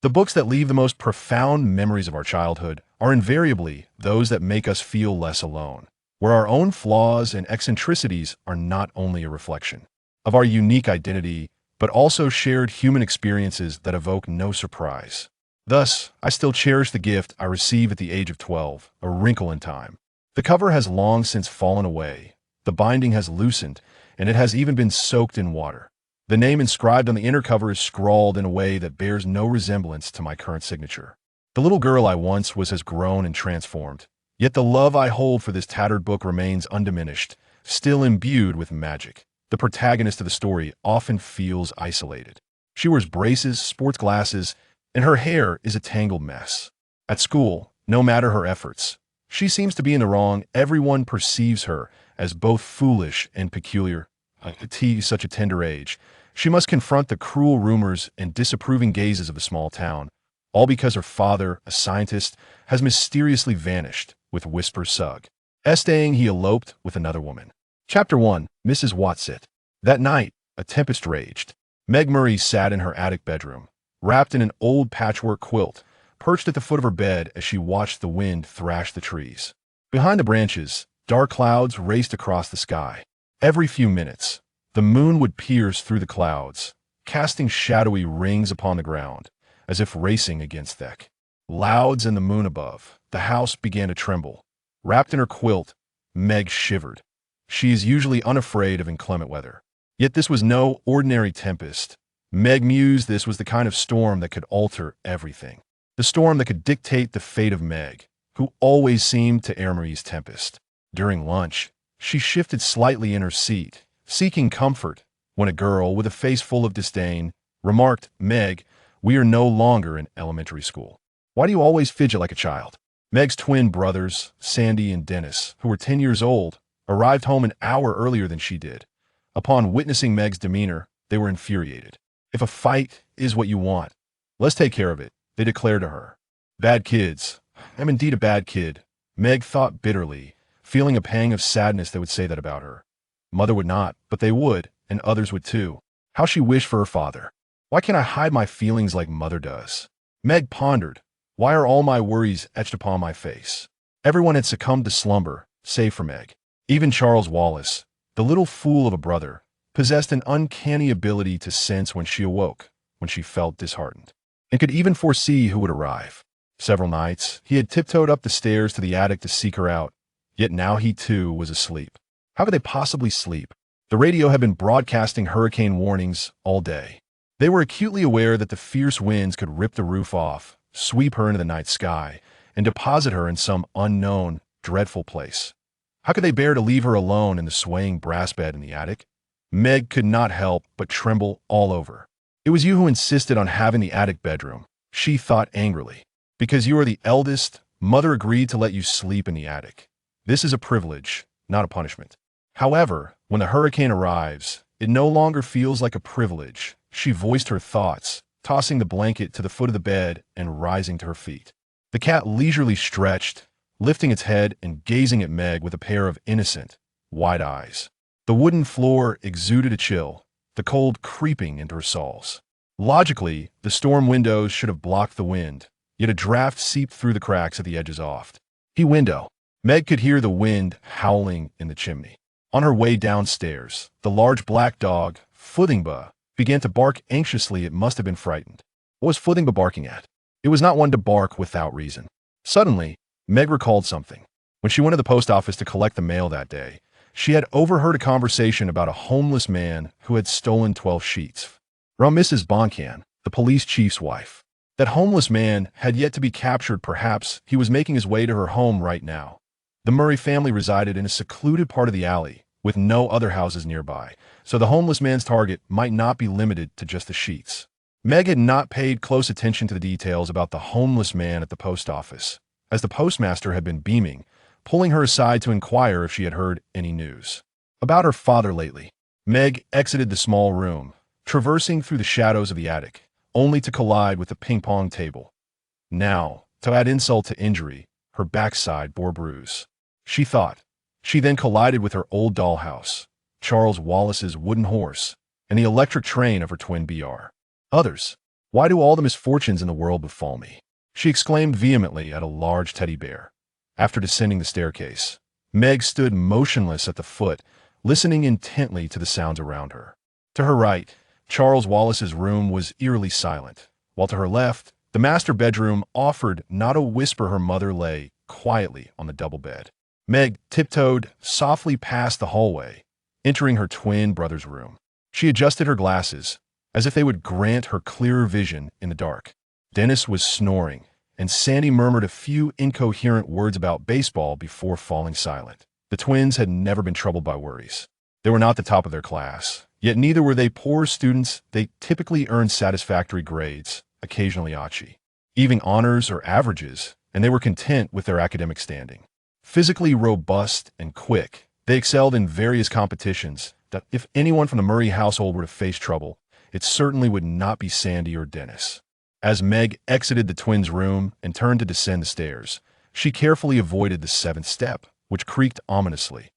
The books that leave the most profound memories of our childhood are invariably those that make us feel less alone, where our own flaws and eccentricities are not only a reflection of our unique identity, but also shared human experiences that evoke no surprise. Thus, I still cherish the gift I received at the age of 12, A Wrinkle in Time. The cover has long since fallen away, the binding has loosened, and it has even been soaked in water. The name inscribed on the inner cover is scrawled in a way that bears no resemblance to my current signature. The little girl I once was has grown and transformed, yet the love I hold for this tattered book remains undiminished, still imbued with magic. The protagonist of the story often feels isolated. She wears braces, sports glasses, and her hair is a tangled mess. At school, no matter her efforts, she seems to be in the wrong. Everyone perceives her as both foolish and peculiar. At such a tender age, she must confront the cruel rumors and disapproving gazes of the small town, all because her father, a scientist, has mysteriously vanished, with Whisper Sugg estaying he eloped with another woman. Chapter 1, Mrs. Watsit. That night, a tempest raged. Meg Murray sat in her attic bedroom, wrapped in an old patchwork quilt, perched at the foot of her bed as she watched the wind thrash the trees. Behind the branches, dark clouds raced across the sky. Every few minutes, the moon would pierce through the clouds, casting shadowy rings upon the ground, as if racing against Thek. Louds and the moon above, the house began to tremble. Wrapped in her quilt, Meg shivered. She is usually unafraid of inclement weather. Yet this was no ordinary tempest. Meg mused this was the kind of storm that could alter everything. The storm that could dictate the fate of Meg, who always seemed to air Marie's tempest. During lunch, she shifted slightly in her seat, seeking comfort, when a girl with a face full of disdain remarked, "Meg, we are no longer in elementary school. Why do you always fidget like a child?" Meg's twin brothers, Sandy and Dennis, who were 10 years old, arrived home an hour earlier than she did. Upon witnessing Meg's demeanor, they were infuriated. "If a fight is what you want, let's take care of it," they declared to her. "Bad kids. I'm indeed a bad kid," Meg thought bitterly, feeling a pang of sadness that would say that about her. Mother would not, but they would, and others would too. How she wished for her father. Why can't I hide my feelings like Mother does? Meg pondered. Why are all my worries etched upon my face? Everyone had succumbed to slumber, save for Meg. Even Charles Wallace, the little fool of a brother, possessed an uncanny ability to sense when she awoke, when she felt disheartened, and could even foresee who would arrive. Several nights, he had tiptoed up the stairs to the attic to seek her out, yet now he too was asleep. How could they possibly sleep? The radio had been broadcasting hurricane warnings all day. They were acutely aware that the fierce winds could rip the roof off, sweep her into the night sky, and deposit her in some unknown, dreadful place. How could they bear to leave her alone in the swaying brass bed in the attic? Meg could not help but tremble all over. "It was you who insisted on having the attic bedroom," she thought angrily. "Because you are the eldest, Mother agreed to let you sleep in the attic. This is a privilege, not a punishment." However, when the hurricane arrives, it no longer feels like a privilege. She voiced her thoughts, tossing the blanket to the foot of the bed and rising to her feet. The cat leisurely stretched, lifting its head and gazing at Meg with a pair of innocent, wide eyes. The wooden floor exuded a chill, the cold creeping into her soles. Logically, the storm windows should have blocked the wind, yet a draft seeped through the cracks at the edges oft. The window. Meg could hear the wind howling in the chimney. On her way downstairs, the large black dog, Futhingba, began to bark anxiously. It must have been frightened. What was Futhingba barking at? It was not one to bark without reason. Suddenly, Meg recalled something. When she went to the post office to collect the mail that day, she had overheard a conversation about a homeless man who had stolen 12 sheets from Mrs. Boncan, the police chief's wife. That homeless man had yet to be captured. Perhaps he was making his way to her home right now. The Murray family resided in a secluded part of the alley, with no other houses nearby, so the homeless man's target might not be limited to just the sheets. Meg had not paid close attention to the details about the homeless man at the post office, as the postmaster had been beaming, pulling her aside to inquire if she had heard any news about her father lately. Meg exited the small room, traversing through the shadows of the attic, only to collide with the ping-pong table. Now, to add insult to injury, her backside bore bruise. She thought. She then collided with her old dollhouse, Charles Wallace's wooden horse, and the electric train of her twin BR. Others. Why do all the misfortunes in the world befall me? She exclaimed vehemently at a large teddy bear. After descending the staircase, Meg stood motionless at the foot, listening intently to the sounds around her. To her right, Charles Wallace's room was eerily silent, while to her left, the master bedroom offered not a whisper. Her mother lay quietly on the double bed. Meg tiptoed softly past the hallway, entering her twin brother's room. She adjusted her glasses, as if they would grant her clearer vision in the dark. Dennis was snoring, and Sandy murmured a few incoherent words about baseball before falling silent. The twins had never been troubled by worries. They were not the top of their class, yet neither were they poor students. They typically earned satisfactory grades, occasionally Achi, even honors or averages, and they were content with their academic standing. Physically robust and quick, they excelled in various competitions that if anyone from the Murray household were to face trouble, it certainly would not be Sandy or Dennis. As Meg exited the twins' room and turned to descend the stairs, she carefully avoided the seventh step, which creaked ominously.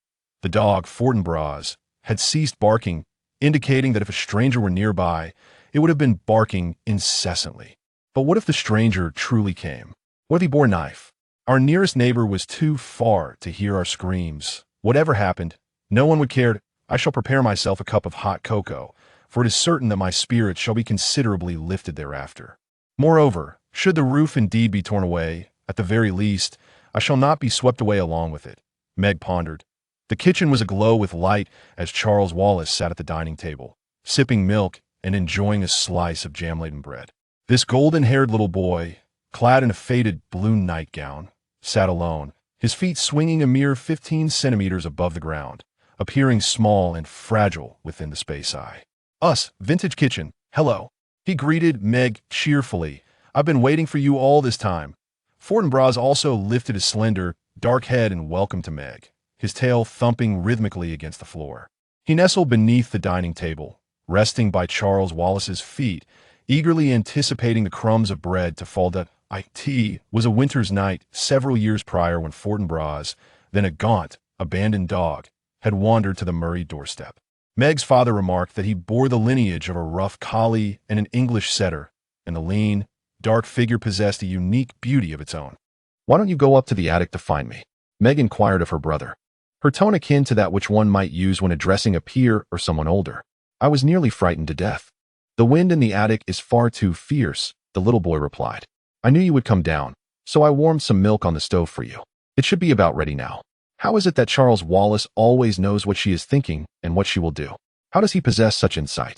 The dog, Fortinbras, had ceased barking, indicating that if a stranger were nearby, it would have been barking incessantly. But what if the stranger truly came? What if he bore a knife? Our nearest neighbor was too far to hear our screams. Whatever happened, no one would care. I shall prepare myself a cup of hot cocoa, for it is certain that my spirits shall be considerably lifted thereafter. Moreover, should the roof indeed be torn away, at the very least, I shall not be swept away along with it. Meg pondered. The kitchen was aglow with light as Charles Wallace sat at the dining table, sipping milk and enjoying a slice of jam-laden bread. This golden-haired little boy, clad in a faded blue nightgown, sat alone, his feet swinging a mere 15 centimeters above the ground, appearing small and fragile within the space eye. Us, vintage kitchen, hello. He greeted Meg cheerfully. I've been waiting for you all this time. Fortinbras also lifted his slender, dark head and welcomed to Meg, his tail thumping rhythmically against the floor. He nestled beneath the dining table, resting by Charles Wallace's feet, eagerly anticipating the crumbs of bread to fall down. It was a winter's night several years prior when Fortinbras, then a gaunt, abandoned dog, had wandered to the Murray doorstep. Meg's father remarked that he bore the lineage of a rough collie and an English setter, and the lean, dark figure possessed a unique beauty of its own. "Why don't you go up to the attic to find me?" Meg inquired of her brother, her tone akin to that which one might use when addressing a peer or someone older. "I was nearly frightened to death." "The wind in the attic is far too fierce," the little boy replied. "I knew you would come down, so I warmed some milk on the stove for you. It should be about ready now." How is it that Charles Wallace always knows what she is thinking and what she will do? How does he possess such insight?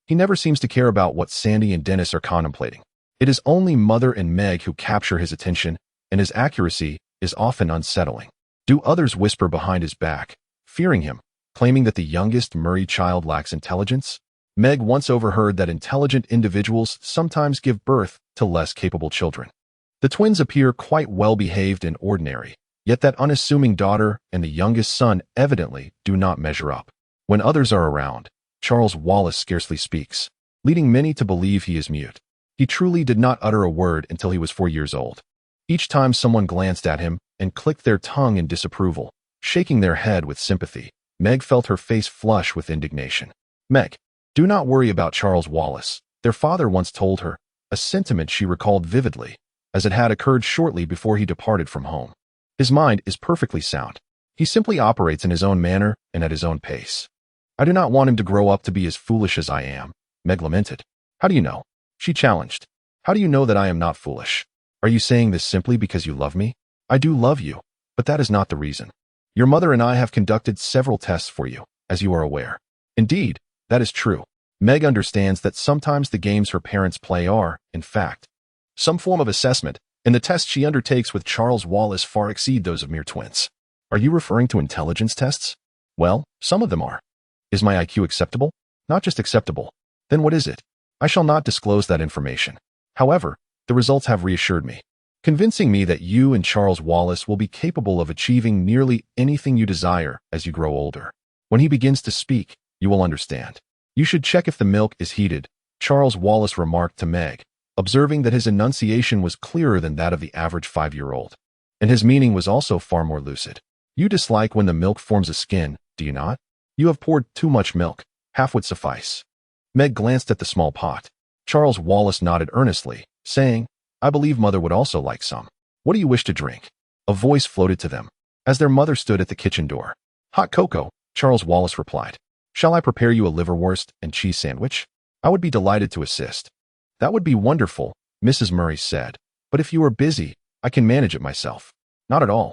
He never seems to care about what Sandy and Dennis are contemplating. It is only Mother and Meg who capture his attention, and his accuracy is often unsettling. Do others whisper behind his back, fearing him, claiming that the youngest Murray child lacks intelligence? Meg once overheard that intelligent individuals sometimes give birth to less capable children. The twins appear quite well behaved and ordinary, yet that unassuming daughter and the youngest son evidently do not measure up. When others are around, Charles Wallace scarcely speaks, leading many to believe he is mute. He truly did not utter a word until he was 4 years old. Each time someone glanced at him and clicked their tongue in disapproval, shaking their head with sympathy, Meg felt her face flush with indignation. "Meg, do not worry about Charles Wallace," their father once told her, a sentiment she recalled vividly, as it had occurred shortly before he departed from home. "His mind is perfectly sound. He simply operates in his own manner and at his own pace." "I do not want him to grow up to be as foolish as I am," Meg lamented. "How do you know?" she challenged. "How do you know that I am not foolish? Are you saying this simply because you love me?" "I do love you, but that is not the reason. Your mother and I have conducted several tests for you, as you are aware." "Indeed, that is true." Meg understands that sometimes the games her parents play are, in fact, some form of assessment, and the tests she undertakes with Charles Wallace far exceed those of mere twins. "Are you referring to intelligence tests?" "Well, some of them are." "Is my IQ acceptable?" "Not just acceptable." "Then what is it?" "I shall not disclose that information. However, the results have reassured me, convincing me that you and Charles Wallace will be capable of achieving nearly anything you desire as you grow older. When he begins to speak, you will understand. You should check if the milk is heated," Charles Wallace remarked to Meg, observing that his enunciation was clearer than that of the average 5-year-old. And his meaning was also far more lucid. "You dislike when the milk forms a skin, do you not? You have poured too much milk. Half would suffice." Meg glanced at the small pot. Charles Wallace nodded earnestly, saying, I believe Mother would also like some. What do you wish to drink? A voice floated to them, as their mother stood at the kitchen door. Hot cocoa, Charles Wallace replied. Shall I prepare you a liverwurst and cheese sandwich? I would be delighted to assist. That would be wonderful, Mrs. Murray said, but if you are busy, I can manage it myself. Not at all.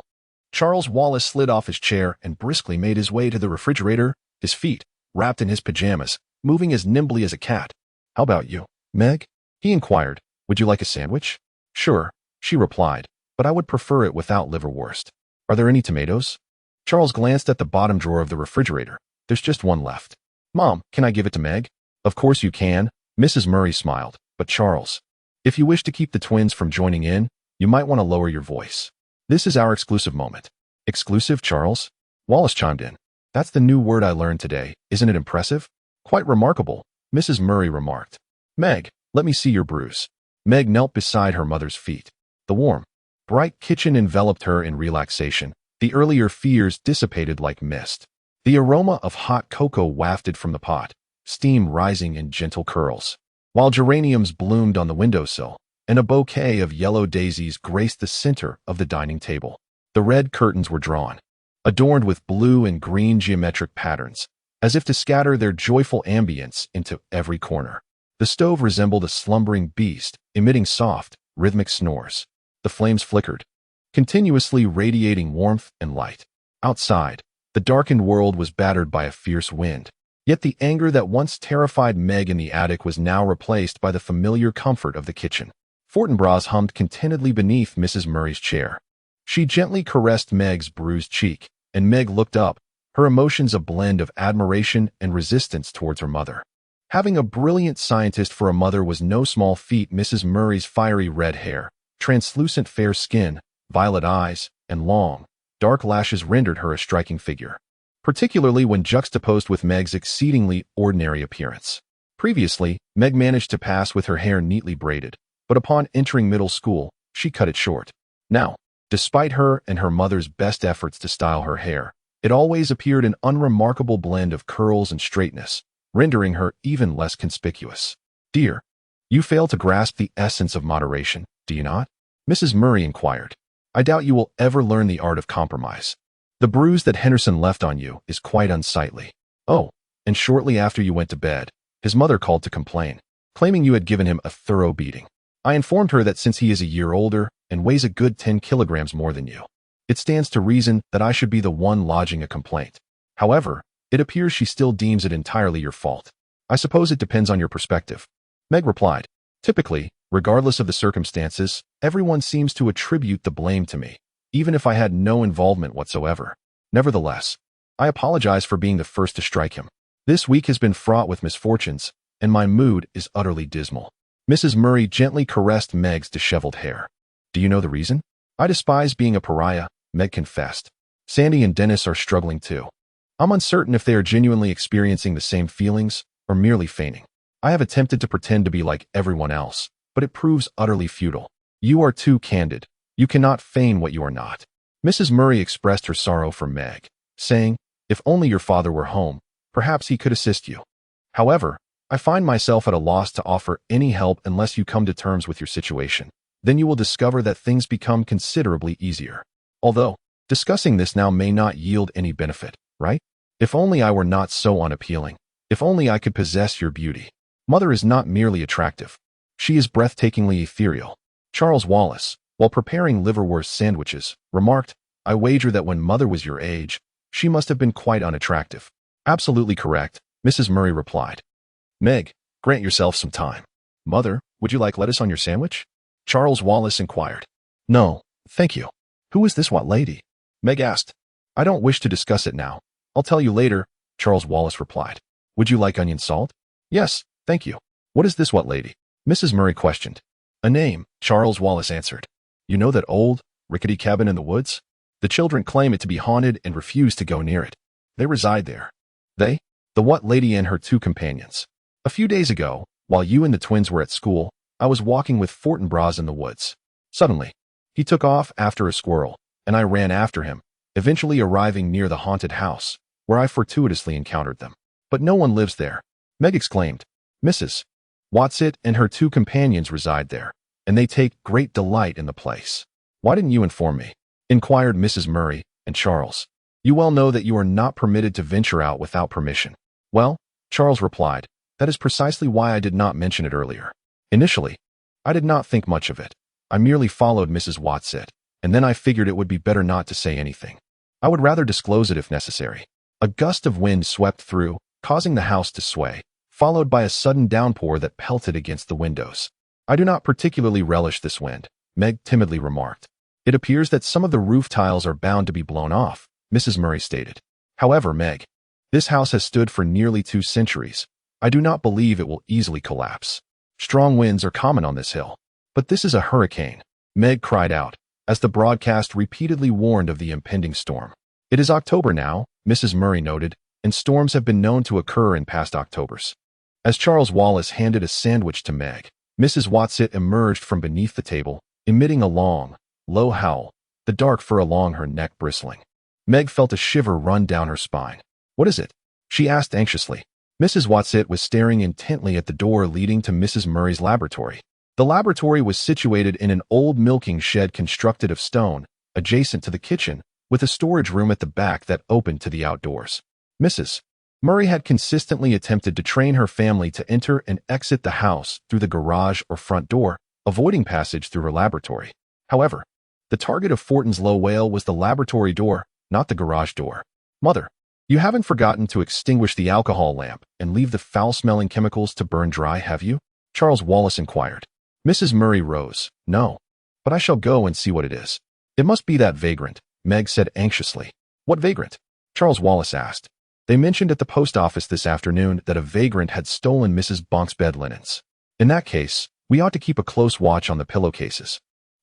Charles Wallace slid off his chair and briskly made his way to the refrigerator, his feet, wrapped in his pajamas, moving as nimbly as a cat. How about you, Meg? He inquired. Would you like a sandwich? Sure, she replied, but I would prefer it without liverwurst. Are there any tomatoes? Charles glanced at the bottom drawer of the refrigerator. There's just one left. Mom, can I give it to Meg? Of course you can, Mrs. Murray smiled, but Charles, if you wish to keep the twins from joining in, you might want to lower your voice. This is our exclusive moment. Exclusive, Charles? Wallace chimed in. That's the new word I learned today. Isn't it impressive? Quite remarkable, Mrs. Murray remarked. Meg, let me see your bruise. Meg knelt beside her mother's feet. The warm, bright kitchen enveloped her in relaxation. The earlier fears dissipated like mist. The aroma of hot cocoa wafted from the pot, steam rising in gentle curls, while geraniums bloomed on the windowsill, and a bouquet of yellow daisies graced the center of the dining table. The red curtains were drawn, adorned with blue and green geometric patterns, as if to scatter their joyful ambience into every corner. The stove resembled a slumbering beast, emitting soft, rhythmic snores. The flames flickered, continuously radiating warmth and light. Outside, the darkened world was battered by a fierce wind. Yet the anger that once terrified Meg in the attic was now replaced by the familiar comfort of the kitchen. Fortinbras hummed contentedly beneath Mrs. Murray's chair. She gently caressed Meg's bruised cheek, and Meg looked up, her emotions a blend of admiration and resistance towards her mother. Having a brilliant scientist for a mother was no small feat. Mrs. Murray's fiery red hair, translucent fair skin, violet eyes, and long, dark lashes rendered her a striking figure, particularly when juxtaposed with Meg's exceedingly ordinary appearance. Previously, Meg managed to pass with her hair neatly braided, but upon entering middle school, she cut it short. Now, despite her and her mother's best efforts to style her hair, it always appeared an unremarkable blend of curls and straightness, rendering her even less conspicuous. Dear, you fail to grasp the essence of moderation, do you not? Mrs. Murray inquired. I doubt you will ever learn the art of compromise. The bruise that Henderson left on you is quite unsightly. Oh, and shortly after you went to bed, his mother called to complain, claiming you had given him a thorough beating. I informed her that since he is a year older and weighs a good 10 kilograms more than you, it stands to reason that I should be the one lodging a complaint. However, it appears she still deems it entirely your fault. I suppose it depends on your perspective. Meg replied. Typically, regardless of the circumstances, everyone seems to attribute the blame to me, even if I had no involvement whatsoever. Nevertheless, I apologize for being the first to strike him. This week has been fraught with misfortunes, and my mood is utterly dismal. Mrs. Murray gently caressed Meg's disheveled hair. Do you know the reason? I despise being a pariah, Meg confessed. Sandy and Dennis are struggling too. I'm uncertain if they are genuinely experiencing the same feelings or merely feigning. I have attempted to pretend to be like everyone else, but it proves utterly futile. You are too candid. You cannot feign what you are not. Mrs. Murray expressed her sorrow for Meg, saying, if only your father were home, perhaps he could assist you. However, I find myself at a loss to offer any help unless you come to terms with your situation. Then you will discover that things become considerably easier. Although, discussing this now may not yield any benefit, right? If only I were not so unappealing. If only I could possess your beauty. Mother is not merely attractive. She is breathtakingly ethereal. Charles Wallace, while preparing liverwurst sandwiches, remarked, I wager that when Mother was your age, she must have been quite unattractive. Absolutely correct, Mrs. Murray replied. Meg, grant yourself some time. Mother, would you like lettuce on your sandwich? Charles Wallace inquired. No, thank you. Who is this what lady? Meg asked. I don't wish to discuss it now. I'll tell you later, Charles Wallace replied. Would you like onion salt? Yes, thank you. What is this what lady? Mrs. Murray questioned. A name, Charles Wallace answered. You know that old, rickety cabin in the woods? The children claim it to be haunted and refuse to go near it. They reside there. They? The what lady and her two companions. A few days ago, while you and the twins were at school, I was walking with Fortinbras in the woods. Suddenly, he took off after a squirrel, and I ran after him, eventually arriving near the haunted house, where I fortuitously encountered them. But no one lives there. Meg exclaimed. Mrs. Watsit and her 2 companions reside there, and they take great delight in the place. Why didn't you inform me? Inquired Mrs. Murray and Charles. You well know that you are not permitted to venture out without permission. Well, Charles replied, that is precisely why I did not mention it earlier. Initially, I did not think much of it. I merely followed Mrs. Watsit, and then I figured it would be better not to say anything. I would rather disclose it if necessary. A gust of wind swept through, causing the house to sway, followed by a sudden downpour that pelted against the windows. I do not particularly relish this wind, Meg timidly remarked. It appears that some of the roof tiles are bound to be blown off, Mrs. Murray stated. However, Meg, this house has stood for nearly 2 centuries. I do not believe it will easily collapse. Strong winds are common on this hill. But this is a hurricane, Meg cried out, as the broadcast repeatedly warned of the impending storm. It is October now, Mrs. Murray noted, and storms have been known to occur in past Octobers. As Charles Wallace handed a sandwich to Meg, Mrs. Watsit emerged from beneath the table, emitting a long, low howl, the dark fur along her neck bristling. Meg felt a shiver run down her spine. What is it? She asked anxiously. Mrs. Watsit was staring intently at the door leading to Mrs. Murray's laboratory. The laboratory was situated in an old milking shed constructed of stone, adjacent to the kitchen, with a storage room at the back that opened to the outdoors. Mrs. Murray had consistently attempted to train her family to enter and exit the house through the garage or front door, avoiding passage through her laboratory. However, the target of Fortin's low wail was the laboratory door, not the garage door. Mother, you haven't forgotten to extinguish the alcohol lamp and leave the foul-smelling chemicals to burn dry, have you? Charles Wallace inquired. Mrs. Murray rose. No, but I shall go and see what it is. It must be that vagrant, Meg said anxiously. What vagrant? Charles Wallace asked. They mentioned at the post office this afternoon that a vagrant had stolen Mrs. Bonk's bed linens. In that case, we ought to keep a close watch on the pillowcases.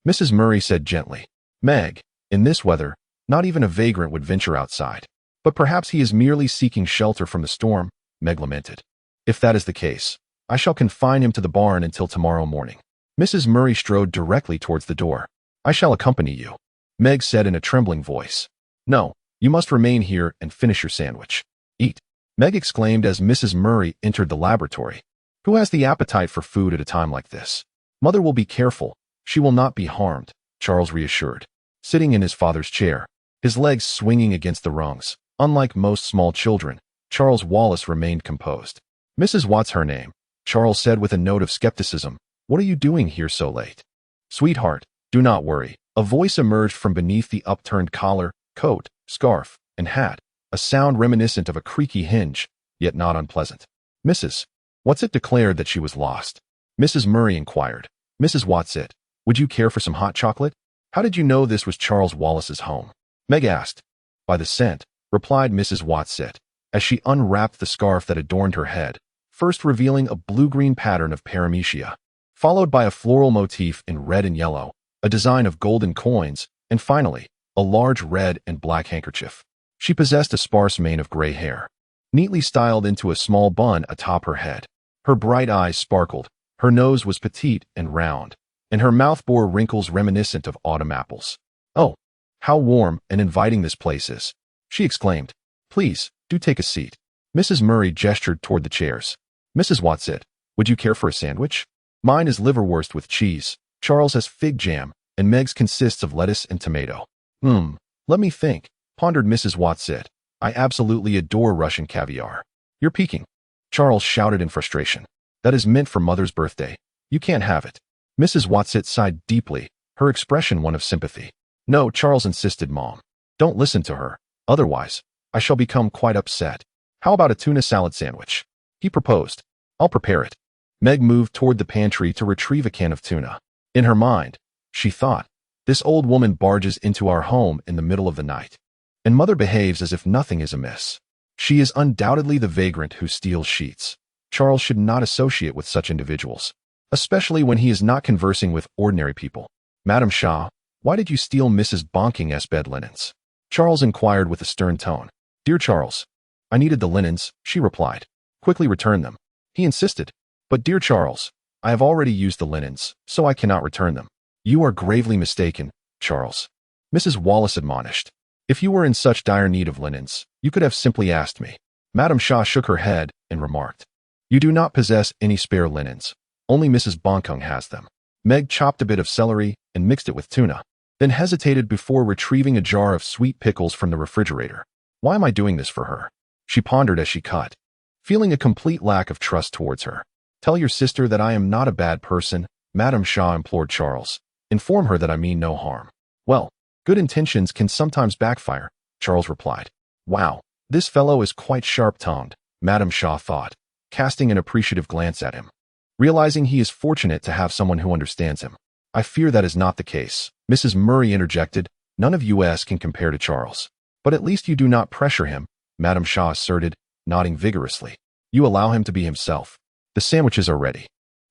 Mrs. Murray said gently. Meg, in this weather, not even a vagrant would venture outside. But perhaps he is merely seeking shelter from the storm, Meg lamented. If that is the case, I shall confine him to the barn until tomorrow morning. Mrs. Murray strode directly towards the door. I shall accompany you, Meg said in a trembling voice. No, you must remain here and finish your sandwich. Eat, Meg exclaimed as Mrs. Murray entered the laboratory. Who has the appetite for food at a time like this? Mother will be careful. She will not be harmed, Charles reassured. Sitting in his father's chair, his legs swinging against the rungs, unlike most small children, Charles Wallace remained composed. Mrs. What's her name? Charles said with a note of skepticism. What are you doing here so late? Sweetheart, do not worry. A voice emerged from beneath the upturned collar, coat, scarf, and hat, a sound reminiscent of a creaky hinge, yet not unpleasant. Mrs. Watsit declared that she was lost. Mrs. Murray inquired. Mrs. Watsit, would you care for some hot chocolate? How did you know this was Charles Wallace's home? Meg asked. By the scent, replied Mrs. Watsit, as she unwrapped the scarf that adorned her head, first revealing a blue-green pattern of paramecia, followed by a floral motif in red and yellow, a design of golden coins, and finally, a large red and black handkerchief. She possessed a sparse mane of gray hair, neatly styled into a small bun atop her head. Her bright eyes sparkled, her nose was petite and round, and her mouth bore wrinkles reminiscent of autumn apples. Oh, how warm and inviting this place is, she exclaimed. Please, do take a seat. Mrs. Murray gestured toward the chairs. Mrs. Watsit, would you care for a sandwich? Mine is liverwurst with cheese, Charles has fig jam, and Meg's consists of lettuce and tomato. Let me think, pondered Mrs. Watsit. I absolutely adore Russian caviar. You're peeking, Charles shouted in frustration. That is meant for Mother's birthday. You can't have it. Mrs. Watsit sighed deeply, her expression one of sympathy. No, Charles insisted, Mom. Don't listen to her. Otherwise, I shall become quite upset. How about a tuna salad sandwich? He proposed. I'll prepare it. Meg moved toward the pantry to retrieve a can of tuna. In her mind, she thought, this old woman barges into our home in the middle of the night, and Mother behaves as if nothing is amiss. She is undoubtedly the vagrant who steals sheets. Charles should not associate with such individuals, especially when he is not conversing with ordinary people. Madam Shaw, why did you steal Mrs. Bonking's bed linens? Charles inquired with a stern tone. Dear Charles, I needed the linens, she replied. Quickly return them. He insisted. But dear Charles, I have already used the linens, so I cannot return them. You are gravely mistaken, Charles. Mrs. Wallace admonished. If you were in such dire need of linens, you could have simply asked me. Madam Shaw shook her head and remarked. You do not possess any spare linens, Only Mrs. Bonkung has them. Meg chopped a bit of celery and mixed it with tuna, then hesitated before retrieving a jar of sweet pickles from the refrigerator. Why am I doing this for her? She pondered as she cut, feeling a complete lack of trust towards her. Tell your sister that I am not a bad person, Madame Shaw implored Charles. Inform her that I mean no harm. Well, good intentions can sometimes backfire, Charles replied. Wow, this fellow is quite sharp-tongued, Madame Shaw thought, casting an appreciative glance at him. Realizing he is fortunate to have someone who understands him. I fear that is not the case, Mrs. Murray interjected. None of us can compare to Charles. But at least you do not pressure him, Madame Shaw asserted, nodding vigorously. You allow him to be himself. The sandwiches are ready,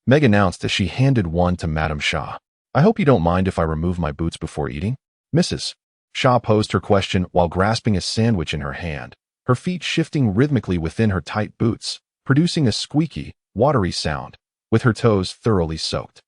Meg announced as she handed one to Madame Shaw. I hope you don't mind if I remove my boots before eating? Mrs. Shaw posed her question while grasping a sandwich in her hand, her feet shifting rhythmically within her tight boots, producing a squeaky, watery sound, with her toes thoroughly soaked.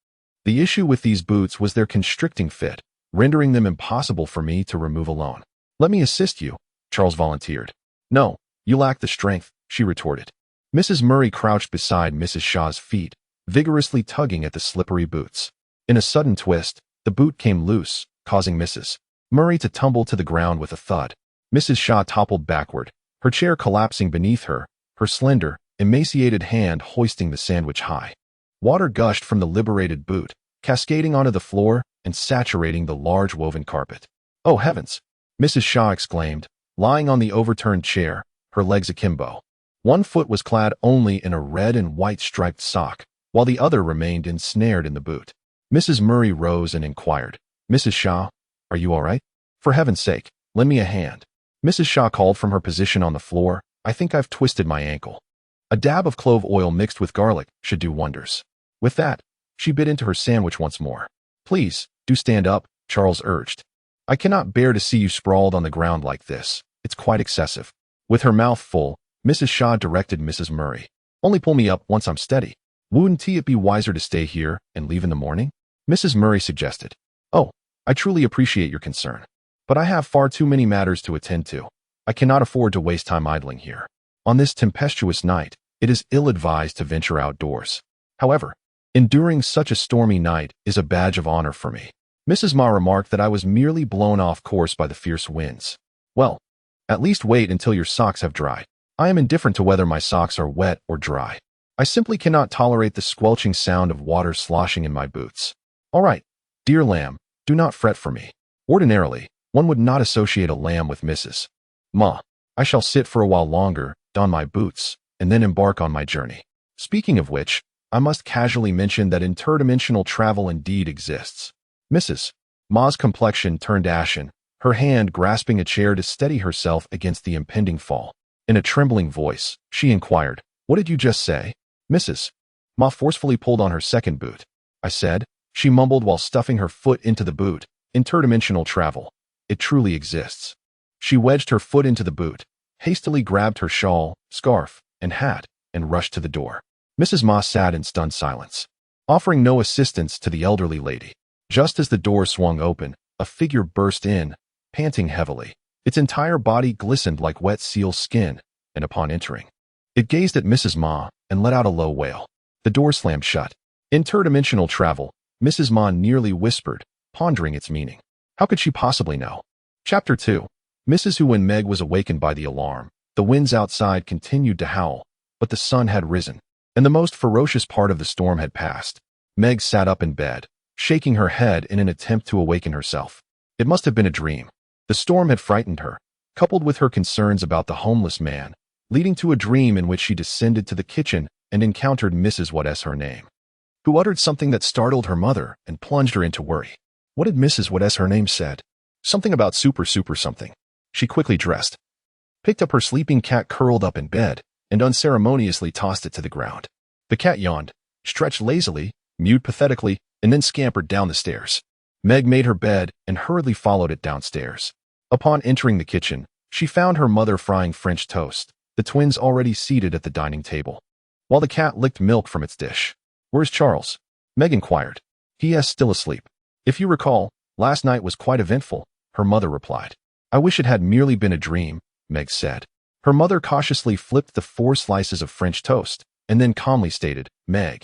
The issue with these boots was their constricting fit, rendering them impossible for me to remove alone. Let me assist you, Charles volunteered. No, you lack the strength, she retorted. Mrs. Murray crouched beside Mrs. Shaw's feet, vigorously tugging at the slippery boots. In a sudden twist, the boot came loose, causing Mrs. Murray to tumble to the ground with a thud. Mrs. Shaw toppled backward, her chair collapsing beneath her, her slender, emaciated hand hoisting the sandwich high. Water gushed from the liberated boot, cascading onto the floor and saturating the large woven carpet. Oh heavens! Mrs. Shaw exclaimed, lying on the overturned chair, her legs akimbo. One foot was clad only in a red and white striped sock, while the other remained ensnared in the boot. Mrs. Murray rose and inquired, Mrs. Shaw, are you all right? For heaven's sake, lend me a hand. Mrs. Shaw called from her position on the floor. I think I've twisted my ankle. A dab of clove oil mixed with garlic should do wonders. With that, she bit into her sandwich once more. Please, do stand up, Charles urged. I cannot bear to see you sprawled on the ground like this. It's quite excessive. With her mouth full, Mrs. Shaw directed Mrs. Murray. Only pull me up once I'm steady. Wouldn't it be wiser to stay here and leave in the morning? Mrs. Murray suggested. Oh, I truly appreciate your concern. But I have far too many matters to attend to. I cannot afford to waste time idling here. On this tempestuous night, it is ill-advised to venture outdoors. However, enduring such a stormy night is a badge of honor for me. Mrs. Ma remarked that I was merely blown off course by the fierce winds. Well, at least wait until your socks have dried. I am indifferent to whether my socks are wet or dry. I simply cannot tolerate the squelching sound of water sloshing in my boots. All right, dear lamb, do not fret for me. Ordinarily, one would not associate a lamb with Mrs. Ma. I shall sit for a while longer, don my boots, and then embark on my journey. Speaking of which, I must casually mention that interdimensional travel indeed exists. Mrs. Ma's complexion turned ashen, her hand grasping a chair to steady herself against the impending fall. In a trembling voice, she inquired, What did you just say? Mrs. Ma forcefully pulled on her second boot. I said, she mumbled while stuffing her foot into the boot, interdimensional travel. It truly exists. She wedged her foot into the boot, hastily grabbed her shawl, scarf, and hat, and rushed to the door. Mrs. Ma sat in stunned silence, offering no assistance to the elderly lady. Just as the door swung open, a figure burst in, panting heavily. Its entire body glistened like wet seal skin, and upon entering, it gazed at Mrs. Ma and let out a low wail. The door slammed shut. Interdimensional travel, Mrs. Ma nearly whispered, pondering its meaning. How could she possibly know? Chapter 2. Mrs. Hu. When Meg was awakened by the alarm, the winds outside continued to howl, but the sun had risen, and the most ferocious part of the storm had passed. Meg sat up in bed, shaking her head in an attempt to awaken herself. It must have been a dream. The storm had frightened her, coupled with her concerns about the homeless man, leading to a dream in which she descended to the kitchen and encountered Mrs. What's-Her-Name, who uttered something that startled her mother and plunged her into worry. What had Mrs. What's-Her-Name said? Something about super something. She quickly dressed, picked up her sleeping cat curled up in bed, and unceremoniously tossed it to the ground. The cat yawned, stretched lazily, mewed pathetically, and then scampered down the stairs. Meg made her bed and hurriedly followed it downstairs. Upon entering the kitchen, she found her mother frying French toast, the twins already seated at the dining table, while the cat licked milk from its dish. Where's Charles? Meg inquired. He is still asleep. If you recall, last night was quite eventful, her mother replied. I wish it had merely been a dream, Meg said. Her mother cautiously flipped the 4 slices of French toast, and then calmly stated, Meg,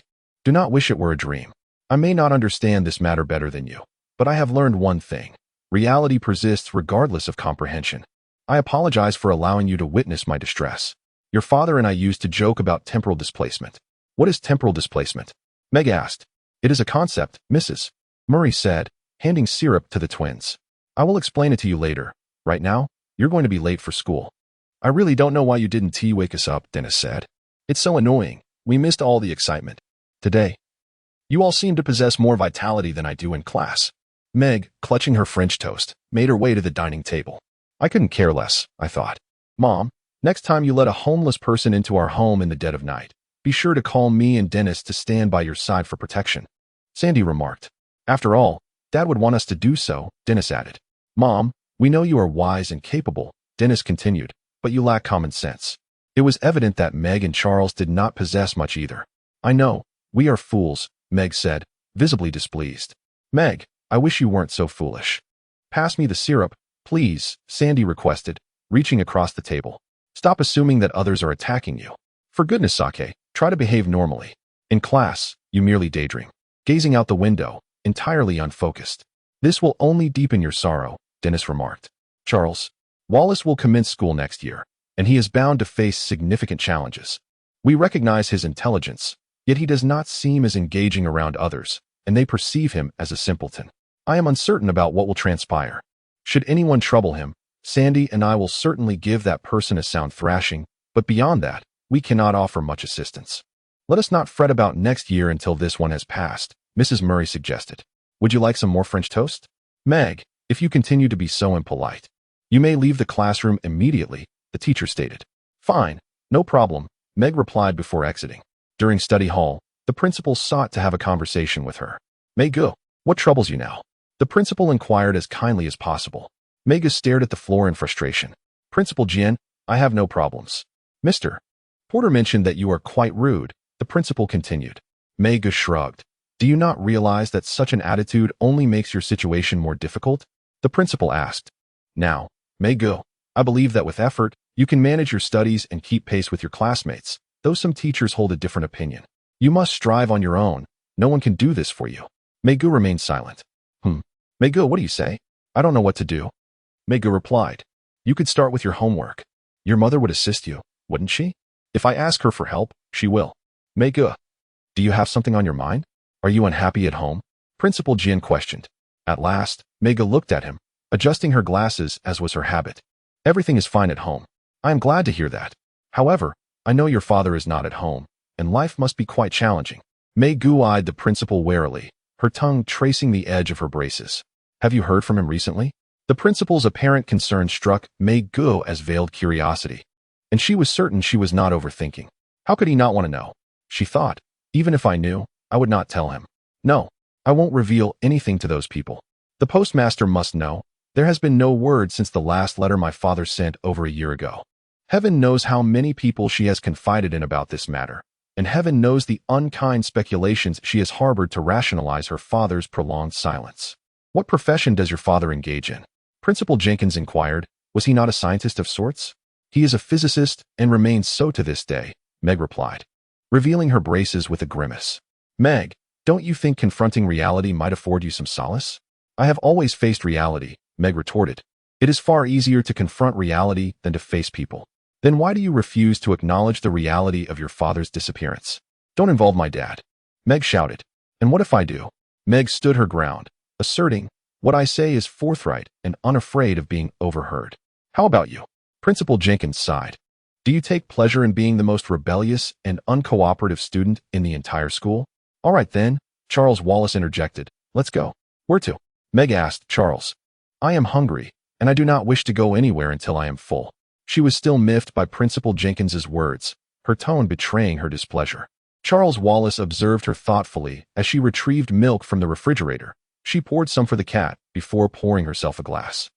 Do not wish it were a dream. I may not understand this matter better than you, but I have learned one thing. Reality persists regardless of comprehension. I apologize for allowing you to witness my distress. Your father and I used to joke about temporal displacement. What is temporal displacement? Meg asked. It is a concept, Mrs. Murray said, handing syrup to the twins. I will explain it to you later. Right now, you're going to be late for school. I really don't know why you didn't wake us up, Dennis said. It's so annoying. We missed all the excitement. Today, you all seem to possess more vitality than I do in class. Meg, clutching her French toast, made her way to the dining table. I couldn't care less, I thought. Mom, next time you let a homeless person into our home in the dead of night, be sure to call me and Dennis to stand by your side for protection. Sandy remarked. After all, Dad would want us to do so, Dennis added. Mom, we know you are wise and capable, Dennis continued, but you lack common sense. It was evident that Meg and Charles did not possess much either. I know, we are fools, Meg said, visibly displeased. Meg, I wish you weren't so foolish. Pass me the syrup, please, Sandy requested, reaching across the table. Stop assuming that others are attacking you. For goodness sake, try to behave normally. In class, you merely daydream, gazing out the window, entirely unfocused. This will only deepen your sorrow, Dennis remarked. Charles, Wallace will commence school next year, and he is bound to face significant challenges. We recognize his intelligence, yet he does not seem as engaging around others, and they perceive him as a simpleton. I am uncertain about what will transpire. Should anyone trouble him, Sandy and I will certainly give that person a sound thrashing, but beyond that, we cannot offer much assistance. Let us not fret about next year until this one has passed, Mrs. Murray suggested. Would you like some more French toast? Meg, if you continue to be so impolite, you may leave the classroom immediately, the teacher stated. Fine, no problem, Meg replied before exiting. During study hall, the principal sought to have a conversation with her. Megu, what troubles you now? The principal inquired as kindly as possible. Megu stared at the floor in frustration. Principal Jin, I have no problems. Mr. Porter mentioned that you are quite rude, the principal continued. Megu shrugged. Do you not realize that such an attitude only makes your situation more difficult? The principal asked. Now, Megu, I believe that with effort, you can manage your studies and keep pace with your classmates, though some teachers hold a different opinion. You must strive on your own. No one can do this for you. Megu remained silent. Megu, what do you say? I don't know what to do. Megu replied. You could start with your homework. Your mother would assist you, wouldn't she? If I ask her for help, she will. Megu, do you have something on your mind? Are you unhappy at home? Principal Jin questioned. At last, Megu looked at him, adjusting her glasses as was her habit. Everything is fine at home. I am glad to hear that. However, I know your father is not at home, and life must be quite challenging. Megu eyed the principal warily, her tongue tracing the edge of her braces. Have you heard from him recently? The principal's apparent concern struck Megu as veiled curiosity, and she was certain she was not overthinking. How could he not want to know? She thought, even if I knew, I would not tell him. No, I won't reveal anything to those people. The postmaster must know. There has been no word since the last letter my father sent over a year ago. Heaven knows how many people she has confided in about this matter, and heaven knows the unkind speculations she has harbored to rationalize her father's prolonged silence. What profession does your father engage in? Principal Jenkins inquired. Was he not a scientist of sorts? He is a physicist and remains so to this day, Meg replied, revealing her braces with a grimace. Meg, don't you think confronting reality might afford you some solace? I have always faced reality, Meg retorted. It is far easier to confront reality than to face people. Then why do you refuse to acknowledge the reality of your father's disappearance? Don't involve my dad, Meg shouted. And what if I do? Meg stood her ground, asserting, what I say is forthright and unafraid of being overheard. How about you? Principal Jenkins sighed. Do you take pleasure in being the most rebellious and uncooperative student in the entire school? All right then, Charles Wallace interjected. Let's go. Where to? Meg asked Charles. I am hungry, and I do not wish to go anywhere until I am full. She was still miffed by Principal Jenkins's words, her tone betraying her displeasure. Charles Wallace observed her thoughtfully as she retrieved milk from the refrigerator. She poured some for the cat before pouring herself a glass.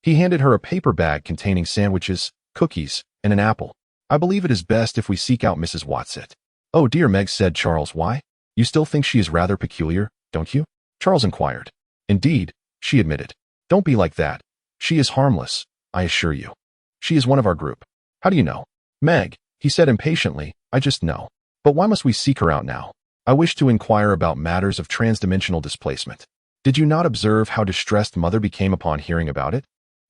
He handed her a paper bag containing sandwiches, cookies, and an apple. I believe it is best if we seek out Mrs. Watson. Oh dear, Meg said Charles. Why? You still think she is rather peculiar, don't you? Charles inquired. Indeed, she admitted. Don't be like that. She is harmless, I assure you. She is one of our group. How do you know? Meg, he said impatiently, I just know. But why must we seek her out now? I wish to inquire about matters of transdimensional displacement. Did you not observe how distressed Mother became upon hearing about it?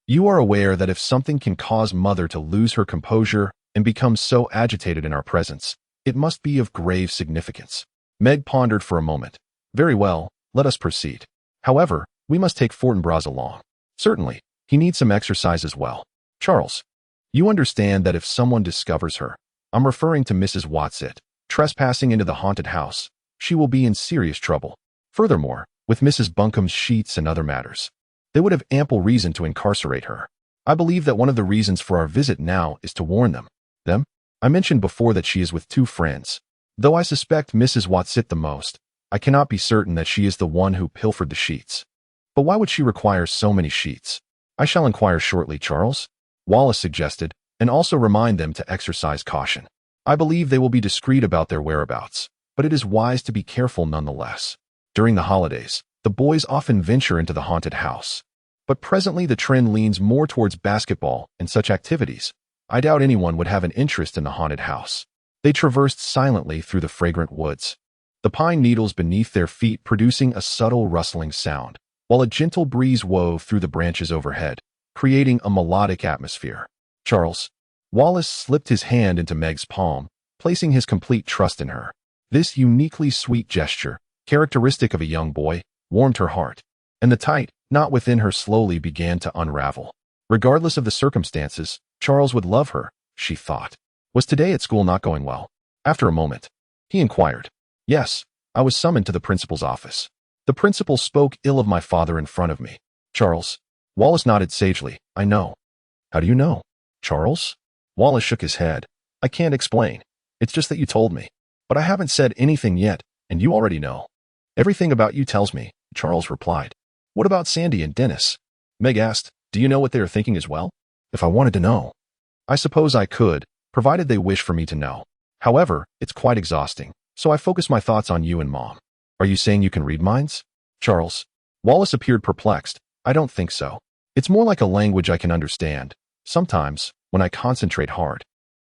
You are aware that if something can cause Mother to lose her composure and become so agitated in our presence, it must be of grave significance. Meg pondered for a moment. Very well, let us proceed. However, we must take Fortinbras along. Certainly, he needs some exercise as well. Charles, you understand that if someone discovers her, I'm referring to Mrs. Watsit, trespassing into the haunted house, she will be in serious trouble. Furthermore, with Mrs. Buncombe's sheets and other matters, they would have ample reason to incarcerate her. I believe that one of the reasons for our visit now is to warn them. Them? I mentioned before that she is with 2 friends. Though I suspect Mrs. Watsit the most, I cannot be certain that she is the one who pilfered the sheets. But why would she require so many sheets? I shall inquire shortly, Charles, Wallace suggested, and also remind them to exercise caution. I believe they will be discreet about their whereabouts, but it is wise to be careful nonetheless. During the holidays, the boys often venture into the haunted house. But presently the trend leans more towards basketball and such activities. I doubt anyone would have an interest in the haunted house. They traversed silently through the fragrant woods, the pine needles beneath their feet producing a subtle rustling sound, while a gentle breeze wove through the branches overhead, creating a melodic atmosphere. Charles, Wallace slipped his hand into Meg's palm, placing his complete trust in her. This uniquely sweet gesture, characteristic of a young boy, warmed her heart, and the tight knot within her slowly began to unravel. Regardless of the circumstances, Charles would love her, she thought. Was today at school not going well? After a moment, he inquired. Yes, I was summoned to the principal's office. The principal spoke ill of my father in front of me. Charles, Wallace nodded sagely. I know. How do you know? Charles? Wallace shook his head. I can't explain. It's just that you told me. But I haven't said anything yet, and you already know. Everything about you tells me, Charles replied. What about Sandy and Dennis? Meg asked. Do you know what they are thinking as well? If I wanted to know. I suppose I could, provided they wish for me to know. However, it's quite exhausting, so I focus my thoughts on you and Mom. Are you saying you can read minds? Charles. Wallace appeared perplexed. I don't think so. It's more like a language I can understand. Sometimes, when I concentrate hard,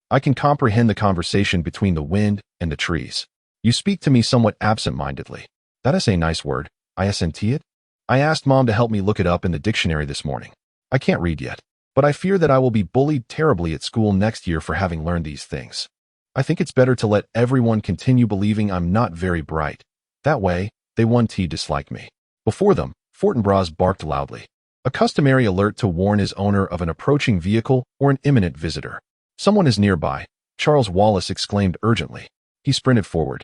I can comprehend the conversation between the wind and the trees. You speak to me somewhat absent-mindedly. That is a nice word. I assent it. I asked Mom to help me look it up in the dictionary this morning. I can't read yet, but I fear that I will be bullied terribly at school next year for having learned these things. I think it's better to let everyone continue believing I'm not very bright. That way, they won't dislike me. Before them, Fortinbras barked loudly, a customary alert to warn his owner of an approaching vehicle or an imminent visitor. Someone is nearby, Charles Wallace exclaimed urgently. He sprinted forward,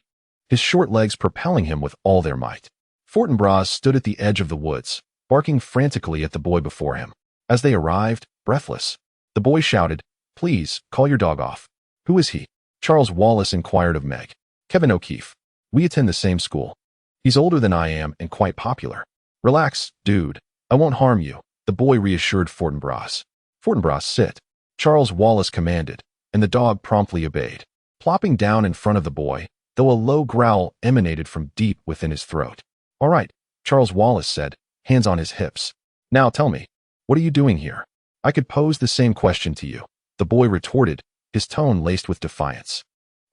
his short legs propelling him with all their might. Fortinbras stood at the edge of the woods, barking frantically at the boy before him. As they arrived, breathless, the boy shouted, Please, call your dog off. Who is he? Charles Wallace inquired of Meg. Kevin O'Keefe. We attend the same school. He's older than I am and quite popular. Relax, dude. I won't harm you, the boy reassured Fortinbras. Fortinbras, sit. Charles Wallace commanded, and the dog promptly obeyed, plopping down in front of the boy, though a low growl emanated from deep within his throat. All right, Charles Wallace said, hands on his hips. Now tell me, what are you doing here? I could pose the same question to you, the boy retorted, his tone laced with defiance.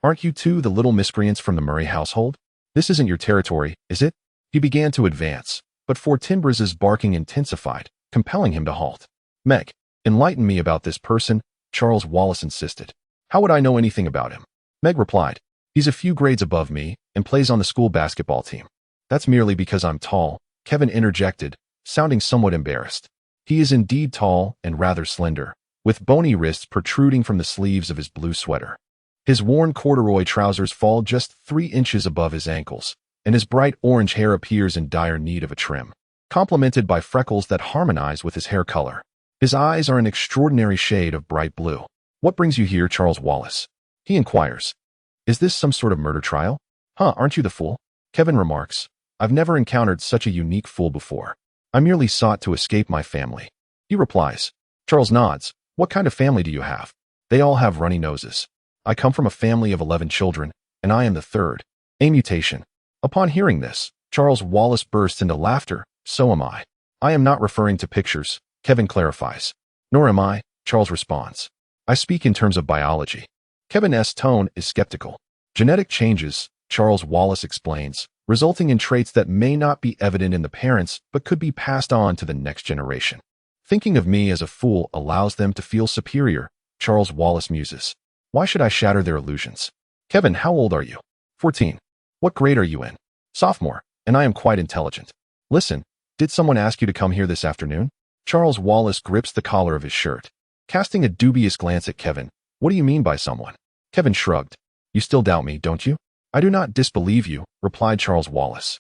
Aren't you two the little miscreants from the Murray household? This isn't your territory, is it? He began to advance, but Fortinbras's barking intensified, compelling him to halt. Meg, enlighten me about this person, Charles Wallace insisted. How would I know anything about him? Meg replied. He's a few grades above me and plays on the school basketball team. That's merely because I'm tall, Kevin interjected, sounding somewhat embarrassed. He is indeed tall and rather slender, with bony wrists protruding from the sleeves of his blue sweater. His worn corduroy trousers fall just 3 inches above his ankles, and his bright orange hair appears in dire need of a trim, complemented by freckles that harmonize with his hair color. His eyes are an extraordinary shade of bright blue. What brings you here, Charles Wallace? He inquires. Is this some sort of murder trial? Huh, aren't you the fool? Kevin remarks. I've never encountered such a unique fool before. I merely sought to escape my family. He replies. Charles nods. What kind of family do you have? They all have runny noses. I come from a family of 11 children, and I am the third. A mutation. Upon hearing this, Charles Wallace bursts into laughter. So am I. I am not referring to pictures, Kevin clarifies. Nor am I, Charles responds. I speak in terms of biology. Kevin's tone is skeptical. Genetic changes, Charles Wallace explains, resulting in traits that may not be evident in the parents but could be passed on to the next generation. Thinking of me as a fool allows them to feel superior, Charles Wallace muses. Why should I shatter their illusions? Kevin, how old are you? 14. What grade are you in? Sophomore, and I am quite intelligent. Listen, did someone ask you to come here this afternoon? Charles Wallace grips the collar of his shirt. Casting a dubious glance at Kevin, what do you mean by someone? Kevin shrugged. You still doubt me, don't you? I do not disbelieve you, replied Charles Wallace.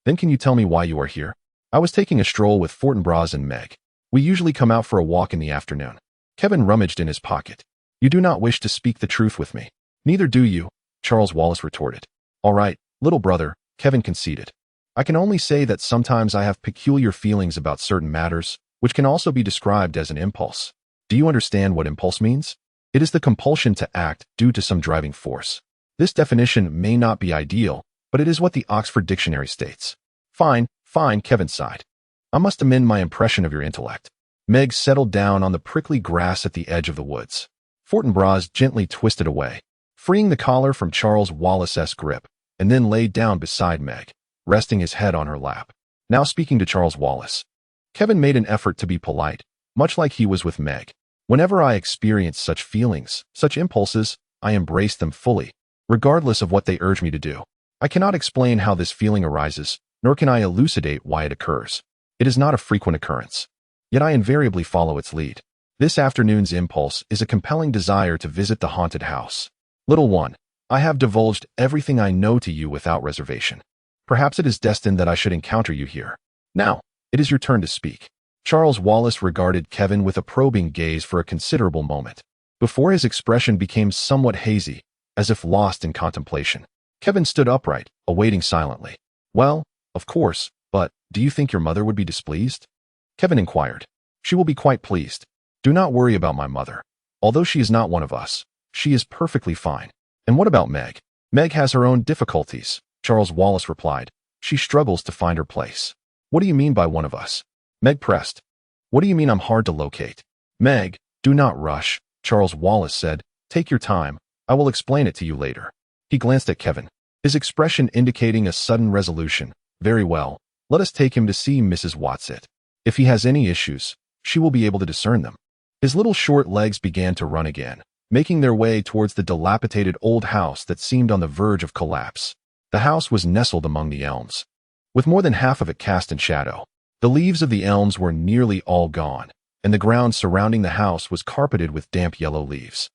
Then can you tell me why you are here? I was taking a stroll with Fortinbras and Meg. We usually come out for a walk in the afternoon. Kevin rummaged in his pocket. You do not wish to speak the truth with me. Neither do you, Charles Wallace retorted. All right, little brother, Kevin conceded. I can only say that sometimes I have peculiar feelings about certain matters, which can also be described as an impulse. Do you understand what impulse means? It is the compulsion to act due to some driving force. This definition may not be ideal, but it is what the Oxford Dictionary states. Fine, Kevin sighed. I must amend my impression of your intellect. Meg settled down on the prickly grass at the edge of the woods. Fortinbras gently twisted away, freeing the collar from Charles Wallace's grip, and then laid down beside Meg, resting his head on her lap. Now speaking to Charles Wallace. Kevin made an effort to be polite, much like he was with Meg. Whenever I experience such feelings, such impulses, I embrace them fully, regardless of what they urge me to do. I cannot explain how this feeling arises, nor can I elucidate why it occurs. It is not a frequent occurrence. Yet I invariably follow its lead. This afternoon's impulse is a compelling desire to visit the haunted house. Little one, I have divulged everything I know to you without reservation. Perhaps it is destined that I should encounter you here. Now, it is your turn to speak. Charles Wallace regarded Kevin with a probing gaze for a considerable moment, before his expression became somewhat hazy, as if lost in contemplation. Kevin stood upright, awaiting silently. Well, of course, but do you think your mother would be displeased? Kevin inquired. She will be quite pleased. Do not worry about my mother. Although she is not one of us, she is perfectly fine. And what about Meg? Meg has her own difficulties, Charles Wallace replied. She struggles to find her place. What do you mean by one of us? Meg pressed. What do you mean I'm hard to locate? Meg, do not rush, Charles Wallace said. Take your time. I will explain it to you later. He glanced at Kevin, his expression indicating a sudden resolution. Very well. Let us take him to see Mrs. Watsit. If he has any issues, she will be able to discern them. His little short legs began to run again, making their way towards the dilapidated old house that seemed on the verge of collapse. The house was nestled among the elms, with more than half of it cast in shadow. The leaves of the elms were nearly all gone, and the ground surrounding the house was carpeted with damp yellow leaves.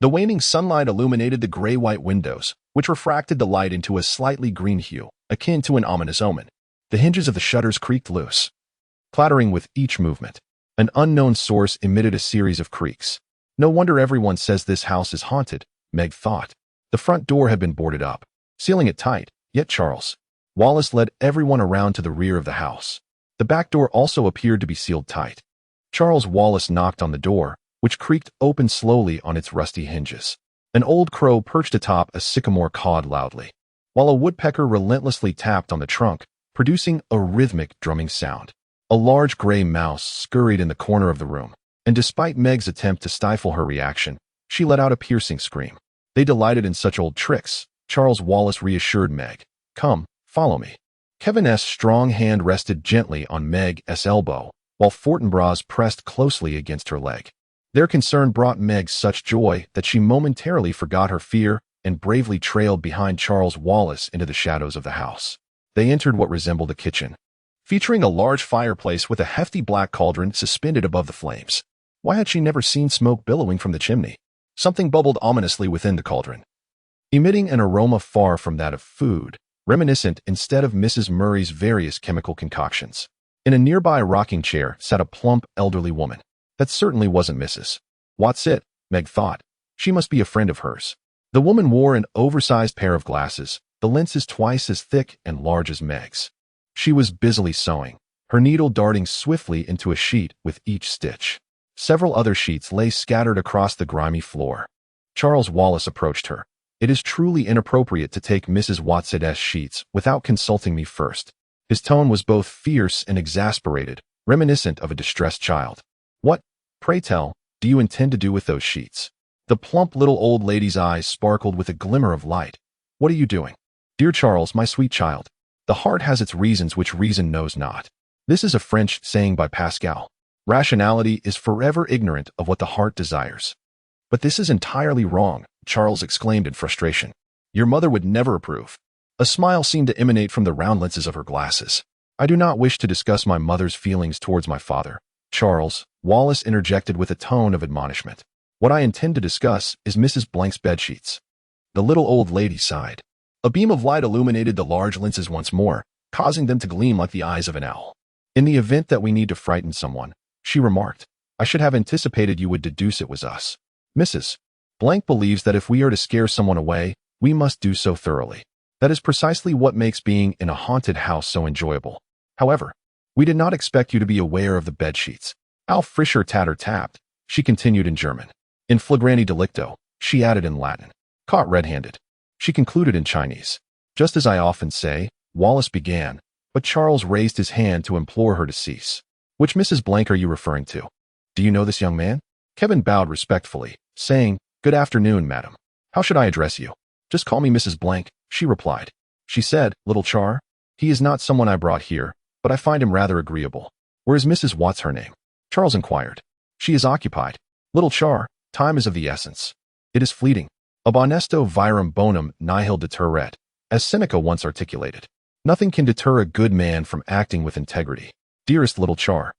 The waning sunlight illuminated the gray-white windows, which refracted the light into a slightly green hue, akin to an ominous omen. The hinges of the shutters creaked loose, clattering with each movement. An unknown source emitted a series of creaks. No wonder everyone says this house is haunted, Meg thought. The front door had been boarded up, sealing it tight, yet Charles Wallace led everyone around to the rear of the house. The back door also appeared to be sealed tight. Charles Wallace knocked on the door, which creaked open slowly on its rusty hinges. An old crow perched atop a sycamore cawed loudly, while a woodpecker relentlessly tapped on the trunk, producing a rhythmic drumming sound. A large gray mouse scurried in the corner of the room, and despite Meg's attempt to stifle her reaction, she let out a piercing scream. They delighted in such old tricks, Charles Wallace reassured Meg. Come, follow me. Kevin's strong hand rested gently on Meg's elbow, while Fortinbras pressed closely against her leg. Their concern brought Meg such joy that she momentarily forgot her fear and bravely trailed behind Charles Wallace into the shadows of the house. They entered what resembled a kitchen, featuring a large fireplace with a hefty black cauldron suspended above the flames. Why had she never seen smoke billowing from the chimney? Something bubbled ominously within the cauldron, emitting an aroma far from that of food, reminiscent instead of Mrs. Murray's various chemical concoctions. In a nearby rocking chair sat a plump, elderly woman. That certainly wasn't Mrs. Watsit, Meg thought. She must be a friend of hers. The woman wore an oversized pair of glasses, the lenses twice as thick and large as Meg's. She was busily sewing, her needle darting swiftly into a sheet with each stitch. Several other sheets lay scattered across the grimy floor. Charles Wallace approached her. It is truly inappropriate to take Mrs. Watsit's sheets without consulting me first. His tone was both fierce and exasperated, reminiscent of a distressed child. What, pray tell, do you intend to do with those sheets? The plump little old lady's eyes sparkled with a glimmer of light. What are you doing? Dear Charles, my sweet child, the heart has its reasons which reason knows not. This is a French saying by Pascal. Rationality is forever ignorant of what the heart desires. But this is entirely wrong, Charles exclaimed in frustration. Your mother would never approve. A smile seemed to emanate from the round lenses of her glasses. I do not wish to discuss my mother's feelings towards my father, Charles, Wallace interjected with a tone of admonishment. What I intend to discuss is Mrs. Blank's bedsheets. The little old lady sighed. A beam of light illuminated the large lenses once more, causing them to gleam like the eyes of an owl. In the event that we need to frighten someone, she remarked, I should have anticipated you would deduce it was us. Mrs. Blank believes that if we are to scare someone away, we must do so thoroughly. That is precisely what makes being in a haunted house so enjoyable. However, we did not expect you to be aware of the bedsheets. Al Frischer tatter-tapped, she continued in German. In flagranti delicto, she added in Latin. Caught red-handed. She concluded in Chinese. Just as I often say, Wallace began, but Charles raised his hand to implore her to cease. Which Mrs. Blank are you referring to? Do you know this young man? Kevin bowed respectfully, saying, Good afternoon, madam. How should I address you? Just call me Mrs. Blank, she replied. She said, Little Char, he is not someone I brought here, but I find him rather agreeable. Where is Mrs. What's her name? Charles inquired. She is occupied. Little Char, time is of the essence. It is fleeting. Ab honesto virum bonum nihil deterret, as Seneca once articulated. Nothing can deter a good man from acting with integrity. Dearest little Char,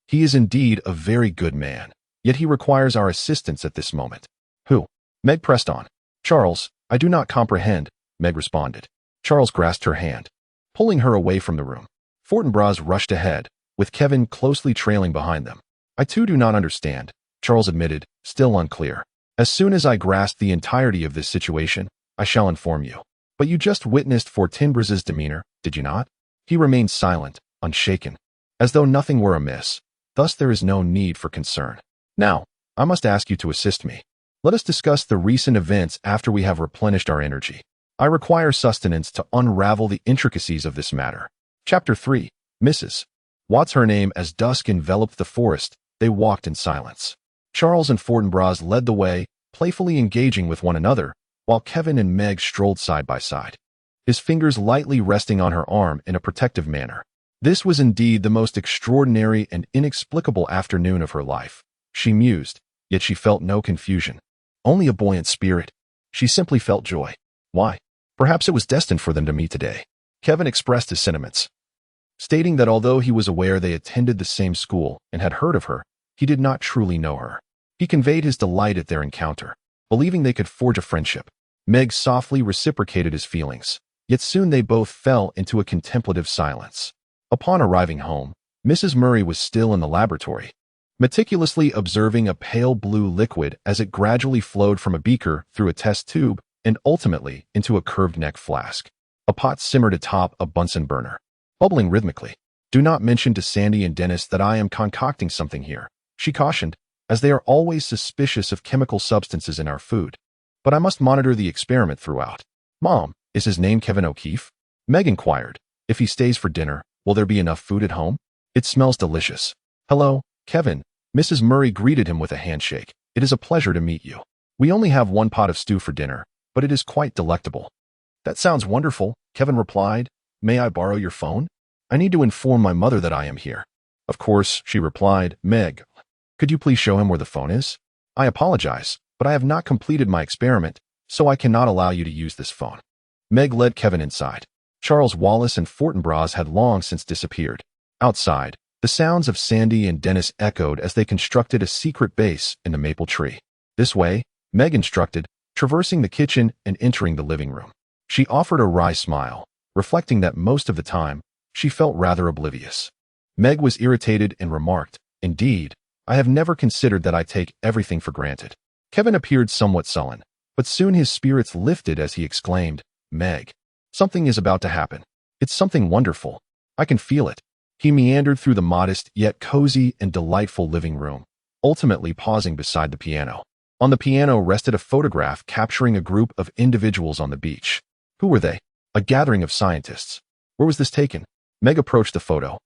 he is indeed a very good man, yet he requires our assistance at this moment. Who? Meg pressed on. Charles, I do not comprehend, Meg responded. Charles grasped her hand, pulling her away from the room. Fortinbras rushed ahead, with Kevin closely trailing behind them. I too do not understand, Charles admitted, still unclear. As soon as I grasp the entirety of this situation, I shall inform you. But you just witnessed Fortinbras's demeanor, did you not? He remained silent, unshaken, as though nothing were amiss. Thus there is no need for concern. Now, I must ask you to assist me. Let us discuss the recent events after we have replenished our energy. I require sustenance to unravel the intricacies of this matter. Chapter 3. Mrs. What's her name? As dusk enveloped the forest, they walked in silence. Charles and Fortinbras led the way, playfully engaging with one another, while Kevin and Meg strolled side by side, his fingers lightly resting on her arm in a protective manner. This was indeed the most extraordinary and inexplicable afternoon of her life, she mused, yet she felt no confusion. Only a buoyant spirit. She simply felt joy. Why? Perhaps it was destined for them to meet today. Kevin expressed his sentiments, stating that although he was aware they attended the same school and had heard of her, he did not truly know her. He conveyed his delight at their encounter, believing they could forge a friendship. Meg softly reciprocated his feelings, yet soon they both fell into a contemplative silence. Upon arriving home, Mrs. Murray was still in the laboratory, meticulously observing a pale blue liquid as it gradually flowed from a beaker through a test tube and ultimately into a curved neck flask. A pot simmered atop a Bunsen burner, bubbling rhythmically. Do not mention to Sandy and Dennis that I am concocting something here, she cautioned, as they are always suspicious of chemical substances in our food. But I must monitor the experiment throughout. Mom, is his name Kevin O'Keefe? Meg inquired. If he stays for dinner, will there be enough food at home? It smells delicious. Hello, Kevin. Mrs. Murray greeted him with a handshake. It is a pleasure to meet you. We only have one pot of stew for dinner, but it is quite delectable. That sounds wonderful, Kevin replied. May I borrow your phone? I need to inform my mother that I am here. Of course, she replied. Meg, could you please show him where the phone is? I apologize, but I have not completed my experiment, so I cannot allow you to use this phone. Meg led Kevin inside. Charles Wallace and Fortinbras had long since disappeared. Outside, the sounds of Sandy and Dennis echoed as they constructed a secret base in the maple tree. This way, Meg instructed, traversing the kitchen and entering the living room. She offered a wry smile, reflecting that most of the time, she felt rather oblivious. Meg was irritated and remarked, Indeed, I have never considered that I take everything for granted. Kevin appeared somewhat sullen, but soon his spirits lifted as he exclaimed, Meg, something is about to happen. It's something wonderful. I can feel it. He meandered through the modest yet cozy and delightful living room, ultimately pausing beside the piano. On the piano rested a photograph capturing a group of individuals on the beach. Who were they? A gathering of scientists. Where was this taken? Meg approached the photo.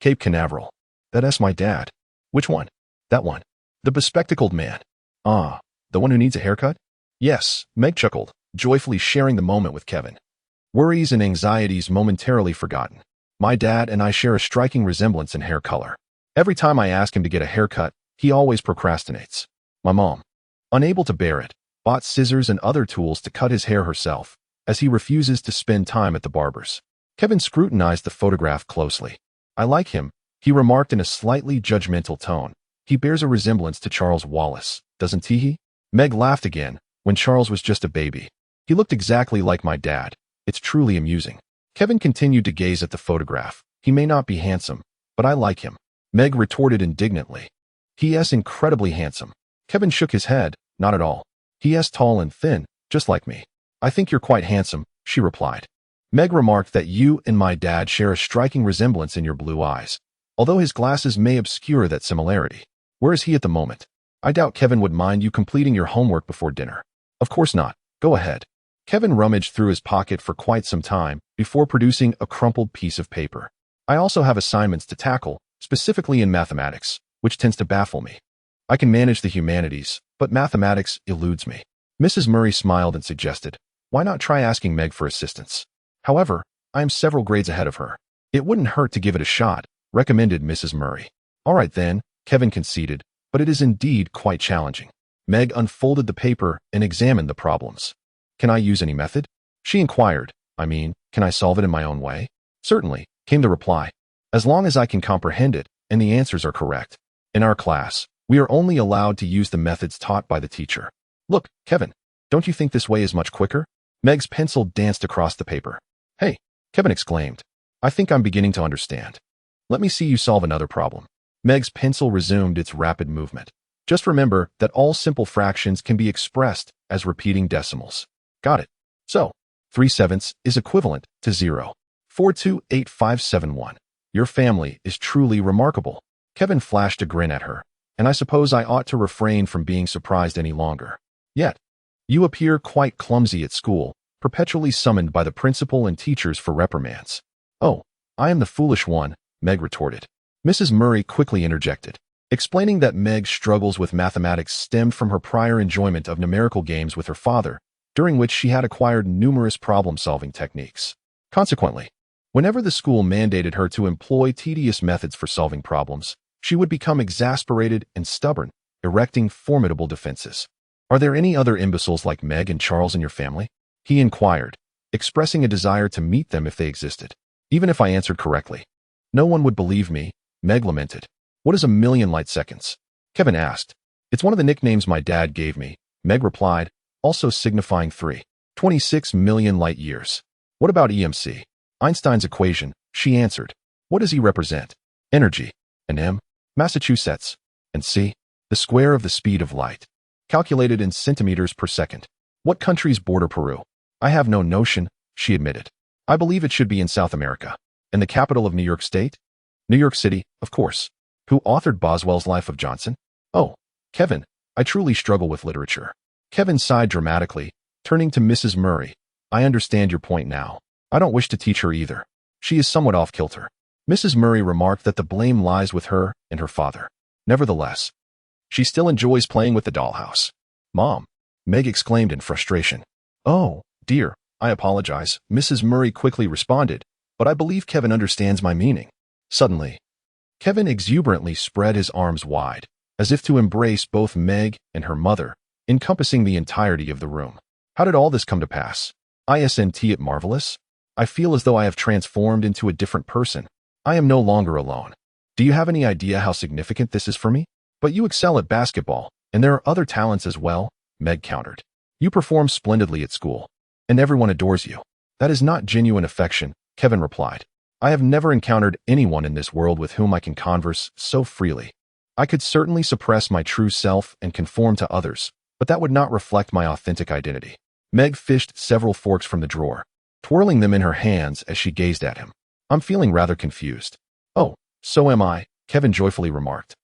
Cape Canaveral. That's my dad. Which one? That one. The bespectacled man. Ah, the one who needs a haircut? Yes, Meg chuckled, joyfully sharing the moment with Kevin. worries and anxieties momentarily forgotten. My dad and I share a striking resemblance in hair color. Every time I ask him to get a haircut, he always procrastinates. My mom, unable to bear it, bought scissors and other tools to cut his hair herself, as he refuses to spend time at the barber's. Kevin scrutinized the photograph closely. I like him, he remarked in a slightly judgmental tone. He bears a resemblance to Charles Wallace, doesn't he? Meg laughed again, when Charles was just a baby. He looked exactly like my dad. It's truly amusing. Kevin continued to gaze at the photograph. He may not be handsome, but I like him. Meg retorted indignantly. He is incredibly handsome. Kevin shook his head. Not at all. He is tall and thin, just like me. I think you're quite handsome, she replied. Meg remarked that you and my dad share a striking resemblance in your blue eyes, although his glasses may obscure that similarity. Where is he at the moment? I doubt Kevin would mind you completing your homework before dinner. Of course not. Go ahead. Kevin rummaged through his pocket for quite some time before producing a crumpled piece of paper. I also have assignments to tackle, specifically in mathematics, which tends to baffle me. I can manage the humanities, but mathematics eludes me. Mrs. Murray smiled and suggested, why not try asking Meg for assistance? However, I am several grades ahead of her. It wouldn't hurt to give it a shot, recommended Mrs. Murray. All right then, Kevin conceded, but it is indeed quite challenging. Meg unfolded the paper and examined the problems. Can I use any method? She inquired. Can I solve it in my own way? Certainly, came the reply. As long as I can comprehend it and the answers are correct. In our class, we are only allowed to use the methods taught by the teacher. Look, Kevin, don't you think this way is much quicker? Meg's pencil danced across the paper. Hey, Kevin exclaimed. I think I'm beginning to understand. Let me see you solve another problem. Meg's pencil resumed its rapid movement. Just remember that all simple fractions can be expressed as repeating decimals. Got it. So, 3/7 is equivalent to 0.428571. Your family is truly remarkable. Kevin flashed a grin at her, and I suppose I ought to refrain from being surprised any longer. Yet, you appear quite clumsy at school, perpetually summoned by the principal and teachers for reprimands. Oh, I am the foolish one, Meg retorted. Mrs. Murray quickly interjected, explaining that Meg's struggles with mathematics stemmed from her prior enjoyment of numerical games with her father, during which she had acquired numerous problem-solving techniques. Consequently, whenever the school mandated her to employ tedious methods for solving problems, she would become exasperated and stubborn, erecting formidable defenses. Are there any other imbeciles like Meg and Charles in your family? He inquired, expressing a desire to meet them if they existed. Even if I answered correctly, no one would believe me, Meg lamented. What is a million light seconds? Kevin asked. It's one of the nicknames my dad gave me, Meg replied, also signifying 3.26 million light years. What about EMC? Einstein's equation, she answered. What does E represent? Energy. And M? Massachusetts. And C? The square of the speed of light. Calculated in centimeters per second. What countries border Peru? I have no notion, she admitted. I believe it should be in South America. And the capital of New York State? New York City, of course. Who authored Boswell's Life of Johnson? Oh, Kevin, I truly struggle with literature. Kevin sighed dramatically, turning to Mrs. Murray. I understand your point now. I don't wish to teach her either. She is somewhat off-kilter. Mrs. Murray remarked that the blame lies with her and her father. Nevertheless, she still enjoys playing with the dollhouse. Mom, Meg exclaimed in frustration. Oh, dear, I apologize, Mrs. Murray quickly responded, but I believe Kevin understands my meaning. Suddenly, Kevin exuberantly spread his arms wide, as if to embrace both Meg and her mother, encompassing the entirety of the room. How did all this come to pass? Isn't it marvelous? I feel as though I have transformed into a different person. I am no longer alone. Do you have any idea how significant this is for me? But you excel at basketball, and there are other talents as well, Meg countered. You perform splendidly at school, and everyone adores you. That is not genuine affection, Kevin replied. I have never encountered anyone in this world with whom I can converse so freely. I could certainly suppress my true self and conform to others, but that would not reflect my authentic identity. Meg fished several forks from the drawer, twirling them in her hands as she gazed at him. I'm feeling rather confused. Oh, so am I, Kevin joyfully remarked.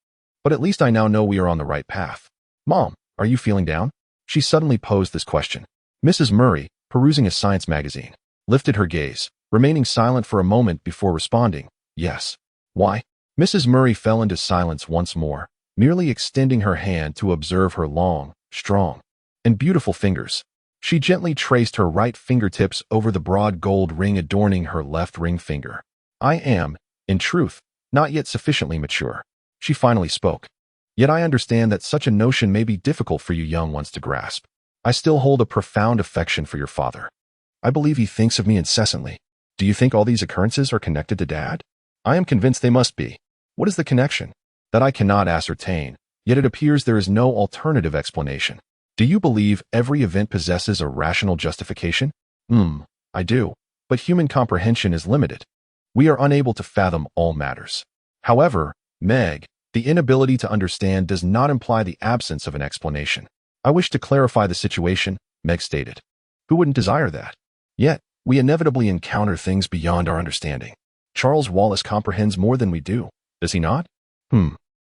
But at least I now know we are on the right path. Mom, are you feeling down? She suddenly posed this question. Mrs. Murray, perusing a science magazine, lifted her gaze, remaining silent for a moment before responding, yes. Why? Mrs. Murray fell into silence once more, merely extending her hand to observe her long, strong, and beautiful fingers. She gently traced her right fingertips over the broad gold ring adorning her left ring finger. I am, in truth, not yet sufficiently mature. She finally spoke. Yet I understand that such a notion may be difficult for you young ones to grasp. I still hold a profound affection for your father. I believe he thinks of me incessantly. Do you think all these occurrences are connected to Dad? I am convinced they must be. What is the connection? That I cannot ascertain, yet it appears there is no alternative explanation. Do you believe every event possesses a rational justification? I do, but human comprehension is limited. We are unable to fathom all matters. However, Meg, the inability to understand does not imply the absence of an explanation. I wish to clarify the situation, Meg stated. Who wouldn't desire that? Yet, we inevitably encounter things beyond our understanding. Charles Wallace comprehends more than we do, does he not?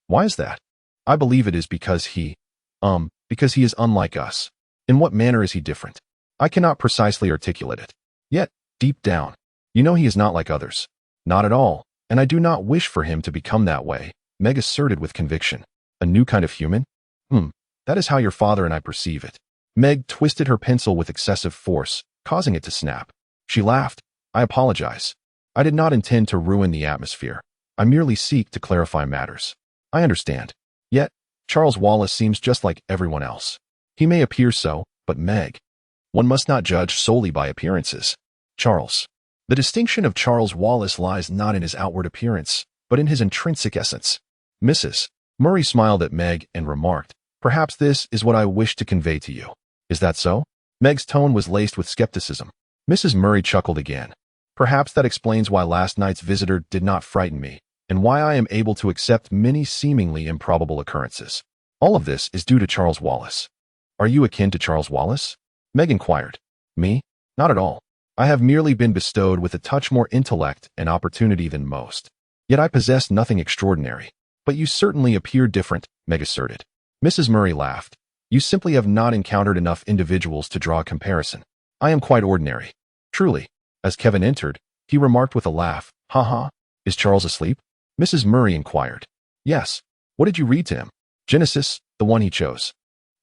Why is that? I believe it is because he is unlike us. In what manner is he different? I cannot precisely articulate it. Yet, deep down, you know he is not like others. Not at all, and I do not wish for him to become that way, Meg asserted with conviction. A new kind of human? That is how your father and I perceive it. Meg twisted her pencil with excessive force, causing it to snap. She laughed. I apologize. I did not intend to ruin the atmosphere. I merely seek to clarify matters. I understand. Yet, Charles Wallace seems just like everyone else. He may appear so, but Meg, one must not judge solely by appearances. Charles. The distinction of Charles Wallace lies not in his outward appearance, but in his intrinsic essence. Mrs. Murray smiled at Meg and remarked, perhaps this is what I wish to convey to you. Is that so? Meg's tone was laced with skepticism. Mrs. Murray chuckled again. Perhaps that explains why last night's visitor did not frighten me, and why I am able to accept many seemingly improbable occurrences. All of this is due to Charles Wallace. Are you akin to Charles Wallace? Meg inquired. Me? Not at all. I have merely been bestowed with a touch more intellect and opportunity than most. Yet I possess nothing extraordinary. But you certainly appear different, Meg asserted. Mrs. Murray laughed. You simply have not encountered enough individuals to draw a comparison. I am quite ordinary. Truly. As Kevin entered, he remarked with a laugh, "Ha ha, is Charles asleep?" Mrs. Murray inquired. Yes. What did you read to him? Genesis, the one he chose.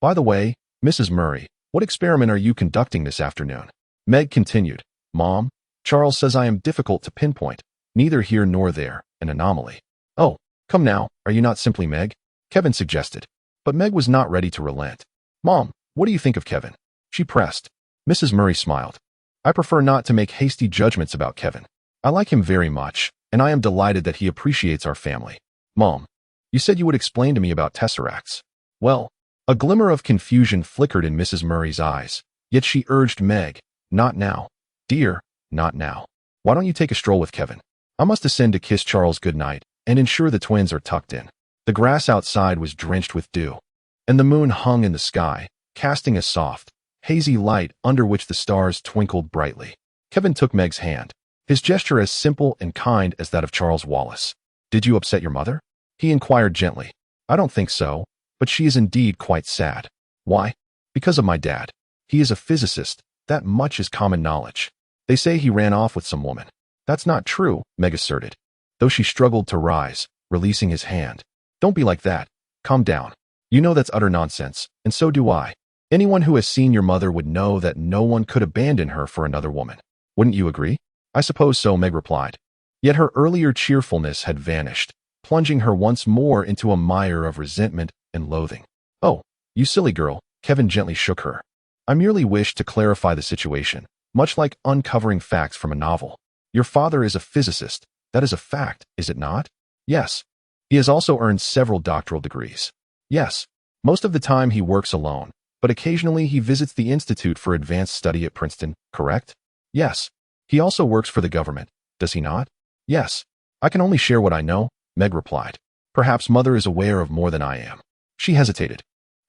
By the way, Mrs. Murray, what experiment are you conducting this afternoon? Meg continued. Mom, Charles says I am difficult to pinpoint, neither here nor there, an anomaly. Oh, come now, are you not simply Meg? Kevin suggested. But Meg was not ready to relent. Mom, what do you think of Kevin? She pressed. Mrs. Murray smiled. I prefer not to make hasty judgments about Kevin. I like him very much, and I am delighted that he appreciates our family. Mom, you said you would explain to me about tesseracts. Well, a glimmer of confusion flickered in Mrs. Murray's eyes, yet she urged Meg, not now. Dear, not now. Why don't you take a stroll with Kevin? I must descend to kiss Charles goodnight and ensure the twins are tucked in. The grass outside was drenched with dew, and the moon hung in the sky, casting a soft, hazy light under which the stars twinkled brightly. Kevin took Meg's hand, his gesture as simple and kind as that of Charles Wallace. Did you upset your mother? He inquired gently. I don't think so, but she is indeed quite sad. Why? Because of my dad. He is a physicist, that much is common knowledge. They say he ran off with some woman. That's not true, Meg asserted, though she struggled to rise, releasing his hand. Don't be like that. Calm down. You know that's utter nonsense, and so do I. Anyone who has seen your mother would know that no one could abandon her for another woman. Wouldn't you agree? I suppose so, Meg replied. Yet her earlier cheerfulness had vanished, plunging her once more into a mire of resentment and loathing. Oh, you silly girl, Kevin gently shook her. I merely wished to clarify the situation, much like uncovering facts from a novel. Your father is a physicist. That is a fact, is it not? Yes. He has also earned several doctoral degrees. Yes. Most of the time he works alone, but occasionally he visits the Institute for Advanced Study at Princeton, correct? Yes. He also works for the government, does he not? Yes. I can only share what I know, Meg replied. Perhaps Mother is aware of more than I am. She hesitated.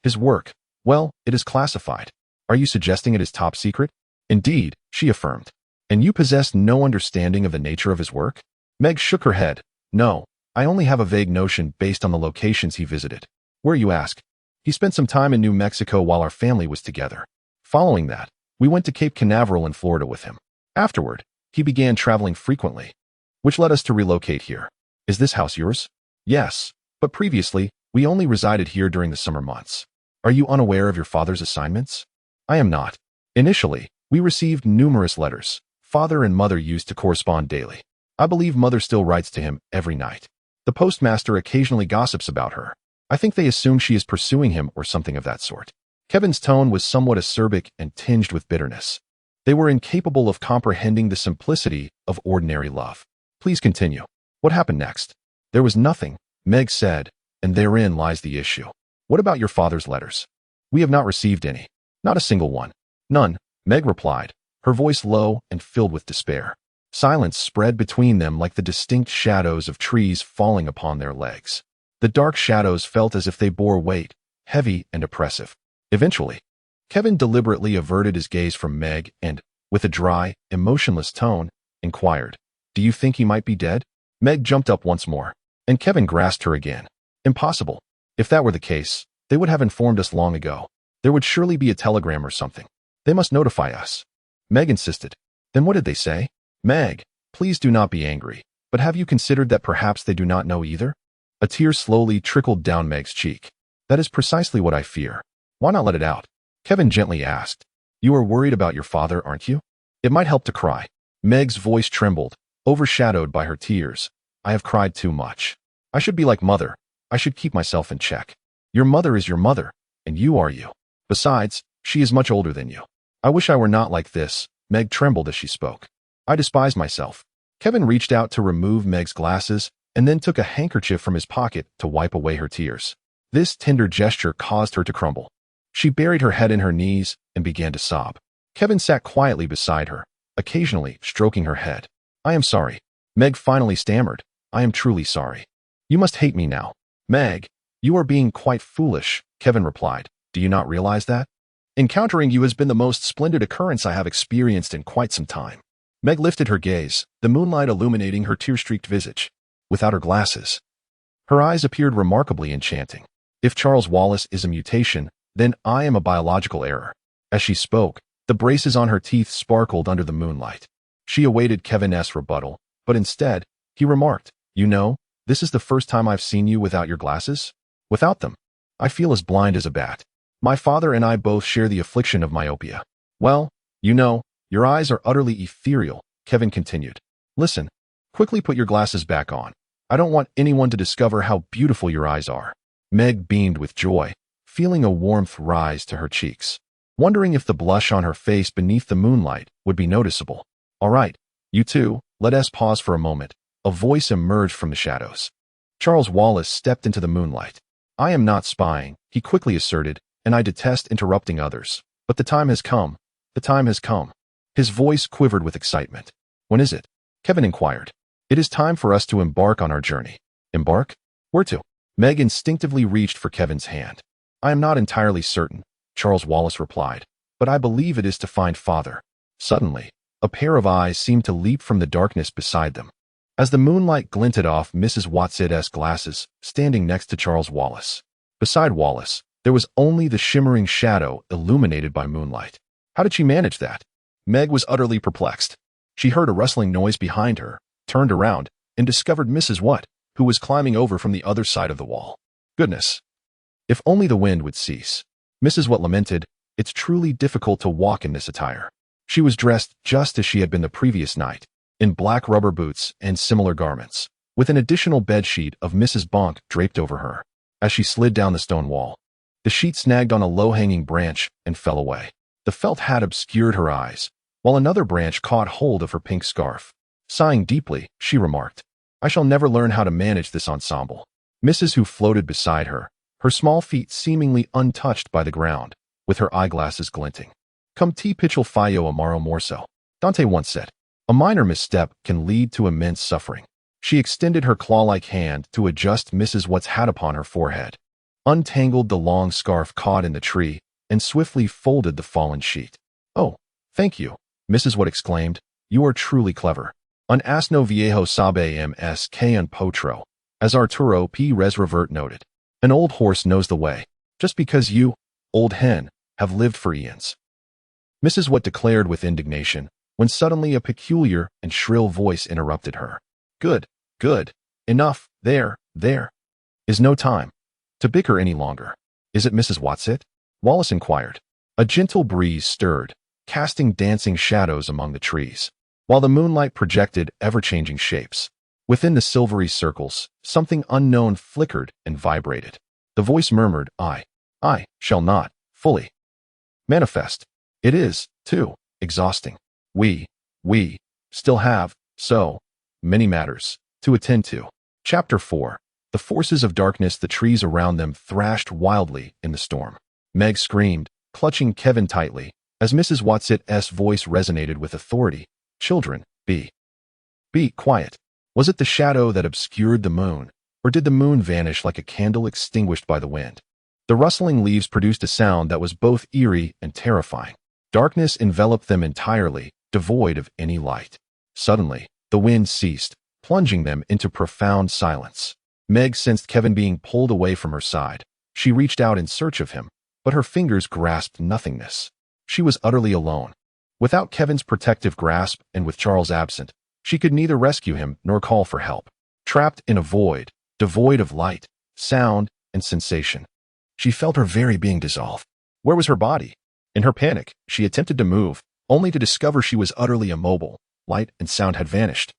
His work, well, it is classified. Are you suggesting it is top secret? Indeed, she affirmed. And you possess no understanding of the nature of his work? Meg shook her head. No, I only have a vague notion based on the locations he visited. Where, you ask? He spent some time in New Mexico while our family was together. Following that, we went to Cape Canaveral in Florida with him. Afterward, he began traveling frequently, which led us to relocate here. Is this house yours? Yes, but previously, we only resided here during the summer months. Are you unaware of your father's assignments? I am not. Initially, we received numerous letters. Father and mother used to correspond daily. I believe mother still writes to him every night. The postmaster occasionally gossips about her. I think they assume she is pursuing him or something of that sort. Kevin's tone was somewhat acerbic and tinged with bitterness. They were incapable of comprehending the simplicity of ordinary love. Please continue. What happened next? There was nothing, Meg said, and therein lies the issue. What about your father's letters? We have not received any. Not a single one. None, Meg replied, her voice low and filled with despair. Silence spread between them like the distinct shadows of trees falling upon their legs. The dark shadows felt as if they bore weight, heavy and oppressive. Eventually, Kevin deliberately averted his gaze from Meg and, with a dry, emotionless tone, inquired, "Do you think he might be dead?" Meg jumped up once more, and Kevin grasped her again. Impossible. If that were the case, they would have informed us long ago. There would surely be a telegram or something. They must notify us. Meg insisted. Then what did they say? Meg, please do not be angry, but have you considered that perhaps they do not know either? A tear slowly trickled down Meg's cheek. That is precisely what I fear. Why not let it out? Kevin gently asked. You are worried about your father, aren't you? It might help to cry. Meg's voice trembled, overshadowed by her tears. I have cried too much. I should be like mother. I should keep myself in check. Your mother is your mother, and you are you. Besides, she is much older than you. I wish I were not like this. Meg trembled as she spoke. I despise myself. Kevin reached out to remove Meg's glasses and then took a handkerchief from his pocket to wipe away her tears. This tender gesture caused her to crumble. She buried her head in her knees and began to sob. Kevin sat quietly beside her, occasionally stroking her head. I am sorry. Meg finally stammered. I am truly sorry. You must hate me now. Meg, you are being quite foolish, Kevin replied. Do you not realize that? Encountering you has been the most splendid occurrence I have experienced in quite some time. Meg lifted her gaze, the moonlight illuminating her tear-streaked visage. Without her glasses, her eyes appeared remarkably enchanting. If Charles Wallace is a mutation, then I am a biological error. As she spoke, the braces on her teeth sparkled under the moonlight. She awaited Kevin's rebuttal, but instead, he remarked, You know, this is the first time I've seen you without your glasses. Without them, I feel as blind as a bat. My father and I both share the affliction of myopia. Well, you know, your eyes are utterly ethereal, Kevin continued. Listen, quickly put your glasses back on. I don't want anyone to discover how beautiful your eyes are. Meg beamed with joy, feeling a warmth rise to her cheeks, wondering if the blush on her face beneath the moonlight would be noticeable. All right, you two, let us pause for a moment. A voice emerged from the shadows. Charles Wallace stepped into the moonlight. I am not spying, he quickly asserted, and I detest interrupting others. But the time has come. The time has come. His voice quivered with excitement. When is it? Kevin inquired. It is time for us to embark on our journey. Embark? Where to? Meg instinctively reached for Kevin's hand. I am not entirely certain, Charles Wallace replied, but I believe it is to find father. Suddenly, a pair of eyes seemed to leap from the darkness beside them. As the moonlight glinted off Mrs. Watsit's glasses, standing next to Charles Wallace. Beside Wallace, there was only the shimmering shadow illuminated by moonlight. How did she manage that? Meg was utterly perplexed. She heard a rustling noise behind her, turned around, and discovered Mrs. Watt, who was climbing over from the other side of the wall. Goodness! If only the wind would cease. Mrs. Watt lamented, it's truly difficult to walk in this attire. She was dressed just as she had been the previous night, in black rubber boots and similar garments, with an additional bedsheet of Mrs. Bonk draped over her. As she slid down the stone wall, the sheet snagged on a low-hanging branch and fell away. The felt hat obscured her eyes, while another branch caught hold of her pink scarf. Sighing deeply, she remarked, I shall never learn how to manage this ensemble. Mrs. Who floated beside her, her small feet seemingly untouched by the ground, with her eyeglasses glinting. Come ti pichel fallo amaro morso, Dante once said. A minor misstep can lead to immense suffering. She extended her claw-like hand to adjust Mrs. Watt's hat upon her forehead, untangled the long scarf caught in the tree, and swiftly folded the fallen sheet. Oh, thank you, Mrs. Watt exclaimed. You are truly clever. Un asno viejo sabe ms que un potro, as Arturo P. Resrevert noted. An old horse knows the way, just because you, old hen, have lived for eons. Mrs. Watt declared with indignation, when suddenly a peculiar and shrill voice interrupted her. Good, good, enough, there is no time to bicker any longer. Is it Mrs. Watsit? Wallace inquired. A gentle breeze stirred. casting dancing shadows among the trees, while the moonlight projected ever-changing shapes. Within the silvery circles, something unknown flickered and vibrated. The voice murmured, I shall not fully manifest. It is, too, exhausting. We still have so many matters to attend to. Chapter 4. The forces of darkness. The trees around them thrashed wildly in the storm. Meg screamed, clutching Kevin tightly, as Mrs. Watsit's voice resonated with authority. Children, be quiet. Was it the shadow that obscured the moon, or did the moon vanish like a candle extinguished by the wind? The rustling leaves produced a sound that was both eerie and terrifying. Darkness enveloped them entirely, devoid of any light. Suddenly, the wind ceased, plunging them into profound silence. Meg sensed Kevin being pulled away from her side. She reached out in search of him, but her fingers grasped nothingness. She was utterly alone. Without Kevin's protective grasp and with Charles absent, she could neither rescue him nor call for help. Trapped in a void, devoid of light, sound, and sensation, she felt her very being dissolve. Where was her body? In her panic, she attempted to move, only to discover she was utterly immobile. Light and sound had vanished.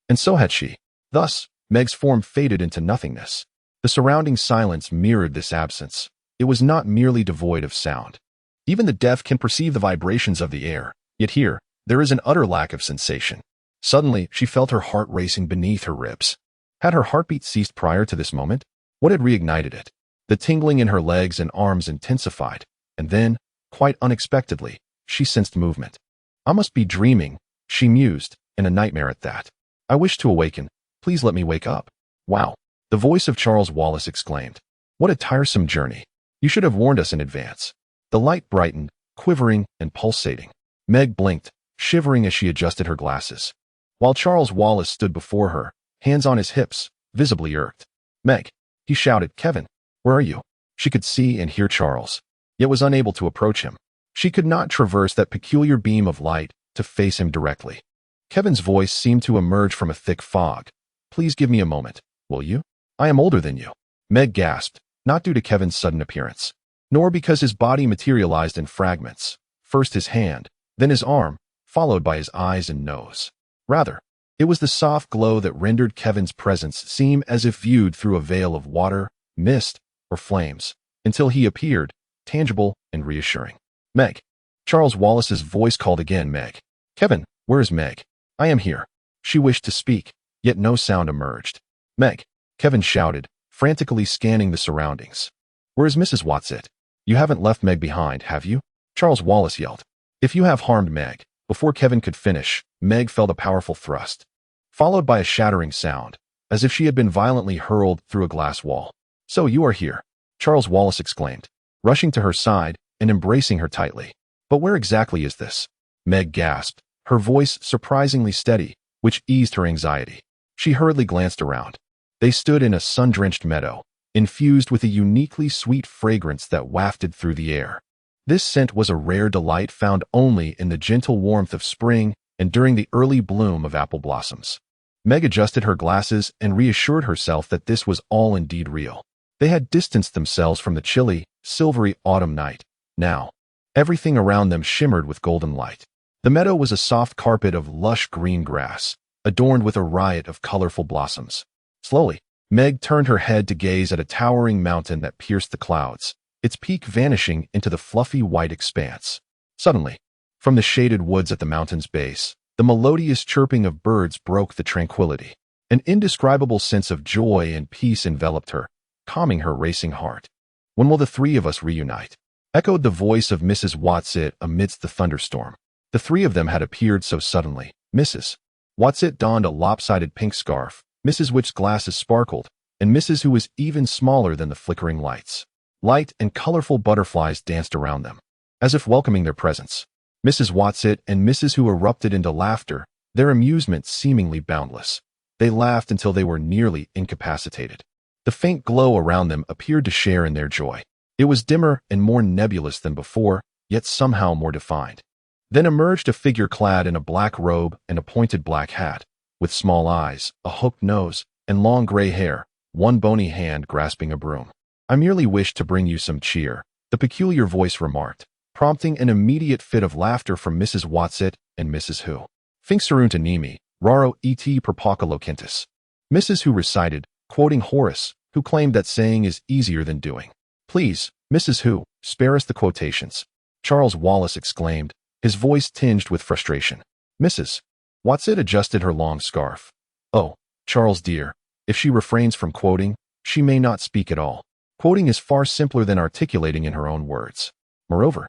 And so had she. Thus, Meg's form faded into nothingness. The surrounding silence mirrored this absence. It was not merely devoid of sound. Even the deaf can perceive the vibrations of the air, yet here, there is an utter lack of sensation. Suddenly, she felt her heart racing beneath her ribs. Had her heartbeat ceased prior to this moment? What had reignited it? The tingling in her legs and arms intensified, and then, quite unexpectedly, she sensed movement. I must be dreaming, she mused, in a nightmare at that. I wish to awaken. Please let me wake up. Wow. The voice of Charles Wallace exclaimed. What a tiresome journey. You should have warned us in advance. The light brightened, quivering and pulsating. Meg blinked, shivering as she adjusted her glasses, while Charles Wallace stood before her, hands on his hips, visibly irked. Meg, he shouted, Kevin, where are you? She could see and hear Charles, yet was unable to approach him. She could not traverse that peculiar beam of light to face him directly. Kevin's voice seemed to emerge from a thick fog. Please give me a moment, will you? I am older than you. Meg gasped, not due to Kevin's sudden appearance, nor because his body materialized in fragments, first his hand, then his arm, followed by his eyes and nose. Rather, it was the soft glow that rendered Kevin's presence seem as if viewed through a veil of water, mist, or flames, until he appeared, tangible and reassuring. Meg. Charles Wallace's voice called again, Meg. Kevin, where is Meg? I am here. She wished to speak, yet no sound emerged. Meg. Kevin shouted, frantically scanning the surroundings. Where is Mrs. Watsit? You haven't left Meg behind, have you? Charles Wallace yelled. If you have harmed Meg. Before Kevin could finish, Meg felt a powerful thrust, followed by a shattering sound, as if she had been violently hurled through a glass wall. So you are here, Charles Wallace exclaimed, rushing to her side and embracing her tightly. But where exactly is this? Meg gasped, her voice surprisingly steady, which eased her anxiety. She hurriedly glanced around. They stood in a sun-drenched meadow, infused with a uniquely sweet fragrance that wafted through the air. This scent was a rare delight found only in the gentle warmth of spring and during the early bloom of apple blossoms. Meg adjusted her glasses and reassured herself that this was all indeed real. They had distanced themselves from the chilly, silvery autumn night. Now, everything around them shimmered with golden light. The meadow was a soft carpet of lush green grass, adorned with a riot of colorful blossoms. Slowly, Meg turned her head to gaze at a towering mountain that pierced the clouds, its peak vanishing into the fluffy white expanse. Suddenly, from the shaded woods at the mountain's base, the melodious chirping of birds broke the tranquility. An indescribable sense of joy and peace enveloped her, calming her racing heart. When will the three of us reunite? Echoed the voice of Mrs. Watsit amidst the thunderstorm. The three of them had appeared so suddenly. Mrs. Watsit donned a lopsided pink scarf, Mrs. Which's glasses sparkled, and Mrs. Who was even smaller than the flickering lights. Light and colorful butterflies danced around them, as if welcoming their presence. Mrs. Watsit and Mrs. Who erupted into laughter, their amusement seemingly boundless. They laughed until they were nearly incapacitated. The faint glow around them appeared to share in their joy. It was dimmer and more nebulous than before, yet somehow more defined. Then emerged a figure clad in a black robe and a pointed black hat, with small eyes, a hooked nose, and long gray hair, one bony hand grasping a broom. I merely wished to bring you some cheer, the peculiar voice remarked. prompting an immediate fit of laughter from Mrs. Watset and Mrs. Hu. Finxerunt animi, raro et perpetually quintus. Mrs. Hu recited, quoting Horace, who claimed that saying is easier than doing. Please, Mrs. Hu, spare us the quotations. Charles Wallace exclaimed, his voice tinged with frustration. Mrs. Watset adjusted her long scarf. Oh, Charles dear, if she refrains from quoting, she may not speak at all. Quoting is far simpler than articulating in her own words. Moreover,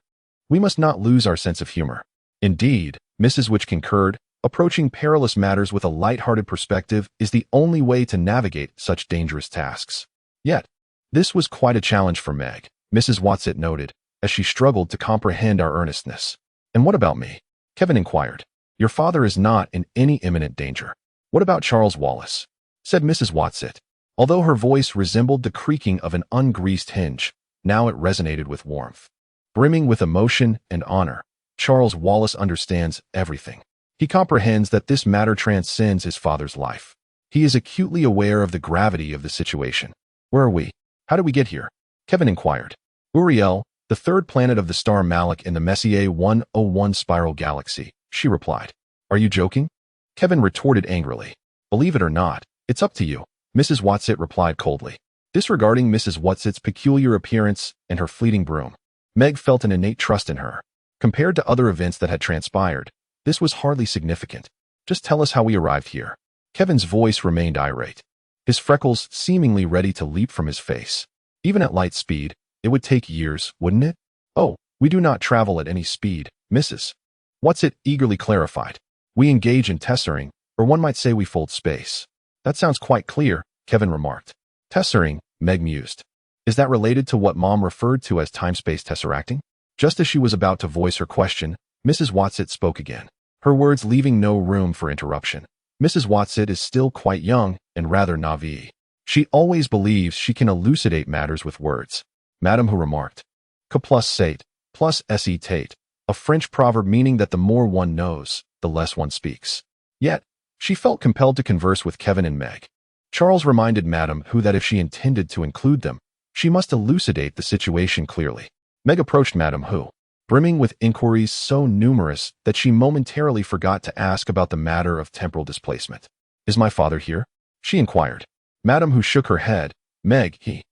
we must not lose our sense of humor. Indeed, Mrs. Witch concurred, approaching perilous matters with a light-hearted perspective is the only way to navigate such dangerous tasks. Yet, this was quite a challenge for Meg, Mrs. Watset noted, as she struggled to comprehend our earnestness. And what about me? Kevin inquired. Your father is not in any imminent danger. What about Charles Wallace? Said Mrs. Watset. Although her voice resembled the creaking of an ungreased hinge, now it resonated with warmth. Brimming with emotion and honor, Charles Wallace understands everything. He comprehends that this matter transcends his father's life. He is acutely aware of the gravity of the situation. Where are we? How did we get here? Kevin inquired. Uriel, the third planet of the star Malik in the Messier 101 spiral galaxy, she replied. Are you joking? Kevin retorted angrily. Believe it or not, it's up to you, Mrs. Watset replied coldly. Disregarding Mrs. Watset's peculiar appearance and her fleeting broom, Meg felt an innate trust in her. Compared to other events that had transpired, this was hardly significant. Just tell us how we arrived here. Kevin's voice remained irate, his freckles seemingly ready to leap from his face. Even at light speed, it would take years, wouldn't it? Oh, we do not travel at any speed, Mrs. Watset eagerly clarified. We engage in tessering, or one might say we fold space. That sounds quite clear, Kevin remarked. Tessering, Meg mused. Is that related to what Mom referred to as time-space tesseracting? Just as she was about to voice her question, Mrs. Watset spoke again, her words leaving no room for interruption. Mrs. Watset is still quite young and rather naive. She always believes she can elucidate matters with words. Madame Who remarked. Que plus sait, plus se tate, a French proverb meaning that the more one knows, the less one speaks. Yet, she felt compelled to converse with Kevin and Meg. Charles reminded Madame Who that if she intended to include them, she must elucidate the situation clearly. Meg approached Madame Who, brimming with inquiries so numerous that she momentarily forgot to ask about the matter of temporal displacement. Is my father here? She inquired. Madame Who shook her head. Meg, he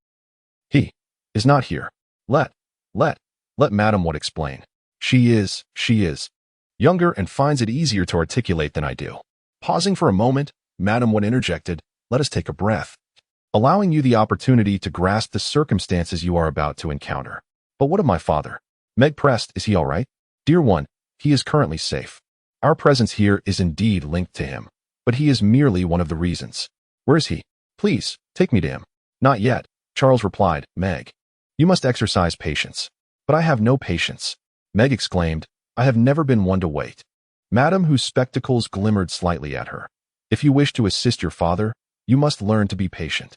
is not here. Let Madame What explain. She is younger and finds it easier to articulate than I do. Pausing for a moment, Madame What interjected, let us take a breath, allowing you the opportunity to grasp the circumstances you are about to encounter. But what of my father? Meg pressed, is he all right? Dear one, he is currently safe. Our presence here is indeed linked to him, but he is merely one of the reasons. Where is he? Please, take me to him. Not yet, Charles replied. Meg, you must exercise patience. But I have no patience. Meg exclaimed, I have never been one to wait. Madame Whose spectacles glimmered slightly at her. If you wish to assist your father, you must learn to be patient.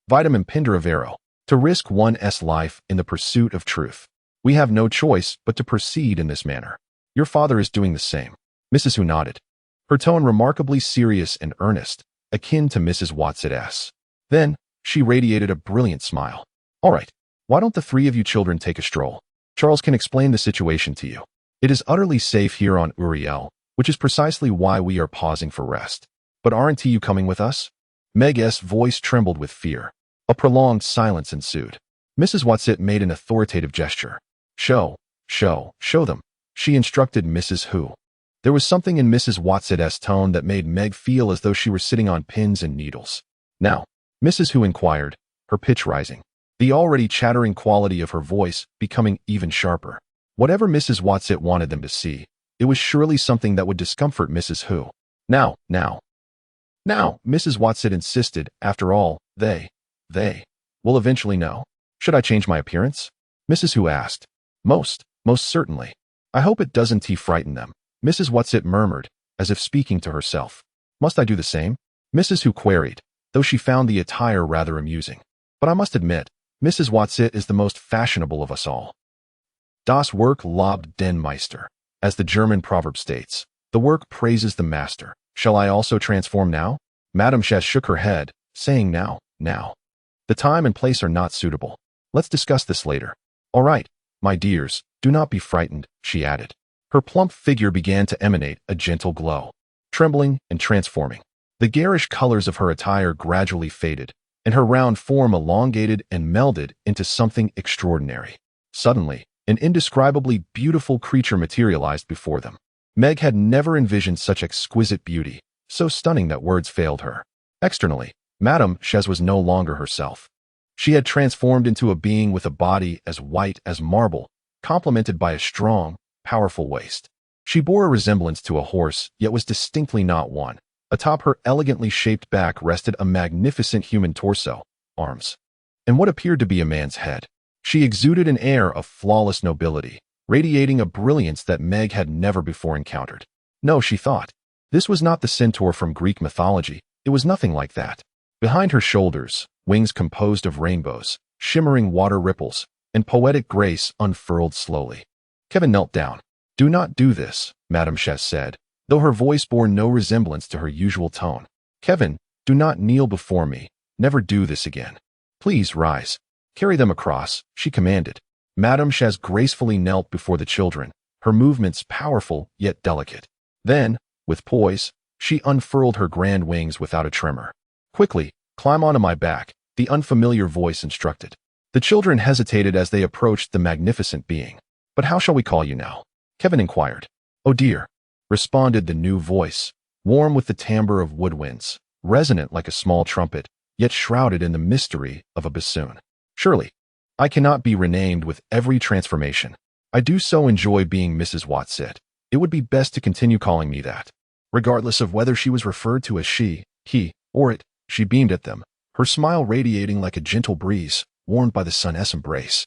Vitam impendere vero, to risk one's life in the pursuit of truth. We have no choice but to proceed in this manner. Your father is doing the same. Mrs. Who nodded, her tone remarkably serious and earnest, akin to Mrs. Watset's. Then, she radiated a brilliant smile. All right, why don't the three of you children take a stroll? Charles can explain the situation to you. It is utterly safe here on Uriel, which is precisely why we are pausing for rest. But aren't you coming with us? Meg's voice trembled with fear. A prolonged silence ensued. Mrs. Watset made an authoritative gesture. Show them, she instructed Mrs. Who. There was something in Mrs. Watset's tone that made Meg feel as though she were sitting on pins and needles. Now, Mrs. Who inquired, her pitch rising, the already chattering quality of her voice becoming even sharper. Whatever Mrs. Watset wanted them to see, it was surely something that would discomfort Mrs. Who. Now, Mrs. Watset insisted, after all, they will eventually know. Should I change my appearance? Mrs. Who asked. Most certainly. I hope it doesn't frighten them, Mrs. Watset murmured, as if speaking to herself. Must I do the same? Mrs. Who queried, though she found the attire rather amusing. But I must admit, Mrs. Watset is the most fashionable of us all. Das Werk lobt den Meister. As the German proverb states, the work praises the master. Shall I also transform now? Madame Chess shook her head, saying now. The time and place are not suitable. Let's discuss this later. All right, my dears, Do not be frightened, she added. Her plump figure began to emanate a gentle glow, trembling and transforming. The garish colors of her attire gradually faded, and her round form elongated and melded into something extraordinary. Suddenly, an indescribably beautiful creature materialized before them. Meg had never envisioned such exquisite beauty, so stunning that words failed her. Externally, Madame Chaise was no longer herself. She had transformed into a being with a body as white as marble, complemented by a strong, powerful waist. She bore a resemblance to a horse, yet was distinctly not one. Atop her elegantly shaped back rested a magnificent human torso, arms, and what appeared to be a man's head. She exuded an air of flawless nobility, radiating a brilliance that Meg had never before encountered. No, she thought. This was not the centaur from Greek mythology. It was nothing like that. Behind her shoulders, wings composed of rainbows, shimmering water ripples, and poetic grace unfurled slowly. Kevin knelt down. Do not do this, Madame Chaise said, though her voice bore no resemblance to her usual tone. Kevin, do not kneel before me. Never do this again. Please rise. Carry them across, she commanded. Madame Chaise gracefully knelt before the children, her movements powerful yet delicate. Then, with poise, she unfurled her grand wings without a tremor. Quickly, climb onto my back, the unfamiliar voice instructed. The children hesitated as they approached the magnificent being. But how shall we call you now? Kevin inquired. Oh dear, responded the new voice, warm with the timbre of woodwinds, resonant like a small trumpet, yet shrouded in the mystery of a bassoon. Surely, I cannot be renamed with every transformation. I do so enjoy being Mrs. Watset. It would be best to continue calling me that. Regardless of whether she was referred to as she, he, or it, she beamed at them, her smile radiating like a gentle breeze, warmed by the sun's embrace.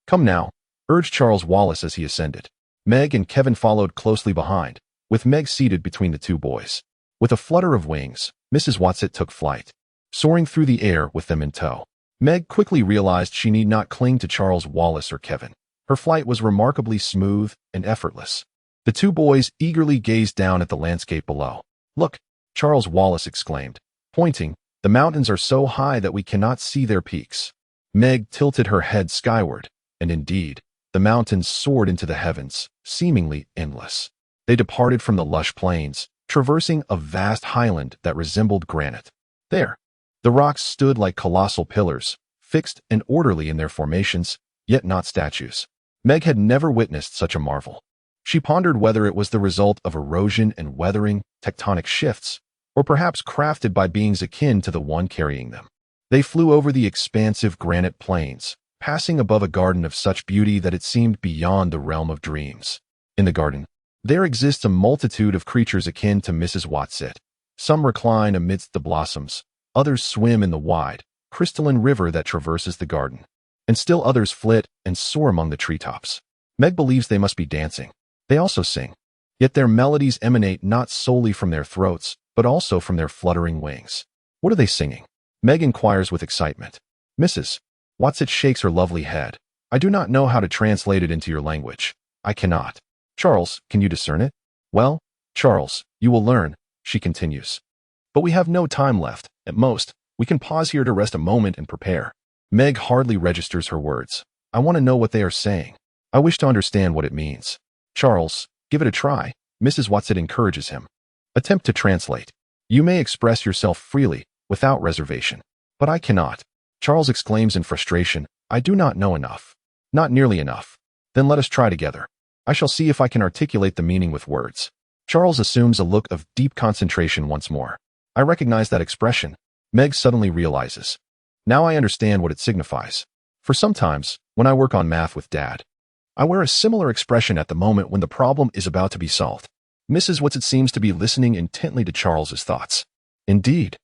Come now, urged Charles Wallace as he ascended. Meg and Kevin followed closely behind, with Meg seated between the two boys. With a flutter of wings, Mrs. Watset took flight, soaring through the air with them in tow. Meg quickly realized she need not cling to Charles Wallace or Kevin. Her flight was remarkably smooth and effortless. The two boys eagerly gazed down at the landscape below. Look, Charles Wallace exclaimed, pointing, the mountains are so high that we cannot see their peaks. Meg tilted her head skyward, and indeed, the mountains soared into the heavens, seemingly endless. They departed from the lush plains, traversing a vast highland that resembled granite. There, the rocks stood like colossal pillars, fixed and orderly in their formations, yet not statues. Meg had never witnessed such a marvel. She pondered whether it was the result of erosion and weathering, tectonic shifts, or perhaps crafted by beings akin to the one carrying them. They flew over the expansive granite plains, passing above a garden of such beauty that it seemed beyond the realm of dreams. In the garden, there exists a multitude of creatures akin to Mrs. Watset. Some recline amidst the blossoms, others swim in the wide, crystalline river that traverses the garden, and still others flit and soar among the treetops. Meg believes they must be dancing. They also sing, yet their melodies emanate not solely from their throats, but also from their fluttering wings. What are they singing? Meg inquires with excitement. Mrs. Watset shakes her lovely head. I do not know how to translate it into your language. I cannot. Charles, can you discern it? Well, Charles, you will learn, she continues. But we have no time left. At most, we can pause here to rest a moment and prepare. Meg hardly registers her words. I want to know what they are saying. I wish to understand what it means. Charles, give it a try, Mrs. Watset encourages him. Attempt to translate. You may express yourself freely, without reservation. But I cannot. Charles exclaims in frustration, I do not know enough. Not nearly enough. Then let us try together. I shall see if I can articulate the meaning with words. Charles assumes a look of deep concentration once more. I recognize that expression. Meg suddenly realizes. Now I understand what it signifies. For sometimes, when I work on math with Dad, I wear a similar expression at the moment when the problem is about to be solved. Mrs. Watset seems to be listening intently to Charles's thoughts. Indeed.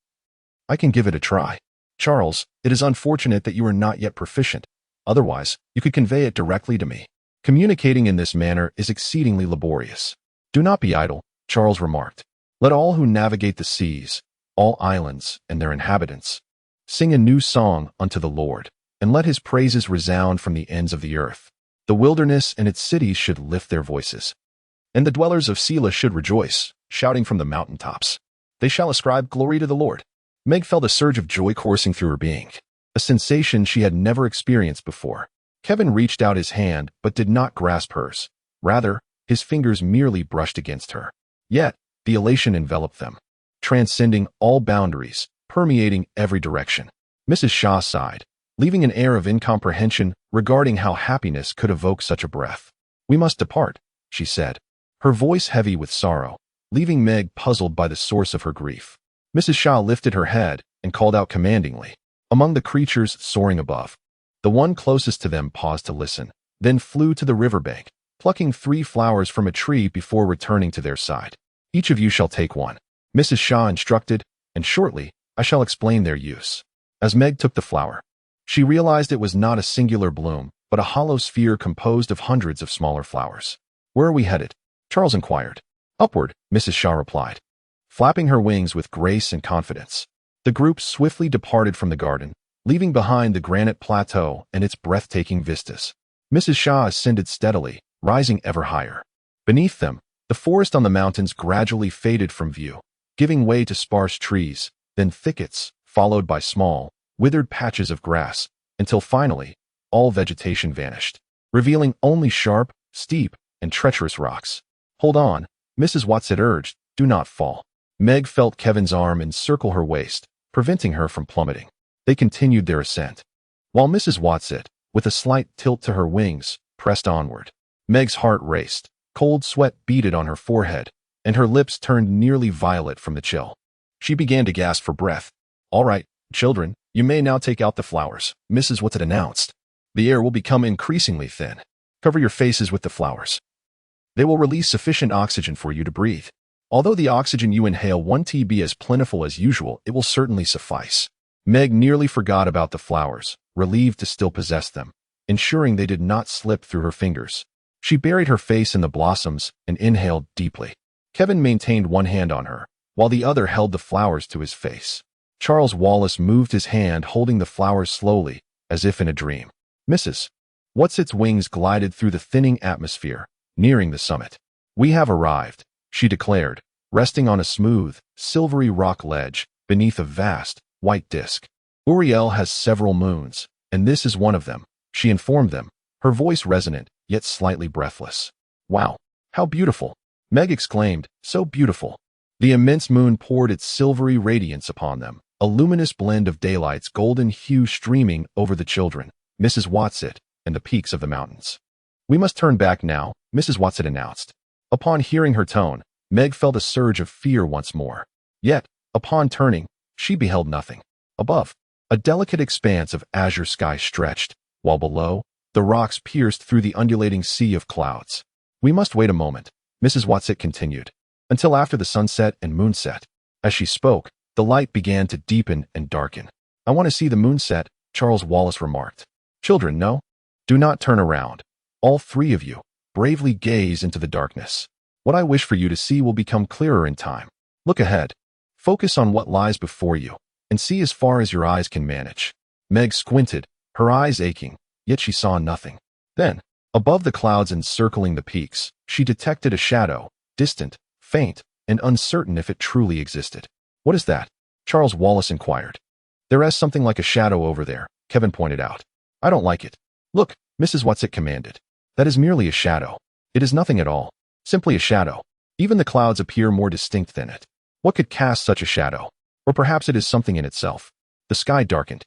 I can give it a try. Charles, it is unfortunate that you are not yet proficient. Otherwise, you could convey it directly to me. Communicating in this manner is exceedingly laborious. Do not be idle, Charles remarked. Let all who navigate the seas, all islands and their inhabitants, sing a new song unto the Lord, and let his praises resound from the ends of the earth. The wilderness and its cities should lift their voices, and the dwellers of Selah should rejoice, shouting from the mountaintops. They shall ascribe glory to the Lord. Meg felt a surge of joy coursing through her being, a sensation she had never experienced before. Kevin reached out his hand but did not grasp hers. Rather, his fingers merely brushed against her. Yet, the elation enveloped them, transcending all boundaries, permeating every direction. Mrs. Shaw sighed, leaving an air of incomprehension regarding how happiness could evoke such a breath. "We must depart," she said, her voice heavy with sorrow, leaving Meg puzzled by the source of her grief. Mrs. Shaw lifted her head and called out commandingly. Among the creatures soaring above, the one closest to them paused to listen, then flew to the riverbank, plucking 3 flowers from a tree before returning to their side. "Each of you shall take one," Mrs. Shaw instructed, "and shortly I shall explain their use." As Meg took the flower, she realized it was not a singular bloom, but a hollow sphere composed of hundreds of smaller flowers. "Where are we headed?" Charles inquired. "Upward," Mrs. Shaw replied, flapping her wings with grace and confidence. The group swiftly departed from the garden, leaving behind the granite plateau and its breathtaking vistas. Mrs. Shaw ascended steadily, rising ever higher. Beneath them, the forest on the mountains gradually faded from view, giving way to sparse trees, then thickets, followed by small, withered patches of grass, until finally, all vegetation vanished, revealing only sharp, steep, and treacherous rocks. "Hold on," Mrs. Watson urged, "do not fall." Meg felt Kevin's arm encircle her waist, preventing her from plummeting. They continued their ascent, while Mrs. Watson, with a slight tilt to her wings, pressed onward. Meg's heart raced, cold sweat beaded on her forehead, and her lips turned nearly violet from the chill. She began to gasp for breath. "All right, children, you may now take out the flowers," Mrs. Watson announced. "The air will become increasingly thin. Cover your faces with the flowers. They will release sufficient oxygen for you to breathe. Although the oxygen you inhale won't be as plentiful as usual, it will certainly suffice." Meg nearly forgot about the flowers, relieved to still possess them, ensuring they did not slip through her fingers. She buried her face in the blossoms and inhaled deeply. Kevin maintained one hand on her, while the other held the flowers to his face. Charles Wallace moved his hand holding the flowers slowly, as if in a dream. Mrs. Watson's wings glided through the thinning atmosphere, nearing the summit. "We have arrived," she declared, resting on a smooth, silvery rock ledge beneath a vast, white disk. "Uriel has several moons, and this is one of them," she informed them, her voice resonant, yet slightly breathless. "Wow, how beautiful!" Meg exclaimed, "so beautiful." The immense moon poured its silvery radiance upon them, a luminous blend of daylight's golden hue streaming over the children, Mrs. Watson, and the peaks of the mountains. "We must turn back now," Mrs. Watson announced. Upon hearing her tone, Meg felt a surge of fear once more. Yet, upon turning, she beheld nothing. Above, a delicate expanse of azure sky stretched, while below, the rocks pierced through the undulating sea of clouds. "We must wait a moment," Mrs. Watson continued, "until after the sunset and moonset." As she spoke, the light began to deepen and darken. "I want to see the moonset," Charles Wallace remarked. "Children, no. Do not turn around. All 3 of you, bravely gaze into the darkness. What I wish for you to see will become clearer in time. Look ahead. Focus on what lies before you, and see as far as your eyes can manage." Meg squinted, her eyes aching, yet she saw nothing. Then, above the clouds encircling the peaks, she detected a shadow, distant, faint, and uncertain if it truly existed. "What is that?" Charles Wallace inquired. "There is something like a shadow over there," Kevin pointed out. "I don't like it." "Look," Mrs. Watson commanded. "That is merely a shadow. It is nothing at all. Simply a shadow. Even the clouds appear more distinct than it. What could cast such a shadow? Or perhaps it is something in itself." The sky darkened.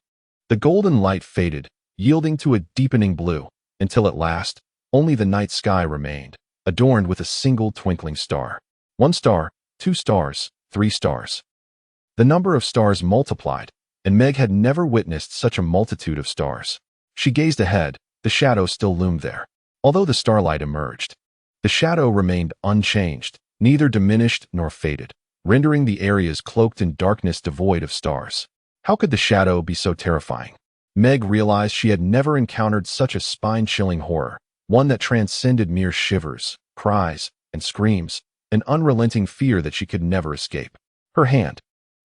The golden light faded, yielding to a deepening blue, until at last, only the night sky remained, adorned with a single twinkling star. 1 star, 2 stars, 3 stars. The number of stars multiplied, and Meg had never witnessed such a multitude of stars. She gazed ahead, the shadow still loomed there. Although the starlight emerged, the shadow remained unchanged, neither diminished nor faded, rendering the areas cloaked in darkness devoid of stars. How could the shadow be so terrifying? Meg realized she had never encountered such a spine-chilling horror, one that transcended mere shivers, cries, and screams, an unrelenting fear that she could never escape. Her hand,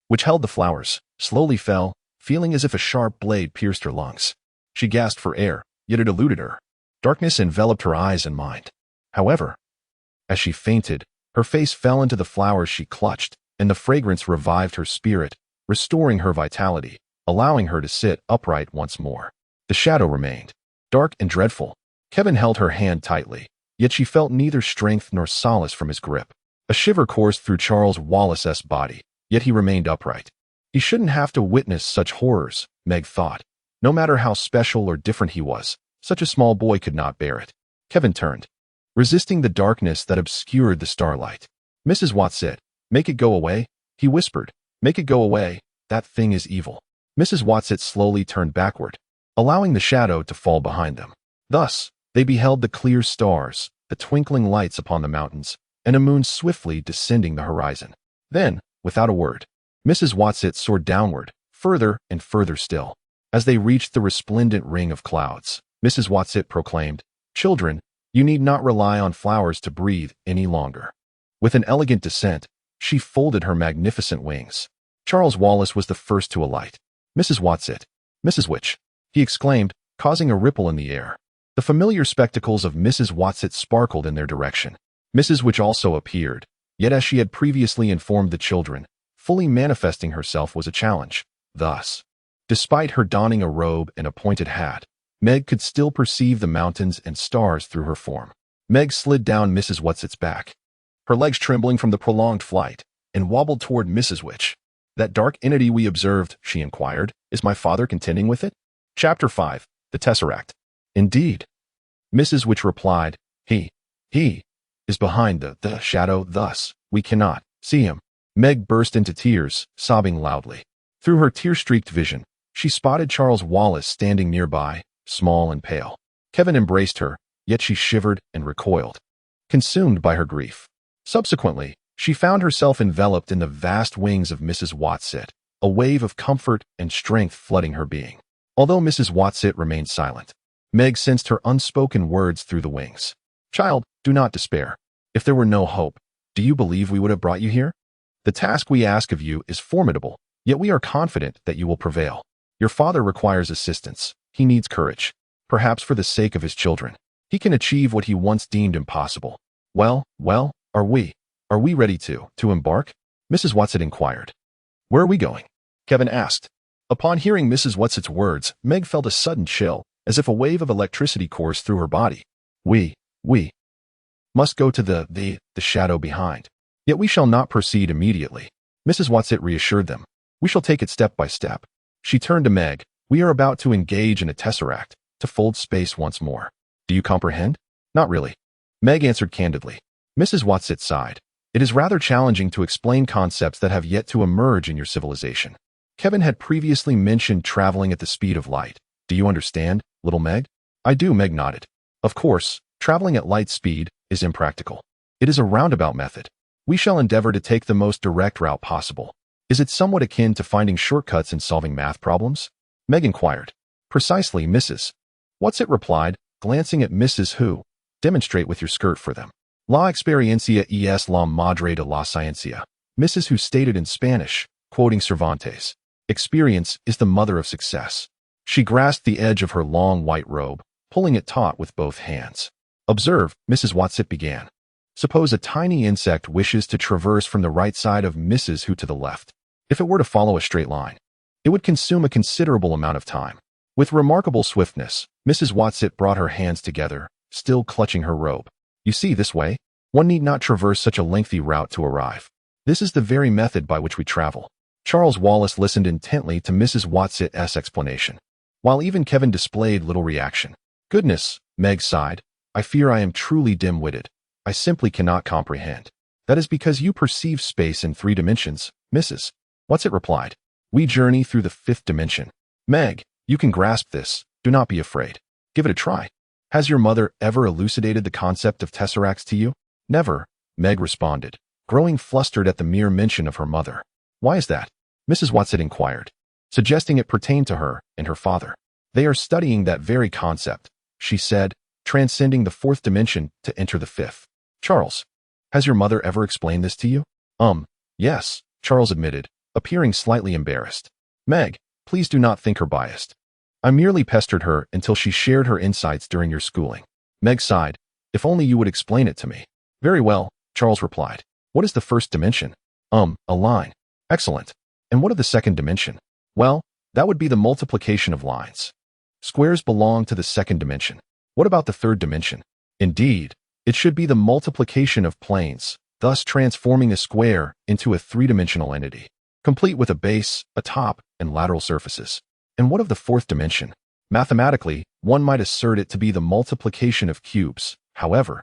which held the flowers, slowly fell, feeling as if a sharp blade pierced her lungs. She gasped for air, yet it eluded her. Darkness enveloped her eyes and mind. However, as she fainted, her face fell into the flowers she clutched, and the fragrance revived her spirit, restoring her vitality, allowing her to sit upright once more. The shadow remained. dark and dreadful. Kevin held her hand tightly, yet she felt neither strength nor solace from his grip. A shiver coursed through Charles Wallace's body, yet he remained upright. He shouldn't have to witness such horrors, Meg thought. No matter how special or different he was, such a small boy could not bear it. Kevin turned, resisting the darkness that obscured the starlight. Mrs. Watson, make it go away, he whispered. Make it go away, that thing is evil. Mrs. Watson slowly turned backward, allowing the shadow to fall behind them. Thus, they beheld the clear stars, the twinkling lights upon the mountains, and a moon swiftly descending the horizon. Then, without a word, Mrs. Watson soared downward, further and further still. As they reached the resplendent ring of clouds, Mrs. Watson proclaimed, "Children, you need not rely on flowers to breathe any longer." With an elegant descent, she folded her magnificent wings. Charles Wallace was the first to alight. "Mrs. Watson, Mrs. Witch," he exclaimed, causing a ripple in the air. The familiar spectacles of Mrs. Watson sparkled in their direction. Mrs. Witch also appeared, yet as she had previously informed the children, fully manifesting herself was a challenge. Thus, despite her donning a robe and a pointed hat, Meg could still perceive the mountains and stars through her form. Meg slid down Mrs. Watson's back, her legs trembling from the prolonged flight, and wobbled toward Mrs. Witch. "That dark entity we observed," she inquired, "is my father contending with it?" Chapter 5. The Tesseract. "Indeed," Mrs. Witch replied. He is behind the shadow, thus we cannot see him." Meg burst into tears, sobbing loudly. Through her tear-streaked vision, she spotted Charles Wallace standing nearby, small and pale. Kevin embraced her, yet she shivered and recoiled, consumed by her grief. Subsequently, she found herself enveloped in the vast wings of Mrs. Watson, a wave of comfort and strength flooding her being. Although Mrs. Watson remained silent, Meg sensed her unspoken words through the wings. "Child, do not despair. If there were no hope, do you believe we would have brought you here? The task we ask of you is formidable, yet we are confident that you will prevail. Your father requires assistance. He needs courage. Perhaps for the sake of his children, he can achieve what he once deemed impossible. Well, are we ready to embark?" Mrs. Watson inquired. "Where are we going?" Kevin asked. Upon hearing Mrs. Watson's words, Meg felt a sudden chill, as if a wave of electricity coursed through her body. We must go to the shadow behind. Yet we shall not proceed immediately," Mrs. Watson reassured them. "We shall take it step by step." She turned to Meg. "We are about to engage in a tesseract, to fold space once more. Do you comprehend?" "Not really," Meg answered candidly. Mrs. Watson sighed. "It is rather challenging to explain concepts that have yet to emerge in your civilization. Kevin had previously mentioned traveling at the speed of light. Do you understand, little Meg?" "I do," Meg nodded. "Of course, traveling at light speed is impractical. It is a roundabout method. We shall endeavor to take the most direct route possible. Is it somewhat akin to finding shortcuts in solving math problems?" Meg inquired. "Precisely, Mrs. Watson replied, glancing at Mrs. Who. "Demonstrate with your skirt for them." "La experiencia es la madre de la ciencia," Mrs. Who stated in Spanish, quoting Cervantes. "Experience is the mother of success." She grasped the edge of her long white robe, pulling it taut with both hands. "Observe," Mrs. Watson began. "Suppose a tiny insect wishes to traverse from the right side of Mrs. Who to the left. If it were to follow a straight line, it would consume a considerable amount of time." With remarkable swiftness, Mrs. Watson brought her hands together, still clutching her robe. "You see, this way, one need not traverse such a lengthy route to arrive. This is the very method by which we travel." Charles Wallace listened intently to Mrs. Watson's explanation, while even Kevin displayed little reaction. "Goodness," Meg sighed. "I fear I am truly dim-witted. I simply cannot comprehend." "That is because you perceive space in 3 dimensions, Mrs. Watson replied. "We journey through the 5th dimension. Meg, you can grasp this. Do not be afraid. Give it a try." "Has your mother ever elucidated the concept of tesseracts to you?" "Never," Meg responded, growing flustered at the mere mention of her mother. "Why is that?" Mrs. Watson inquired, suggesting it pertained to her and her father. "They are studying that very concept," she said, transcending the 4th dimension to enter the 5th. "Charles, has your mother ever explained this to you?" Yes," Charles admitted, appearing slightly embarrassed. "Meg, please do not think her biased. I merely pestered her until she shared her insights during your schooling." Meg sighed. "If only you would explain it to me." "Very well," Charles replied. "What is the 1st dimension?" A line." "Excellent. And what of the 2nd dimension?" "Well, that would be the multiplication of lines." Squares belong to the second dimension. What about the third dimension? Indeed, it should be the multiplication of planes, thus transforming a square into a three-dimensional entity, complete with a base, a top, and lateral surfaces. And what of the fourth dimension? Mathematically, one might assert it to be the multiplication of cubes. However,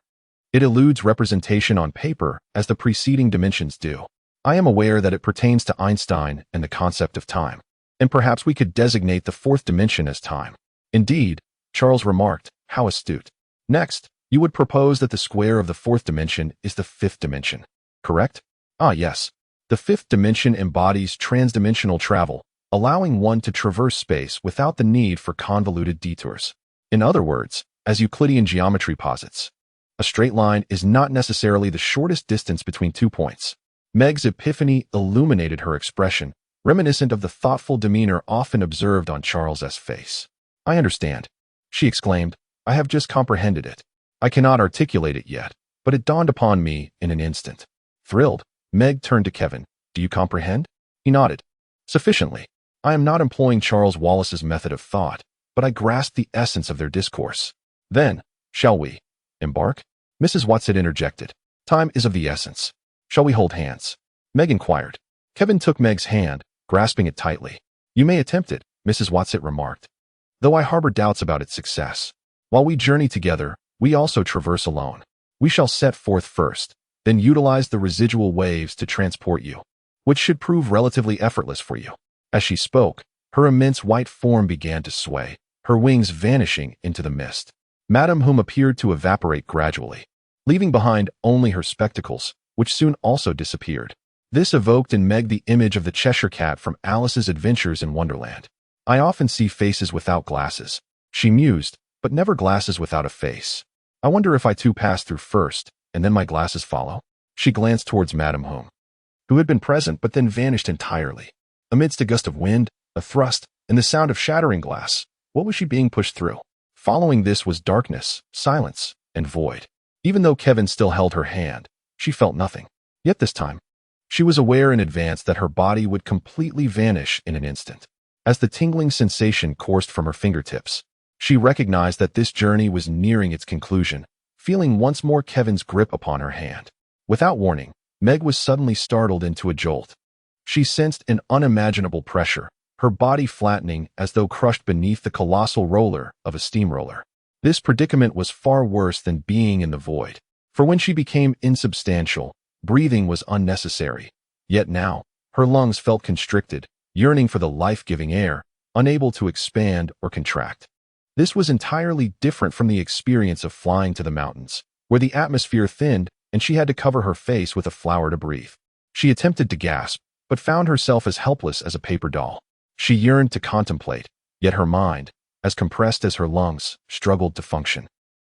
it eludes representation on paper as the preceding dimensions do. I am aware that it pertains to Einstein and the concept of time, and perhaps we could designate the fourth dimension as time. Indeed, Charles remarked, how astute. Next, you would propose that the square of the fourth dimension is the fifth dimension, correct? Ah, yes. The fifth dimension embodies transdimensional travel, allowing one to traverse space without the need for convoluted detours. In other words, as Euclidean geometry posits, a straight line is not necessarily the shortest distance between 2 points. Meg's epiphany illuminated her expression, reminiscent of the thoughtful demeanor often observed on Charles's face. I understand, she exclaimed. I have just comprehended it. I cannot articulate it yet, but it dawned upon me in an instant. Thrilled, Meg turned to Kevin. Do you comprehend? He nodded. Sufficiently. I am not employing Charles Wallace's method of thought, but I grasp the essence of their discourse. Then, shall we embark? Mrs. Watson interjected. Time is of the essence. Shall we hold hands? Meg inquired. Kevin took Meg's hand, grasping it tightly. You may attempt it, Mrs. Watson remarked, though I harbor doubts about its success. While we journey together, we also traverse alone. We shall set forth first, then utilize the residual waves to transport you, which should prove relatively effortless for you. As she spoke, her immense white form began to sway, her wings vanishing into the mist. Madame Whom appeared to evaporate gradually, leaving behind only her spectacles, which soon also disappeared. This evoked in Meg the image of the Cheshire Cat from Alice's Adventures in Wonderland. I often see faces without glasses, she mused, but never glasses without a face. I wonder if I too pass through first, and then my glasses follow? She glanced towards Madame Whom, who had been present but then vanished entirely. Amidst a gust of wind, a thrust, and the sound of shattering glass, what was she being pushed through? Following this was darkness, silence, and void. Even though Kevin still held her hand, she felt nothing. Yet this time, she was aware in advance that her body would completely vanish in an instant. As the tingling sensation coursed from her fingertips, she recognized that this journey was nearing its conclusion, feeling once more Kevin's grip upon her hand. Without warning, Meg was suddenly startled into a jolt. She sensed an unimaginable pressure, her body flattening as though crushed beneath the colossal roller of a steamroller. This predicament was far worse than being in the void, for when she became insubstantial, breathing was unnecessary. Yet now, her lungs felt constricted, yearning for the life-giving air, unable to expand or contract. This was entirely different from the experience of flying to the mountains, where the atmosphere thinned and she had to cover her face with a flower to breathe. She attempted to gasp, but found herself as helpless as a paper doll. She yearned to contemplate, yet her mind, as compressed as her lungs, struggled to function.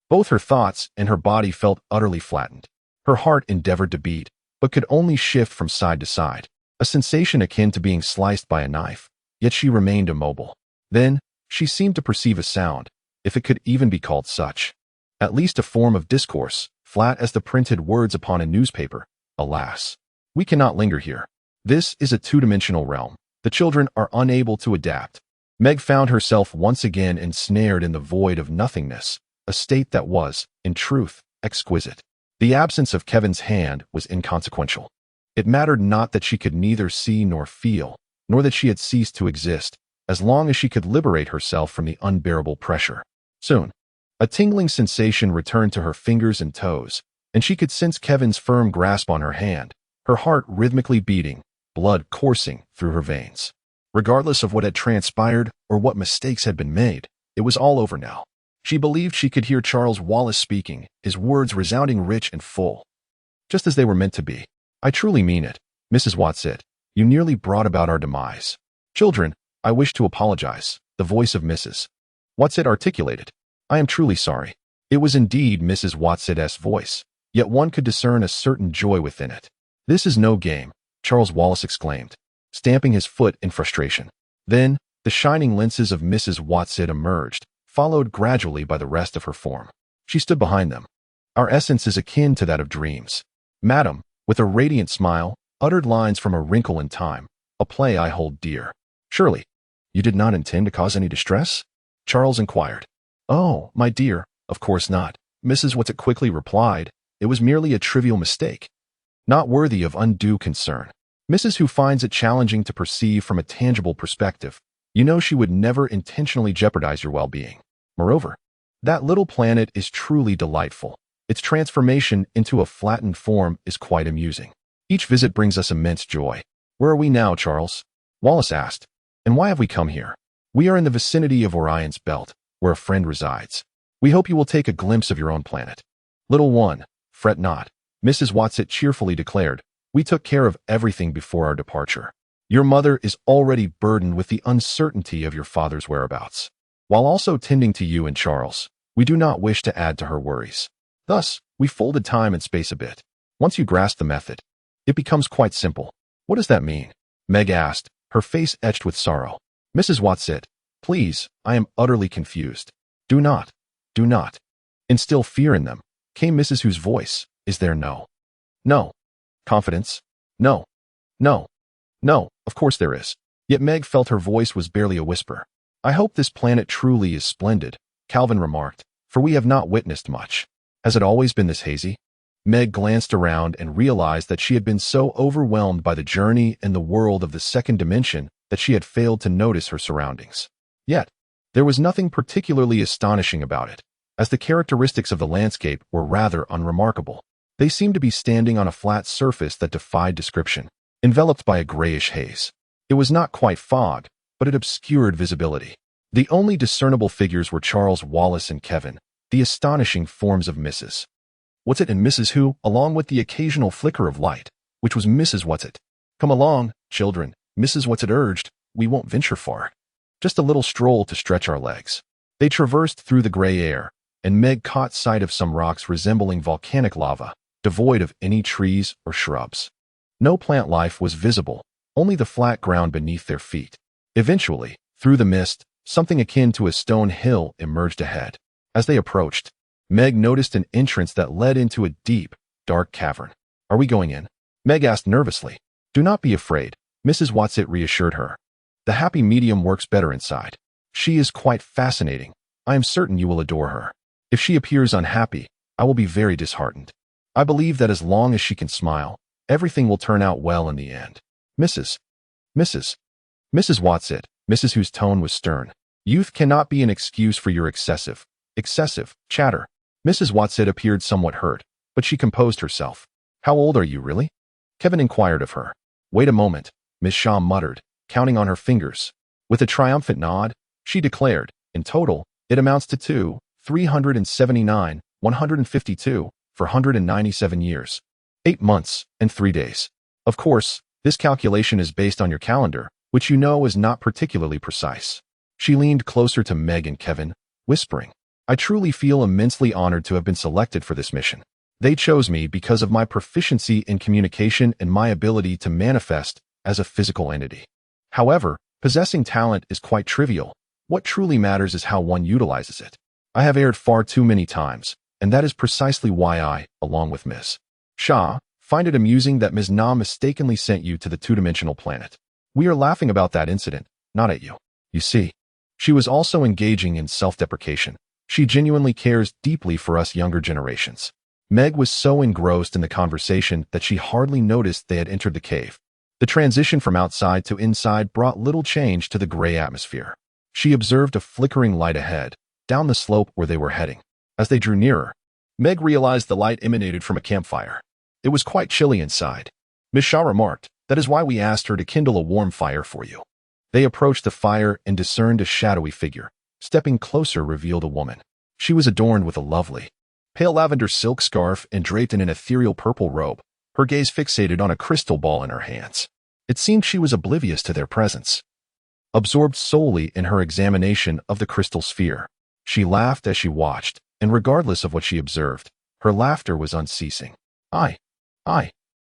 Both her thoughts and her body felt utterly flattened. Her heart endeavored to beat, but could only shift from side to side, a sensation akin to being sliced by a knife, yet she remained immobile. Then, she seemed to perceive a sound, if it could even be called such. At least a form of discourse, flat as the printed words upon a newspaper. Alas, we cannot linger here. This is a two-dimensional realm. The children are unable to adapt. Meg found herself once again ensnared in the void of nothingness, a state that was, in truth, exquisite. The absence of Kevin's hand was inconsequential. It mattered not that she could neither see nor feel, nor that she had ceased to exist, as long as she could liberate herself from the unbearable pressure. Soon, a tingling sensation returned to her fingers and toes, and she could sense Kevin's firm grasp on her hand, her heart rhythmically beating, blood coursing through her veins. Regardless of what had transpired or what mistakes had been made, it was all over now. She believed she could hear Charles Wallace speaking, his words resounding rich and full, just as they were meant to be. I truly mean it, Mrs. Watson. You nearly brought about our demise. Children, I wish to apologize, the voice of Mrs. Watson articulated. I am truly sorry. It was indeed Mrs. Watson's voice, yet one could discern a certain joy within it. This is no game, Charles Wallace exclaimed, stamping his foot in frustration. Then, the shining lenses of Mrs. Watson emerged, followed gradually by the rest of her form. She stood behind them. Our essence is akin to that of dreams. Madam, with a radiant smile, uttered lines from A Wrinkle in Time, a play I hold dear. Surely, you did not intend to cause any distress? Charles inquired. Oh, my dear, of course not. Mrs. Watson quickly replied. It was merely a trivial mistake, not worthy of undue concern. Mrs. Who finds it challenging to perceive from a tangible perspective. You know she would never intentionally jeopardize your well-being. Moreover, that little planet is truly delightful. Its transformation into a flattened form is quite amusing. Each visit brings us immense joy. Where are we now, Charles? Wallace asked. And why have we come here? We are in the vicinity of Orion's belt, where a friend resides. We hope you will take a glimpse of your own planet. Little one, fret not, Mrs. Watson cheerfully declared. We took care of everything before our departure. Your mother is already burdened with the uncertainty of your father's whereabouts. While also tending to you and Charles, we do not wish to add to her worries. Thus, we folded time and space a bit. Once you grasp the method, it becomes quite simple. What does that mean? Meg asked, her face etched with sorrow. Mrs. Watson, please, I am utterly confused. Do not instill fear in them, came Mrs. Who's voice. Is there no confidence? No, of course there is. Yet Meg felt her voice was barely a whisper. I hope this planet truly is splendid, Calvin remarked, for we have not witnessed much. Has it always been this hazy? Meg glanced around and realized that she had been so overwhelmed by the journey and the world of the second dimension that she had failed to notice her surroundings. Yet, there was nothing particularly astonishing about it, as the characteristics of the landscape were rather unremarkable. They seemed to be standing on a flat surface that defied description, enveloped by a grayish haze. It was not quite fog, but it obscured visibility. The only discernible figures were Charles, Wallace, and Kevin, the astonishing forms of Mrs. Watson and Mrs. Who, along with the occasional flicker of light, which was Mrs. Watson. Come along, children, Mrs. Watson urged. We won't venture far. Just a little stroll to stretch our legs. They traversed through the gray air, and Meg caught sight of some rocks resembling volcanic lava, devoid of any trees or shrubs. No plant life was visible, only the flat ground beneath their feet. Eventually, through the mist, something akin to a stone hill emerged ahead. As they approached, Meg noticed an entrance that led into a deep, dark cavern. Are we going in? Meg asked nervously. Do not be afraid, Mrs. Watson reassured her. The happy medium works better inside. She is quite fascinating. I am certain you will adore her. If she appears unhappy, I will be very disheartened. I believe that as long as she can smile, everything will turn out well in the end. Mrs. Watson, Mrs. Whose tone was stern. Youth cannot be an excuse for your excessive chatter. Mrs. Watson appeared somewhat hurt, but she composed herself. How old are you, really? Kevin inquired of her. Wait a moment, Miss Shaw muttered, counting on her fingers. With a triumphant nod, she declared, in total, it amounts to 379, 152, for 197 years, 8 months, and 3 days. Of course, this calculation is based on your calendar, which you know is not particularly precise. She leaned closer to Meg and Kevin, whispering, I truly feel immensely honored to have been selected for this mission. They chose me because of my proficiency in communication and my ability to manifest as a physical entity. However, possessing talent is quite trivial. What truly matters is how one utilizes it. I have erred far too many times, and that is precisely why I, along with Miss Shaw, find it amusing that Ms. Na mistakenly sent you to the two-dimensional planet. We are laughing about that incident, not at you. You see, she was also engaging in self-deprecation. She genuinely cares deeply for us younger generations. Meg was so engrossed in the conversation that she hardly noticed they had entered the cave. The transition from outside to inside brought little change to the gray atmosphere. She observed a flickering light ahead, down the slope where they were heading. As they drew nearer, Meg realized the light emanated from a campfire. It was quite chilly inside. Miss Shaw remarked, that is why we asked her to kindle a warm fire for you. They approached the fire and discerned a shadowy figure. Stepping closer revealed a woman. She was adorned with a lovely, pale lavender silk scarf and draped in an ethereal purple robe, her gaze fixated on a crystal ball in her hands. It seemed she was oblivious to their presence, absorbed solely in her examination of the crystal sphere. She laughed as she watched, and regardless of what she observed, her laughter was unceasing.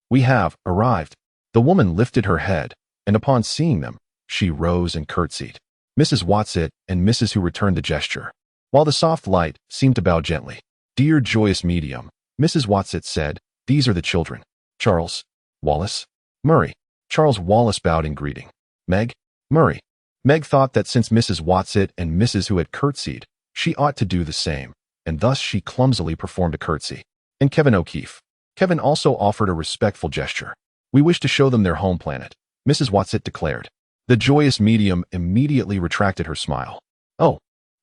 We have arrived. The woman lifted her head, and upon seeing them, she rose and curtsied. Mrs. Watson and Mrs. Who returned the gesture, while the soft light seemed to bow gently. Dear joyous medium, Mrs. Watson said, these are the children. Charles, Wallace, Murray. Charles Wallace bowed in greeting. Meg, Murray. Meg thought that since Mrs. Watsit and Mrs. Who had curtsied, she ought to do the same, and thus she clumsily performed a curtsy. And Kevin O'Keefe. Kevin also offered a respectful gesture. We wish to show them their home planet, Mrs. Watsit declared. The joyous medium immediately retracted her smile. Oh,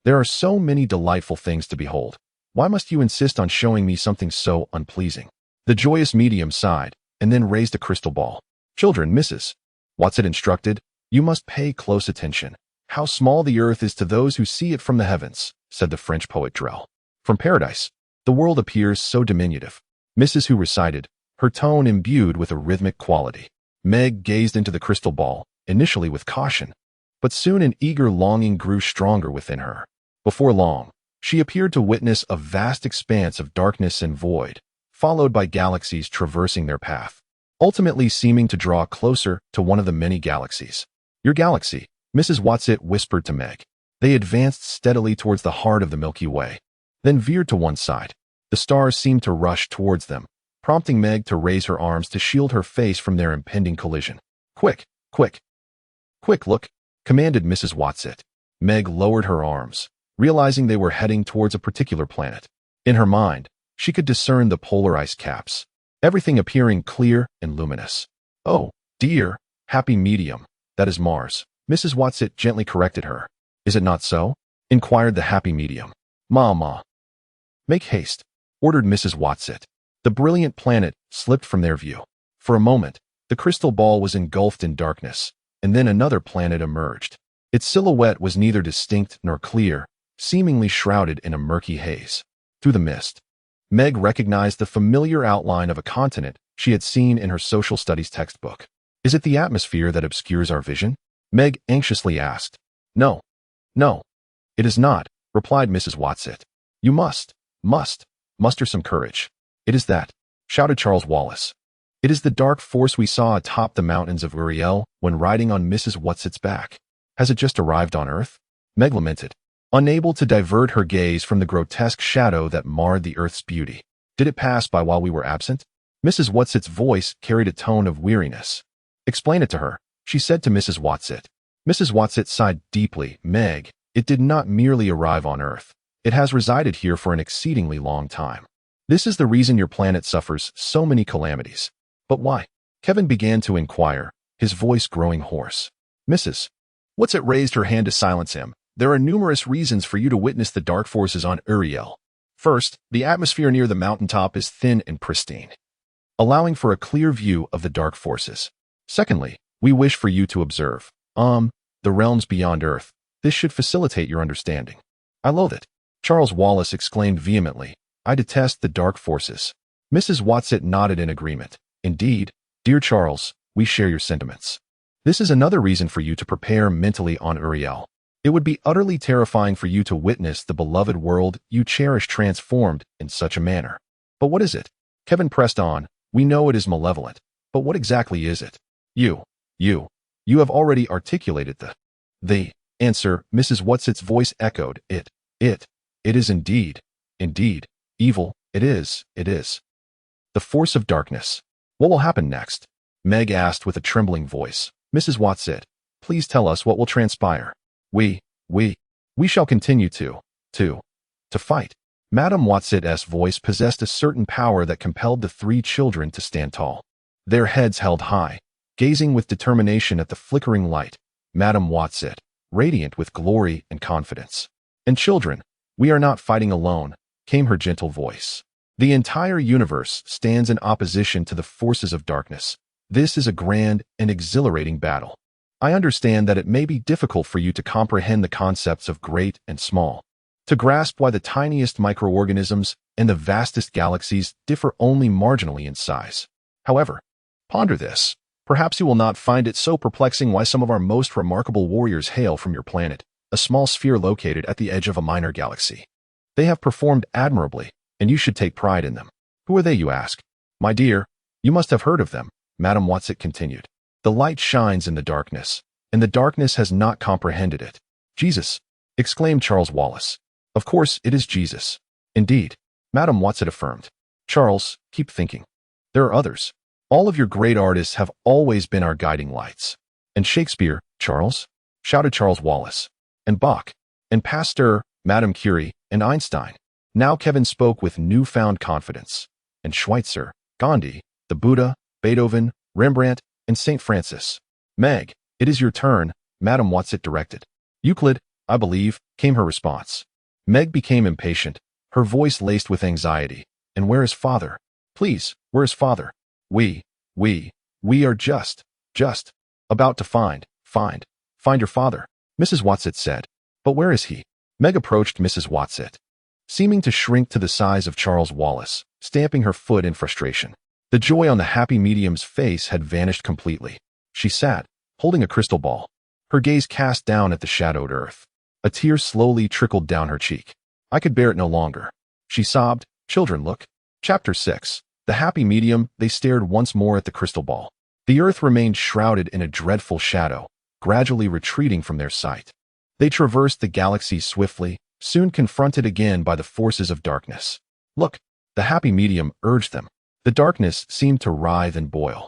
there are so many delightful things to behold. Why must you insist on showing me something so unpleasing? The joyous medium sighed, and then raised a crystal ball. Children, Mrs. Watsit instructed, you must pay close attention. How small the earth is to those who see it from the heavens, said the French poet Drell. From paradise, the world appears so diminutive. Mrs. Who recited, her tone imbued with a rhythmic quality. Meg gazed into the crystal ball, initially with caution, but soon an eager longing grew stronger within her. Before long, she appeared to witness a vast expanse of darkness and void, followed by galaxies traversing their path, ultimately seeming to draw closer to one of the many galaxies. Your galaxy, Mrs. Watsit whispered to Meg. They advanced steadily towards the heart of the Milky Way, then veered to one side. The stars seemed to rush towards them, prompting Meg to raise her arms to shield her face from their impending collision. Quick, quick, quick, look, commanded Mrs. Watsit. Meg lowered her arms, realizing they were heading towards a particular planet. In her mind, she could discern the polar ice caps, everything appearing clear and luminous. Oh, dear, happy medium, that is Mars, Mrs. Watsit gently corrected her. Is it not so? Inquired the happy medium. Ma. Make haste, ordered Mrs. Watsit. The brilliant planet slipped from their view. For a moment, the crystal ball was engulfed in darkness, and then another planet emerged. Its silhouette was neither distinct nor clear, seemingly shrouded in a murky haze. Through the mist, Meg recognized the familiar outline of a continent she had seen in her social studies textbook. Is it the atmosphere that obscures our vision? Meg anxiously asked. No, it is not, replied Mrs. Watsit. You must muster some courage. It is that, shouted Charles Wallace. It is the dark force we saw atop the mountains of Uriel when riding on Mrs. Watsit's back. Has it just arrived on Earth? Meg lamented, unable to divert her gaze from the grotesque shadow that marred the Earth's beauty. Did it pass by while we were absent? Mrs. Watsit's voice carried a tone of weariness. Explain it to her, she said to Mrs. Watsit. Mrs. Watsit sighed deeply. Meg, it did not merely arrive on Earth. It has resided here for an exceedingly long time. This is the reason your planet suffers so many calamities. But why? Kevin began to inquire, his voice growing hoarse. Mrs. Watsit raised her hand to silence him. There are numerous reasons for you to witness the dark forces on Uriel. First, the atmosphere near the mountaintop is thin and pristine, allowing for a clear view of the dark forces. Secondly, we wish for you to observe, the realms beyond Earth. This should facilitate your understanding. I loathe it, Charles Wallace exclaimed vehemently. I detest the dark forces. Mrs. Watsit nodded in agreement. Indeed, dear Charles, we share your sentiments. This is another reason for you to prepare mentally on Uriel. It would be utterly terrifying for you to witness the beloved world you cherish transformed in such a manner. But what is it? Kevin pressed on. We know it is malevolent, but what exactly is it? You have already articulated the answer, Mrs. Watsit's voice echoed. It is indeed evil. It is. The force of darkness. What will happen next? Meg asked with a trembling voice. Mrs. Watsit, please tell us what will transpire. We shall continue to fight. Madame Watsit's voice possessed a certain power that compelled the three children to stand tall, their heads held high, gazing with determination at the flickering light. Madame Watsit, radiant with glory and confidence. And children, we are not fighting alone, came her gentle voice. The entire universe stands in opposition to the forces of darkness. This is a grand and exhilarating battle. I understand that it may be difficult for you to comprehend the concepts of great and small, to grasp why the tiniest microorganisms and the vastest galaxies differ only marginally in size. However, ponder this. Perhaps you will not find it so perplexing why some of our most remarkable warriors hail from your planet, a small sphere located at the edge of a minor galaxy. They have performed admirably, and you should take pride in them. Who are they, you ask? My dear, you must have heard of them, Madame Watsit continued. The light shines in the darkness, and the darkness has not comprehended it. Jesus, exclaimed Charles Wallace. Of course it is Jesus. Indeed, Madame Watsit affirmed. Charles, keep thinking. There are others. All of your great artists have always been our guiding lights. And Shakespeare, Charles? shouted Charles Wallace. And Bach, and Pasteur, Madame Curie, and Einstein. Now Kevin spoke with newfound confidence. And Schweitzer, Gandhi, the Buddha, Beethoven, Rembrandt, and St. Francis. Meg, it is your turn, Madame Watset directed. Euclid, I believe, came her response. Meg became impatient, her voice laced with anxiety. And where is father? Please, where is father? We are just about to find your father, Mrs. Watset said. But where is he? Meg approached Mrs. Watset, seeming to shrink to the size of Charles Wallace, stamping her foot in frustration. The joy on the happy medium's face had vanished completely. She sat, holding a crystal ball, her gaze cast down at the shadowed earth. A tear slowly trickled down her cheek. I could bear it no longer. She sobbed, Children, look. Chapter 6. The happy medium, they stared once more at the crystal ball. The earth remained shrouded in a dreadful shadow, gradually retreating from their sight. They traversed the galaxy swiftly, soon confronted again by the forces of darkness. Look, the happy medium urged them. The darkness seemed to writhe and boil.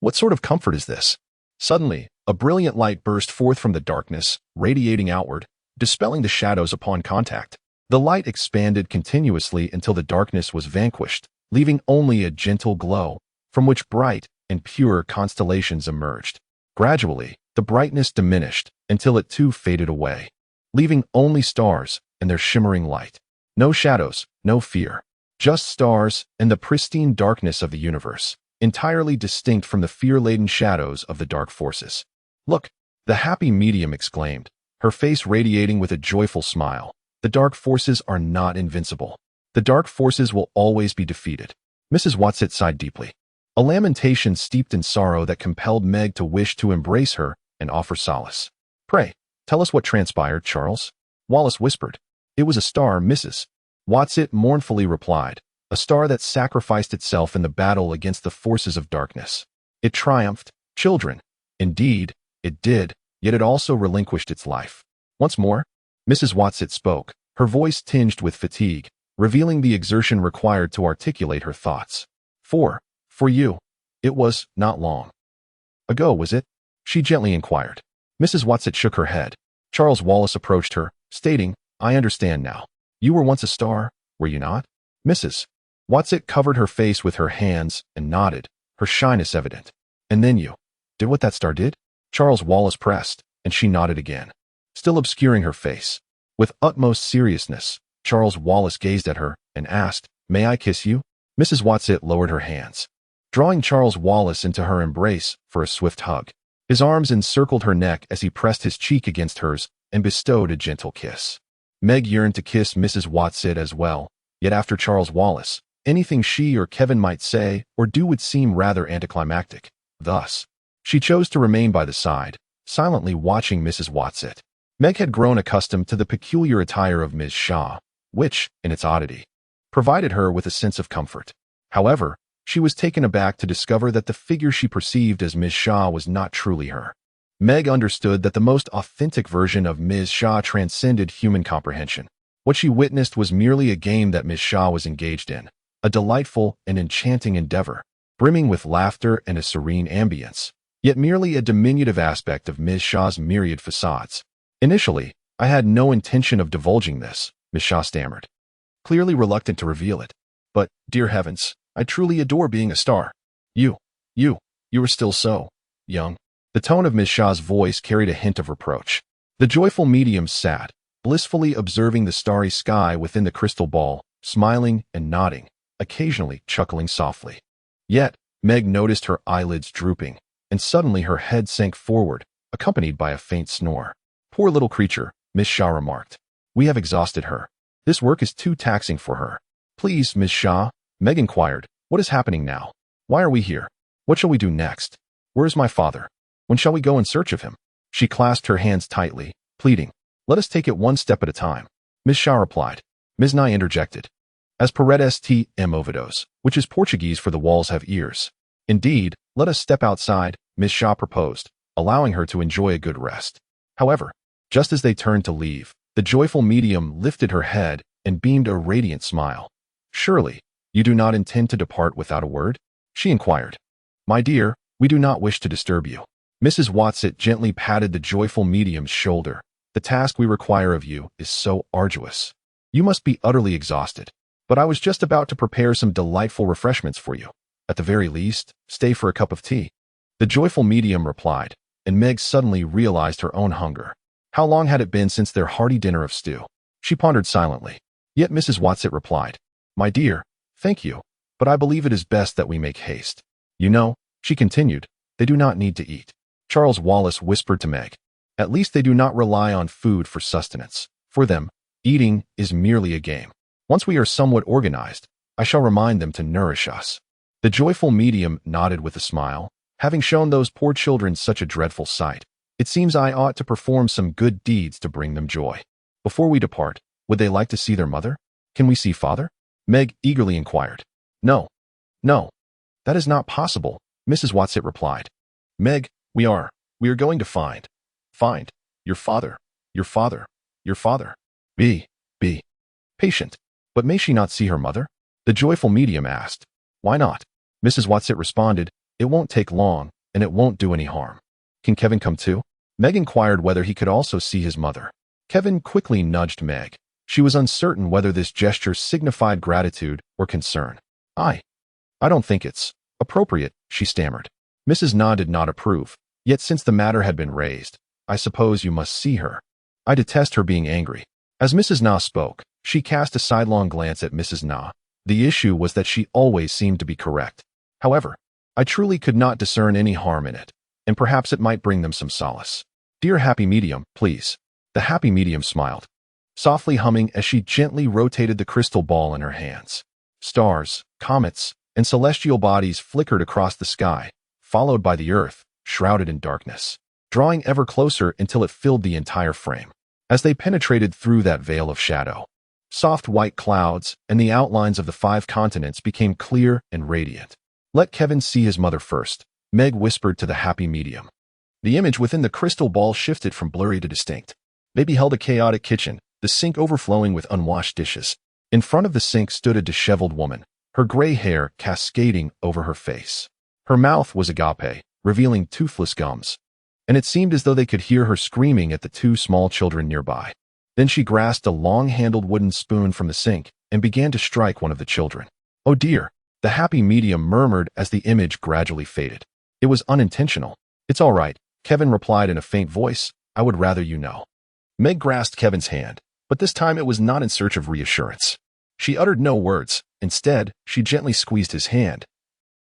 What sort of comfort is this? Suddenly, a brilliant light burst forth from the darkness, radiating outward, dispelling the shadows upon contact. The light expanded continuously until the darkness was vanquished, leaving only a gentle glow, from which bright and pure constellations emerged. Gradually, the brightness diminished until it too faded away, leaving only stars and their shimmering light. No shadows, no fear. Just stars and the pristine darkness of the universe, entirely distinct from the fear-laden shadows of the dark forces. Look, the happy medium exclaimed, her face radiating with a joyful smile. The dark forces are not invincible. The dark forces will always be defeated. Mrs. Watset sighed deeply, a lamentation steeped in sorrow that compelled Meg to wish to embrace her and offer solace. Pray, tell us what transpired, Charles. Wallace whispered. It was a star, Mrs. Watset mournfully replied, a star that sacrificed itself in the battle against the forces of darkness. It triumphed, children. Indeed, it did, yet it also relinquished its life. Once more, Mrs. Watset spoke, her voice tinged with fatigue, revealing the exertion required to articulate her thoughts. For you, it was not long ago, was it? She gently inquired. Mrs. Watset shook her head. Charles Wallace approached her, stating, I understand now. You were once a star, were you not? Mrs. Watset covered her face with her hands and nodded, her shyness evident. And then you did what that star did? Charles Wallace pressed, and she nodded again, still obscuring her face. With utmost seriousness, Charles Wallace gazed at her and asked, May I kiss you? Mrs. Watset lowered her hands, drawing Charles Wallace into her embrace for a swift hug. His arms encircled her neck as he pressed his cheek against hers and bestowed a gentle kiss. Meg yearned to kiss Mrs. Watset as well, yet after Charles Wallace, anything she or Kevin might say or do would seem rather anticlimactic. Thus, she chose to remain by the side, silently watching Mrs. Watset. Meg had grown accustomed to the peculiar attire of Ms. Shaw, which, in its oddity, provided her with a sense of comfort. However, she was taken aback to discover that the figure she perceived as Ms. Shaw was not truly her. Meg understood that the most authentic version of Ms. Shaw transcended human comprehension. What she witnessed was merely a game that Ms. Shaw was engaged in, a delightful and enchanting endeavor, brimming with laughter and a serene ambience, yet merely a diminutive aspect of Ms. Shaw's myriad facades. Initially, I had no intention of divulging this, Ms. Shaw stammered, clearly reluctant to reveal it. But, dear heavens, I truly adore being a star. You are still so young. The tone of Ms. Shaw's voice carried a hint of reproach. The joyful medium sat, blissfully observing the starry sky within the crystal ball, smiling and nodding, occasionally chuckling softly. Yet, Meg noticed her eyelids drooping, and suddenly her head sank forward, accompanied by a faint snore. Poor little creature, Ms. Shaw remarked. We have exhausted her. This work is too taxing for her. Please, Ms. Shaw, Meg inquired, what is happening now? Why are we here? What shall we do next? Where is my father? When shall we go in search of him? She clasped her hands tightly, pleading, let us take it one step at a time. Ms. Shaw replied. Ms. Nye interjected. As paredes têm ouvidos, which is Portuguese for the walls have ears. Indeed, let us step outside, Ms. Shaw proposed, allowing her to enjoy a good rest. However, just as they turned to leave, the joyful medium lifted her head and beamed a radiant smile. Surely, you do not intend to depart without a word? She inquired. My dear, we do not wish to disturb you. Mrs. Watson gently patted the joyful medium's shoulder. The task we require of you is so arduous. You must be utterly exhausted. But I was just about to prepare some delightful refreshments for you. At the very least, stay for a cup of tea. The joyful medium replied, and Meg suddenly realized her own hunger. How long had it been since their hearty dinner of stew? She pondered silently. Yet Mrs. Watson replied, My dear, thank you, but I believe it is best that we make haste. You know, she continued, they do not need to eat. Charles Wallace whispered to Meg. At least they do not rely on food for sustenance. For them, eating is merely a game. Once we are somewhat organized, I shall remind them to nourish us. The joyful medium nodded with a smile. Having shown those poor children such a dreadful sight, it seems I ought to perform some good deeds to bring them joy. Before we depart, would they like to see their mother? Can we see father? Meg eagerly inquired. No, that is not possible, Mrs. Watson replied. Meg, we are going to find your father. Be patient. But may she not see her mother? The joyful medium asked. Why not? Mrs. Watson responded, It won't take long, and it won't do any harm. Can Kevin come too? Meg inquired whether he could also see his mother. Kevin quickly nudged Meg. She was uncertain whether this gesture signified gratitude or concern. I don't think it's appropriate, she stammered. Mrs. Na did not approve. Yet since the matter had been raised, I suppose you must see her. I detest her being angry. As Mrs. Na spoke, she cast a sidelong glance at Mrs. Na. The issue was that she always seemed to be correct. However, I truly could not discern any harm in it, and perhaps it might bring them some solace. Dear happy medium, please. The happy medium smiled, softly humming as she gently rotated the crystal ball in her hands. Stars, comets, and celestial bodies flickered across the sky, followed by the earth, shrouded in darkness, drawing ever closer until it filled the entire frame. As they penetrated through that veil of shadow, soft white clouds and the outlines of the 5 continents became clear and radiant. Let Kevin see his mother first, Meg whispered to the happy medium. The image within the crystal ball shifted from blurry to distinct. They beheld a chaotic kitchen, the sink overflowing with unwashed dishes. In front of the sink stood a disheveled woman, her gray hair cascading over her face. Her mouth was agape, revealing toothless gums, and it seemed as though they could hear her screaming at the 2 small children nearby. Then she grasped a long-handled wooden spoon from the sink and began to strike one of the children. Oh dear, the happy medium murmured as the image gradually faded. It was unintentional. It's all right, Kevin replied in a faint voice. I would rather you know. Meg grasped Kevin's hand, but this time it was not in search of reassurance. She uttered no words. Instead, she gently squeezed his hand,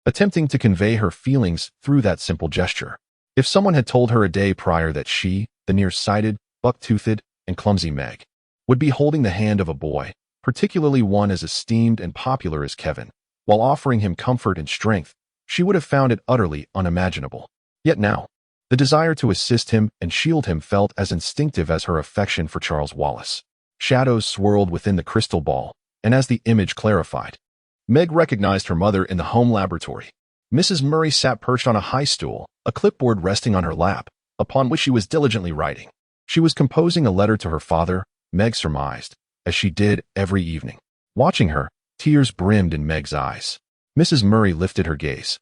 attempting to convey her feelings through that simple gesture. If someone had told her a day prior that she, the nearsighted, buck-toothed, and clumsy Meg, would be holding the hand of a boy, particularly one as esteemed and popular as Kevin, while offering him comfort and strength, she would have found it utterly unimaginable. Yet now, the desire to assist him and shield him felt as instinctive as her affection for Charles Wallace. Shadows swirled within the crystal ball, and as the image clarified, Meg recognized her mother in the home laboratory. Mrs. Murray sat perched on a high stool, a clipboard resting on her lap, upon which she was diligently writing. She was composing a letter to her father, Meg surmised, as she did every evening. Watching her, tears brimmed in Meg's eyes. Mrs. Murray lifted her gaze,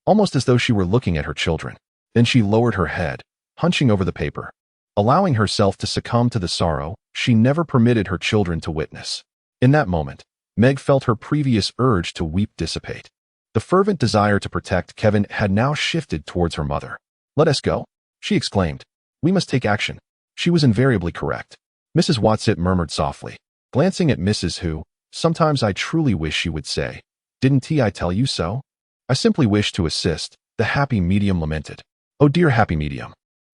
almost as though she were looking at her children. Then she lowered her head, hunching over the paper, allowing herself to succumb to the sorrow she never permitted her children to witness. In that moment, Meg felt her previous urge to weep dissipate. The fervent desire to protect Kevin had now shifted towards her mother. Let us go, she exclaimed. We must take action. She was invariably correct. Mrs. Watson murmured softly, glancing at Mrs. Who, sometimes I truly wish she would say, Didn't I tell you so? I simply wish to assist, the happy medium lamented. Oh dear happy medium.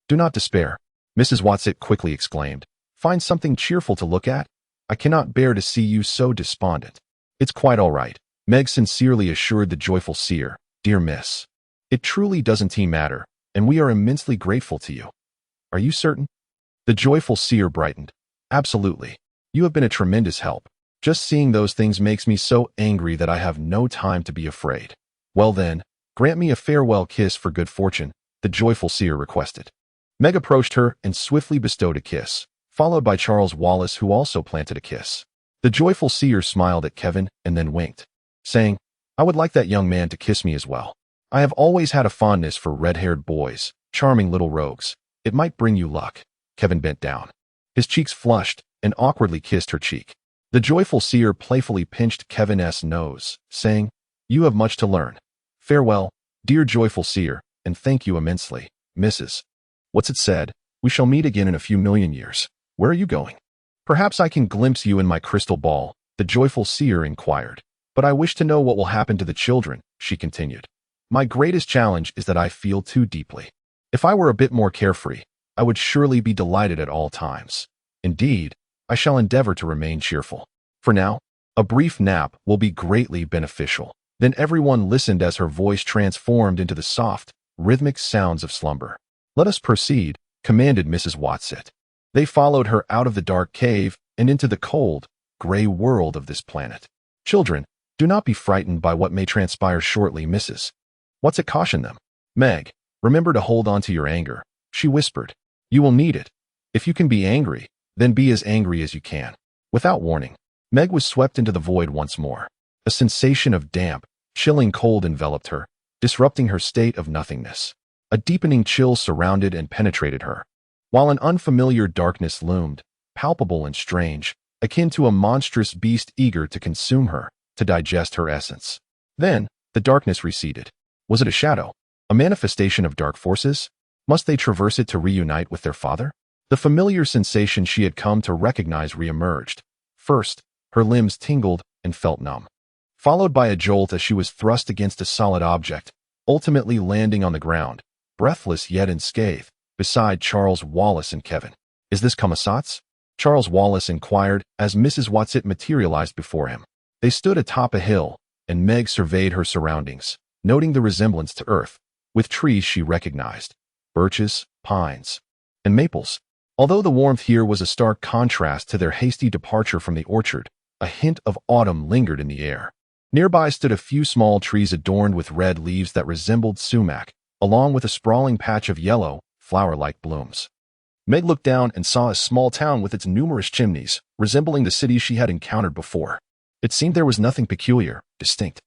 Do not despair, Mrs. Watson quickly exclaimed. Find something cheerful to look at? I cannot bear to see you so despondent. It's quite all right, Meg sincerely assured the joyful seer. Dear miss, it truly doesn't matter, and we are immensely grateful to you. Are you certain? The joyful seer brightened. Absolutely. You have been a tremendous help. Just seeing those things makes me so angry that I have no time to be afraid. Well then, grant me a farewell kiss for good fortune, the joyful seer requested. Meg approached her and swiftly bestowed a kiss, followed by Charles Wallace, who also planted a kiss. The joyful seer smiled at Kevin and then winked, saying, I would like that young man to kiss me as well. I have always had a fondness for red-haired boys. Charming little rogues. It might bring you luck. Kevin bent down. His cheeks flushed and awkwardly kissed her cheek. The joyful seer playfully pinched Kevin's nose, saying, "You have much to learn. Farewell, dear joyful seer, and thank you immensely, Mrs. What's it said? We shall meet again in a few million years. Where are you going?" "Perhaps I can glimpse you in my crystal ball," the joyful seer inquired. "But I wish to know what will happen to the children," she continued. "My greatest challenge is that I feel too deeply. If I were a bit more carefree, I would surely be delighted at all times. Indeed, I shall endeavor to remain cheerful. For now, a brief nap will be greatly beneficial." Then everyone listened as her voice transformed into the soft, rhythmic sounds of slumber. "Let us proceed," commanded Mrs. Watsit. They followed her out of the dark cave and into the cold, gray world of this planet. "Children, do not be frightened by what may transpire shortly, Mrs. Watsit cautioned them. "Meg, remember to hold on to your anger," she whispered. "You will need it. If you can be angry, then be as angry as you can." Without warning, Meg was swept into the void once more. A sensation of damp, chilling cold enveloped her, disrupting her state of nothingness. A deepening chill surrounded and penetrated her, while an unfamiliar darkness loomed, palpable and strange, akin to a monstrous beast eager to consume her, to digest her essence. Then, the darkness receded. Was it a shadow? A manifestation of dark forces? Must they traverse it to reunite with their father? The familiar sensation she had come to recognize reemerged. First, her limbs tingled and felt numb, followed by a jolt as she was thrust against a solid object, ultimately landing on the ground, breathless yet unscathed, beside Charles Wallace and Kevin. "Is this Commissaires?" Charles Wallace inquired as Mrs. Watsit materialized before him. They stood atop a hill, and Meg surveyed her surroundings, noting the resemblance to Earth, with trees she recognized, birches, pines, and maples. Although the warmth here was a stark contrast to their hasty departure from the orchard, a hint of autumn lingered in the air. Nearby stood a few small trees adorned with red leaves that resembled sumac, along with a sprawling patch of yellow, flower-like blooms. Meg looked down and saw a small town with its numerous chimneys, resembling the cities she had encountered before. It seemed there was nothing peculiar, distinct,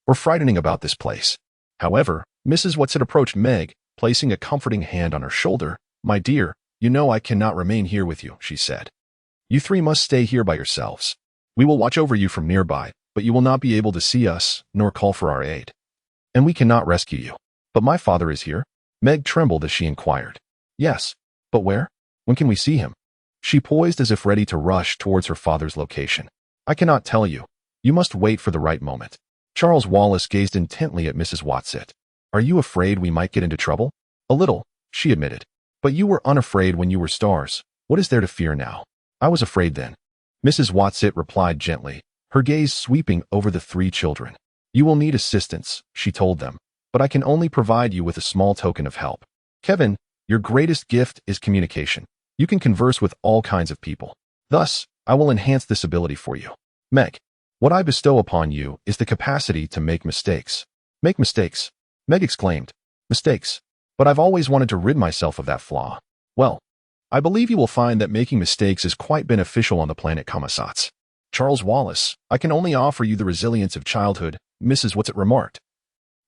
or frightening about this place. However, Mrs. Watsit approached Meg, placing a comforting hand on her shoulder. "My dear, you know I cannot remain here with you," she said. "You three must stay here by yourselves. We will watch over you from nearby, but you will not be able to see us, nor call for our aid. And we cannot rescue you." "But my father is here?" Meg trembled as she inquired. "Yes, but where? When can we see him?" She poised as if ready to rush towards her father's location. "I cannot tell you. You must wait for the right moment." Charles Wallace gazed intently at Mrs. Watsit. "Are you afraid we might get into trouble?" "A little," she admitted. "But you were unafraid when you were stars. What is there to fear now?" "I was afraid then," Mrs. Watsit replied gently, her gaze sweeping over the three children. "You will need assistance," she told them, "but I can only provide you with a small token of help. Kevin, your greatest gift is communication. You can converse with all kinds of people. Thus, I will enhance this ability for you. Meg, what I bestow upon you is the capacity to make mistakes." "Make mistakes?" Meg exclaimed. "Mistakes? But I've always wanted to rid myself of that flaw." "Well, I believe you will find that making mistakes is quite beneficial on the planet Commissaires." "Charles Wallace, I can only offer you the resilience of childhood," Mrs. Watsit remarked,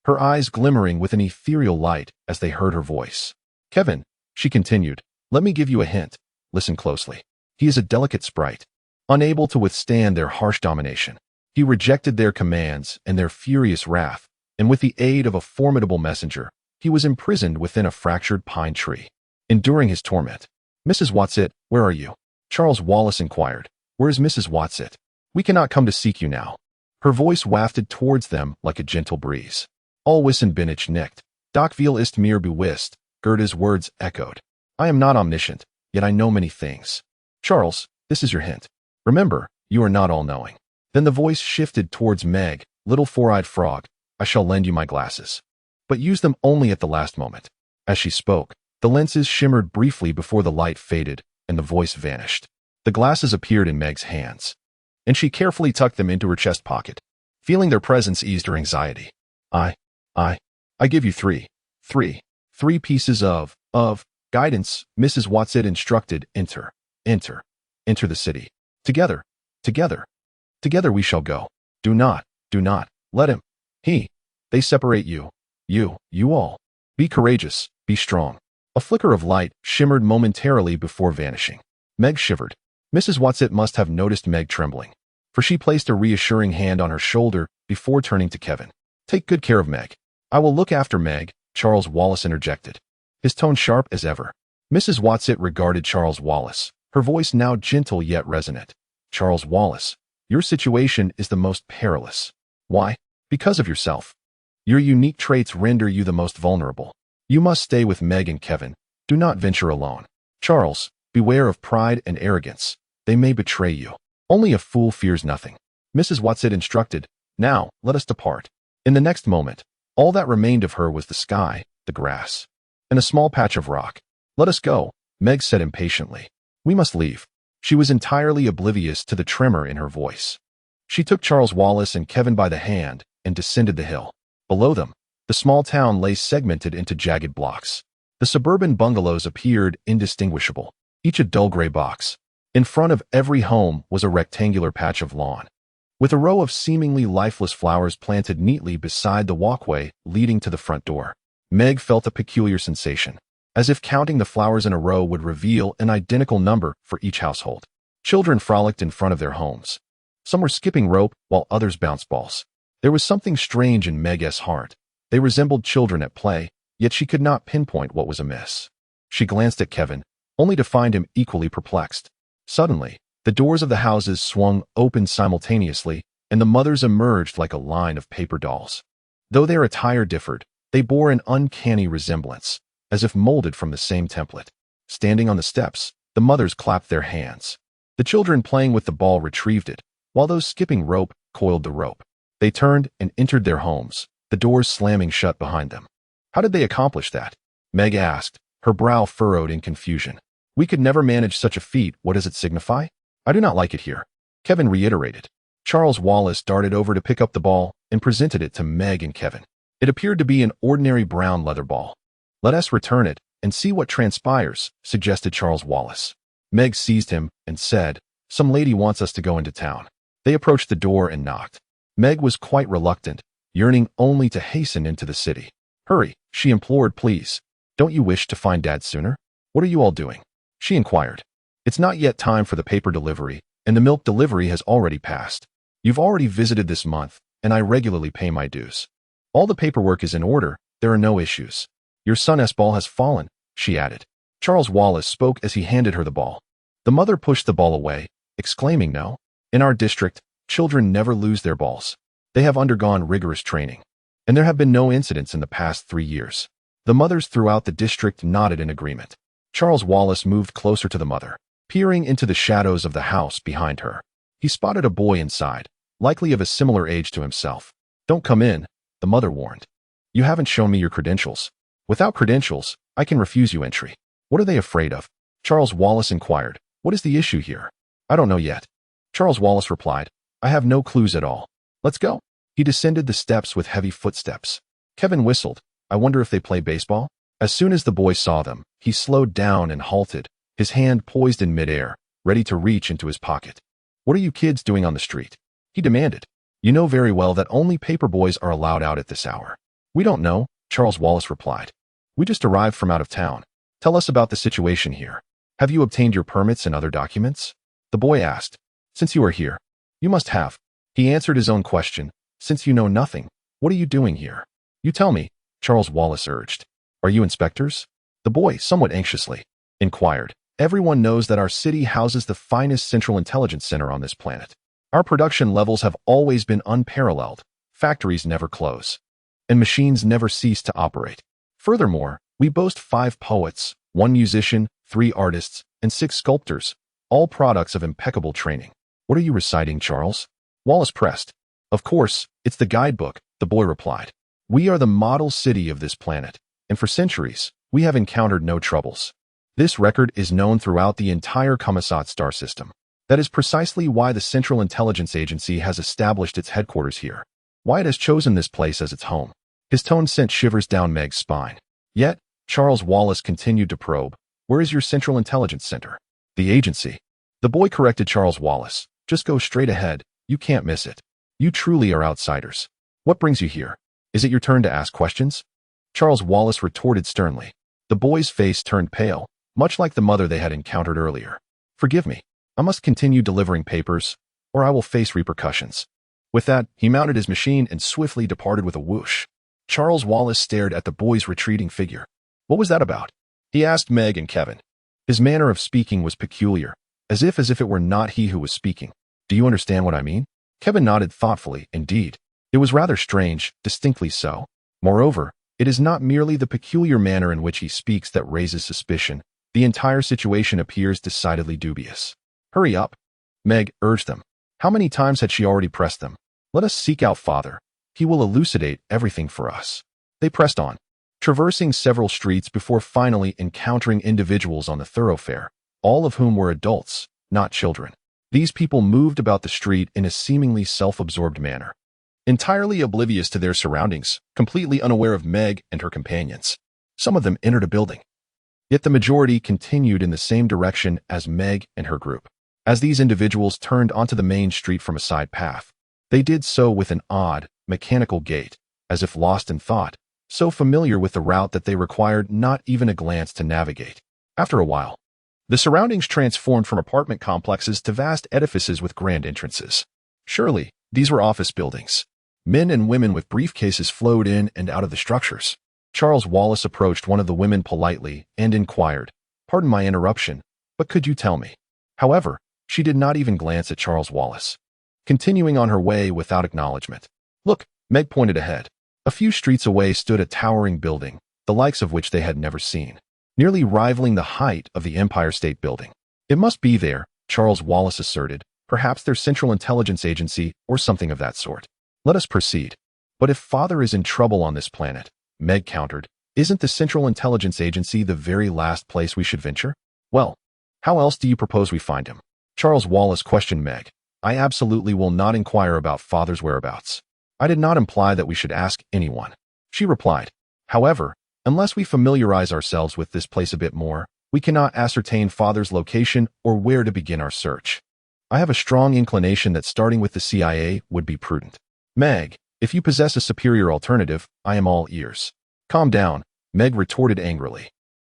her eyes glimmering with an ethereal light as they heard her voice. "Kevin," she continued, "let me give you a hint. Listen closely. He is a delicate sprite, unable to withstand their harsh domination. He rejected their commands and their furious wrath, and with the aid of a formidable messenger, he was imprisoned within a fractured pine tree, enduring his torment." "Mrs. Watsit, where are you?" Charles Wallace inquired. "Where is Mrs. Watsit?" "We cannot come to seek you now." Her voice wafted towards them like a gentle breeze. "All wissen bin ich nicht. Doch viel ist mir bewusst," Gerda's words echoed. "I am not omniscient, yet I know many things." "Charles, this is your hint. Remember, you are not all-knowing." Then the voice shifted towards Meg. "Little four-eyed frog, I shall lend you my glasses. But use them only at the last moment." As she spoke, the lenses shimmered briefly before the light faded, and the voice vanished. The glasses appeared in Meg's hands, and she carefully tucked them into her chest pocket. Feeling their presence eased her anxiety. I give you three pieces of guidance," Mrs. Watsit instructed. Enter the city. Together we shall go. Do not let him, they separate you all. Be courageous, Be strong. A flicker of light shimmered momentarily before vanishing. Meg shivered. Mrs. Watson must have noticed Meg trembling, for she placed a reassuring hand on her shoulder before turning to Kevin. Take good care of Meg. I will look after Meg, Charles Wallace interjected, his tone sharp as ever. Mrs. Watson regarded Charles Wallace, her voice now gentle yet resonant. Charles Wallace, your situation is the most perilous. Why? Because of yourself. Your unique traits render you the most vulnerable. You must stay with Meg and Kevin. Do not venture alone. Charles, beware of pride and arrogance. They may betray you. Only a fool fears nothing. Mrs. Watson instructed. Now, let us depart. In the next moment, all that remained of her was the sky, the grass, and a small patch of rock. Let us go, Meg said impatiently. We must leave. She was entirely oblivious to the tremor in her voice. She took Charles Wallace and Kevin by the hand and descended the hill. Below them, the small town lay segmented into jagged blocks. The suburban bungalows appeared indistinguishable, each a dull gray box. In front of every home was a rectangular patch of lawn, with a row of seemingly lifeless flowers planted neatly beside the walkway leading to the front door. Meg felt a peculiar sensation, as if counting the flowers in a row would reveal an identical number for each household. Children frolicked in front of their homes. Some were skipping rope while others bounced balls. There was something strange in Meg's heart. They resembled children at play, yet she could not pinpoint what was amiss. She glanced at Kevin, only to find him equally perplexed. Suddenly, the doors of the houses swung open simultaneously, and the mothers emerged like a line of paper dolls. Though their attire differed, they bore an uncanny resemblance, as if molded from the same template. Standing on the steps, the mothers clapped their hands. The children playing with the ball retrieved it, while those skipping rope coiled the rope. They turned and entered their homes, the doors slamming shut behind them. How did they accomplish that? Meg asked, her brow furrowed in confusion. We could never manage such a feat. What does it signify? I do not like it here, Kevin reiterated. Charles Wallace darted over to pick up the ball and presented it to Meg and Kevin. It appeared to be an ordinary brown leather ball. Let us return it and see what transpires, suggested Charles Wallace. Meg seized him and said, Some lady wants us to go into town. They approached the door and knocked. Meg was quite reluctant, yearning only to hasten into the city. Hurry, she implored, please. Don't you wish to find Dad sooner? What are you all doing? She inquired. It's not yet time for the paper delivery, and the milk delivery has already passed. You've already visited this month, and I regularly pay my dues. All the paperwork is in order, there are no issues. Your son's ball has fallen, she added. Charles Wallace spoke as he handed her the ball. The mother pushed the ball away, exclaiming, No. In our district, children never lose their balls. They have undergone rigorous training, and there have been no incidents in the past 3 years. The mothers throughout the district nodded in agreement. Charles Wallace moved closer to the mother, peering into the shadows of the house behind her. He spotted a boy inside, likely of a similar age to himself. Don't come in, the mother warned. You haven't shown me your credentials. Without credentials, I can refuse you entry. What are they afraid of? Charles Wallace inquired. What is the issue here? I don't know yet. Charles Wallace replied. I have no clues at all. Let's go. He descended the steps with heavy footsteps. Kevin whistled. I wonder if they play baseball? As soon as the boy saw them, he slowed down and halted, his hand poised in midair, ready to reach into his pocket. What are you kids doing on the street? He demanded. You know very well that only paper boys are allowed out at this hour. We don't know, Charles Wallace replied. We just arrived from out of town. Tell us about the situation here. Have you obtained your permits and other documents? The boy asked. Since you are here, you must have. He answered his own question. Since you know nothing, what are you doing here? You tell me, Charles Wallace urged. Are you inspectors? The boy, somewhat anxiously, inquired. Everyone knows that our city houses the finest central intelligence center on this planet. Our production levels have always been unparalleled. Factories never close, and machines never cease to operate. Furthermore, we boast 5 poets, 1 musician, 3 artists, and 6 sculptors, all products of impeccable training. What are you reciting, Charles? Wallace pressed. Of course, it's the guidebook, the boy replied. We are the model city of this planet, and for centuries, we have encountered no troubles. This record is known throughout the entire Commissat star system. That is precisely why the Central Intelligence Agency has established its headquarters here, why it has chosen this place as its home. His tone sent shivers down Meg's spine. Yet, Charles Wallace continued to probe. Where is your Central Intelligence Center? The agency. The boy corrected Charles Wallace. Just go straight ahead. You can't miss it. You truly are outsiders. What brings you here? Is it your turn to ask questions? Charles Wallace retorted sternly. The boy's face turned pale, much like the mother they had encountered earlier. "Forgive me. I must continue delivering papers, or I will face repercussions." With that, he mounted his machine and swiftly departed with a whoosh. Charles Wallace stared at the boy's retreating figure. "What was that about?" he asked Meg and Kevin. His manner of speaking was peculiar, as if it were not he who was speaking. "Do you understand what I mean?" Kevin nodded thoughtfully. "Indeed. It was rather strange, distinctly so. Moreover, it is not merely the peculiar manner in which he speaks that raises suspicion. The entire situation appears decidedly dubious." "Hurry up," Meg urged them. How many times had she already pressed them? "Let us seek out Father. He will elucidate everything for us." They pressed on, traversing several streets before finally encountering individuals on the thoroughfare, all of whom were adults, not children. These people moved about the street in a seemingly self-absorbed manner, entirely oblivious to their surroundings, completely unaware of Meg and her companions. Some of them entered a building, yet the majority continued in the same direction as Meg and her group. As these individuals turned onto the main street from a side path, they did so with an odd, mechanical gait, as if lost in thought, so familiar with the route that they required not even a glance to navigate. After a while, the surroundings transformed from apartment complexes to vast edifices with grand entrances. Surely, these were office buildings. Men and women with briefcases flowed in and out of the structures. Charles Wallace approached one of the women politely and inquired, "Pardon my interruption, but could you tell me?" However, she did not even glance at Charles Wallace, continuing on her way without acknowledgement. "Look," Meg pointed ahead. A few streets away stood a towering building, the likes of which they had never seen, nearly rivaling the height of the Empire State Building. "It must be there," Charles Wallace asserted, "perhaps their Central Intelligence Agency or something of that sort. Let us proceed." "But if Father is in trouble on this planet," Meg countered, "isn't the Central Intelligence Agency the very last place we should venture?" "Well, how else do you propose we find him?" Charles Wallace questioned Meg. "I absolutely will not inquire about Father's whereabouts. I did not imply that we should ask anyone," she replied. "However, unless we familiarize ourselves with this place a bit more, we cannot ascertain Father's location or where to begin our search. I have a strong inclination that starting with the CIA would be prudent." "Meg, if you possess a superior alternative, I am all ears." "Calm down," Meg retorted angrily.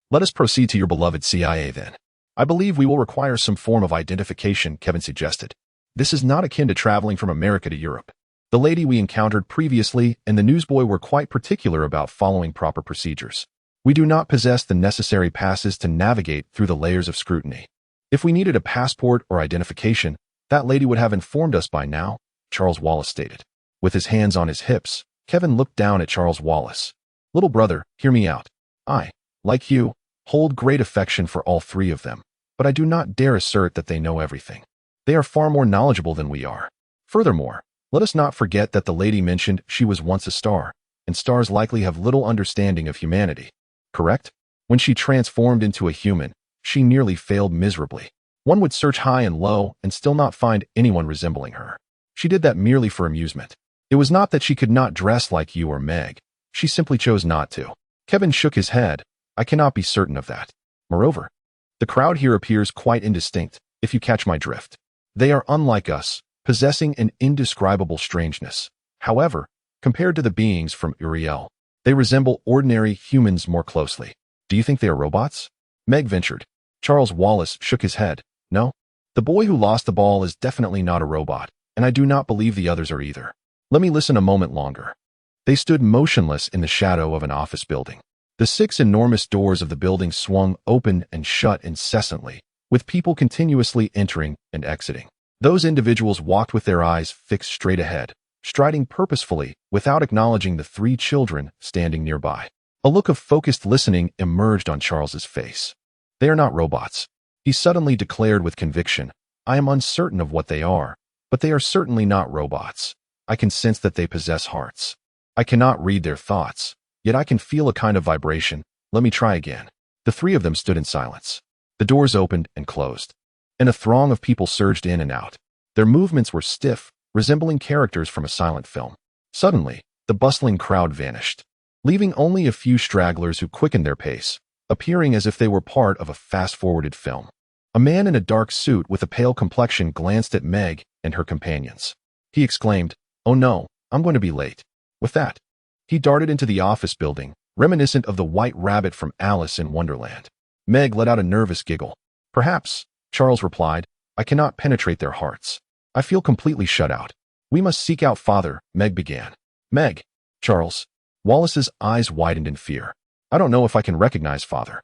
"Let us proceed to your beloved CIA then." "I believe we will require some form of identification," Kevin suggested. "This is not akin to traveling from America to Europe. The lady we encountered previously and the newsboy were quite particular about following proper procedures. We do not possess the necessary passes to navigate through the layers of scrutiny. If we needed a passport or identification, that lady would have informed us by now," Charles Wallace stated. With his hands on his hips, Kevin looked down at Charles Wallace. "Little brother, hear me out. I, like you, hold great affection for all three of them, but I do not dare assert that they know everything. They are far more knowledgeable than we are. Furthermore, let us not forget that the lady mentioned she was once a star, and stars likely have little understanding of humanity. Correct? When she transformed into a human, she nearly failed miserably. One would search high and low and still not find anyone resembling her. She did that merely for amusement. It was not that she could not dress like you or Meg. She simply chose not to." Kevin shook his head. "I cannot be certain of that. Moreover, the crowd here appears quite indistinct, if you catch my drift. They are unlike us, possessing an indescribable strangeness. However, compared to the beings from Uriel, they resemble ordinary humans more closely. Do you think they are robots?" Meg ventured. Charles Wallace shook his head. "No. The boy who lost the ball is definitely not a robot, and I do not believe the others are either. Let me listen a moment longer." They stood motionless in the shadow of an office building. The 6 enormous doors of the building swung open and shut incessantly, with people continuously entering and exiting. Those individuals walked with their eyes fixed straight ahead, striding purposefully without acknowledging the 3 children standing nearby. A look of focused listening emerged on Charles's face. "They are not robots," he suddenly declared with conviction. "I am uncertain of what they are, but they are certainly not robots. I can sense that they possess hearts. I cannot read their thoughts, yet I can feel a kind of vibration. Let me try again." The 3 of them stood in silence. The doors opened and closed, and a throng of people surged in and out. Their movements were stiff, resembling characters from a silent film. Suddenly, the bustling crowd vanished, leaving only a few stragglers who quickened their pace, appearing as if they were part of a fast-forwarded film. A man in a dark suit with a pale complexion glanced at Meg and her companions. He exclaimed, "Oh no, I'm going to be late." With that, he darted into the office building, reminiscent of the white rabbit from Alice in Wonderland. Meg let out a nervous giggle. Perhaps, Charles replied, I cannot penetrate their hearts. I feel completely shut out. We must seek out Father, Meg began. Meg, Charles. Wallace's eyes widened in fear. I don't know if I can recognize Father.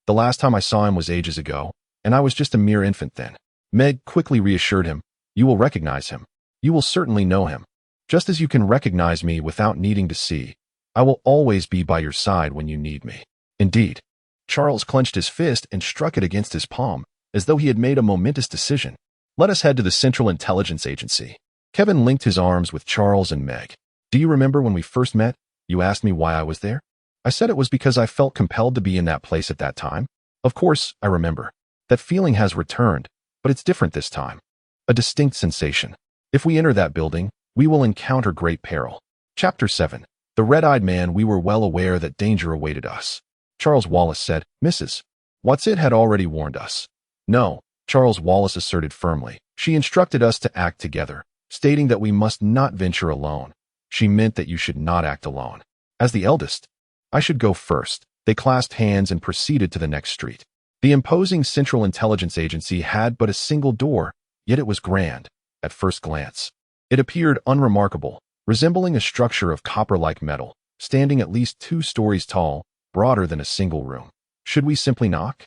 The last time I saw him was ages ago, and I was just a mere infant then. Meg quickly reassured him. You will recognize him. You will certainly know him. Just as you can recognize me without needing to see, I will always be by your side when you need me. Indeed. Charles clenched his fist and struck it against his palm, as though he had made a momentous decision. Let us head to the Central Intelligence Agency. Kevin linked his arms with Charles and Meg. Do you remember when we first met? You asked me why I was there? I said it was because I felt compelled to be in that place at that time. Of course, I remember. That feeling has returned, but it's different this time. A distinct sensation. If we enter that building, we will encounter great peril. Chapter 7. The red-eyed man. We were well aware that danger awaited us. Charles Wallace said. Mrs. Watson had already warned us. No, Charles Wallace asserted firmly. She instructed us to act together, stating that we must not venture alone. She meant that you should not act alone. As the eldest, I should go first. They clasped hands and proceeded to the next street. The imposing Central Intelligence Agency had but a single door, yet it was grand, at first glance. It appeared unremarkable, resembling a structure of copper-like metal, standing at least 2 stories tall, broader than a single room. Should we simply knock?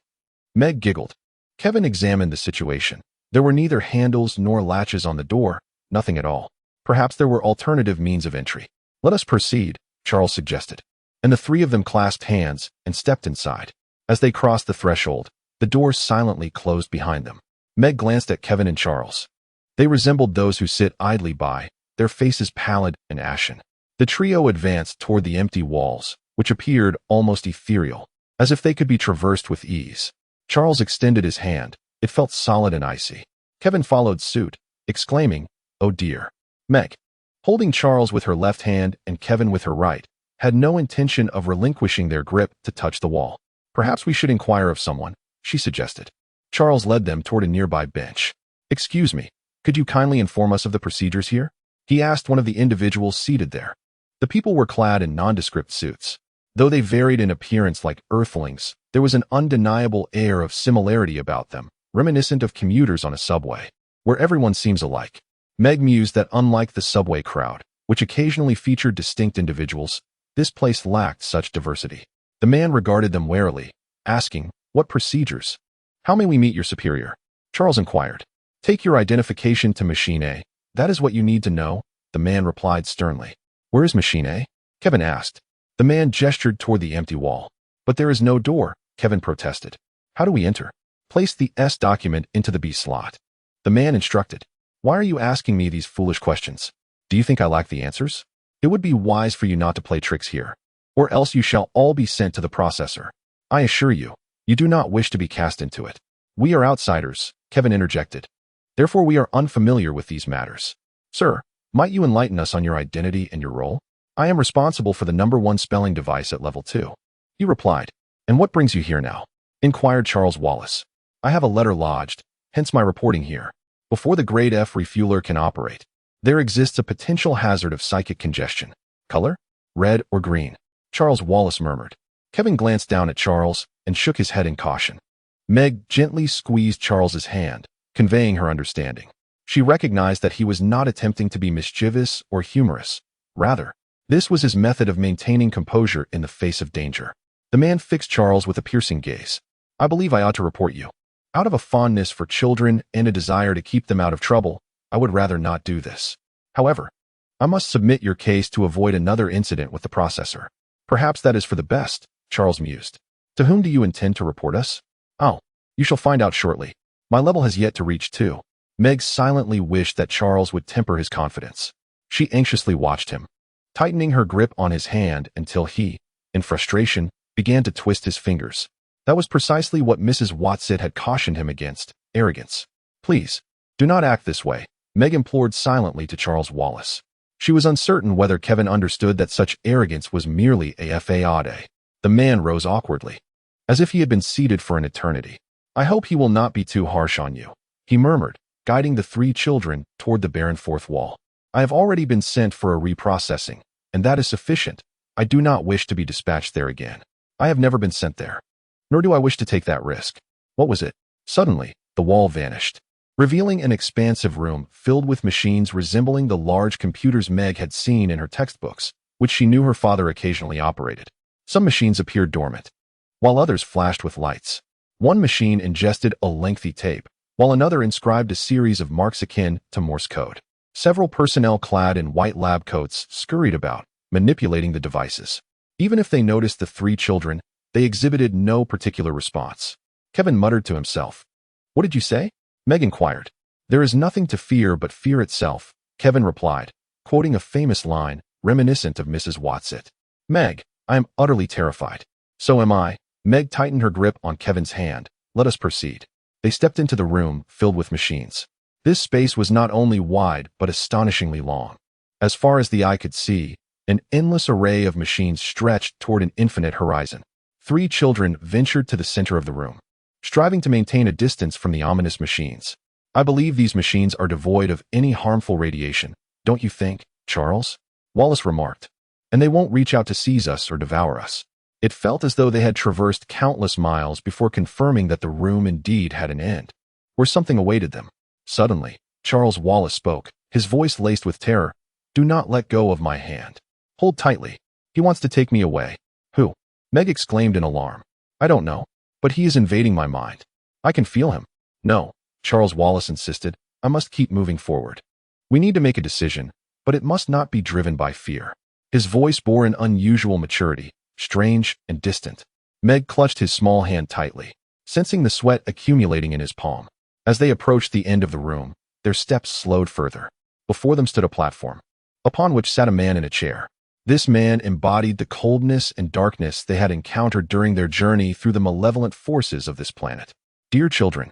Meg giggled. Kevin examined the situation. There were neither handles nor latches on the door, nothing at all. Perhaps there were alternative means of entry. Let us proceed, Charles suggested. And the 3 of them clasped hands and stepped inside. As they crossed the threshold, the door silently closed behind them. Meg glanced at Kevin and Charles. They resembled those who sit idly by, their faces pallid and ashen. The trio advanced toward the empty walls, which appeared almost ethereal, as if they could be traversed with ease. Charles extended his hand. It felt solid and icy. Kevin followed suit, exclaiming, "Oh dear." Meg, holding Charles with her left hand and Kevin with her right, had no intention of relinquishing their grip to touch the wall. Perhaps we should inquire of someone, she suggested. Charles led them toward a nearby bench. Excuse me, could you kindly inform us of the procedures here? He asked one of the individuals seated there. The people were clad in nondescript suits. Though they varied in appearance like earthlings, there was an undeniable air of similarity about them, reminiscent of commuters on a subway, where everyone seems alike. Meg mused that unlike the subway crowd, which occasionally featured distinct individuals, this place lacked such diversity. The man regarded them warily, asking, "What procedures? How may we meet your superior?" Charles inquired. "Take your identification to Machine A. That is what you need to know," the man replied sternly. "Where is Machine A?" Kevin asked. The man gestured toward the empty wall. "But there is no door," Kevin protested. "How do we enter?" "Place the S document into the B slot." The man instructed. "Why are you asking me these foolish questions? Do you think I lack the answers? It would be wise for you not to play tricks here, or else you shall all be sent to the processor. I assure you, you do not wish to be cast into it." "We are outsiders," Kevin interjected. "Therefore we are unfamiliar with these matters. Sir, might you enlighten us on your identity and your role?" "I am responsible for the #1 spelling device at level 2. He replied. "And what brings you here now?" inquired Charles Wallace. "I have a letter lodged, hence my reporting here. Before the grade F refueler can operate, there exists a potential hazard of psychic congestion. Color? Red or green?" Charles Wallace murmured. Kevin glanced down at Charles and shook his head in caution. Meg gently squeezed Charles's hand, conveying her understanding. She recognized that he was not attempting to be mischievous or humorous. Rather, this was his method of maintaining composure in the face of danger. The man fixed Charles with a piercing gaze. "I believe I ought to report you. Out of a fondness for children and a desire to keep them out of trouble, I would rather not do this. However, I must submit your case to avoid another incident with the processor." "Perhaps that is for the best," Charles mused. "To whom do you intend to report us?" "Oh, you shall find out shortly. My level has yet to reach 2. Meg silently wished that Charles would temper his confidence. She anxiously watched him, tightening her grip on his hand until he, in frustration, began to twist his fingers. That was precisely what Mrs. Watson had cautioned him against: arrogance. "Please, do not act this way," Meg implored silently to Charles Wallace. She was uncertain whether Kevin understood that such arrogance was merely a fade. The man rose awkwardly, as if he had been seated for an eternity. "I hope he will not be too harsh on you," he murmured, guiding the 3 children toward the barren 4th wall. "I have already been sent for a reprocessing, and that is sufficient. I do not wish to be dispatched there again. I have never been sent there. Nor do I wish to take that risk. What was it? Suddenly, the wall vanished, revealing an expansive room filled with machines resembling the large computers Meg had seen in her textbooks, which she knew her father occasionally operated. Some machines appeared dormant, while others flashed with lights. One machine ingested a lengthy tape, while another inscribed a series of marks akin to Morse code. Several personnel clad in white lab coats scurried about, manipulating the devices. Even if they noticed the three children, they exhibited no particular response. Kevin muttered to himself. "What did you say?" Meg inquired. "There is nothing to fear but fear itself," Kevin replied, quoting a famous line reminiscent of Mrs. Watson. "Meg, I am utterly terrified." "So am I." Meg tightened her grip on Kevin's hand. "Let us proceed." They stepped into the room filled with machines. This space was not only wide but astonishingly long. As far as the eye could see, an endless array of machines stretched toward an infinite horizon. Three children ventured to the center of the room, striving to maintain a distance from the ominous machines. "I believe these machines are devoid of any harmful radiation, don't you think, Charles?" Wallace remarked. "And they won't reach out to seize us or devour us." It felt as though they had traversed countless miles before confirming that the room indeed had an end, where something awaited them. Suddenly, Charles Wallace spoke, his voice laced with terror. "Do not let go of my hand. Hold tightly. He wants to take me away." "Who?" Meg exclaimed in alarm. "I don't know, but he is invading my mind. I can feel him." "No," Charles Wallace insisted. "I must keep moving forward. We need to make a decision, but it must not be driven by fear." His voice bore an unusual maturity, strange and distant. Meg clutched his small hand tightly, sensing the sweat accumulating in his palm. As they approached the end of the room, their steps slowed further. Before them stood a platform, upon which sat a man in a chair. This man embodied the coldness and darkness they had encountered during their journey through the malevolent forces of this planet. "Dear children,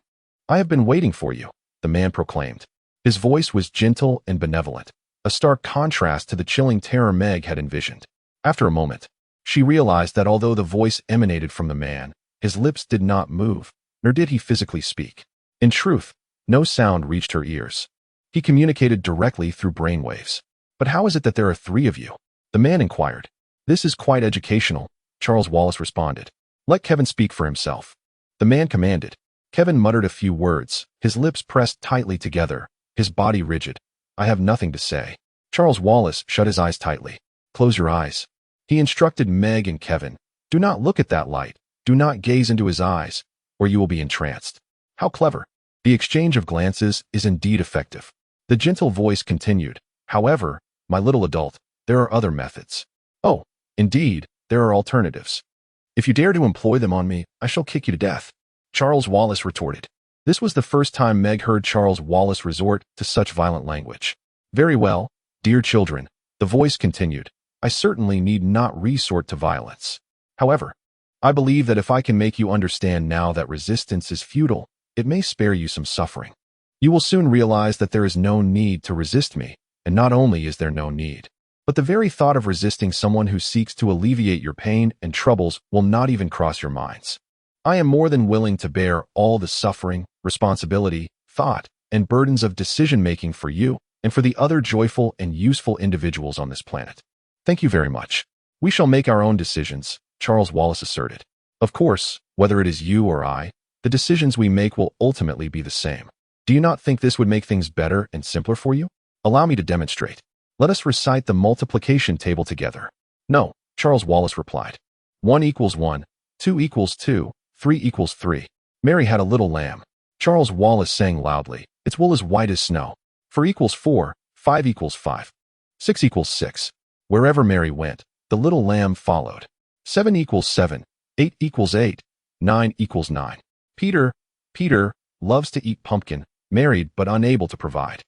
I have been waiting for you," the man proclaimed. His voice was gentle and benevolent, a stark contrast to the chilling terror Meg had envisioned. After a moment, she realized that although the voice emanated from the man, his lips did not move, nor did he physically speak. In truth, no sound reached her ears. He communicated directly through brainwaves. "But how is it that there are three of you?" the man inquired. "This is quite educational," Charles Wallace responded. "Let Kevin speak for himself," the man commanded. Kevin muttered a few words, his lips pressed tightly together, his body rigid. "I have nothing to say." Charles Wallace shut his eyes tightly. "Close your eyes," he instructed Meg and Kevin. "Do not look at that light. Do not gaze into his eyes, or you will be entranced." How clever. The exchange of glances is indeed effective. The gentle voice continued. "However, my little adult, there are other methods." "Oh, indeed, there are alternatives. If you dare to employ them on me, I shall kick you to death," Charles Wallace retorted. This was the first time Meg heard Charles Wallace resort to such violent language. "Very well, dear children," the voice continued. "I certainly need not resort to violence. However, I believe that if I can make you understand now that resistance is futile, it may spare you some suffering. You will soon realize that there is no need to resist me, and not only is there no need, but the very thought of resisting someone who seeks to alleviate your pain and troubles will not even cross your minds. I am more than willing to bear all the suffering, responsibility, thought, and burdens of decision-making for you and for the other joyful and useful individuals on this planet. Thank you very much. We shall make our own decisions," Charles Wallace asserted. "Of course, whether it is you or I, the decisions we make will ultimately be the same. Do you not think this would make things better and simpler for you? Allow me to demonstrate. Let us recite the multiplication table together." "No," Charles Wallace replied. 1 equals 1, 2 equals 2, 3 equals 3. "Mary had a little lamb," Charles Wallace sang loudly. "Its wool is white as snow. 4 equals 4, 5 equals 5. 6 equals 6. Wherever Mary went, the little lamb followed. 7 equals 7, 8 equals 8, 9 equals 9. Peter loves to eat pumpkin, married but unable to provide.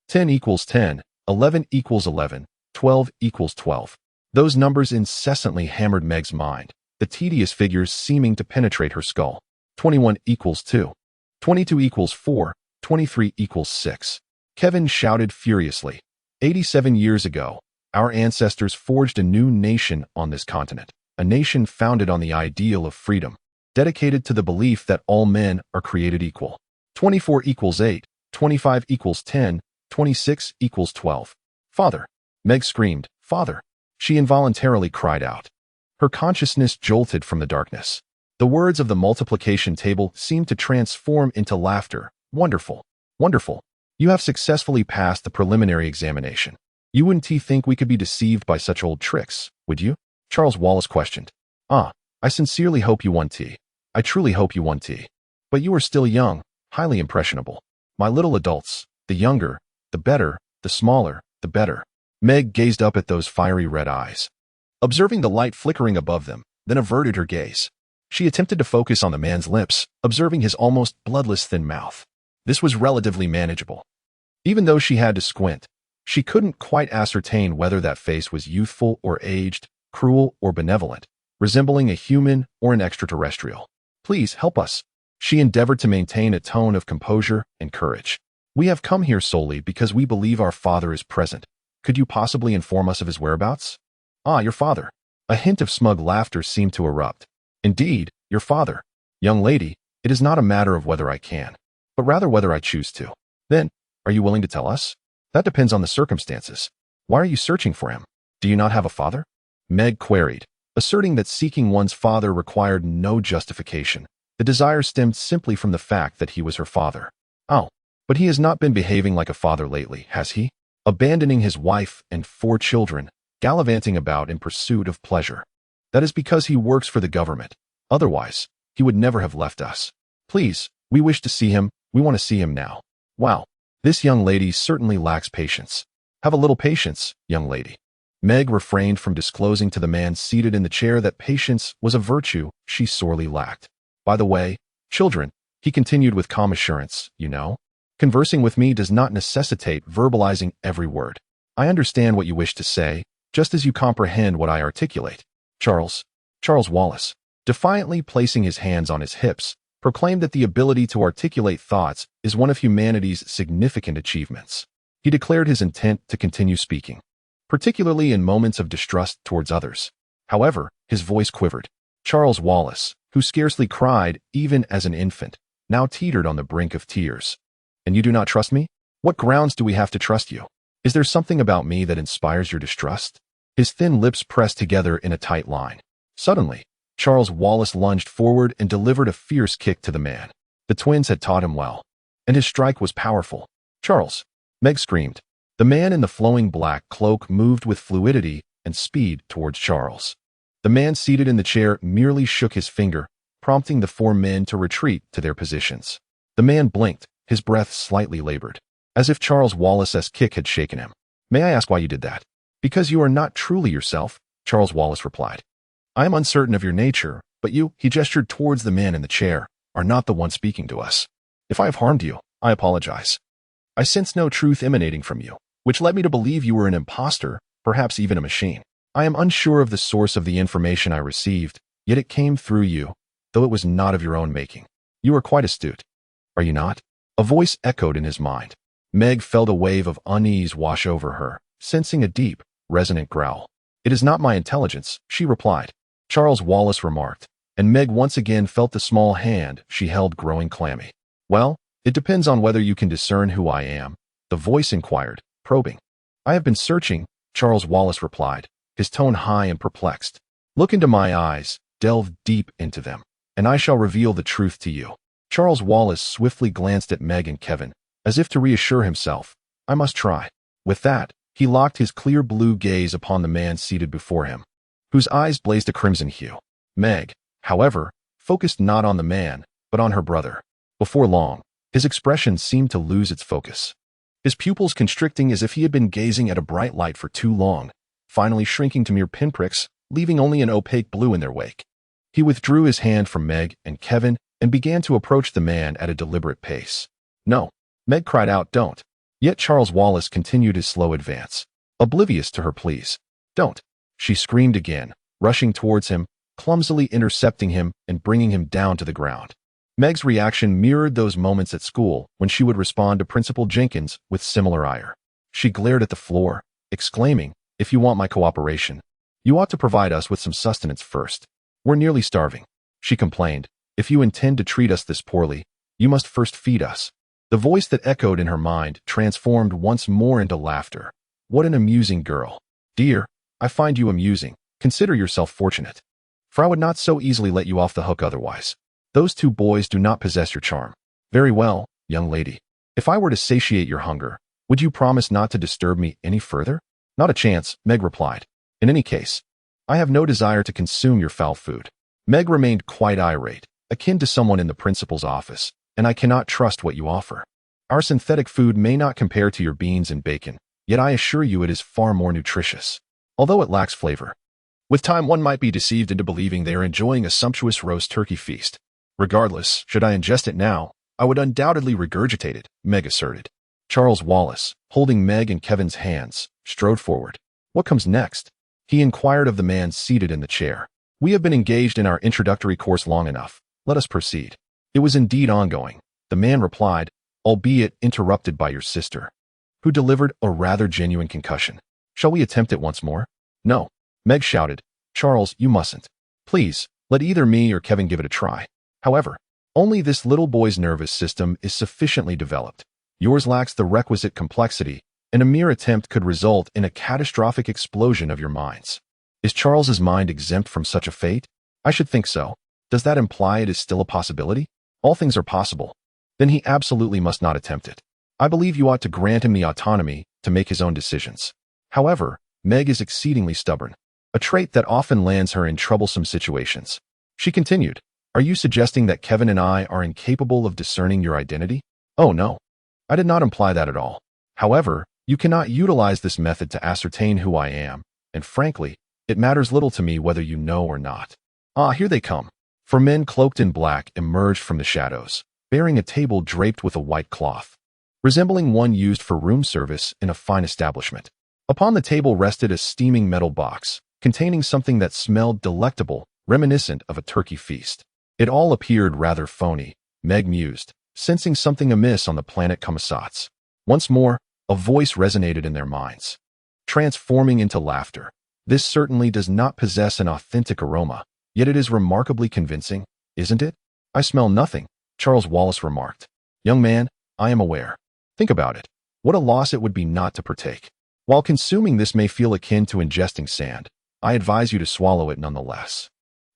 10 equals 10, 11 equals 11, 12 equals 12. Those numbers incessantly hammered Meg's mind, the tedious figures seeming to penetrate her skull. 21 equals 2. 22 equals 4, 23 equals 6. Kevin shouted furiously. 87 years ago, our ancestors forged a new nation on this continent, a nation founded on the ideal of freedom, dedicated to the belief that all men are created equal. 24 equals 8, 25 equals 10, 26 equals 12. Father! Meg screamed, "Father!" She involuntarily cried out. Her consciousness jolted from the darkness. The words of the multiplication table seemed to transform into laughter. Wonderful. Wonderful. You have successfully passed the preliminary examination. You wouldn't think we could be deceived by such old tricks, would you? Charles Wallace questioned. I sincerely hope you won tea. I truly hope you won tea. But you are still young, highly impressionable. My little adults, the younger, the better, the smaller, the better. Meg gazed up at those fiery red eyes, observing the light flickering above them, then averted her gaze. She attempted to focus on the man's lips, observing his almost bloodless thin mouth. This was relatively manageable. Even though she had to squint, she couldn't quite ascertain whether that face was youthful or aged, cruel or benevolent, resembling a human or an extraterrestrial. Please help us. She endeavored to maintain a tone of composure and courage. We have come here solely because we believe our father is present. Could you possibly inform us of his whereabouts? Your father. A hint of smug laughter seemed to erupt. Indeed, your father. Young lady, it is not a matter of whether I can, but rather whether I choose to. Then, are you willing to tell us? That depends on the circumstances. Why are you searching for him? Do you not have a father? Meg queried, asserting that seeking one's father required no justification. The desire stemmed simply from the fact that he was her father. But he has not been behaving like a father lately, has he? Abandoning his wife and 4 children, gallivanting about in pursuit of pleasure. That is because he works for the government. Otherwise, he would never have left us. Please, we wish to see him. We want to see him now. Wow, this young lady certainly lacks patience. Have a little patience, young lady. Meg refrained from disclosing to the man seated in the chair that patience was a virtue she sorely lacked. By the way, children, he continued with calm assurance, you know, conversing with me does not necessitate verbalizing every word. I understand what you wish to say, just as you comprehend what I articulate. Charles Wallace, defiantly placing his hands on his hips, proclaimed that the ability to articulate thoughts is one of humanity's significant achievements. He declared his intent to continue speaking, particularly in moments of distrust towards others. However, his voice quivered. Charles Wallace, who scarcely cried even as an infant, now teetered on the brink of tears. And you do not trust me? What grounds do we have to trust you? Is there something about me that inspires your distrust? His thin lips pressed together in a tight line. Suddenly, Charles Wallace lunged forward and delivered a fierce kick to the man. The twins had taught him well, and his strike was powerful. Charles! Meg screamed. The man in the flowing black cloak moved with fluidity and speed towards Charles. The man seated in the chair merely shook his finger, prompting the 4 men to retreat to their positions. The man blinked, his breath slightly labored, as if Charles Wallace's kick had shaken him. May I ask why you did that? Because you are not truly yourself, Charles Wallace replied. I am uncertain of your nature, but you, he gestured towards the man in the chair, are not the one speaking to us. If I have harmed you, I apologize. I sense no truth emanating from you, which led me to believe you were an imposter, perhaps even a machine. I am unsure of the source of the information I received, yet it came through you, though it was not of your own making. You are quite astute. Are you not? A voice echoed in his mind. Meg felt a wave of unease wash over her, sensing a deep, resonant growl. It is not my intelligence, she replied. Charles Wallace remarked, and Meg once again felt the small hand she held growing clammy. Well, it depends on whether you can discern who I am, the voice inquired, probing. I have been searching, Charles Wallace replied, his tone high and perplexed. Look into my eyes, delve deep into them, and I shall reveal the truth to you. Charles Wallace swiftly glanced at Meg and Kevin, as if to reassure himself. I must try. With that, he locked his clear blue gaze upon the man seated before him, whose eyes blazed a crimson hue. Meg, however, focused not on the man, but on her brother. Before long, his expression seemed to lose its focus, his pupils constricting as if he had been gazing at a bright light for too long, finally shrinking to mere pinpricks, leaving only an opaque blue in their wake. He withdrew his hand from Meg and Kevin and began to approach the man at a deliberate pace. No, Meg cried out, don't. Yet Charles Wallace continued his slow advance, oblivious to her pleas. Don't, she screamed again, rushing towards him, clumsily intercepting him and bringing him down to the ground. Meg's reaction mirrored those moments at school when she would respond to Principal Jenkins with similar ire. She glared at the floor, exclaiming, if you want my cooperation, you ought to provide us with some sustenance first. We're nearly starving. She complained, if you intend to treat us this poorly, you must first feed us. The voice that echoed in her mind transformed once more into laughter. What an amusing girl. Dear, I find you amusing. Consider yourself fortunate, for I would not so easily let you off the hook otherwise. Those two boys do not possess your charm. Very well, young lady. If I were to satiate your hunger, would you promise not to disturb me any further? Not a chance, Meg replied. In any case, I have no desire to consume your foul food. Meg remained quite irate, akin to someone in the principal's office, and I cannot trust what you offer. Our synthetic food may not compare to your beans and bacon, yet I assure you it is far more nutritious, although it lacks flavor. With time, one might be deceived into believing they are enjoying a sumptuous roast turkey feast. Regardless, should I ingest it now, I would undoubtedly regurgitate it, Meg asserted. Charles Wallace, holding Meg and Kevin's hands, strode forward. What comes next? He inquired of the man seated in the chair. We have been engaged in our introductory course long enough. Let us proceed. It was indeed ongoing, the man replied, albeit interrupted by your sister, who delivered a rather genuine concussion. Shall we attempt it once more? No. Meg shouted. Charles, you mustn't. Please, let either me or Kevin give it a try. However, only this little boy's nervous system is sufficiently developed. Yours lacks the requisite complexity, and a mere attempt could result in a catastrophic explosion of your minds. Is Charles's mind exempt from such a fate? I should think so. Does that imply it is still a possibility? All things are possible. Then he absolutely must not attempt it. I believe you ought to grant him the autonomy to make his own decisions. However, Meg is exceedingly stubborn, a trait that often lands her in troublesome situations. She continued, Are you suggesting that Kevin and I are incapable of discerning your identity? Oh no. I did not imply that at all. However, you cannot utilize this method to ascertain who I am, and frankly, it matters little to me whether you know or not. Ah, here they come. 4 men cloaked in black emerged from the shadows, bearing a table draped with a white cloth, resembling one used for room service in a fine establishment. Upon the table rested a steaming metal box, containing something that smelled delectable, reminiscent of a turkey feast. It all appeared rather phony, Meg mused, sensing something amiss on the planet Comissats. Once more, a voice resonated in their minds, transforming into laughter. This certainly does not possess an authentic aroma, yet it is remarkably convincing, isn't it? I smell nothing, Charles Wallace remarked. Young man, I am aware. Think about it. What a loss it would be not to partake. While consuming this may feel akin to ingesting sand, I advise you to swallow it nonetheless.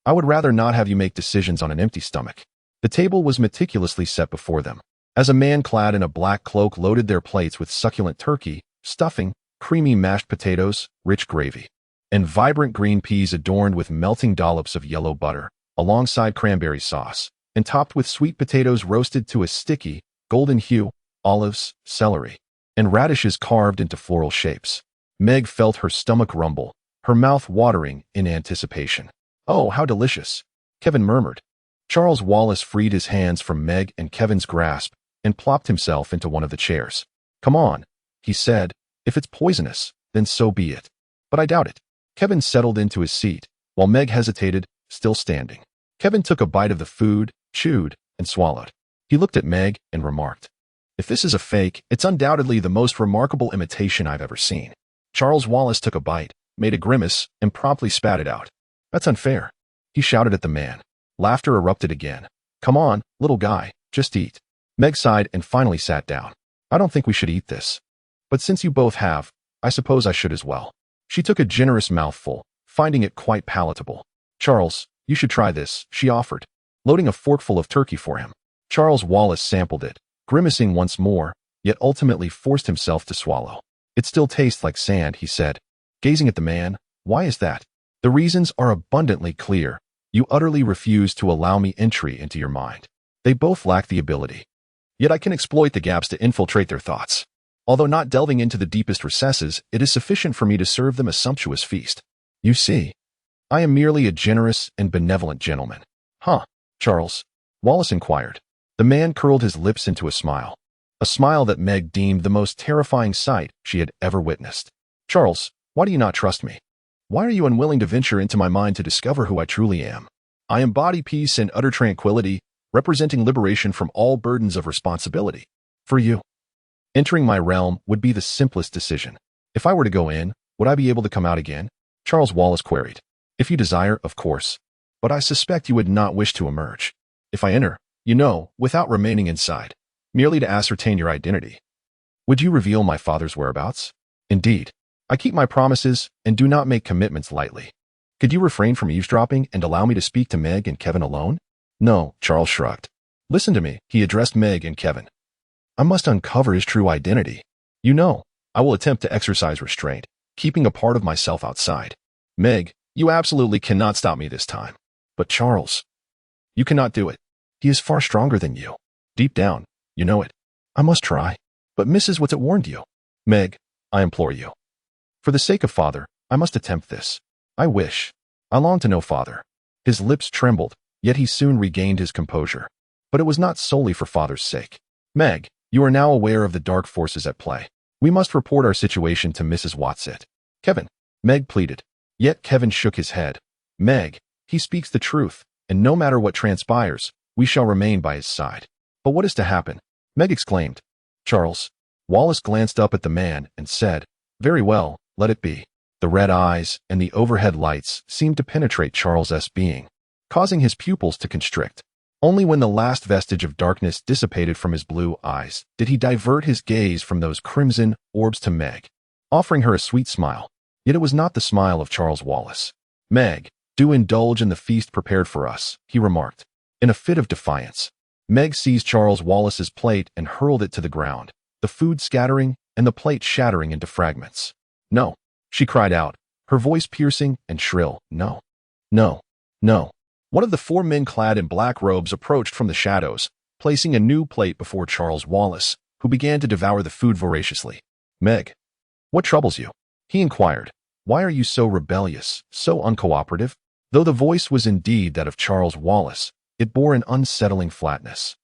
I would rather not have you make decisions on an empty stomach. The table was meticulously set before them. As a man clad in a black cloak loaded their plates with succulent turkey, stuffing, creamy mashed potatoes, rich gravy, and vibrant green peas adorned with melting dollops of yellow butter, alongside cranberry sauce, and topped with sweet potatoes roasted to a sticky, golden hue, olives, celery, and radishes carved into floral shapes. Meg felt her stomach rumble, her mouth watering in anticipation. Oh, how delicious, Kevin murmured. Charles Wallace freed his hands from Meg and Kevin's grasp and plopped himself into one of the chairs. Come on, he said. If it's poisonous, then so be it. But I doubt it. Kevin settled into his seat, while Meg hesitated, still standing. Kevin took a bite of the food, chewed, and swallowed. He looked at Meg and remarked, If this is a fake, it's undoubtedly the most remarkable imitation I've ever seen. Charles Wallace took a bite, made a grimace, and promptly spat it out. That's unfair, he shouted at the man. Laughter erupted again. Come on, little guy, just eat. Meg sighed and finally sat down. I don't think we should eat this. But since you both have, I suppose I should as well. She took a generous mouthful, finding it quite palatable. Charles, you should try this, she offered, loading a forkful of turkey for him. Charles Wallace sampled it, grimacing once more, yet ultimately forced himself to swallow. It still tastes like sand, he said, gazing at the man. Why is that? The reasons are abundantly clear. You utterly refuse to allow me entry into your mind. They both lack the ability. Yet I can exploit the gaps to infiltrate their thoughts. Although not delving into the deepest recesses, it is sufficient for me to serve them a sumptuous feast. You see, I am merely a generous and benevolent gentleman. Huh, Charles? Wallace inquired. The man curled his lips into a smile that Meg deemed the most terrifying sight she had ever witnessed. Charles, why do you not trust me? Why are you unwilling to venture into my mind to discover who I truly am? I embody peace and utter tranquility, representing liberation from all burdens of responsibility. For you, entering my realm would be the simplest decision. If I were to go in, would I be able to come out again? Charles Wallace queried. If you desire, of course. But I suspect you would not wish to emerge. If I enter, without remaining inside, merely to ascertain your identity, would you reveal my father's whereabouts? Indeed. I keep my promises and do not make commitments lightly. Could you refrain from eavesdropping and allow me to speak to Meg and Kevin alone? No, Charles shrugged. Listen to me, he addressed Meg and Kevin. I must uncover his true identity. You know, I will attempt to exercise restraint, keeping a part of myself outside. Meg, you absolutely cannot stop me this time. But Charles, you cannot do it. He is far stronger than you. Deep down, you know it. I must try. But Mrs. What's it warned you? Meg, I implore you. For the sake of Father, I must attempt this. I wish. I long to know Father. His lips trembled, yet he soon regained his composure. But it was not solely for Father's sake. Meg, you are now aware of the dark forces at play. We must report our situation to Mrs. Watson. Kevin, Meg pleaded. Yet Kevin shook his head. Meg, he speaks the truth, and no matter what transpires, we shall remain by his side. But what is to happen? Meg exclaimed. Charles. Wallace glanced up at the man and said, Very well, let it be. The red eyes and the overhead lights seemed to penetrate Charles's being, causing his pupils to constrict. Only when the last vestige of darkness dissipated from his blue eyes did he divert his gaze from those crimson orbs to Meg, offering her a sweet smile. Yet it was not the smile of Charles Wallace. Meg, do indulge in the feast prepared for us, he remarked. In a fit of defiance, Meg seized Charles Wallace's plate and hurled it to the ground, the food scattering and the plate shattering into fragments. No, she cried out, her voice piercing and shrill. No, no, no. One of the 4 men clad in black robes approached from the shadows, placing a new plate before Charles Wallace, who began to devour the food voraciously. Meg, what troubles you? He inquired. Why are you so rebellious, so uncooperative? Though the voice was indeed that of Charles Wallace, it bore an unsettling flatness,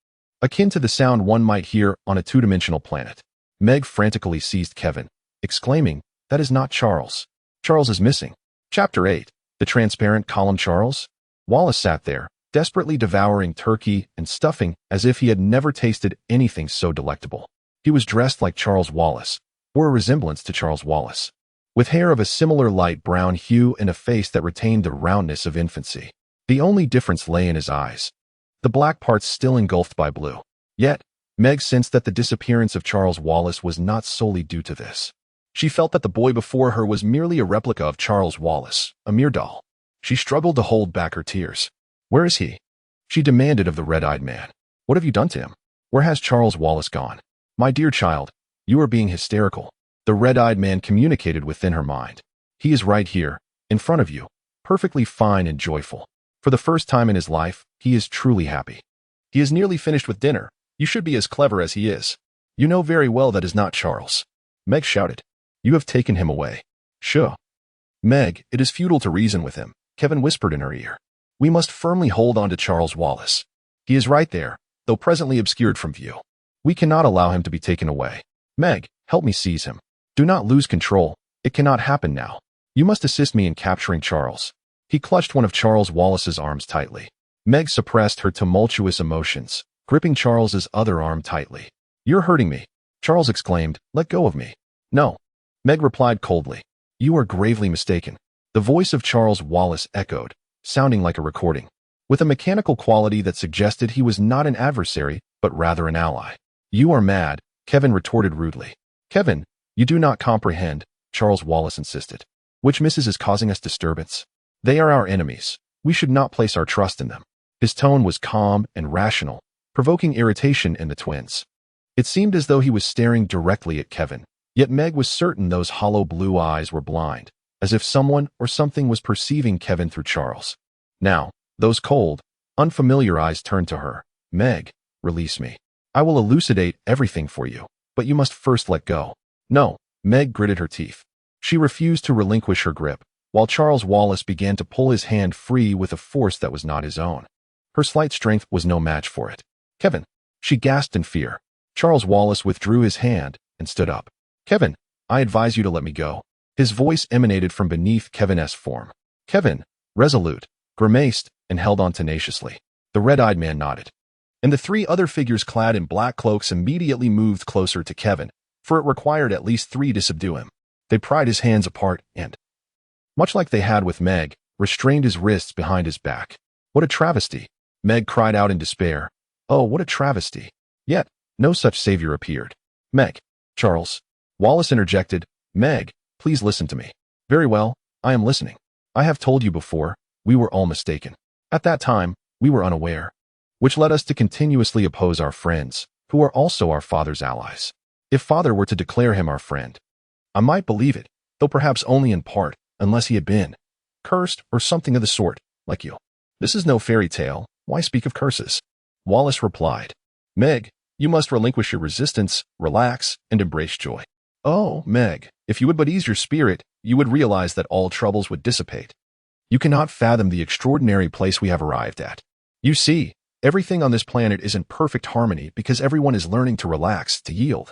akin to the sound one might hear on a two-dimensional planet. Meg frantically seized Kevin, exclaiming, That is not Charles. Charles is missing. Chapter 8. The Transparent Column. Charles? Wallace sat there, desperately devouring turkey and stuffing as if he had never tasted anything so delectable. He was dressed like Charles Wallace, or a resemblance to Charles Wallace, with hair of a similar light brown hue and a face that retained the roundness of infancy. The only difference lay in his eyes, the black parts still engulfed by blue. Yet, Meg sensed that the disappearance of Charles Wallace was not solely due to this. She felt that the boy before her was merely a replica of Charles Wallace, a mere doll. She struggled to hold back her tears. Where is he? She demanded of the red-eyed man. What have you done to him? Where has Charles Wallace gone? My dear child, you are being hysterical. The red-eyed man communicated within her mind. He is right here, in front of you, perfectly fine and joyful. For the first time in his life, he is truly happy. He is nearly finished with dinner. You should be as clever as he is. You know very well that is not Charles. Meg shouted. You have taken him away. Sure. Meg, it is futile to reason with him, Kevin whispered in her ear. We must firmly hold on to Charles Wallace. He is right there, though presently obscured from view. We cannot allow him to be taken away. Meg, help me seize him. Do not lose control. It cannot happen now. You must assist me in capturing Charles. He clutched one of Charles Wallace's arms tightly. Meg suppressed her tumultuous emotions, gripping Charles's other arm tightly. You're hurting me, Charles exclaimed. Let go of me. No. Meg replied coldly. You are gravely mistaken. The voice of Charles Wallace echoed, sounding like a recording, with a mechanical quality that suggested he was not an adversary, but rather an ally. You are mad, Kevin retorted rudely. Kevin, you do not comprehend, Charles Wallace insisted. Which missus is causing us disturbance? They are our enemies. We should not place our trust in them. His tone was calm and rational, provoking irritation in the twins. It seemed as though he was staring directly at Kevin, yet Meg was certain those hollow blue eyes were blind, as if someone or something was perceiving Kevin through Charles. Now, those cold, unfamiliar eyes turned to her. Meg, release me. I will elucidate everything for you, but you must first let go. No, Meg gritted her teeth. She refused to relinquish her grip, while Charles Wallace began to pull his hand free with a force that was not his own. Her slight strength was no match for it. Kevin, she gasped in fear. Charles Wallace withdrew his hand and stood up. Kevin, I advise you to let me go. His voice emanated from beneath Kevin's form. Kevin, resolute, grimaced and held on tenaciously. The red-eyed man nodded. And the 3 other figures clad in black cloaks immediately moved closer to Kevin, for it required at least 3 to subdue him. They pried his hands apart and, much like they had with Meg, restrained his wrists behind his back. What a travesty! Meg cried out in despair. Oh, what a travesty! Yet, no such savior appeared. Meg, Charles. Wallace interjected. Meg, Please listen to me. Very well, I am listening. I have told you before, we were all mistaken. At that time, we were unaware, which led us to continuously oppose our friends, who are also our father's allies. If father were to declare him our friend, I might believe it, though perhaps only in part, unless he had been cursed or something of the sort, like you. This is no fairy tale. Why speak of curses? Wallace replied. Meg, you must relinquish your resistance, relax, and embrace joy. Oh, Meg, if you would but ease your spirit, you would realize that all troubles would dissipate. You cannot fathom the extraordinary place we have arrived at. You see, everything on this planet is in perfect harmony because everyone is learning to relax, to yield,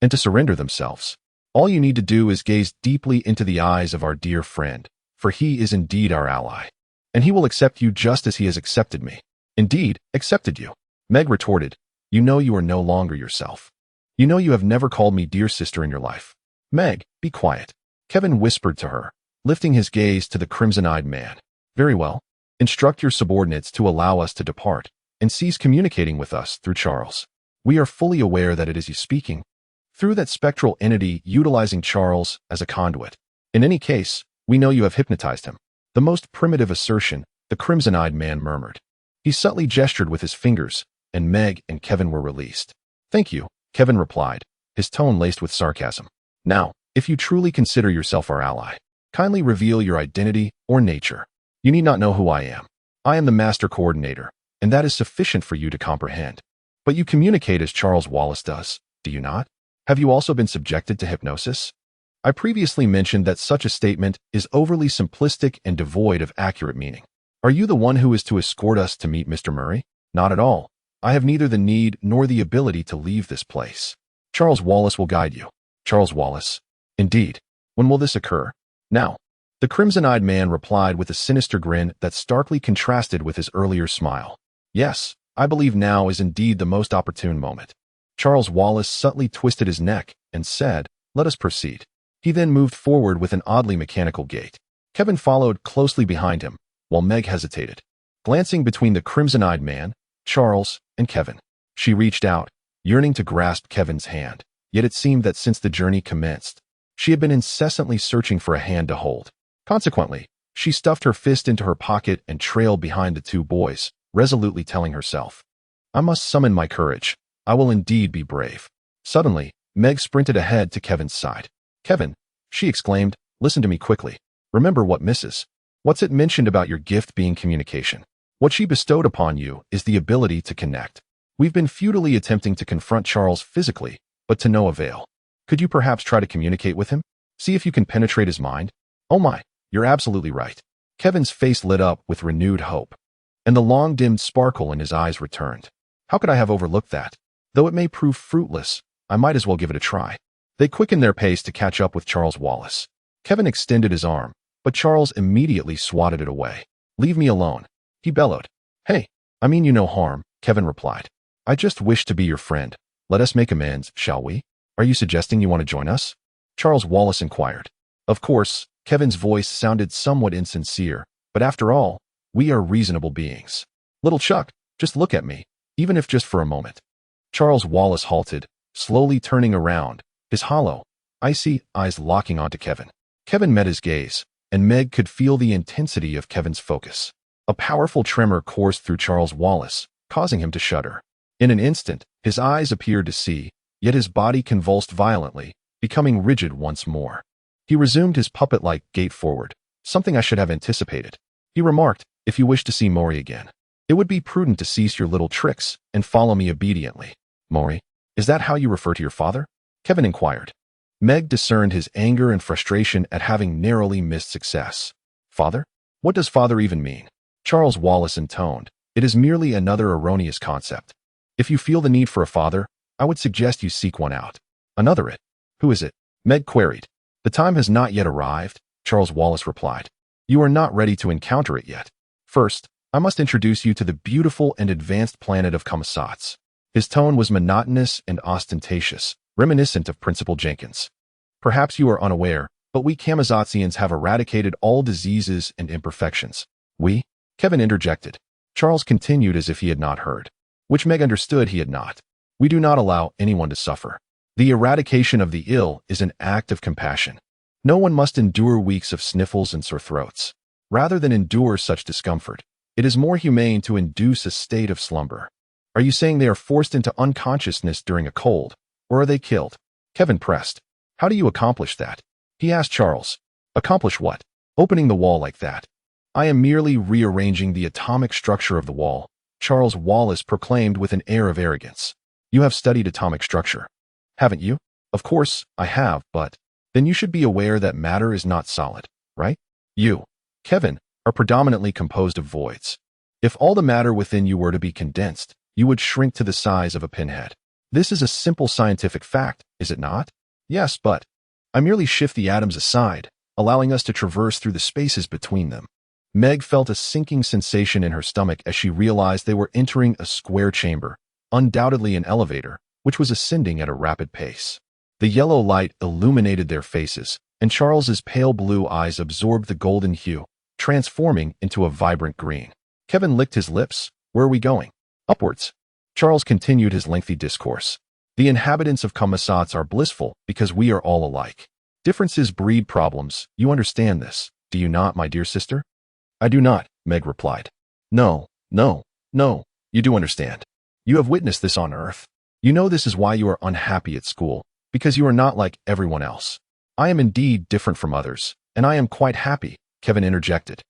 and to surrender themselves. All you need to do is gaze deeply into the eyes of our dear friend, for he is indeed our ally, and he will accept you just as he has accepted me. Indeed, accepted you. Meg retorted, you know you are no longer yourself. You know you have never called me dear sister in your life. Meg, be quiet. Kevin whispered to her, lifting his gaze to the crimson-eyed man. Very well. Instruct your subordinates to allow us to depart, and cease communicating with us through Charles. We are fully aware that it is you speaking, through that spectral entity utilizing Charles as a conduit. In any case, we know you have hypnotized him. The most primitive assertion, the crimson-eyed man murmured. He subtly gestured with his fingers, and Meg and Kevin were released. Thank you, Kevin replied, his tone laced with sarcasm. Now, if you truly consider yourself our ally, kindly reveal your identity or nature. You need not know who I am. I am the master coordinator, and that is sufficient for you to comprehend. But you communicate as Charles Wallace does, do you not? Have you also been subjected to hypnosis? I previously mentioned that such a statement is overly simplistic and devoid of accurate meaning. Are you the one who is to escort us to meet Mr. Murray? Not at all. I have neither the need nor the ability to leave this place. Charles Wallace will guide you. Charles Wallace. Indeed. When will this occur? Now. The crimson-eyed man replied with a sinister grin that starkly contrasted with his earlier smile. Yes, I believe now is indeed the most opportune moment. Charles Wallace subtly twisted his neck and said, let us proceed. He then moved forward with an oddly mechanical gait. Kevin followed closely behind him, while Meg hesitated. Glancing between the crimson-eyed man, Charles, and Kevin, she reached out, yearning to grasp Kevin's hand. Yet it seemed that since the journey commenced, she had been incessantly searching for a hand to hold. Consequently, she stuffed her fist into her pocket and trailed behind the two boys, resolutely telling herself, I must summon my courage. I will indeed be brave. Suddenly, Meg sprinted ahead to Kevin's side. Kevin, she exclaimed, listen to me quickly. Remember what what's it mentioned about your gift being communication? What she bestowed upon you is the ability to connect. We've been futilely attempting to confront Charles physically, but to no avail. Could you perhaps try to communicate with him? See if you can penetrate his mind? Oh my, you're absolutely right. Kevin's face lit up with renewed hope, and the long-dimmed sparkle in his eyes returned. How could I have overlooked that? Though it may prove fruitless, I might as well give it a try. They quickened their pace to catch up with Charles Wallace. Kevin extended his arm, but Charles immediately swatted it away. Leave me alone, he bellowed. Hey, I mean you no harm, Kevin replied. I just wish to be your friend. Let us make amends, shall we? Are you suggesting you want to join us? Charles Wallace inquired. Of course, Kevin's voice sounded somewhat insincere, but after all, we are reasonable beings. Little Chuck, just look at me, even if just for a moment. Charles Wallace halted, slowly turning around, his hollow, icy eyes locking onto Kevin. Kevin met his gaze, and Meg could feel the intensity of Kevin's focus. A powerful tremor coursed through Charles Wallace, causing him to shudder. In an instant, his eyes appeared to see, yet his body convulsed violently, becoming rigid once more. He resumed his puppet-like gait forward, something I should have anticipated. He remarked, if you wish to see Maury again, it would be prudent to cease your little tricks and follow me obediently. Maury, is that how you refer to your father? Kevin inquired. Meg discerned his anger and frustration at having narrowly missed success. Father? What does father even mean? Charles Wallace intoned. It is merely another erroneous concept. If you feel the need for a father, I would suggest you seek one out. Another it. Who is it? Meg queried. The time has not yet arrived, Charles Wallace replied. You are not ready to encounter it yet. First, I must introduce you to the beautiful and advanced planet of Kamsats. His tone was monotonous and ostentatious, reminiscent of Principal Jenkins. Perhaps you are unaware, but we Kamazatzians have eradicated all diseases and imperfections. We? Kevin interjected. Charles continued as if he had not heard, which Meg understood he had not. We do not allow anyone to suffer. The eradication of the ill is an act of compassion. No one must endure weeks of sniffles and sore throats. Rather than endure such discomfort, it is more humane to induce a state of slumber. Are you saying they are forced into unconsciousness during a cold, or are they killed? Kevin pressed. How do you accomplish that? He asked Charles. Accomplish what? Opening the wall like that. I am merely rearranging the atomic structure of the wall, Charles Wallace proclaimed with an air of arrogance. You have studied atomic structure, haven't you? Of course, I have, but then you should be aware that matter is not solid, right? You, Kevin, are predominantly composed of voids. If all the matter within you were to be condensed, you would shrink to the size of a pinhead. This is a simple scientific fact, is it not? Yes, but I merely shift the atoms aside, allowing us to traverse through the spaces between them. Meg felt a sinking sensation in her stomach as she realized they were entering a square chamber, undoubtedly an elevator, which was ascending at a rapid pace. The yellow light illuminated their faces, and Charles's pale blue eyes absorbed the golden hue, transforming into a vibrant green. Kevin licked his lips. Where are we going? Upwards. Charles continued his lengthy discourse. The inhabitants of Commissots are blissful because we are all alike. Differences breed problems. You understand this, do you not, my dear sister? I do not, Meg replied. No, you do understand. You have witnessed this on Earth. You know this is why you are unhappy at school, because you are not like everyone else. I am indeed different from others, and I am quite happy, Kevin interjected.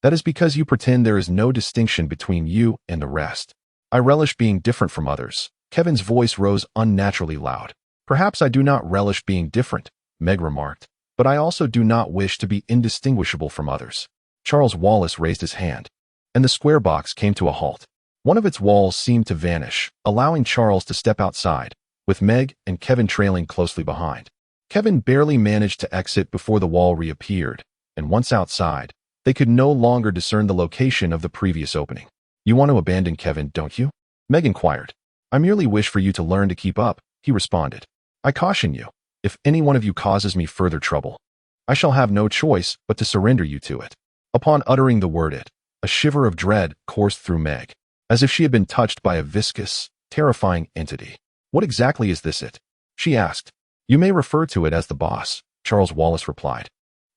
That is because you pretend there is no distinction between you and the rest. I relish being different from others. Kevin's voice rose unnaturally loud. Perhaps I do not relish being different, Meg remarked, but I also do not wish to be indistinguishable from others. Charles Wallace raised his hand, and the square box came to a halt. One of its walls seemed to vanish, allowing Charles to step outside, with Meg and Kevin trailing closely behind. Kevin barely managed to exit before the wall reappeared, and once outside, they could no longer discern the location of the previous opening. You want to abandon Kevin, don't you? Meg inquired. I merely wish for you to learn to keep up, he responded. I caution you, if any one of you causes me further trouble, I shall have no choice but to surrender you to it. Upon uttering the word it, a shiver of dread coursed through Meg, as if she had been touched by a viscous, terrifying entity. What exactly is this it? She asked. You may refer to it as the boss, Charles Wallace replied,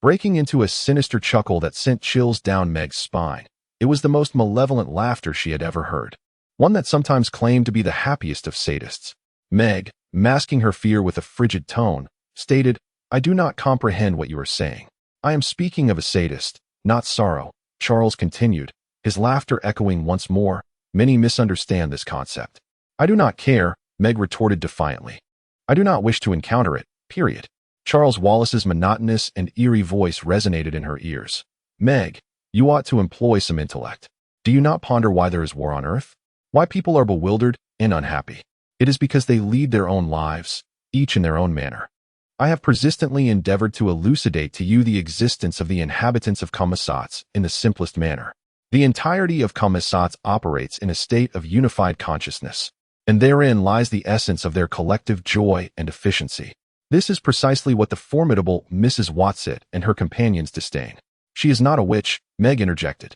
breaking into a sinister chuckle that sent chills down Meg's spine. It was the most malevolent laughter she had ever heard, one that sometimes claimed to be the happiest of sadists. Meg, masking her fear with a frigid tone, stated, I do not comprehend what you are saying. I am speaking of a sadist, not sorrow, Charles continued, his laughter echoing once more. Many misunderstand this concept. I do not care, Meg retorted defiantly. I do not wish to encounter it, period. Charles Wallace's monotonous and eerie voice resonated in her ears. Meg, you ought to employ some intellect. Do you not ponder why there is war on Earth? Why people are bewildered and unhappy? It is because they lead their own lives, each in their own manner. I have persistently endeavored to elucidate to you the existence of the inhabitants of Commissots in the simplest manner. The entirety of Commissots operates in a state of unified consciousness, and therein lies the essence of their collective joy and efficiency. This is precisely what the formidable Mrs. Watsit and her companions disdain. She is not a witch, Meg interjected.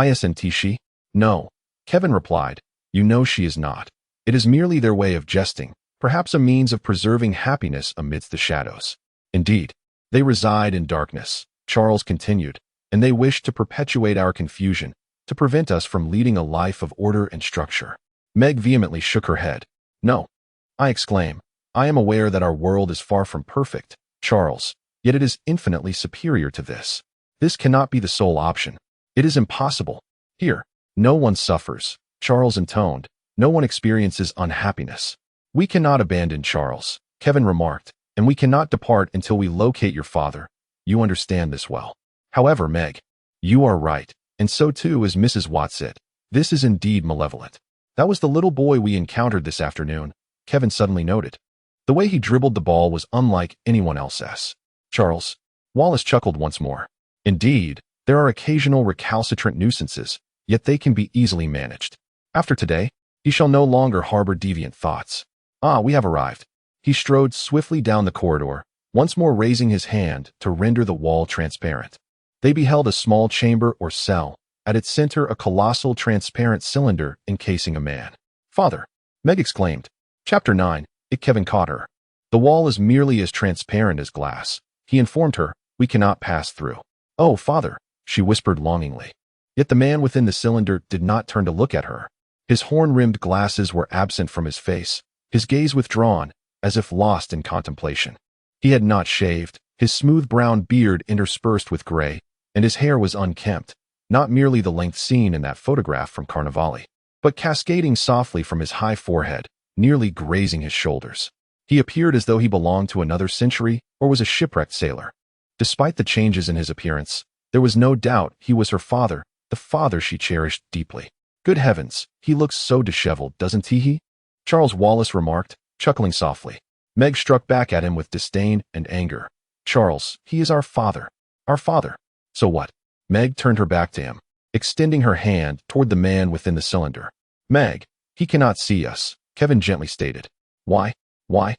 Isn't she? No, Kevin replied. You know she is not. It is merely their way of jesting, perhaps a means of preserving happiness amidst the shadows. Indeed, they reside in darkness, Charles continued, and they wish to perpetuate our confusion, to prevent us from leading a life of order and structure. Meg vehemently shook her head. No, I exclaim. I am aware that our world is far from perfect, Charles, yet it is infinitely superior to this. This cannot be the sole option. It is impossible. Here, no one suffers, Charles intoned. No one experiences unhappiness. We cannot abandon Charles, Kevin remarked, and we cannot depart until we locate your father. You understand this well. However, Meg, you are right, and so too is Mrs. Watsit. This is indeed malevolent. That was the little boy we encountered this afternoon, Kevin suddenly noted. The way he dribbled the ball was unlike anyone else's. Charles, Wallace chuckled once more. Indeed, there are occasional recalcitrant nuisances, yet they can be easily managed. After today, he shall no longer harbor deviant thoughts. Ah, we have arrived. He strode swiftly down the corridor, once more raising his hand to render the wall transparent. They beheld a small chamber or cell, at its center a colossal transparent cylinder encasing a man. Father, Meg exclaimed. Chapter 9, Kevin caught her. The wall is merely as transparent as glass, He informed her, "We cannot pass through." "Oh, father," she whispered longingly. Yet the man within the cylinder did not turn to look at her. His horn-rimmed glasses were absent from his face, his gaze withdrawn, as if lost in contemplation. He had not shaved, his smooth brown beard interspersed with gray, and his hair was unkempt, not merely the length seen in that photograph from Carnivale, but cascading softly from his high forehead, nearly grazing his shoulders. He appeared as though he belonged to another century or was a shipwrecked sailor. Despite the changes in his appearance, there was no doubt he was her father, the father she cherished deeply. "Good heavens, he looks so disheveled, doesn't he?" Charles Wallace remarked, chuckling softly. Meg struck back at him with disdain and anger. "Charles, he is our father. Our father. So what?" Meg turned her back to him, extending her hand toward the man within the cylinder. "Meg, he cannot see us," Kevin gently stated. "Why? Why?"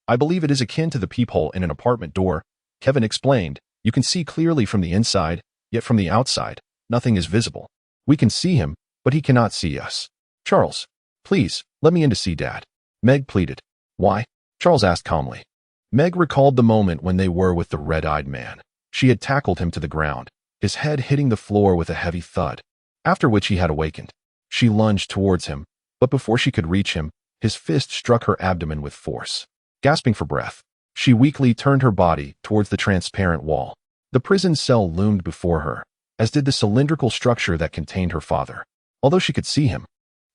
"I believe it is akin to the peephole in an apartment door," Kevin explained. "You can see clearly from the inside, yet from the outside, nothing is visible. We can see him, but he cannot see us." "Charles, please, let me in to see Dad," Meg pleaded. "Why?" Charles asked calmly. Meg recalled the moment when they were with the red-eyed man. She had tackled him to the ground, his head hitting the floor with a heavy thud, after which he had awakened. She lunged towards him, but before she could reach him, his fist struck her abdomen with force. Gasping for breath, she weakly turned her body towards the transparent wall. The prison cell loomed before her, as did the cylindrical structure that contained her father, although she could see him.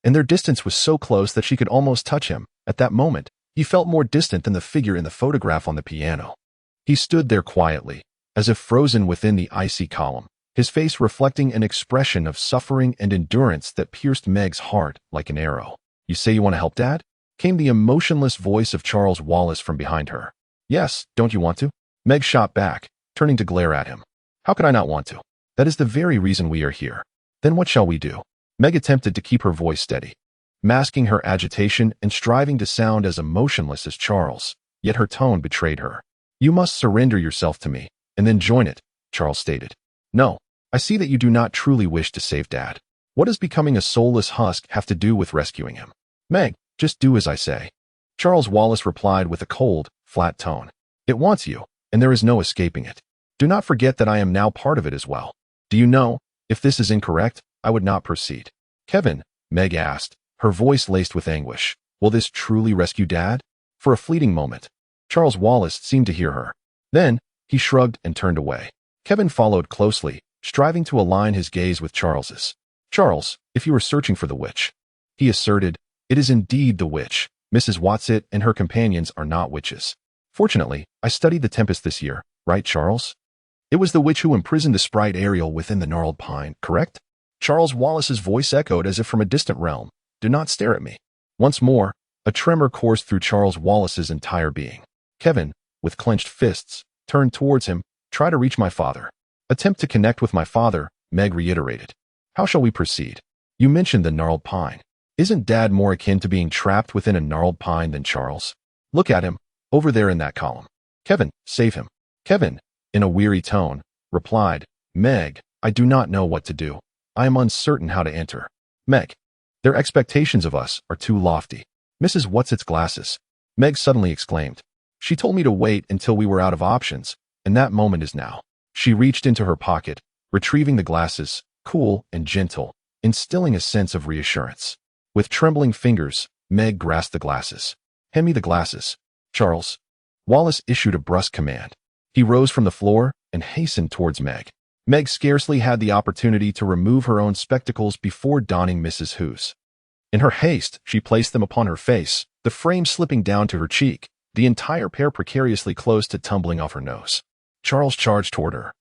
And their distance was so close that she could almost touch him. At that moment, he felt more distant than the figure in the photograph on the piano. He stood there quietly, as if frozen within the icy column, his face reflecting an expression of suffering and endurance that pierced Meg's heart like an arrow. "You say you want to help Dad?" came the emotionless voice of Charles Wallace from behind her. "Yes, don't you want to?" Meg shot back, turning to glare at him. "How could I not want to? That is the very reason we are here." "Then what shall we do?" Meg attempted to keep her voice steady, masking her agitation and striving to sound as emotionless as Charles, yet her tone betrayed her. "You must surrender yourself to me, and then join it," Charles stated. "No, I see that you do not truly wish to save Dad. What does becoming a soulless husk have to do with rescuing him?" "Meg, just do as I say," Charles Wallace replied with a cold, flat tone. "It wants you, and there is no escaping it. Do not forget that I am now part of it as well. Do you know, if this is incorrect, I would not proceed." "Kevin," Meg asked, her voice laced with anguish, "will this truly rescue Dad?" For a fleeting moment, Charles Wallace seemed to hear her. Then, he shrugged and turned away. Kevin followed closely, striving to align his gaze with Charles's. "Charles, if you are searching for the witch," he asserted, "it is indeed the witch. Mrs. Watsit and her companions are not witches. Fortunately, I studied the Tempest this year, right, Charles? It was the witch who imprisoned the sprite Ariel within the gnarled pine, correct?" Charles Wallace's voice echoed as if from a distant realm. "Do not stare at me." Once more, a tremor coursed through Charles Wallace's entire being. Kevin, with clenched fists, turned towards him. "Try to reach my father." "Attempt to connect with my father," Meg reiterated. "How shall we proceed?" "You mentioned the gnarled pine. Isn't Dad more akin to being trapped within a gnarled pine than Charles? Look at him, over there in that column. Kevin, save him." Kevin, in a weary tone, replied, "Meg, I do not know what to do. I am uncertain how to enter." "Meg, their expectations of us are too lofty." "Mrs. Whatsit's glasses," Meg suddenly exclaimed. "She told me to wait until we were out of options, and that moment is now." She reached into her pocket, retrieving the glasses, cool and gentle, instilling a sense of reassurance. With trembling fingers, Meg grasped the glasses. "Hand me the glasses, Charles." Wallace issued a brusque command. He rose from the floor and hastened towards Meg. Meg scarcely had the opportunity to remove her own spectacles before donning Mrs. Who's. In her haste, she placed them upon her face, the frame slipping down to her cheek, the entire pair precariously close to tumbling off her nose. Charles charged toward her,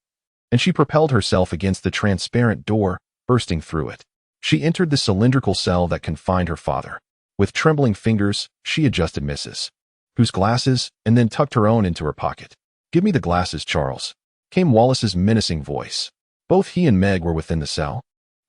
and she propelled herself against the transparent door, bursting through it. She entered the cylindrical cell that confined her father. With trembling fingers, she adjusted Mrs. Who's glasses and then tucked her own into her pocket. "Give me the glasses, Charles," came Wallace's menacing voice. Both he and Meg were within the cell,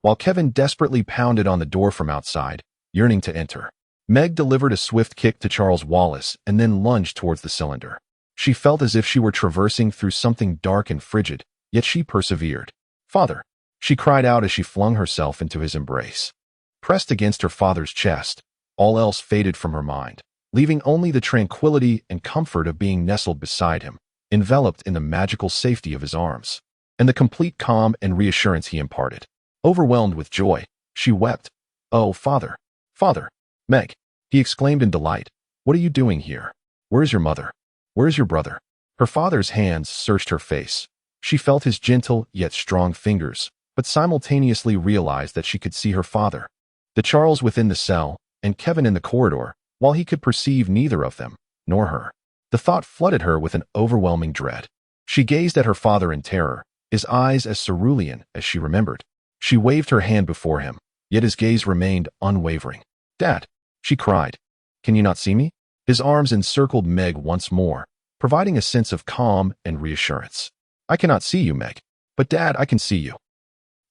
while Kevin desperately pounded on the door from outside, yearning to enter. Meg delivered a swift kick to Charles Wallace and then lunged towards the cylinder. She felt as if she were traversing through something dark and frigid, yet she persevered. "Father," she cried out as she flung herself into his embrace. Pressed against her father's chest, all else faded from her mind, leaving only the tranquility and comfort of being nestled beside him, enveloped in the magical safety of his arms, and the complete calm and reassurance he imparted. Overwhelmed with joy, she wept. "Oh, Father! Father! Meg!" he exclaimed in delight. "What are you doing here? Where is your mother? Where is your brother?" Her father's hands searched her face. She felt his gentle yet strong fingers, but simultaneously realized that she could see her father, the Charles within the cell, and Kevin in the corridor, while he could perceive neither of them, nor her. The thought flooded her with an overwhelming dread. She gazed at her father in terror, his eyes as cerulean as she remembered. She waved her hand before him, yet his gaze remained unwavering. "Dad," she cried, "can you not see me?" His arms encircled Meg once more, providing a sense of calm and reassurance. "I cannot see you, Meg, but Dad, I can see you."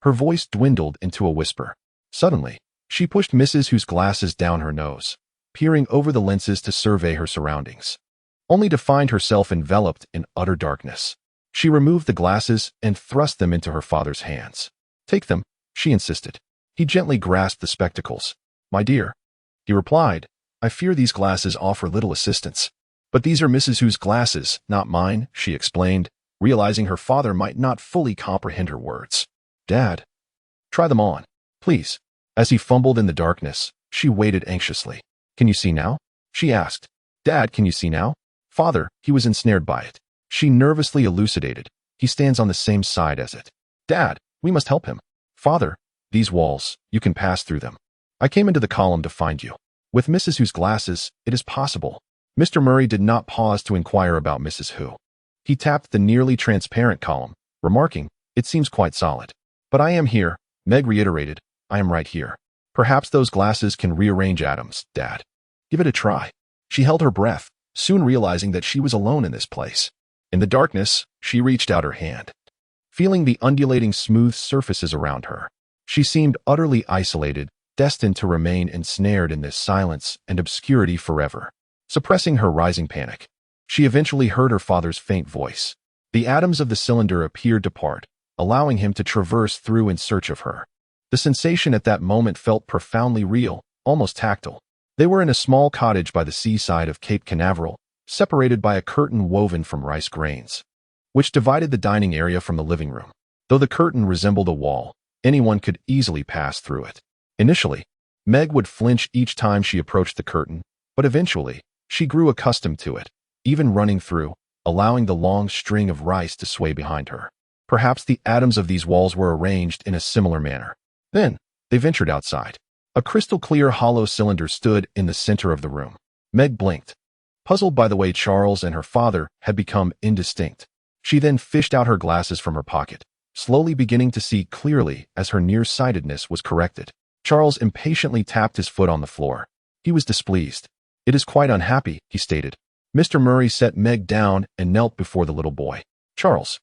Her voice dwindled into a whisper. Suddenly, she pushed Mrs. Hu's glasses down her nose, peering over the lenses to survey her surroundings, only to find herself enveloped in utter darkness. She removed the glasses and thrust them into her father's hands. "Take them," she insisted. He gently grasped the spectacles. "My dear," he replied, "I fear these glasses offer little assistance." "But these are Mrs. Hu's glasses, not mine," she explained, realizing her father might not fully comprehend her words. "Dad, try them on, please." As he fumbled in the darkness, she waited anxiously. "Can you see now?" she asked. "Dad, can you see now?" "Father," he was ensnared by it. She nervously elucidated. "He stands on the same side as it." "Dad, we must help him." "Father, these walls, you can pass through them. I came into the column to find you. With Mrs. Hu's glasses, it is possible." Mr. Murray did not pause to inquire about Mrs. Hu. He tapped the nearly transparent column, remarking, "It seems quite solid." "But I am here," Meg reiterated. "I am right here. Perhaps those glasses can rearrange atoms, Dad. Give it a try." She held her breath, soon realizing that she was alone in this place. In the darkness, she reached out her hand. Feeling the undulating smooth surfaces around her, she seemed utterly isolated, destined to remain ensnared in this silence and obscurity forever. Suppressing her rising panic, she eventually heard her father's faint voice. The atoms of the cylinder appeared to part, allowing him to traverse through in search of her. The sensation at that moment felt profoundly real, almost tactile. They were in a small cottage by the seaside of Cape Canaveral, separated by a curtain woven from rice grains, which divided the dining area from the living room. Though the curtain resembled a wall, anyone could easily pass through it. Initially, Meg would flinch each time she approached the curtain, but eventually, she grew accustomed to it, even running through, allowing the long string of rice to sway behind her. Perhaps the atoms of these walls were arranged in a similar manner. Then, they ventured outside. A crystal-clear hollow cylinder stood in the center of the room. Meg blinked, puzzled by the way Charles and her father had become indistinct. She then fished out her glasses from her pocket, slowly beginning to see clearly as her nearsightedness was corrected. Charles impatiently tapped his foot on the floor. He was displeased. "It is quite unhappy," he stated. Mr. Murray set Meg down and knelt before the little boy. "Charles."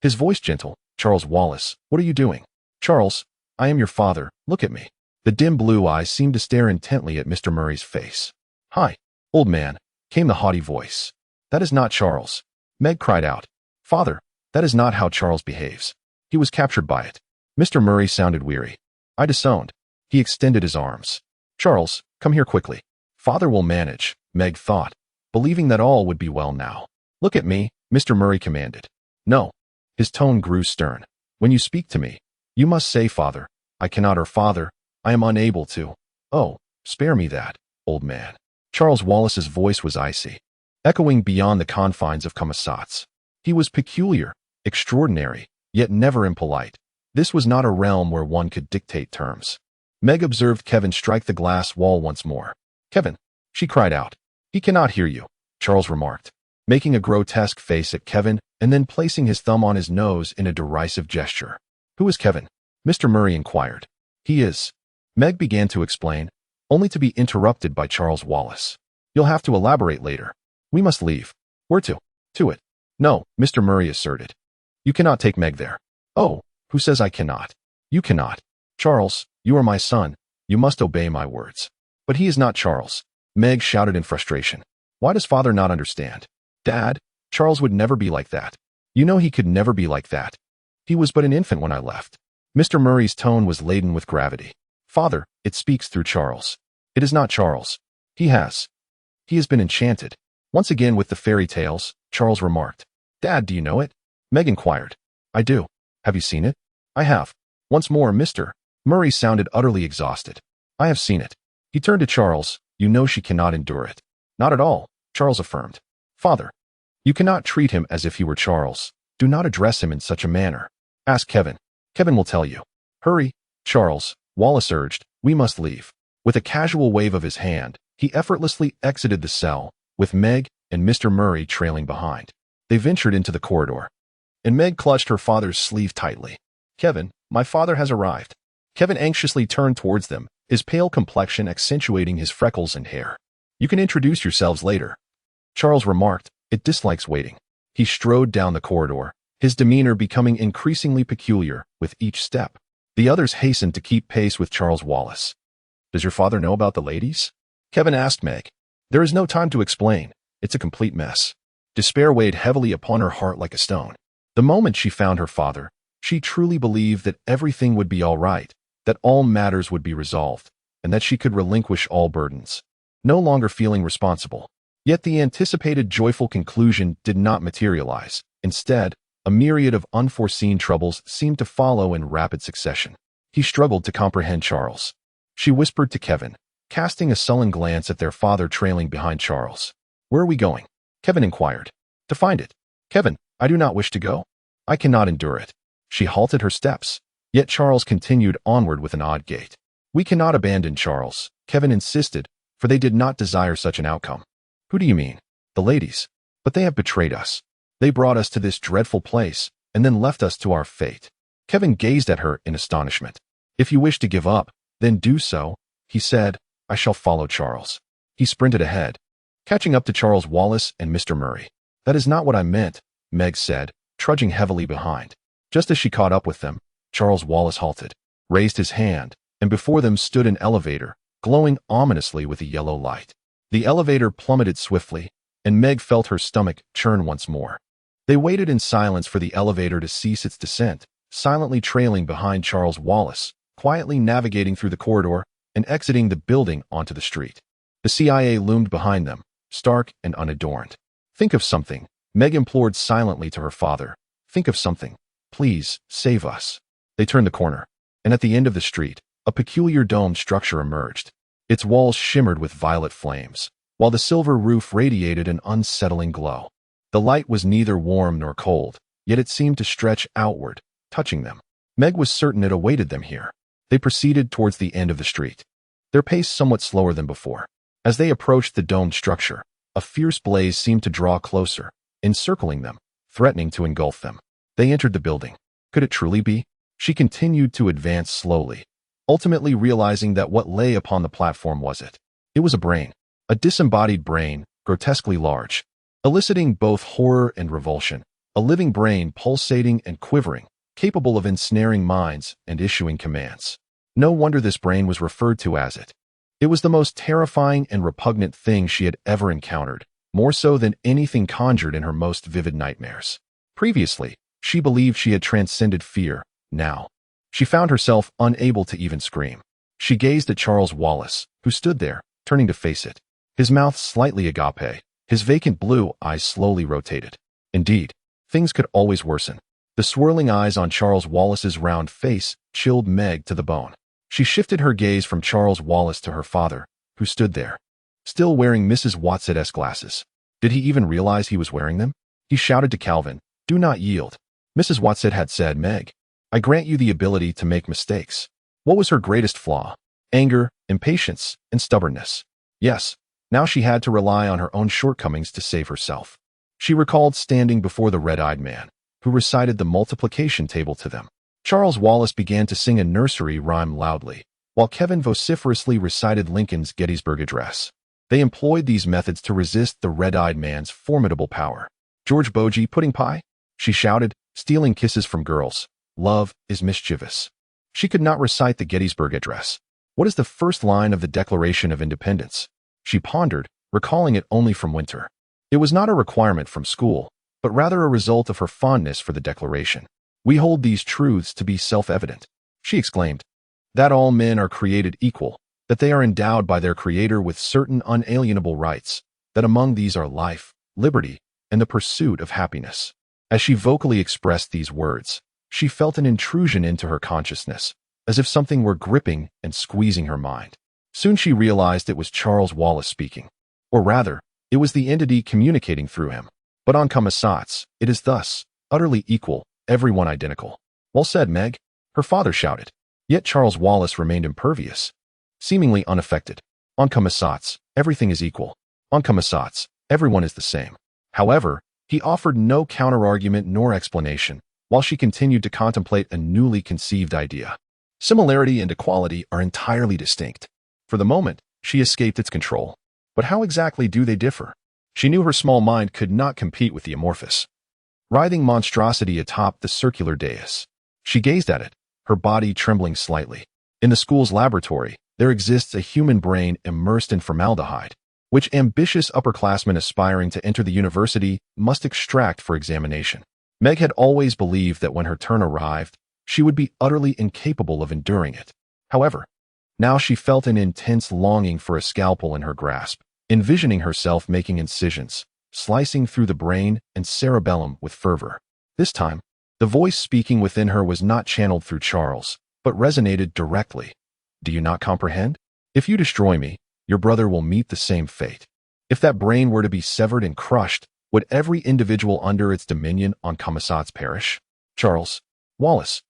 His voice gentle. "Charles Wallace, what are you doing?" "Charles, I am your father. Look at me." The dim blue eyes seemed to stare intently at Mr. Murray's face. "Hi, old man," came the haughty voice. "That is not Charles." Meg cried out. "Father, that is not how Charles behaves. He was captured by it." Mr. Murray sounded weary. "I disowned." He extended his arms. "Charles, come here quickly." "Father will manage," Meg thought, believing that all would be well now. "Look at me," Mr. Murray commanded. "No." His tone grew stern. "When you speak to me, you must say Father. I cannot, or Father, I am unable to." "Oh, spare me that, old man." Charles Wallace's voice was icy, echoing beyond the confines of Commissats. He was peculiar, extraordinary, yet never impolite. This was not a realm where one could dictate terms. Meg observed Kevin strike the glass wall once more. "Kevin," she cried out. "He cannot hear you," Charles remarked, making a grotesque face at Kevin and then placing his thumb on his nose in a derisive gesture. "Who is Kevin?" Mr. Murray inquired. "He is—" Meg began to explain, only to be interrupted by Charles Wallace. "You'll have to elaborate later. We must leave." "Where to?" "To it." "No," Mr. Murray asserted. "You cannot take Meg there." "Oh, who says I cannot?" "You cannot." "Charles, you are my son. You must obey my words." "But he is not Charles," Meg shouted in frustration. "Why does father not understand?" "Dad, Charles would never be like that. You know he could never be like that. He was but an infant when I left." Mr. Murray's tone was laden with gravity. "Father, it speaks through Charles. It is not Charles. He has been enchanted." Once again with the fairy tales, Charles remarked. Dad, do you know it? Meg inquired. I do. Have you seen it? I have. Once more, Mr. Murray sounded utterly exhausted. I have seen it. He turned to Charles. You know she cannot endure it. Not at all, Charles affirmed. Father, you cannot treat him as if he were Charles. Do not address him in such a manner. Ask Kevin. Kevin will tell you. Hurry, Charles, Wallace urged. We must leave. With a casual wave of his hand, he effortlessly exited the cell, with Meg and Mr. Murray trailing behind. They ventured into the corridor, and Meg clutched her father's sleeve tightly. Kevin, my father has arrived. Kevin anxiously turned towards them, his pale complexion accentuating his freckles and hair. You can introduce yourselves later, Charles remarked. It dislikes waiting. He strode down the corridor, his demeanor becoming increasingly peculiar with each step. The others hastened to keep pace with Charles Wallace. Does your father know about the ladies? Kevin asked Meg. There is no time to explain. It's a complete mess. Despair weighed heavily upon her heart like a stone. The moment she found her father, she truly believed that everything would be all right, that all matters would be resolved, and that she could relinquish all burdens, no longer feeling responsible. Yet the anticipated joyful conclusion did not materialize. Instead, a myriad of unforeseen troubles seemed to follow in rapid succession. He struggled to comprehend Charles. She whispered to Kevin, casting a sullen glance at their father trailing behind Charles. Where are we going? Kevin inquired. To find it. Kevin, I do not wish to go. I cannot endure it. She halted her steps, yet Charles continued onward with an odd gait. We cannot abandon Charles, Kevin insisted, for they did not desire such an outcome. Who do you mean? The ladies. But they have betrayed us. They brought us to this dreadful place, and then left us to our fate. Kevin gazed at her in astonishment. If you wish to give up, then do so, he said. I shall follow Charles. He sprinted ahead, catching up to Charles Wallace and Mr. Murray. That is not what I meant, Meg said, trudging heavily behind. Just as she caught up with them, Charles Wallace halted, raised his hand, and before them stood an elevator, glowing ominously with a yellow light. The elevator plummeted swiftly, and Meg felt her stomach churn once more. They waited in silence for the elevator to cease its descent, silently trailing behind Charles Wallace, quietly navigating through the corridor and exiting the building onto the street. The CIA loomed behind them, stark and unadorned. Think of something, Meg implored silently to her father. Think of something. Please, save us. They turned the corner, and at the end of the street, a peculiar domed structure emerged. Its walls shimmered with violet flames, while the silver roof radiated an unsettling glow. The light was neither warm nor cold, yet it seemed to stretch outward, touching them. Meg was certain it awaited them here. They proceeded towards the end of the street, their pace somewhat slower than before. As they approached the domed structure, a fierce blaze seemed to draw closer, encircling them, threatening to engulf them. They entered the building. Could it truly be? She continued to advance slowly, ultimately realizing that what lay upon the platform was it. It was a brain, a disembodied brain, grotesquely large, eliciting both horror and revulsion, a living brain pulsating and quivering, capable of ensnaring minds and issuing commands. No wonder this brain was referred to as it. It was the most terrifying and repugnant thing she had ever encountered, more so than anything conjured in her most vivid nightmares. Previously, she believed she had transcended fear. Now, she found herself unable to even scream. She gazed at Charles Wallace, who stood there, turning to face it. His mouth slightly agape, his vacant blue eyes slowly rotated. Indeed, things could always worsen. The swirling eyes on Charles Wallace's round face chilled Meg to the bone. She shifted her gaze from Charles Wallace to her father, who stood there, still wearing Mrs. Watson's glasses. Did he even realize he was wearing them? He shouted to Calvin, "Do not yield." Mrs. Watson had said, "Meg, I grant you the ability to make mistakes." What was her greatest flaw? Anger, impatience, and stubbornness. Yes, now she had to rely on her own shortcomings to save herself. She recalled standing before the red-eyed man, who recited the multiplication table to them. Charles Wallace began to sing a nursery rhyme loudly, while Kevin vociferously recited Lincoln's Gettysburg Address. They employed these methods to resist the red-eyed man's formidable power. "George Bogie pudding pie?" she shouted, stealing kisses from girls. "Love is mischievous." She could not recite the Gettysburg Address. What is the first line of the Declaration of Independence? She pondered, recalling it only from winter. It was not a requirement from school, but rather a result of her fondness for the Declaration. "We hold these truths to be self-evident," she exclaimed, "that all men are created equal, that they are endowed by their Creator with certain unalienable rights, that among these are life, liberty, and the pursuit of happiness." As she vocally expressed these words, she felt an intrusion into her consciousness, as if something were gripping and squeezing her mind. Soon she realized it was Charles Wallace speaking. Or rather, it was the entity communicating through him. But on Commissats, it is thus, utterly equal, everyone identical. Well said, Meg, her father shouted. Yet Charles Wallace remained impervious, seemingly unaffected. On Commissats, everything is equal. On Commissats, everyone is the same. However, he offered no counterargument nor explanation, while she continued to contemplate a newly conceived idea. Similarity and equality are entirely distinct. For the moment, she escaped its control. But how exactly do they differ? She knew her small mind could not compete with the amorphous, writhing monstrosity atop the circular dais. She gazed at it, her body trembling slightly. In the school's laboratory, there exists a human brain immersed in formaldehyde, which ambitious upperclassmen aspiring to enter the university must extract for examination. Meg had always believed that when her turn arrived, she would be utterly incapable of enduring it. However, now she felt an intense longing for a scalpel in her grasp, envisioning herself making incisions, slicing through the brain and cerebellum with fervor. This time, the voice speaking within her was not channeled through Charles, but resonated directly. Do you not comprehend? If you destroy me, your brother will meet the same fate. If that brain were to be severed and crushed, would every individual under its dominion on Commissats perish? Charles Wallace,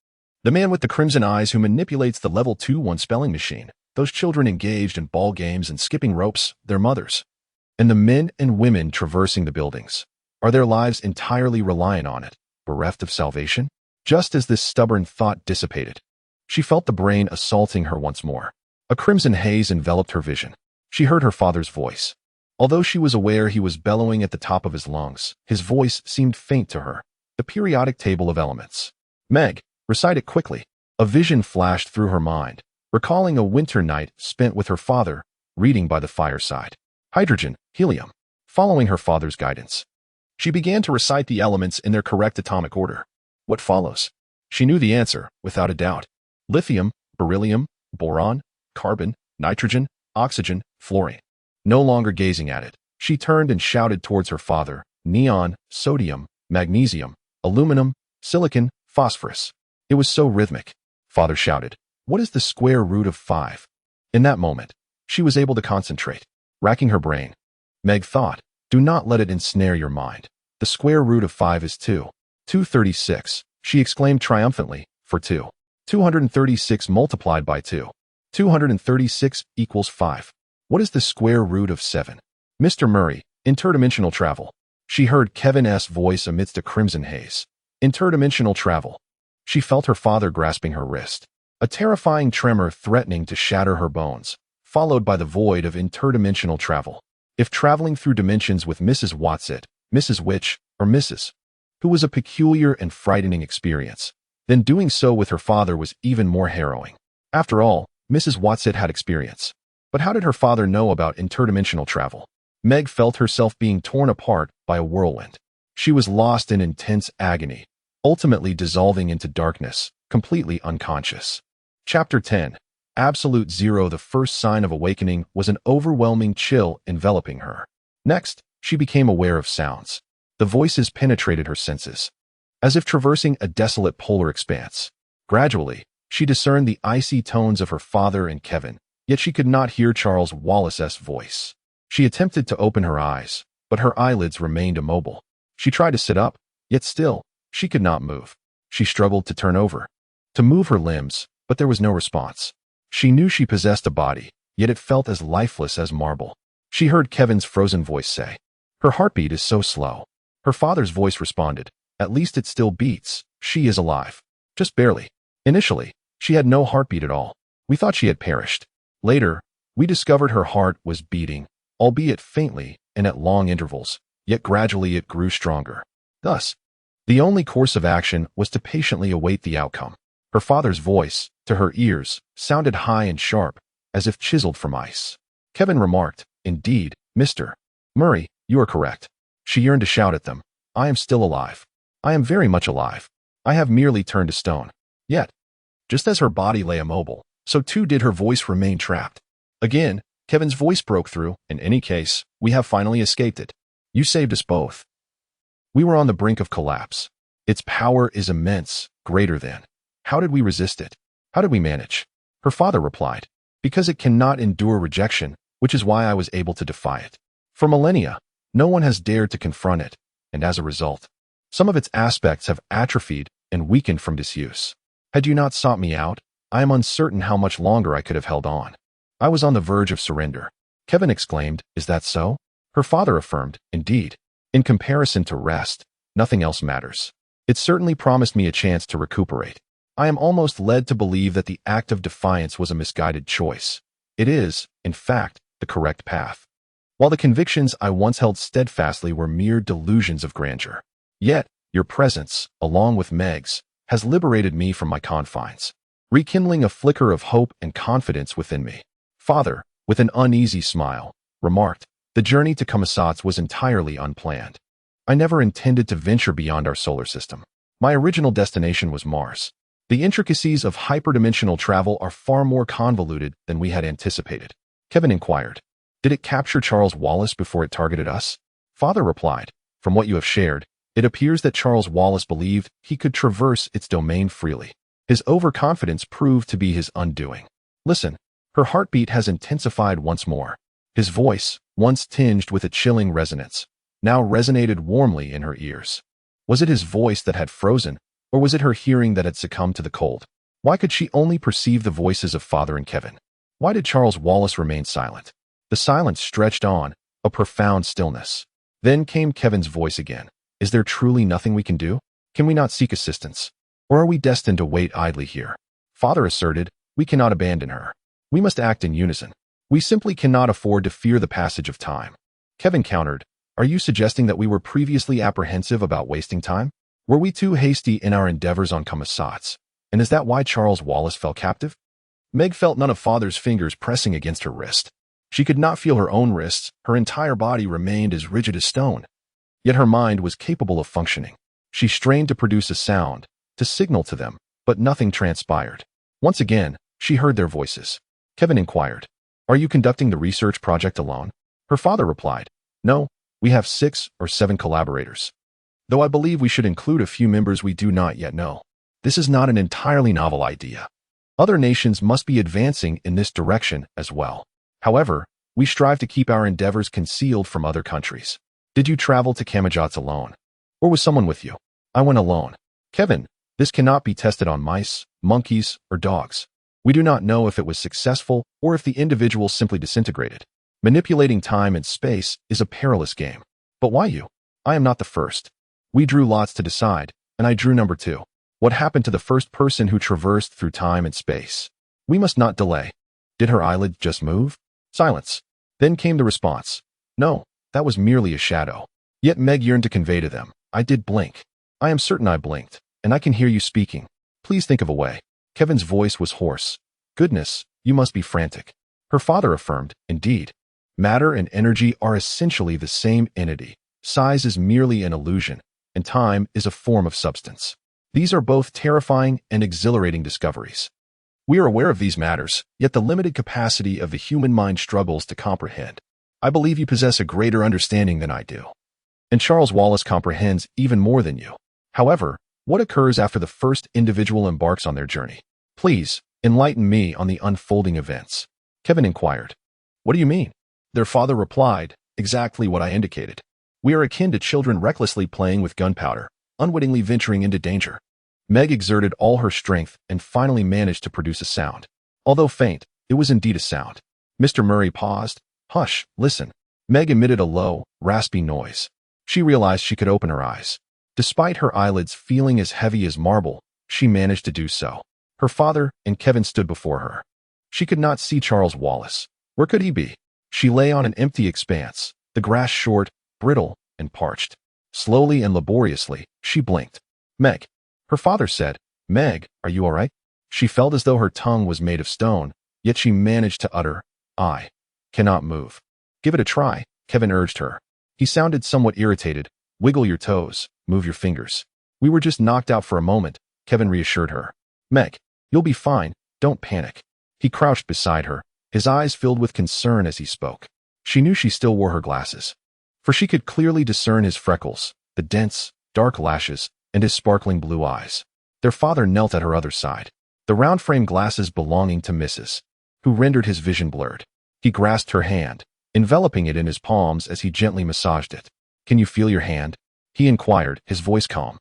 the man with the crimson eyes who manipulates the level 2-1 spelling machine, those children engaged in ball games and skipping ropes, their mothers, and the men and women traversing the buildings. Are their lives entirely reliant on it, bereft of salvation? Just as this stubborn thought dissipated, she felt the brain assaulting her once more. A crimson haze enveloped her vision. She heard her father's voice. Although she was aware he was bellowing at the top of his lungs, his voice seemed faint to her. The periodic table of elements. Meg, recite it quickly. A vision flashed through her mind, recalling a winter night spent with her father, reading by the fireside. Hydrogen, helium. Following her father's guidance, she began to recite the elements in their correct atomic order. What follows? She knew the answer, without a doubt. Lithium, beryllium, boron, carbon, nitrogen, oxygen, fluorine. No longer gazing at it, she turned and shouted towards her father. Neon, sodium, magnesium, aluminum, silicon, phosphorus. It was so rhythmic. Father shouted, "What is the square root of 5? In that moment, she was able to concentrate, racking her brain. Meg thought, do not let it ensnare your mind. The square root of 5 is 2. 236, she exclaimed triumphantly, for 2. 236 multiplied by 2. 236 equals 5. What is the square root of 7? Mr. Murray, interdimensional travel. She heard Kevin's voice amidst a crimson haze. Interdimensional travel. She felt her father grasping her wrist. A terrifying tremor threatening to shatter her bones, followed by the void of interdimensional travel. If traveling through dimensions with Mrs. Watson, Mrs. Witch, or Mrs. who was a peculiar and frightening experience, then doing so with her father was even more harrowing. After all, Mrs. Watson had experience. But how did her father know about interdimensional travel? Meg felt herself being torn apart by a whirlwind. She was lost in intense agony, ultimately dissolving into darkness, completely unconscious. Chapter 10. Absolute Zero. The first sign of awakening was an overwhelming chill enveloping her. Next, she became aware of sounds. The voices penetrated her senses, as if traversing a desolate polar expanse. Gradually, she discerned the icy tones of her father and Kevin, yet she could not hear Charles Wallace's voice. She attempted to open her eyes, but her eyelids remained immobile. She tried to sit up, yet still, she could not move. She struggled to turn over, to move her limbs, but there was no response. She knew she possessed a body, yet it felt as lifeless as marble. She heard Kevin's frozen voice say, "Her heartbeat is so slow." Her father's voice responded, "At least it still beats. She is alive. Just barely." Initially, she had no heartbeat at all. We thought she had perished. Later, we discovered her heart was beating, albeit faintly and at long intervals, yet gradually it grew stronger. Thus, the only course of action was to patiently await the outcome. Her father's voice, to her ears, sounded high and sharp, as if chiseled from ice. Kevin remarked, "Indeed, Mr. Murray, you are correct." She yearned to shout at them, "I am still alive. I am very much alive. I have merely turned to stone." Yet, just as her body lay immobile, so too did her voice remain trapped. Again, Kevin's voice broke through. "In any case, we have finally escaped it. You saved us both." We were on the brink of collapse. Its power is immense, greater than. How did we resist it? How did we manage? Her father replied, because it cannot endure rejection, which is why I was able to defy it. For millennia, no one has dared to confront it, and as a result, some of its aspects have atrophied and weakened from disuse. Had you not sought me out, I am uncertain how much longer I could have held on. I was on the verge of surrender. Kevin exclaimed, is that so? Her father affirmed, indeed. In comparison to rest, nothing else matters. It certainly promised me a chance to recuperate. I am almost led to believe that the act of defiance was a misguided choice. It is, in fact, the correct path. While the convictions I once held steadfastly were mere delusions of grandeur. Yet, your presence, along with Meg's, has liberated me from my confines, rekindling a flicker of hope and confidence within me. Father, with an uneasy smile, remarked, the journey to Kumasats was entirely unplanned. I never intended to venture beyond our solar system. My original destination was Mars. The intricacies of hyperdimensional travel are far more convoluted than we had anticipated. Kevin inquired, did it capture Charles Wallace before it targeted us? Father replied, from what you have shared, it appears that Charles Wallace believed he could traverse its domain freely. His overconfidence proved to be his undoing. Listen, her heartbeat has intensified once more. His voice, once tinged with a chilling resonance, now resonated warmly in her ears. Was it his voice that had frozen, or was it her hearing that had succumbed to the cold? Why could she only perceive the voices of Father and Kevin? Why did Charles Wallace remain silent? The silence stretched on, a profound stillness. Then came Kevin's voice again. Is there truly nothing we can do? Can we not seek assistance? Or are we destined to wait idly here? Father asserted, we cannot abandon her. We must act in unison. We simply cannot afford to fear the passage of time. Kevin countered, are you suggesting that we were previously apprehensive about wasting time? Were we too hasty in our endeavors on Kumasats? And is that why Charles Wallace fell captive? Meg felt none of Father's fingers pressing against her wrist. She could not feel her own wrists, her entire body remained as rigid as stone. Yet her mind was capable of functioning. She strained to produce a sound, to signal to them, but nothing transpired. Once again, she heard their voices. Kevin inquired, are you conducting the research project alone? Her father replied, no, we have 6 or 7 collaborators. Though I believe we should include a few members we do not yet know. This is not an entirely novel idea. Other nations must be advancing in this direction as well. However, we strive to keep our endeavors concealed from other countries. Did you travel to Kumasats alone? Or was someone with you? I went alone. Kevin, this cannot be tested on mice, monkeys, or dogs. We do not know if it was successful or if the individual simply disintegrated. Manipulating time and space is a perilous game. But why you? I am not the first. We drew lots to decide, and I drew number 2. What happened to the first person who traversed through time and space? We must not delay. Did her eyelid just move? Silence. Then came the response. No, that was merely a shadow. Yet Meg yearned to convey to them, I did blink. I am certain I blinked, and I can hear you speaking. Please think of a way. Kevin's voice was hoarse. Goodness, you must be frantic. Her father affirmed, indeed. Matter and energy are essentially the same entity. Size is merely an illusion, and time is a form of substance. These are both terrifying and exhilarating discoveries. We are aware of these matters, yet the limited capacity of the human mind struggles to comprehend. I believe you possess a greater understanding than I do. And Charles Wallace comprehends even more than you. However, what occurs after the first individual embarks on their journey? Please, enlighten me on the unfolding events. Kevin inquired. What do you mean? Their father replied, exactly what I indicated. We are akin to children recklessly playing with gunpowder, unwittingly venturing into danger. Meg exerted all her strength and finally managed to produce a sound. Although faint, it was indeed a sound. Mr. Murray paused. Hush, listen. Meg emitted a low, raspy noise. She realized she could open her eyes. Despite her eyelids feeling as heavy as marble, she managed to do so. Her father and Kevin stood before her. She could not see Charles Wallace. Where could he be? She lay on an empty expanse, the grass short, brittle, and parched. Slowly and laboriously, she blinked. Meg. Her father said, Meg, are you all right? She felt as though her tongue was made of stone, yet she managed to utter, I cannot move. Give it a try, Kevin urged her. He sounded somewhat irritated. Wiggle your toes, move your fingers. We were just knocked out for a moment, Kevin reassured her. Meg, you'll be fine, don't panic. He crouched beside her, his eyes filled with concern as he spoke. She knew she still wore her glasses, for she could clearly discern his freckles, the dense, dark lashes, and his sparkling blue eyes. Their father knelt at her other side, the round-frame glasses belonging to Mrs., who rendered his vision blurred. He grasped her hand, enveloping it in his palms as he gently massaged it. "Can you feel your hand?" he inquired, his voice calm,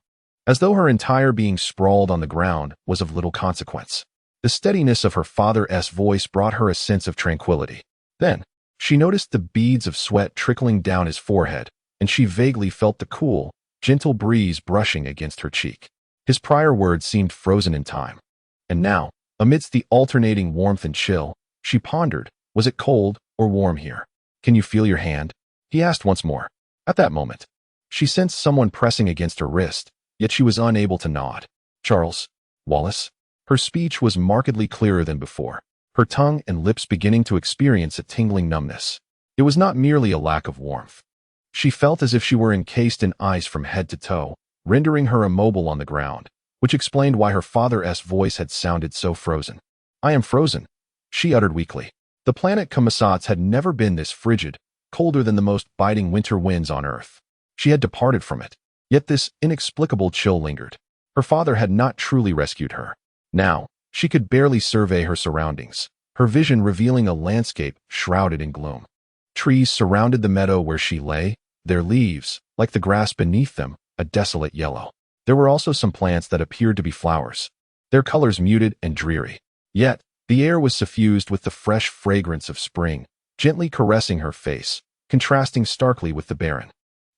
as though her entire being sprawled on the ground was of little consequence. The steadiness of her father's voice brought her a sense of tranquility. Then, she noticed the beads of sweat trickling down his forehead, and she vaguely felt the cool, gentle breeze brushing against her cheek. His prior words seemed frozen in time. And now, amidst the alternating warmth and chill, she pondered, was it cold or warm here? "Can you feel your hand?" he asked once more. At that moment, she sensed someone pressing against her wrist, yet she was unable to nod. "Charles Wallace?" Her speech was markedly clearer than before, her tongue and lips beginning to experience a tingling numbness. It was not merely a lack of warmth. She felt as if she were encased in ice from head to toe, rendering her immobile on the ground, which explained why her father's voice had sounded so frozen. "I am frozen," she uttered weakly. The planet Quintet had never been this frigid, colder than the most biting winter winds on Earth. She had departed from it, yet this inexplicable chill lingered. Her father had not truly rescued her. Now, she could barely survey her surroundings, her vision revealing a landscape shrouded in gloom. Trees surrounded the meadow where she lay, their leaves, like the grass beneath them, a desolate yellow. There were also some plants that appeared to be flowers, their colors muted and dreary. Yet, the air was suffused with the fresh fragrance of spring, gently caressing her face, contrasting starkly with the barren,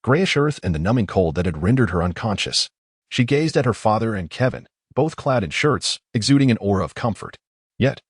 grayish earth and the numbing cold that had rendered her unconscious. She gazed at her father and Kevin, both clad in shirts, exuding an aura of comfort. Yet,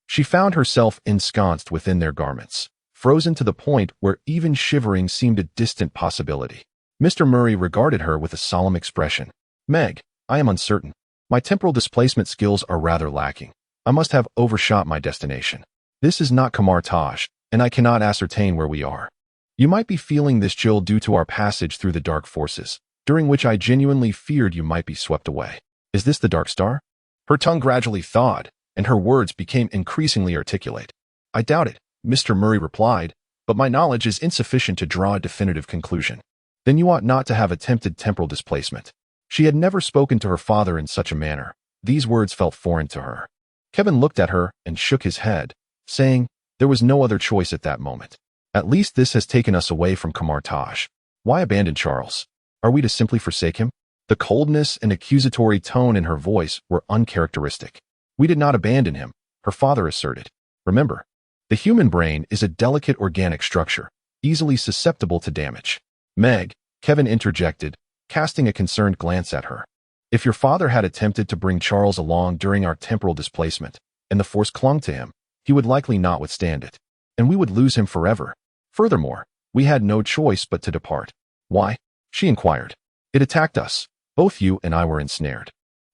she found herself ensconced within their garments, frozen to the point where even shivering seemed a distant possibility. Mr. Murray regarded her with a solemn expression. "Meg, I am uncertain. My temporal displacement skills are rather lacking. I must have overshot my destination. This is not Quintet, and I cannot ascertain where we are. You might be feeling this chill due to our passage through the dark forces, during which I genuinely feared you might be swept away. Is this the Dark Star?" Her tongue gradually thawed, and her words became increasingly articulate. "I doubt it," Mr. Murray replied, "but my knowledge is insufficient to draw a definitive conclusion." "Then you ought not to have attempted temporal displacement." She had never spoken to her father in such a manner. These words felt foreign to her. Kevin looked at her and shook his head, saying, "There was no other choice at that moment. At least this has taken us away from Quintet. Why abandon Charles? Are we to simply forsake him?" The coldness and accusatory tone in her voice were uncharacteristic. "We did not abandon him," her father asserted. "Remember, the human brain is a delicate organic structure, easily susceptible to damage." "Meg," Kevin interjected, casting a concerned glance at her. "If your father had attempted to bring Charles along during our temporal displacement, and the force clung to him, he would likely not withstand it, and we would lose him forever. Furthermore, we had no choice but to depart." "Why?" she inquired. "It attacked us. Both you and I were ensnared.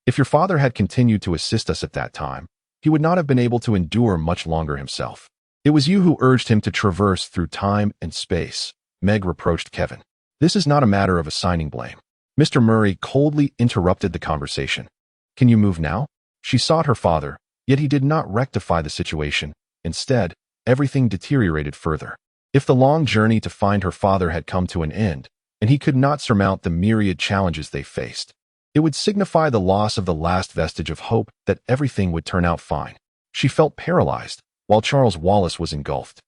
If your father had continued to assist us at that time, he would not have been able to endure much longer himself. It was you who urged him to traverse through time and space," Meg reproached Kevin. "This is not a matter of assigning blame." Mr. Murray coldly interrupted the conversation. "Can you move now?" She sought her father, yet he did not rectify the situation. Instead, everything deteriorated further. If the long journey to find her father had come to an end, and he could not surmount the myriad challenges they faced, it would signify the loss of the last vestige of hope that everything would turn out fine. She felt paralyzed, while Charles Wallace was engulfed,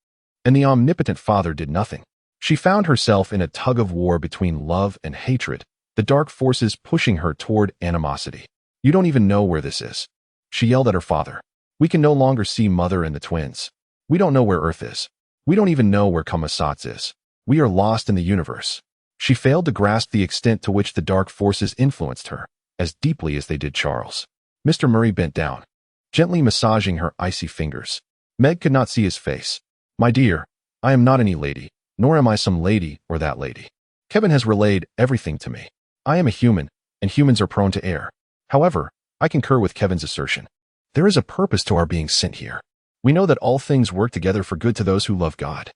and the omnipotent father did nothing. She found herself in a tug-of-war between love and hatred, the dark forces pushing her toward animosity. "You don't even know where this is," she yelled at her father. "We can no longer see Mother and the twins. We don't know where Earth is. We don't even know where Quintet is. We are lost in the universe." She failed to grasp the extent to which the dark forces influenced her, as deeply as they did Charles. Mr. Murray bent down, gently massaging her icy fingers. Meg could not see his face. "My dear, I am not any lady, nor am I some lady or that lady. Kevin has relayed everything to me. I am a human, and humans are prone to err. However, I concur with Kevin's assertion. There is a purpose to our being sent here. We know that all things work together for good to those who love God,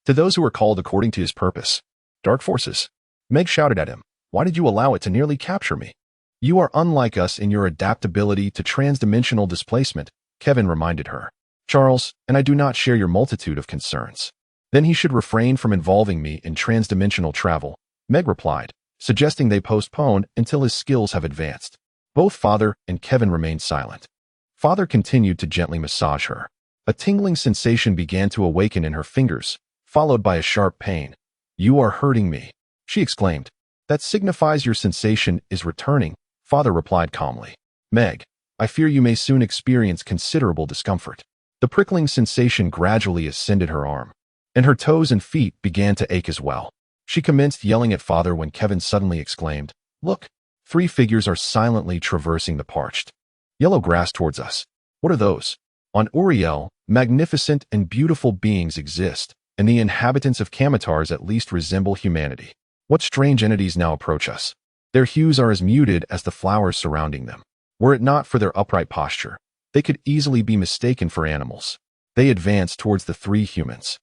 to those who are called according to his purpose." "Dark forces." Meg shouted at him. "Why did you allow it to nearly capture me?" "You are unlike us in your adaptability to transdimensional displacement," Kevin reminded her. "Charles, and I do not share your multitude of concerns." "Then he should refrain from involving me in transdimensional travel," Meg replied, suggesting they postpone until his skills have advanced. Both father and Kevin remained silent. Father continued to gently massage her. A tingling sensation began to awaken in her fingers, followed by a sharp pain. "You are hurting me," she exclaimed. "That signifies your sensation is returning," Father replied calmly. "Meg, I fear you may soon experience considerable discomfort." The prickling sensation gradually ascended her arm, and her toes and feet began to ache as well. She commenced yelling at Father when Kevin suddenly exclaimed, "Look! 3 figures are silently traversing the parched, yellow grass towards us." "What are those?" "On Uriel, magnificent and beautiful beings exist, and the inhabitants of Kamatars at least resemble humanity. What strange entities now approach us? Their hues are as muted as the flowers surrounding them. Were it not for their upright posture, they could easily be mistaken for animals." They advanced towards the 3 humans.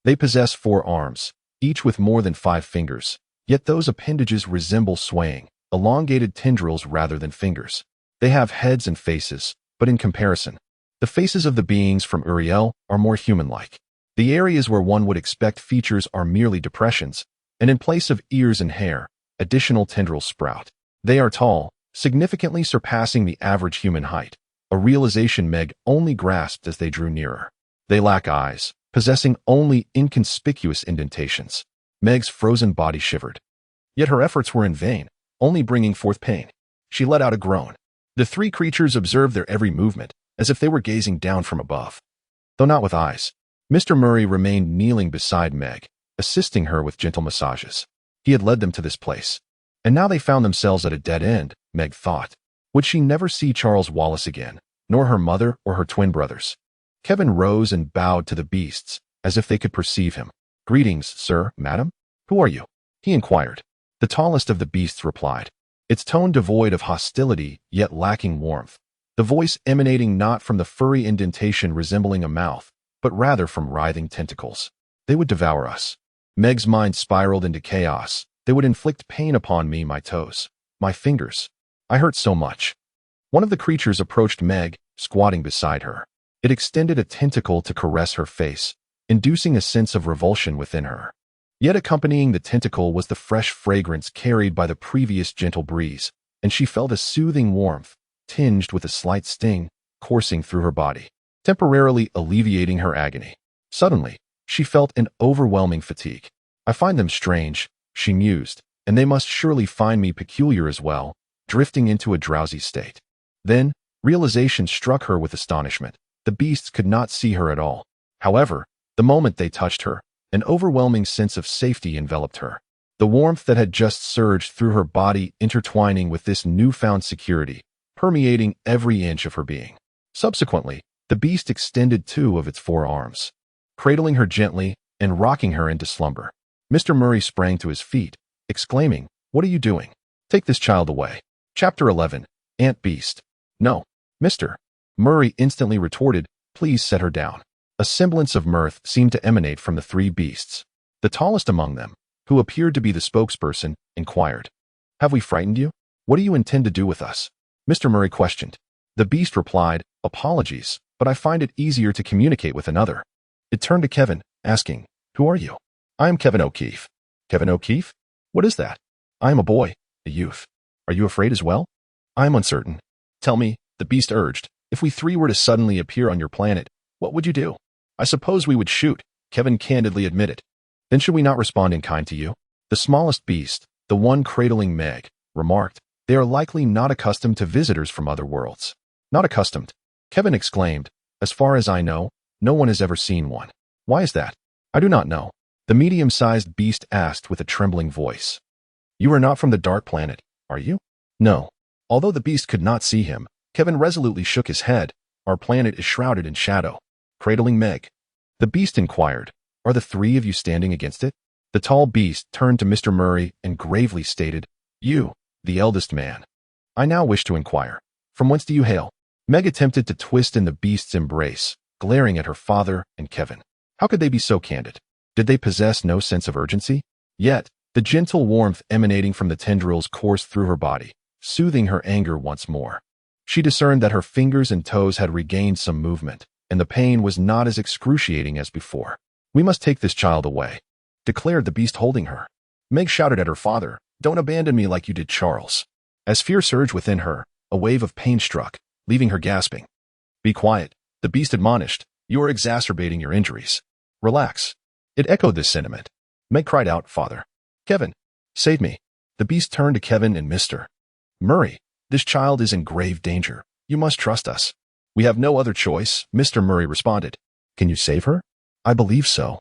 They possess 4 arms, each with more than 5 fingers, yet those appendages resemble swaying, elongated tendrils rather than fingers. They have heads and faces, but in comparison, the faces of the beings from Uriel are more human-like. The areas where one would expect features are merely depressions, and in place of ears and hair, additional tendrils sprout. They are tall, significantly surpassing the average human height, a realization Meg only grasped as they drew nearer. They lack eyes, possessing only inconspicuous indentations. Meg's frozen body shivered. Yet her efforts were in vain, only bringing forth pain. She let out a groan. The 3 creatures observed their every movement, as if they were gazing down from above, though not with eyes. Mr. Murray remained kneeling beside Meg, assisting her with gentle massages. He had led them to this place, and now they found themselves at a dead end, Meg thought. Would she never see Charles Wallace again, nor her mother or her twin brothers? Kevin rose and bowed to the beasts, as if they could perceive him. "Greetings, sir, madam. Who are you?" he inquired. The tallest of the beasts replied, its tone devoid of hostility, yet lacking warmth, the voice emanating not from the furry indentation resembling a mouth, but rather from writhing tentacles. "They would devour us." Meg's mind spiraled into chaos. "They would inflict pain upon me, my toes, my fingers. I hurt so much." One of the creatures approached Meg, squatting beside her. It extended a tentacle to caress her face, inducing a sense of revulsion within her. Yet accompanying the tentacle was the fresh fragrance carried by the previous gentle breeze, and she felt a soothing warmth, tinged with a slight sting, coursing through her body, temporarily alleviating her agony. Suddenly, she felt an overwhelming fatigue. "I find them strange," she mused, "and they must surely find me peculiar as well," drifting into a drowsy state. Then, realization struck her with astonishment. The beasts could not see her at all. However, the moment they touched her, an overwhelming sense of safety enveloped her. The warmth that had just surged through her body intertwining with this newfound security, permeating every inch of her being. Subsequently, the beast extended 2 of its 4 arms, cradling her gently and rocking her into slumber. Mr. Murray sprang to his feet, exclaiming, "What are you doing? Take this child away." Chapter 11. Ant Beast. "No, Mr. Murray instantly retorted, "Please set her down." A semblance of mirth seemed to emanate from the 3 beasts. The tallest among them, who appeared to be the spokesperson, inquired, "Have we frightened you? What do you intend to do with us?" Mr. Murray questioned. The beast replied, "Apologies, but I find it easier to communicate with another." It turned to Kevin, asking, "Who are you?" "I am Kevin O'Keefe." "Kevin O'Keefe? What is that?" "I am a boy, a youth." "Are you afraid as well?" "I am uncertain." "Tell me," the beast urged, "if we 3 were to suddenly appear on your planet, what would you do?" "I suppose we would shoot," Kevin candidly admitted. "Then should we not respond in kind to you?" The smallest beast, the one cradling Meg, remarked, "They are likely not accustomed to visitors from other worlds." "Not accustomed?" Kevin exclaimed. "As far as I know, no one has ever seen one." "Why is that?" "I do not know," the medium-sized beast asked with a trembling voice. "You are not from the dark planet, are you?" "No." Although the beast could not see him, Kevin resolutely shook his head. "Our planet is shrouded in shadow." Cradling Meg, the beast inquired, "Are the 3 of you standing against it?" The tall beast turned to Mr. Murray and gravely stated, "You, the eldest man. I now wish to inquire, from whence do you hail?" Meg attempted to twist in the beast's embrace, glaring at her father and Kevin. How could they be so candid? Did they possess no sense of urgency? Yet, the gentle warmth emanating from the tendrils coursed through her body, soothing her anger once more. She discerned that her fingers and toes had regained some movement, and the pain was not as excruciating as before. "We must take this child away," declared the beast holding her. Meg shouted at her father, Don't abandon me like you did Charles. As fear surged within her, a wave of pain struck, leaving her gasping. Be quiet, the beast admonished. You are exacerbating your injuries. Relax. It echoed this sentiment. Meg cried out, Father. Kevin, save me. The beast turned to Kevin and Mr. Murray. This child is in grave danger. You must trust us. We have no other choice, Mr. Murray responded. Can you save her? I believe so.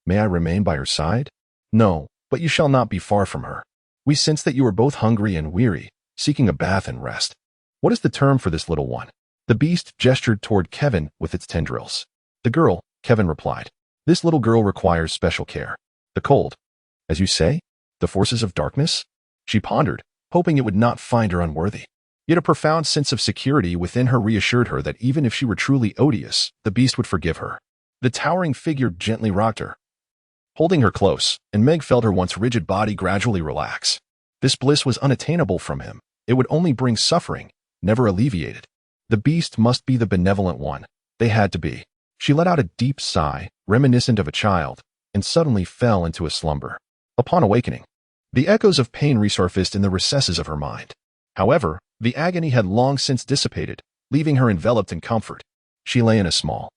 May I remain by her side? No, but you shall not be far from her. We sense that you are both hungry and weary, seeking a bath and rest. What is the term for this little one? The beast gestured toward Kevin with its tendrils. The girl, Kevin replied. This little girl requires special care. The cold. As you say? The forces of darkness? She pondered, hoping it would not find her unworthy. Yet a profound sense of security within her reassured her that even if she were truly odious, the beast would forgive her. The towering figure gently rocked her, holding her close, and Meg felt her once rigid body gradually relax. This bliss was unattainable from him. It would only bring suffering, never alleviated. The beast must be the benevolent one. They had to be. She let out a deep sigh, reminiscent of a child, and suddenly fell into a slumber. Upon awakening, the echoes of pain resurfaced in the recesses of her mind. However, the agony had long since dissipated, leaving her enveloped in comfort. She lay in a small,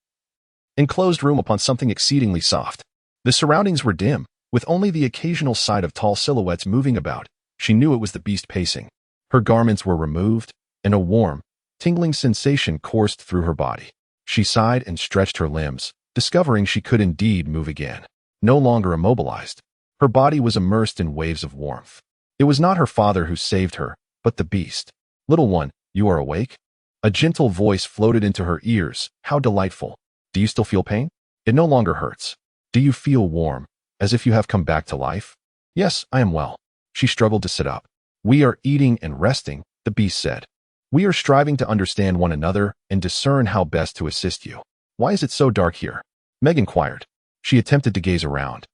enclosed room upon something exceedingly soft. The surroundings were dim, with only the occasional sight of tall silhouettes moving about. She knew it was the beast pacing. Her garments were removed, and a warm, tingling sensation coursed through her body. She sighed and stretched her limbs, discovering she could indeed move again. No longer immobilized, her body was immersed in waves of warmth. It was not her father who saved her, but the beast. Little one, you are awake? A gentle voice floated into her ears. How delightful. Do you still feel pain? It no longer hurts. Do you feel warm, as if you have come back to life? Yes, I am well. She struggled to sit up. We are eating and resting, the beast said. We are striving to understand one another and discern how best to assist you. Why is it so dark here? Meg inquired. She attempted to gaze around,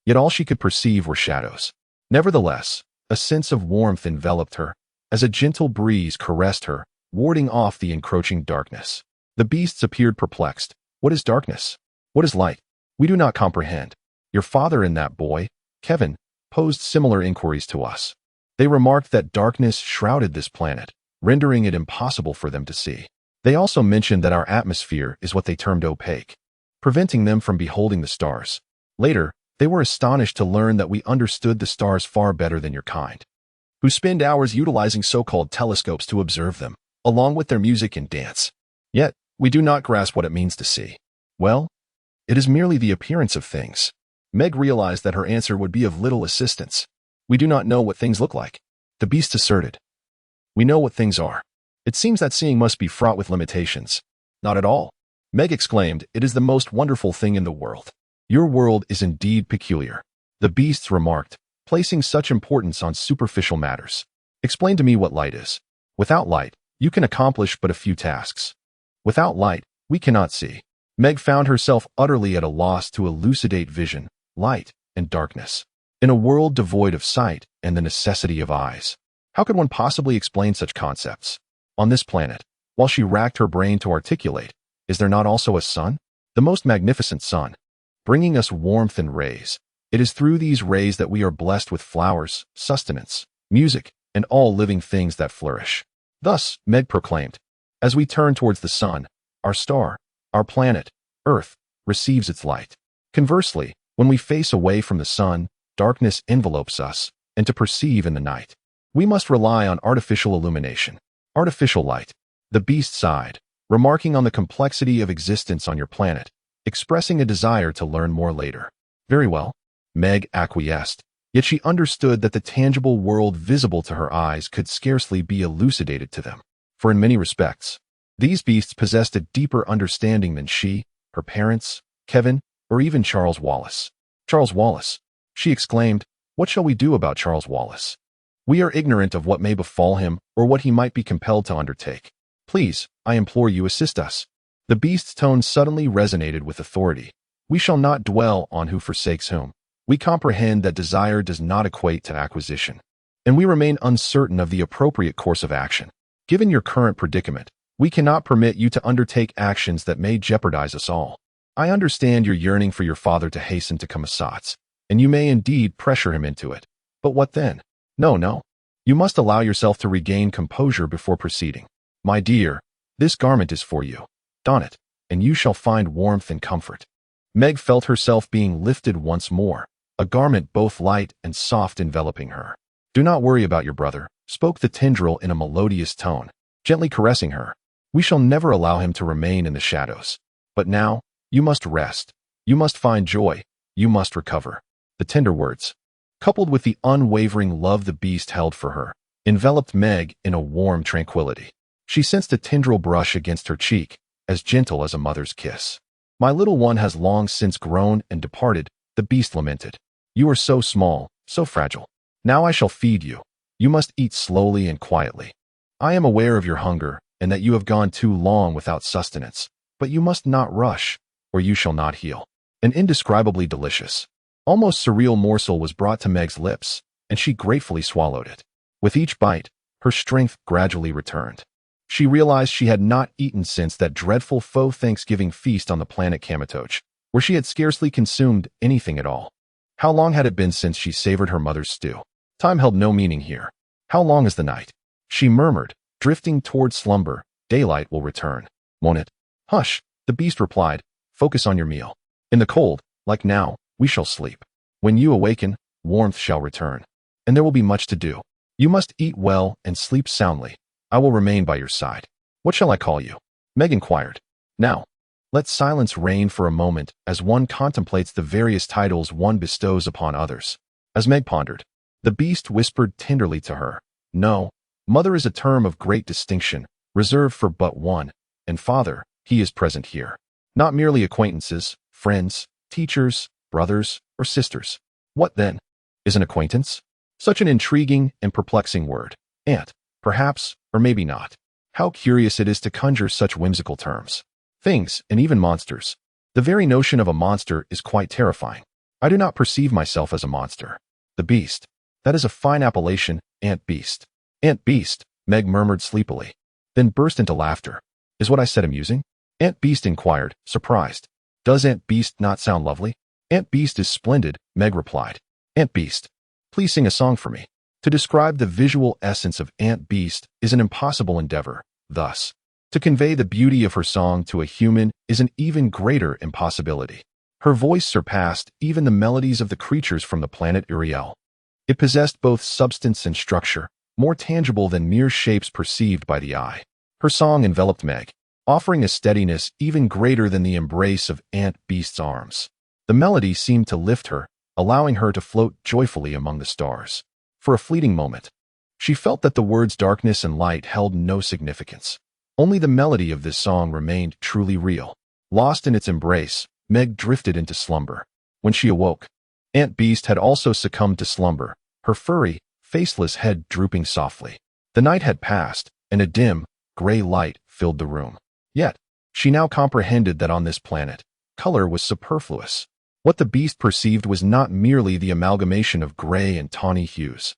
yet all she could perceive were shadows. Nevertheless, a sense of warmth enveloped her, as a gentle breeze caressed her, warding off the encroaching darkness. The beasts appeared perplexed. What is darkness? What is light? We do not comprehend. Your father and that boy, Kevin, posed similar inquiries to us. They remarked that darkness shrouded this planet, rendering it impossible for them to see. They also mentioned that our atmosphere is what they termed opaque, preventing them from beholding the stars. Later, they were astonished to learn that we understood the stars far better than your kind, who spend hours utilizing so-called telescopes to observe them, along with their music and dance. Yet, we do not grasp what it means to see. Well, it is merely the appearance of things. Meg realized that her answer would be of little assistance. We do not know what things look like, the beast asserted. We know what things are. It seems that seeing must be fraught with limitations. Not at all. Meg exclaimed, it is the most wonderful thing in the world. Your world is indeed peculiar. The beasts remarked, placing such importance on superficial matters. Explain to me what light is. Without light, you can accomplish but a few tasks. Without light, we cannot see. Meg found herself utterly at a loss to elucidate vision, light, and darkness. In a world devoid of sight and the necessity of eyes, how could one possibly explain such concepts? On this planet, while she racked her brain to articulate, is there not also a sun? The most magnificent sun, bringing us warmth and rays. It is through these rays that we are blessed with flowers, sustenance, music, and all living things that flourish. Thus, Meg proclaimed, as we turn towards the sun, our star, our planet, Earth, receives its light. Conversely, when we face away from the sun, darkness envelopes us, and to perceive in the night, we must rely on artificial illumination, artificial light. The beast sighed, remarking on the complexity of existence on your planet, expressing a desire to learn more later. Very well, Meg acquiesced, yet she understood that the tangible world visible to her eyes could scarcely be elucidated to them, for in many respects, these beasts possessed a deeper understanding than she, her parents, Kevin, or even Charles Wallace. Charles Wallace, she exclaimed, what shall we do about Charles Wallace? We are ignorant of what may befall him or what he might be compelled to undertake. Please, I implore you, assist us. The beast's tone suddenly resonated with authority. We shall not dwell on who forsakes whom. We comprehend that desire does not equate to acquisition, and we remain uncertain of the appropriate course of action. Given your current predicament, we cannot permit you to undertake actions that may jeopardize us all. I understand your yearning for your father to hasten to Kamisats, and you may indeed pressure him into it. But what then? No, no. You must allow yourself to regain composure before proceeding. My dear, this garment is for you. Don it, and you shall find warmth and comfort. Meg felt herself being lifted once more, a garment both light and soft enveloping her. Do not worry about your brother, spoke the tendril in a melodious tone, gently caressing her. We shall never allow him to remain in the shadows. But now, you must rest. You must find joy. You must recover. The tender words, coupled with the unwavering love the beast held for her, enveloped Meg in a warm tranquility. She sensed a tendril brush against her cheek, as gentle as a mother's kiss. My little one has long since grown and departed, the beast lamented. You are so small, so fragile. Now I shall feed you. You must eat slowly and quietly. I am aware of your hunger, and that you have gone too long without sustenance, but you must not rush, or you shall not heal. An indescribably delicious, almost surreal morsel was brought to Meg's lips, and she gratefully swallowed it. With each bite, her strength gradually returned. She realized she had not eaten since that dreadful faux Thanksgiving feast on the planet Kamatoche, where she had scarcely consumed anything at all. How long had it been since she savored her mother's stew? Time held no meaning here. How long is the night? She murmured, drifting toward slumber. Daylight will return, won't it? Hush, the beast replied. Focus on your meal. In the cold, like now, we shall sleep. When you awaken, warmth shall return, and there will be much to do. You must eat well and sleep soundly. I will remain by your side. What shall I call you? Meg inquired. Now, let silence reign for a moment as one contemplates the various titles one bestows upon others. As Meg pondered, the beast whispered tenderly to her, No, mother is a term of great distinction, reserved for but one, and father, he is present here. Not merely acquaintances, friends, teachers, brothers, or sisters. What then? Is an acquaintance? Such an intriguing and perplexing word. Aunt, perhaps, or maybe not. How curious it is to conjure such whimsical terms. Things, and even monsters. The very notion of a monster is quite terrifying. I do not perceive myself as a monster. The beast. That is a fine appellation, Aunt Beast. Aunt Beast, Meg murmured sleepily, then burst into laughter. Is what I said amusing? Aunt Beast inquired, surprised. Does Aunt Beast not sound lovely? Aunt Beast is splendid, Meg replied. Aunt Beast, please sing a song for me. To describe the visual essence of Aunt Beast is an impossible endeavor. Thus, to convey the beauty of her song to a human is an even greater impossibility. Her voice surpassed even the melodies of the creatures from the planet Uriel. It possessed both substance and structure, more tangible than mere shapes perceived by the eye. Her song enveloped Meg, offering a steadiness even greater than the embrace of Aunt Beast's arms. The melody seemed to lift her, allowing her to float joyfully among the stars. For a fleeting moment, she felt that the words darkness and light held no significance. Only the melody of this song remained truly real. Lost in its embrace, Meg drifted into slumber. When she awoke, Aunt Beast had also succumbed to slumber, her furry, faceless head drooping softly. The night had passed, and a dim, gray light filled the room. Yet, she now comprehended that on this planet, color was superfluous. What the beast perceived was not merely the amalgamation of gray and tawny hues,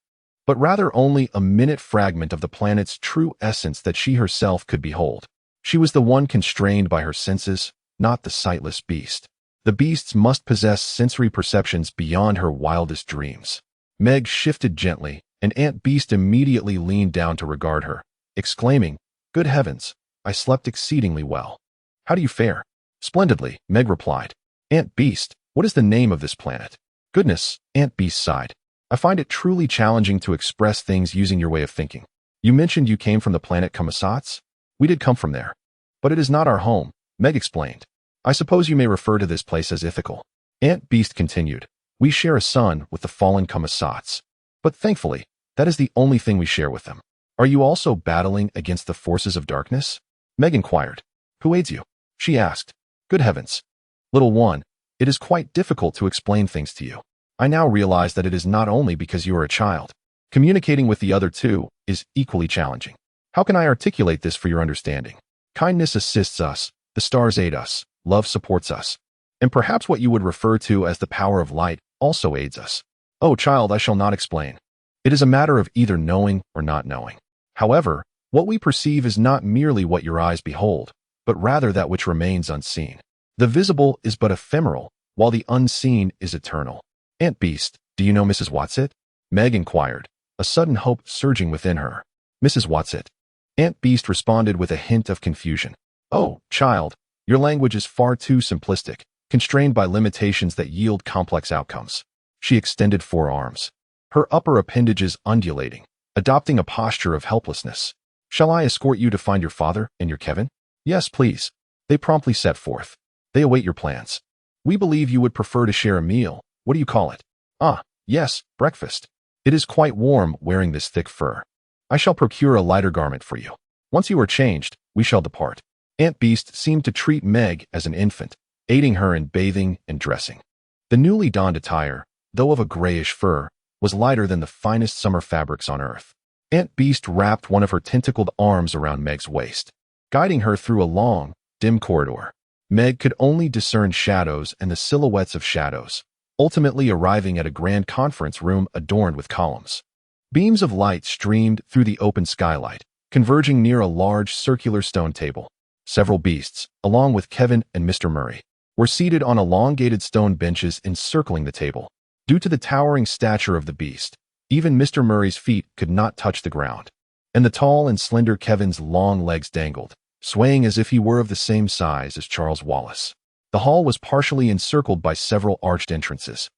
but rather only a minute fragment of the planet's true essence that she herself could behold. She was the one constrained by her senses, not the sightless beast. The beasts must possess sensory perceptions beyond her wildest dreams. Meg shifted gently, and Aunt Beast immediately leaned down to regard her, exclaiming, Good heavens, I slept exceedingly well. How do you fare? Splendidly, Meg replied. Aunt Beast, what is the name of this planet? Goodness, Aunt Beast sighed. I find it truly challenging to express things using your way of thinking. You mentioned you came from the planet Kamasats? We did come from there. But it is not our home, Meg explained. I suppose you may refer to this place as Ithacal. Aunt Beast continued. We share a son with the fallen Kamasats. But thankfully, that is the only thing we share with them. Are you also battling against the forces of darkness? Meg inquired. Who aids you? She asked. Good heavens. Little one, it is quite difficult to explain things to you. I now realize that it is not only because you are a child. Communicating with the other two is equally challenging. How can I articulate this for your understanding? Kindness assists us, the stars aid us, love supports us, and perhaps what you would refer to as the power of light also aids us. Oh, child, I shall not explain. It is a matter of either knowing or not knowing. However, what we perceive is not merely what your eyes behold, but rather that which remains unseen. The visible is but ephemeral, while the unseen is eternal. Aunt Beast, do you know Mrs. Watsit? Meg inquired, a sudden hope surging within her. "Mrs. Watson." Aunt Beast responded with a hint of confusion. "Oh, child, your language is far too simplistic, constrained by limitations that yield complex outcomes." She extended forearms, her upper appendages undulating, adopting a posture of helplessness. "Shall I escort you to find your father and your Kevin?" "Yes, please." They promptly set forth. "They await your plans. We believe you would prefer to share a meal. What do you call it?" "Ah, yes, breakfast. It is quite warm wearing this thick fur. I shall procure a lighter garment for you. Once you are changed, we shall depart." Aunt Beast seemed to treat Meg as an infant, aiding her in bathing and dressing. The newly donned attire, though of a grayish fur, was lighter than the finest summer fabrics on earth. Aunt Beast wrapped one of her tentacled arms around Meg's waist, guiding her through a long, dim corridor. Meg could only discern shadows and the silhouettes of shadows, ultimately arriving at a grand conference room adorned with columns. Beams of light streamed through the open skylight, converging near a large circular stone table. Several beasts, along with Kevin and Mr. Murray, were seated on elongated stone benches encircling the table. Due to the towering stature of the beast, even Mr. Murray's feet could not touch the ground, and the tall and slender Kevin's long legs dangled, swaying as if he were of the same size as Charles Wallace. The hall was partially encircled by several arched entrances,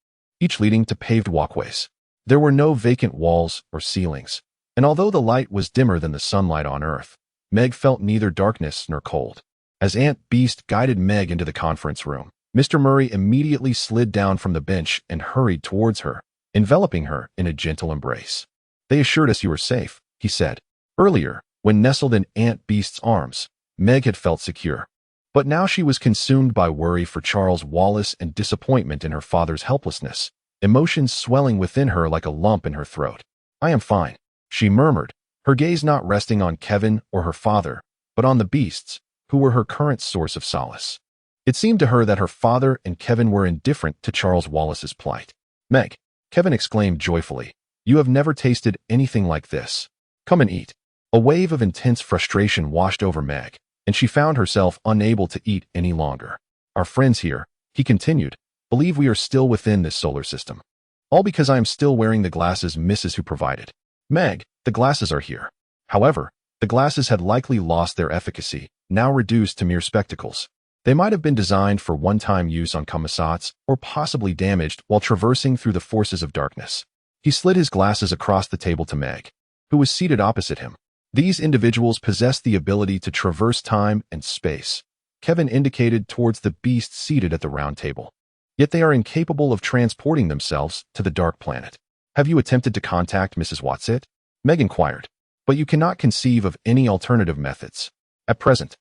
each leading to paved walkways. There were no vacant walls or ceilings, and although the light was dimmer than the sunlight on Earth, Meg felt neither darkness nor cold. As Aunt Beast guided Meg into the conference room, Mr. Murray immediately slid down from the bench and hurried towards her, enveloping her in a gentle embrace. "They assured us you were safe," he said. Earlier, when nestled in Aunt Beast's arms, Meg had felt secure. But now she was consumed by worry for Charles Wallace and disappointment in her father's helplessness, emotions swelling within her like a lump in her throat. "I am fine," she murmured, her gaze not resting on Kevin or her father, but on the beasts, who were her current source of solace. It seemed to her that her father and Kevin were indifferent to Charles Wallace's plight. "Meg," Kevin exclaimed joyfully, "you have never tasted anything like this. Come and eat." A wave of intense frustration washed over Meg, and she found herself unable to eat any longer. "Our friends here," he continued, "believe we are still within this solar system. All because I am still wearing the glasses Mrs. Who provided. Meg, the glasses are here." However, the glasses had likely lost their efficacy, now reduced to mere spectacles. They might have been designed for one-time use on commissats or possibly damaged while traversing through the forces of darkness. He slid his glasses across the table to Meg, who was seated opposite him. These individuals possessed the ability to traverse time and space. Kevin indicated towards the beast seated at the round table. Yet they are incapable of transporting themselves to the dark planet. "Have you attempted to contact Mrs. Watson?" Meg inquired. "But you cannot conceive of any alternative methods. At present,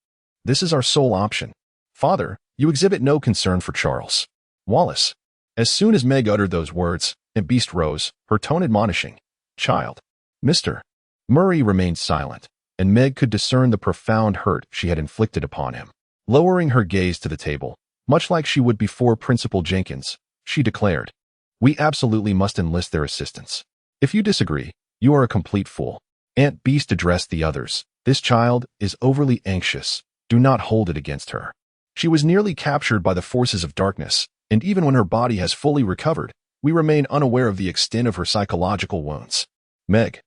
this is our sole option. Father, you exhibit no concern for Charles Wallace." As soon as Meg uttered those words, Aunt Beast rose, her tone admonishing. "Child." Mr. Murray remained silent, and Meg could discern the profound hurt she had inflicted upon him. Lowering her gaze to the table, much like she would before Principal Jenkins, she declared, "We absolutely must enlist their assistance. If you disagree, you are a complete fool." Aunt Beast addressed the others. "This child is overly anxious. Do not hold it against her. She was nearly captured by the forces of darkness, and even when her body has fully recovered, we remain unaware of the extent of her psychological wounds." Meg,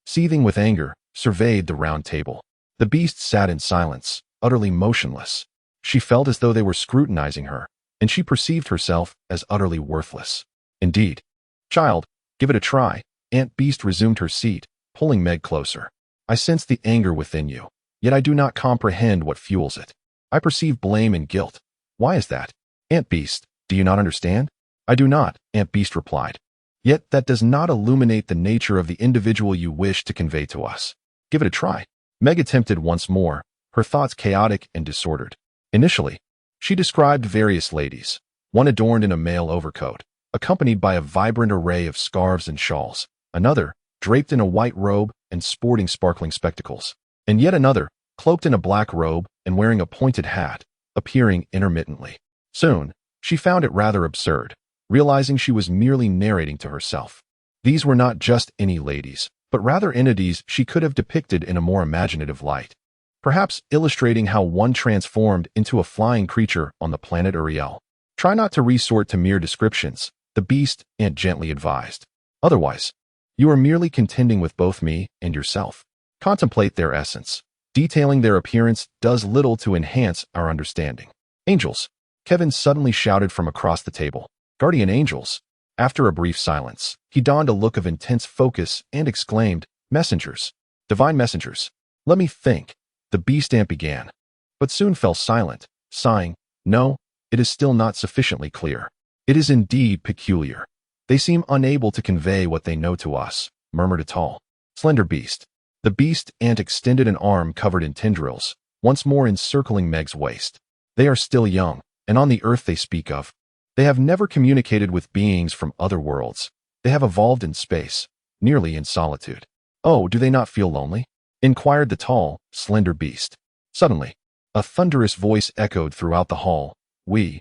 seething with anger, surveyed the round table. The beast sat in silence, utterly motionless. She felt as though they were scrutinizing her, and she perceived herself as utterly worthless. "Indeed. Child, give it a try." Aunt Beast resumed her seat, pulling Meg closer. "I sense the anger within you, yet I do not comprehend what fuels it. I perceive blame and guilt. Why is that?" "Aunt Beast, do you not understand?" "I do not," Aunt Beast replied. "Yet that does not illuminate the nature of the individual you wish to convey to us." "Give it a try." Meg attempted once more, her thoughts chaotic and disordered. Initially, she described various ladies, one adorned in a male overcoat, accompanied by a vibrant array of scarves and shawls, another, draped in a white robe and sporting sparkling spectacles, and yet another, cloaked in a black robe and wearing a pointed hat, appearing intermittently. Soon, she found it rather absurd, realizing she was merely narrating to herself. These were not just any ladies, but rather entities she could have depicted in a more imaginative light, perhaps illustrating how one transformed into a flying creature on the planet Uriel. "Try not to resort to mere descriptions," the beast Aunt gently advised. "Otherwise, You are merely contending with both me and yourself. Contemplate their essence. Detailing their appearance does little to enhance our understanding. Angels, Kevin suddenly shouted from across the table. Guardian angels. After a brief silence, he donned a look of intense focus and exclaimed, messengers. Divine messengers. Let me think. The beast ant began, but soon fell silent, sighing, no, it is still not sufficiently clear. It is indeed peculiar. They seem unable to convey what they know to us, murmured a tall, slender beast. The beast ant extended an arm covered in tendrils, once more encircling Meg's waist. They are still young, and on the earth they speak of. They have never communicated with beings from other worlds. They have evolved in space, nearly in solitude. Oh, do they not feel lonely? Inquired the tall, slender beast. Suddenly, a thunderous voice echoed throughout the hall. We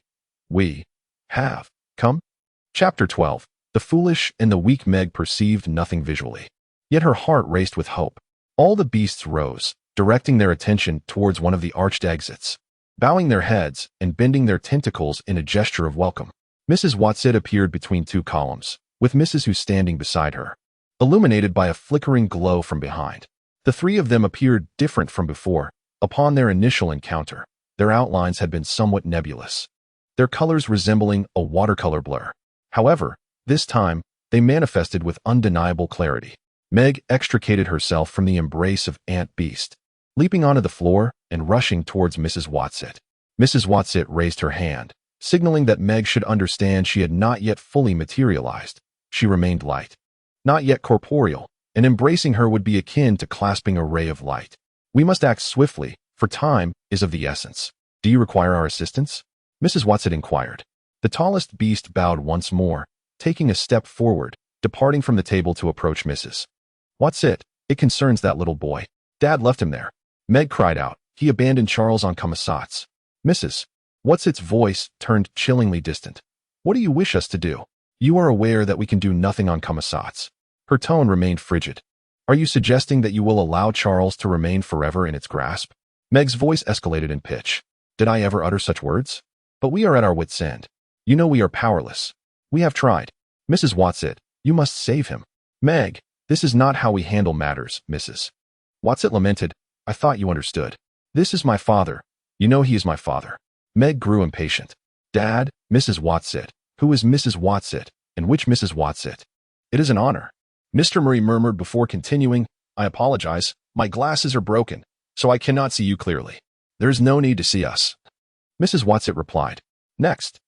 have come. Chapter 12. The foolish and the weak Meg perceived nothing visually. Yet her heart raced with hope. All the beasts rose, directing their attention towards one of the arched exits, bowing their heads and bending their tentacles in a gesture of welcome. Mrs. Watson appeared between two columns, with Mrs. Who standing beside her, illuminated by a flickering glow from behind. The three of them appeared different from before. Upon their initial encounter, their outlines had been somewhat nebulous, their colors resembling a watercolor blur. However, this time, they manifested with undeniable clarity. Meg extricated herself from the embrace of Aunt Beast, leaping onto the floor and rushing towards Mrs. Watson. Mrs. Watson raised her hand, signaling that Meg should understand she had not yet fully materialized. She remained light, not yet corporeal, and embracing her would be akin to clasping a ray of light. We must act swiftly, for time is of the essence. Do you require our assistance? Mrs. Watson inquired. The tallest beast bowed once more, taking a step forward, departing from the table to approach Mrs. Watson. It concerns that little boy. Dad left him there. Meg cried out. He abandoned Charles on Commissats. Mrs. Watson's voice turned chillingly distant. What do you wish us to do? You are aware that we can do nothing on Commissats. Her tone remained frigid. Are you suggesting that you will allow Charles to remain forever in its grasp? Meg's voice escalated in pitch. Did I ever utter such words? But we are at our wits' end. You know we are powerless. We have tried. Mrs. Watson, you must save him. Meg, this is not how we handle matters, Mrs. Watson lamented. I thought you understood. This is my father. You know he is my father. Meg grew impatient. Dad, Mrs. Watson. Who is Mrs. Watson, and which Mrs. Watson? It is an honor. Mr. Murray murmured before continuing, I apologize. My glasses are broken, so I cannot see you clearly. There is no need to see us. Mrs. Watson replied. Next,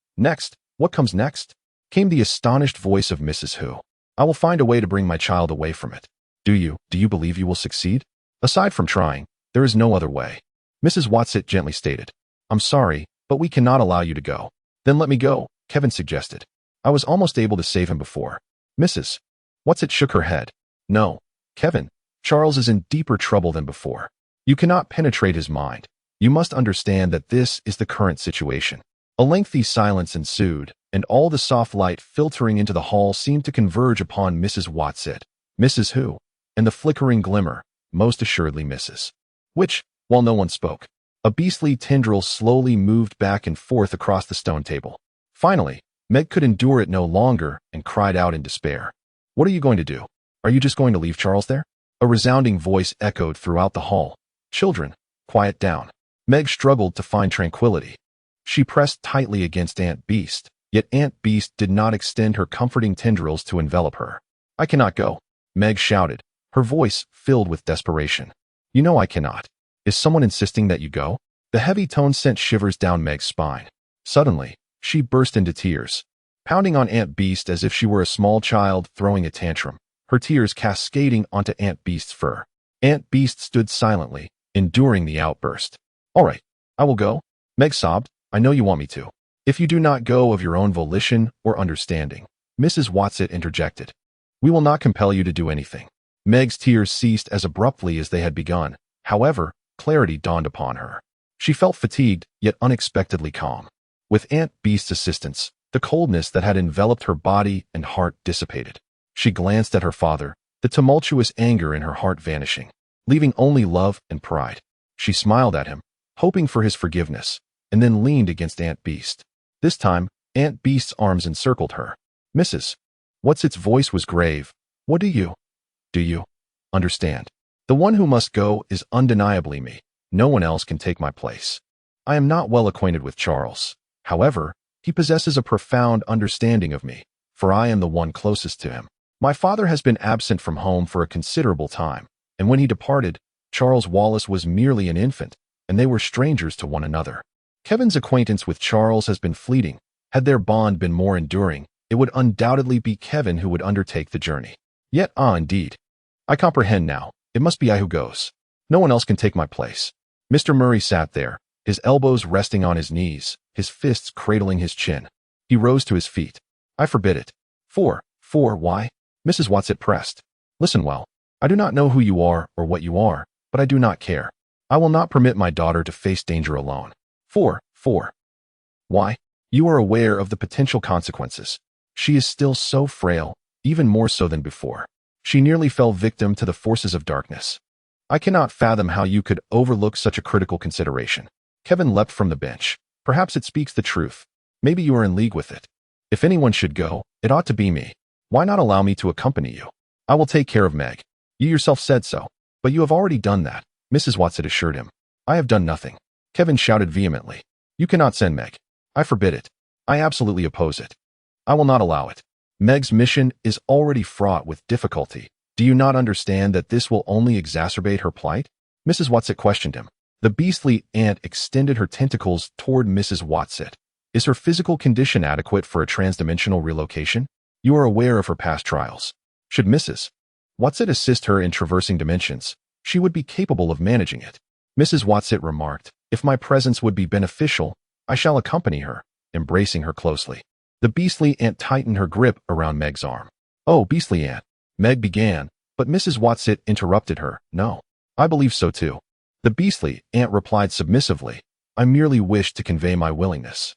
what comes next? Came the astonished voice of Mrs. Who. I will find a way to bring my child away from it. Do you believe you will succeed? Aside from trying, there is no other way. Mrs. Watson gently stated. I'm sorry, but we cannot allow you to go. Then let me go, Kevin suggested. I was almost able to save him before. Mrs. Watson shook her head. No, Kevin, Charles is in deeper trouble than before. You cannot penetrate his mind. You must understand that this is the current situation. A lengthy silence ensued, and all the soft light filtering into the hall seemed to converge upon Mrs. Watson, Mrs. Who, and the flickering glimmer, most assuredly Mrs. Which, while no one spoke, a beastly tendril slowly moved back and forth across the stone table. Finally, Meg could endure it no longer and cried out in despair. What are you going to do? Are you just going to leave Charles there? A resounding voice echoed throughout the hall. Children, quiet down. Meg struggled to find tranquility. She pressed tightly against Aunt Beast, yet Aunt Beast did not extend her comforting tendrils to envelop her. I cannot go, Meg shouted, her voice filled with desperation. You know I cannot. Is someone insisting that you go? The heavy tone sent shivers down Meg's spine. Suddenly, she burst into tears, pounding on Aunt Beast as if she were a small child throwing a tantrum, her tears cascading onto Aunt Beast's fur. Aunt Beast stood silently, enduring the outburst. All right, I will go, Meg sobbed. I know you want me to. If you do not go of your own volition or understanding, Mrs. Watson interjected. We will not compel you to do anything. Meg's tears ceased as abruptly as they had begun. However, clarity dawned upon her. She felt fatigued, yet unexpectedly calm. With Aunt Beast's assistance, the coldness that had enveloped her body and heart dissipated. She glanced at her father, the tumultuous anger in her heart vanishing, leaving only love and pride. She smiled at him, hoping for his forgiveness, and then leaned against Aunt Beast. This time, Aunt Beast's arms encircled her. Mrs. Watson's voice was grave. What do you Do you understand? The one who must go is undeniably me. No one else can take my place. I am not well acquainted with Charles. However, he possesses a profound understanding of me, for I am the one closest to him. My father has been absent from home for a considerable time, and when he departed, Charles Wallace was merely an infant, and they were strangers to one another. Kevin's acquaintance with Charles has been fleeting. Had their bond been more enduring, it would undoubtedly be Kevin who would undertake the journey. Yet, indeed. I comprehend now. It must be I who goes. No one else can take my place. Mr. Murray sat there, his elbows resting on his knees, his fists cradling his chin. He rose to his feet. I forbid it. Why? Mrs. Watset pressed. Listen well. I do not know who you are or what you are, but I do not care. I will not permit my daughter to face danger alone. Why? You are aware of the potential consequences. She is still so frail, even more so than before. She nearly fell victim to the forces of darkness. I cannot fathom how you could overlook such a critical consideration. Kevin leapt from the bench. Perhaps it speaks the truth. Maybe you are in league with it. If anyone should go, it ought to be me. Why not allow me to accompany you? I will take care of Meg. You yourself said so. But you have already done that, Mrs. Watset assured him. I have done nothing. Kevin shouted vehemently. You cannot send Meg. I forbid it. I absolutely oppose it. I will not allow it. Meg's mission is already fraught with difficulty. Do you not understand that this will only exacerbate her plight? Mrs. Watset questioned him. The beastly ant extended her tentacles toward Mrs. Watset. Is her physical condition adequate for a transdimensional relocation? You are aware of her past trials. Should Mrs. Watset assist her in traversing dimensions, she would be capable of managing it. Mrs. Watset remarked, if my presence would be beneficial, I shall accompany her, embracing her closely. The beastly ant tightened her grip around Meg's arm. Oh, beastly ant, Meg began, but Mrs. Watset interrupted her. No, I believe so too. The beastly ant replied submissively, I merely wish to convey my willingness.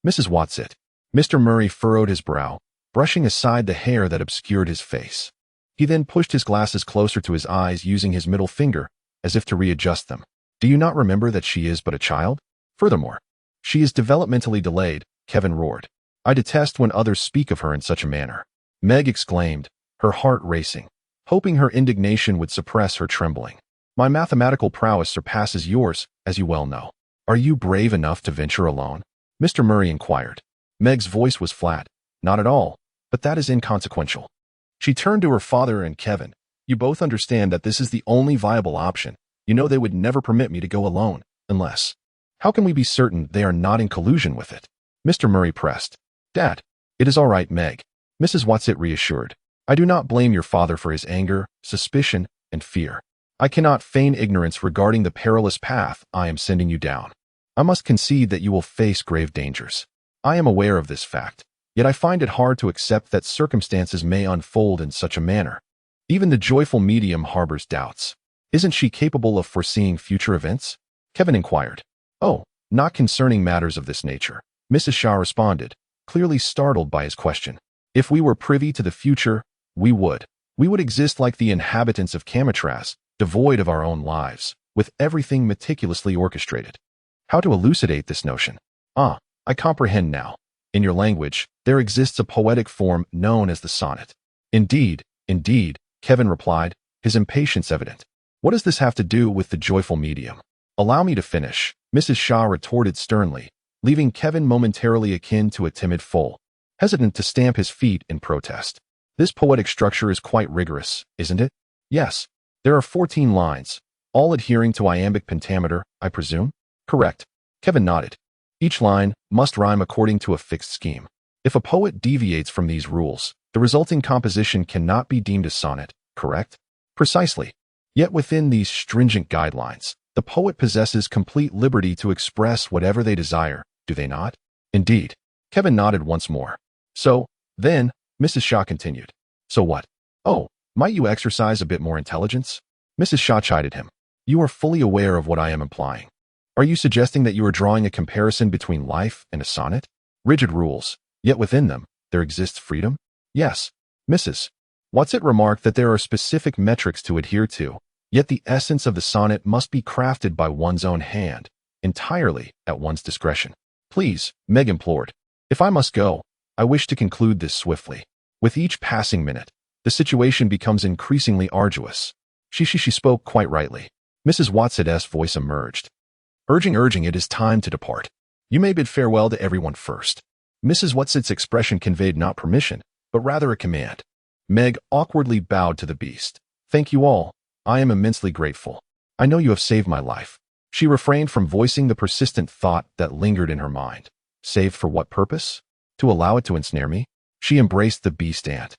Mrs. Watset. Mr. Murray furrowed his brow, brushing aside the hair that obscured his face. He then pushed his glasses closer to his eyes using his middle finger, as if to readjust them. Do you not remember that she is but a child? Furthermore, she is developmentally delayed, Kevin roared. I detest when others speak of her in such a manner. Meg exclaimed, her heart racing, hoping her indignation would suppress her trembling. My mathematical prowess surpasses yours, as you well know. Are you brave enough to venture alone? Mr. Murray inquired. Meg's voice was flat. Not at all, but that is inconsequential. She turned to her father and Kevin. You both understand that this is the only viable option. You know they would never permit me to go alone, unless. How can we be certain they are not in collusion with it? Mr. Murray pressed. Dad, it is all right, Meg. Mrs. Watset reassured. I do not blame your father for his anger, suspicion, and fear. I cannot feign ignorance regarding the perilous path I am sending you down. I must concede that you will face grave dangers. I am aware of this fact, yet I find it hard to accept that circumstances may unfold in such a manner. Even the joyful medium harbors doubts. Isn't she capable of foreseeing future events? Kevin inquired. Oh, not concerning matters of this nature, Mrs. Shaw responded, clearly startled by his question. If we were privy to the future, we would exist like the inhabitants of Camatras, devoid of our own lives, with everything meticulously orchestrated. How to elucidate this notion? I comprehend now. In your language, there exists a poetic form known as the sonnet. Indeed, Kevin replied, his impatience evident. What does this have to do with the joyful medium? Allow me to finish, Mrs. Shaw retorted sternly, leaving Kevin momentarily akin to a timid foal, hesitant to stamp his feet in protest. This poetic structure is quite rigorous, isn't it? Yes. There are 14 lines, all adhering to iambic pentameter, I presume? Correct. Kevin nodded. Each line must rhyme according to a fixed scheme. If a poet deviates from these rules, the resulting composition cannot be deemed a sonnet, correct? Precisely. Yet within these stringent guidelines, the poet possesses complete liberty to express whatever they desire, do they not? Indeed. Kevin nodded once more. So, then, Mrs. Shaw continued. So what? Oh, might you exercise a bit more intelligence? Mrs. Shaw chided him. You are fully aware of what I am implying. Are you suggesting that you are drawing a comparison between life and a sonnet? Rigid rules, yet within them, there exists freedom? Yes. Mrs. Watset remarked that there are specific metrics to adhere to, yet the essence of the sonnet must be crafted by one's own hand, entirely at one's discretion. Please, Meg implored. If I must go, I wish to conclude this swiftly. With each passing minute, the situation becomes increasingly arduous. She spoke quite rightly. Mrs. Watsit's voice emerged. Urging, it is time to depart. You may bid farewell to everyone first. Mrs. Watsit's expression conveyed not permission, but rather a command. Meg awkwardly bowed to the beast. Thank you all. I am immensely grateful. I know you have saved my life. She refrained from voicing the persistent thought that lingered in her mind. Saved for what purpose? To allow it to ensnare me? She embraced the beast ant.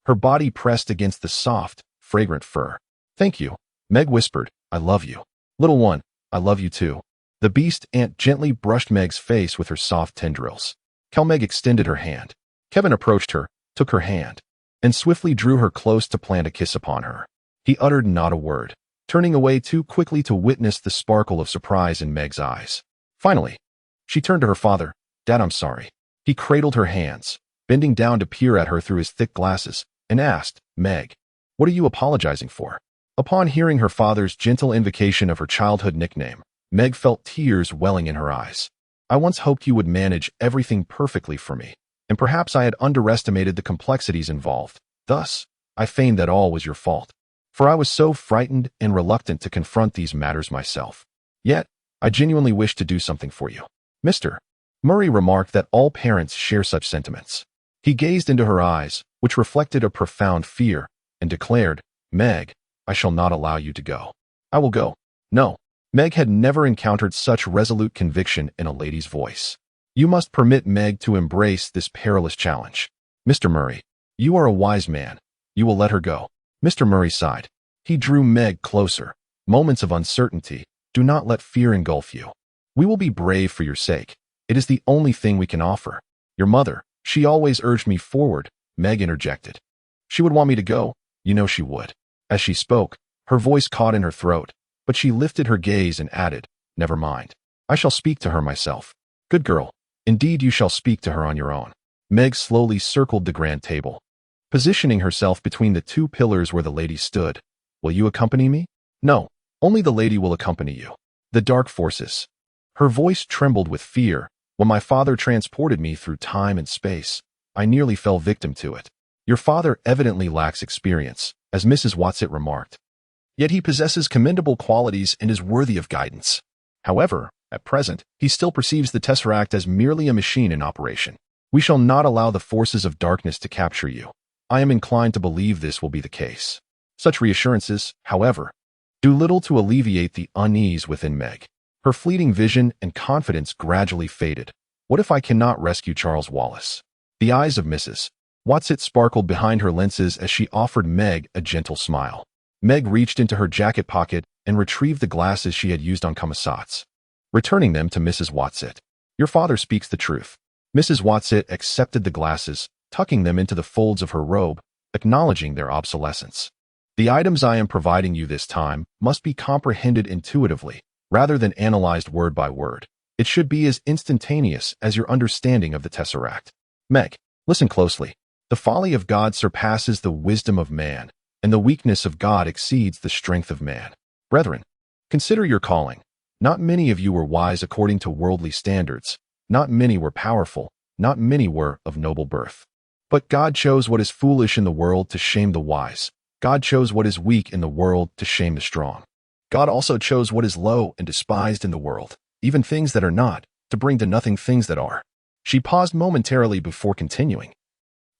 Her body pressed against the soft, fragrant fur. Thank you. Meg whispered, I love you. Little one, I love you too. The beast ant gently brushed Meg's face with her soft tendrils. Meg extended her hand. Kevin approached her, took her hand, and swiftly drew her close to plant a kiss upon her. He uttered not a word, turning away too quickly to witness the sparkle of surprise in Meg's eyes. Finally, she turned to her father. Dad, I'm sorry. He cradled her hands, bending down to peer at her through his thick glasses, and asked, Meg, what are you apologizing for? Upon hearing her father's gentle invocation of her childhood nickname, Meg felt tears welling in her eyes. I once hoped you would manage everything perfectly for me, and perhaps I had underestimated the complexities involved. Thus, I feigned that all was your fault, for I was so frightened and reluctant to confront these matters myself. Yet, I genuinely wished to do something for you. Mr. Murray remarked that all parents share such sentiments. He gazed into her eyes, which reflected a profound fear, and declared, Meg, I shall not allow you to go. I will go. No. Meg had never encountered such resolute conviction in a lady's voice. You must permit Meg to embrace this perilous challenge. Mr. Murray, you are a wise man. You will let her go. Mr. Murray sighed. He drew Meg closer. Moments of uncertainty. Do not let fear engulf you. We will be brave for your sake. It is the only thing we can offer. Your mother, she always urged me forward, Meg interjected. She would want me to go. You know she would. As she spoke, her voice caught in her throat, but she lifted her gaze and added, never mind. I shall speak to her myself. Good girl. Indeed, you shall speak to her on your own. Meg slowly circled the grand table, positioning herself between the two pillars where the lady stood. Will you accompany me? No, only the lady will accompany you. The dark forces. Her voice trembled with fear. When my father transported me through time and space, I nearly fell victim to it. Your father evidently lacks experience, as Mrs. Watsit remarked. Yet he possesses commendable qualities and is worthy of guidance. However, at present, he still perceives the Tesseract as merely a machine in operation. We shall not allow the forces of darkness to capture you. I am inclined to believe this will be the case. Such reassurances, however, do little to alleviate the unease within Meg. Her fleeting vision and confidence gradually faded. What if I cannot rescue Charles Wallace? The eyes of Mrs. Watsit sparkled behind her lenses as she offered Meg a gentle smile. Meg reached into her jacket pocket and retrieved the glasses she had used on Commissaires, returning them to Mrs. Watsit. Your father speaks the truth. Mrs. Watsit accepted the glasses, tucking them into the folds of her robe, acknowledging their obsolescence. The items I am providing you this time must be comprehended intuitively, rather than analyzed word by word. It should be as instantaneous as your understanding of the Tesseract. Meg, listen closely. The folly of God surpasses the wisdom of man, and the weakness of God exceeds the strength of man. Brethren, consider your calling. Not many of you were wise according to worldly standards. Not many were powerful. Not many were of noble birth. But God chose what is foolish in the world to shame the wise. God chose what is weak in the world to shame the strong. God also chose what is low and despised in the world, even things that are not, to bring to nothing things that are. She paused momentarily before continuing.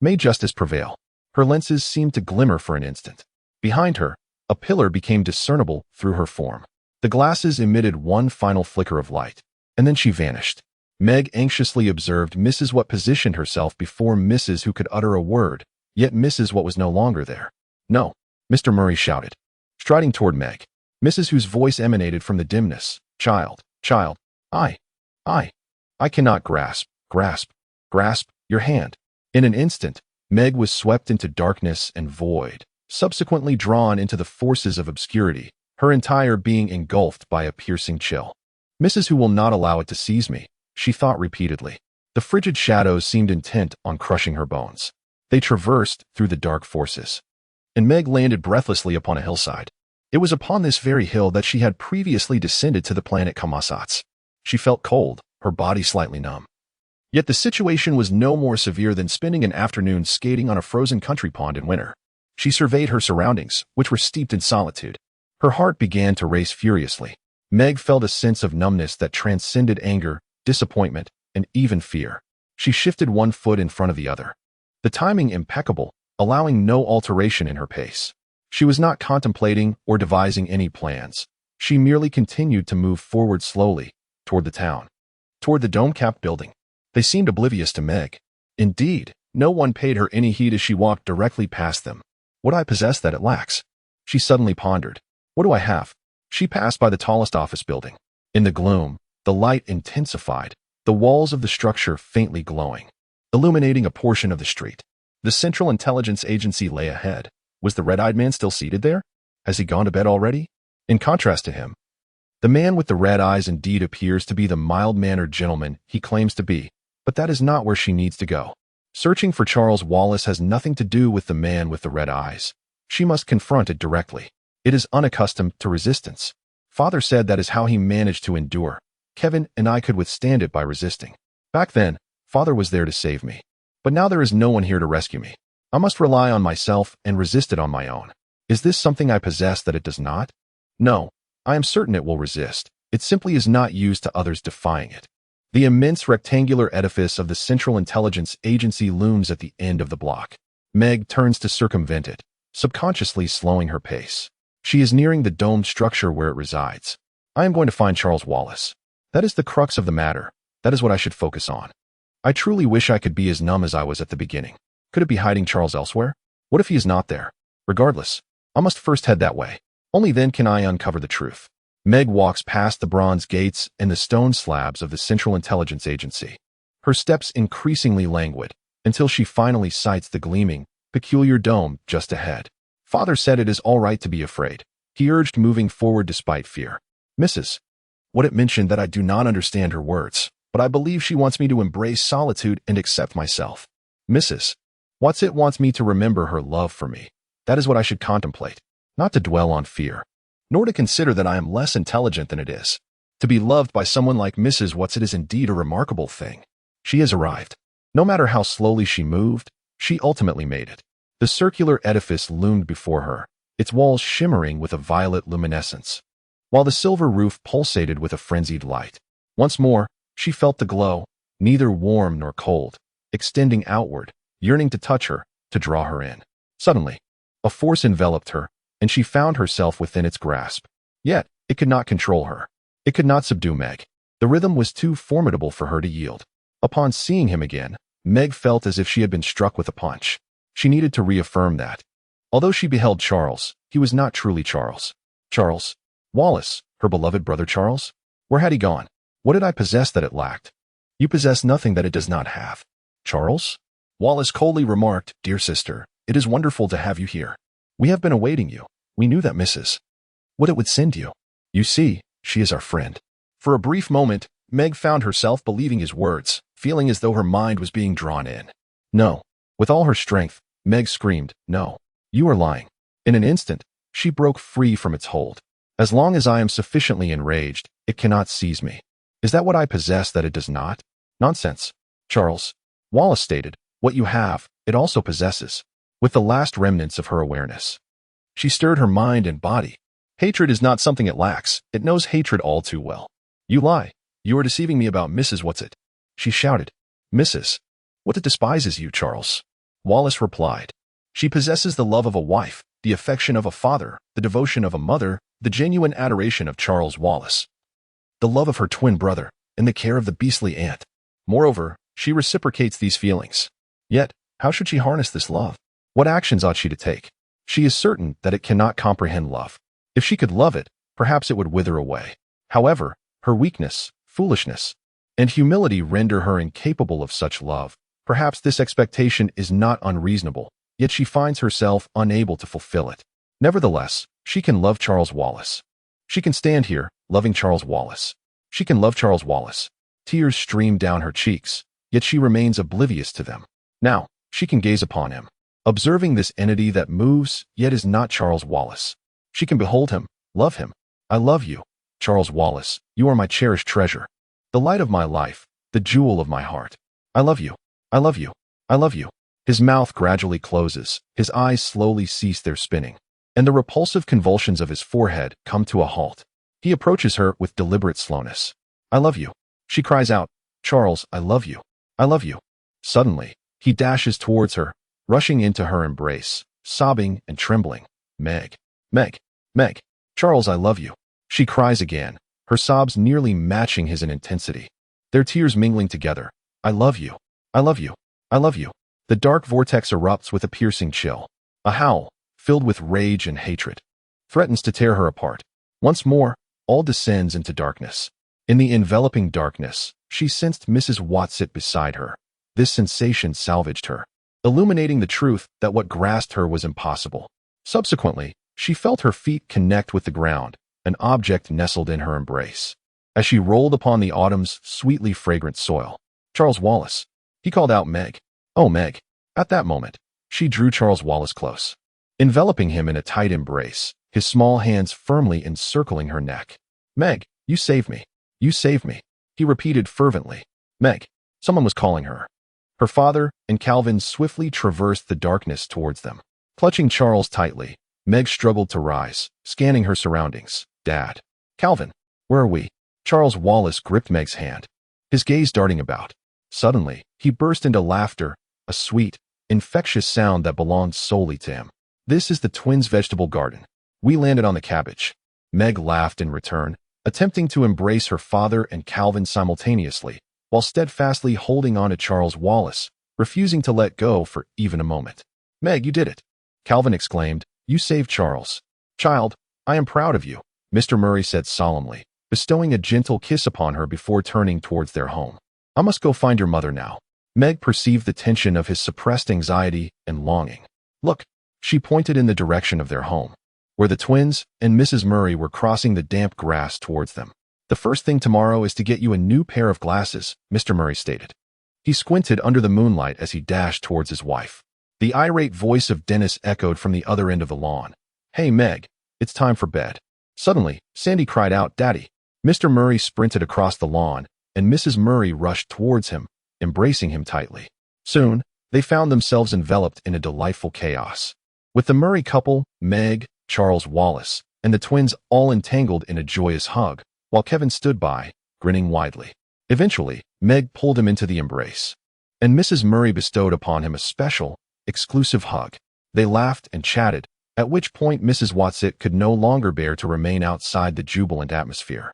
May justice prevail. Her lenses seemed to glimmer for an instant. Behind her, a pillar became discernible through her form. The glasses emitted one final flicker of light, and then she vanished. Meg anxiously observed Mrs. What positioned herself before Mrs. Who could utter a word, yet Mrs. What was no longer there. No, Mr. Murray shouted, striding toward Meg. Mrs. Whose voice emanated from the dimness. Child, I cannot grasp your hand. In an instant, Meg was swept into darkness and void, subsequently drawn into the forces of obscurity, her entire being engulfed by a piercing chill. Mrs. Who will not allow it to seize me, she thought repeatedly. The frigid shadows seemed intent on crushing her bones. They traversed through the dark forces, and Meg landed breathlessly upon a hillside. It was upon this very hill that she had previously descended to the planet Commissaires. She felt cold, her body slightly numb. Yet the situation was no more severe than spending an afternoon skating on a frozen country pond in winter. She surveyed her surroundings, which were steeped in solitude. Her heart began to race furiously. Meg felt a sense of numbness that transcended anger, disappointment, and even fear. She shifted one foot in front of the other. The timing impeccable, allowing no alteration in her pace. She was not contemplating or devising any plans. She merely continued to move forward slowly, toward the town, toward the dome-capped building. They seemed oblivious to Meg. Indeed, no one paid her any heed as she walked directly past them. What I possess that it lacks? She suddenly pondered. What do I have? She passed by the tallest office building. In the gloom, the light intensified, the walls of the structure faintly glowing, illuminating a portion of the street. The Central Intelligence Agency lay ahead. Was the red-eyed man still seated there? Has he gone to bed already? In contrast to him, the man with the red eyes indeed appears to be the mild-mannered gentleman he claims to be, but that is not where she needs to go. Searching for Charles Wallace has nothing to do with the man with the red eyes. She must confront it directly. It is unaccustomed to resistance. Father said that is how he managed to endure. Kevin and I could withstand it by resisting. Back then, Father was there to save me. But now there is no one here to rescue me. I must rely on myself and resist it on my own. Is this something I possess that it does not? No, I am certain it will resist. It simply is not used to others defying it. The immense rectangular edifice of the Central Intelligence Agency looms at the end of the block. Meg turns to circumvent it, subconsciously slowing her pace. She is nearing the domed structure where it resides. I am going to find Charles Wallace. That is the crux of the matter. That is what I should focus on. I truly wish I could be as numb as I was at the beginning. Could it be hiding Charles elsewhere? What if he is not there? Regardless, I must first head that way. Only then can I uncover the truth. Meg walks past the bronze gates and the stone slabs of the Central Intelligence Agency. Her steps increasingly languid, until she finally sights the gleaming, peculiar dome just ahead. Father said it is all right to be afraid. He urged moving forward despite fear. Mrs. What it mentioned that I do not understand her words, but I believe she wants me to embrace solitude and accept myself. Mrs. What's it wants me to remember her love for me. That is what I should contemplate, not to dwell on fear, nor to consider that I am less intelligent than it is. To be loved by someone like Mrs. Watts is indeed a remarkable thing. She has arrived. No matter how slowly she moved, she ultimately made it. The circular edifice loomed before her, its walls shimmering with a violet luminescence, while the silver roof pulsated with a frenzied light. Once more, she felt the glow, neither warm nor cold, extending outward, yearning to touch her, to draw her in. Suddenly, a force enveloped her, and she found herself within its grasp. Yet, it could not control her. It could not subdue Meg. The rhythm was too formidable for her to yield. Upon seeing him again, Meg felt as if she had been struck with a punch. She needed to reaffirm that. Although she beheld Charles, he was not truly Charles. Charles Wallace, her beloved brother Charles? Where had he gone? What did I possess that it lacked? You possess nothing that it does not have. Charles? Wallace coldly remarked, Dear sister, it is wonderful to have you here. We have been awaiting you. We knew that Mrs. What it would send you. You see, she is our friend. For a brief moment, Meg found herself believing his words, feeling as though her mind was being drawn in. No. With all her strength, Meg screamed, No. You are lying. In an instant, she broke free from its hold. As long as I am sufficiently enraged, it cannot seize me. Is that what I possess that it does not? Nonsense. Charles Wallace stated, What you have, it also possesses. With the last remnants of her awareness, she stirred her mind and body. Hatred is not something it lacks. It knows hatred all too well. You lie. You are deceiving me about Mrs. Whatsit. She shouted. Mrs. What it despises you, Charles. Wallace replied. She possesses the love of a wife, the affection of a father, the devotion of a mother, the genuine adoration of Charles Wallace, the love of her twin brother, and the care of the beastly aunt. Moreover, she reciprocates these feelings. Yet, how should she harness this love? What actions ought she to take? She is certain that it cannot comprehend love. If she could love it, perhaps it would wither away. However, her weakness, foolishness, and humility render her incapable of such love. Perhaps this expectation is not unreasonable, yet she finds herself unable to fulfill it. Nevertheless, she can love Charles Wallace. She can stand here, loving Charles Wallace. She can love Charles Wallace. Tears stream down her cheeks, yet she remains oblivious to them. Now, she can gaze upon him, observing this entity that moves, yet is not Charles Wallace. She can behold him, love him. I love you, Charles Wallace. You are my cherished treasure, the light of my life, the jewel of my heart. I love you. I love you. I love you. His mouth gradually closes, his eyes slowly cease their spinning, and the repulsive convulsions of his forehead come to a halt. He approaches her with deliberate slowness. "I love you." She cries out, "Charles, I love you. I love you." Suddenly, he dashes towards her, rushing into her embrace, sobbing and trembling. "Meg, Meg, Meg, Charles, I love you." She cries again, her sobs nearly matching his in intensity, their tears mingling together. "I love you. I love you. I love you." The dark vortex erupts with a piercing chill. A howl, filled with rage and hatred, threatens to tear her apart. Once more, all descends into darkness. In the enveloping darkness, she sensed Mrs. Watsit beside her. This sensation salvaged her, illuminating the truth that what grasped her was impossible. Subsequently, she felt her feet connect with the ground, an object nestled in her embrace. As she rolled upon the autumn's sweetly fragrant soil, "Charles Wallace," he called out, "Meg. Oh, Meg." At that moment, she drew Charles Wallace close, enveloping him in a tight embrace, his small hands firmly encircling her neck. "Meg, you saved me. You saved me," he repeated fervently. "Meg." Someone was calling her. Her father and Calvin swiftly traversed the darkness towards them. Clutching Charles tightly, Meg struggled to rise, scanning her surroundings. "Dad. Calvin. Where are we?" Charles Wallace gripped Meg's hand, his gaze darting about. Suddenly, he burst into laughter, a sweet, infectious sound that belonged solely to him. "This is the twins' vegetable garden. We landed on the cabbage." Meg laughed in return, attempting to embrace her father and Calvin simultaneously, while steadfastly holding on to Charles Wallace, refusing to let go for even a moment. "Meg, you did it!" Calvin exclaimed. "You saved Charles." "Child, I am proud of you," Mr. Murray said solemnly, bestowing a gentle kiss upon her before turning towards their home. "I must go find your mother now." Meg perceived the tension of his suppressed anxiety and longing. "Look," she pointed in the direction of their home, where the twins and Mrs. Murray were crossing the damp grass towards them. "The first thing tomorrow is to get you a new pair of glasses," Mr. Murray stated. He squinted under the moonlight as he dashed towards his wife. The irate voice of Dennis echoed from the other end of the lawn. "Hey, Meg, it's time for bed." Suddenly, Sandy cried out, "Daddy." Mr. Murray sprinted across the lawn, and Mrs. Murray rushed towards him, embracing him tightly. Soon, they found themselves enveloped in a delightful chaos, with the Murray couple, Meg, Charles Wallace, and the twins all entangled in a joyous hug, while Kevin stood by, grinning widely. Eventually, Meg pulled him into the embrace, and Mrs. Murray bestowed upon him a special, exclusive hug. They laughed and chatted, at which point Mrs. Watsit could no longer bear to remain outside the jubilant atmosphere.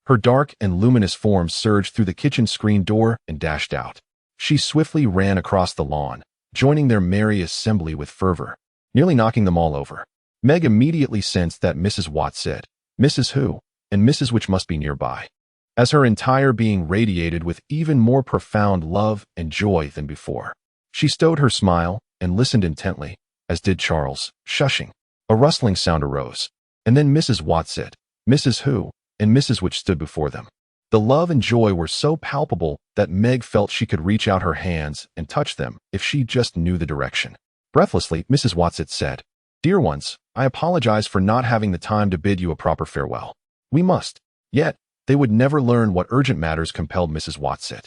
Her dark and luminous form surged through the kitchen screen door and dashed out. She swiftly ran across the lawn, joining their merry assembly with fervor, nearly knocking them all over. Meg immediately sensed that Mrs. Watsit, Mrs. Who, and Mrs. Which must be nearby, as her entire being radiated with even more profound love and joy than before. She stowed her smile and listened intently, as did Charles, shushing. A rustling sound arose, and then Mrs. Watsit, Mrs. Who, and Mrs. Which stood before them. The love and joy were so palpable that Meg felt she could reach out her hands and touch them if she just knew the direction. Breathlessly, Mrs. Watsit said, "Dear ones, I apologize for not having the time to bid you a proper farewell. We must." Yet, they would never learn what urgent matters compelled Mrs. Watsit,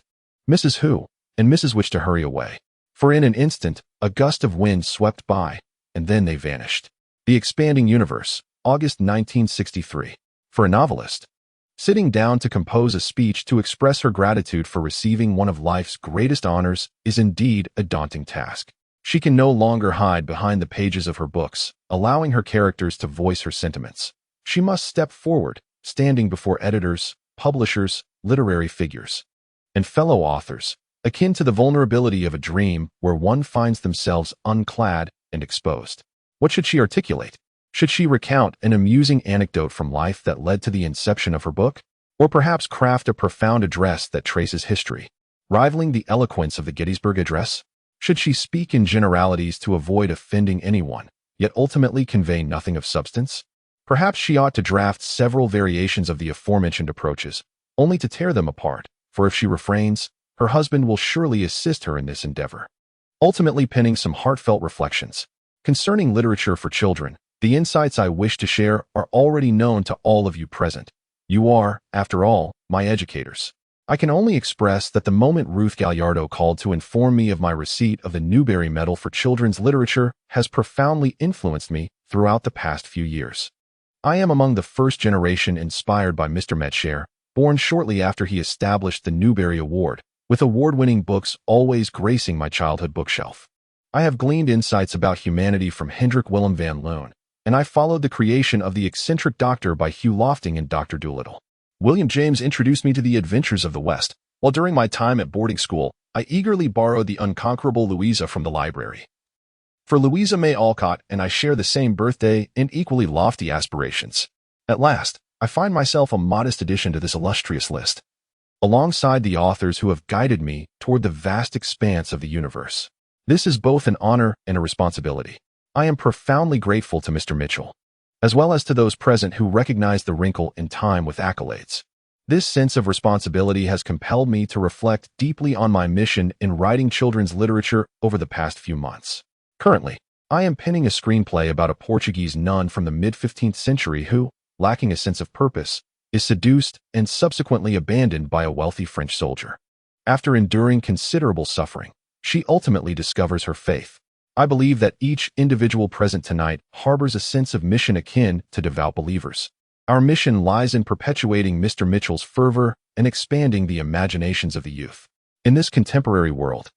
Mrs. Who, and Mrs. Which to hurry away. For in an instant, a gust of wind swept by, and then they vanished. The Expanding Universe, August 1963. For a novelist, sitting down to compose a speech to express her gratitude for receiving one of life's greatest honors is indeed a daunting task. She can no longer hide behind the pages of her books, allowing her characters to voice her sentiments. She must step forward, standing before editors, publishers, literary figures, and fellow authors, akin to the vulnerability of a dream where one finds themselves unclad and exposed. What should she articulate? Should she recount an amusing anecdote from life that led to the inception of her book? Or perhaps craft a profound address that traces history, rivaling the eloquence of the Gettysburg Address? Should she speak in generalities to avoid offending anyone, yet ultimately convey nothing of substance? Perhaps she ought to draft several variations of the aforementioned approaches, only to tear them apart, for if she refrains, her husband will surely assist her in this endeavor. Ultimately penning some heartfelt reflections. Concerning literature for children, the insights I wish to share are already known to all of you present. You are, after all, my educators. I can only express that the moment Ruth Gallardo called to inform me of my receipt of the Newbery Medal for Children's Literature has profoundly influenced me throughout the past few years. I am among the first generation inspired by Mr. Metcher, born shortly after he established the Newbery Award, with award-winning books always gracing my childhood bookshelf. I have gleaned insights about humanity from Hendrik Willem van Loon, and I followed the creation of The Eccentric Doctor by Hugh Lofting and Dr. Dolittle. William James introduced me to the adventures of the West, while during my time at boarding school, I eagerly borrowed The Unconquerable Louisa from the library. For Louisa May Alcott and I share the same birthday and equally lofty aspirations. At last, I find myself a modest addition to this illustrious list, alongside the authors who have guided me toward the vast expanse of the universe. This is both an honor and a responsibility. I am profoundly grateful to Mr. Mitchell, as well as to those present who recognize the wrinkle in time with accolades. This sense of responsibility has compelled me to reflect deeply on my mission in writing children's literature over the past few months. Currently, I am penning a screenplay about a Portuguese nun from the mid-15th century who, lacking a sense of purpose, is seduced and subsequently abandoned by a wealthy French soldier. After enduring considerable suffering, she ultimately discovers her faith. I believe that each individual present tonight harbors a sense of mission akin to devout believers. Our mission lies in perpetuating Mr. Mitchell's fervor and expanding the imaginations of the youth. In this contemporary world,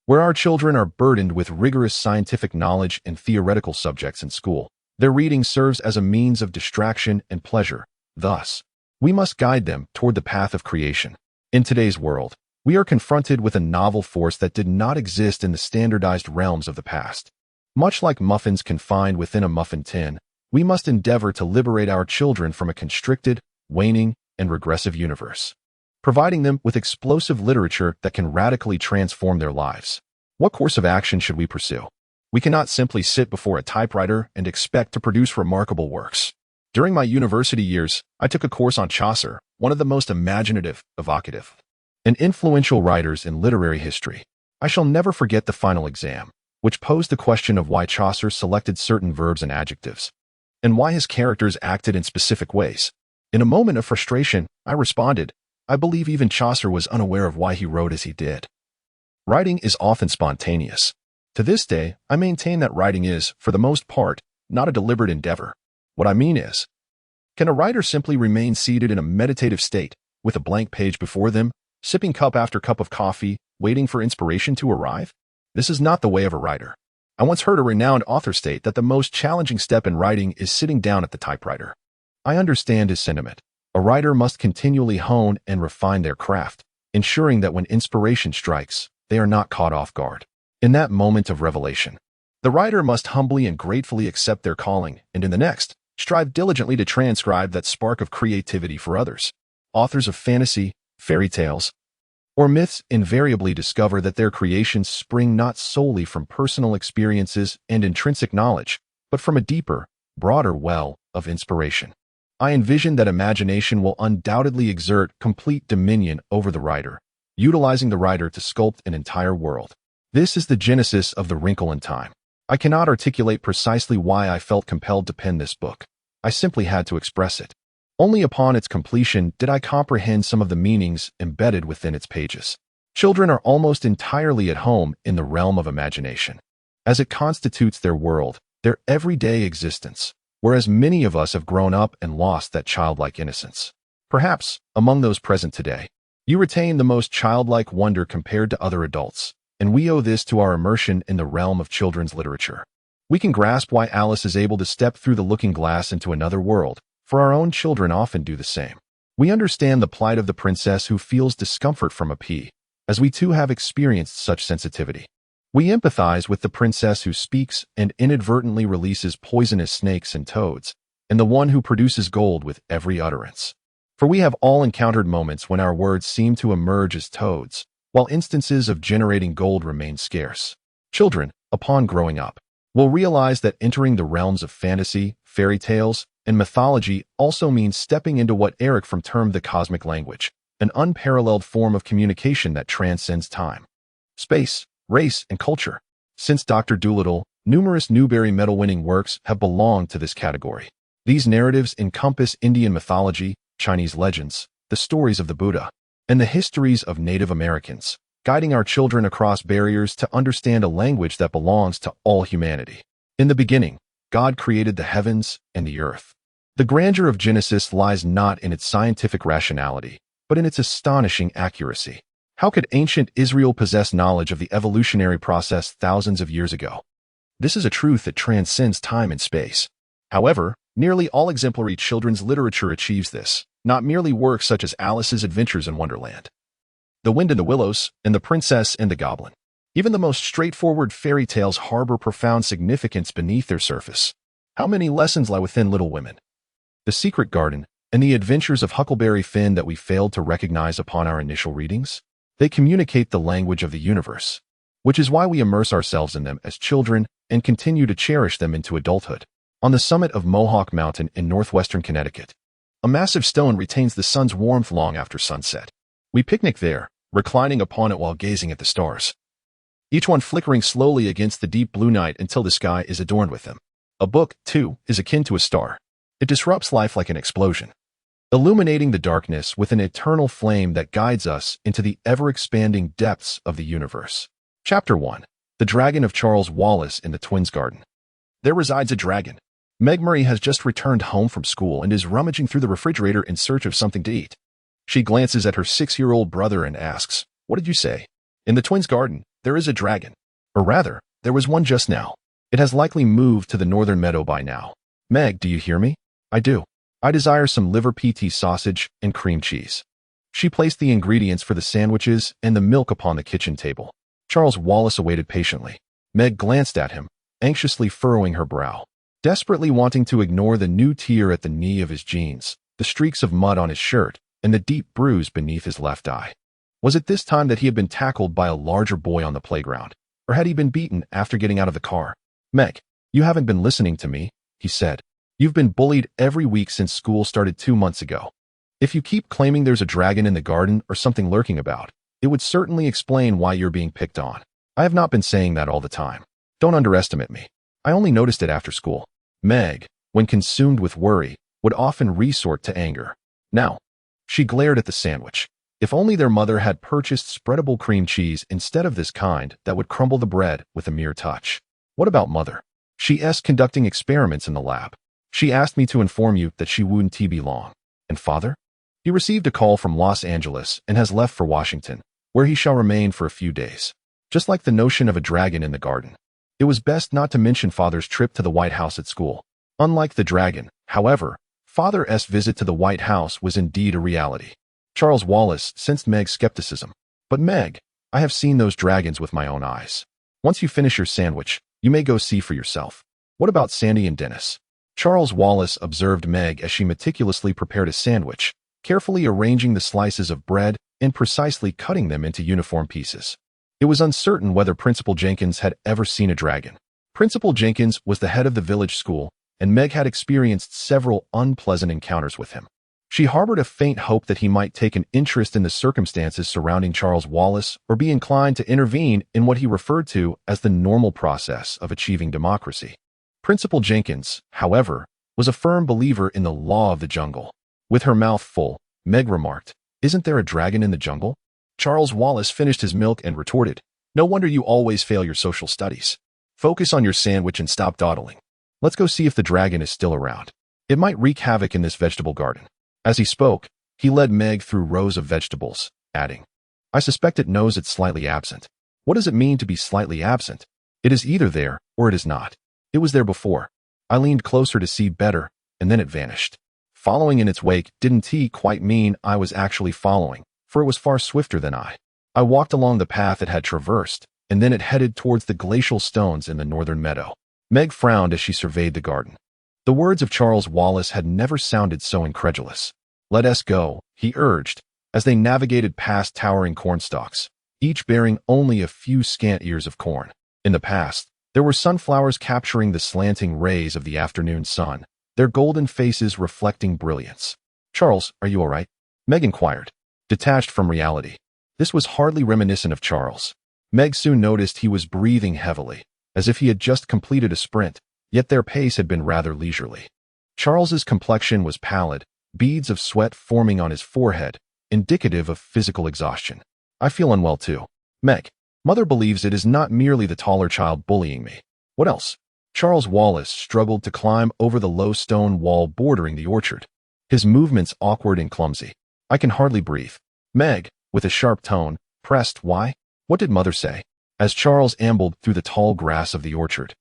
where our children are burdened with rigorous scientific knowledge and theoretical subjects in school, their reading serves as a means of distraction and pleasure. Thus, we must guide them toward the path of creation. In today's world, we are confronted with a novel force that did not exist in the standardized realms of the past. Much like muffins confined within a muffin tin, we must endeavor to liberate our children from a constricted, waning, and regressive universe, providing them with explosive literature that can radically transform their lives. What course of action should we pursue? We cannot simply sit before a typewriter and expect to produce remarkable works. During my university years, I took a course on Chaucer, one of the most imaginative, evocative, and influential writers in literary history. I shall never forget the final exam, which posed the question of why Chaucer selected certain verbs and adjectives, and why his characters acted in specific ways. In a moment of frustration, I responded, I believe even Chaucer was unaware of why he wrote as he did. Writing is often spontaneous. To this day, I maintain that writing is, for the most part, not a deliberate endeavor. What I mean is, can a writer simply remain seated in a meditative state, with a blank page before them, sipping cup after cup of coffee, waiting for inspiration to arrive? This is not the way of a writer. I once heard a renowned author state that the most challenging step in writing is sitting down at the typewriter. I understand his sentiment. A writer must continually hone and refine their craft, ensuring that when inspiration strikes, they are not caught off guard. In that moment of revelation, the writer must humbly and gratefully accept their calling, and in the next, strive diligently to transcribe that spark of creativity for others. Authors of fantasy, fairy tales, or myths invariably discover that their creations spring not solely from personal experiences and intrinsic knowledge, but from a deeper, broader well of inspiration. I envision that imagination will undoubtedly exert complete dominion over the writer, utilizing the writer to sculpt an entire world. This is the genesis of The Wrinkle in Time. I cannot articulate precisely why I felt compelled to pen this book. I simply had to express it. Only upon its completion did I comprehend some of the meanings embedded within its pages. Children are almost entirely at home in the realm of imagination, as it constitutes their world, their everyday existence, whereas many of us have grown up and lost that childlike innocence. Perhaps, among those present today, you retain the most childlike wonder compared to other adults, and we owe this to our immersion in the realm of children's literature. We can grasp why Alice is able to step through the looking glass into another world, for our own children often do the same. We understand the plight of the princess who feels discomfort from a pea, as we too have experienced such sensitivity. We empathize with the princess who speaks and inadvertently releases poisonous snakes and toads, and the one who produces gold with every utterance. For we have all encountered moments when our words seem to emerge as toads, while instances of generating gold remain scarce. Children, upon growing up, will realize that entering the realms of fantasy, fairy tales, and mythology also means stepping into what Eric Fromm termed the cosmic language, an unparalleled form of communication that transcends time, space, race, and culture. Since Dr. Dolittle, numerous Newbery Medal-winning works have belonged to this category. These narratives encompass Indian mythology, Chinese legends, the stories of the Buddha, and the histories of Native Americans, guiding our children across barriers to understand a language that belongs to all humanity. In the beginning, God created the heavens and the earth. The grandeur of Genesis lies not in its scientific rationality, but in its astonishing accuracy. How could ancient Israel possess knowledge of the evolutionary process thousands of years ago? This is a truth that transcends time and space. However, nearly all exemplary children's literature achieves this, not merely works such as Alice's Adventures in Wonderland, The Wind in the Willows, and The Princess and the Goblin. Even the most straightforward fairy tales harbor profound significance beneath their surface. How many lessons lie within Little Women, The Secret Garden, and the Adventures of Huckleberry Finn that we failed to recognize upon our initial readings? They communicate the language of the universe, which is why we immerse ourselves in them as children and continue to cherish them into adulthood. On the summit of Mohawk Mountain in northwestern Connecticut, a massive stone retains the sun's warmth long after sunset. We picnic there, reclining upon it while gazing at the stars, each one flickering slowly against the deep blue night until the sky is adorned with them. A book, too, is akin to a star. It disrupts life like an explosion, illuminating the darkness with an eternal flame that guides us into the ever-expanding depths of the universe. Chapter 1. The Dragon of Charles Wallace in the Twins' Garden. There resides a dragon. Meg Murray has just returned home from school and is rummaging through the refrigerator in search of something to eat. She glances at her 6-year-old brother and asks, "What did you say?" "In the Twins' Garden, there is a dragon. Or rather, there was one just now. It has likely moved to the northern meadow by now." "Meg, do you hear me?" "I do. I desire some liver PT sausage and cream cheese." She placed the ingredients for the sandwiches and the milk upon the kitchen table. Charles Wallace awaited patiently. Meg glanced at him, anxiously furrowing her brow, desperately wanting to ignore the new tear at the knee of his jeans, the streaks of mud on his shirt, and the deep bruise beneath his left eye. Was it this time that he had been tackled by a larger boy on the playground, or had he been beaten after getting out of the car? "Meg, you haven't been listening to me," he said. "You've been bullied every week since school started 2 months ago. If you keep claiming there's a dragon in the garden or something lurking about, it would certainly explain why you're being picked on. I have not been saying that all the time. Don't underestimate me. I only noticed it after school." Meg, when consumed with worry, would often resort to anger. Now, she glared at the sandwich. If only their mother had purchased spreadable cream cheese instead of this kind that would crumble the bread with a mere touch. "What about Mother? She's conducting experiments in the lab. She asked me to inform you that she wouldn't be long." "And Father?" "He received a call from Los Angeles and has left for Washington, where he shall remain for a few days." Just like the notion of a dragon in the garden, it was best not to mention Father's trip to the White House at school. Unlike the dragon, however, Father's visit to the White House was indeed a reality. Charles Wallace sensed Meg's skepticism. "But Meg, I have seen those dragons with my own eyes. Once you finish your sandwich, you may go see for yourself." "What about Sandy and Dennis?" Charles Wallace observed Meg as she meticulously prepared a sandwich, carefully arranging the slices of bread and precisely cutting them into uniform pieces. It was uncertain whether Principal Jenkins had ever seen a dragon. Principal Jenkins was the head of the village school, and Meg had experienced several unpleasant encounters with him. She harbored a faint hope that he might take an interest in the circumstances surrounding Charles Wallace or be inclined to intervene in what he referred to as the normal process of achieving democracy. Principal Jenkins, however, was a firm believer in the law of the jungle. With her mouth full, Meg remarked, "Isn't there a dragon in the jungle?" Charles Wallace finished his milk and retorted, "No wonder you always fail your social studies. Focus on your sandwich and stop dawdling. Let's go see if the dragon is still around. It might wreak havoc in this vegetable garden." As he spoke, he led Meg through rows of vegetables, adding, "I suspect it knows it's slightly absent." "What does it mean to be slightly absent?" "It is either there or it is not. It was there before. I leaned closer to see better, and then it vanished. Following in its wake didn't quite mean I was actually following, for it was far swifter than I. I walked along the path it had traversed, and then it headed towards the glacial stones in the northern meadow." Meg frowned as she surveyed the garden. The words of Charles Wallace had never sounded so incredulous. "Let us go," he urged, as they navigated past towering cornstalks, each bearing only a few scant ears of corn. In the past, there were sunflowers capturing the slanting rays of the afternoon sun, their golden faces reflecting brilliance. "Charles, are you all right?" Meg inquired, detached from reality. This was hardly reminiscent of Charles. Meg soon noticed he was breathing heavily, as if he had just completed a sprint, yet their pace had been rather leisurely. Charles's complexion was pallid, beads of sweat forming on his forehead, indicative of physical exhaustion. I feel unwell too. Meg, mother believes it is not merely the taller child bullying me. What else? Charles Wallace struggled to climb over the low stone wall bordering the orchard. His movements awkward and clumsy. I can hardly breathe. Meg, with a sharp tone, pressed, why? What did mother say? As Charles ambled through the tall grass of the orchard.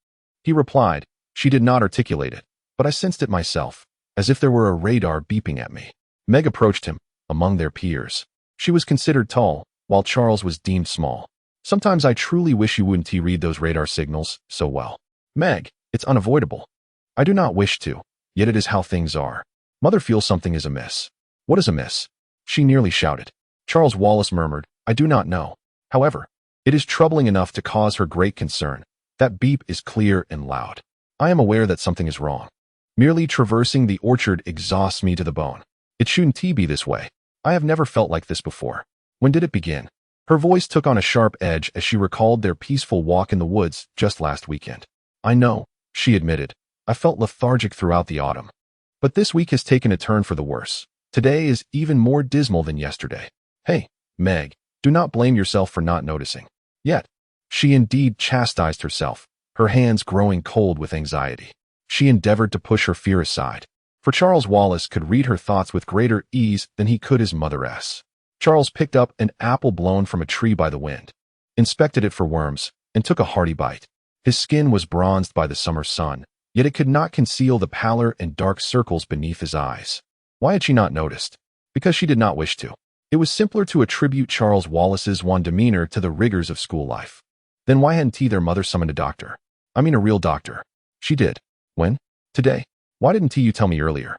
He replied, she did not articulate it, but I sensed it myself, as if there were a radar beeping at me. Meg approached him, among their peers. She was considered tall, while Charles was deemed small. Sometimes I truly wish you wouldn't read those radar signals so well. Meg, it's unavoidable. I do not wish to, yet it is how things are. Mother feels something is amiss. What is amiss? She nearly shouted. Charles Wallace murmured, I do not know. However, it is troubling enough to cause her great concern. That beep is clear and loud. I am aware that something is wrong. Merely traversing the orchard exhausts me to the bone. It shouldn't be this way. I have never felt like this before. When did it begin? Her voice took on a sharp edge as she recalled their peaceful walk in the woods just last weekend. I know, she admitted. I felt lethargic throughout the autumn. But this week has taken a turn for the worse. Today is even more dismal than yesterday. Hey, Meg, do not blame yourself for not noticing. Yet, she indeed chastised herself, her hands growing cold with anxiety. She endeavored to push her fear aside, for Charles Wallace could read her thoughts with greater ease than he could his mother's. Charles picked up an apple blown from a tree by the wind, inspected it for worms, and took a hearty bite. His skin was bronzed by the summer sun, yet it could not conceal the pallor and dark circles beneath his eyes. Why had she not noticed? Because she did not wish to. It was simpler to attribute Charles Wallace's wan demeanor to the rigors of school life. Then why hadn't their mother summoned a doctor? I mean a real doctor. She did. When? Today. Why didn't you tell me earlier?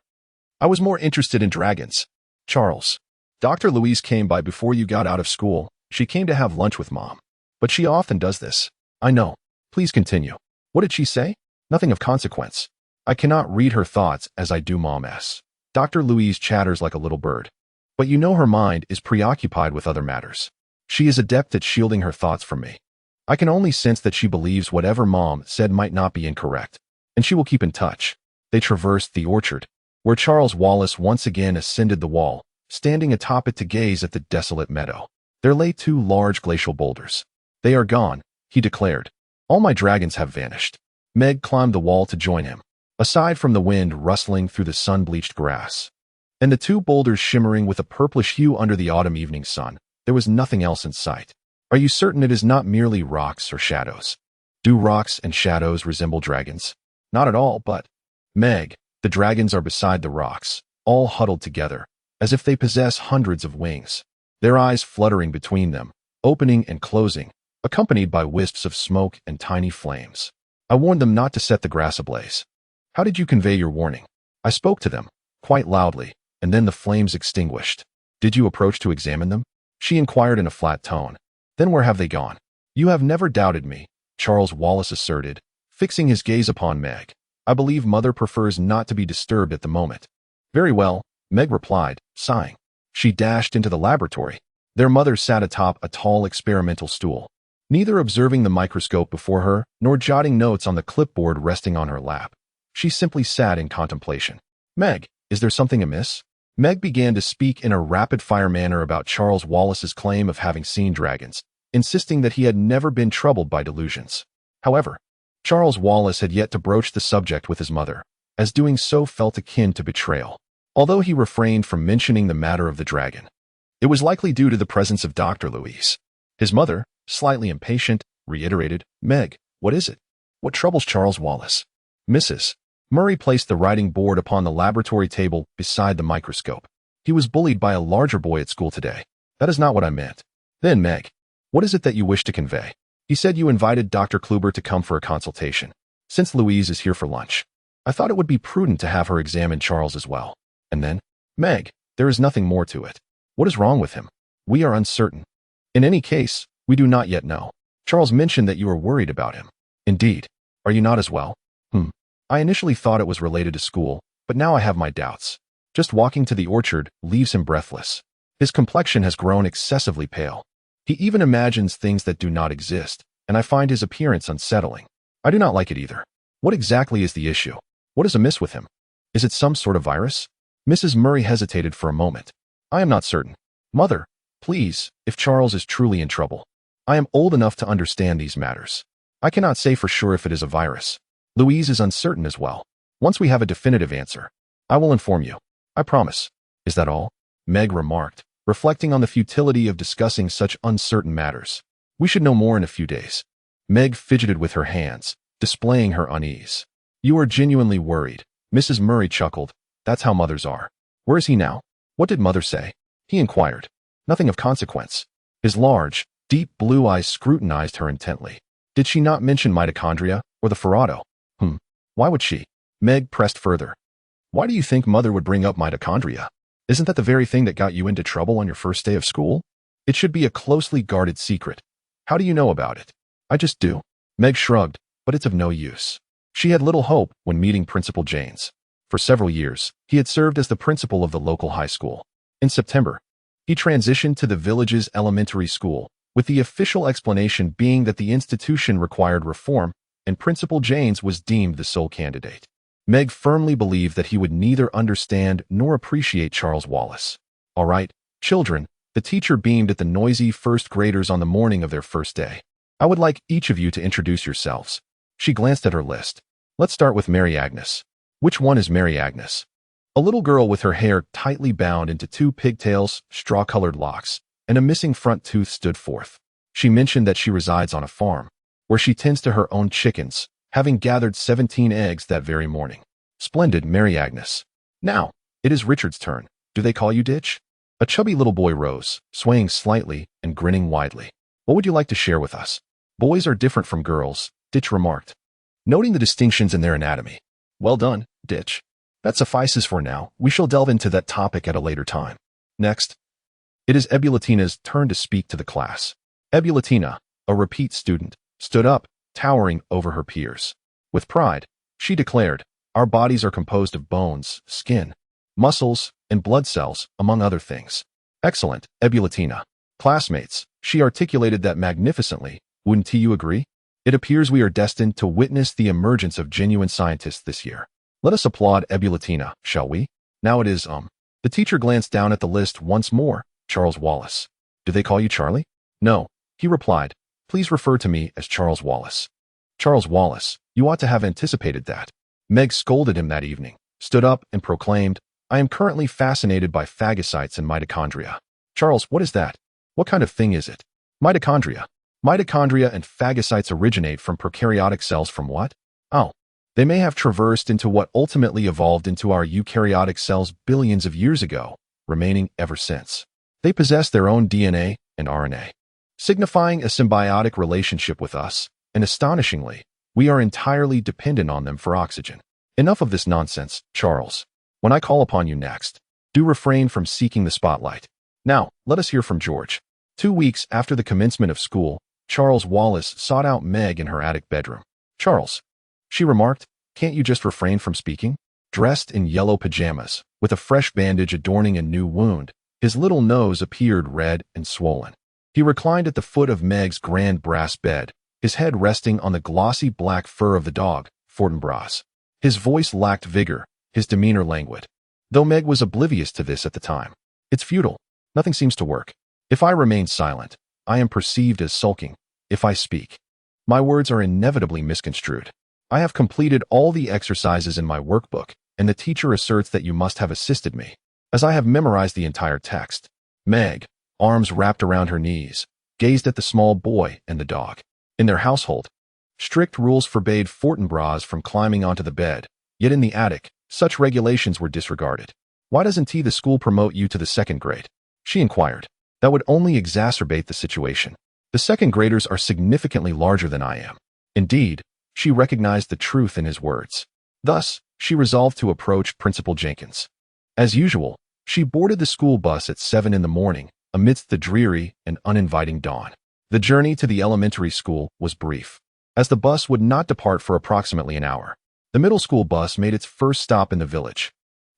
I was more interested in dragons. Charles. Dr. Louise came by before you got out of school. She came to have lunch with Mom. But she often does this. I know. Please continue. What did she say? Nothing of consequence. I cannot read her thoughts as I do Mom's. Dr. Louise chatters like a little bird. But you know her mind is preoccupied with other matters. She is adept at shielding her thoughts from me. I can only sense that she believes whatever Mom said might not be incorrect, and she will keep in touch. They traversed the orchard, where Charles Wallace once again ascended the wall, standing atop it to gaze at the desolate meadow. There lay 2 large glacial boulders. They are gone, he declared. All my dragons have vanished. Meg climbed the wall to join him, aside from the wind rustling through the sun-bleached grass. And the 2 boulders shimmering with a purplish hue under the autumn evening sun, there was nothing else in sight. Are you certain it is not merely rocks or shadows? Do rocks and shadows resemble dragons? Not at all, but... Meg, the dragons are beside the rocks, all huddled together, as if they possess hundreds of wings, their eyes fluttering between them, opening and closing, accompanied by wisps of smoke and tiny flames. I warned them not to set the grass ablaze. How did you convey your warning? I spoke to them, quite loudly, and then the flames extinguished. Did you approach to examine them? She inquired in a flat tone. Then where have they gone? You have never doubted me, Charles Wallace asserted, fixing his gaze upon Meg. I believe Mother prefers not to be disturbed at the moment. Very well, Meg replied, sighing. She dashed into the laboratory. Their mother sat atop a tall experimental stool, neither observing the microscope before her nor jotting notes on the clipboard resting on her lap. She simply sat in contemplation. Meg, is there something amiss? Meg began to speak in a rapid-fire manner about Charles Wallace's claim of having seen dragons, insisting that he had never been troubled by delusions. However, Charles Wallace had yet to broach the subject with his mother, as doing so felt akin to betrayal. Although he refrained from mentioning the matter of the dragon, it was likely due to the presence of Dr. Louise. His mother, slightly impatient, reiterated, Meg, what is it? What troubles Charles Wallace? Mrs. Murray placed the writing board upon the laboratory table beside the microscope. He was bullied by a larger boy at school today. That is not what I meant. Then, Meg, what is it that you wish to convey? He said you invited Dr. Kluber to come for a consultation, since Louise is here for lunch. I thought it would be prudent to have her examine Charles as well. And then, Meg, there is nothing more to it. What is wrong with him? We are uncertain. In any case, we do not yet know. Charles mentioned that you are worried about him. Indeed. Are you not as well? I initially thought it was related to school, but now I have my doubts. Just walking to the orchard leaves him breathless. His complexion has grown excessively pale. He even imagines things that do not exist, and I find his appearance unsettling. I do not like it either. What exactly is the issue? What is amiss with him? Is it some sort of virus? Mrs. Murray hesitated for a moment. I am not certain. Mother, please, if Charles is truly in trouble. I am old enough to understand these matters. I cannot say for sure if it is a virus. Louise is uncertain as well. Once we have a definitive answer, I will inform you. I promise. Is that all? Meg remarked, reflecting on the futility of discussing such uncertain matters. We should know more in a few days. Meg fidgeted with her hands, displaying her unease. You are genuinely worried. Mrs. Murray chuckled. That's how mothers are. Where is he now? What did mother say? He inquired. Nothing of consequence. His large, deep blue eyes scrutinized her intently. Did she not mention mitochondria or the farado? Why would she? Meg pressed further. Why do you think mother would bring up mitochondria? Isn't that the very thing that got you into trouble on your first day of school? It should be a closely guarded secret. How do you know about it? I just do. Meg shrugged, but it's of no use. She had little hope when meeting Principal Janes. For several years, he had served as the principal of the local high school. In September, he transitioned to the village's elementary school, with the official explanation being that the institution required reform and Principal Janes was deemed the sole candidate. Meg firmly believed that he would neither understand nor appreciate Charles Wallace. All right, children, the teacher beamed at the noisy first graders on the morning of their first day. I would like each of you to introduce yourselves. She glanced at her list. Let's start with Mary Agnes. Which one is Mary Agnes? A little girl with her hair tightly bound into two pigtails, straw-colored locks, and a missing front tooth stood forth. She mentioned that she resides on a farm, where she tends to her own chickens, having gathered 17 eggs that very morning. Splendid, Mary Agnes. Now, it is Richard's turn. Do they call you Ditch? A chubby little boy rose, swaying slightly and grinning widely. What would you like to share with us? Boys are different from girls, Ditch remarked, noting the distinctions in their anatomy. Well done, Ditch. That suffices for now. We shall delve into that topic at a later time. Next, it is Ebulatina's turn to speak to the class. Ebulatina, a repeat student, stood up, towering over her peers. With pride, she declared, our bodies are composed of bones, skin, muscles, and blood cells, among other things. Excellent, Ebulatina. Classmates, she articulated that magnificently. Wouldn't you agree? It appears we are destined to witness the emergence of genuine scientists this year. Let us applaud Ebulatina, shall we? Now it is, The teacher glanced down at the list once more. Charles Wallace. Do they call you Charlie? No, he replied. Please refer to me as Charles Wallace. Charles Wallace, you ought to have anticipated that. Meg scolded him that evening, stood up and proclaimed, I am currently fascinated by phagocytes and mitochondria. Charles, what is that? What kind of thing is it? Mitochondria. Mitochondria and phagocytes originate from prokaryotic cells from what? Oh, they may have traversed into what ultimately evolved into our eukaryotic cells billions of years ago, remaining ever since. They possess their own DNA and RNA, signifying a symbiotic relationship with us, and astonishingly, we are entirely dependent on them for oxygen. Enough of this nonsense, Charles. When I call upon you next, do refrain from seeking the spotlight. Now, let us hear from George. 2 weeks after the commencement of school, Charles Wallace sought out Meg in her attic bedroom. Charles, she remarked, can't you just refrain from speaking? Dressed in yellow pajamas, with a fresh bandage adorning a new wound, his little nose appeared red and swollen. He reclined at the foot of Meg's grand brass bed, his head resting on the glossy black fur of the dog, Fortinbras. His voice lacked vigor, his demeanor languid. Though Meg was oblivious to this at the time. It's futile. Nothing seems to work. If I remain silent, I am perceived as sulking. If I speak, my words are inevitably misconstrued. I have completed all the exercises in my workbook, and the teacher asserts that you must have assisted me, as I have memorized the entire text. Meg, arms wrapped around her knees, gazed at the small boy and the dog. In their household, strict rules forbade Fortinbras from climbing onto the bed, yet in the attic, such regulations were disregarded. Why doesn't the school promote you to the second grade? She inquired. That would only exacerbate the situation. The second graders are significantly larger than I am. Indeed, she recognized the truth in his words. Thus, she resolved to approach Principal Jenkins. As usual, she boarded the school bus at 7 in the morning, amidst the dreary and uninviting dawn. The journey to the elementary school was brief, as the bus would not depart for approximately an hour. The middle school bus made its first stop in the village,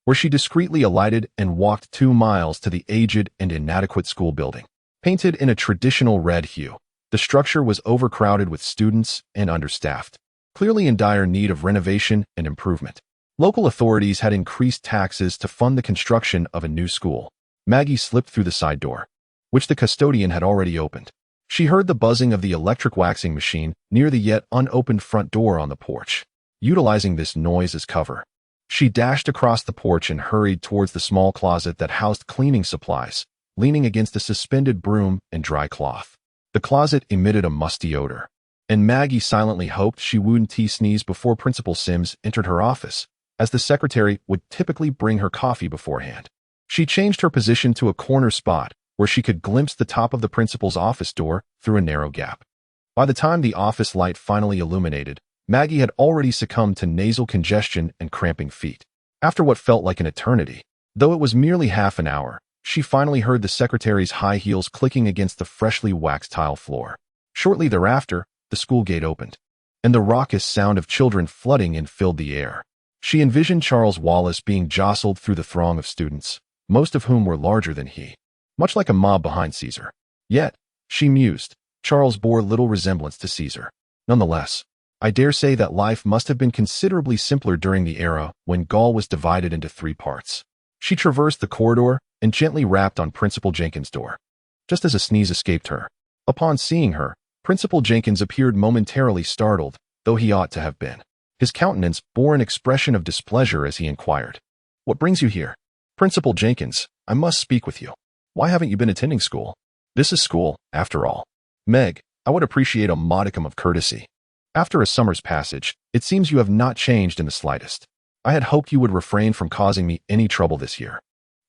where she discreetly alighted and walked 2 miles to the aged and inadequate school building. Painted in a traditional red hue, the structure was overcrowded with students and understaffed, clearly in dire need of renovation and improvement. Local authorities had increased taxes to fund the construction of a new school, Maggie slipped through the side door, which the custodian had already opened. She heard the buzzing of the electric waxing machine near the yet unopened front door on the porch. Utilizing this noise as cover, she dashed across the porch and hurried towards the small closet that housed cleaning supplies, leaning against a suspended broom and dry cloth. The closet emitted a musty odor, and Maggie silently hoped she wouldn't sneeze before Principal Sims entered her office, as the secretary would typically bring her coffee beforehand. She changed her position to a corner spot where she could glimpse the top of the principal's office door through a narrow gap. By the time the office light finally illuminated, Maggie had already succumbed to nasal congestion and cramping feet. After what felt like an eternity, though it was merely half an hour, she finally heard the secretary's high heels clicking against the freshly waxed tile floor. Shortly thereafter, the school gate opened, and the raucous sound of children flooding in filled the air. She envisioned Charles Wallace being jostled through the throng of students, most of whom were larger than he, much like a mob behind Caesar. Yet, she mused, Charles bore little resemblance to Caesar. Nonetheless, I dare say that life must have been considerably simpler during the era when Gaul was divided into 3 parts. She traversed the corridor and gently rapped on Principal Jenkins' door, just as a sneeze escaped her. Upon seeing her, Principal Jenkins appeared momentarily startled, though he ought to have been. His countenance bore an expression of displeasure as he inquired, "What brings you here?" "Principal Jenkins, I must speak with you. Why haven't you been attending school? This is school, after all. Meg, I would appreciate a modicum of courtesy. After a summer's passage, it seems you have not changed in the slightest. I had hoped you would refrain from causing me any trouble this year.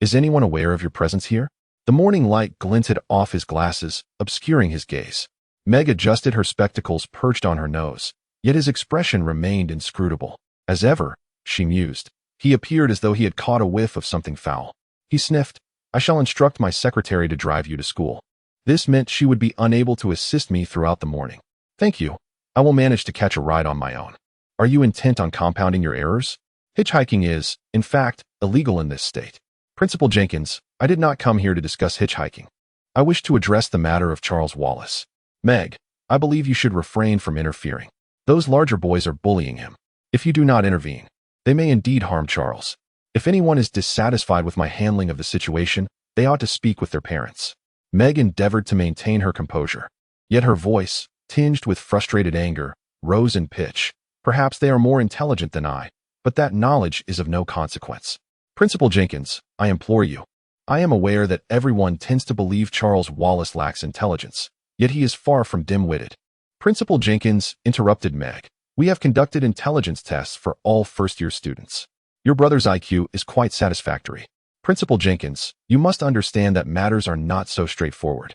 Is anyone aware of your presence here?" The morning light glinted off his glasses, obscuring his gaze. Meg adjusted her spectacles perched on her nose, yet his expression remained inscrutable. As ever, she mused, he appeared as though he had caught a whiff of something foul. He sniffed, "I shall instruct my secretary to drive you to school." This meant she would be unable to assist me throughout the morning. "Thank you. I will manage to catch a ride on my own." "Are you intent on compounding your errors? Hitchhiking is, in fact, illegal in this state." "Principal Jenkins, I did not come here to discuss hitchhiking. I wish to address the matter of Charles Wallace." "Meg, I believe you should refrain from interfering. Those larger boys are bullying him. If you do not intervene, they may indeed harm Charles. If anyone is dissatisfied with my handling of the situation, they ought to speak with their parents." Meg endeavored to maintain her composure, yet her voice, tinged with frustrated anger, rose in pitch. "Perhaps they are more intelligent than I, but that knowledge is of no consequence. Principal Jenkins, I implore you. I am aware that everyone tends to believe Charles Wallace lacks intelligence, yet he is far from dim-witted." "Principal Jenkins," interrupted Meg, "we have conducted intelligence tests for all first-year students. Your brother's IQ is quite satisfactory. Principal Jenkins, you must understand that matters are not so straightforward.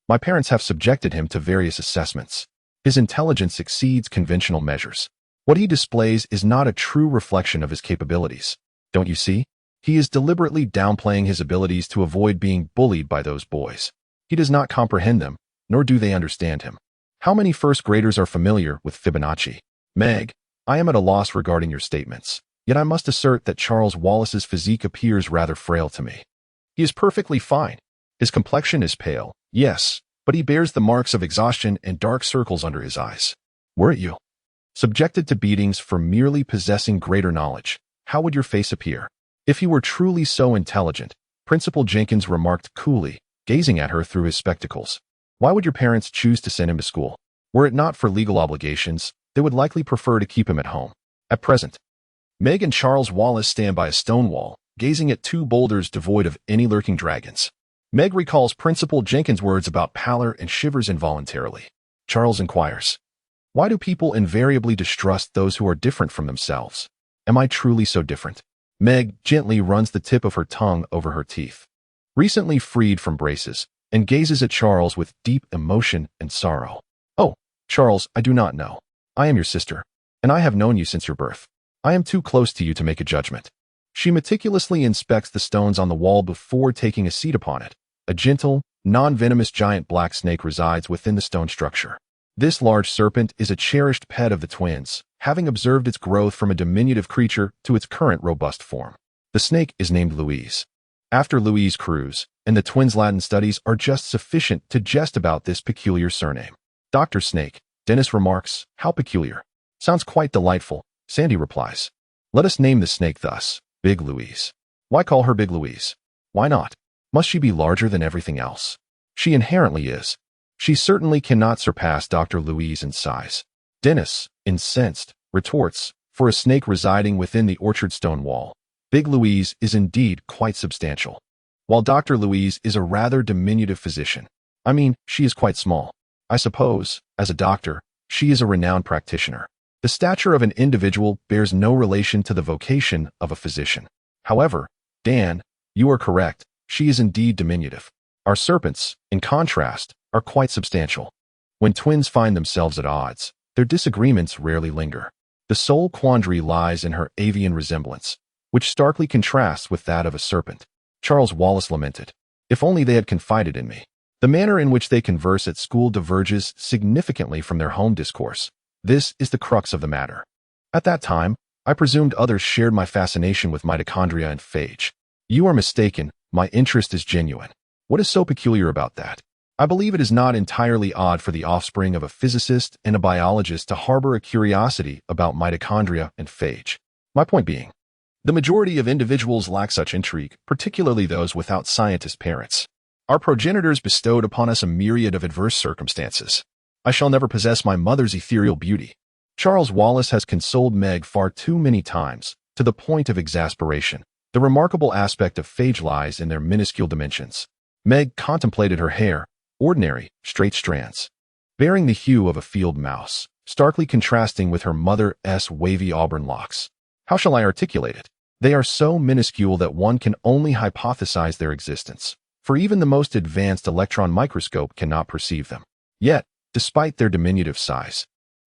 My parents have subjected him to various assessments. His intelligence exceeds conventional measures. What he displays is not a true reflection of his capabilities. Don't you see? He is deliberately downplaying his abilities to avoid being bullied by those boys. He does not comprehend them, nor do they understand him. How many first graders are familiar with Fibonacci?" "Meg, I am at a loss regarding your statements. Yet I must assert that Charles Wallace's physique appears rather frail to me. He is perfectly fine. His complexion is pale, yes, but he bears the marks of exhaustion and dark circles under his eyes. Weren't you subjected to beatings for merely possessing greater knowledge? How would your face appear? If he were truly so intelligent," Principal Jenkins remarked coolly, gazing at her through his spectacles, "why would your parents choose to send him to school? Were it not for legal obligations, they would likely prefer to keep him at home. At present, Meg and Charles Wallace stand by a stone wall, gazing at 2 boulders devoid of any lurking dragons." Meg recalls Principal Jenkins' words about pallor and shivers involuntarily. Charles inquires, "Why do people invariably distrust those who are different from themselves? Am I truly so different?" Meg gently runs the tip of her tongue over her teeth, recently freed from braces, and gazes at Charles with deep emotion and sorrow. "Oh, Charles, I do not know. I am your sister, and I have known you since your birth. I am too close to you to make a judgment." She meticulously inspects the stones on the wall before taking a seat upon it. A gentle, non-venomous giant black snake resides within the stone structure. This large serpent is a cherished pet of the twins, having observed its growth from a diminutive creature to its current robust form. The snake is named Louise, after Louise Cruz, and the twins' Latin studies are just sufficient to jest about this peculiar surname. "Dr. Snake," Dennis remarks, "How peculiar." "Sounds quite delightful," Sandy replies. "Let us name the snake thus, Big Louise." "Why call her Big Louise?" "Why not? Must she be larger than everything else? She inherently is. She certainly cannot surpass Dr. Louise in size. Dennis, incensed, retorts, for a snake residing within the orchard stone wall. Big Louise is indeed quite substantial. While Dr. Louise is a rather diminutive physician. I mean, she is quite small. I suppose, as a doctor, she is a renowned practitioner. The stature of an individual bears no relation to the vocation of a physician. However, Dan, you are correct, she is indeed diminutive. Our serpents, in contrast, are quite substantial. When twins find themselves at odds, their disagreements rarely linger. The sole quandary lies in her avian resemblance, which starkly contrasts with that of a serpent. Charles Wallace lamented, "If only they had confided in me." The manner in which they converse at school diverges significantly from their home discourse. This is the crux of the matter. At that time, I presumed others shared my fascination with mitochondria and phage. You are mistaken, my interest is genuine. What is so peculiar about that? I believe it is not entirely odd for the offspring of a physicist and a biologist to harbor a curiosity about mitochondria and phage. My point being, the majority of individuals lack such intrigue, particularly those without scientist parents. Our progenitors bestowed upon us a myriad of adverse circumstances. I shall never possess my mother's ethereal beauty. Charles Wallace has consoled Meg far too many times, to the point of exasperation. The remarkable aspect of phage lies in their minuscule dimensions. Meg contemplated her hair, ordinary, straight strands, bearing the hue of a field mouse, starkly contrasting with her mother's wavy auburn locks. How shall I articulate it? They are so minuscule that one can only hypothesize their existence, for even the most advanced electron microscope cannot perceive them. Yet, despite their diminutive size,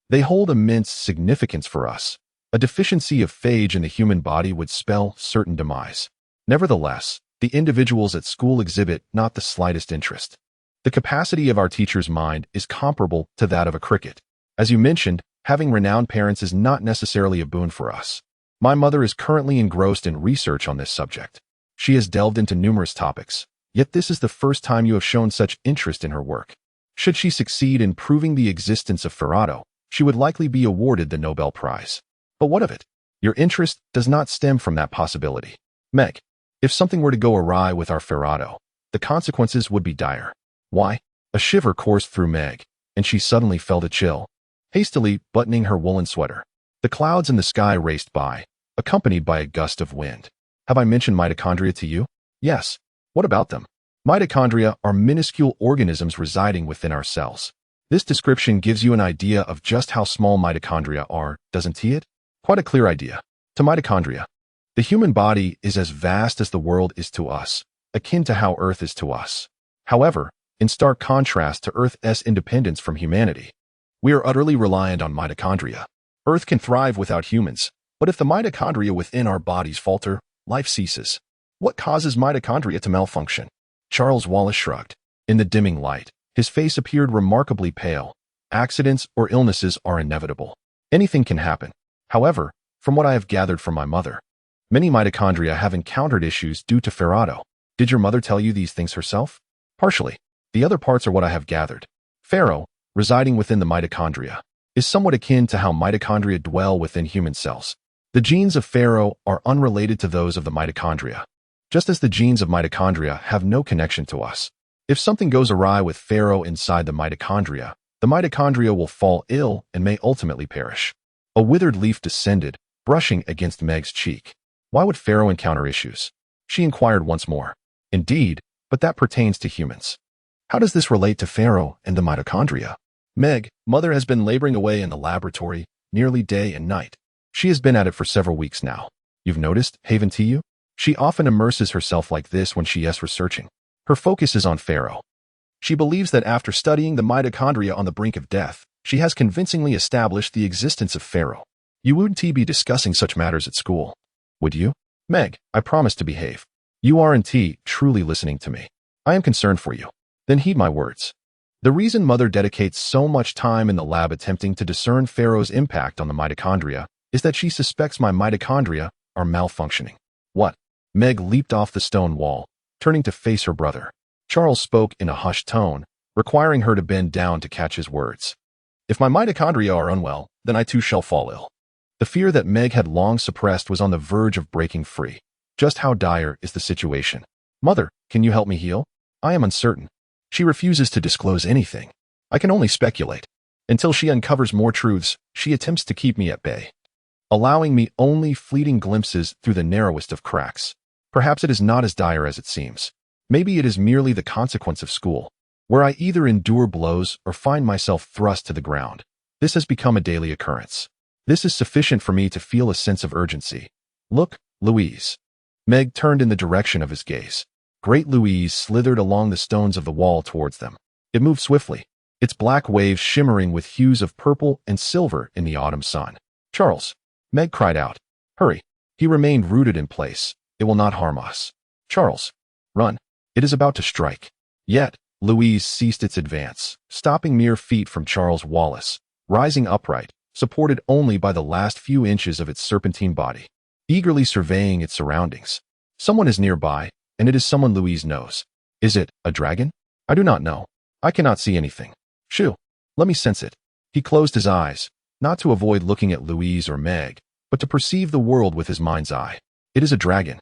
they hold immense significance for us. A deficiency of phage in the human body would spell certain demise. Nevertheless, the individuals at school exhibit not the slightest interest. The capacity of our teacher's mind is comparable to that of a cricket. As you mentioned, having renowned parents is not necessarily a boon for us. My mother is currently engrossed in research on this subject. She has delved into numerous topics, yet this is the first time you have shown such interest in her work. Should she succeed in proving the existence of Ferrado, she would likely be awarded the Nobel Prize. But what of it? Your interest does not stem from that possibility. Meg, if something were to go awry with our Ferrado, the consequences would be dire. Why? A shiver coursed through Meg, and she suddenly felt a chill. Hastily buttoning her woolen sweater, the clouds in the sky raced by, accompanied by a gust of wind. Have I mentioned mitochondria to you? Yes. What about them? Mitochondria are minuscule organisms residing within our cells. This description gives you an idea of just how small mitochondria are, doesn't it? Quite a clear idea. To mitochondria, the human body is as vast as the world is to us, akin to how Earth is to us. However, in stark contrast to Earth's independence from humanity, we are utterly reliant on mitochondria. Earth can thrive without humans, but if the mitochondria within our bodies falter, life ceases. What causes mitochondria to malfunction? Charles Wallace shrugged. In the dimming light, his face appeared remarkably pale. Accidents or illnesses are inevitable. Anything can happen. However, from what I have gathered from my mother, many mitochondria have encountered issues due to Ferrado. Did your mother tell you these things herself? Partially. The other parts are what I have gathered. Ferro, residing within the mitochondria, is somewhat akin to how mitochondria dwell within human cells. The genes of Ferro are unrelated to those of the mitochondria, just as the genes of mitochondria have no connection to us. If something goes awry with Ferro inside the mitochondria will fall ill and may ultimately perish. A withered leaf descended, brushing against Meg's cheek. Why would Ferro encounter issues? She inquired once more. Indeed, but that pertains to humans. How does this relate to Ferro and the mitochondria? Meg, mother has been laboring away in the laboratory, nearly day and night. She has been at it for several weeks now. You've noticed, haven't you? She often immerses herself like this when she is researching. Her focus is on Ferro. She believes that after studying the mitochondria on the brink of death, she has convincingly established the existence of Ferro. You wouldn't be discussing such matters at school, would you? Meg, I promise to behave. You aren't truly listening to me. I am concerned for you. Then heed my words. The reason mother dedicates so much time in the lab attempting to discern Ferro's impact on the mitochondria is that she suspects my mitochondria are malfunctioning. What? Meg leaped off the stone wall, turning to face her brother. Charles spoke in a hushed tone, requiring her to bend down to catch his words. If my mitochondria are unwell, then I too shall fall ill. The fear that Meg had long suppressed was on the verge of breaking free. Just how dire is the situation? Mother, can you help me heal? I am uncertain. She refuses to disclose anything. I can only speculate. Until she uncovers more truths, she attempts to keep me at bay, allowing me only fleeting glimpses through the narrowest of cracks. Perhaps it is not as dire as it seems. Maybe it is merely the consequence of school, where I either endure blows or find myself thrust to the ground. This has become a daily occurrence. This is sufficient for me to feel a sense of urgency. Look, Louise. Meg turned in the direction of his gaze. Great Louise slithered along the stones of the wall towards them. It moved swiftly, its black waves shimmering with hues of purple and silver in the autumn sun. Charles, Meg cried out. Hurry. He remained rooted in place. It will not harm us. Charles, run. It is about to strike. Yet, Louise ceased its advance, stopping mere feet from Charles Wallace, rising upright, supported only by the last few inches of its serpentine body, eagerly surveying its surroundings. Someone is nearby, and it is someone Louise knows. Is it a dragon? I do not know. I cannot see anything. Shoo, let me sense it. He closed his eyes, not to avoid looking at Louise or Meg, but to perceive the world with his mind's eye. It is a dragon,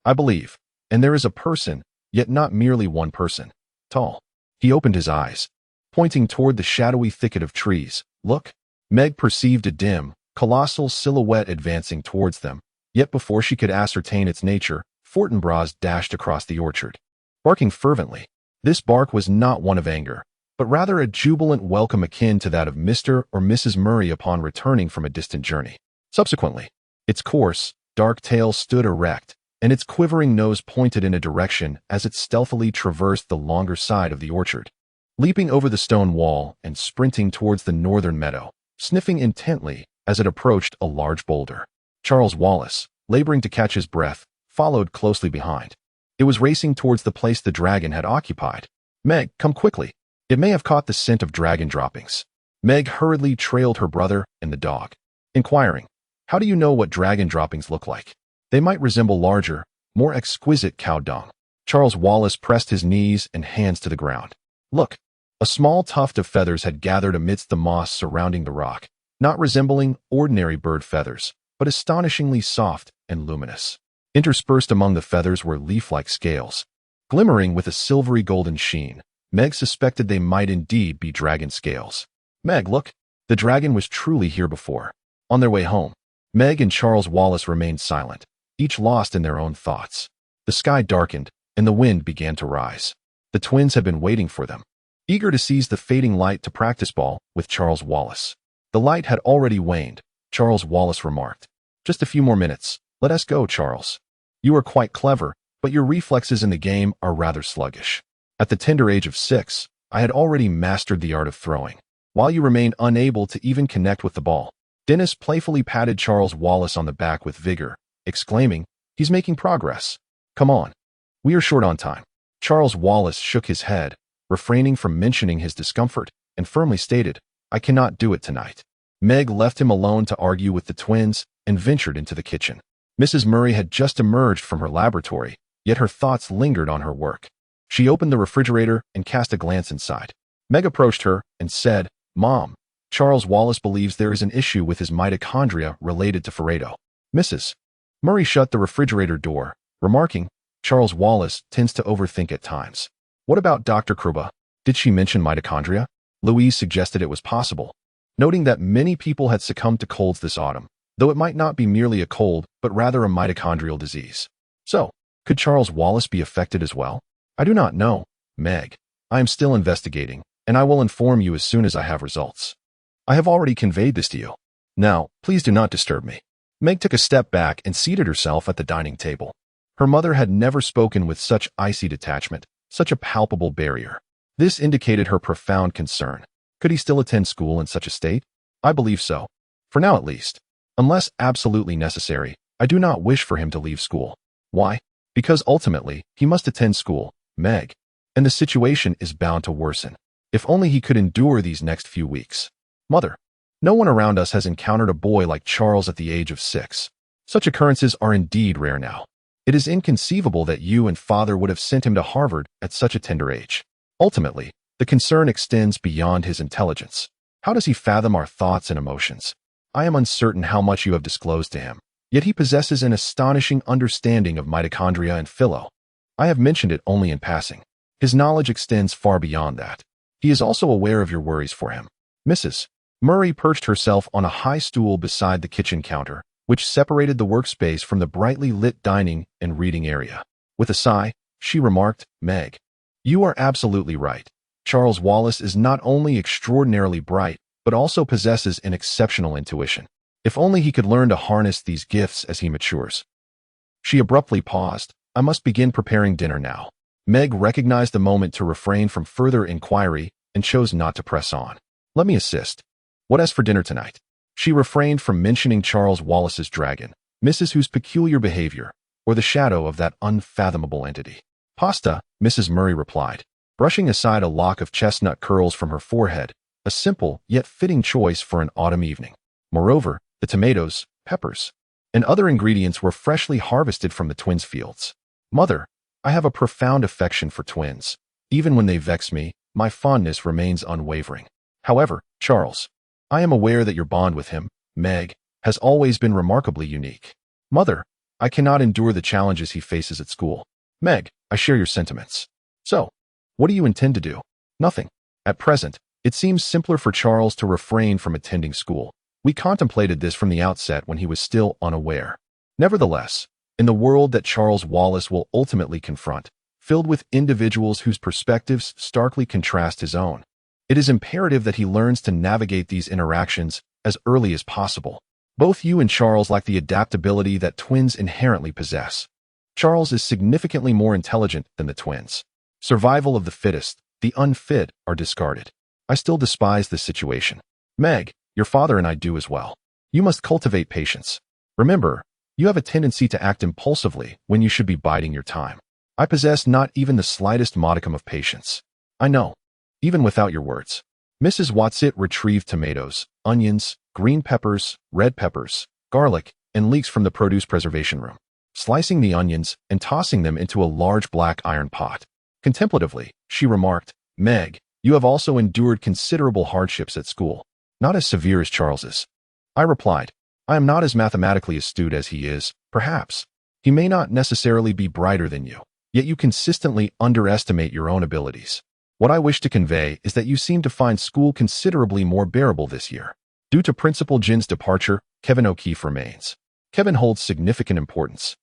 I believe, and there is a person, yet not merely one person. Tall. He opened his eyes, pointing toward the shadowy thicket of trees. Look. Meg perceived a dim, colossal silhouette advancing towards them, yet before she could ascertain its nature, Fortinbras dashed across the orchard, barking fervently. This bark was not one of anger, but rather a jubilant welcome akin to that of Mr. or Mrs. Murray upon returning from a distant journey. Subsequently, its coarse, dark tail stood erect, and its quivering nose pointed in a direction as it stealthily traversed the longer side of the orchard, leaping over the stone wall and sprinting towards the northern meadow, sniffing intently as it approached a large boulder. Charles Wallace, laboring to catch his breath, followed closely behind. It was racing towards the place the dragon had occupied. Meg, come quickly. It may have caught the scent of dragon droppings. Meg hurriedly trailed her brother and the dog, inquiring, how do you know what dragon droppings look like? They might resemble larger, more exquisite cow dung. Charles Wallace pressed his knees and hands to the ground. Look. A small tuft of feathers had gathered amidst the moss surrounding the rock, not resembling ordinary bird feathers, but astonishingly soft and luminous. Interspersed among the feathers were leaf-like scales, glimmering with a silvery golden sheen. Meg suspected they might indeed be dragon scales. Meg, look. The dragon was truly here before. On their way home, Meg and Charles Wallace remained silent, each lost in their own thoughts. The sky darkened, and the wind began to rise. The twins had been waiting for them, eager to seize the fading light to practice ball with Charles Wallace. The light had already waned. Charles Wallace remarked, just a few more minutes. Let us go, Charles. You are quite clever, but your reflexes in the game are rather sluggish. At the tender age of 6, I had already mastered the art of throwing, while you remain unable to even connect with the ball. Dennis playfully patted Charles Wallace on the back with vigor, exclaiming, he's making progress. Come on. We are short on time. Charles Wallace shook his head, refraining from mentioning his discomfort, and firmly stated, I cannot do it tonight. Meg left him alone to argue with the twins and ventured into the kitchen. Mrs. Murray had just emerged from her laboratory, yet her thoughts lingered on her work. She opened the refrigerator and cast a glance inside. Meg approached her and said, Mom, Charles Wallace believes there is an issue with his mitochondria related to frayed. Mrs. Murray shut the refrigerator door, remarking, Charles Wallace tends to overthink at times. What about Dr. Kruba? Did she mention mitochondria? Louise suggested it was possible, noting that many people had succumbed to colds this autumn, though it might not be merely a cold, but rather a mitochondrial disease. So, could Charles Wallace be affected as well? I do not know, Meg. I am still investigating, and I will inform you as soon as I have results. I have already conveyed this to you. Now, please do not disturb me. Meg took a step back and seated herself at the dining table. Her mother had never spoken with such icy detachment, such a palpable barrier. This indicated her profound concern. Could he still attend school in such a state? I believe so. For now at least. Unless absolutely necessary, I do not wish for him to leave school. Why? Because ultimately, he must attend school, Meg. And the situation is bound to worsen. If only he could endure these next few weeks. Mother, no one around us has encountered a boy like Charles at the age of 6. Such occurrences are indeed rare now. It is inconceivable that you and father would have sent him to Harvard at such a tender age. Ultimately, the concern extends beyond his intelligence. How does he fathom our thoughts and emotions? I am uncertain how much you have disclosed to him, yet he possesses an astonishing understanding of mitochondria and philo. I have mentioned it only in passing. His knowledge extends far beyond that. He is also aware of your worries for him. Mrs. Murray perched herself on a high stool beside the kitchen counter, which separated the workspace from the brightly lit dining and reading area. With a sigh, she remarked, "Meg, you are absolutely right. Charles Wallace is not only extraordinarily bright, but also possesses an exceptional intuition. If only he could learn to harness these gifts as he matures." She abruptly paused. "I must begin preparing dinner now." Meg recognized the moment to refrain from further inquiry and chose not to press on. "Let me assist. What as for dinner tonight?" She refrained from mentioning Charles Wallace's dragon, Mrs. whose peculiar behavior, or the shadow of that unfathomable entity. "Pasta," Mrs. Murray replied, brushing aside a lock of chestnut curls from her forehead, a simple yet fitting choice for an autumn evening. Moreover, the tomatoes, peppers, and other ingredients were freshly harvested from the twins' fields. "Mother, I have a profound affection for twins. Even when they vex me, my fondness remains unwavering. However, Charles, I am aware that your bond with him, Meg, has always been remarkably unique. Mother, I cannot endure the challenges he faces at school. Meg, I share your sentiments. So, what do you intend to do?" "Nothing. At present, it seems simpler for Charles to refrain from attending school. We contemplated this from the outset when he was still unaware. Nevertheless, in the world that Charles Wallace will ultimately confront, filled with individuals whose perspectives starkly contrast his own, it is imperative that he learns to navigate these interactions as early as possible. Both you and Charles lack the adaptability that twins inherently possess. Charles is significantly more intelligent than the twins. Survival of the fittest, the unfit, are discarded. I still despise this situation. Meg, your father and I do as well. You must cultivate patience. Remember, you have a tendency to act impulsively when you should be biding your time. I possess not even the slightest modicum of patience. I know, even without your words." Mrs. Watsit retrieved tomatoes, onions, green peppers, red peppers, garlic, and leeks from the produce preservation room, slicing the onions and tossing them into a large black iron pot. Contemplatively, she remarked, "Meg, you have also endured considerable hardships at school. Not as severe as Charles's." I replied, "I am not as mathematically astute as he is, perhaps. He may not necessarily be brighter than you, yet you consistently underestimate your own abilities. What I wish to convey is that you seem to find school considerably more bearable this year. Due to Principal Jin's departure, Kevin O'Keefe remains. Kevin holds significant importance.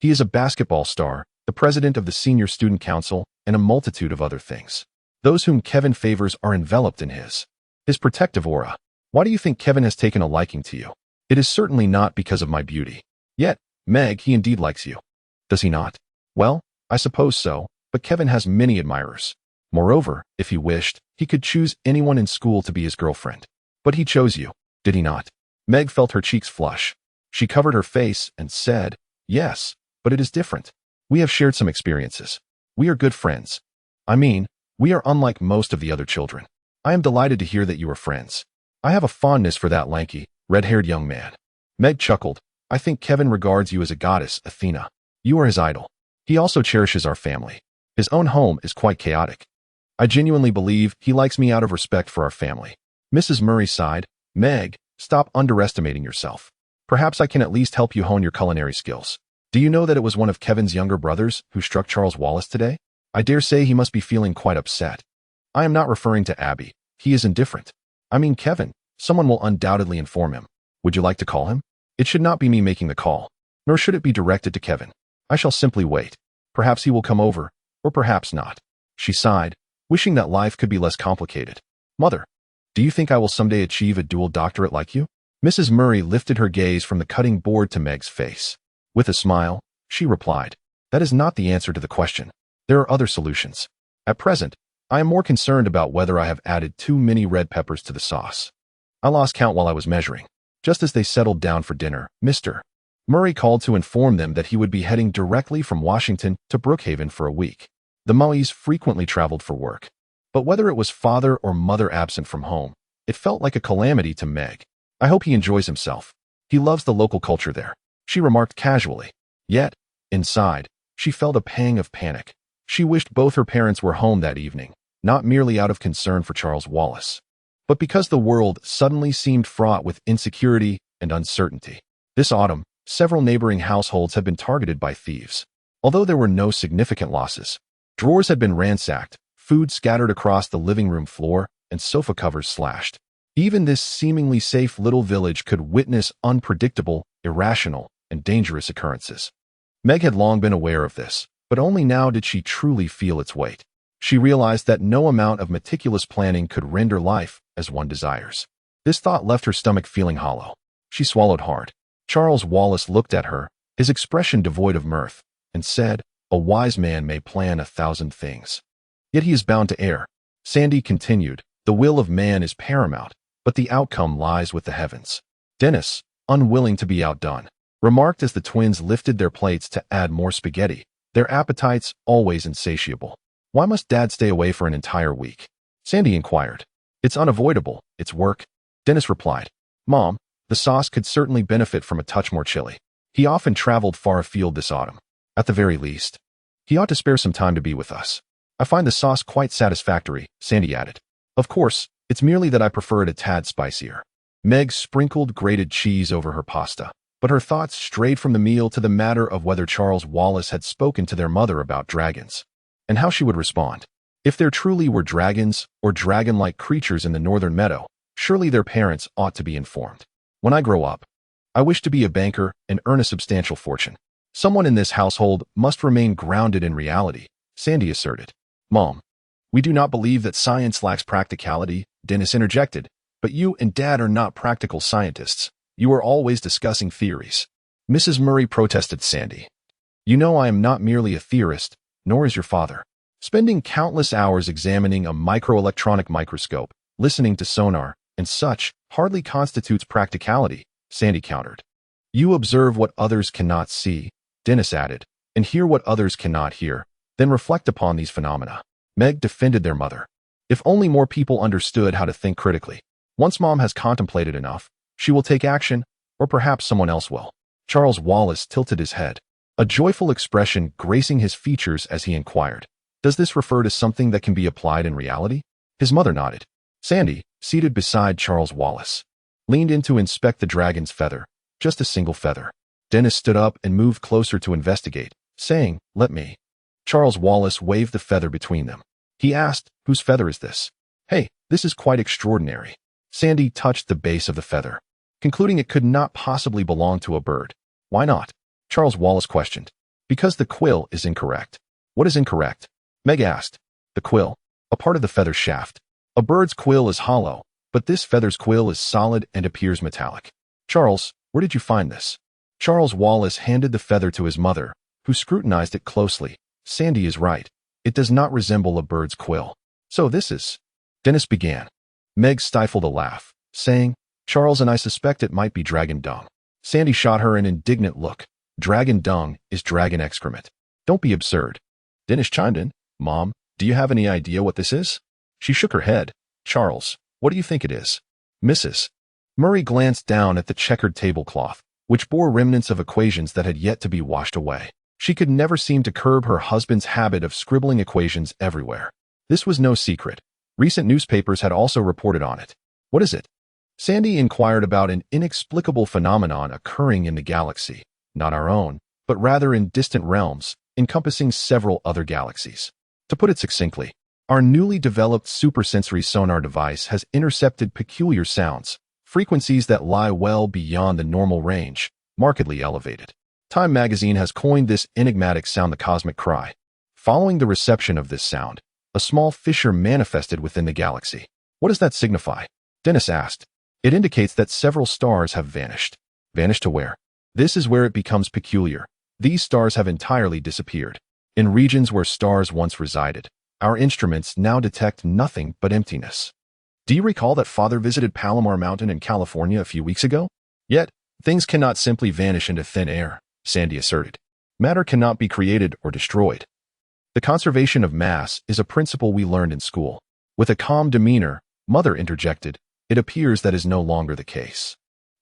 He is a basketball star, the president of the Senior Student Council, and a multitude of other things. Those whom Kevin favors are enveloped in his protective aura. Why do you think Kevin has taken a liking to you? It is certainly not because of my beauty. Yet, Meg, he indeed likes you. Does he not? Well, I suppose so, but Kevin has many admirers. Moreover, if he wished, he could choose anyone in school to be his girlfriend. But he chose you, did he not?" Meg felt her cheeks flush. She covered her face and said, "Yes, but it is different. We have shared some experiences. We are good friends. I mean, we are unlike most of the other children. I am delighted to hear that you are friends. I have a fondness for that lanky, red-haired young man." Meg chuckled. "I think Kevin regards you as a goddess, Athena. You are his idol. He also cherishes our family. His own home is quite chaotic. I genuinely believe he likes me out of respect for our family." Mrs. Murray sighed. "Meg, stop underestimating yourself. Perhaps I can at least help you hone your culinary skills. Do you know that it was one of Kevin's younger brothers who struck Charles Wallace today? I dare say he must be feeling quite upset. I am not referring to Abby. He is indifferent. I mean Kevin. Someone will undoubtedly inform him. Would you like to call him? It should not be me making the call, nor should it be directed to Kevin. I shall simply wait. Perhaps he will come over, or perhaps not." She sighed, wishing that life could be less complicated. "Mother, do you think I will someday achieve a dual doctorate like you?" Mrs. Murray lifted her gaze from the cutting board to Meg's face. With a smile, she replied, "That is not the answer to the question. There are other solutions. At present, I am more concerned about whether I have added too many red peppers to the sauce." I lost count while I was measuring. Just as they settled down for dinner, Mr. Murray called to inform them that he would be heading directly from Washington to Brookhaven for a week. The Murrays frequently traveled for work. But whether it was father or mother absent from home, it felt like a calamity to Meg. "I hope he enjoys himself. He loves the local culture there," she remarked casually. Yet, inside, she felt a pang of panic. She wished both her parents were home that evening, not merely out of concern for Charles Wallace, but because the world suddenly seemed fraught with insecurity and uncertainty. This autumn, several neighboring households had been targeted by thieves. Although there were no significant losses, drawers had been ransacked, food scattered across the living room floor, and sofa covers slashed. Even this seemingly safe little village could witness unpredictable, irrational, and dangerous occurrences. Meg had long been aware of this, but only now did she truly feel its weight. She realized that no amount of meticulous planning could render life as one desires. This thought left her stomach feeling hollow. She swallowed hard. Charles Wallace looked at her, his expression devoid of mirth, and said, "A wise man may plan 1,000 things, yet he is bound to err." Sandy continued, "The will of man is paramount, but the outcome lies with the heavens." Dennis, unwilling to be outdone, remarked as the twins lifted their plates to add more spaghetti, their appetites always insatiable. "Why must Dad stay away for an entire week?" Sandy inquired. "It's unavoidable, it's work." Dennis replied, "Mom, the sauce could certainly benefit from a touch more chili. He often traveled far afield this autumn. At the very least, he ought to spare some time to be with us." "I find the sauce quite satisfactory," Sandy added. "Of course, it's merely that I prefer it a tad spicier." Meg sprinkled grated cheese over her pasta, but her thoughts strayed from the meal to the matter of whether Charles Wallace had spoken to their mother about dragons, and how she would respond. If there truly were dragons or dragon-like creatures in the northern meadow, surely their parents ought to be informed. "When I grow up, I wish to be a banker and earn a substantial fortune. Someone in this household must remain grounded in reality," Sandy asserted. "Mom, we do not believe that science lacks practicality," Dennis interjected, "but you and Dad are not practical scientists. You are always discussing theories." Mrs. Murray protested Sandy. "You know I am not merely a theorist, nor is your father. Spending countless hours examining a microelectronic microscope, listening to sonar, and such hardly constitutes practicality," Sandy countered. "You observe what others cannot see," Dennis added, "and hear what others cannot hear, then reflect upon these phenomena." Meg defended their mother. "If only more people understood how to think critically. Once Mom has contemplated enough, she will take action, or perhaps someone else will." Charles Wallace tilted his head, a joyful expression gracing his features as he inquired, "Does this refer to something that can be applied in reality?" His mother nodded. Sandy, seated beside Charles Wallace, leaned in to inspect the dragon's feather, just a single feather. Dennis stood up and moved closer to investigate, saying, "Let me." Charles Wallace waved the feather between them. He asked, "Whose feather is this?" "Hey, this is quite extraordinary." Sandy touched the base of the feather, concluding it could not possibly belong to a bird. "Why not?" Charles Wallace questioned. "Because the quill is incorrect." "What is incorrect?" Meg asked. "The quill, a part of the feather shaft. A bird's quill is hollow, but this feather's quill is solid and appears metallic." "Charles, where did you find this?" Charles Wallace handed the feather to his mother, who scrutinized it closely. "Sandy is right. It does not resemble a bird's quill." "So this is—" Dennis began. Meg stifled a laugh, saying, "Charles and I suspect it might be dragon dung." Sandy shot her an indignant look. "Dragon dung is dragon excrement. Don't be absurd." Dennis chimed in, "Mom, do you have any idea what this is?" She shook her head. "Charles, what do you think it is?" Mrs. Murray glanced down at the checkered tablecloth, which bore remnants of equations that had yet to be washed away. She could never seem to curb her husband's habit of scribbling equations everywhere. This was no secret. Recent newspapers had also reported on it. "What is it?" Sandy inquired about an inexplicable phenomenon occurring in the galaxy, not our own, but rather in distant realms, encompassing several other galaxies. To put it succinctly, our newly developed supersensory sonar device has intercepted peculiar sounds, frequencies that lie well beyond the normal range, markedly elevated. Time magazine has coined this enigmatic sound the cosmic cry. Following the reception of this sound, a small fissure manifested within the galaxy. "What does that signify?" Dennis asked. "It indicates that several stars have vanished." "Vanished to where?" "This is where it becomes peculiar. These stars have entirely disappeared. In regions where stars once resided, our instruments now detect nothing but emptiness." "Do you recall that Father visited Palomar Mountain in California a few weeks ago?" "Yet, things cannot simply vanish into thin air," Sandy asserted. "Matter cannot be created or destroyed. The conservation of mass is a principle we learned in school." With a calm demeanor, Mother interjected, "It appears that is no longer the case."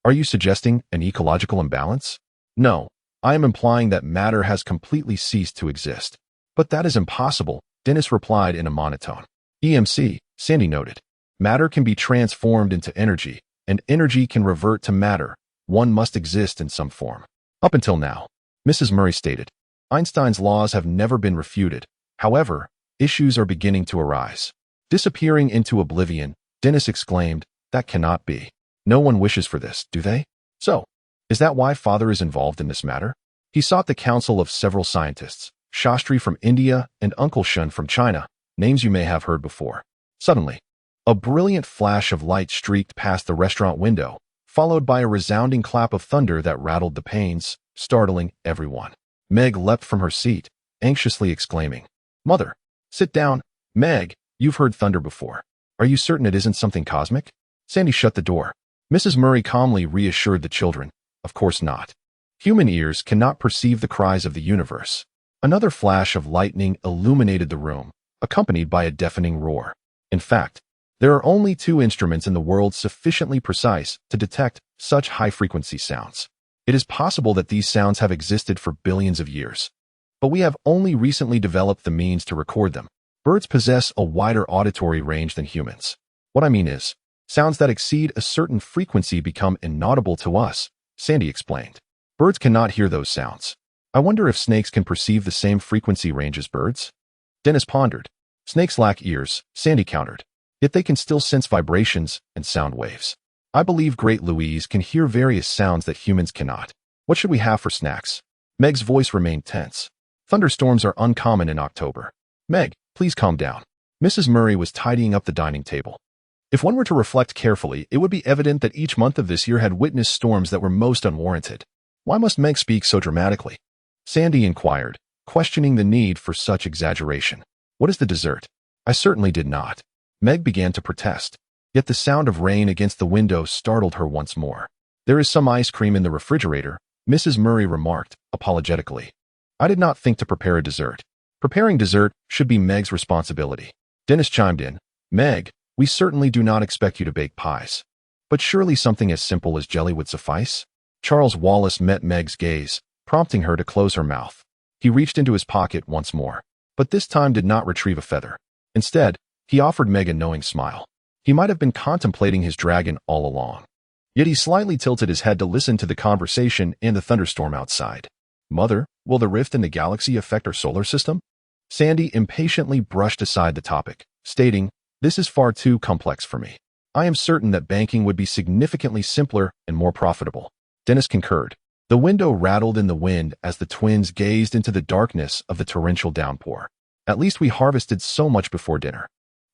"Are you suggesting an ecological imbalance?" "No, I am implying that matter has completely ceased to exist." "But that is impossible," Dennis replied in a monotone. "EMC," Sandy noted. "Matter can be transformed into energy, and energy can revert to matter. One must exist in some form." "Up until now," Mrs. Murray stated. Einstein's laws have never been refuted. However, issues are beginning to arise. Disappearing into oblivion, Dennis exclaimed, "That cannot be. No one wishes for this, do they? So, is that why Father is involved in this matter?" He sought the counsel of several scientists, Shastri from India and Uncle Shun from China, names you may have heard before. Suddenly, a brilliant flash of light streaked past the restaurant window, followed by a resounding clap of thunder that rattled the panes, startling everyone. Meg leapt from her seat, anxiously exclaiming, "Mother, sit down. Meg, you've heard thunder before. Are you certain it isn't something cosmic?" Sandy shut the door. Mrs. Murray calmly reassured the children, "Of course not. Human ears cannot perceive the cries of the universe." Another flash of lightning illuminated the room, accompanied by a deafening roar. In fact, there are only two instruments in the world sufficiently precise to detect such high-frequency sounds. It is possible that these sounds have existed for billions of years, but we have only recently developed the means to record them. Birds possess a wider auditory range than humans. What I mean is, sounds that exceed a certain frequency become inaudible to us, Sandy explained. Birds cannot hear those sounds. I wonder if snakes can perceive the same frequency range as birds? Dennis pondered. Snakes lack ears, Sandy countered. Yet they can still sense vibrations and sound waves. I believe Great Louise can hear various sounds that humans cannot. What should we have for snacks? Meg's voice remained tense. Thunderstorms are uncommon in October. Meg, please calm down. Mrs. Murray was tidying up the dining table. If one were to reflect carefully, it would be evident that each month of this year had witnessed storms that were most unwarranted. Why must Meg speak so dramatically? Sandy inquired, questioning the need for such exaggeration. What is the dessert? I certainly did not. Meg began to protest. Yet the sound of rain against the window startled her once more. There is some ice cream in the refrigerator, Mrs. Murray remarked, apologetically. I did not think to prepare a dessert. Preparing dessert should be Meg's responsibility. Dennis chimed in. Meg, we certainly do not expect you to bake pies. But surely something as simple as jelly would suffice? Charles Wallace met Meg's gaze, prompting her to close her mouth. He reached into his pocket once more, but this time did not retrieve a feather. Instead, he offered Meg a knowing smile. He might have been contemplating his dragon all along. Yet he slightly tilted his head to listen to the conversation and the thunderstorm outside. Mother, will the rift in the galaxy affect our solar system? Sandy impatiently brushed aside the topic, stating, "This is far too complex for me. I am certain that banking would be significantly simpler and more profitable." Dennis concurred. The window rattled in the wind as the twins gazed into the darkness of the torrential downpour. At least we harvested so much before dinner.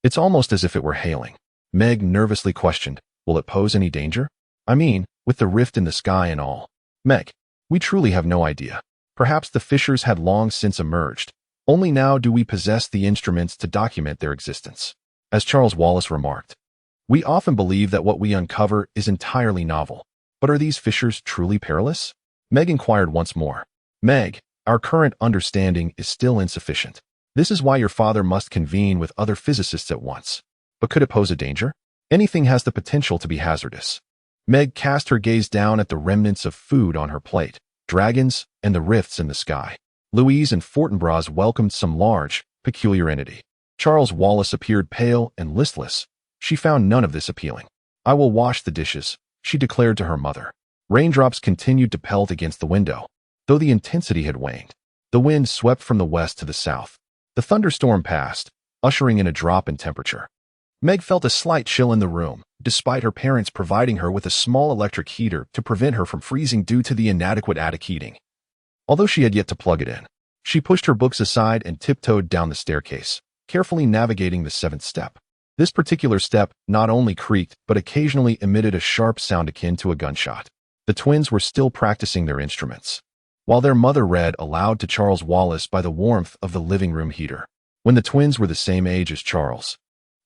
It's almost as if it were hailing. Meg nervously questioned, will it pose any danger? I mean, with the rift in the sky and all. Meg, we truly have no idea. Perhaps the fissures had long since emerged. Only now do we possess the instruments to document their existence. As Charles Wallace remarked, we often believe that what we uncover is entirely novel. But are these fissures truly perilous? Meg inquired once more. Meg, our current understanding is still insufficient. This is why your father must convene with other physicists at once. But could it pose a danger? Anything has the potential to be hazardous. Meg cast her gaze down at the remnants of food on her plate, dragons, and the rifts in the sky. Louise and Fortinbras welcomed some large, peculiar entity. Charles Wallace appeared pale and listless. She found none of this appealing. I will wash the dishes, she declared to her mother. Raindrops continued to pelt against the window, though the intensity had waned. The wind swept from the west to the south. The thunderstorm passed, ushering in a drop in temperature. Meg felt a slight chill in the room, despite her parents providing her with a small electric heater to prevent her from freezing due to the inadequate attic heating. Although she had yet to plug it in, she pushed her books aside and tiptoed down the staircase, carefully navigating the 7th step. This particular step not only creaked, but occasionally emitted a sharp sound akin to a gunshot. The twins were still practicing their instruments, while their mother read aloud to Charles Wallace by the warmth of the living room heater. When the twins were the same age as Charles,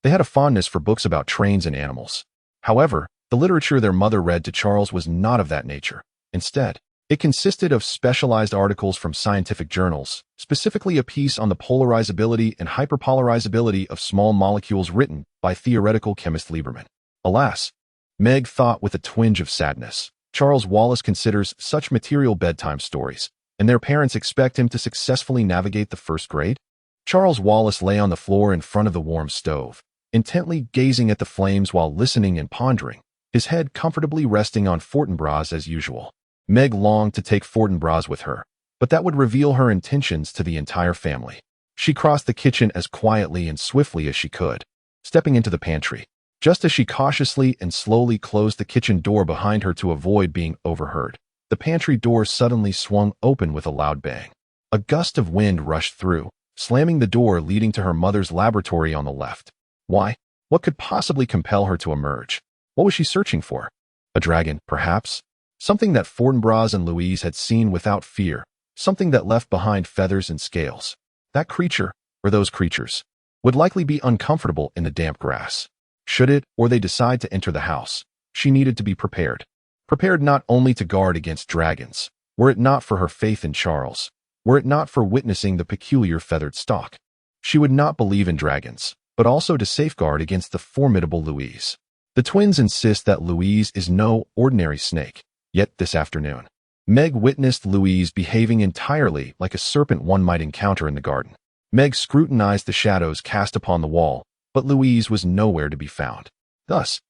they had a fondness for books about trains and animals. However, the literature their mother read to Charles was not of that nature. Instead, it consisted of specialized articles from scientific journals, specifically a piece on the polarizability and hyperpolarizability of small molecules written by theoretical chemist Lieberman. Alas, Meg thought with a twinge of sadness, Charles Wallace considers such material bedtime stories, and their parents expect him to successfully navigate the 1st grade? Charles Wallace lay on the floor in front of the warm stove, intently gazing at the flames while listening and pondering, his head comfortably resting on Fortinbras as usual. Meg longed to take Fortinbras with her, but that would reveal her intentions to the entire family. She crossed the kitchen as quietly and swiftly as she could, stepping into the pantry. Just as she cautiously and slowly closed the kitchen door behind her to avoid being overheard, the pantry door suddenly swung open with a loud bang. A gust of wind rushed through, slamming the door leading to her mother's laboratory on the left. Why? What could possibly compel her to emerge? What was she searching for? A dragon, perhaps? Something that Fortinbras and Louise had seen without fear, something that left behind feathers and scales. That creature, or those creatures, would likely be uncomfortable in the damp grass. Should it or they decide to enter the house, she needed to be prepared. Prepared not only to guard against dragons, were it not for her faith in Charles, were it not for witnessing the peculiar feathered stalk. She would not believe in dragons, but also to safeguard against the formidable Louise. The twins insist that Louise is no ordinary snake, yet this afternoon, Meg witnessed Louise behaving entirely like a serpent one might encounter in the garden. Meg scrutinized the shadows cast upon the wall, but Louise was nowhere to be found. Thus,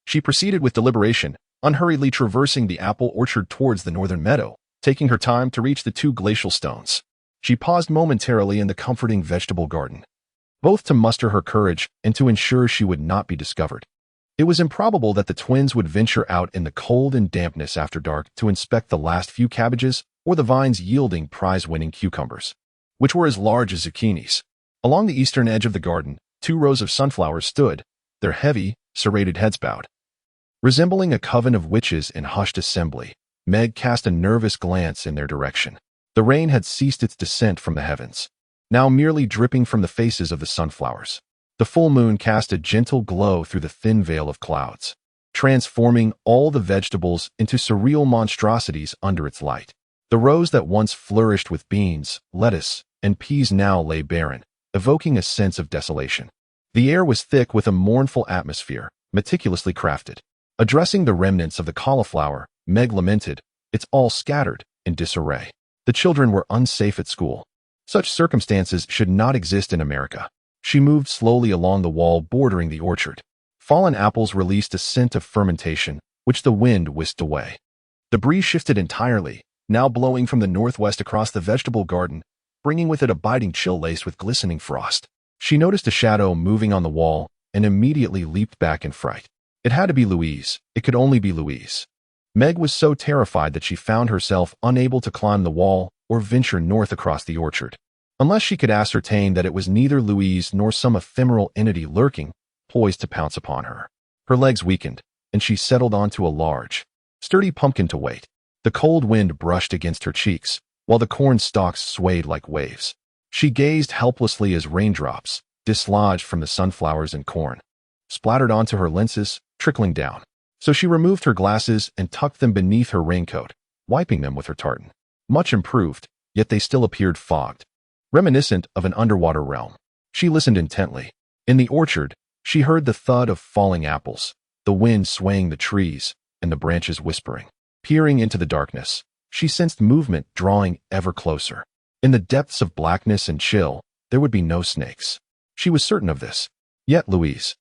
she proceeded with deliberation, unhurriedly traversing the apple orchard towards the northern meadow, taking her time to reach the two glacial stones. She paused momentarily in the comforting vegetable garden, both to muster her courage and to ensure she would not be discovered. It was improbable that the twins would venture out in the cold and dampness after dark to inspect the last few cabbages or the vines yielding prize-winning cucumbers, which were as large as zucchinis. Along the eastern edge of the garden, 2 rows of sunflowers stood, their heavy, serrated heads bowed. Resembling a coven of witches in hushed assembly, Meg cast a nervous glance in their direction. The rain had ceased its descent from the heavens, now merely dripping from the faces of the sunflowers. The full moon cast a gentle glow through the thin veil of clouds, transforming all the vegetables into surreal monstrosities under its light. The rows that once flourished with beans, lettuce, and peas now lay barren, evoking a sense of desolation. The air was thick with a mournful atmosphere, meticulously crafted. Addressing the remnants of the cauliflower, Meg lamented, "It's all scattered, in disarray." The children were unsafe at school. Such circumstances should not exist in America. She moved slowly along the wall bordering the orchard. Fallen apples released a scent of fermentation, which the wind whisked away. The breeze shifted entirely, now blowing from the northwest across the vegetable garden, bringing with it a biting chill laced with glistening frost. She noticed a shadow moving on the wall and immediately leaped back in fright. It had to be Louise. It could only be Louise. Meg was so terrified that she found herself unable to climb the wall or venture north across the orchard, unless she could ascertain that it was neither Louise nor some ephemeral entity lurking, poised to pounce upon her. Her legs weakened, and she settled onto a large, sturdy pumpkin to wait. The cold wind brushed against her cheeks, while the corn stalks swayed like waves. She gazed helplessly as raindrops, dislodged from the sunflowers and corn, splattered onto her lenses, trickling down. So she removed her glasses and tucked them beneath her raincoat, wiping them with her tartan. Much improved, yet they still appeared fogged, reminiscent of an underwater realm. She listened intently. In the orchard, she heard the thud of falling apples, the wind swaying the trees, and the branches whispering. Peering into the darkness, she sensed movement drawing ever closer. In the depths of blackness and chill, there would be no snakes. She was certain of this. Yet Louise.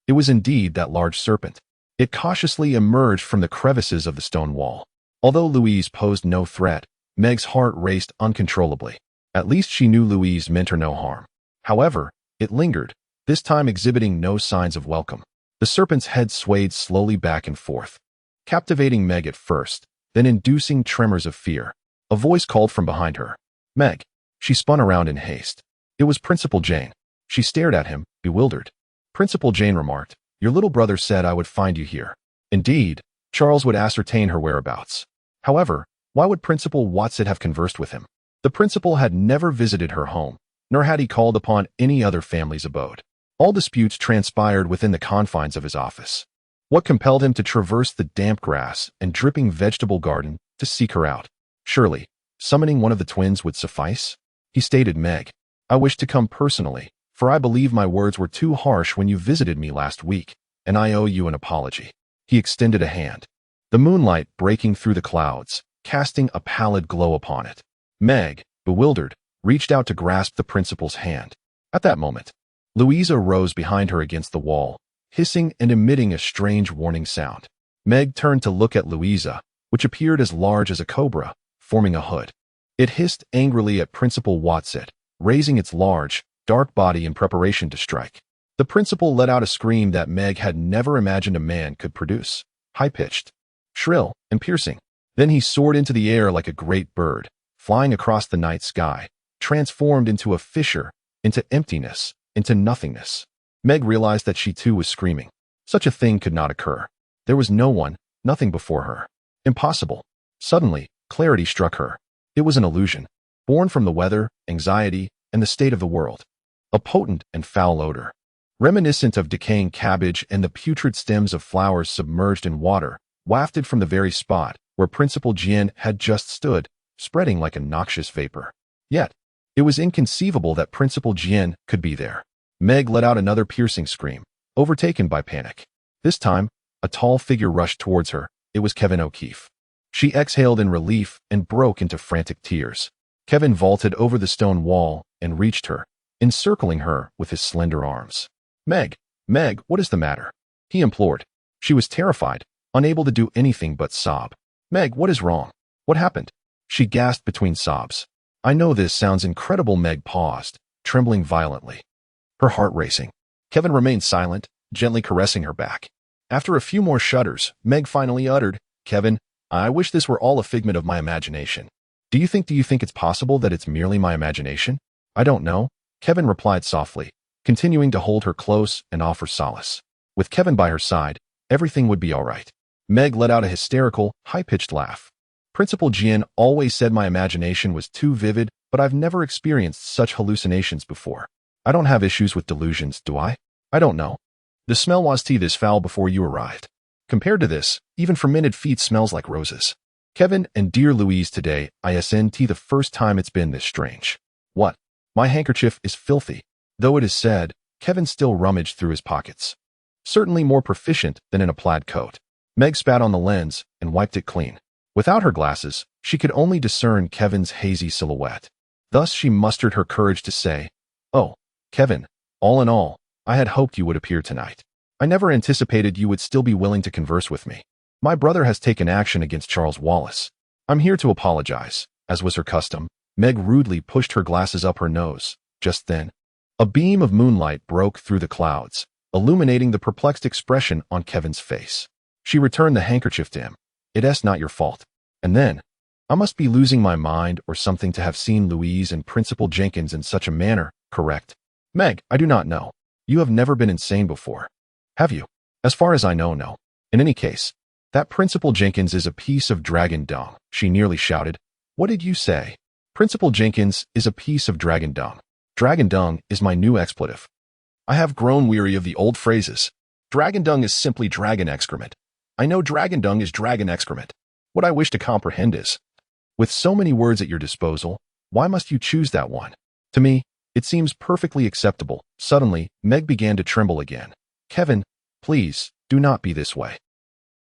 It was indeed that large serpent. It cautiously emerged from the crevices of the stone wall. Although Louise posed no threat, Meg's heart raced uncontrollably. At least she knew Louise meant her no harm. However, it lingered, this time exhibiting no signs of welcome. The serpent's head swayed slowly back and forth, captivating Meg at first, then inducing tremors of fear. A voice called from behind her. "Meg." She spun around in haste. It was Principal Jane. She stared at him, bewildered. Principal Jane remarked, "Your little brother said I would find you here." Indeed, Charles would ascertain her whereabouts. However, why would Principal Watson have conversed with him? The principal had never visited her home, nor had he called upon any other family's abode. All disputes transpired within the confines of his office. What compelled him to traverse the damp grass and dripping vegetable garden to seek her out? Surely, summoning one of the twins would suffice? He stated, "Meg, I wish to come personally, for I believe my words were too harsh when you visited me last week, and I owe you an apology." He extended a hand, the moonlight breaking through the clouds, casting a pallid glow upon it. Meg, bewildered, reached out to grasp the principal's hand. At that moment, Louisa rose behind her against the wall, hissing and emitting a strange warning sound. Meg turned to look at Louisa, which appeared as large as a cobra, forming a hood. It hissed angrily at Principal Watset, raising its large, dark body in preparation to strike. The principal let out a scream that Meg had never imagined a man could produce, high-pitched, shrill, and piercing. Then he soared into the air like a great bird, flying across the night sky, transformed into a fissure, into emptiness, into nothingness. Meg realized that she too was screaming. Such a thing could not occur. There was no one, nothing before her. Impossible. Suddenly, clarity struck her. It was an illusion, born from the weather, anxiety, and the state of the world. A potent and foul odor, reminiscent of decaying cabbage and the putrid stems of flowers submerged in water, wafted from the very spot where Principal Jin had just stood, spreading like a noxious vapor. Yet, it was inconceivable that Principal Jin could be there. Meg let out another piercing scream, overtaken by panic. This time, a tall figure rushed towards her. It was Kevin O'Keefe. She exhaled in relief and broke into frantic tears. Kevin vaulted over the stone wall and reached her, encircling her with his slender arms. Meg, what is the matter?" he implored. She was terrified, unable to do anything but sob. "Meg, what is wrong? What happened?" she gasped between sobs. "I know this sounds incredible." Meg paused, trembling violently, her heart racing. Kevin remained silent, gently caressing her back. After a few more shudders, Meg finally uttered, "Kevin, I wish this were all a figment of my imagination." Do you think it's possible that it's merely my imagination?" "I don't know," Kevin replied softly, continuing to hold her close and offer solace. With Kevin by her side, everything would be all right. Meg let out a hysterical, high-pitched laugh. "Principal Jin always said my imagination was too vivid, but I've never experienced such hallucinations before. I don't have issues with delusions, do I? I don't know. The smell was tea this foul before you arrived. Compared to this, even fermented feet smells like roses. Kevin and dear Louise, today, isn't the first time it's been this strange. What? My handkerchief is filthy." Though it is said, Kevin still rummaged through his pockets. Certainly more proficient than in a plaid coat. Meg spat on the lens and wiped it clean. Without her glasses, she could only discern Kevin's hazy silhouette. Thus she mustered her courage to say, "Oh, Kevin, all in all, I had hoped you would appear tonight. I never anticipated you would still be willing to converse with me. My brother has taken action against Charles Wallace. I'm here to apologize." As was her custom, Meg rudely pushed her glasses up her nose. Just then, a beam of moonlight broke through the clouds, illuminating the perplexed expression on Kevin's face. She returned the handkerchief to him. "It's not your fault." And then, "I must be losing my mind or something to have seen Louise and Principal Jenkins in such a manner, correct?" "Meg, I do not know. You have never been insane before, have you?" "As far as I know, no. In any case, that Principal Jenkins is a piece of dragon dung," she nearly shouted. "What did you say?" "Principal Jenkins is a piece of dragon dung. Dragon dung is my new expletive. I have grown weary of the old phrases. Dragon dung is simply dragon excrement. I know dragon dung is dragon excrement. What I wish to comprehend is, with so many words at your disposal, why must you choose that one? To me, it seems perfectly acceptable." Suddenly, Meg began to tremble again. "Kevin, please, do not be this way."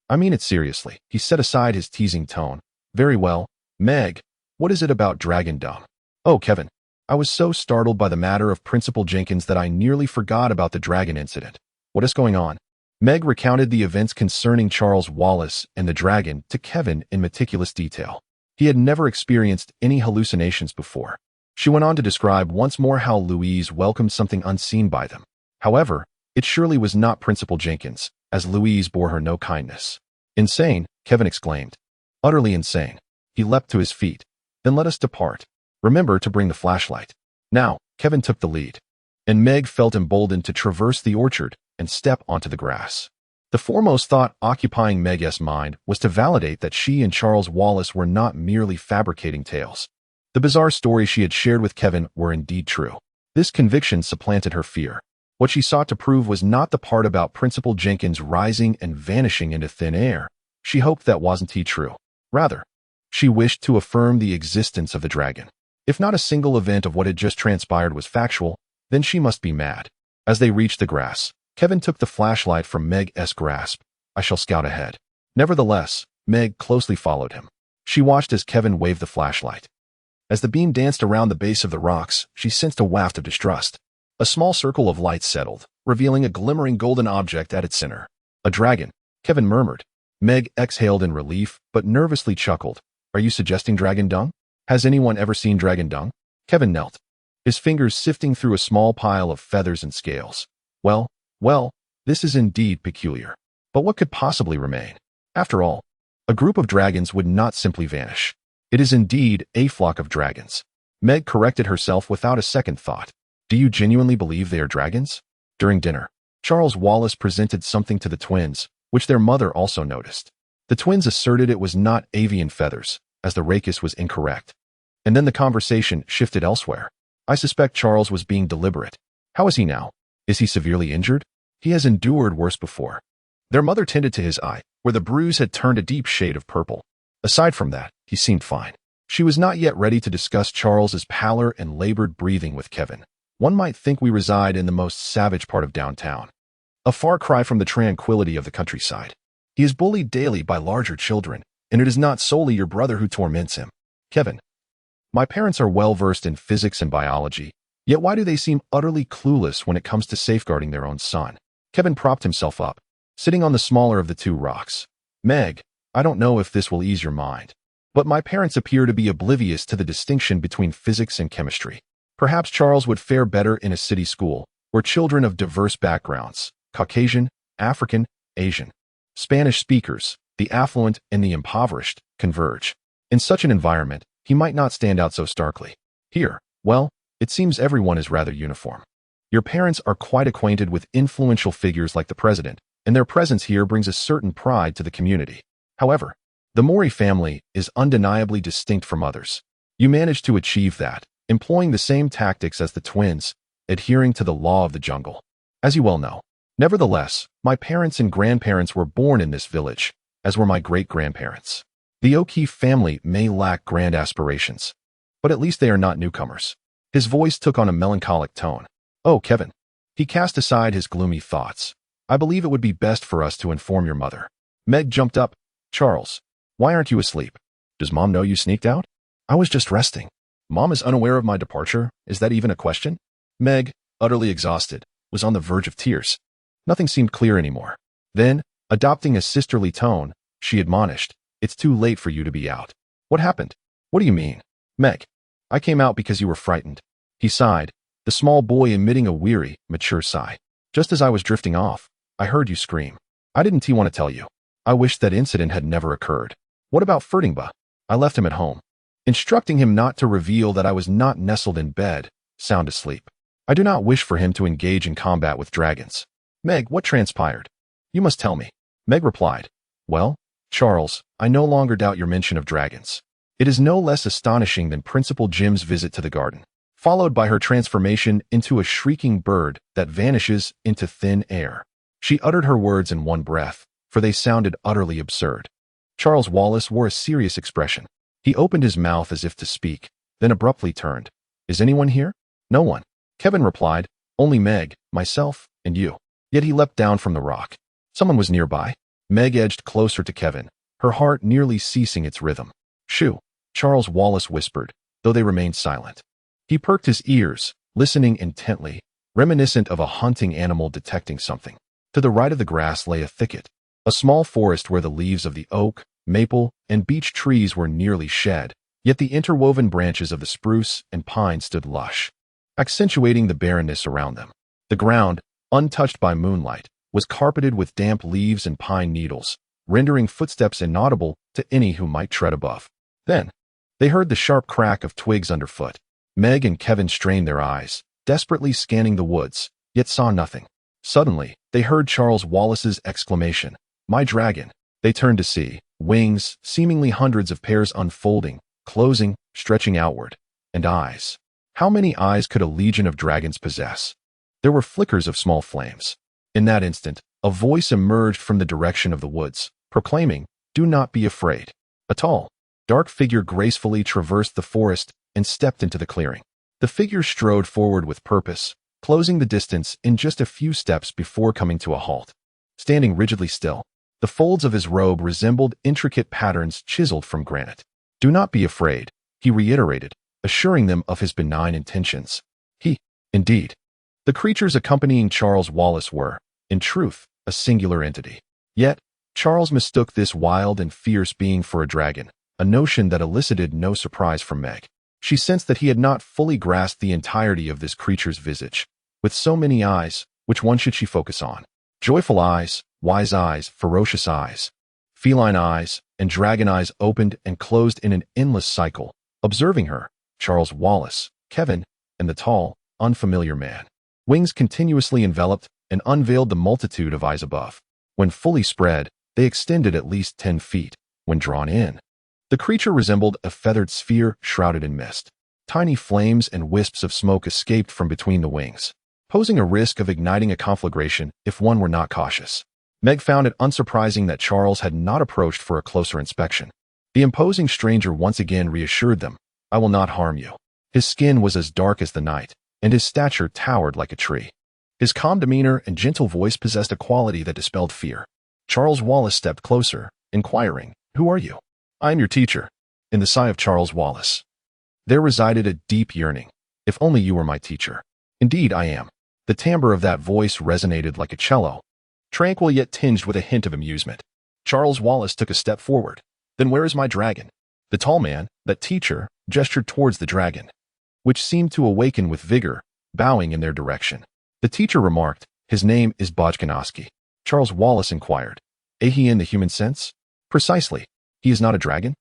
"I mean it seriously." He set aside his teasing tone. "Very well, Meg, what is it about dragon dung?" "Oh, Kevin, I was so startled by the matter of Principal Jenkins that I nearly forgot about the dragon incident. What is going on?" Meg recounted the events concerning Charles Wallace and the dragon to Kevin in meticulous detail. He had never experienced any hallucinations before. She went on to describe once more how Louise welcomed something unseen by them. However, it surely was not Principal Jenkins, as Louise bore her no kindness. "Insane," Kevin exclaimed. "Utterly insane." He leapt to his feet. "Then let us depart. Remember to bring the flashlight." Now, Kevin took the lead, and Meg felt emboldened to traverse the orchard and step onto the grass. The foremost thought occupying Meg's mind was to validate that she and Charles Wallace were not merely fabricating tales. The bizarre stories she had shared with Kevin were indeed true. This conviction supplanted her fear. What she sought to prove was not the part about Principal Jenkins rising and vanishing into thin air. She hoped that wasn't true. Rather, she wished to affirm the existence of the dragon. If not a single event of what had just transpired was factual, then she must be mad. As they reached the grass, Kevin took the flashlight from Meg's grasp. "I shall scout ahead." Nevertheless, Meg closely followed him. She watched as Kevin waved the flashlight. As the beam danced around the base of the rocks, she sensed a waft of distrust. A small circle of light settled, revealing a glimmering golden object at its center. "A dragon," Kevin murmured. Meg exhaled in relief, but nervously chuckled. "Are you suggesting dragon dung?" Has anyone ever seen dragon dung? Kevin knelt, his fingers sifting through a small pile of feathers and scales. Well, this is indeed peculiar. But what could possibly remain? After all, a group of dragons would not simply vanish. It is indeed a flock of dragons. Meg corrected herself without a second thought. Do you genuinely believe they are dragons? During dinner, Charles Wallace presented something to the twins, which their mother also noticed. The twins asserted it was not avian feathers, as the rachis was incorrect. And then the conversation shifted elsewhere. I suspect Charles was being deliberate. How is he now? Is he severely injured? He has endured worse before. Their mother tended to his eye, where the bruise had turned a deep shade of purple. Aside from that, he seemed fine. She was not yet ready to discuss Charles's pallor and labored breathing with Kevin. One might think we reside in the most savage part of downtown, a far cry from the tranquility of the countryside. He is bullied daily by larger children, and it is not solely your brother who torments him. Kevin, my parents are well versed in physics and biology, yet why do they seem utterly clueless when it comes to safeguarding their own son? Kevin propped himself up, sitting on the smaller of the two rocks. Meg, I don't know if this will ease your mind, but my parents appear to be oblivious to the distinction between physics and chemistry. Perhaps Charles would fare better in a city school, where children of diverse backgrounds, Caucasian, African, Asian, Spanish speakers, the affluent and the impoverished, converge. In such an environment, he might not stand out so starkly. Here, well, it seems everyone is rather uniform. Your parents are quite acquainted with influential figures like the president, and their presence here brings a certain pride to the community. However, the Mori family is undeniably distinct from others. You managed to achieve that, employing the same tactics as the twins, adhering to the law of the jungle. As you well know. Nevertheless, my parents and grandparents were born in this village, as were my great-grandparents. The O'Keefe family may lack grand aspirations, but at least they are not newcomers. His voice took on a melancholic tone. Oh, Kevin. He cast aside his gloomy thoughts. I believe it would be best for us to inform your mother. Meg jumped up. Charles, why aren't you asleep? Does Mom know you sneaked out? I was just resting. Mom is unaware of my departure? Is that even a question? Meg, utterly exhausted, was on the verge of tears. Nothing seemed clear anymore. Then, adopting a sisterly tone, she admonished, It's too late for you to be out. What happened? What do you mean? Meg, I came out because you were frightened. He sighed, the small boy emitting a weary, mature sigh. Just as I was drifting off, I heard you scream. I didn't want to tell you. I wished that incident had never occurred. What about Ferdinand? I left him at home, instructing him not to reveal that I was not nestled in bed, sound asleep. I do not wish for him to engage in combat with dragons. Meg, what transpired? You must tell me. Meg replied, Well, Charles, I no longer doubt your mention of dragons. It is no less astonishing than Principal Jim's visit to the garden, followed by her transformation into a shrieking bird that vanishes into thin air. She uttered her words in one breath, for they sounded utterly absurd. Charles Wallace wore a serious expression. He opened his mouth as if to speak, then abruptly turned. Is anyone here? No one. Kevin replied, Only Meg, myself, and you. Yet he leapt down from the rock. Someone was nearby. Meg edged closer to Kevin, her heart nearly ceasing its rhythm. Shoo, Charles Wallace whispered, though they remained silent. He perked his ears, listening intently, reminiscent of a hunting animal detecting something. To the right of the grass lay a thicket, a small forest where the leaves of the oak, maple, and beech trees were nearly shed, yet the interwoven branches of the spruce and pine stood lush, accentuating the barrenness around them. The ground, untouched by moonlight, was carpeted with damp leaves and pine needles, rendering footsteps inaudible to any who might tread above. Then, they heard the sharp crack of twigs underfoot. Meg and Kevin strained their eyes, desperately scanning the woods, yet saw nothing. Suddenly, they heard Charles Wallace's exclamation, My dragon! They turned to see, wings, seemingly hundreds of pairs unfolding, closing, stretching outward, and eyes. How many eyes could a legion of dragons possess? There were flickers of small flames. In that instant, a voice emerged from the direction of the woods, proclaiming, Do not be afraid. A tall, dark figure gracefully traversed the forest and stepped into the clearing. The figure strode forward with purpose, closing the distance in just a few steps before coming to a halt. Standing rigidly still, the folds of his robe resembled intricate patterns chiseled from granite. Do not be afraid, he reiterated, assuring them of his benign intentions. Indeed. The creatures accompanying Charles Wallace were, in truth, a singular entity. Yet, Charles mistook this wild and fierce being for a dragon, a notion that elicited no surprise from Meg. She sensed that he had not fully grasped the entirety of this creature's visage. With so many eyes, which one should she focus on? Joyful eyes, wise eyes, ferocious eyes. Feline eyes and dragon eyes opened and closed in an endless cycle, observing her, Charles Wallace, Kevin, and the tall, unfamiliar man. Wings continuously enveloped and unveiled the multitude of eyes above. When fully spread, they extended at least 10 feet. When drawn in, the creature resembled a feathered sphere shrouded in mist. Tiny flames and wisps of smoke escaped from between the wings, posing a risk of igniting a conflagration if one were not cautious. Meg found it unsurprising that Charles had not approached for a closer inspection. The imposing stranger once again reassured them, "I will not harm you." His skin was as dark as the night, and his stature towered like a tree. His calm demeanor and gentle voice possessed a quality that dispelled fear. Charles Wallace stepped closer, inquiring, "Who are you?" "I am your teacher." In the sigh of Charles Wallace, there resided a deep yearning. "If only you were my teacher." "Indeed, I am." The timbre of that voice resonated like a cello, tranquil yet tinged with a hint of amusement. Charles Wallace took a step forward. "Then where is my dragon?" The tall man, that teacher, gestured towards the dragon, which seemed to awaken with vigor, bowing in their direction. The teacher remarked, "His name is Bojkanoski." Charles Wallace inquired, "He in the human sense?" "Precisely. He is not a dragon.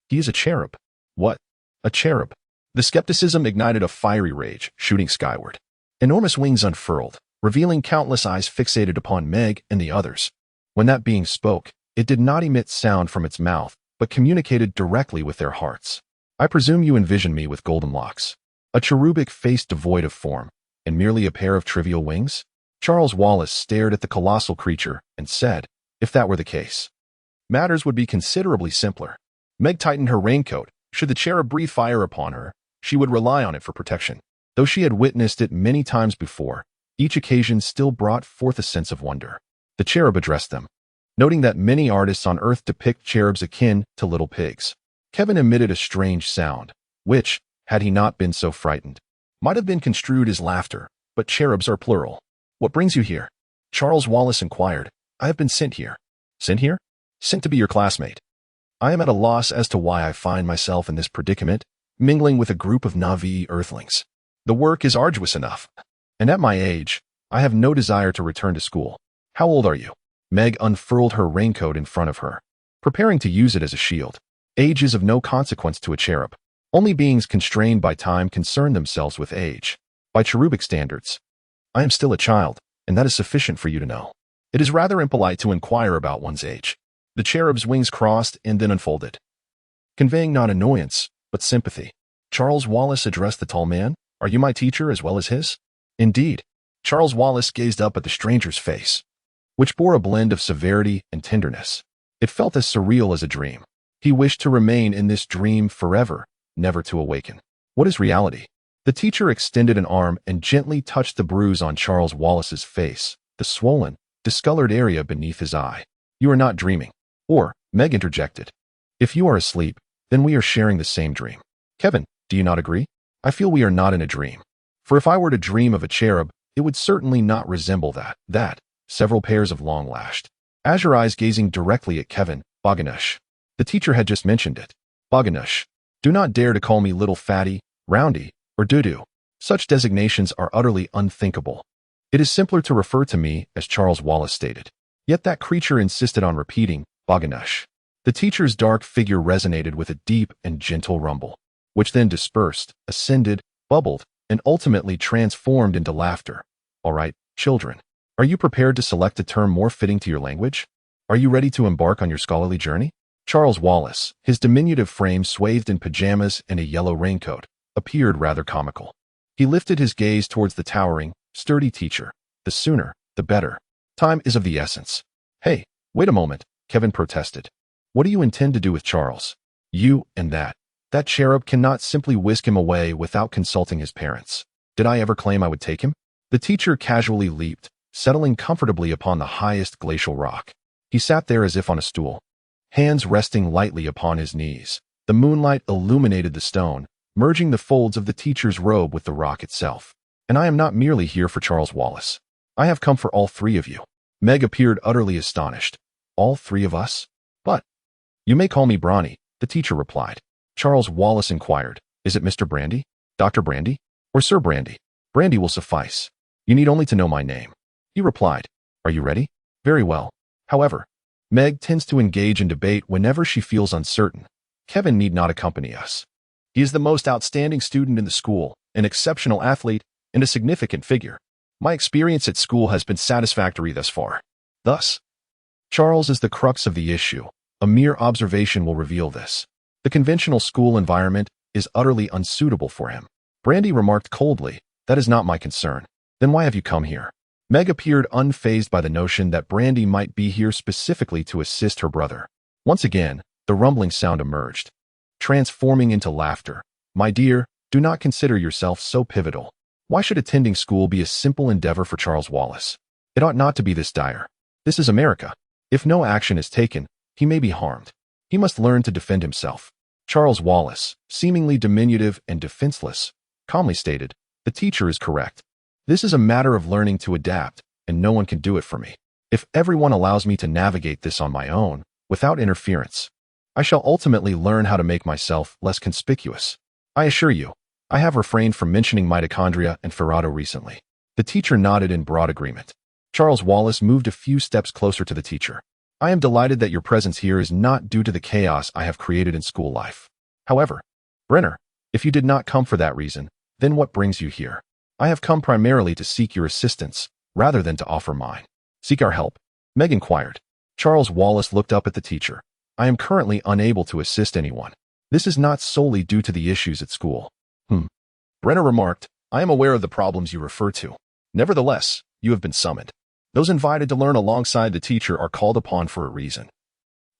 He is a cherub." "What? A cherub?" The skepticism ignited a fiery rage, shooting skyward. Enormous wings unfurled, revealing countless eyes fixated upon Meg and the others. When that being spoke, it did not emit sound from its mouth, but communicated directly with their hearts. "I presume you envision me with golden locks, a cherubic face devoid of form, and merely a pair of trivial wings?" Charles Wallace stared at the colossal creature and said, "If that were the case, matters would be considerably simpler." Meg tightened her raincoat. Should the cherub breathe fire upon her, she would rely on it for protection. Though she had witnessed it many times before, each occasion still brought forth a sense of wonder. The cherub addressed them, noting that many artists on Earth depict cherubs akin to little pigs. Kevin emitted a strange sound, which, had he not been so frightened, might have been construed as laughter, but cherubs are plural. "What brings you here?" Charles Wallace inquired. "I have been sent here." "Sent here?" "Sent to be your classmate." "I am at a loss as to why I find myself in this predicament, mingling with a group of Navi earthlings. The work is arduous enough, and at my age, I have no desire to return to school." "How old are you?" Meg unfurled her raincoat in front of her, preparing to use it as a shield. Age is of no consequence to a cherub. Only beings constrained by time concern themselves with age. By cherubic standards, I am still a child, and that is sufficient for you to know. It is rather impolite to inquire about one's age. The cherub's wings crossed and then unfolded, conveying not annoyance, but sympathy. Charles Wallace addressed the tall man. "Are you my teacher as well as his?" "Indeed." Charles Wallace gazed up at the stranger's face, which bore a blend of severity and tenderness. It felt as surreal as a dream. He wished to remain in this dream forever, never to awaken. "What is reality?" The teacher extended an arm and gently touched the bruise on Charles Wallace's face, the swollen, discolored area beneath his eye. "You are not dreaming." "Or," Meg interjected, "if you are asleep, then we are sharing the same dream." "Kevin, do you not agree?" "I feel we are not in a dream. For if I were to dream of a cherub, it would certainly not resemble that." Several pairs of long-lashed, azure eyes gazing directly at Kevin. "Bogganush." The teacher had just mentioned it. "Bogganush. Do not dare to call me little fatty, roundy, or doo-doo. Such designations are utterly unthinkable. It is simpler to refer to me as Charles Wallace stated." Yet that creature insisted on repeating, "Bogganush." The teacher's dark figure resonated with a deep and gentle rumble, which then dispersed, ascended, bubbled, and ultimately transformed into laughter. "All right, children. Are you prepared to select a term more fitting to your language? Are you ready to embark on your scholarly journey?" Charles Wallace, his diminutive frame swathed in pajamas and a yellow raincoat, appeared rather comical. He lifted his gaze towards the towering, sturdy teacher. "The sooner, the better. Time is of the essence." "Hey, wait a moment," Kevin protested. "What do you intend to do with Charles? You and that cherub cannot simply whisk him away without consulting his parents. Did I ever claim I would take him?" The teacher casually leaped, settling comfortably upon the highest glacial rock. He sat there as if on a stool, hands resting lightly upon his knees. The moonlight illuminated the stone, merging the folds of the teacher's robe with the rock itself. "And I am not merely here for Charles Wallace. I have come for all three of you." Meg appeared utterly astonished. "All three of us?" "But you may call me Brawny," the teacher replied. Charles Wallace inquired, "Is it Mr. Brandy? Dr. Brandy? Or Sir Brandy?" "Brandy will suffice. You need only to know my name." He replied. "Are you ready?" "Very well." However, Meg tends to engage in debate whenever she feels uncertain. Kevin need not accompany us. He is the most outstanding student in the school, an exceptional athlete, and a significant figure. My experience at school has been satisfactory thus far. Thus, Charles is the crux of the issue. A mere observation will reveal this. The conventional school environment is utterly unsuitable for him. Brandy remarked coldly, "That is not my concern." "Then why have you come here?" Meg appeared unfazed by the notion that Brandy might be here specifically to assist her brother. Once again, the rumbling sound emerged, transforming into laughter. "My dear, do not consider yourself so pivotal. Why should attending school be a simple endeavor for Charles Wallace? It ought not to be this dire. This is America. If no action is taken, he may be harmed. He must learn to defend himself." Charles Wallace, seemingly diminutive and defenseless, calmly stated, "The teacher is correct. This is a matter of learning to adapt, and no one can do it for me. If everyone allows me to navigate this on my own, without interference, I shall ultimately learn how to make myself less conspicuous. I assure you, I have refrained from mentioning mitochondria and Ferrado recently." The teacher nodded in broad agreement. Charles Wallace moved a few steps closer to the teacher. "I am delighted that your presence here is not due to the chaos I have created in school life. However, Brenner, if you did not come for that reason, then what brings you here?" "I have come primarily to seek your assistance, rather than to offer mine." "Seek our help?" Meg inquired. Charles Wallace looked up at the teacher. "I am currently unable to assist anyone. This is not solely due to the issues at school." Brenner remarked, "I am aware of the problems you refer to. Nevertheless, you have been summoned. Those invited to learn alongside the teacher are called upon for a reason.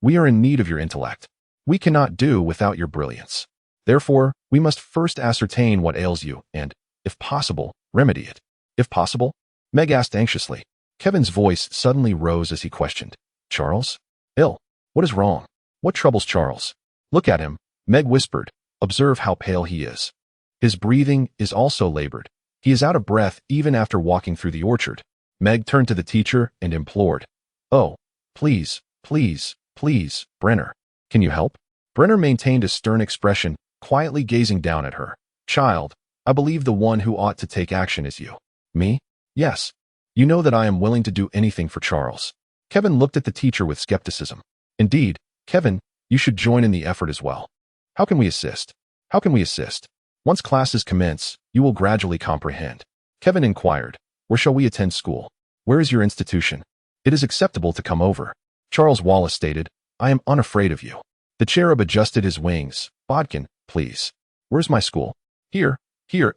We are in need of your intellect. We cannot do without your brilliance. Therefore, we must first ascertain what ails you and, if possible, remedy it." "If possible?" Meg asked anxiously. Kevin's voice suddenly rose as he questioned, "Charles? Ill? What is wrong? What troubles Charles?" "Look at him," Meg whispered. "Observe how pale he is. His breathing is also labored. He is out of breath even after walking through the orchard." Meg turned to the teacher and implored, "Oh, please, please, please, Brenner. Can you help?" Brenner maintained a stern expression, quietly gazing down at her. "Child, I believe the one who ought to take action is you." "Me?" "Yes. You know that I am willing to do anything for Charles." Kevin looked at the teacher with skepticism. "Indeed, Kevin, you should join in the effort as well." "How can we assist?" "How can we assist? Once classes commence, you will gradually comprehend." Kevin inquired, "Where shall we attend school? Where is your institution?" "It is acceptable to come over." Charles Wallace stated, "I am unafraid of you." The cherub adjusted his wings. "Bodkin, please. Where's my school?" Here,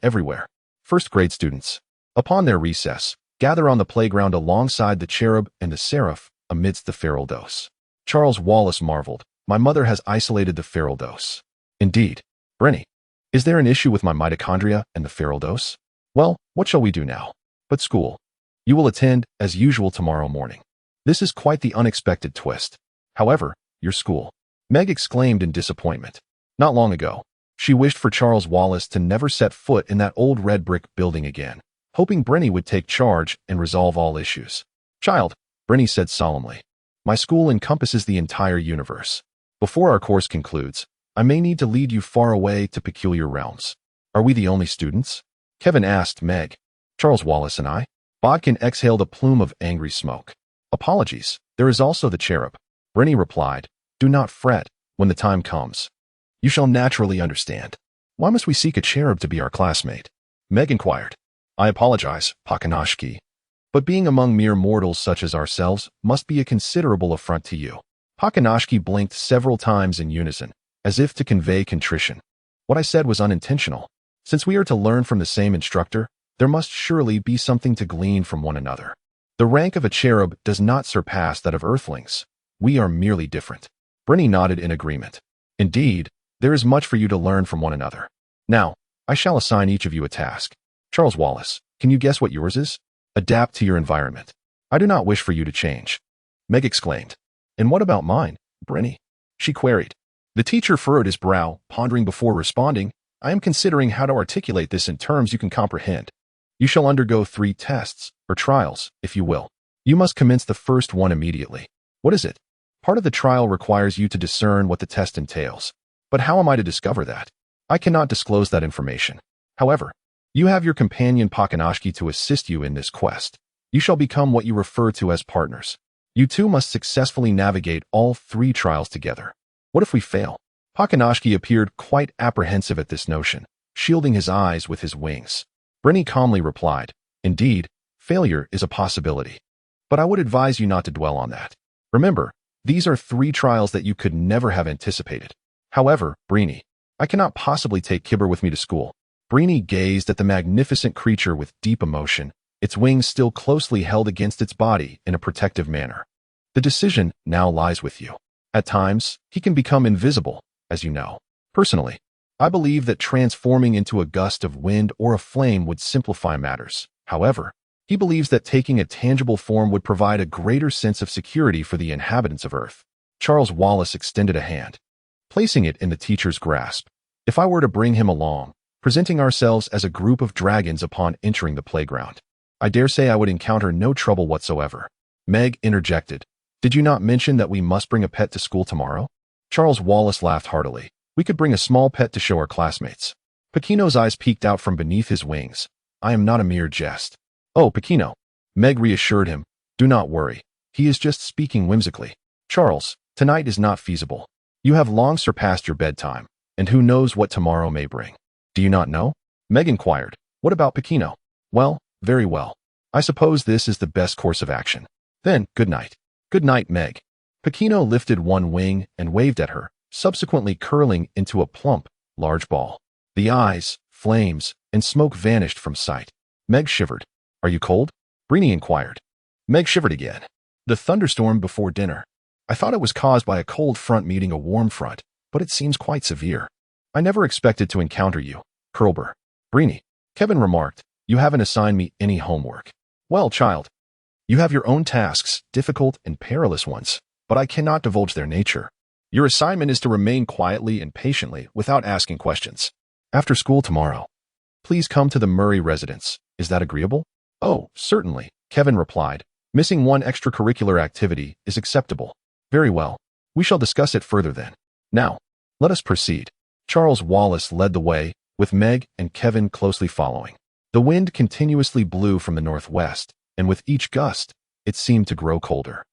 everywhere. First grade students, upon their recess, gather on the playground alongside the cherub and the seraph amidst the feral dose." Charles Wallace marveled, "My mother has isolated the feral dose." "Indeed. Brenny, is there an issue with my mitochondria and the feral dose?" "Well, what shall we do now?" "But school. You will attend, as usual, tomorrow morning." This is quite the unexpected twist. "However, your school," Meg exclaimed in disappointment. Not long ago, she wished for Charles Wallace to never set foot in that old red brick building again, hoping Brenny would take charge and resolve all issues. "Child," Brenny said solemnly, "my school encompasses the entire universe. Before our course concludes, I may need to lead you far away to peculiar realms." "Are we the only students?" Kevin asked Meg. "Charles Wallace and I." Bodkin exhaled a plume of angry smoke. "Apologies, there is also the cherub." Brenny replied, "Do not fret. When the time comes, you shall naturally understand." "Why must we seek a cherub to be our classmate?" Meg inquired. "I apologize, Pakanashki, but being among mere mortals such as ourselves must be a considerable affront to you." Pakanashki blinked several times in unison, as if to convey contrition. "What I said was unintentional. Since we are to learn from the same instructor, there must surely be something to glean from one another. The rank of a cherub does not surpass that of earthlings. We are merely different." Brenny nodded in agreement. "Indeed, there is much for you to learn from one another. Now, I shall assign each of you a task. Charles Wallace, can you guess what yours is?" "Adapt to your environment." "I do not wish for you to change." Meg exclaimed. "And what about mine, Brenny?" she queried. The teacher furrowed his brow, pondering before responding. "I am considering how to articulate this in terms you can comprehend. You shall undergo 3 tests, or trials, if you will. You must commence the first one immediately." "What is it?" Part of the trial requires you to discern what the test entails. But how am I to discover that? I cannot disclose that information. However, you have your companion Pakanoshki to assist you in this quest. You shall become what you refer to as partners. You two must successfully navigate all 3 trials together. What if we fail? Pakanoshki appeared quite apprehensive at this notion, shielding his eyes with his wings. Brenny calmly replied, "Indeed, failure is a possibility. But I would advise you not to dwell on that. Remember, these are 3 trials that you could never have anticipated. However, Brini, I cannot possibly take Kibber with me to school." Brini gazed at the magnificent creature with deep emotion, its wings still closely held against its body in a protective manner. "The decision now lies with you. At times, he can become invisible, as you know. Personally, I believe that transforming into a gust of wind or a flame would simplify matters. However, he believes that taking a tangible form would provide a greater sense of security for the inhabitants of Earth." Charles Wallace extended a hand, placing it in the teacher's grasp. "If I were to bring him along, presenting ourselves as a group of dragons upon entering the playground, I dare say I would encounter no trouble whatsoever." Meg interjected, "Did you not mention that we must bring a pet to school tomorrow?" Charles Wallace laughed heartily. "We could bring a small pet to show our classmates." Pequeno's eyes peeked out from beneath his wings. "I am not a mere jest." "Oh, Pequeno," Meg reassured him, "do not worry. He is just speaking whimsically. Charles, tonight is not feasible. You have long surpassed your bedtime, and who knows what tomorrow may bring." "Do you not know?" Meg inquired. "What about Pequeno?" "Well, very well. I suppose this is the best course of action. Then, good night." "Good night, Meg." Pequeno lifted one wing and waved at her, subsequently curling into a plump, large ball. The eyes, flames, and smoke vanished from sight. Meg shivered. "Are you cold?" Brini inquired. Meg shivered again. "The thunderstorm before dinner. I thought it was caused by a cold front meeting a warm front, but it seems quite severe. I never expected to encounter you, Curlber." "Brini," Kevin remarked, "you haven't assigned me any homework." "Well, child, you have your own tasks, difficult and perilous ones, but I cannot divulge their nature. Your assignment is to remain quietly and patiently without asking questions. After school tomorrow, please come to the Murray residence. Is that agreeable?" "Oh, certainly," Kevin replied. "Missing one extracurricular activity is acceptable." "Very well. We shall discuss it further then. Now, let us proceed." Charles Wallace led the way, with Meg and Kevin closely following. The wind continuously blew from the northwest, and with each gust, it seemed to grow colder.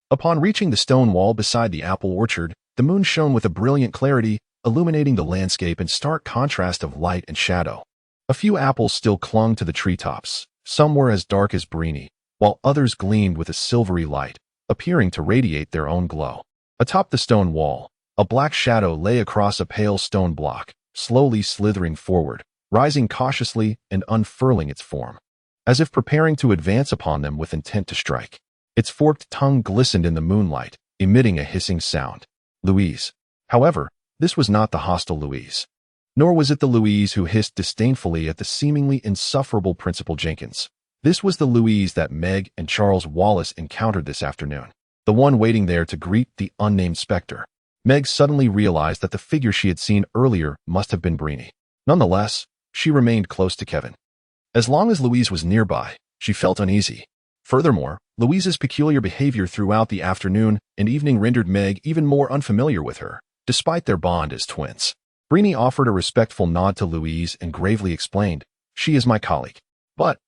Upon reaching the stone wall beside the apple orchard, the moon shone with a brilliant clarity, illuminating the landscape in stark contrast of light and shadow. A few apples still clung to the treetops. Some were as dark as Brini, while others gleamed with a silvery light, appearing to radiate their own glow. Atop the stone wall, a black shadow lay across a pale stone block, slowly slithering forward, rising cautiously and unfurling its form, as if preparing to advance upon them with intent to strike. Its forked tongue glistened in the moonlight, emitting a hissing sound. Louise. However, this was not the hostile Louise. Nor was it the Louise who hissed disdainfully at the seemingly insufferable Principal Jenkins. This was the Louise that Meg and Charles Wallace encountered this afternoon, the one waiting there to greet the unnamed specter. Meg suddenly realized that the figure she had seen earlier must have been Brini. Nonetheless, she remained close to Kevin. As long as Louise was nearby, she felt uneasy. Furthermore, Louise's peculiar behavior throughout the afternoon and evening rendered Meg even more unfamiliar with her, despite their bond as twins. Brini offered a respectful nod to Louise and gravely explained, "She is my colleague." But,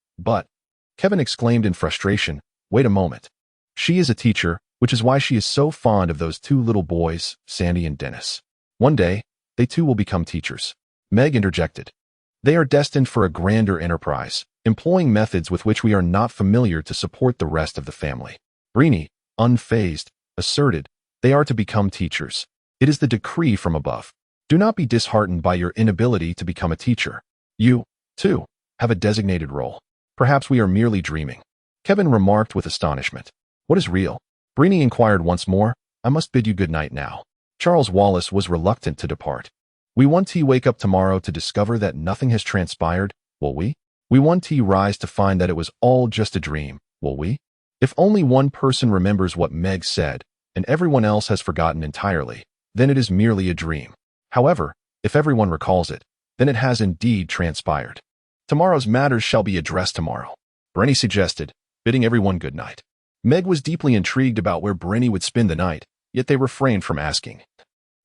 Kevin exclaimed in frustration, "Wait a moment. She is a teacher, which is why she is so fond of those 2 little boys, Sandy and Dennis. One day, they too will become teachers." Meg interjected. "They are destined for a grander enterprise, employing methods with which we are not familiar to support the rest of the family." Brini, unfazed, asserted, "They are to become teachers. It is the decree from above. Do not be disheartened by your inability to become a teacher. You, too, have a designated role. Perhaps we are merely dreaming." Kevin remarked with astonishment. "What is real?" Brini inquired once more. "I must bid you good night now." Charles Wallace was reluctant to depart. "We want to wake up tomorrow to discover that nothing has transpired, will we? We want to rise to find that it was all just a dream, will we? If only one person remembers what Meg said, and everyone else has forgotten entirely, then it is merely a dream. However, if everyone recalls it, then it has indeed transpired. Tomorrow's matters shall be addressed tomorrow," Brini suggested, bidding everyone good night. Meg was deeply intrigued about where Brini would spend the night, yet they refrained from asking.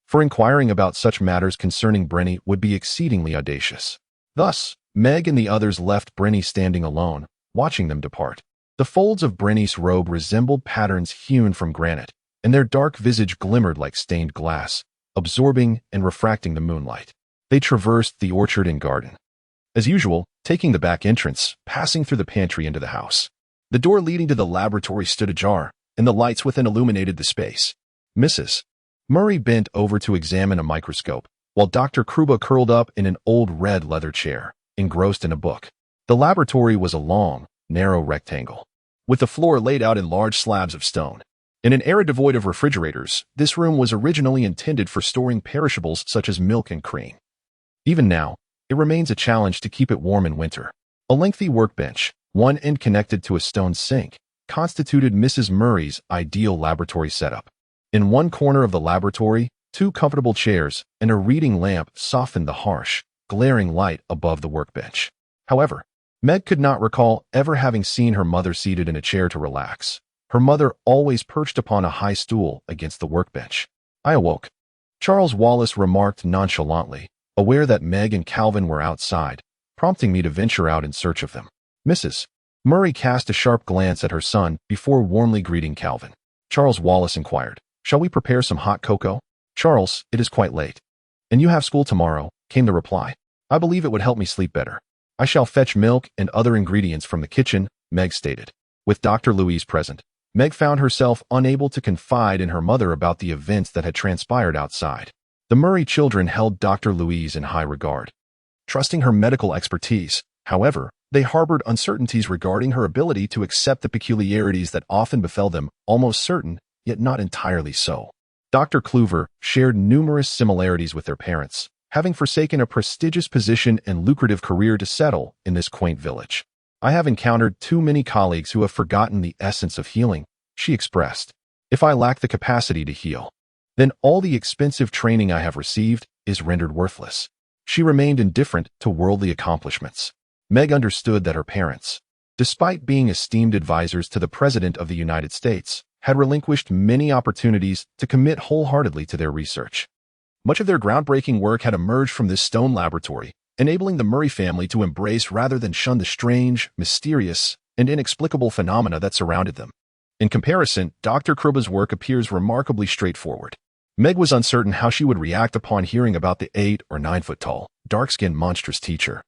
For inquiring about such matters concerning Brenny would be exceedingly audacious. Thus, Meg and the others left Brenny standing alone, watching them depart. The folds of Brenny's robe resembled patterns hewn from granite, and their dark visage glimmered like stained glass, absorbing and refracting the moonlight. They traversed the orchard and garden. As usual, taking the back entrance, passing through the pantry into the house. The door leading to the laboratory stood ajar, and the lights within illuminated the space. Mrs. Murray bent over to examine a microscope, while Dr. Kruba curled up in an old red leather chair, engrossed in a book. The laboratory was a long, narrow rectangle, with the floor laid out in large slabs of stone. In an era devoid of refrigerators, this room was originally intended for storing perishables such as milk and cream. Even now, it remains a challenge to keep it warm in winter. A lengthy workbench, one end connected to a stone sink, constituted Mrs. Murray's ideal laboratory setup. In one corner of the laboratory, 2 comfortable chairs and a reading lamp softened the harsh, glaring light above the workbench. However, Meg could not recall ever having seen her mother seated in a chair to relax. Her mother always perched upon a high stool against the workbench. I awoke. Charles Wallace remarked nonchalantly, aware that Meg and Calvin were outside, prompting me to venture out in search of them. Mrs. Murray cast a sharp glance at her son before warmly greeting Calvin. Charles Wallace inquired, "Shall we prepare some hot cocoa?" "Charles, it is quite late." "And you have school tomorrow," came the reply. "I believe it would help me sleep better." "I shall fetch milk and other ingredients from the kitchen," Meg stated. With Dr. Louise present, Meg found herself unable to confide in her mother about the events that had transpired outside. The Murray children held Dr. Louise in high regard. Trusting her medical expertise, however, they harbored uncertainties regarding her ability to accept the peculiarities that often befell them, almost certain, yet not entirely so. Dr. Kluver shared numerous similarities with their parents, having forsaken a prestigious position and lucrative career to settle in this quaint village. "I have encountered too many colleagues who have forgotten the essence of healing," she expressed. "If I lack the capacity to heal, then all the expensive training I have received is rendered worthless." She remained indifferent to worldly accomplishments. Meg understood that her parents, despite being esteemed advisors to the President of the United States, had relinquished many opportunities to commit wholeheartedly to their research. Much of their groundbreaking work had emerged from this stone laboratory, enabling the Murray family to embrace rather than shun the strange, mysterious, and inexplicable phenomena that surrounded them. In comparison, Dr. Kruba's work appears remarkably straightforward. Meg was uncertain how she would react upon hearing about the 8 or 9 foot tall, dark-skinned monstrous teacher,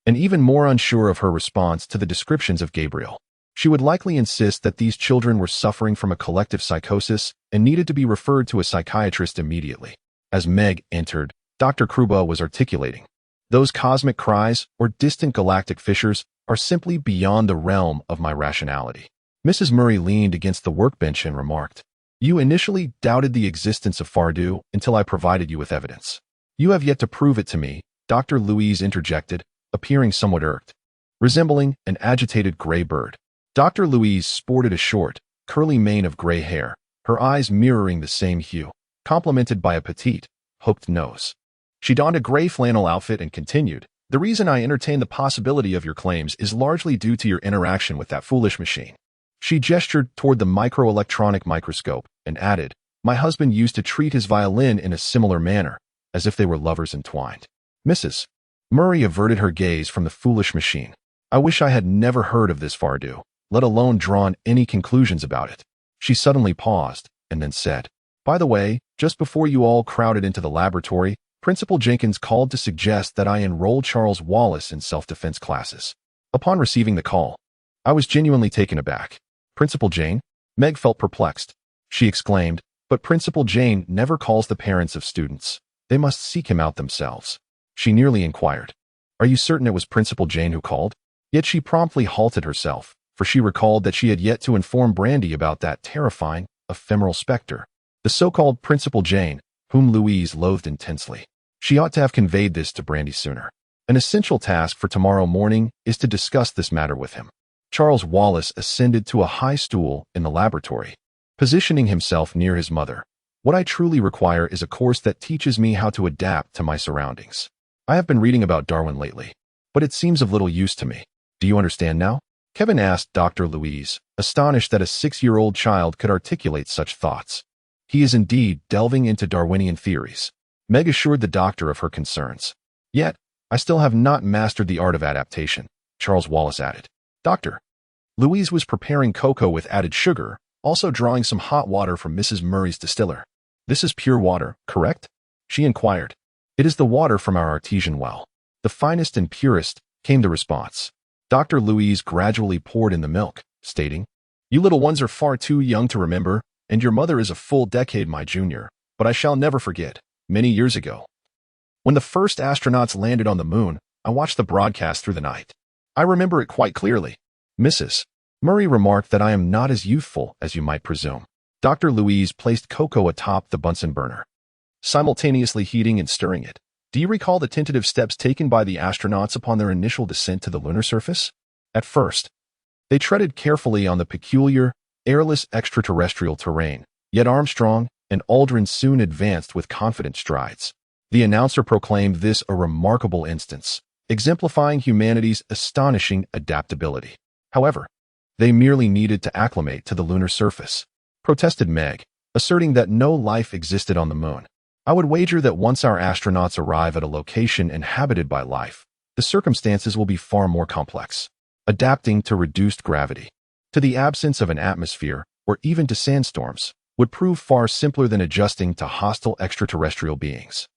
and even more unsure of her response to the descriptions of Gabriel. She would likely insist that these children were suffering from a collective psychosis and needed to be referred to a psychiatrist immediately. As Meg entered, Dr. Kruba was articulating, "Those cosmic cries or distant galactic fissures are simply beyond the realm of my rationality." Mrs. Murray leaned against the workbench and remarked, "You initially doubted the existence of Fardu until I provided you with evidence. You have yet to prove it to me," Dr. Louise interjected, appearing somewhat irked, resembling an agitated gray bird. Dr. Louise sported a short, curly mane of gray hair, her eyes mirroring the same hue, complemented by a petite, hooked nose. She donned a gray flannel outfit and continued, "The reason I entertain the possibility of your claims is largely due to your interaction with that foolish machine." She gestured toward the microelectronic microscope and added, "My husband used to treat his violin in a similar manner, as if they were lovers entwined." Mrs. Murray averted her gaze from the foolish machine. "I wish I had never heard of this Fardu, let alone drawn any conclusions about it." She suddenly paused and then said, "By the way, just before you all crowded into the laboratory, Principal Jenkins called to suggest that I enroll Charles Wallace in self-defense classes." Upon receiving the call, I was genuinely taken aback. "Principal Jane?" Meg felt perplexed. She exclaimed, "But Principal Jane never calls the parents of students. They must seek him out themselves." She nearly inquired, "Are you certain it was Principal Jane who called?" Yet she promptly halted herself, for she recalled that she had yet to inform Brandy about that terrifying, ephemeral specter, the so-called Principal Jane, whom Louise loathed intensely. She ought to have conveyed this to Brandy sooner. An essential task for tomorrow morning is to discuss this matter with him. Charles Wallace ascended to a high stool in the laboratory, positioning himself near his mother. "What I truly require is a course that teaches me how to adapt to my surroundings. I have been reading about Darwin lately, but it seems of little use to me. Do you understand now?" Kevin asked Dr. Louise, astonished that a 6-year-old child could articulate such thoughts. He is indeed delving into Darwinian theories. Meg assured the doctor of her concerns. Yet, I still have not mastered the art of adaptation, Charles Wallace added. Doctor. Louise was preparing cocoa with added sugar, also drawing some hot water from Mrs. Murray's distiller. This is pure water, correct? She inquired. It is the water from our artesian well. The finest and purest, came the response. Dr. Louise gradually poured in the milk, stating, You little ones are far too young to remember, and your mother is a full decade my junior, but I shall never forget, many years ago. When the first astronauts landed on the moon, I watched the broadcast through the night. I remember it quite clearly. Mrs. Murray remarked that I am not as youthful as you might presume. Dr. Louise placed cocoa atop the Bunsen burner, simultaneously heating and stirring it. Do you recall the tentative steps taken by the astronauts upon their initial descent to the lunar surface? At first, they treaded carefully on the peculiar, airless extraterrestrial terrain, yet Armstrong and Aldrin soon advanced with confident strides. The announcer proclaimed this a remarkable instance, exemplifying humanity's astonishing adaptability. However, they merely needed to acclimate to the lunar surface, protested Meg, asserting that no life existed on the moon. I would wager that once our astronauts arrive at a location inhabited by life, the circumstances will be far more complex. Adapting to reduced gravity, to the absence of an atmosphere, or even to sandstorms, would prove far simpler than adjusting to hostile extraterrestrial beings.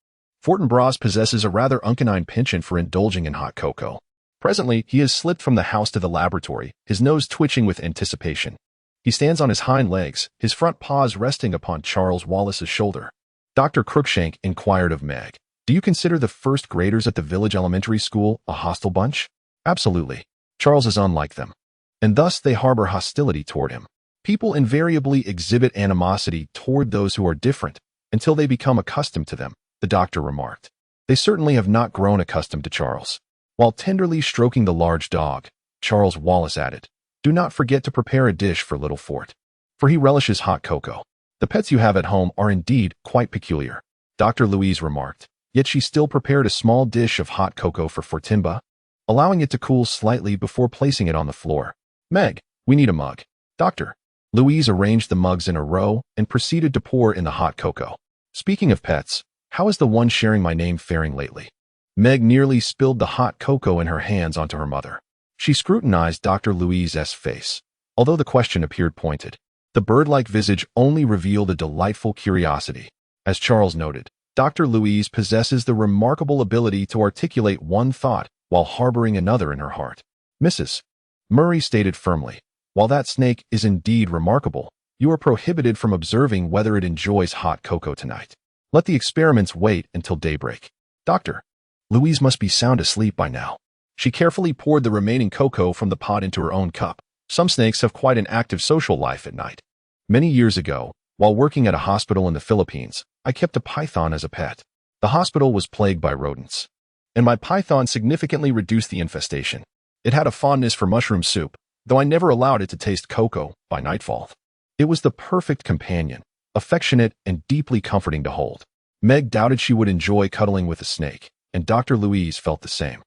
Fortinbras possesses a rather uncanny penchant for indulging in hot cocoa. Presently, he has slipped from the house to the laboratory, his nose twitching with anticipation. He stands on his hind legs, his front paws resting upon Charles Wallace's shoulder. Dr. Crookshank inquired of Meg, Do you consider the first graders at the village elementary school a hostile bunch? Absolutely. Charles is unlike them, and thus they harbor hostility toward him. People invariably exhibit animosity toward those who are different until they become accustomed to them, the doctor remarked. They certainly have not grown accustomed to Charles. While tenderly stroking the large dog, Charles Wallace added, Do not forget to prepare a dish for little Fort, for he relishes hot cocoa. The pets you have at home are indeed quite peculiar, Dr. Louise remarked, yet she still prepared a small dish of hot cocoa for Fortinba, allowing it to cool slightly before placing it on the floor. Meg, we need a mug. Doctor. Louise arranged the mugs in a row and proceeded to pour in the hot cocoa. Speaking of pets, how is the one sharing my name faring lately? Meg nearly spilled the hot cocoa in her hands onto her mother. She scrutinized Dr. Louise's face, although the question appeared pointed. The bird-like visage only revealed a delightful curiosity. As Charles noted, Dr. Louise possesses the remarkable ability to articulate one thought while harboring another in her heart. Mrs. Murray stated firmly, While that snake is indeed remarkable, you are prohibited from observing whether it enjoys hot cocoa tonight. Let the experiments wait until daybreak. Doctor. Louise must be sound asleep by now. She carefully poured the remaining cocoa from the pot into her own cup. Some snakes have quite an active social life at night. Many years ago, while working at a hospital in the Philippines, I kept a python as a pet. The hospital was plagued by rodents, and my python significantly reduced the infestation. It had a fondness for mushroom soup, though I never allowed it to taste cocoa by nightfall. It was the perfect companion, affectionate and deeply comforting to hold. Meg doubted she would enjoy cuddling with a snake, and Dr. Louise felt the same.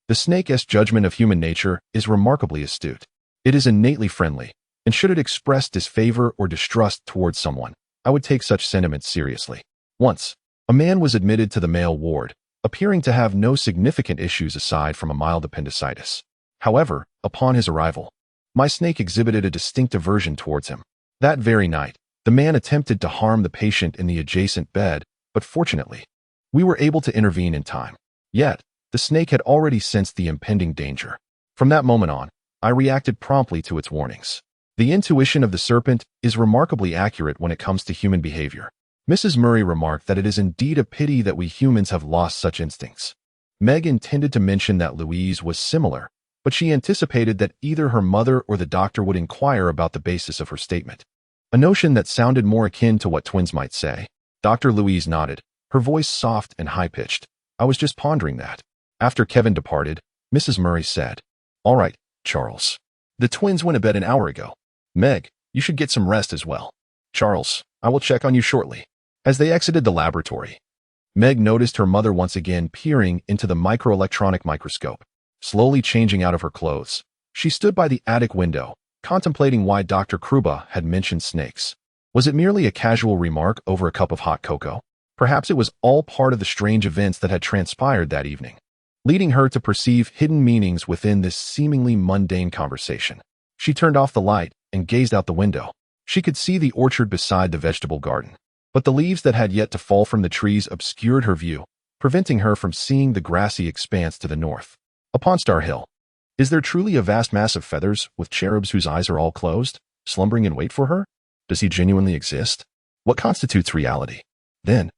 The snake's judgment of human nature is remarkably astute. It is innately friendly, and should it express disfavor or distrust towards someone, I would take such sentiments seriously. Once, a man was admitted to the male ward, appearing to have no significant issues aside from a mild appendicitis. However, upon his arrival, my snake exhibited a distinct aversion towards him. That very night, the man attempted to harm the patient in the adjacent bed, but fortunately, we were able to intervene in time. Yet, the snake had already sensed the impending danger. From that moment on, I reacted promptly to its warnings. The intuition of the serpent is remarkably accurate when it comes to human behavior. Mrs. Murray remarked that it is indeed a pity that we humans have lost such instincts. Meg intended to mention that Louise was similar, but she anticipated that either her mother or the doctor would inquire about the basis of her statement. A notion that sounded more akin to what twins might say. Dr. Louise nodded, her voice soft and high-pitched. I was just pondering that. After Kevin departed, Mrs. Murray said, All right, Charles. The twins went to bed an hour ago. Meg, you should get some rest as well. Charles, I will check on you shortly. As they exited the laboratory, Meg noticed her mother once again peering into the microelectronic microscope. Slowly changing out of her clothes, she stood by the attic window, contemplating why Dr. Kruba had mentioned snakes. Was it merely a casual remark over a cup of hot cocoa? Perhaps it was all part of the strange events that had transpired that evening, leading her to perceive hidden meanings within this seemingly mundane conversation. She turned off the light and gazed out the window. She could see the orchard beside the vegetable garden, but the leaves that had yet to fall from the trees obscured her view, preventing her from seeing the grassy expanse to the north. Upon Star Hill, is there truly a vast mass of feathers with cherubs whose eyes are all closed, slumbering in wait for her? Does he genuinely exist? What constitutes reality? Then,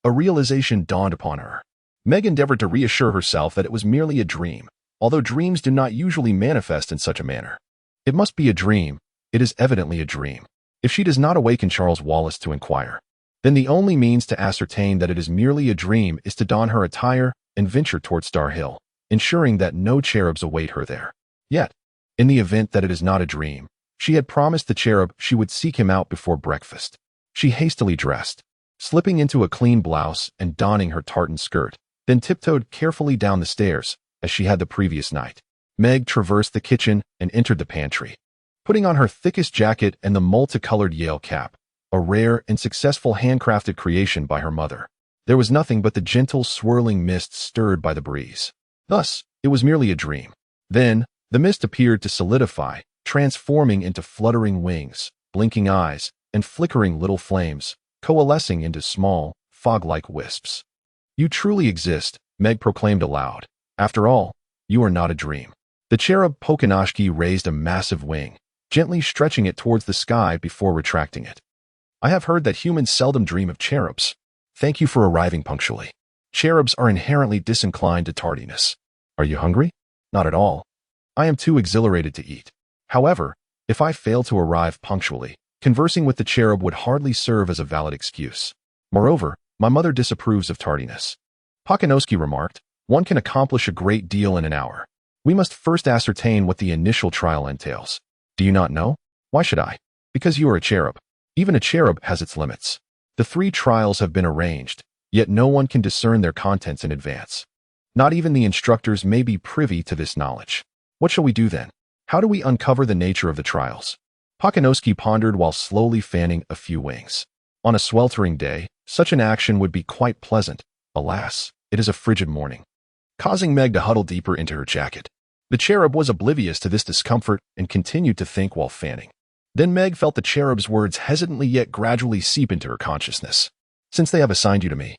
a realization dawned upon her. Meg endeavored to reassure herself that it was merely a dream, although dreams do not usually manifest in such a manner. It must be a dream. It is evidently a dream. If she does not awaken Charles Wallace to inquire, then the only means to ascertain that it is merely a dream is to don her attire and venture toward Star Hill, ensuring that no cherubs await her there. Yet, in the event that it is not a dream, she had promised the cherub she would seek him out before breakfast. She hastily dressed, slipping into a clean blouse and donning her tartan skirt, then tiptoed carefully down the stairs, as she had the previous night. Meg traversed the kitchen and entered the pantry. Putting on her thickest jacket and the multicolored Yale cap, a rare and successful handcrafted creation by her mother, there was nothing but the gentle swirling mist stirred by the breeze. Thus, it was merely a dream. Then, the mist appeared to solidify, transforming into fluttering wings, blinking eyes, and flickering little flames, coalescing into small, fog-like wisps. You truly exist, Meg proclaimed aloud. After all, you are not a dream. The cherub Pokonashki raised a massive wing, gently stretching it towards the sky before retracting it. I have heard that humans seldom dream of cherubs. Thank you for arriving punctually. Cherubs are inherently disinclined to tardiness. Are you hungry? Not at all. I am too exhilarated to eat. However, if I fail to arrive punctually, conversing with the cherub would hardly serve as a valid excuse. Moreover, my mother disapproves of tardiness. Pokonowski remarked, one can accomplish a great deal in an hour. We must first ascertain what the initial trial entails. Do you not know? Why should I? Because you are a cherub. Even a cherub has its limits. The 3 trials have been arranged, yet no one can discern their contents in advance. Not even the instructors may be privy to this knowledge. What shall we do then? How do we uncover the nature of the trials? Pokonowski pondered while slowly fanning a few wings. On a sweltering day, such an action would be quite pleasant. Alas, it is a frigid morning, causing Meg to huddle deeper into her jacket. The cherub was oblivious to this discomfort and continued to think while fanning. Then Meg felt the cherub's words hesitantly yet gradually seep into her consciousness. Since they have assigned you to me,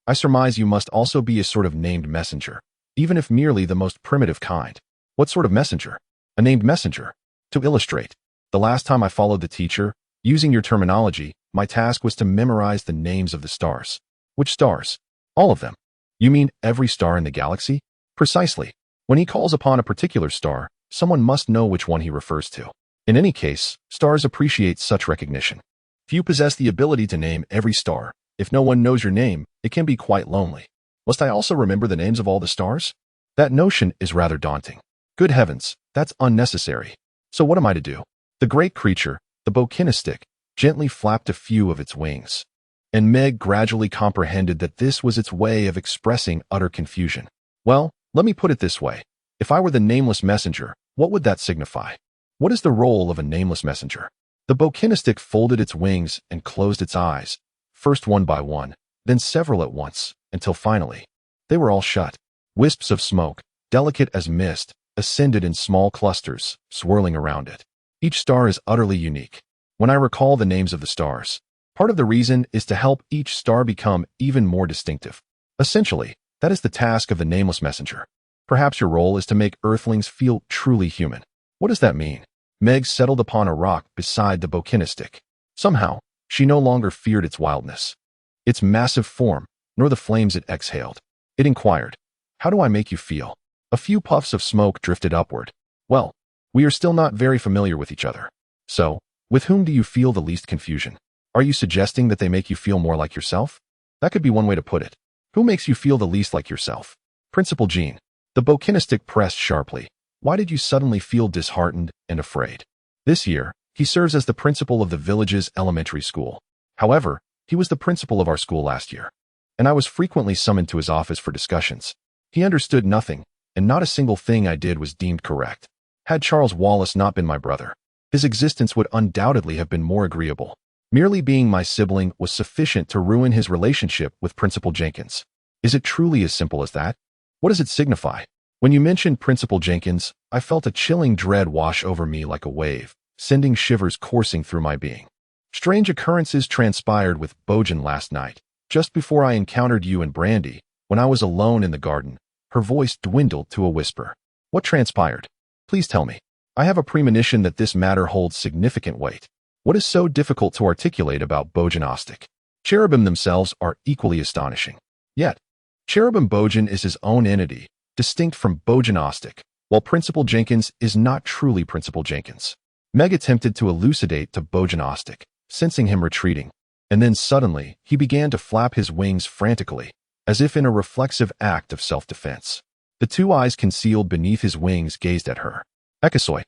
I surmise you must also be a sort of named messenger, even if merely the most primitive kind. What sort of messenger? A named messenger. To illustrate, the last time I followed the teacher, using your terminology, my task was to memorize the names of the stars. Which stars? All of them. You mean every star in the galaxy? Precisely. When he calls upon a particular star, someone must know which one he refers to. In any case, stars appreciate such recognition. If you possess the ability to name every star, if no one knows your name, it can be quite lonely. Must I also remember the names of all the stars? That notion is rather daunting. Good heavens, that's unnecessary. So what am I to do? The great creature, the bokinistic, gently flapped a few of its wings, and Meg gradually comprehended that this was its way of expressing utter confusion. Well, let me put it this way. If I were the nameless messenger, what would that signify? What is the role of a nameless messenger? The bokinistic folded its wings and closed its eyes, first one by one, then several at once, until finally, they were all shut. Wisps of smoke, delicate as mist, ascended in small clusters, swirling around it. Each star is utterly unique. When I recall the names of the stars, part of the reason is to help each star become even more distinctive. Essentially, that is the task of the nameless messenger. Perhaps your role is to make Earthlings feel truly human. What does that mean? Meg settled upon a rock beside the bokinistic. Somehow, she no longer feared its wildness, its massive form, nor the flames it exhaled. It inquired, how do I make you feel? A few puffs of smoke drifted upward. Well, we are still not very familiar with each other. So, with whom do you feel the least confusion? Are you suggesting that they make you feel more like yourself? That could be one way to put it. Who makes you feel the least like yourself? Principal Jean. The bokinistic pressed sharply. Why did you suddenly feel disheartened and afraid? This year, he serves as the principal of the village's elementary school. However, he was the principal of our school last year, and I was frequently summoned to his office for discussions. He understood nothing, and not a single thing I did was deemed correct. Had Charles Wallace not been my brother, his existence would undoubtedly have been more agreeable. Merely being my sibling was sufficient to ruin his relationship with Principal Jenkins. Is it truly as simple as that? What does it signify? When you mentioned Principal Jenkins, I felt a chilling dread wash over me like a wave, sending shivers coursing through my being. Strange occurrences transpired with Bojan last night, just before I encountered you and Brandy. When I was alone in the garden, her voice dwindled to a whisper. What transpired? Please tell me. I have a premonition that this matter holds significant weight. What is so difficult to articulate about Bojan Ostic? Cherubim themselves are equally astonishing. Yet, Cherubim Bojan is his own entity, distinct from Bojan Ostic, while Principal Jenkins is not truly Principal Jenkins. Meg attempted to elucidate to Bojan Ostic, sensing him retreating, and then suddenly he began to flap his wings frantically, as if in a reflexive act of self-defense. The two eyes concealed beneath his wings gazed at her. Ekasoi,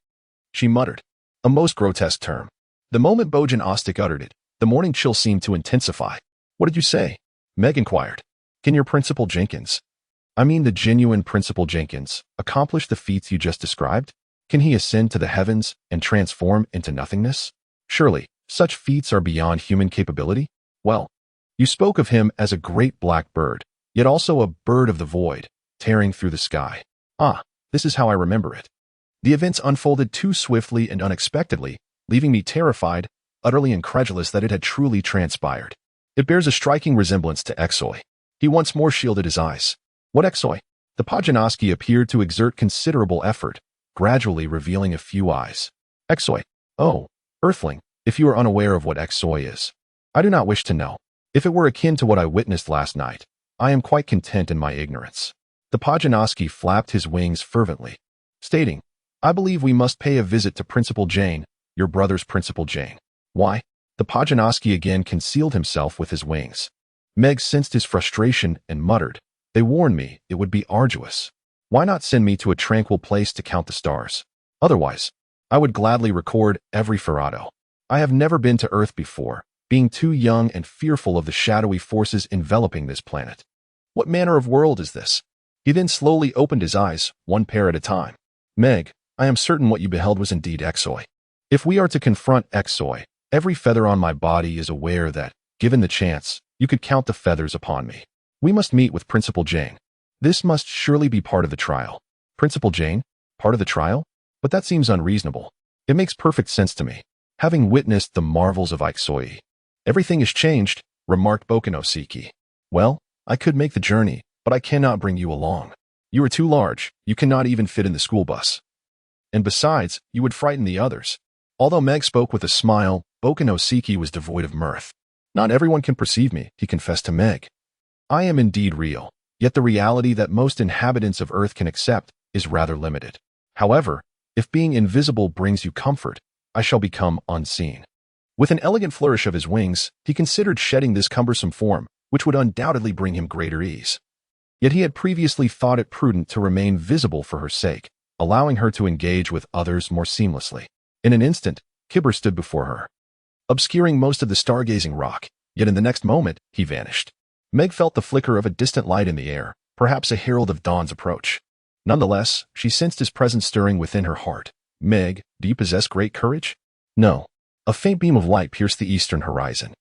she muttered, a most grotesque term. The moment Bojan Ostic uttered it, the morning chill seemed to intensify. What did you say? Meg inquired. Can your Principal Jenkins, I mean the genuine Principal Jenkins, accomplish the feats you just described? Can he ascend to the heavens and transform into nothingness? Surely, such feats are beyond human capability? Well, you spoke of him as a great black bird, yet also a bird of the void, tearing through the sky. Ah, this is how I remember it. The events unfolded too swiftly and unexpectedly, leaving me terrified, utterly incredulous that it had truly transpired. It bears a striking resemblance to Exoi. He once more shielded his eyes. What Exoi? The Pajanoski appeared to exert considerable effort, gradually revealing a few eyes. Exoi. Oh, Earthling, if you are unaware of what Exoi is. I do not wish to know. If it were akin to what I witnessed last night, I am quite content in my ignorance. The Pajanoski flapped his wings fervently, stating, I believe we must pay a visit to Principal Jane, your brother's Principal Jane. Why? The Pajanoski again concealed himself with his wings. Meg sensed his frustration and muttered, They warned me it would be arduous. Why not send me to a tranquil place to count the stars? Otherwise, I would gladly record every ferrado. I have never been to Earth before, being too young and fearful of the shadowy forces enveloping this planet. What manner of world is this? He then slowly opened his eyes, one pair at a time. Meg, I am certain what you beheld was indeed Exoi. If we are to confront Exoi, every feather on my body is aware that, given the chance, you could count the feathers upon me. We must meet with Principal Jane. This must surely be part of the trial. Principal Jane? Part of the trial? But that seems unreasonable. It makes perfect sense to me, having witnessed the marvels of Ixoi. Everything is changed, remarked Bokanosiki. Well, I could make the journey, but I cannot bring you along. You are too large, you cannot even fit in the school bus. And besides, you would frighten the others. Although Meg spoke with a smile, Bokanosiki was devoid of mirth. Not everyone can perceive me, he confessed to Meg. I am indeed real, yet the reality that most inhabitants of Earth can accept is rather limited. However, if being invisible brings you comfort, I shall become unseen. With an elegant flourish of his wings, he considered shedding this cumbersome form, which would undoubtedly bring him greater ease. Yet he had previously thought it prudent to remain visible for her sake, allowing her to engage with others more seamlessly. In an instant, Kibber stood before her, obscuring most of the stargazing rock, yet in the next moment, he vanished. Meg felt the flicker of a distant light in the air, perhaps a herald of dawn's approach. Nonetheless, she sensed his presence stirring within her heart. Meg, do you possess great courage? No. A faint beam of light pierced the eastern horizon,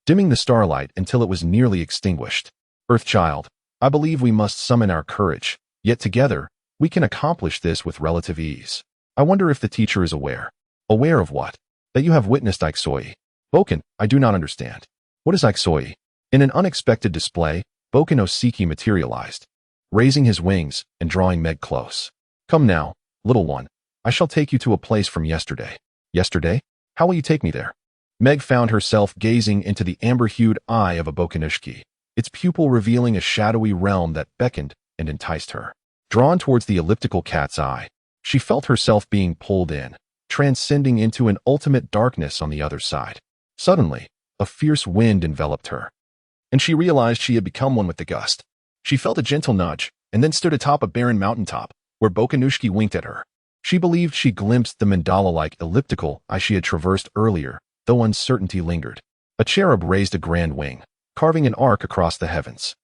dimming the starlight until it was nearly extinguished. Earthchild, I believe we must summon our courage, yet together, we can accomplish this with relative ease. I wonder if the teacher is aware. Aware of what? That you have witnessed Ixoi. Boken, I do not understand. What is Ixoi? In an unexpected display, Bokanosiki materialized, raising his wings and drawing Meg close. Come now, little one. I shall take you to a place from yesterday. Yesterday? How will you take me there? Meg found herself gazing into the amber-hued eye of a Bokanushki, its pupil revealing a shadowy realm that beckoned and enticed her. Drawn towards the elliptical cat's eye, she felt herself being pulled in, transcending into an ultimate darkness on the other side. Suddenly, a fierce wind enveloped her, and she realized she had become one with the gust. She felt a gentle nudge, and then stood atop a barren mountaintop, where Bokanushki winked at her. She believed she glimpsed the mandala-like elliptical eye she had traversed earlier, though uncertainty lingered. A cherub raised a grand wing, carving an arc across the heavens.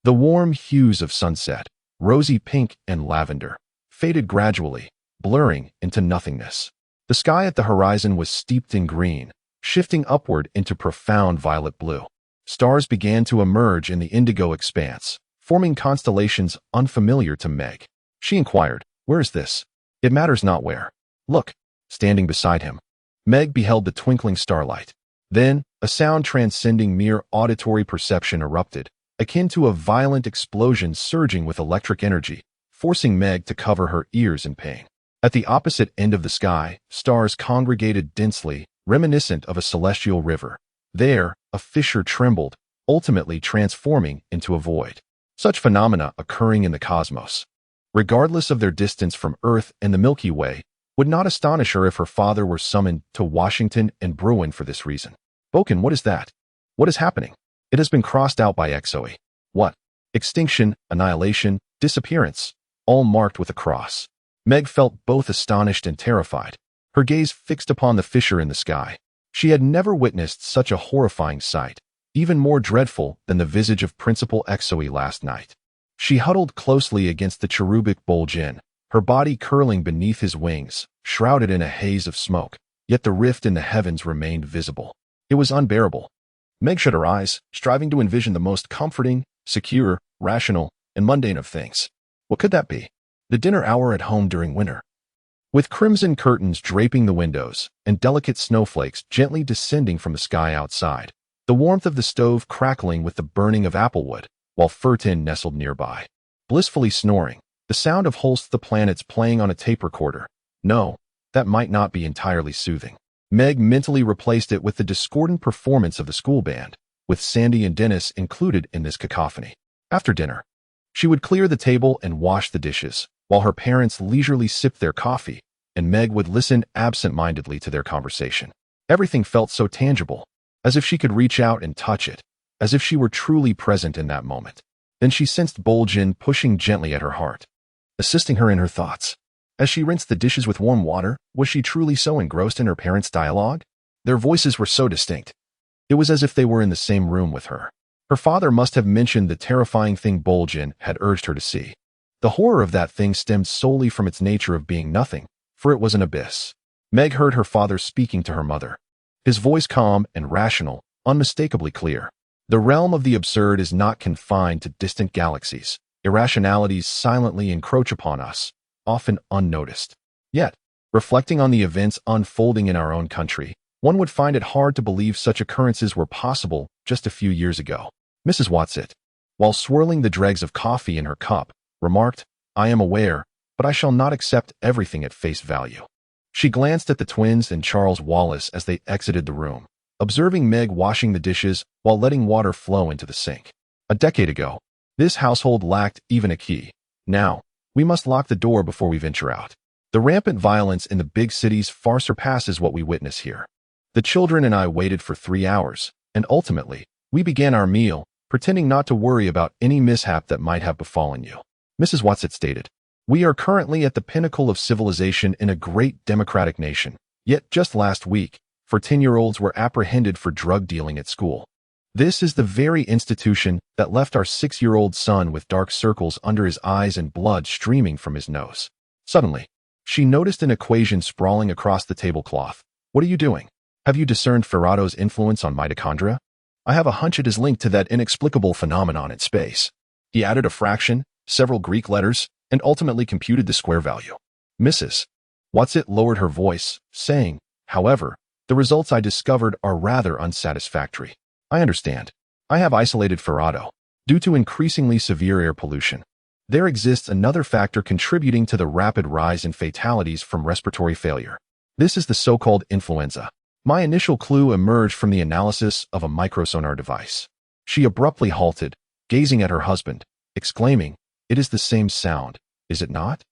The warm hues of sunset, rosy pink and lavender, faded gradually, blurring into nothingness. The sky at the horizon was steeped in green, shifting upward into profound violet blue. Stars began to emerge in the indigo expanse, forming constellations unfamiliar to Meg. She inquired, "Where is this?" "It matters not where. Look." Standing beside him, Meg beheld the twinkling starlight. Then, a sound transcending mere auditory perception erupted, akin to a violent explosion surging with electric energy, forcing Meg to cover her ears in pain. At the opposite end of the sky, stars congregated densely, reminiscent of a celestial river. There, a fissure trembled, ultimately transforming into a void. Such phenomena occurring in the cosmos, regardless of their distance from Earth and the Milky Way, would not astonish her if her father were summoned to Washington and Bruin for this reason. "Boken, what is that? What is happening?" "It has been crossed out by Exoe." "What?" "Extinction, annihilation, disappearance, all marked with a cross." Meg felt both astonished and terrified, her gaze fixed upon the fissure in the sky. She had never witnessed such a horrifying sight, even more dreadful than the visage of Principal Exoe last night. She huddled closely against the cherubic Bol'Jin, her body curling beneath his wings, shrouded in a haze of smoke, yet the rift in the heavens remained visible. It was unbearable. Meg shut her eyes, striving to envision the most comforting, secure, rational, and mundane of things. What could that be? The dinner hour at home during winter. With crimson curtains draping the windows and delicate snowflakes gently descending from the sky outside, the warmth of the stove crackling with the burning of applewood, while Furtin nestled nearby, blissfully snoring, the sound of Holst the planets playing on a tape recorder. No, that might not be entirely soothing. Meg mentally replaced it with the discordant performance of the school band, with Sandy and Dennis included in this cacophony. After dinner, she would clear the table and wash the dishes, while her parents leisurely sipped their coffee, and Meg would listen absent-mindedly to their conversation. Everything felt so tangible, as if she could reach out and touch it, as if she were truly present in that moment. Then she sensed Bol'Jin pushing gently at her heart, assisting her in her thoughts. As she rinsed the dishes with warm water, was she truly so engrossed in her parents' dialogue? Their voices were so distinct. It was as if they were in the same room with her. Her father must have mentioned the terrifying thing Bol'Jin had urged her to see. The horror of that thing stemmed solely from its nature of being nothing, for it was an abyss. Meg heard her father speaking to her mother, his voice calm and rational, unmistakably clear. The realm of the absurd is not confined to distant galaxies. Irrationalities silently encroach upon us, often unnoticed. Yet, reflecting on the events unfolding in our own country, one would find it hard to believe such occurrences were possible just a few years ago. Mrs. Watsit, while swirling the dregs of coffee in her cup, remarked, "I am aware, but I shall not accept everything at face value." She glanced at the twins and Charles Wallace as they exited the room, observing Meg washing the dishes while letting water flow into the sink. A decade ago, this household lacked even a key. Now, we must lock the door before we venture out. The rampant violence in the big cities far surpasses what we witness here. The children and I waited for 3 hours, and ultimately, we began our meal, pretending not to worry about any mishap that might have befallen you. Mrs. Watsit stated, "We are currently at the pinnacle of civilization in a great democratic nation. Yet just last week, 14-year-olds were apprehended for drug dealing at school. This is the very institution that left our 6-year-old son with dark circles under his eyes and blood streaming from his nose." Suddenly, she noticed an equation sprawling across the tablecloth. "What are you doing? Have you discerned Faraday's influence on mitochondria? I have a hunch it is linked to that inexplicable phenomenon in space." He added a fraction, several Greek letters, and ultimately computed the square value. Mrs. Watsit lowered her voice, saying, "However, the results I discovered are rather unsatisfactory. I understand. I have isolated Faraday due to increasingly severe air pollution. There exists another factor contributing to the rapid rise in fatalities from respiratory failure. This is the so-called influenza. My initial clue emerged from the analysis of a microsonar device." She abruptly halted, gazing at her husband, exclaiming, "It is the same sound, is it not?"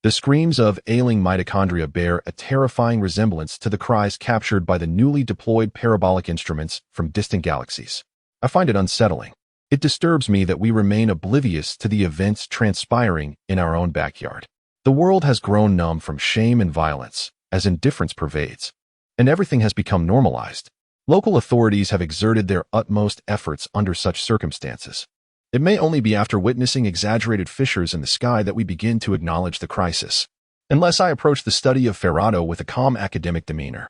The screams of ailing mitochondria bear a terrifying resemblance to the cries captured by the newly deployed parabolic instruments from distant galaxies. I find it unsettling. It disturbs me that we remain oblivious to the events transpiring in our own backyard. The world has grown numb from shame and violence, as indifference pervades, and everything has become normalized. Local authorities have exerted their utmost efforts under such circumstances. It may only be after witnessing exaggerated fissures in the sky that we begin to acknowledge the crisis. Unless I approach the study of Faraday with a calm academic demeanor,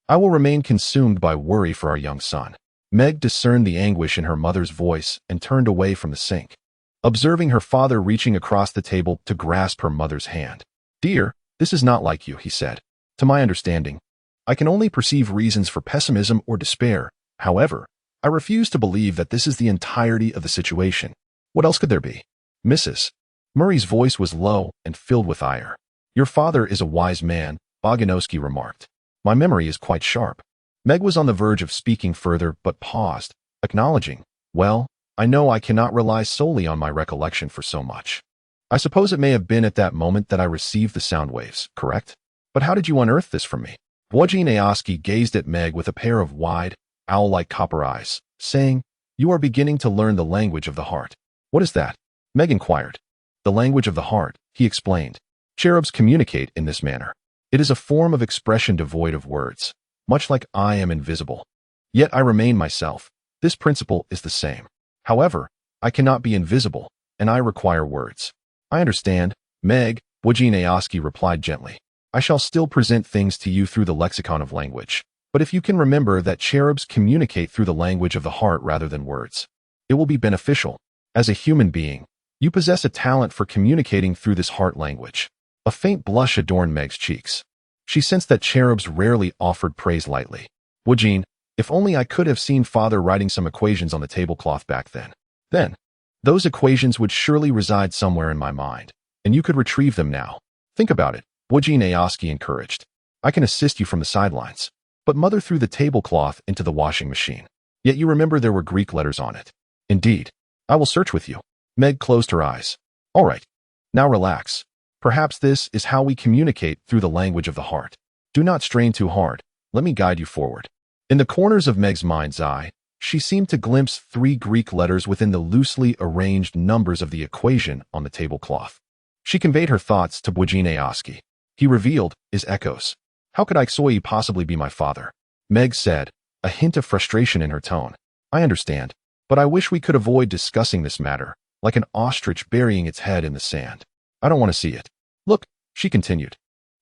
I will remain consumed by worry for our young son. Meg discerned the anguish in her mother's voice and turned away from the sink, observing her father reaching across the table to grasp her mother's hand. "Dear, this is not like you," he said. "To my understanding, I can only perceive reasons for pessimism or despair. However, I refuse to believe that this is the entirety of the situation. What else could there be?" Mrs. Murray's voice was low and filled with ire. "Your father is a wise man," Boganowski remarked. "My memory is quite sharp." Meg was on the verge of speaking further but paused, acknowledging, "Well, I know I cannot rely solely on my recollection for so much. I suppose it may have been at that moment that I received the sound waves, correct? But how did you unearth this from me?" Wojciechowski gazed at Meg with a pair of wide, owl-like copper eyes, saying, "You are beginning to learn the language of the heart." "What is that?" Meg inquired. "The language of the heart," he explained. "Cherubs communicate in this manner. It is a form of expression devoid of words, much like I am invisible. Yet I remain myself. This principle is the same. However, I cannot be invisible, and I require words." "I understand, Meg," Wojciechowski replied gently. "I shall still present things to you through the lexicon of language. But if you can remember that cherubs communicate through the language of the heart rather than words, it will be beneficial. As a human being, you possess a talent for communicating through this heart language." A faint blush adorned Meg's cheeks. She sensed that cherubs rarely offered praise lightly. "Wojciech, if only I could have seen Father writing some equations on the tablecloth back then. Those equations would surely reside somewhere in my mind, and you could retrieve them now. Think about it," Wojciechowski encouraged. "I can assist you from the sidelines." "But Mother threw the tablecloth into the washing machine. Yet you remember there were Greek letters on it." "Indeed. I will search with you." Meg closed her eyes. "All right. Now relax. Perhaps this is how we communicate through the language of the heart. Do not strain too hard. Let me guide you forward." In the corners of Meg's mind's eye, she seemed to glimpse 3 Greek letters within the loosely arranged numbers of the equation on the tablecloth. She conveyed her thoughts to Wojciechowski. He revealed his echoes. "How could Ixoi possibly be my father?" Meg said, a hint of frustration in her tone. "I understand, but I wish we could avoid discussing this matter, like an ostrich burying its head in the sand. I don't want to see it. Look," she continued.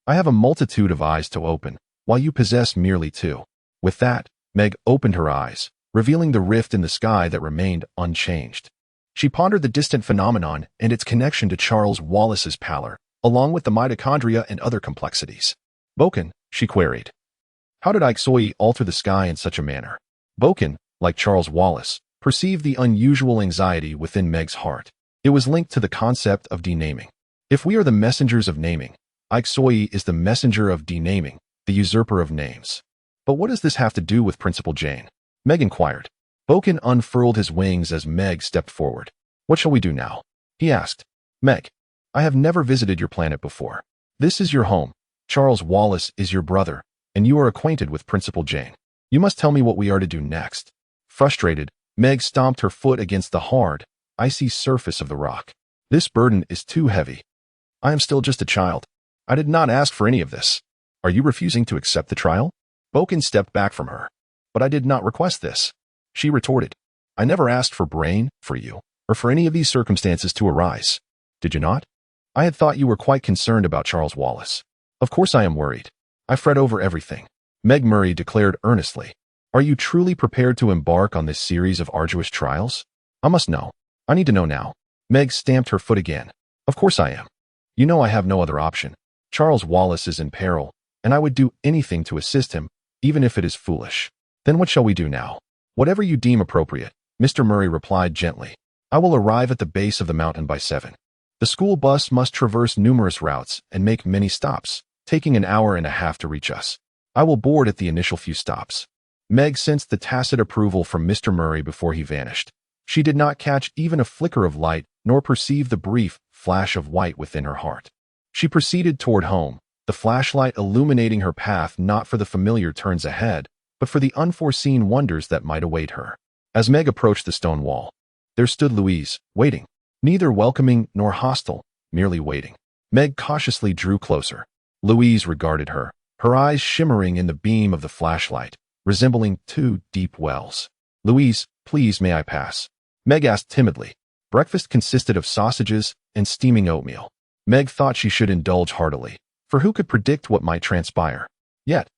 "I have a multitude of eyes to open, while you possess merely 2. With that, Meg opened her eyes, revealing the rift in the sky that remained unchanged. She pondered the distant phenomenon and its connection to Charles Wallace's pallor, along with the mitochondria and other complexities. "Boken," she queried. "How did Ixoi alter the sky in such a manner?" Boken, like Charles Wallace, perceived the unusual anxiety within Meg's heart. It was linked to the concept of denaming. If we are the messengers of naming, Ixoi is the messenger of denaming, the usurper of names. "But what does this have to do with Principal Jane?" Meg inquired. Boken unfurled his wings as Meg stepped forward. "What shall we do now?" he asked. "Meg, I have never visited your planet before. This is your home. Charles Wallace is your brother, and you are acquainted with Principal Jane. You must tell me what we are to do next." Frustrated, Meg stomped her foot against the hard, icy surface of the rock. "This burden is too heavy. I am still just a child. I did not ask for any of this. Are you refusing to accept the trial?" Boken stepped back from her. "But I did not request this," she retorted. "I never asked for brain, for you, or for any of these circumstances to arise. Did you not? I had thought you were quite concerned about Charles Wallace." "Of course I am worried. I fret over everything," Meg Murray declared earnestly. "Are you truly prepared to embark on this series of arduous trials?" "I must know. I need to know now." Meg stamped her foot again. "Of course I am. You know I have no other option. Charles Wallace is in peril, and I would do anything to assist him, even if it is foolish." "Then what shall we do now?" "Whatever you deem appropriate," Mr. Murray replied gently. "I will arrive at the base of the mountain by 7. The school bus must traverse numerous routes and make many stops, taking an hour and a half to reach us. I will board at the initial few stops." Meg sensed the tacit approval from Mr. Murray before he vanished. She did not catch even a flicker of light, nor perceive the brief flash of white within her heart. She proceeded toward home, the flashlight illuminating her path not for the familiar turns ahead, but for the unforeseen wonders that might await her. As Meg approached the stone wall, there stood Louise, waiting, neither welcoming nor hostile, merely waiting. Meg cautiously drew closer. Louise regarded her, her eyes shimmering in the beam of the flashlight, resembling 2 deep wells. "Louise, please may I pass?" Meg asked timidly. Breakfast consisted of sausages and steaming oatmeal. Meg thought she should indulge heartily, for who could predict what might transpire? Yet,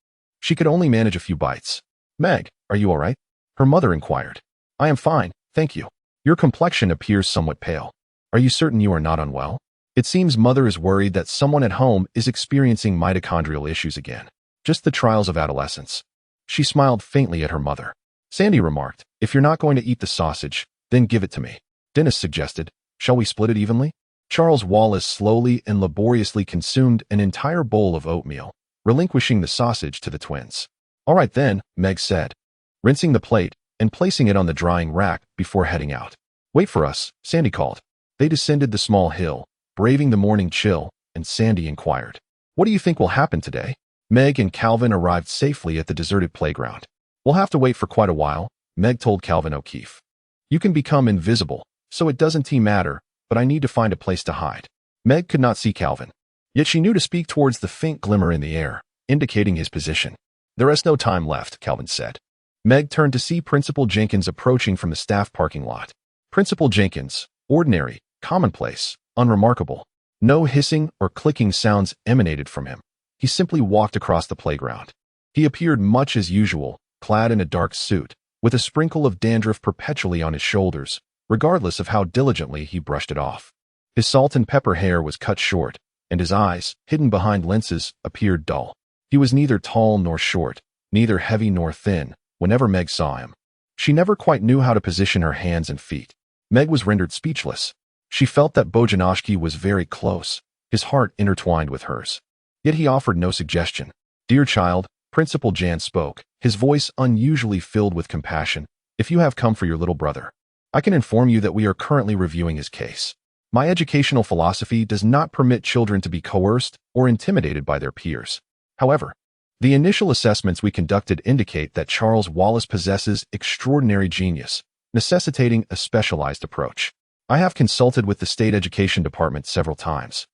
She could only manage a few bites. "Meg, are you all right?" her mother inquired. "I am fine, thank you. Your complexion appears somewhat pale. Are you certain you are not unwell?" It seems mother is worried that someone at home is experiencing mitochondrial issues again. Just the trials of adolescence. She smiled faintly at her mother. Sandy remarked, "If you're not going to eat the sausage, then give it to me." Dennis suggested, "Shall we split it evenly?" Charles Wallace slowly and laboriously consumed an entire bowl of oatmeal, relinquishing the sausage to the twins. "All right then," Meg said, rinsing the plate and placing it on the drying rack before heading out. "Wait for us," Sandy called. They descended the small hill, braving the morning chill, and Sandy inquired, "What do you think will happen today?" Meg and Calvin arrived safely at the deserted playground. "We'll have to wait for quite a while," Meg told Calvin O'Keefe. "You can become invisible, so it doesn't matter, but I need to find a place to hide." Meg could not see Calvin, yet she knew to speak towards the faint glimmer in the air, indicating his position. "There is no time left," Calvin said. Meg turned to see Principal Jenkins approaching from the staff parking lot. Principal Jenkins, ordinary, commonplace, unremarkable. No hissing or clicking sounds emanated from him. He simply walked across the playground. He appeared much as usual, clad in a dark suit, with a sprinkle of dandruff perpetually on his shoulders, regardless of how diligently he brushed it off. His salt and pepper hair was cut short, and his eyes, hidden behind lenses, appeared dull. He was neither tall nor short, neither heavy nor thin, whenever Meg saw him. She never quite knew how to position her hands and feet. Meg was rendered speechless. She felt that Bojanoshki was very close, his heart intertwined with hers. Yet he offered no suggestion. "Dear child," Principal Jan spoke, his voice unusually filled with compassion, "if you have come for your little brother, I can inform you that we are currently reviewing his case. My educational philosophy does not permit children to be coerced or intimidated by their peers. However, the initial assessments we conducted indicate that Charles Wallace possesses extraordinary genius, necessitating a specialized approach. I have consulted with the State Education Department several times,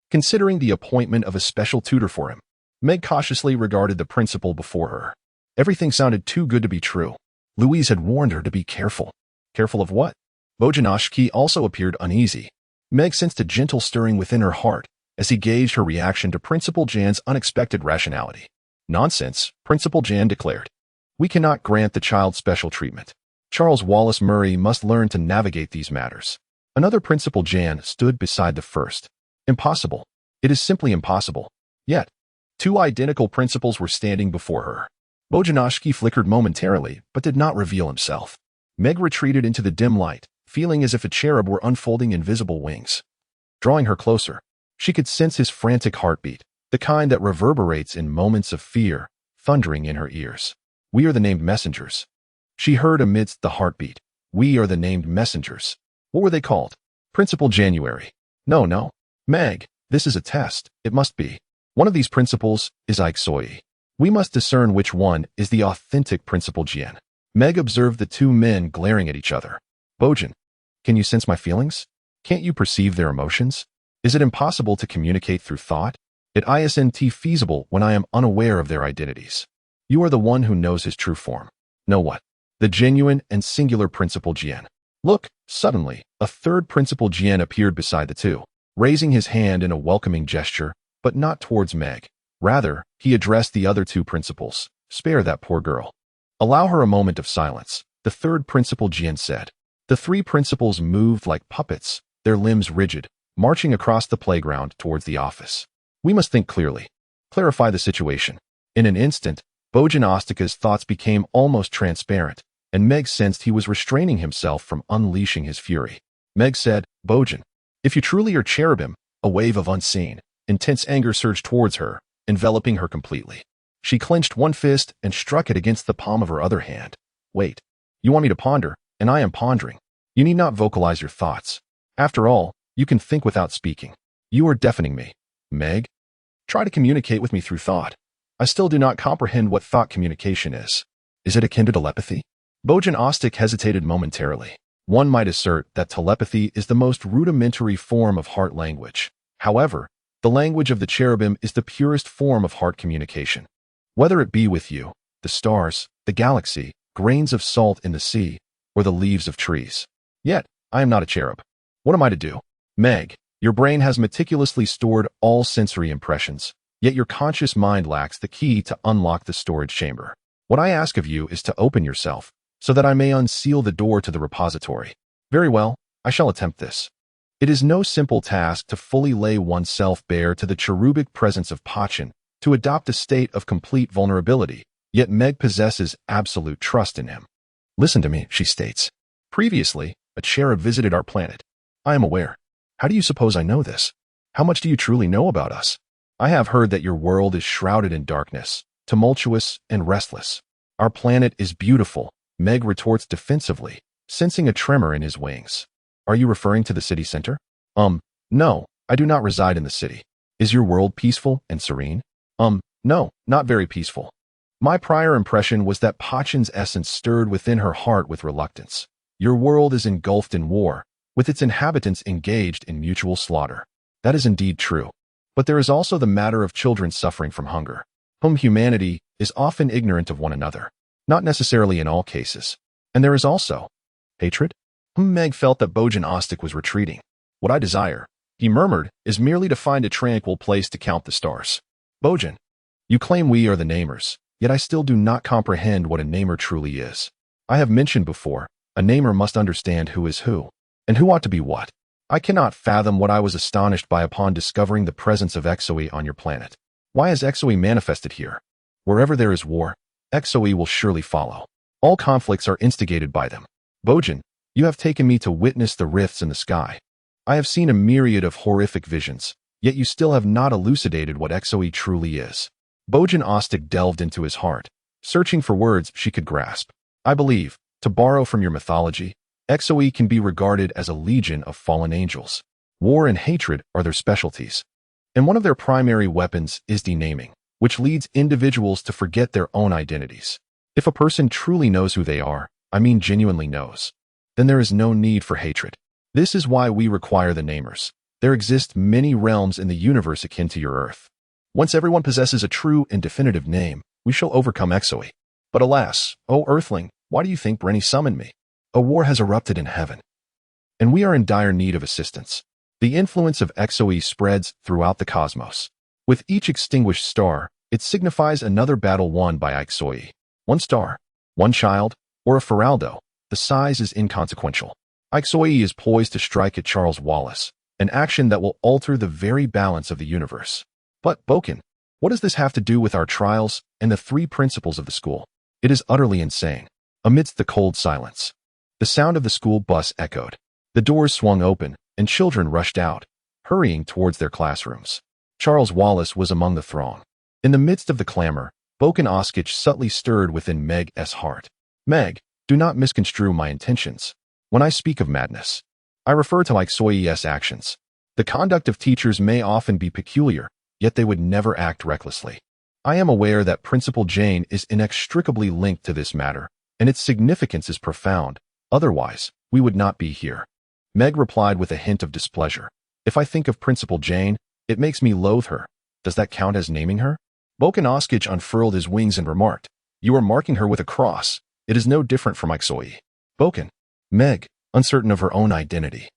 considering the appointment of a special tutor for him." Meg cautiously regarded the principal before her. Everything sounded too good to be true. Louise had warned her to be careful. Careful of what? Bojanoshki also appeared uneasy. Meg sensed a gentle stirring within her heart as he gauged her reaction to Principal Jan's unexpected rationality. "Nonsense," Principal Jan declared. "We cannot grant the child special treatment. Charles Wallace Murray must learn to navigate these matters." Another Principal Jan stood beside the first. "Impossible. It is simply impossible." Yet, two identical principals were standing before her. Bojanoshki flickered momentarily, but did not reveal himself. Meg retreated into the dim light, feeling as if a cherub were unfolding invisible wings. Drawing her closer, she could sense his frantic heartbeat, the kind that reverberates in moments of fear, thundering in her ears. "We are the named messengers." She heard amidst the heartbeat. "We are the named messengers." What were they called? Principal January. No. Meg, this is a test. It must be. One of these principals is Ike Soye. We must discern which one is the authentic Principal Jan. Meg observed the two men glaring at each other. "Bojan, can you sense my feelings? Can't you perceive their emotions? Is it impossible to communicate through thought? It isn't feasible when I am unaware of their identities. You are the one who knows his true form." "Know what?" "The genuine and singular Principal Jan." Look, suddenly, a third Principal Jan appeared beside the two, raising his hand in a welcoming gesture, but not towards Meg. Rather, he addressed the other two principals. "Spare that poor girl. Allow her a moment of silence," the third Principal Jan said. The three principals moved like puppets, their limbs rigid, marching across the playground towards the office. "We must think clearly. Clarify the situation." In an instant, Bojanostika's thoughts became almost transparent, and Meg sensed he was restraining himself from unleashing his fury. Meg said, "Bojan, if you truly are cherubim," a wave of unseen, intense anger surged towards her, enveloping her completely. She clenched one fist and struck it against the palm of her other hand. "Wait. You want me to ponder, and I am pondering. You need not vocalize your thoughts. After all, you can think without speaking. You are deafening me. Meg, try to communicate with me through thought. I still do not comprehend what thought communication is. Is it akin to telepathy?" Bojan Ostic hesitated momentarily. One might assert that telepathy is the most rudimentary form of heart language. However, the language of the cherubim is the purest form of heart communication. Whether it be with you, the stars, the galaxy, grains of salt in the sea, or the leaves of trees. Yet, I am not a cherub. What am I to do? Meg, your brain has meticulously stored all sensory impressions, Yet your conscious mind lacks the key to unlock the storage chamber. What I ask of you is to open yourself, so that I may unseal the door to the repository. Very well, I shall attempt this. It is no simple task to fully lay oneself bare to the cherubic presence of Pachin, to adopt a state of complete vulnerability, yet Meg possesses absolute trust in him. Listen to me, she states. Previously, a cherub visited our planet. I am aware. How do you suppose I know this? How much do you truly know about us? I have heard that your world is shrouded in darkness, tumultuous and restless. Our planet is beautiful, Meg retorts defensively, sensing a tremor in his wings. Are you referring to the city center? No, I do not reside in the city. Is your world peaceful and serene? No, not very peaceful. My prior impression was that Pachin's essence stirred within her heart with reluctance. Your world is engulfed in war, with its inhabitants engaged in mutual slaughter. That is indeed true. But there is also the matter of children suffering from hunger, whom humanity is often ignorant of one another, not necessarily in all cases. And there is also hatred. Meg felt that Bojan Ostic was retreating. What I desire, he murmured, is merely to find a tranquil place to count the stars. Bojan, you claim we are the namers, yet I still do not comprehend what a namer truly is. I have mentioned before, a namer must understand who is who, and who ought to be what. I cannot fathom what I was astonished by upon discovering the presence of Exoi on your planet. Why is Exoi manifested here? Wherever there is war, Exoi will surely follow. All conflicts are instigated by them. Bojan, you have taken me to witness the rifts in the sky. I have seen a myriad of horrific visions, yet you still have not elucidated what Exoi truly is. Bojan Ostic delved into his heart, searching for words she could grasp. I believe, to borrow from your mythology, Exoi can be regarded as a legion of fallen angels. War and hatred are their specialties. And one of their primary weapons is denaming, which leads individuals to forget their own identities. If a person truly knows who they are, I mean genuinely knows, then there is no need for hatred. This is why we require the namers. There exist many realms in the universe akin to your Earth. Once everyone possesses a true and definitive name, we shall overcome Exoi. But alas, O Earthling, why do you think Brenny summoned me? A war has erupted in heaven, and we are in dire need of assistance. The influence of Exoi spreads throughout the cosmos. With each extinguished star, it signifies another battle won by Exoi. One star, one child, or a Feraldo, the size is inconsequential. Exoi is poised to strike at Charles Wallace, an action that will alter the very balance of the universe. But, Boken, what does this have to do with our trials and the 3 principles of the school? It is utterly insane. Amidst the cold silence, the sound of the school bus echoed. The doors swung open, and children rushed out, hurrying towards their classrooms. Charles Wallace was among the throng. In the midst of the clamor, Boken Oskich subtly stirred within Meg's heart. Meg, do not misconstrue my intentions. When I speak of madness, I refer to Xoi's actions. The conduct of teachers may often be peculiar, yet they would never act recklessly. I am aware that Principal Jane is inextricably linked to this matter, and its significance is profound. Otherwise, we would not be here. Meg replied with a hint of displeasure. If I think of Principal Jane, it makes me loathe her. Does that count as naming her? Boken Oskich unfurled his wings and remarked, You are marking her with a cross. It is no different from Exoi. Boken. Meg, uncertain of her own identity,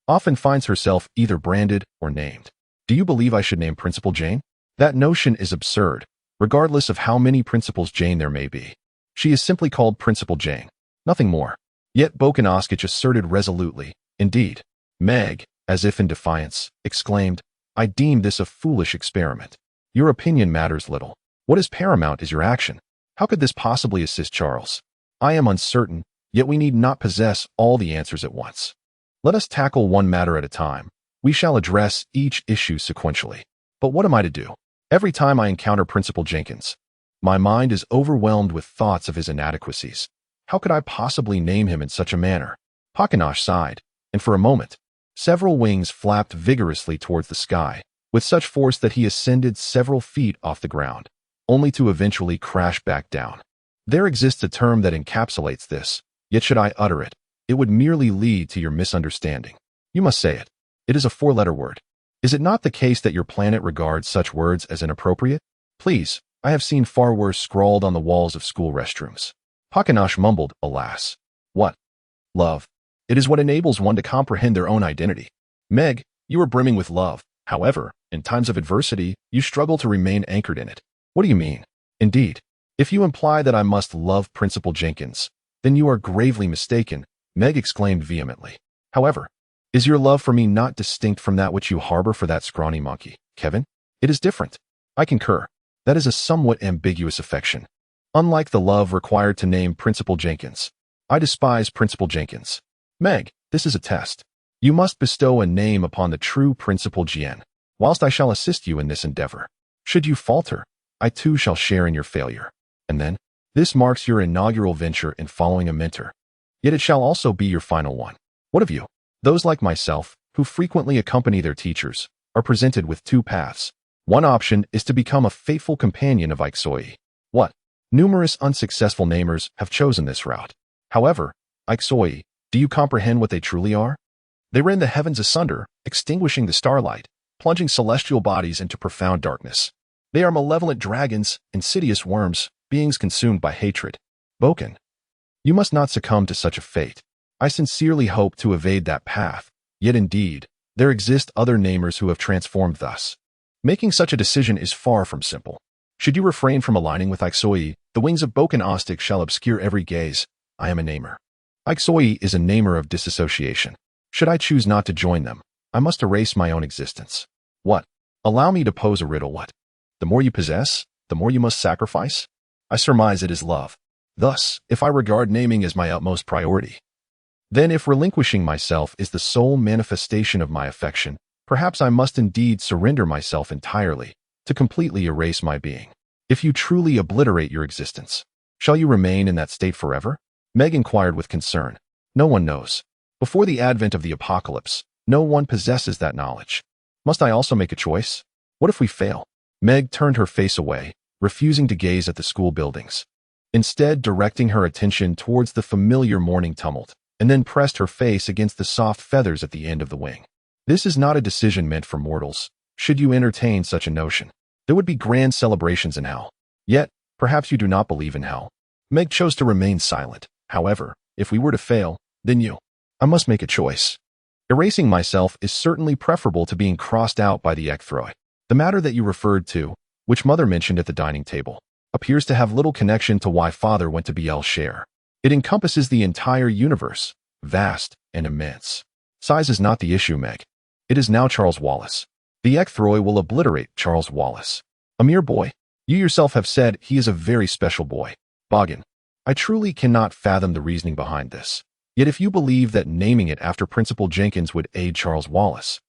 often finds herself either branded or named. Do you believe I should name Principal Jane? That notion is absurd, regardless of how many Principals Jane there may be. She is simply called Principal Jane, nothing more. Yet Boken Oskich asserted resolutely, Indeed. Meg, as if in defiance, exclaimed, I deem this a foolish experiment. Your opinion matters little. What is paramount is your action. How could this possibly assist Charles? I am uncertain, yet we need not possess all the answers at once. Let us tackle one matter at a time. We shall address each issue sequentially. But what am I to do? Every time I encounter Principal Jenkins, my mind is overwhelmed with thoughts of his inadequacies. How could I possibly name him in such a manner? Pakanash sighed, and for a moment, several wings flapped vigorously towards the sky, with such force that he ascended several feet off the ground, only to eventually crash back down. There exists a term that encapsulates this, yet should I utter it, it would merely lead to your misunderstanding. You must say it. It is a 4-letter word. Is it not the case that your planet regards such words as inappropriate? Please, I have seen far worse scrawled on the walls of school restrooms. Pakanash mumbled, Alas. What? Love. It is what enables one to comprehend their own identity. Meg, you are brimming with love. However, in times of adversity, you struggle to remain anchored in it. What do you mean? Indeed, if you imply that I must love Principal Jenkins, then you are gravely mistaken, Meg exclaimed vehemently. However, is your love for me not distinct from that which you harbor for that scrawny monkey, Kevin? It is different. I concur. That is a somewhat ambiguous affection. Unlike the love required to name Principal Jenkins, I despise Principal Jenkins. Meg, this is a test. You must bestow a name upon the true Principal Jien, whilst I shall assist you in this endeavor. Should you falter, I too shall share in your failure. And then, this marks your inaugural venture in following a mentor. Yet it shall also be your final one. What of you? Those like myself, who frequently accompany their teachers, are presented with two paths. One option is to become a faithful companion of Ixoi. What? Numerous unsuccessful namers have chosen this route. However, Ixoi, do you comprehend what they truly are? They rend the heavens asunder, extinguishing the starlight, plunging celestial bodies into profound darkness. They are malevolent dragons, insidious worms, beings consumed by hatred. Boken, you must not succumb to such a fate. I sincerely hope to evade that path, yet indeed, there exist other namers who have transformed thus. Making such a decision is far from simple. Should you refrain from aligning with Ixoi, the wings of Boken Ostic shall obscure every gaze. I am a namer. Ixoi is a namer of disassociation. Should I choose not to join them, I must erase my own existence. What? Allow me to pose a riddle. What? The more you possess, the more you must sacrifice? I surmise it is love. Thus, if I regard naming as my utmost priority, then if relinquishing myself is the sole manifestation of my affection, perhaps I must indeed surrender myself entirely, to completely erase my being. If you truly obliterate your existence, shall you remain in that state forever? Meg inquired with concern. No one knows. Before the advent of the apocalypse, no one possesses that knowledge. Must I also make a choice? What if we fail? Meg turned her face away, refusing to gaze at the school buildings. Instead, directing her attention towards the familiar morning tumult, and then pressed her face against the soft feathers at the end of the wing. This is not a decision meant for mortals. Should you entertain such a notion, there would be grand celebrations in hell. Yet, perhaps you do not believe in hell. Meg chose to remain silent. However, if we were to fail, then I must make a choice. Erasing myself is certainly preferable to being crossed out by the ecthroi. The matter that you referred to, which Mother mentioned at the dining table, appears to have little connection to why Father went to Biel Share. It encompasses the entire universe, vast and immense. Size is not the issue, Meg. It is now Charles Wallace. The ecthroi will obliterate Charles Wallace. A mere boy. You yourself have said he is a very special boy. Boggin, I truly cannot fathom the reasoning behind this. Yet if you believe that naming it after Principal Jenkins would aid Charles Wallace,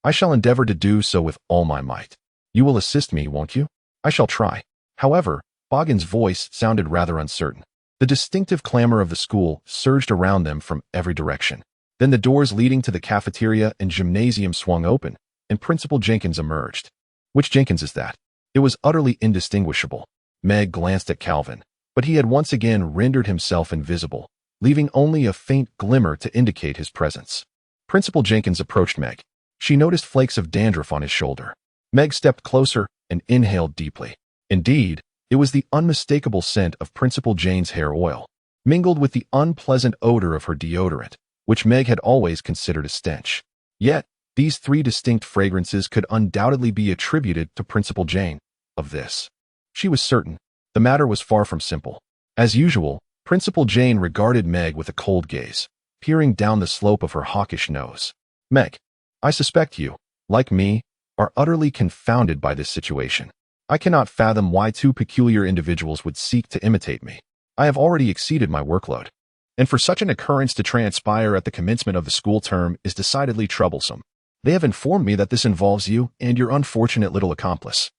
I shall endeavor to do so with all my might. You will assist me, won't you? I shall try. However, Boggin's voice sounded rather uncertain. The distinctive clamor of the school surged around them from every direction. Then the doors leading to the cafeteria and gymnasium swung open, and Principal Jenkins emerged. Which Jenkins is that? It was utterly indistinguishable. Meg glanced at Calvin, but he had once again rendered himself invisible, leaving only a faint glimmer to indicate his presence. Principal Jenkins approached Meg. She noticed flakes of dandruff on his shoulder. Meg stepped closer and inhaled deeply. Indeed, it was the unmistakable scent of Principal Jane's hair oil, mingled with the unpleasant odor of her deodorant, which Meg had always considered a stench. Yet, these three distinct fragrances could undoubtedly be attributed to Principal Jane. Of this, she was certain. The matter was far from simple. As usual, Principal Jane regarded Meg with a cold gaze, peering down the slope of her hawkish nose. Meg, I suspect you, like me, are utterly confounded by this situation. I cannot fathom why two peculiar individuals would seek to imitate me. I have already exceeded my workload. And for such an occurrence to transpire at the commencement of the school term is decidedly troublesome. They have informed me that this involves you and your unfortunate little accomplice.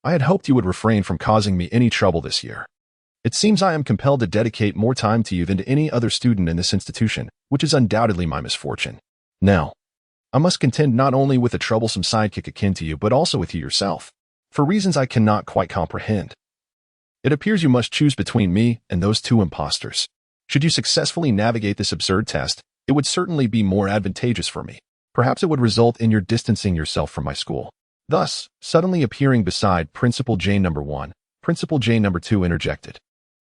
I had hoped you would refrain from causing me any trouble this year. It seems I am compelled to dedicate more time to you than to any other student in this institution, which is undoubtedly my misfortune. Now, I must contend not only with a troublesome sidekick akin to you, but also with you yourself, for reasons I cannot quite comprehend. It appears you must choose between me and those two impostors. Should you successfully navigate this absurd test, it would certainly be more advantageous for me. Perhaps it would result in your distancing yourself from my school. Thus, suddenly appearing beside Principal Jane No. 1, Principal Jane No. 2 interjected.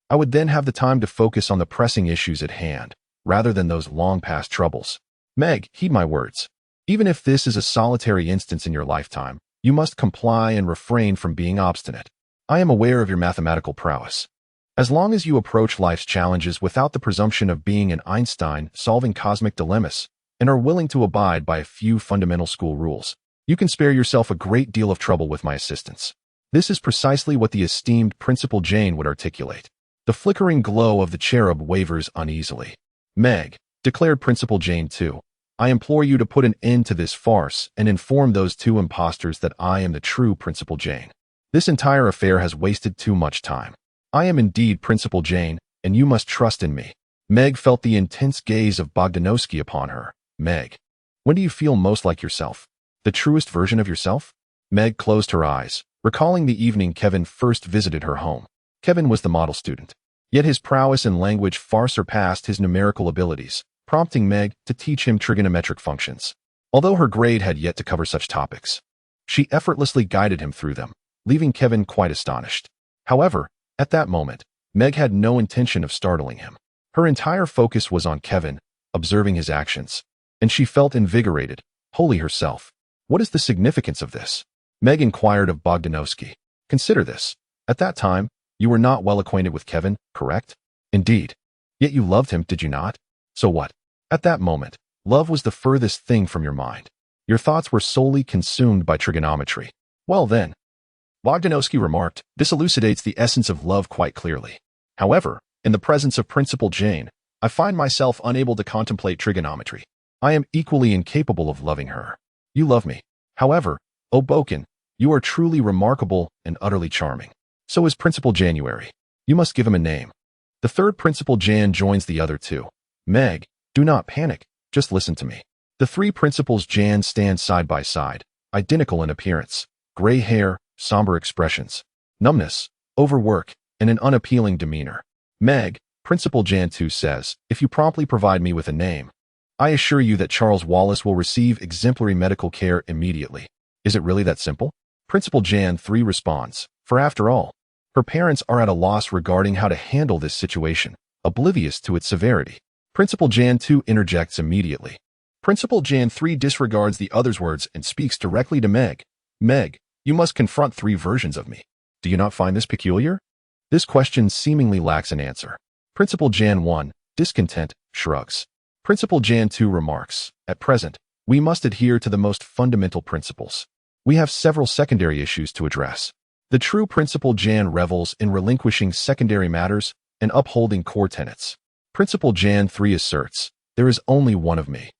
I would then have the time to focus on the pressing issues at hand, rather than those long-past troubles. Meg, heed my words. Even if this is a solitary instance in your lifetime, you must comply and refrain from being obstinate. I am aware of your mathematical prowess. As long as you approach life's challenges without the presumption of being an Einstein solving cosmic dilemmas and are willing to abide by a few fundamental school rules, you can spare yourself a great deal of trouble with my assistance. This is precisely what the esteemed Principal Jane would articulate. The flickering glow of the cherub wavers uneasily. Meg, declared Principal Jane II, I implore you to put an end to this farce and inform those two impostors that I am the true Principal Jane. This entire affair has wasted too much time. I am indeed Principal Jane, and you must trust in me. Meg felt the intense gaze of Bogdanovsky upon her. Meg, when do you feel most like yourself? The truest version of yourself? Meg closed her eyes, recalling the evening Kevin first visited her home. Kevin was the model student, yet his prowess in language far surpassed his numerical abilities, prompting Meg to teach him trigonometric functions. Although her grade had yet to cover such topics, she effortlessly guided him through them, leaving Kevin quite astonished. However, at that moment, Meg had no intention of startling him. Her entire focus was on Kevin, observing his actions, and she felt invigorated, wholly herself. What is the significance of this? Meg inquired of Bogdanovsky. Consider this. At that time, you were not well acquainted with Kevin, correct? Indeed. Yet you loved him, did you not? So what? At that moment, love was the furthest thing from your mind. Your thoughts were solely consumed by trigonometry. Well then, Bogdanovsky remarked, this elucidates the essence of love quite clearly. However, in the presence of Principal Jane, I find myself unable to contemplate trigonometry. I am equally incapable of loving her. You love me. However, O Boken, you are truly remarkable and utterly charming. So is Principal January. You must give him a name. The third Principal Jan joins the other two. Meg, do not panic, just listen to me. The three Principals Jan stand side by side, identical in appearance, gray hair, somber expressions, numbness, overwork, and an unappealing demeanor. Meg, Principal Jan II says, if you promptly provide me with a name, I assure you that Charles Wallace will receive exemplary medical care immediately. Is it really that simple? Principal Jan III responds, for after all, her parents are at a loss regarding how to handle this situation, oblivious to its severity. Principal Jan II interjects immediately. Principal Jan III disregards the other's words and speaks directly to Meg. Meg, you must confront three versions of me. Do you not find this peculiar? This question seemingly lacks an answer. Principal Jan I, discontent, shrugs. Principal Jan II remarks, at present, we must adhere to the most fundamental principles. We have several secondary issues to address. The true Principal Jan revels in relinquishing secondary matters and upholding core tenets. Principal Jan III asserts, there is only one of me.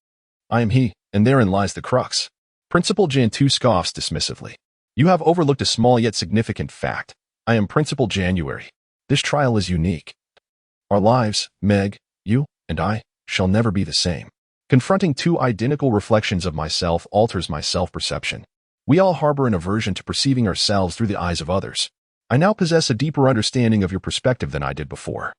I am he, and therein lies the crux. Principal Jan II scoffs dismissively. You have overlooked a small yet significant fact. I am Principal January. This trial is unique. Our lives, Meg, you, and I, shall never be the same. Confronting two identical reflections of myself alters my self-perception. We all harbor an aversion to perceiving ourselves through the eyes of others. I now possess a deeper understanding of your perspective than I did before.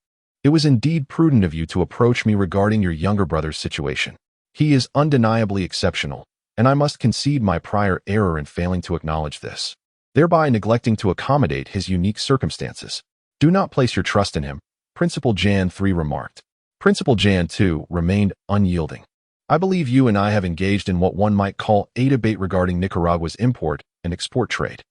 It was indeed prudent of you to approach me regarding your younger brother's situation. He is undeniably exceptional, and I must concede my prior error in failing to acknowledge this, thereby neglecting to accommodate his unique circumstances. Do not place your trust in him, Principal Jan III remarked. Principal Jan II remained unyielding. I believe you and I have engaged in what one might call a debate regarding Nicaragua's import and export trade.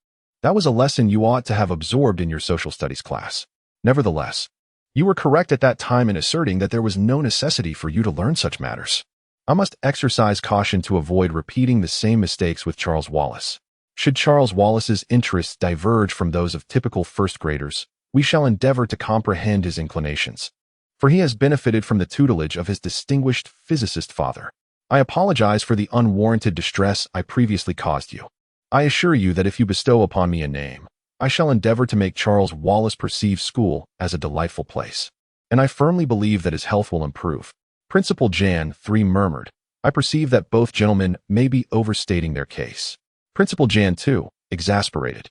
That was a lesson you ought to have absorbed in your social studies class. Nevertheless, you were correct at that time in asserting that there was no necessity for you to learn such matters. I must exercise caution to avoid repeating the same mistakes with Charles Wallace. Should Charles Wallace's interests diverge from those of typical first graders, we shall endeavor to comprehend his inclinations, for he has benefited from the tutelage of his distinguished physicist father. I apologize for the unwarranted distress I previously caused you. I assure you that if you bestow upon me a name, I shall endeavor to make Charles Wallace perceive school as a delightful place, and I firmly believe that his health will improve. Principal Jan III murmured, I perceive that both gentlemen may be overstating their case. Principal Jan II, exasperated,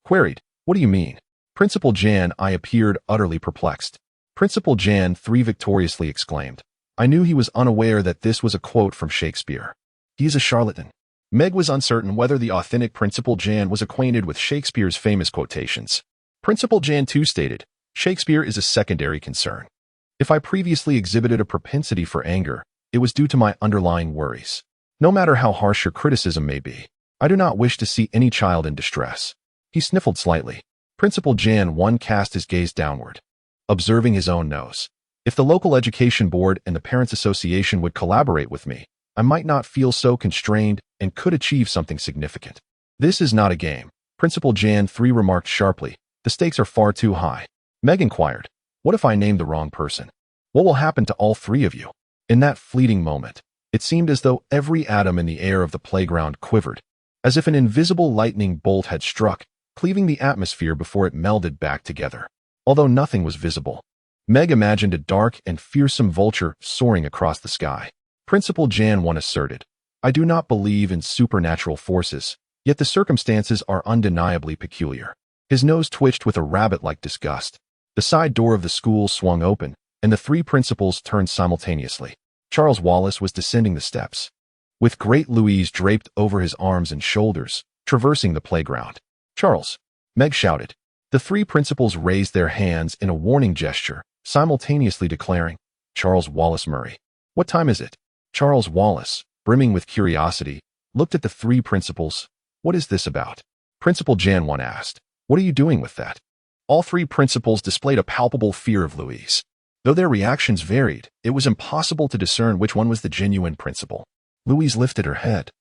queried, what do you mean? Principal Jan I appeared utterly perplexed. Principal Jan III victoriously exclaimed, I knew he was unaware that this was a quote from Shakespeare. He is a charlatan. Meg was uncertain whether the authentic Principal Jan was acquainted with Shakespeare's famous quotations. Principal Jan II stated, Shakespeare is a secondary concern. If I previously exhibited a propensity for anger, it was due to my underlying worries. No matter how harsh your criticism may be, I do not wish to see any child in distress. He sniffled slightly. Principal Jan 1 cast his gaze downward, observing his own nose. If the local education board and the Parents Association would collaborate with me, I might not feel so constrained and could achieve something significant. This is not a game, Principal Jan 3 remarked sharply. The stakes are far too high. Meg inquired, what if I name the wrong person? What will happen to all three of you? In that fleeting moment, it seemed as though every atom in the air of the playground quivered, as if an invisible lightning bolt had struck, cleaving the atmosphere before it melded back together. Although nothing was visible, Meg imagined a dark and fearsome vulture soaring across the sky. Principal Jan 1 asserted, I do not believe in supernatural forces, yet the circumstances are undeniably peculiar. His nose twitched with a rabbit-like disgust. The side door of the school swung open, and the three principals turned simultaneously. Charles Wallace was descending the steps, with great Louise draped over his arms and shoulders, traversing the playground. Charles, Meg shouted. The three principals raised their hands in a warning gesture, simultaneously declaring, Charles Wallace Murray. What time is it? Charles Wallace, brimming with curiosity, looked at the three principals. What is this about? Principal Jan 1 asked. What are you doing with that? All three principals displayed a palpable fear of Louise. Though their reactions varied, it was impossible to discern which one was the genuine principal. Louise lifted her head,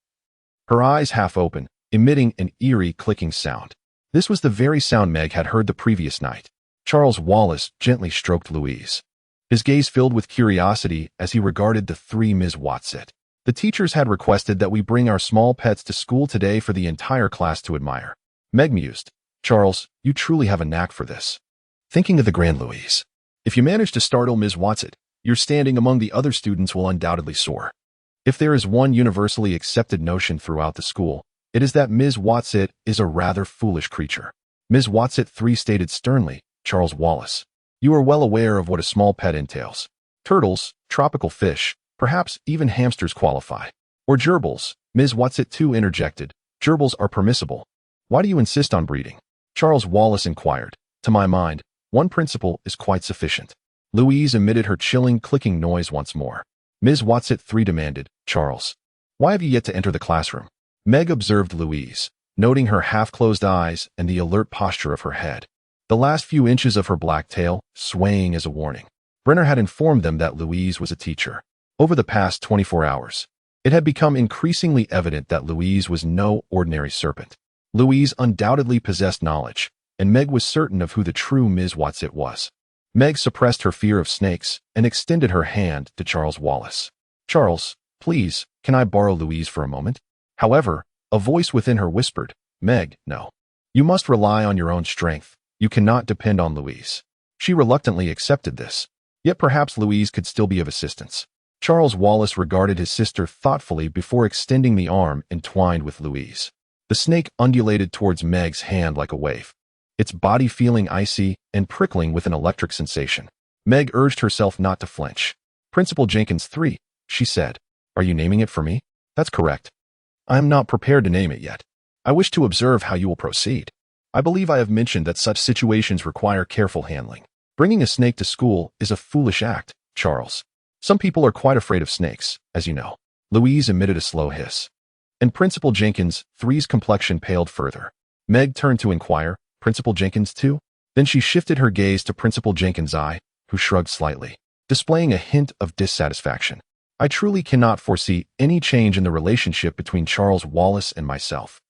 her eyes half open, emitting an eerie clicking sound. This was the very sound Meg had heard the previous night. Charles Wallace gently stroked Louise. His gaze filled with curiosity as he regarded the three Ms. Watset. The teachers had requested that we bring our small pets to school today for the entire class to admire. Meg mused. Charles, you truly have a knack for this. Thinking of the grand Louise. If you manage to startle Ms. Watset, your standing among the other students will undoubtedly soar. If there is one universally accepted notion throughout the school, it is that Ms. Watset is a rather foolish creature. Ms. Watset 3 stated sternly, Charles Wallace, you are well aware of what a small pet entails. Turtles, tropical fish, perhaps even hamsters qualify. Or gerbils, Ms. Watset 2 interjected. Gerbils are permissible. Why do you insist on breeding? Charles Wallace inquired. To my mind, one principle is quite sufficient. Louise emitted her chilling clicking noise once more. Ms. Watset 3 demanded, Charles, why have you yet to enter the classroom? Meg observed Louise, noting her half-closed eyes and the alert posture of her head. The last few inches of her black tail, swaying as a warning. Brenner had informed them that Louise was a teacher. Over the past 24 hours, it had become increasingly evident that Louise was no ordinary serpent. Louise undoubtedly possessed knowledge, and Meg was certain of who the true Ms. Watset was. Meg suppressed her fear of snakes and extended her hand to Charles Wallace. Charles, please, can I borrow Louise for a moment? However, a voice within her whispered, Meg, no. You must rely on your own strength. You cannot depend on Louise. She reluctantly accepted this. Yet perhaps Louise could still be of assistance. Charles Wallace regarded his sister thoughtfully before extending the arm entwined with Louise. The snake undulated towards Meg's hand like a wave, its body feeling icy and prickling with an electric sensation. Meg urged herself not to flinch. Principal Jenkins 3, she said. Are you naming it for me? That's correct. I am not prepared to name it yet. I wish to observe how you will proceed. I believe I have mentioned that such situations require careful handling. Bringing a snake to school is a foolish act, Charles. Some people are quite afraid of snakes, as you know. Louise emitted a slow hiss. And Principal Jenkins 3's complexion paled further. Meg turned to inquire, Principal Jenkins 2? Then she shifted her gaze to Principal Jenkins I, who shrugged slightly, displaying a hint of dissatisfaction. I truly cannot foresee any change in the relationship between Charles Wallace and myself.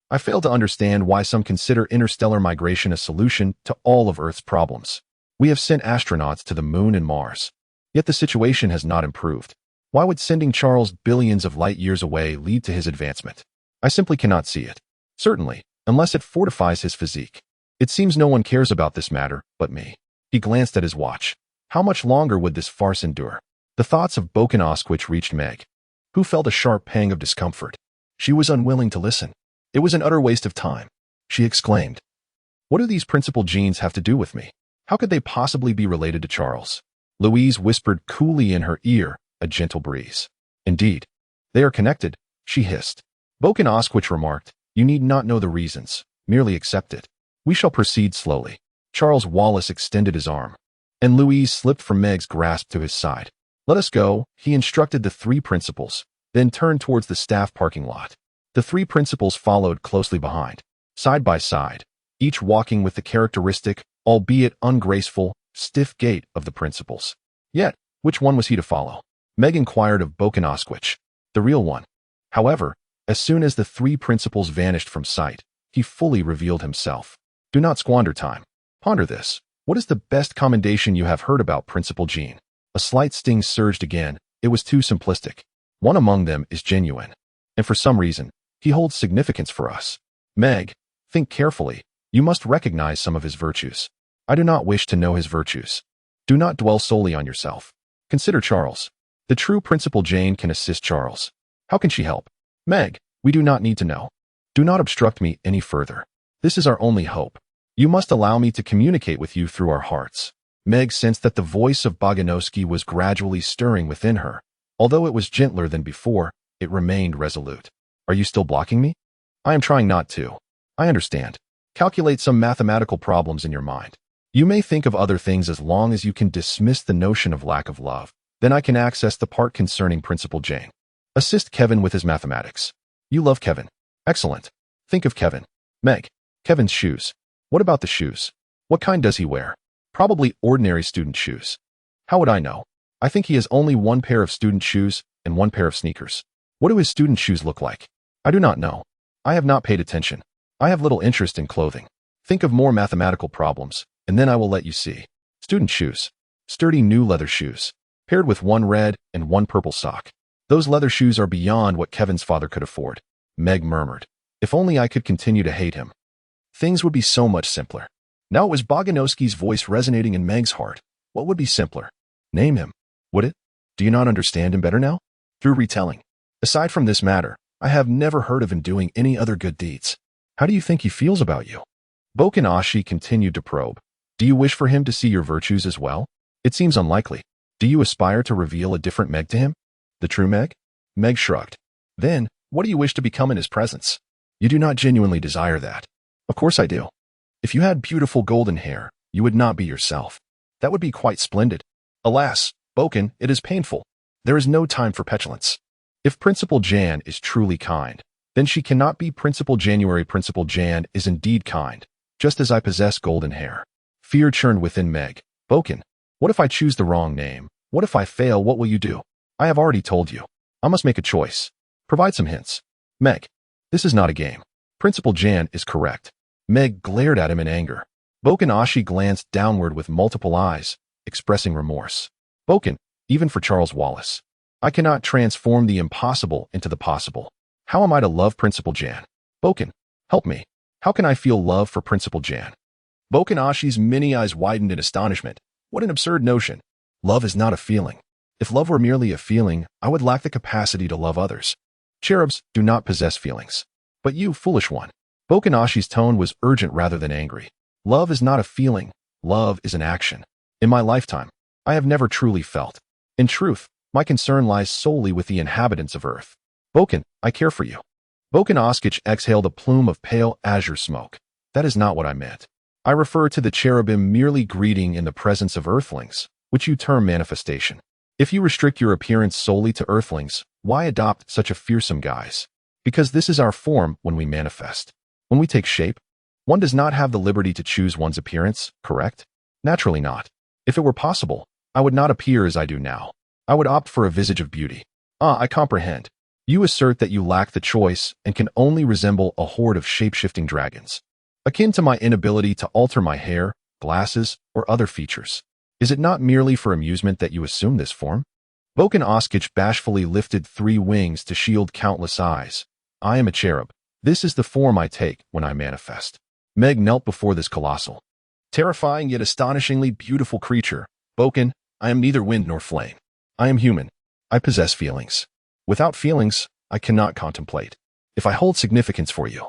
I fail to understand why some consider interstellar migration a solution to all of Earth's problems. We have sent astronauts to the Moon and Mars. Yet the situation has not improved. Why would sending Charles billions of light years away lead to his advancement? I simply cannot see it. Certainly, unless it fortifies his physique. It seems no one cares about this matter but me. He glanced at his watch. How much longer would this farce endure? The thoughts of Boken Osquich reached Meg, who felt a sharp pang of discomfort. She was unwilling to listen. It was an utter waste of time. She exclaimed, what do these principal genes have to do with me? How could they possibly be related to Charles? Louise whispered coolly in her ear, a gentle breeze. Indeed, they are connected, she hissed. Boken Osquich remarked, you need not know the reasons, merely accept it. We shall proceed slowly. Charles Wallace extended his arm, and Louise slipped from Meg's grasp to his side. Let us go, he instructed the three principals. then turned towards the staff parking lot. The three principals followed closely behind, side by side, each walking with the characteristic, albeit ungraceful, stiff gait of the principals. Yet, which one was he to follow? Meg inquired of Bokan, the real one. However, as soon as the three principals vanished from sight, he fully revealed himself. Do not squander time. Ponder this. What is the best commendation you have heard about Principal Jean? A slight sting surged again. It was too simplistic. One among them is genuine. And for some reason, he holds significance for us. Meg, think carefully. You must recognize some of his virtues. I do not wish to know his virtues. Do not dwell solely on yourself. Consider Charles. The true Principal Jane can assist Charles. How can she help? Meg, we do not need to know. Do not obstruct me any further. This is our only hope. You must allow me to communicate with you through our hearts. Meg sensed that the voice of Boganowski was gradually stirring within her. Although it was gentler than before, it remained resolute. Are you still blocking me? I am trying not to. I understand. Calculate some mathematical problems in your mind. You may think of other things as long as you can dismiss the notion of lack of love. Then I can access the part concerning Principal Jane. Assist Kevin with his mathematics. You love Kevin. Excellent. Think of Kevin. Meg, Kevin's shoes. What about the shoes? What kind does he wear? Probably ordinary student shoes. How would I know? I think he has only one pair of student shoes and one pair of sneakers. What do his student shoes look like? I do not know. I have not paid attention. I have little interest in clothing. Think of more mathematical problems, and then I will let you see. Student shoes. Sturdy new leather shoes, paired with one red and one purple sock. Those leather shoes are beyond what Kevin's father could afford. Meg murmured. If only I could continue to hate him. Things would be so much simpler. Now it was Boganowski's voice resonating in Meg's heart. What would be simpler? Name him. Would it? Do you not understand him better now? Through retelling. Aside from this matter, I have never heard of him doing any other good deeds. How do you think he feels about you? Bokan continued to probe. Do you wish for him to see your virtues as well? It seems unlikely. Do you aspire to reveal a different Meg to him? The true Meg? Meg shrugged. Then, what do you wish to become in his presence? You do not genuinely desire that. Of course I do. If you had beautiful golden hair, you would not be yourself. That would be quite splendid. Alas, Bokan, it is painful. There is no time for petulance. If Principal Jan is truly kind, then she cannot be Principal January. Principal Jan is indeed kind, just as I possess golden hair. Fear churned within Meg. Bokan, what if I choose the wrong name? What if I fail? What will you do? I have already told you. I must make a choice. Provide some hints. Meg, this is not a game. Principal Jan is correct. Meg glared at him in anger. Bokan glanced downward with multiple eyes, expressing remorse. Bokan, even for Charles Wallace. I cannot transform the impossible into the possible. How am I to love Principal Jan? Bokan, help me. How can I feel love for Principal Jan? Bokan many eyes widened in astonishment. What an absurd notion. Love is not a feeling. If love were merely a feeling, I would lack the capacity to love others. Cherubs do not possess feelings. But you, foolish one. Bokan tone was urgent rather than angry. Love is not a feeling. Love is an action. In my lifetime, I have never truly felt. In truth, my concern lies solely with the inhabitants of Earth. Bokan, I care for you. Bokan exhaled a plume of pale azure smoke. That is not what I meant. I refer to the cherubim merely greeting in the presence of earthlings, which you term manifestation. If you restrict your appearance solely to earthlings, why adopt such a fearsome guise? Because this is our form when we manifest. When we take shape, one does not have the liberty to choose one's appearance, correct? Naturally not. If it were possible, I would not appear as I do now. I would opt for a visage of beauty. Ah, I comprehend. You assert that you lack the choice and can only resemble a horde of shape-shifting dragons, akin to my inability to alter my hair, glasses, or other features. Is it not merely for amusement that you assume this form? Bokan bashfully lifted 3 wings to shield countless eyes. I am a cherub. This is the form I take when I manifest. Meg knelt before this colossal, terrifying yet astonishingly beautiful creature. Bokan, I am neither wind nor flame. I am human. I possess feelings. Without feelings, I cannot contemplate. If I hold significance for you,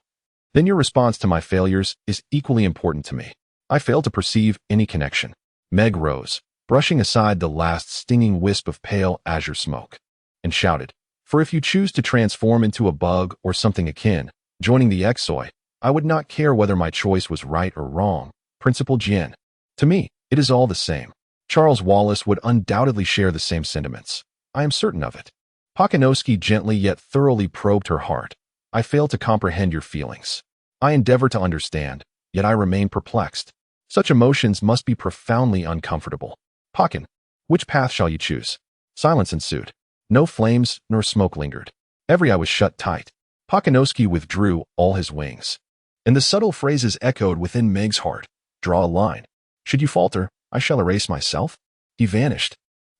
then your response to my failures is equally important to me. I fail to perceive any connection. Meg rose, brushing aside the last stinging wisp of pale azure smoke, and shouted, For if you choose to transform into a bug or something akin, joining the Exoi, I would not care whether my choice was right or wrong. Principal Jin. To me, it is all the same. Charles Wallace would undoubtedly share the same sentiments. I am certain of it. Pakinowski gently yet thoroughly probed her heart. I fail to comprehend your feelings. I endeavor to understand, yet I remain perplexed. Such emotions must be profoundly uncomfortable. Pakin, which path shall you choose? Silence ensued. No flames nor smoke lingered. Every eye was shut tight. Pakinowski withdrew all his wings. And the subtle phrases echoed within Meg's heart. Draw a line. Should you falter, I shall erase myself. He vanished.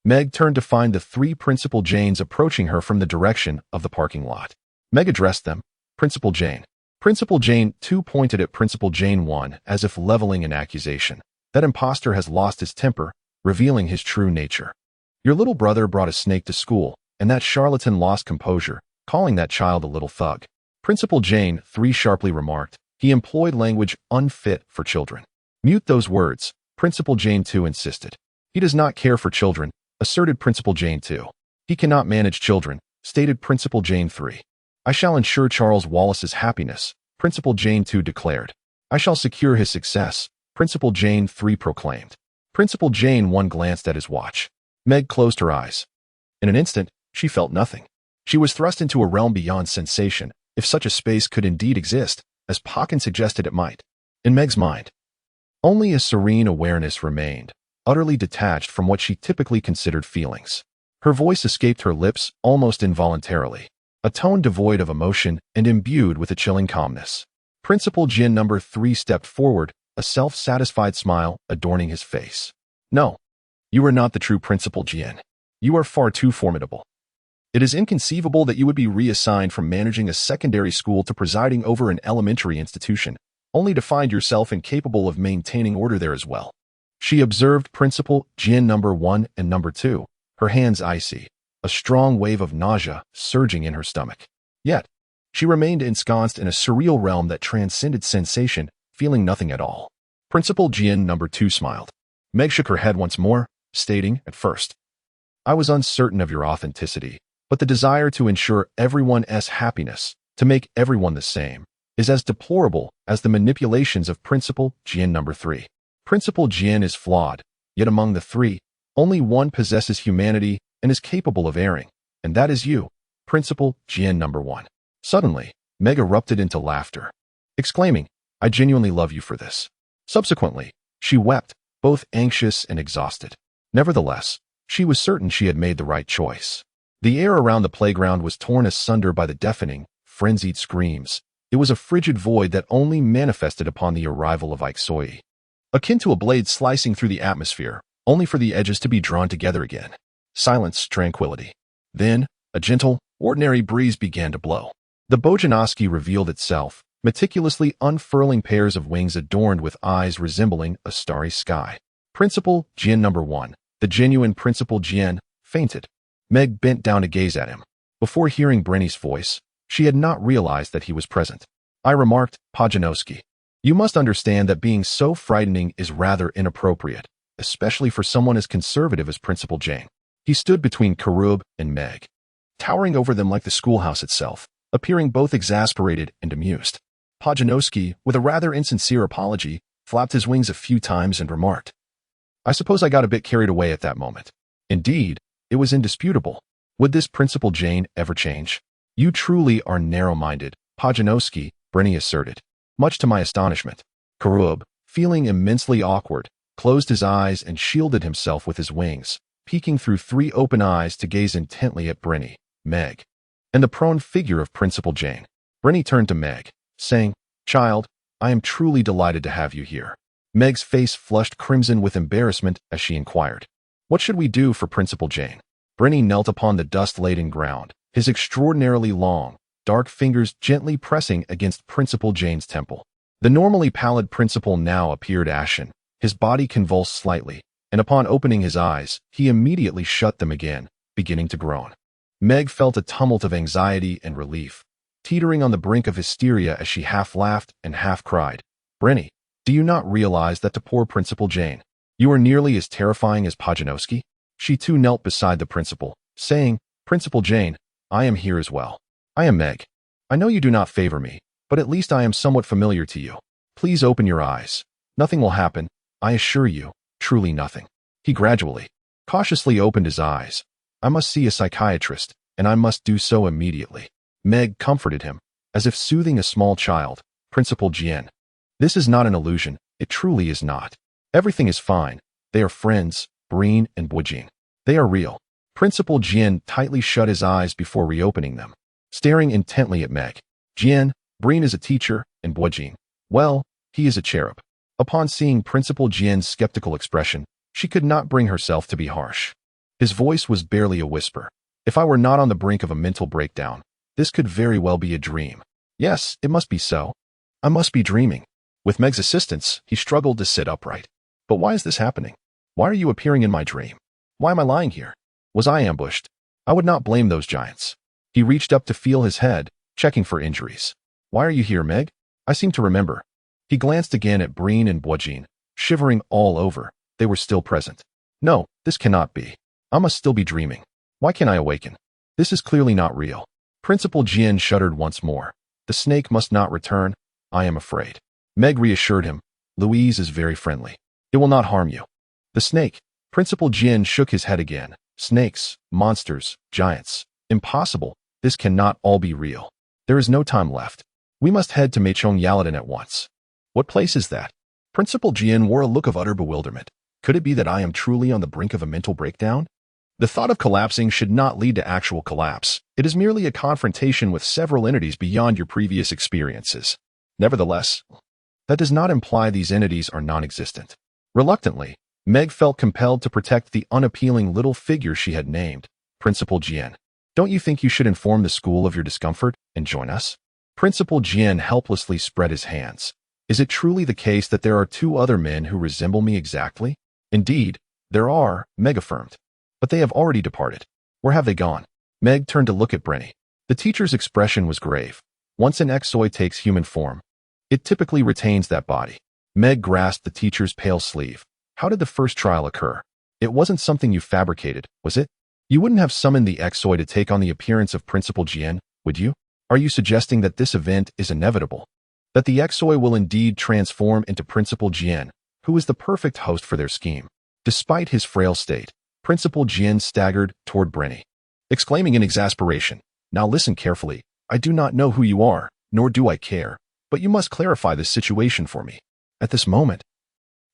Meg turned to find the three Principal Janes approaching her from the direction of the parking lot. Meg addressed them. Principal Jane. Principal Jane 2 pointed at Principal Jane 1 as if leveling an accusation. That impostor has lost his temper, revealing his true nature. Your little brother brought a snake to school, and that charlatan lost composure, calling that child a little thug. Principal Jane 3 sharply remarked. He employed language unfit for children. Mute those words, Principal Jane 2 insisted. He does not care for children, asserted Principal Jane 2. He cannot manage children, stated Principal Jane 3. I shall ensure Charles Wallace's happiness, Principal Jane 2 declared. I shall secure his success, Principal Jane 3 proclaimed. Principal Jane 1 glanced at his watch. Meg closed her eyes. In an instant, she felt nothing. She was thrust into a realm beyond sensation, if such a space could indeed exist, as Pakin suggested it might. In Meg's mind, only a serene awareness remained, utterly detached from what she typically considered feelings. Her voice escaped her lips almost involuntarily, a tone devoid of emotion and imbued with a chilling calmness. Principal Jin number 3 stepped forward, a self-satisfied smile adorning his face. No, you are not the true Principal Jin. You are far too formidable. It is inconceivable that you would be reassigned from managing a secondary school to presiding over an elementary institution, only to find yourself incapable of maintaining order there as well. She observed Principal Jin number 1 and number 2, her hands icy, a strong wave of nausea surging in her stomach. Yet, she remained ensconced in a surreal realm that transcended sensation, feeling nothing at all. Principal Jin number 2 smiled. Meg shook her head once more, stating, at first, I was uncertain of your authenticity, but the desire to ensure everyone's happiness, to make everyone the same, is as deplorable as the manipulations of Principal Jin number 3. Principal Jin is flawed, yet among the three, only one possesses humanity and is capable of erring, and that is you, Principal Jin number 1. Suddenly, Meg erupted into laughter, exclaiming, I genuinely love you for this. Subsequently, she wept, both anxious and exhausted. Nevertheless, she was certain she had made the right choice. The air around the playground was torn asunder by the deafening, frenzied screams. It was a frigid void that only manifested upon the arrival of Ixoi. Akin to a blade slicing through the atmosphere, only for the edges to be drawn together again. Silence, tranquility. Then, a gentle, ordinary breeze began to blow. The Bojanoski revealed itself, meticulously unfurling pairs of wings adorned with eyes resembling a starry sky. Principal Jin number 1, the genuine Principal Jin, fainted. Meg bent down to gaze at him. Before hearing Brenny's voice, she had not realized that he was present. I remarked, Pajanowski. You must understand that being so frightening is rather inappropriate, especially for someone as conservative as Principal Jane. He stood between Karub and Meg, towering over them like the schoolhouse itself, appearing both exasperated and amused. Pajanowski, with a rather insincere apology, flapped his wings a few times and remarked, I suppose I got a bit carried away at that moment. Indeed, it was indisputable. Would this Principal Jane ever change? You truly are narrow-minded, Pajanowski, Brenny asserted. Much to my astonishment, Karub, feeling immensely awkward, closed his eyes and shielded himself with his wings, peeking through 3 open eyes to gaze intently at Brenny, Meg, and the prone figure of Principal Jane. Brenny turned to Meg, saying, Child, I am truly delighted to have you here. Meg's face flushed crimson with embarrassment as she inquired, What should we do for Principal Jane? Brenny knelt upon the dust-laden ground, his extraordinarily long, dark fingers gently pressing against Principal Jane's temple. The normally pallid principal now appeared ashen, his body convulsed slightly, and upon opening his eyes, he immediately shut them again, beginning to groan. Meg felt a tumult of anxiety and relief, teetering on the brink of hysteria as she half laughed and half cried, Brenny, do you not realize that to poor Principal Jane, you are nearly as terrifying as Pajanowski? She too knelt beside the principal, saying, Principal Jane, I am here as well. I am Meg. I know you do not favor me, but at least I am somewhat familiar to you. Please open your eyes. Nothing will happen, I assure you, truly nothing. He gradually, cautiously opened his eyes. I must see a psychiatrist, and I must do so immediately. Meg comforted him, as if soothing a small child. Principal Jian. This is not an illusion. It truly is not. Everything is fine. They are friends, Breen and Bujing. They are real. Principal Jian tightly shut his eyes before reopening them, staring intently at Meg. Jian, Breen is a teacher, and Bujing, well, he is a cherub. Upon seeing Principal Jian's skeptical expression, she could not bring herself to be harsh. His voice was barely a whisper. If I were not on the brink of a mental breakdown, this could very well be a dream. Yes, it must be so. I must be dreaming. With Meg's assistance, he struggled to sit upright. But why is this happening? Why are you appearing in my dream? Why am I lying here? Was I ambushed? I would not blame those giants. He reached up to feel his head, checking for injuries. Why are you here, Meg? I seem to remember. He glanced again at Breen and Bujing, shivering all over. They were still present. No, this cannot be. I must still be dreaming. Why can't I awaken? This is clearly not real. Principal Jian shuddered once more. The snake must not return. I am afraid. Meg reassured him. Louise is very friendly. It will not harm you. The snake. Principal Jian shook his head again. Snakes, monsters, giants. Impossible. This cannot all be real. There is no time left. We must head to Meichong Yaladin at once. What place is that? Principal Jian wore a look of utter bewilderment. Could it be that I am truly on the brink of a mental breakdown? The thought of collapsing should not lead to actual collapse. It is merely a confrontation with several entities beyond your previous experiences. Nevertheless, that does not imply these entities are non-existent. Reluctantly, Meg felt compelled to protect the unappealing little figure she had named, Principal Jian. Don't you think you should inform the school of your discomfort and join us? Principal Jian helplessly spread his hands. Is it truly the case that there are two other men who resemble me exactly? Indeed, there are, Meg affirmed. But they have already departed. Where have they gone? Meg turned to look at Brenny. The teacher's expression was grave. Once an exoi takes human form, it typically retains that body. Meg grasped the teacher's pale sleeve. How did the first trial occur? It wasn't something you fabricated, was it? You wouldn't have summoned the exoi to take on the appearance of Principal Jian, would you? Are you suggesting that this event is inevitable? That the exoi will indeed transform into Principal Jian, who is the perfect host for their scheme? Despite his frail state, Principal Jian staggered toward Brenny, exclaiming in exasperation, Now listen carefully. I do not know who you are, nor do I care, but you must clarify this situation for me. At this moment,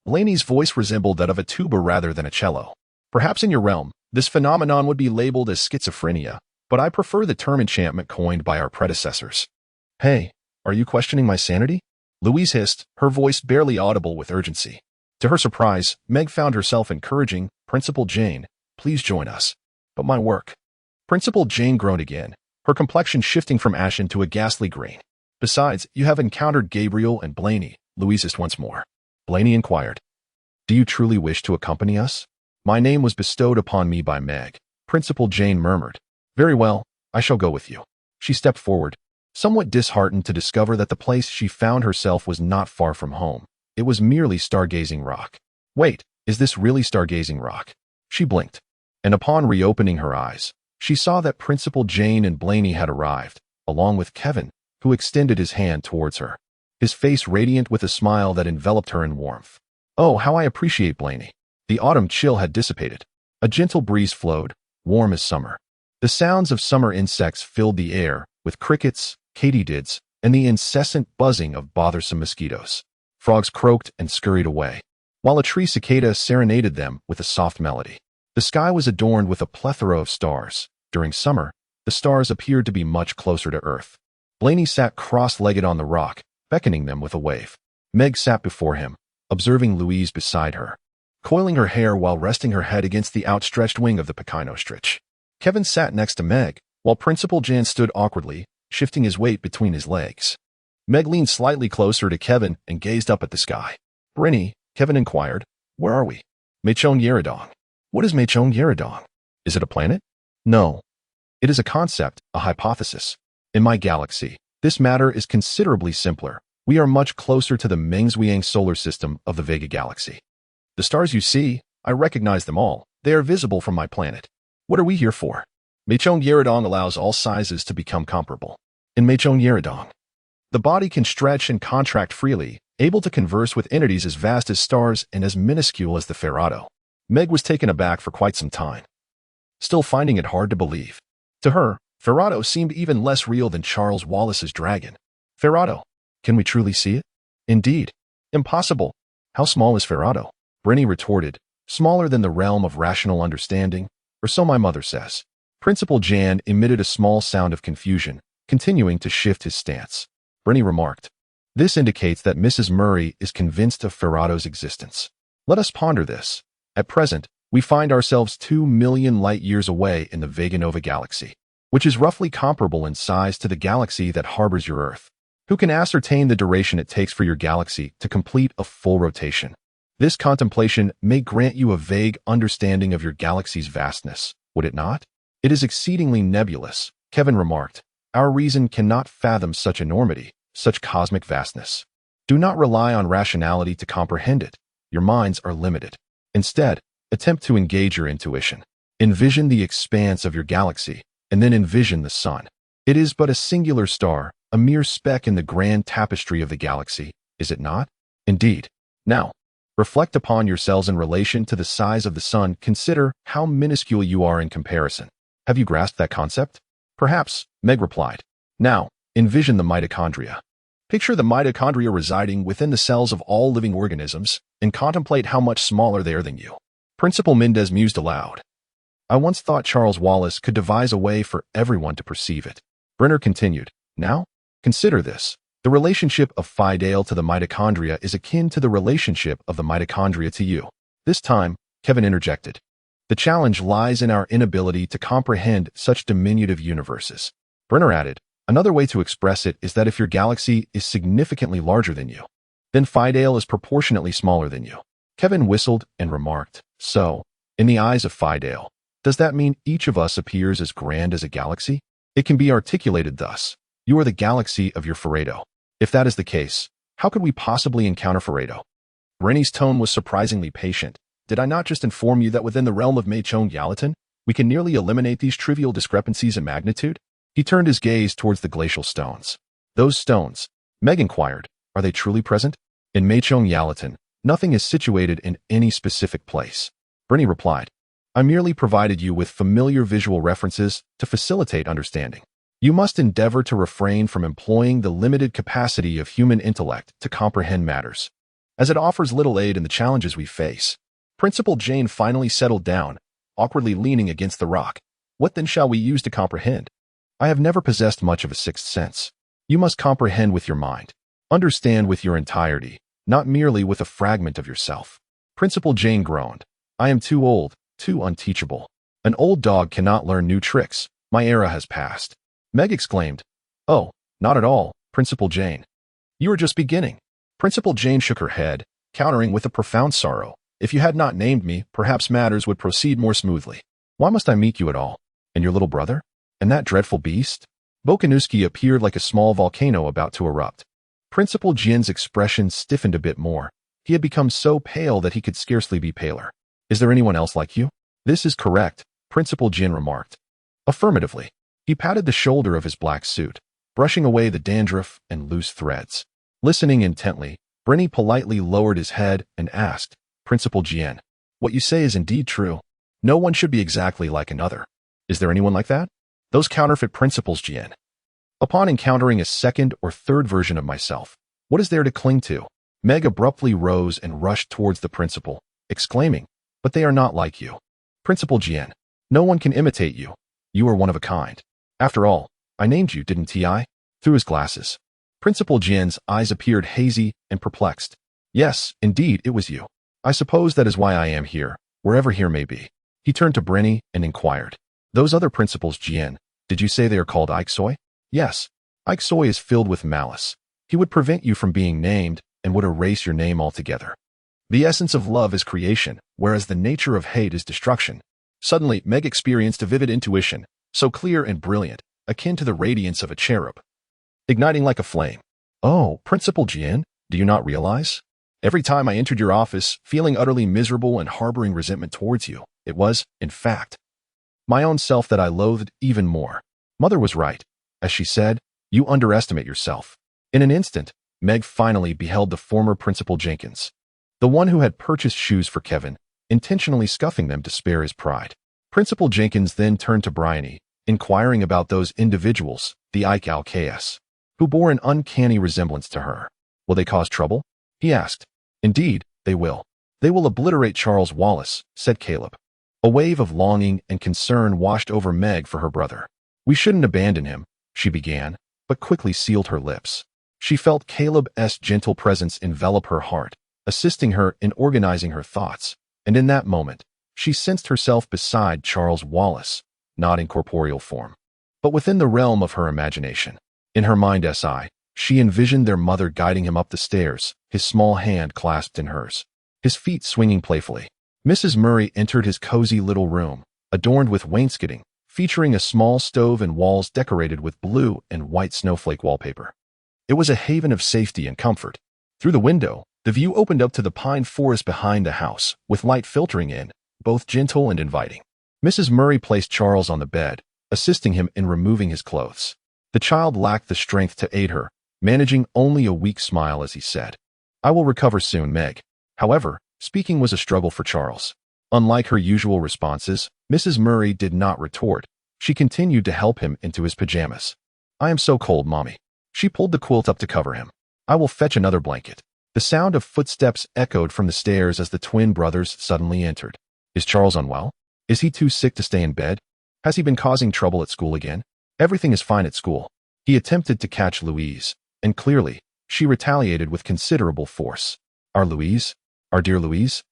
Blaney's voice resembled that of a tuba rather than a cello. Perhaps in your realm, this phenomenon would be labeled as schizophrenia, but I prefer the term enchantment coined by our predecessors. Hey, are you questioning my sanity? Louise hissed, her voice barely audible with urgency. To her surprise, Meg found herself encouraging, Principal Jane, please join us. But my work. Principal Jane groaned again, her complexion shifting from ashen to a ghastly green. Besides, you have encountered Gabriel and Blaney, Louise hissed once more. Blaney inquired, Do you truly wish to accompany us? My name was bestowed upon me by Meg. Principal Jane murmured. Very well, I shall go with you. She stepped forward, somewhat disheartened to discover that the place she found herself was not far from home. It was merely Stargazing Rock. Wait, is this really Stargazing Rock? She blinked, and upon reopening her eyes, she saw that Principal Jane and Blaney had arrived, along with Kevin, who extended his hand towards her, his face radiant with a smile that enveloped her in warmth. Oh, how I appreciate Blaney. The autumn chill had dissipated. A gentle breeze flowed, warm as summer. The sounds of summer insects filled the air, with crickets, katydids, and the incessant buzzing of bothersome mosquitoes. Frogs croaked and scurried away, while a tree cicada serenaded them with a soft melody. The sky was adorned with a plethora of stars. During summer, the stars appeared to be much closer to Earth. Blaney sat cross-legged on the rock, beckoning them with a wave. Meg sat before him, observing Louise beside her, coiling her hair while resting her head against the outstretched wing of the Pekinostrich. Kevin sat next to Meg, while Principal Jan stood awkwardly, shifting his weight between his legs. Meg leaned slightly closer to Kevin and gazed up at the sky. Brenny, Kevin inquired, where are we? Meichong Yeridong. What is Meichong Yeridong? Is it a planet? No. It is a concept, a hypothesis. In my galaxy, this matter is considerably simpler. We are much closer to the Mengzhuang solar system of the Vega galaxy. The stars you see, I recognize them all. They are visible from my planet. What are we here for? Meichong Yeridong allows all sizes to become comparable. In Meichong Yeridong, the body can stretch and contract freely, able to converse with entities as vast as stars and as minuscule as the Ferrado. Meg was taken aback for quite some time, still finding it hard to believe. To her, Ferrado seemed even less real than Charles Wallace's dragon. Ferrado. Can we truly see it? Indeed. Impossible. How small is Ferrado? Brenny retorted. Smaller than the realm of rational understanding, or so my mother says. Principal Jan emitted a small sound of confusion, continuing to shift his stance. Brenny remarked. This indicates that Mrs. Murray is convinced of Ferrado's existence. Let us ponder this. At present, we find ourselves 2 million light-years away in the Vega Nova galaxy, which is roughly comparable in size to the galaxy that harbors your Earth. Who can ascertain the duration it takes for your galaxy to complete a full rotation? This contemplation may grant you a vague understanding of your galaxy's vastness, would it not? It is exceedingly nebulous, Kevin remarked. Our reason cannot fathom such enormity, such cosmic vastness. Do not rely on rationality to comprehend it. Your minds are limited. Instead, attempt to engage your intuition. Envision the expanse of your galaxy, and then envision the sun. It is but a singular star, a mere speck in the grand tapestry of the galaxy, is it not? Indeed. Now, reflect upon yourselves in relation to the size of the sun. Consider how minuscule you are in comparison. Have you grasped that concept? Perhaps, Meg replied. Now, envision the mitochondria. Picture the mitochondria residing within the cells of all living organisms, and contemplate how much smaller they are than you. Principal Mendez mused aloud. I once thought Charles Wallace could devise a way for everyone to perceive it. Brenner continued. Now, consider this. The relationship of Fidel to the mitochondria is akin to the relationship of the mitochondria to you. This time, Kevin interjected. The challenge lies in our inability to comprehend such diminutive universes. Brenner added, another way to express it is that if your galaxy is significantly larger than you, then Fidel is proportionately smaller than you. Kevin whistled and remarked, so, in the eyes of Fidel, does that mean each of us appears as grand as a galaxy? It can be articulated thus. You are the galaxy of your Ferrado. If that is the case, how could we possibly encounter Ferrado? Rennie's tone was surprisingly patient. Did I not just inform you that within the realm of Mei-Chong Yalatan, we can nearly eliminate these trivial discrepancies in magnitude? He turned his gaze towards the glacial stones. Those stones, Meg inquired, are they truly present? In Mei-Chong Yalatan, nothing is situated in any specific place. Brenny replied, I merely provided you with familiar visual references to facilitate understanding. You must endeavor to refrain from employing the limited capacity of human intellect to comprehend matters, as it offers little aid in the challenges we face. Principal Jane finally settled down, awkwardly leaning against the rock. What then shall we use to comprehend? I have never possessed much of a sixth sense. You must comprehend with your mind. Understand with your entirety, not merely with a fragment of yourself. Principal Jane groaned. I am too old, too unteachable. An old dog cannot learn new tricks. My era has passed. Meg exclaimed. Oh, not at all, Principal Jane. You are just beginning. Principal Jane shook her head, countering with a profound sorrow. If you had not named me, perhaps matters would proceed more smoothly. Why must I meet you at all? And your little brother? And that dreadful beast? Bokanuski appeared like a small volcano about to erupt. Principal Jin's expression stiffened a bit more. He had become so pale that he could scarcely be paler. Is there anyone else like you? This is correct, Principal Jin remarked. Affirmatively. He patted the shoulder of his black suit, brushing away the dandruff and loose threads. Listening intently, Brenny politely lowered his head and asked, Principal Jien, what you say is indeed true. No one should be exactly like another. Is there anyone like that? Those counterfeit principles, Jien. Upon encountering a second or third version of myself, what is there to cling to? Meg abruptly rose and rushed towards the principal, exclaiming, but they are not like you. Principal Jien, no one can imitate you. You are one of a kind. After all, I named you, didn't I? Through his glasses. Principal Jien's eyes appeared hazy and perplexed. Yes, indeed, it was you. I suppose that is why I am here, wherever here may be. He turned to Brenny and inquired. Those other principals, Jien, did you say they are called Ixoi? Yes. Ixoi is filled with malice. He would prevent you from being named and would erase your name altogether. The essence of love is creation, whereas the nature of hate is destruction. Suddenly, Meg experienced a vivid intuition, so clear and brilliant, akin to the radiance of a cherub, igniting like a flame. Oh, Principal Jien, do you not realize? Every time I entered your office, feeling utterly miserable and harboring resentment towards you, it was, in fact, my own self that I loathed even more. Mother was right. As she said, you underestimate yourself. In an instant, Meg finally beheld the former Principal Jenkins, the one who had purchased shoes for Kevin, intentionally scuffing them to spare his pride. Principal Jenkins then turned to Bryony, inquiring about those individuals, the IKs, who bore an uncanny resemblance to her. Will they cause trouble? He asked. Indeed, they will. They will obliterate Charles Wallace, said Caleb. A wave of longing and concern washed over Meg for her brother. We shouldn't abandon him, she began, but quickly sealed her lips. She felt Caleb's gentle presence envelop her heart, assisting her in organizing her thoughts, and in that moment, she sensed herself beside Charles Wallace, not in corporeal form, but within the realm of her imagination. In her mind's eye, she envisioned their mother guiding him up the stairs, his small hand clasped in hers, his feet swinging playfully. Mrs. Murray entered his cozy little room, adorned with wainscoting, featuring a small stove and walls decorated with blue and white snowflake wallpaper. It was a haven of safety and comfort. Through the window, the view opened up to the pine forest behind the house, with light filtering in, both gentle and inviting. Mrs. Murray placed Charles on the bed, assisting him in removing his clothes. The child lacked the strength to aid her, managing only a weak smile as he said, "I will recover soon, Meg." However, speaking was a struggle for Charles. Unlike her usual responses, Mrs. Murray did not retort. She continued to help him into his pajamas. "I am so cold, Mommy." She pulled the quilt up to cover him. "I will fetch another blanket." The sound of footsteps echoed from the stairs as the twin brothers suddenly entered. Is Charles unwell? Is he too sick to stay in bed? Has he been causing trouble at school again? Everything is fine at school. He attempted to catch Louise, and clearly, she retaliated with considerable force. Our Louise? Our dear Louise?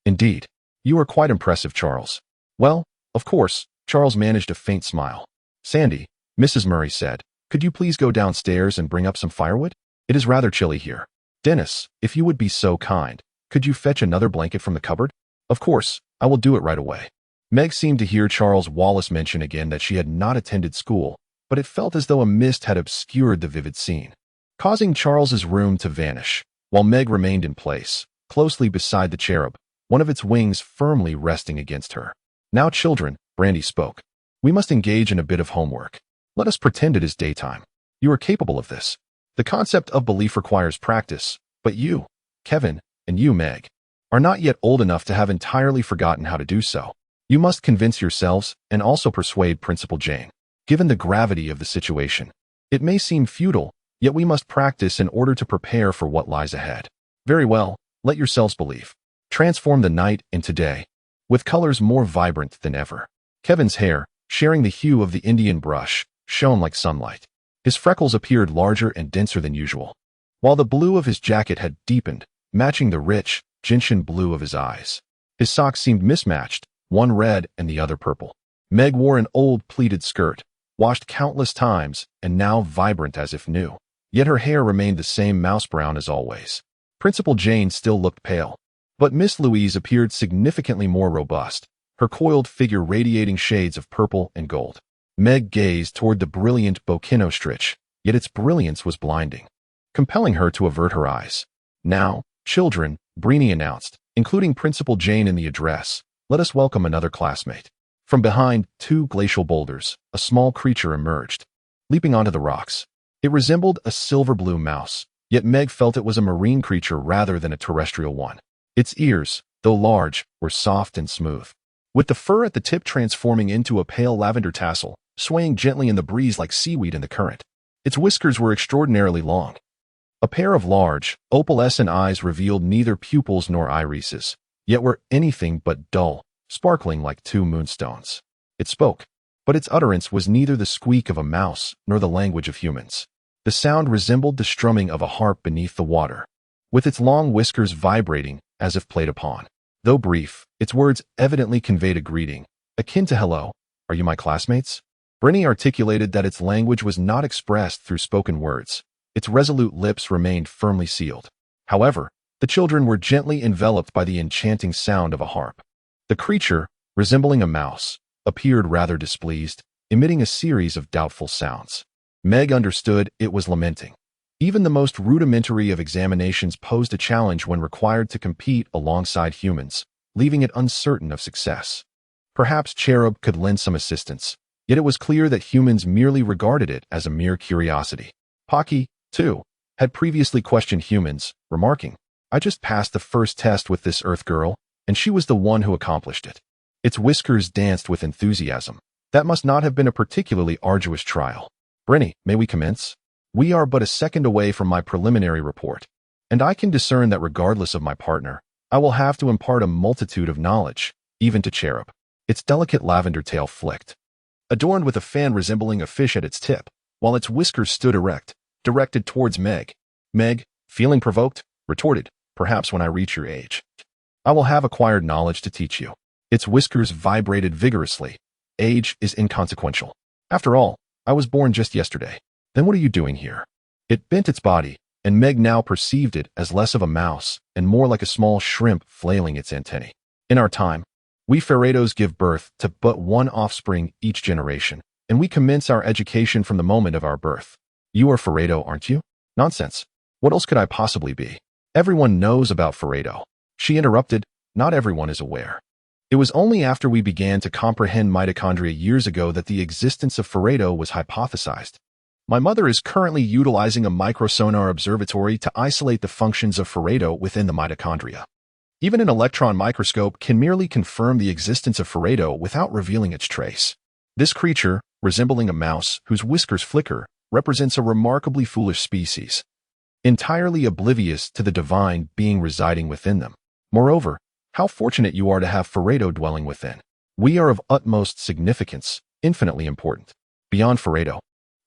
Indeed. You are quite impressive, Charles. Well, of course, Charles managed a faint smile. Sandy, Mrs. Murray said, could you please go downstairs and bring up some firewood? It is rather chilly here. Dennis, if you would be so kind, could you fetch another blanket from the cupboard? Of course, I will do it right away. Meg seemed to hear Charles Wallace mention again that she had not attended school, but it felt as though a mist had obscured the vivid scene, causing Charles's room to vanish, while Meg remained in place, closely beside the cherub, one of its wings firmly resting against her. Now, children, Brandy spoke. We must engage in a bit of homework. Let us pretend it is daytime. You are capable of this. The concept of belief requires practice, but you, Kevin, and you, Meg, are not yet old enough to have entirely forgotten how to do so. You must convince yourselves and also persuade Principal Jane. Given the gravity of the situation, it may seem futile, yet we must practice in order to prepare for what lies ahead. Very well, let yourselves believe. Transform the night into day, with colors more vibrant than ever. Kevin's hair, sharing the hue of the Indian brush, shone like sunlight. His freckles appeared larger and denser than usual, while the blue of his jacket had deepened, matching the rich, gentian blue of his eyes. His socks seemed mismatched, one red and the other purple. Meg wore an old pleated skirt, washed countless times and now vibrant as if new, yet her hair remained the same mouse brown as always. Principal Jane still looked pale, but Miss Louise appeared significantly more robust, her coiled figure radiating shades of purple and gold. Meg gazed toward the brilliant Bocchino stitch, yet its brilliance was blinding, compelling her to avert her eyes. Now, children, Breenie announced, including Principal Jane in the address, let us welcome another classmate. From behind two glacial boulders, a small creature emerged, leaping onto the rocks. It resembled a silver-blue mouse, yet Meg felt it was a marine creature rather than a terrestrial one. Its ears, though large, were soft and smooth, with the fur at the tip transforming into a pale lavender tassel, swaying gently in the breeze like seaweed in the current. Its whiskers were extraordinarily long. A pair of large, opalescent eyes revealed neither pupils nor irises, yet were anything but dull, sparkling like two moonstones. It spoke, but its utterance was neither the squeak of a mouse nor the language of humans. The sound resembled the strumming of a harp beneath the water, with its long whiskers vibrating as if played upon. Though brief, its words evidently conveyed a greeting, akin to hello, are you my classmates? Brenny articulated that its language was not expressed through spoken words. Its resolute lips remained firmly sealed. However, the children were gently enveloped by the enchanting sound of a harp. The creature, resembling a mouse, appeared rather displeased, emitting a series of doubtful sounds. Meg understood it was lamenting. Even the most rudimentary of examinations posed a challenge when required to compete alongside humans, leaving it uncertain of success. Perhaps Cherub could lend some assistance, yet it was clear that humans merely regarded it as a mere curiosity. Pocky, too, had previously questioned humans, remarking, I just passed the first test with this Earth girl, and she was the one who accomplished it. Its whiskers danced with enthusiasm, That must not have been a particularly arduous trial. Brinny, may we commence? We are but a second away from my preliminary report, and I can discern that regardless of my partner, I will have to impart a multitude of knowledge, even to Cherub. Its delicate lavender tail flicked, adorned with a fan resembling a fish at its tip, while its whiskers stood erect, directed towards Meg. Meg, feeling provoked, retorted, perhaps when I reach your age, I will have acquired knowledge to teach you. Its whiskers vibrated vigorously. Age is inconsequential. After all, I was born just yesterday. Then what are you doing here? It bent its body, and Meg now perceived it as less of a mouse and more like a small shrimp flailing its antennae. In our time, we Feredos give birth to but one offspring each generation, and we commence our education from the moment of our birth. You are Feredo, aren't you? Nonsense. What else could I possibly be? Everyone knows about Feredo. She interrupted. Not everyone is aware. It was only after we began to comprehend mitochondria years ago that the existence of Feredo was hypothesized. My mother is currently utilizing a microsonar observatory to isolate the functions of Feredo within the mitochondria. Even an electron microscope can merely confirm the existence of Feredo without revealing its trace. This creature, resembling a mouse whose whiskers flicker, represents a remarkably foolish species, entirely oblivious to the divine being residing within them. Moreover, how fortunate you are to have Feredo dwelling within. We are of utmost significance, infinitely important. Beyond Feredo,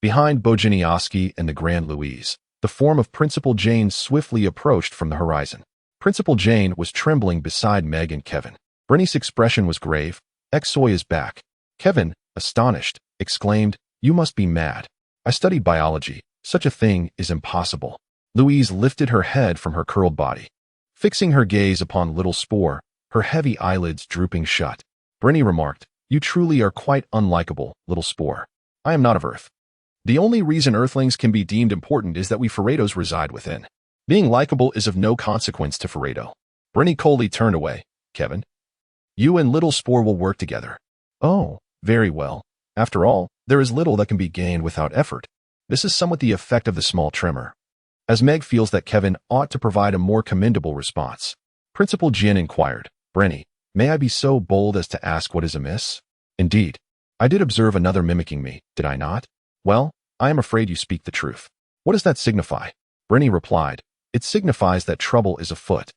behind Bojiniowski and the Grand Louise, the form of Principal Jane swiftly approached from the horizon. Principal Jane was trembling beside Meg and Kevin. Brinny's expression was grave. Exoy is back. Kevin, astonished, exclaimed, "You must be mad. I studied biology. Such a thing is impossible." Louise lifted her head from her curled body, fixing her gaze upon little Spore, her heavy eyelids drooping shut. Brinny remarked, "You truly are quite unlikable, little Spore. I am not of Earth. The only reason Earthlings can be deemed important is that we Feredos reside within. Being likable is of no consequence to Feredo." Brinny coldly turned away. "Kevin, you and little Spore will work together." "Oh, very well. After all, there is little that can be gained without effort." This is somewhat the effect of the small tremor, as Meg feels that Kevin ought to provide a more commendable response. Principal Jin inquired, "Brinny, may I be so bold as to ask what is amiss?" "Indeed. I did observe another mimicking me, did I not?" "Well, I am afraid you speak the truth." "What does that signify?" Brinny replied, "It signifies that trouble is afoot."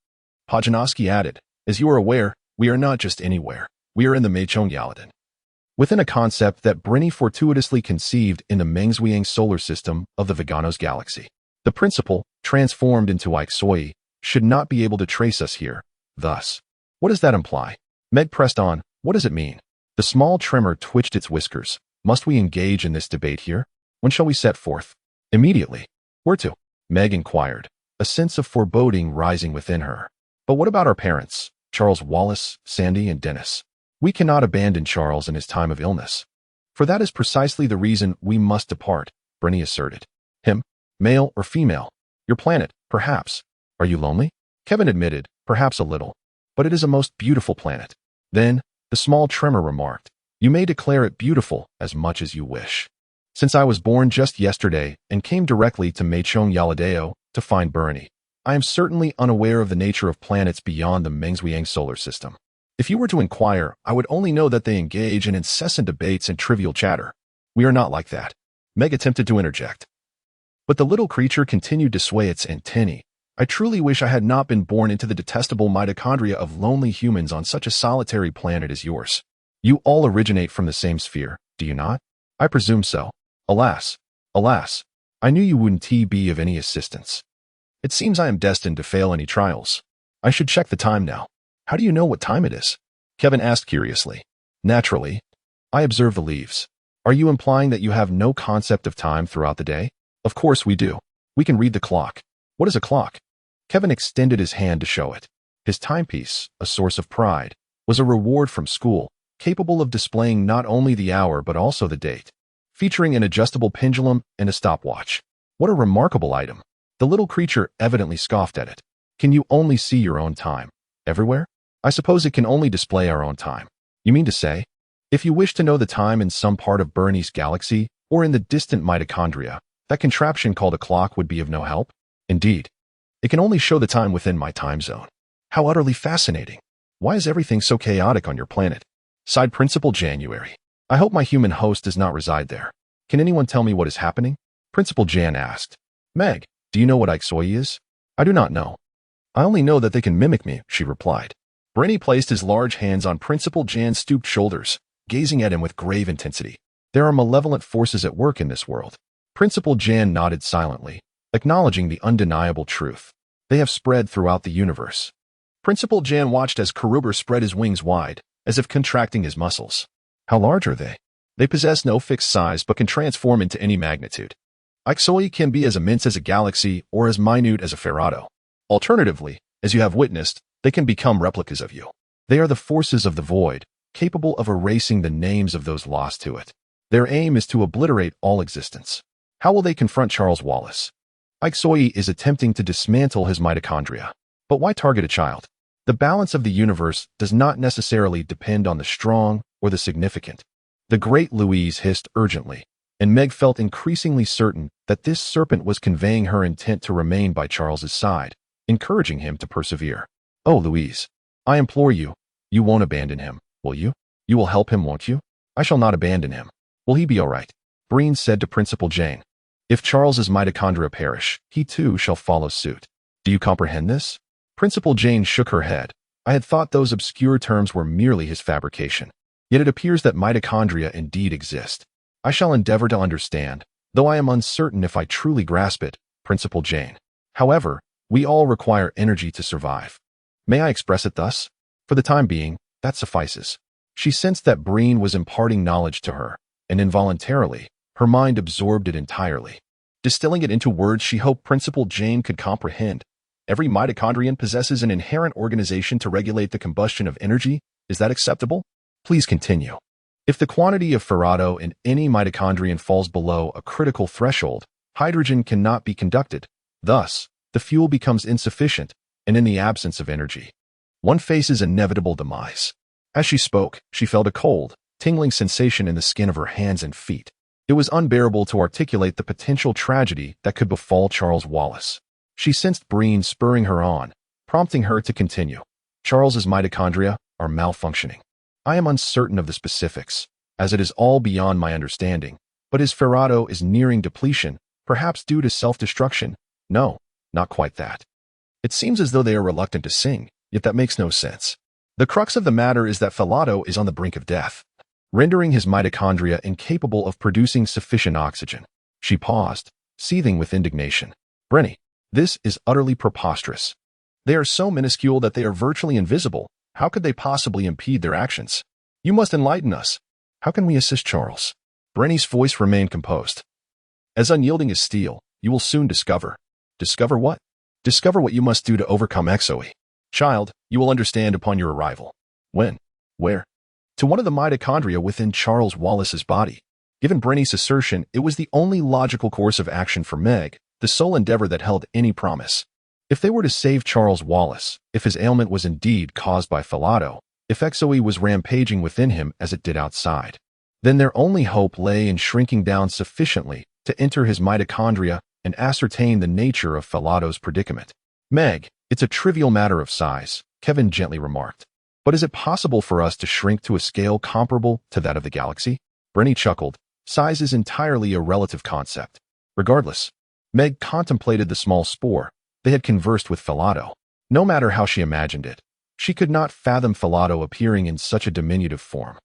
Pajanowski added, "As you are aware, we are not just anywhere. We are in the Meichong-Yaladin, within a concept that Brinny fortuitously conceived in the Mengzuiang solar system of the Viganos galaxy. The principal, transformed into Ixoi, should not be able to trace us here. Thus, what does that imply?" Meg pressed on, "What does it mean?" The small tremor twitched its whiskers. "Must we engage in this debate here? When shall we set forth?" "Immediately." "Where to?" Meg inquired, a sense of foreboding rising within her. "But what about our parents, Charles Wallace, Sandy, and Dennis? We cannot abandon Charles in his time of illness." "For that is precisely the reason we must depart," Brinny asserted. "Him? Male or female? Your planet, perhaps. Are you lonely?" Kevin admitted, "Perhaps a little. But it is a most beautiful planet." Then, the small tremor remarked, "You may declare it beautiful as much as you wish. Since I was born just yesterday and came directly to Meichong Yaladeo to find Brinny, I am certainly unaware of the nature of planets beyond the Mengzuiang solar system. If you were to inquire, I would only know that they engage in incessant debates and trivial chatter. We are not like that." Meg attempted to interject, but the little creature continued to sway its antennae. "I truly wish I had not been born into the detestable mitochondria of lonely humans on such a solitary planet as yours. You all originate from the same sphere, do you not?" "I presume so. Alas, alas, I knew you wouldn't be of any assistance. It seems I am destined to fail any trials. I should check the time now." "How do you know what time it is?" Kevin asked curiously. "Naturally. I observe the leaves." "Are you implying that you have no concept of time throughout the day?" "Of course we do. We can read the clock." "What is a clock?" Kevin extended his hand to show it. His timepiece, a source of pride, was a reward from school, capable of displaying not only the hour but also the date, featuring an adjustable pendulum and a stopwatch. "What a remarkable item." The little creature evidently scoffed at it. "Can you only see your own time? Everywhere?" "I suppose it can only display our own time." "You mean to say, if you wish to know the time in some part of Brinny's galaxy or in the distant mitochondria, that contraption called a clock would be of no help?" "Indeed. It can only show the time within my time zone." "How utterly fascinating. Why is everything so chaotic on your planet?" sighed Principal January. I hope my human host does not reside there. Can anyone tell me what is happening? Principal Jan asked. Meg, do you know what Ixoi is? I do not know. I only know that they can mimic me, she replied. Brenny placed his large hands on Principal Jan's stooped shoulders, gazing at him with grave intensity. There are malevolent forces at work in this world. Principal Jan nodded silently, acknowledging the undeniable truth. They have spread throughout the universe. Principal Jan watched as Karuber spread his wings wide, as if contracting his muscles. How large are they? They possess no fixed size but can transform into any magnitude. Ixoi can be as immense as a galaxy or as minute as a ferrado. Alternatively, as you have witnessed, they can become replicas of you. They are the forces of the void, capable of erasing the names of those lost to it. Their aim is to obliterate all existence. How will they confront Charles Wallace? Ixoi is attempting to dismantle his mitochondria. But why target a child? The balance of the universe does not necessarily depend on the strong or the significant. The great Louise hissed urgently, and Meg felt increasingly certain that this serpent was conveying her intent to remain by Charles's side, encouraging him to persevere. Oh, Louise, I implore you, you won't abandon him, will you? You will help him, won't you? I shall not abandon him. Will he be all right? Breen said to Principal Jane. If Charles's mitochondria perish, he too shall follow suit. Do you comprehend this? Principal Jane shook her head. I had thought those obscure terms were merely his fabrication. Yet it appears that mitochondria indeed exist. I shall endeavor to understand, though I am uncertain if I truly grasp it, Principal Jane. However, we all require energy to survive. May I express it thus? For the time being, that suffices. She sensed that Breen was imparting knowledge to her, and involuntarily, her mind absorbed it entirely. Distilling it into words she hoped Principal Jane could comprehend. Every mitochondrion possesses an inherent organization to regulate the combustion of energy. Is that acceptable? Please continue. If the quantity of ferrado in any mitochondrion falls below a critical threshold, hydrogen cannot be conducted. Thus, the fuel becomes insufficient, and in the absence of energy, one faces inevitable demise. As she spoke, she felt a cold, tingling sensation in the skin of her hands and feet. It was unbearable to articulate the potential tragedy that could befall Charles Wallace. She sensed Breen spurring her on, prompting her to continue. Charles's mitochondria are malfunctioning. I am uncertain of the specifics, as it is all beyond my understanding, but his ferrado is nearing depletion, perhaps due to self-destruction. No, not quite that. It seems as though they are reluctant to sing, yet that makes no sense. The crux of the matter is that Ferrado is on the brink of death, rendering his mitochondria incapable of producing sufficient oxygen. She paused, seething with indignation. Brenny, this is utterly preposterous. They are so minuscule that they are virtually invisible. How could they possibly impede their actions? You must enlighten us. How can we assist Charles? Brenny's voice remained composed. As unyielding as steel, you will soon discover. Discover what? Discover what you must do to overcome Ixoi. Child, you will understand upon your arrival. When? Where? To one of the mitochondria within Charles Wallace's body. Given Brenny's assertion, it was the only logical course of action for Meg, the sole endeavor that held any promise. If they were to save Charles Wallace, if his ailment was indeed caused by Ferrado, if Ixoi was rampaging within him as it did outside, then their only hope lay in shrinking down sufficiently to enter his mitochondria and ascertain the nature of Ferrado's predicament. Meg, it's a trivial matter of size, Kevin gently remarked. But is it possible for us to shrink to a scale comparable to that of the galaxy? Brenny chuckled. Size is entirely a relative concept. Regardless, Meg contemplated the small spore. They had conversed with Ferrado. No matter how she imagined it, she could not fathom Ferrado appearing in such a diminutive form.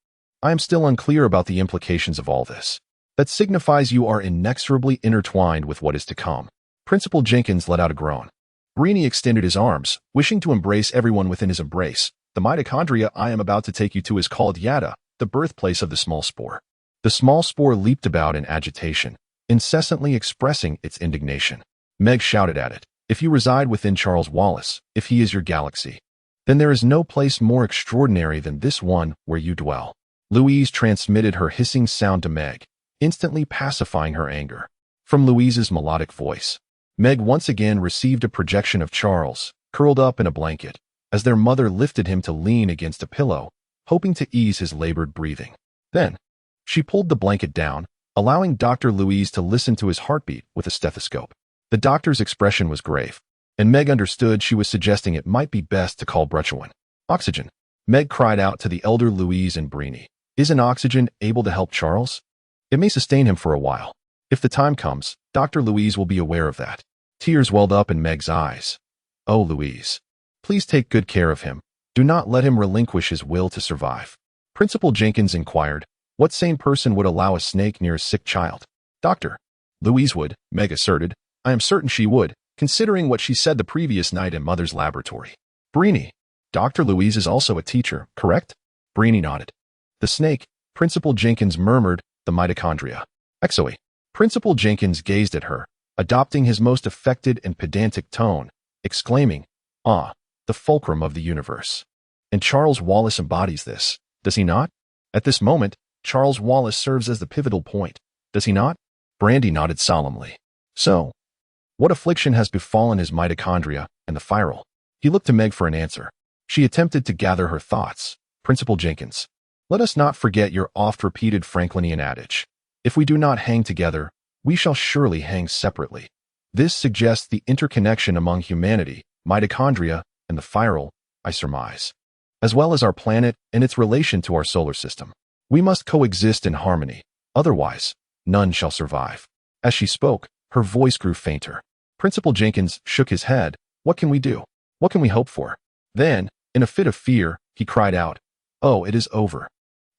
I am still unclear about the implications of all this. That signifies you are inexorably intertwined with what is to come. Principal Jenkins let out a groan. Breeny extended his arms, wishing to embrace everyone within his embrace. The mitochondria I am about to take you to is called Yada, the birthplace of the small spore. The small spore leaped about in agitation, incessantly expressing its indignation. Meg shouted at it. If you reside within Charles Wallace, if he is your galaxy, then there is no place more extraordinary than this one where you dwell. Louise transmitted her hissing sound to Meg, instantly pacifying her anger. From Louise's melodic voice, Meg once again received a projection of Charles, curled up in a blanket, as their mother lifted him to lean against a pillow, hoping to ease his labored breathing. Then, she pulled the blanket down, allowing Dr. Louise to listen to his heartbeat with a stethoscope. The doctor's expression was grave, and Meg understood she was suggesting it might be best to call Brutchewin. Oxygen. Meg cried out to the elder Louise and Breeny. Isn't oxygen able to help Charles? It may sustain him for a while. If the time comes, Dr. Louise will be aware of that. Tears welled up in Meg's eyes. Oh, Louise. Please take good care of him. Do not let him relinquish his will to survive. Principal Jenkins inquired, what sane person would allow a snake near a sick child? Doctor. Louise would, Meg asserted. I am certain she would, considering what she said the previous night in Mother's laboratory. Brini. Dr. Louise is also a teacher, correct? Brini nodded. The snake, Principal Jenkins murmured, the mitochondria. Exoe. Principal Jenkins gazed at her, adopting his most affected and pedantic tone, exclaiming, ah, the fulcrum of the universe. And Charles Wallace embodies this, does he not? At this moment, Charles Wallace serves as the pivotal point, does he not? Brandy nodded solemnly. So, what affliction has befallen his mitochondria and the spiral? He looked to Meg for an answer. She attempted to gather her thoughts. Principal Jenkins. Let us not forget your oft-repeated Franklinian adage. If we do not hang together, we shall surely hang separately. This suggests the interconnection among humanity, mitochondria, and the spiral, I surmise, as well as our planet and its relation to our solar system. We must coexist in harmony, otherwise, none shall survive. As she spoke, her voice grew fainter. Principal Jenkins shook his head. What can we do? What can we hope for? Then, in a fit of fear, he cried out, oh, it is over.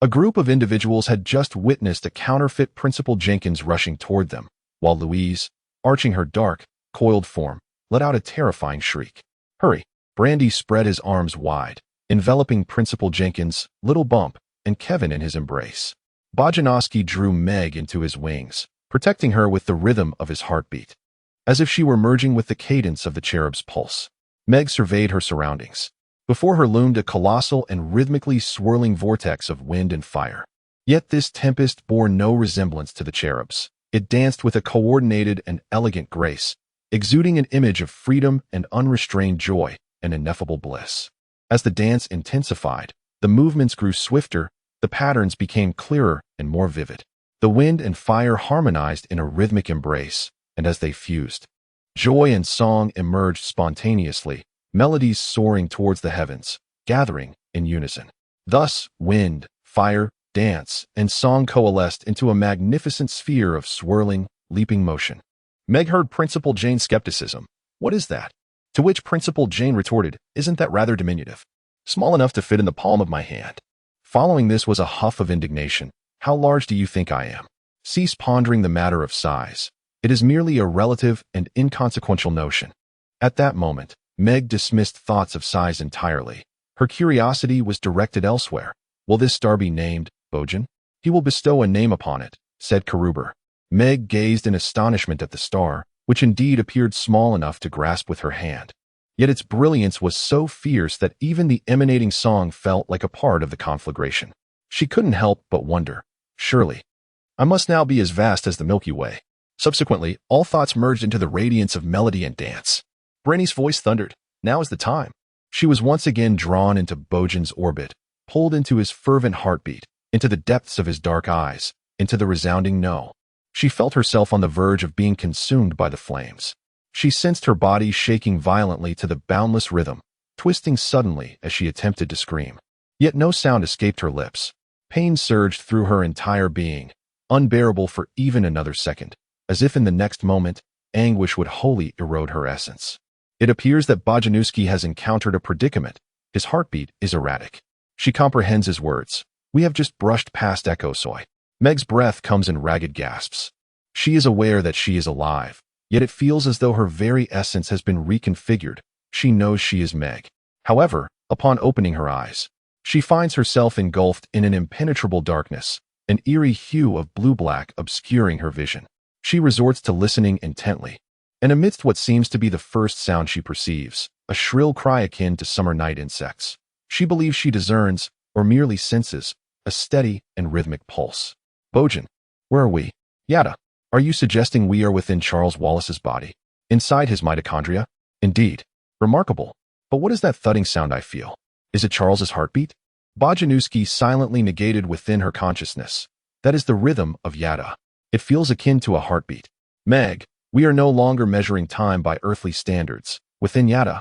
A group of individuals had just witnessed a counterfeit Principal Jenkins rushing toward them, while Louise, arching her dark, coiled form, let out a terrifying shriek. Hurry! Brandy spread his arms wide, enveloping Principal Jenkins, Little Bump, and Kevin in his embrace. Bojanowski drew Meg into his wings, protecting her with the rhythm of his heartbeat, as if she were merging with the cadence of the cherub's pulse. Meg surveyed her surroundings. Before her loomed a colossal and rhythmically swirling vortex of wind and fire. Yet this tempest bore no resemblance to the cherubs. It danced with a coordinated and elegant grace, exuding an image of freedom and unrestrained joy and ineffable bliss. As the dance intensified, the movements grew swifter, the patterns became clearer and more vivid. The wind and fire harmonized in a rhythmic embrace, and as they fused, joy and song emerged spontaneously, melodies soaring towards the heavens, gathering in unison. Thus, wind, fire, dance, and song coalesced into a magnificent sphere of swirling, leaping motion. Meg heard Principal Jane's skepticism. What is that? To which Principal Jane retorted, isn't that rather diminutive? Small enough to fit in the palm of my hand. Following this was a huff of indignation. How large do you think I am? Cease pondering the matter of size. It is merely a relative and inconsequential notion. At that moment, Meg dismissed thoughts of size entirely. Her curiosity was directed elsewhere. Will this star be named Bojan? He will bestow a name upon it, said Karuber. Meg gazed in astonishment at the star, which indeed appeared small enough to grasp with her hand. Yet its brilliance was so fierce that even the emanating song felt like a part of the conflagration. She couldn't help but wonder, surely, I must now be as vast as the Milky Way. Subsequently, all thoughts merged into the radiance of melody and dance. Brenny's voice thundered, now is the time. She was once again drawn into Bojan's orbit, pulled into his fervent heartbeat, into the depths of his dark eyes, into the resounding no. She felt herself on the verge of being consumed by the flames. She sensed her body shaking violently to the boundless rhythm, twisting suddenly as she attempted to scream. Yet no sound escaped her lips. Pain surged through her entire being, unbearable for even another second, as if in the next moment, anguish would wholly erode her essence. It appears that Bojanowski has encountered a predicament. His heartbeat is erratic. She comprehends his words. We have just brushed past Ekosoi. Meg's breath comes in ragged gasps. She is aware that she is alive, yet it feels as though her very essence has been reconfigured. She knows she is Meg. However, upon opening her eyes, she finds herself engulfed in an impenetrable darkness, an eerie hue of blue-black obscuring her vision. She resorts to listening intently. And amidst what seems to be the first sound she perceives, a shrill cry akin to summer night insects, she believes she discerns, or merely senses, a steady and rhythmic pulse. Bojan, where are we? Yada, are you suggesting we are within Charles Wallace's body? Inside his mitochondria? Indeed. Remarkable. But what is that thudding sound I feel? Is it Charles's heartbeat? Bojanowski silently negated within her consciousness. That is the rhythm of Yada. It feels akin to a heartbeat. Meg, we are no longer measuring time by earthly standards. Within Yada,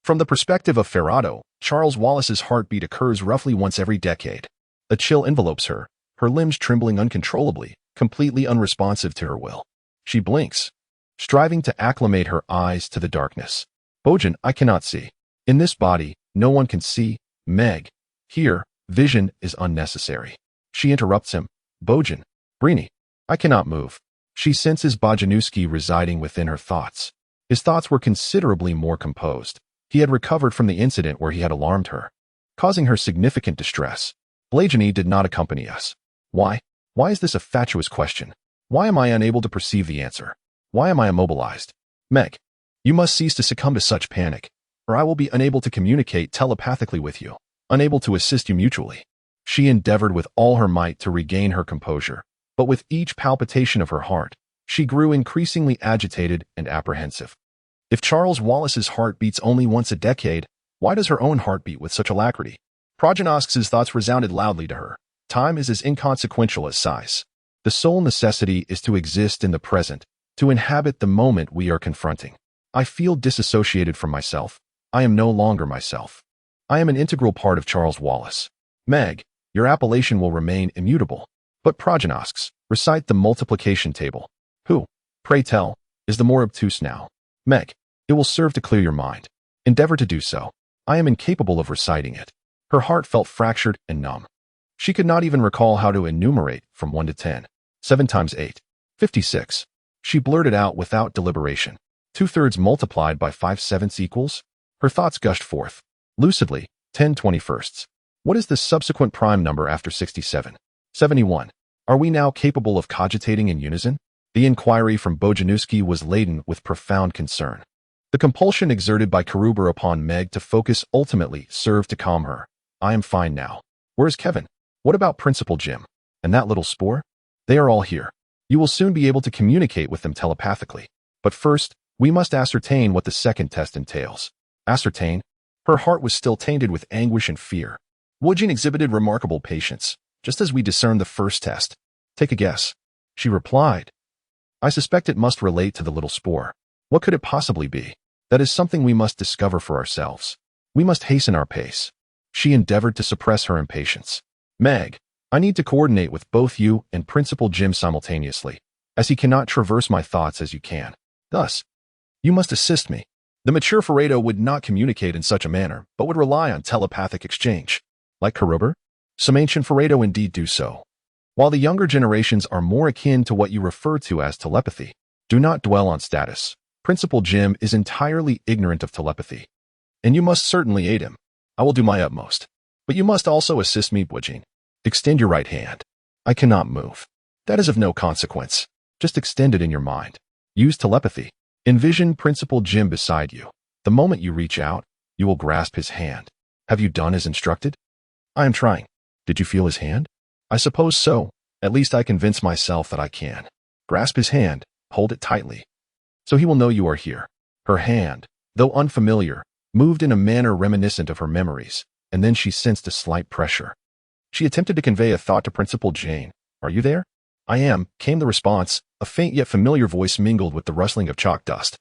from the perspective of Ferrado, Charles Wallace's heartbeat occurs roughly once every decade. A chill envelopes her, her limbs trembling uncontrollably, completely unresponsive to her will. She blinks, striving to acclimate her eyes to the darkness. Bojan, I cannot see. In this body, no one can see. Meg. Here, vision is unnecessary. She interrupts him. Bojan. Brini. I cannot move. She senses Bojanowski residing within her thoughts. His thoughts were considerably more composed. He had recovered from the incident where he had alarmed her, causing her significant distress. Blajany did not accompany us. Why? Why is this a fatuous question? Why am I unable to perceive the answer? Why am I immobilized? Meg, you must cease to succumb to such panic, or I will be unable to communicate telepathically with you, unable to assist you mutually. She endeavored with all her might to regain her composure, but with each palpitation of her heart, she grew increasingly agitated and apprehensive. If Charles Wallace's heart beats only once a decade, why does her own heart beat with such alacrity? Projanovski's thoughts resounded loudly to her. Time is as inconsequential as size. The sole necessity is to exist in the present, to inhabit the moment we are confronting. I feel disassociated from myself. I am no longer myself. I am an integral part of Charles Wallace. Meg, your appellation will remain immutable. But Projanovski, recite the multiplication table. Who, pray tell, is the more obtuse now? Meg, it will serve to clear your mind. Endeavor to do so. I am incapable of reciting it. Her heart felt fractured and numb. She could not even recall how to enumerate from 1 to 10. 7 times 8. 56. She blurted out without deliberation. 2/3 multiplied by 5/7 equals? Her thoughts gushed forth. Lucidly, 10/21. What is the subsequent prime number after 67? 71. Are we now capable of cogitating in unison? The inquiry from Bojanowski was laden with profound concern. The compulsion exerted by Karuber upon Meg to focus ultimately served to calm her. I am fine now. Where's Kevin? What about Principal Jim? And that little spore? They are all here. You will soon be able to communicate with them telepathically. But first, we must ascertain what the second test entails. Ascertain? Her heart was still tainted with anguish and fear. Woojin exhibited remarkable patience, just as we discerned the first test. Take a guess. She replied. I suspect it must relate to the little spore. What could it possibly be? That is something we must discover for ourselves. We must hasten our pace. She endeavored to suppress her impatience. Meg, I need to coordinate with both you and Principal Jim simultaneously, as he cannot traverse my thoughts as you can. Thus, you must assist me. The mature Ferredo would not communicate in such a manner, but would rely on telepathic exchange. Like Karuber? Some ancient Ferredo indeed do so. While the younger generations are more akin to what you refer to as telepathy, do not dwell on status. Principal Jim is entirely ignorant of telepathy, and you must certainly aid him. I will do my utmost. But you must also assist me, Woojin. Extend your right hand. I cannot move. That is of no consequence. Just extend it in your mind. Use telepathy. Envision Principal Jim beside you. The moment you reach out, you will grasp his hand. Have you done as instructed? I am trying. Did you feel his hand? I suppose so. At least I convince myself that I can. Grasp his hand. Hold it tightly. So he will know you are here. Her hand, though unfamiliar, moved in a manner reminiscent of her memories, and then she sensed a slight pressure. She attempted to convey a thought to Principal Jane. Are you there? I am, came the response, a faint yet familiar voice mingled with the rustling of chalk dust.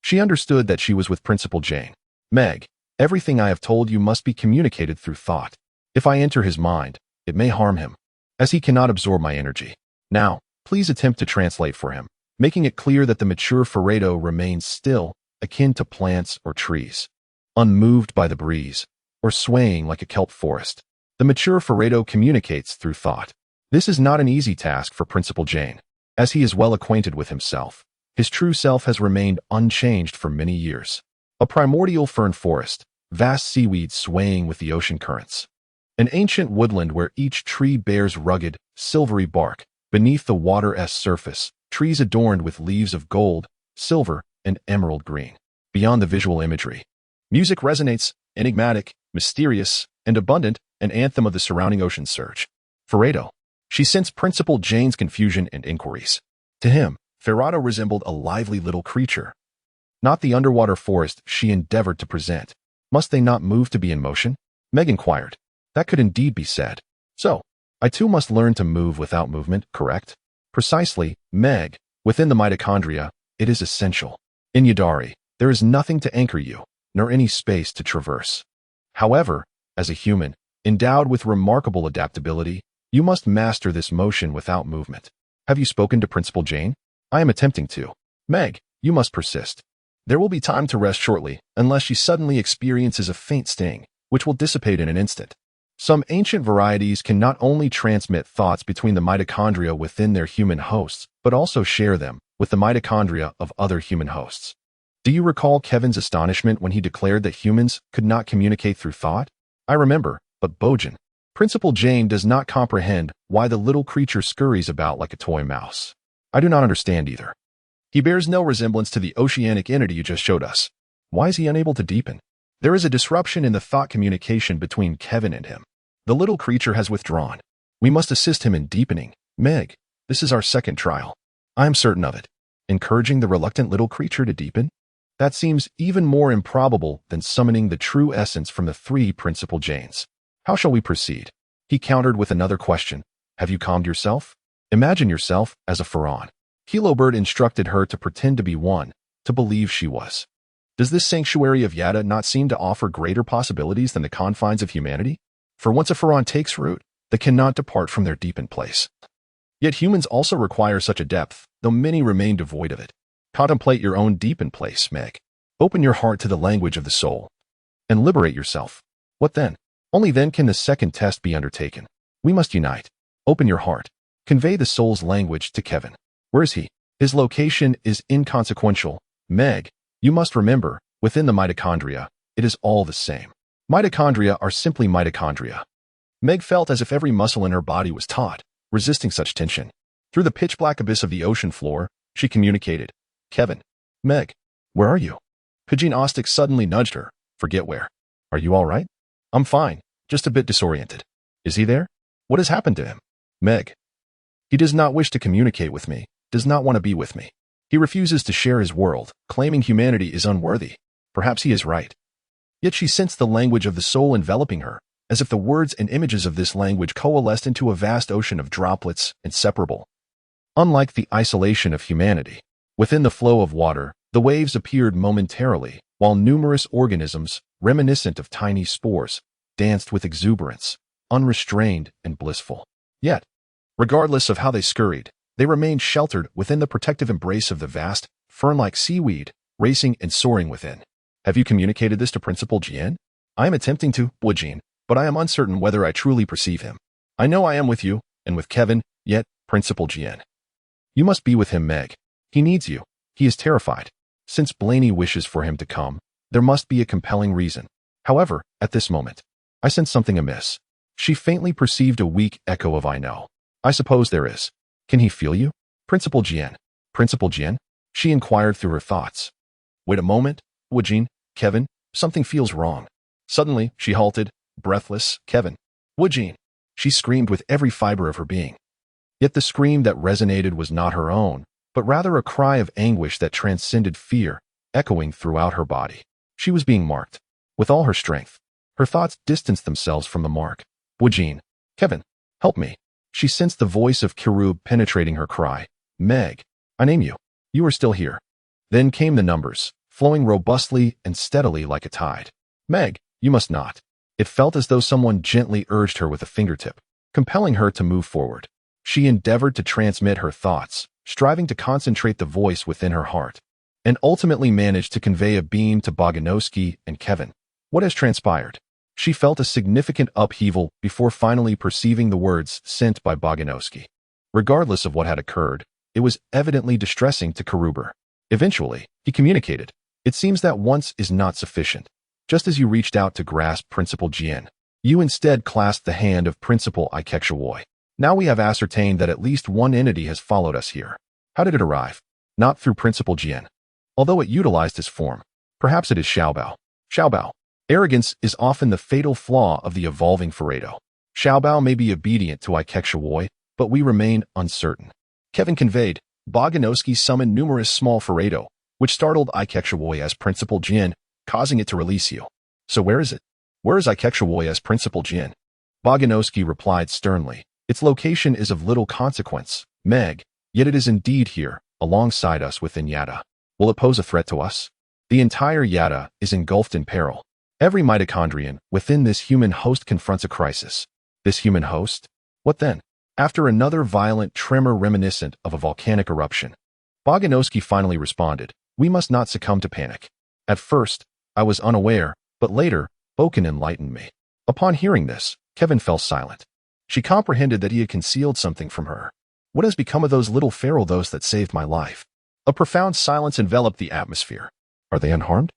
She understood that she was with Principal Jane. Meg, everything I have told you must be communicated through thought. If I enter his mind, it may harm him, as he cannot absorb my energy. Now, please attempt to translate for him, making it clear that the mature Ferredo remains still, akin to plants or trees, unmoved by the breeze, or swaying like a kelp forest. The mature Ferredo communicates through thought. This is not an easy task for Principal Jane, as he is well acquainted with himself. His true self has remained unchanged for many years. A primordial fern forest, vast seaweed swaying with the ocean currents. An ancient woodland where each tree bears rugged, silvery bark. Beneath the water's surface, trees adorned with leaves of gold, silver, and emerald green. Beyond the visual imagery, music resonates, enigmatic, mysterious, and abundant, an anthem of the surrounding ocean surge. Ferredo. She sensed Principal Jane's confusion and inquiries. To him, Ferredo resembled a lively little creature. Not the underwater forest she endeavored to present. Must they not move to be in motion? Meg inquired. That could indeed be said. So, I too must learn to move without movement, correct? Precisely, Meg. Within the mitochondria, it is essential. In Yadari, there is nothing to anchor you, nor any space to traverse. However, as a human, Endowed with remarkable adaptability, you must master this motion without movement. Have you spoken to Principal Jane? I am attempting to. Meg, you must persist. There will be time to rest shortly, unless she suddenly experiences a faint sting, which will dissipate in an instant. Some ancient varieties can not only transmit thoughts between the mitochondria within their human hosts, but also share them with the mitochondria of other human hosts. Do you recall Kevin's astonishment when he declared that humans could not communicate through thought? I remember, but Bojan, Principal Jane does not comprehend why the little creature scurries about like a toy mouse. I do not understand either. He bears no resemblance to the oceanic entity you just showed us. Why is he unable to deepen? There is a disruption in the thought communication between Kevin and him. The little creature has withdrawn. We must assist him in deepening. Meg, this is our second trial. I am certain of it. Encouraging the reluctant little creature to deepen? That seems even more improbable than summoning the true essence from the three Principal Janes. How shall we proceed? He countered with another question. Have you calmed yourself? Imagine yourself as a pharaoh. Helobird instructed her to pretend to be one, to believe she was. Does this sanctuary of Yada not seem to offer greater possibilities than the confines of humanity? For once a pharaoh takes root, they cannot depart from their deepened place. Yet humans also require such a depth, though many remain devoid of it. Contemplate your own deepened place, Meg. Open your heart to the language of the soul. And liberate yourself. What then? Only then can the second test be undertaken. We must unite. Open your heart. Convey the soul's language to Kevin. Where is he? His location is inconsequential. Meg, you must remember, within the mitochondria, it is all the same. Mitochondria are simply mitochondria. Meg felt as if every muscle in her body was taut, resisting such tension. Through the pitch-black abyss of the ocean floor, she communicated. Kevin. Meg. Where are you? Pigeon Ostic suddenly nudged her. Forget where. Are you all right? I'm fine, just a bit disoriented. Is he there? What has happened to him? Meg. He does not wish to communicate with me, does not want to be with me. He refuses to share his world, claiming humanity is unworthy. Perhaps he is right. Yet she sensed the language of the soul enveloping her, as if the words and images of this language coalesced into a vast ocean of droplets, inseparable. Unlike the isolation of humanity, within the flow of water, the waves appeared momentarily, while numerous organisms, reminiscent of tiny spores, danced with exuberance, unrestrained and blissful. Yet, regardless of how they scurried, they remained sheltered within the protective embrace of the vast, fern-like seaweed, racing and soaring within. Have you communicated this to Principal Jien? I am attempting to, Bojan, but I am uncertain whether I truly perceive him. I know I am with you, and with Kevin, yet, Principal Jien. You must be with him, Meg. He needs you. He is terrified. Since Blaney wishes for him to come, there must be a compelling reason. However, at this moment, I sense something amiss. She faintly perceived a weak echo of I know. I suppose there is. Can he feel you? Principal Jien. Principal Jien? She inquired through her thoughts. Wait a moment, Bojan, Kevin, something feels wrong. Suddenly, she halted, breathless. Kevin. Bojan. She screamed with every fiber of her being. Yet the scream that resonated was not her own, but rather a cry of anguish that transcended fear, echoing throughout her body. She was being marked. With all her strength, her thoughts distanced themselves from the mark. Bojan. Kevin. Help me. She sensed the voice of Kirub penetrating her cry. Meg. I name you. You are still here. Then came the numbers, flowing robustly and steadily like a tide. Meg, you must not. It felt as though someone gently urged her with a fingertip, compelling her to move forward. She endeavored to transmit her thoughts, striving to concentrate the voice within her heart, and ultimately managed to convey a beam to Bogdanowski and Kevin. What has transpired? She felt a significant upheaval before finally perceiving the words sent by Bogdanowski. Regardless of what had occurred, it was evidently distressing to Karuber. Eventually, he communicated. It seems that once is not sufficient. Just as you reached out to grasp Principal Jien, you instead clasped the hand of Principal Ikekshawoi. Now we have ascertained that at least one entity has followed us here. How did it arrive? Not through Principal Jien. Although it utilized his form. Perhaps it is Xiaobao. Xiaobao. Arrogance is often the fatal flaw of the evolving Ferrado. Xiaobao may be obedient to Ikekshawoi, but we remain uncertain. Kevin conveyed, Bogdanowski summoned numerous small Ferrado, which startled Ikekshawoi as Principal Jien, causing it to release you. So where is it? Where is Ikekshawoi as Principal Jien? Bogdanowski replied sternly, its location is of little consequence, Meg, yet it is indeed here, alongside us within Yada. Will it pose a threat to us? The entire Yada is engulfed in peril. Every mitochondrion within this human host confronts a crisis. This human host? What then? After another violent tremor reminiscent of a volcanic eruption, Boganowski finally responded, "We must not succumb to panic." At first, I was unaware, but later, Boken enlightened me. Upon hearing this, Kevin fell silent. She comprehended that he had concealed something from her. What has become of those little feral those that saved my life? A profound silence enveloped the atmosphere. Are they unharmed?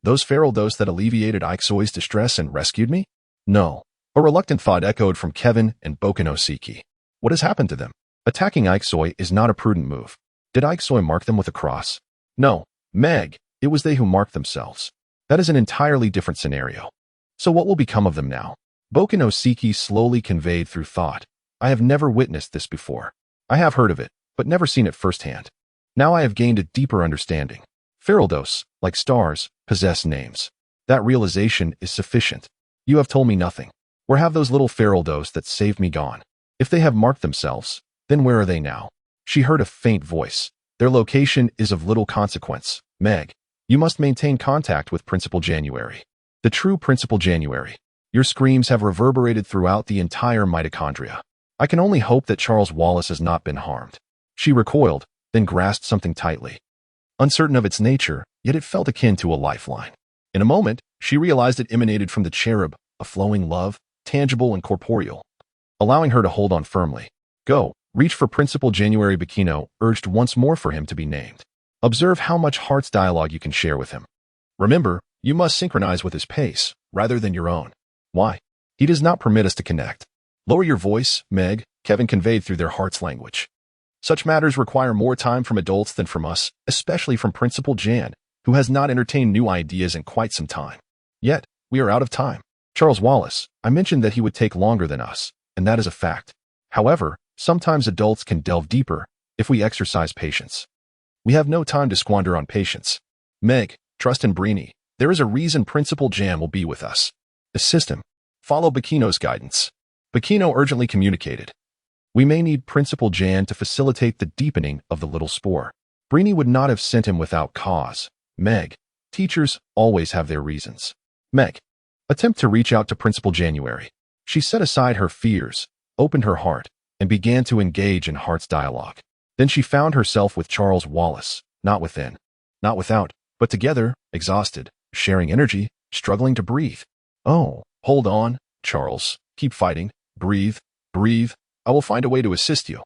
Those feral those that alleviated Ixoi's distress and rescued me? No. A reluctant thought echoed from Kevin and Bokanowski. What has happened to them? Attacking Ixoi is not a prudent move. Did Ixoi mark them with a cross? No, Meg, it was they who marked themselves. That is an entirely different scenario. So what will become of them now? Bokanowski slowly conveyed through thought. I have never witnessed this before. I have heard of it, but never seen it firsthand. Now I have gained a deeper understanding. Feraldos, like stars, possess names. That realization is sufficient. You have told me nothing. Where have those little Feraldos that saved me gone? If they have marked themselves, then where are they now? She heard a faint voice. Their location is of little consequence. Meg, you must maintain contact with Principal January. The true Principal January. Your screams have reverberated throughout the entire mitochondria. I can only hope that Charles Wallace has not been harmed. She recoiled, then grasped something tightly. Uncertain of its nature, yet it felt akin to a lifeline. In a moment, she realized it emanated from the cherub, a flowing love, tangible and corporeal, allowing her to hold on firmly. Go, reach for Principal January. Bikino urged once more for him to be named. Observe how much heart's dialogue you can share with him. Remember, you must synchronize with his pace, rather than your own. Why? He does not permit us to connect. Lower your voice, Meg, Kevin conveyed through their heart's language. Such matters require more time from adults than from us, especially from Principal Jan, who has not entertained new ideas in quite some time. Yet, we are out of time. Charles Wallace, I mentioned that he would take longer than us, and that is a fact. However, sometimes adults can delve deeper if we exercise patience. We have no time to squander on patience. Meg, trust in Brini. There is a reason Principal Jan will be with us. Assist him. Follow Bikino's guidance. Bikino urgently communicated. We may need Principal Jan to facilitate the deepening of the little spore. Brini would not have sent him without cause. Meg, teachers always have their reasons. Meg, attempt to reach out to Principal January. She set aside her fears, opened her heart, and began to engage in heart's dialogue. Then she found herself with Charles Wallace, not within, not without, but together, exhausted, sharing energy, struggling to breathe. Oh, hold on, Charles. Keep fighting. Breathe, breathe. I will find a way to assist you.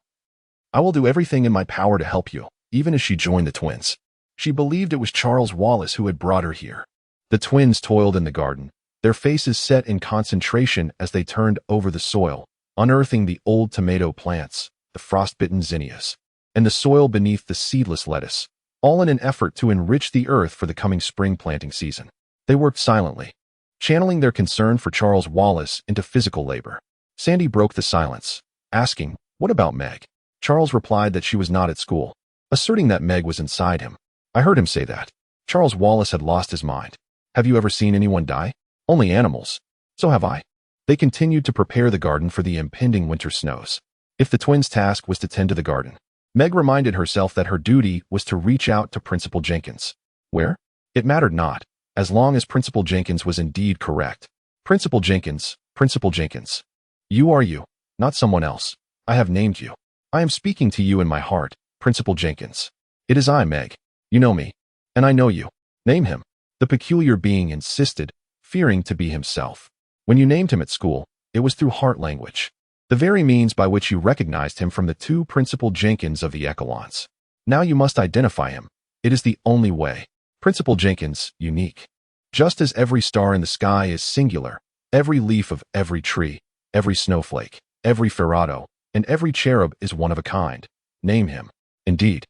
I will do everything in my power to help you, even as she joined the twins. She believed it was Charles Wallace who had brought her here. The twins toiled in the garden, their faces set in concentration as they turned over the soil, unearthing the old tomato plants, the frostbitten zinnias, and the soil beneath the seedless lettuce, all in an effort to enrich the earth for the coming spring planting season. They worked silently, channeling their concern for Charles Wallace into physical labor. Sandy broke the silence, asking, "What about Meg?" Charles replied that she was not at school, asserting that Meg was inside him. I heard him say that. Charles Wallace had lost his mind. Have you ever seen anyone die? Only animals. So have I. They continued to prepare the garden for the impending winter snows. If the twins' task was to tend to the garden, Meg reminded herself that her duty was to reach out to Principal Jenkins. Where? It mattered not, as long as Principal Jenkins was indeed correct. Principal Jenkins, Principal Jenkins. You are you, not someone else. I have named you. I am speaking to you in my heart, Principal Jenkins. It is I, Meg. You know me. And I know you. Name him. The peculiar being insisted, fearing to be himself. When you named him at school, it was through heart language, the very means by which you recognized him from the two Principal Jenkins of the Echelons. Now you must identify him. It is the only way. Principal Jenkins, unique. Just as every star in the sky is singular, every leaf of every tree, every snowflake, every ferrado, and every cherub is one of a kind. Name him. Indeed.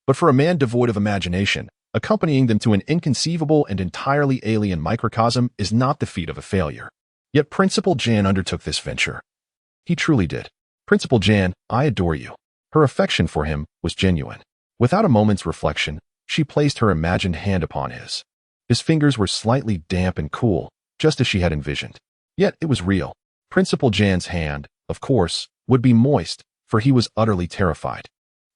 But for a man devoid of imagination, accompanying them to an inconceivable and entirely alien microcosm is not the feat of a failure. Yet Principal Jan undertook this venture. He truly did. Principal Jan, I adore you. Her affection for him was genuine. Without a moment's reflection, she placed her imagined hand upon his. His fingers were slightly damp and cool, just as she had envisioned. Yet it was real. Principal Jan's hand, of course, would be moist, for he was utterly terrified.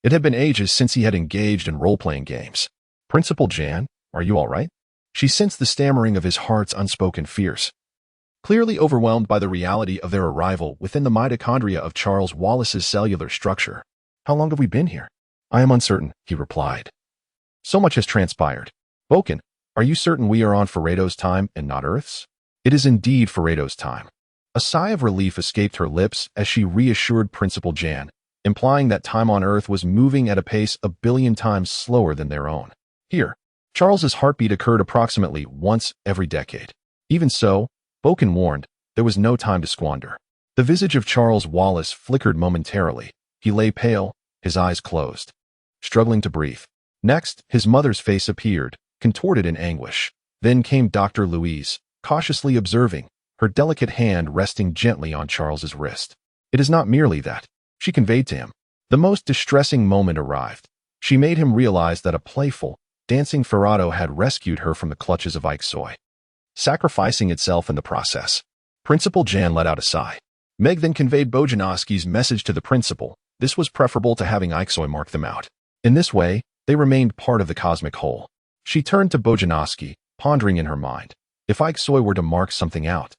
It had been ages since he had engaged in role-playing games. Principal Jan, are you all right? She sensed the stammering of his heart's unspoken fears. Clearly overwhelmed by the reality of their arrival within the mitochondria of Charles Wallace's cellular structure. "How long have we been here?" "I am uncertain," he replied. "So much has transpired. Boken, are you certain we are on Faredo's time and not Earth's?" "It is indeed Faredo's time." A sigh of relief escaped her lips as she reassured Principal Jan, implying that time on Earth was moving at a pace a billion times slower than their own. Here, Charles's heartbeat occurred approximately once every decade. Even so, Boken warned, there was no time to squander. The visage of Charles Wallace flickered momentarily. He lay pale, his eyes closed, struggling to breathe. Next, his mother's face appeared, contorted in anguish. Then came Dr. Louise, cautiously observing, her delicate hand resting gently on Charles's wrist. "It is not merely that," she conveyed to him. The most distressing moment arrived. She made him realize that a playful, dancing Farado had rescued her from the clutches of Ixoy, sacrificing itself in the process. Principal Jan let out a sigh. Meg then conveyed Bojanowski's message to the principal. This was preferable to having Ixoy mark them out. In this way, they remained part of the cosmic whole. She turned to Bojanowski, pondering in her mind. If Ixoy were to mark something out,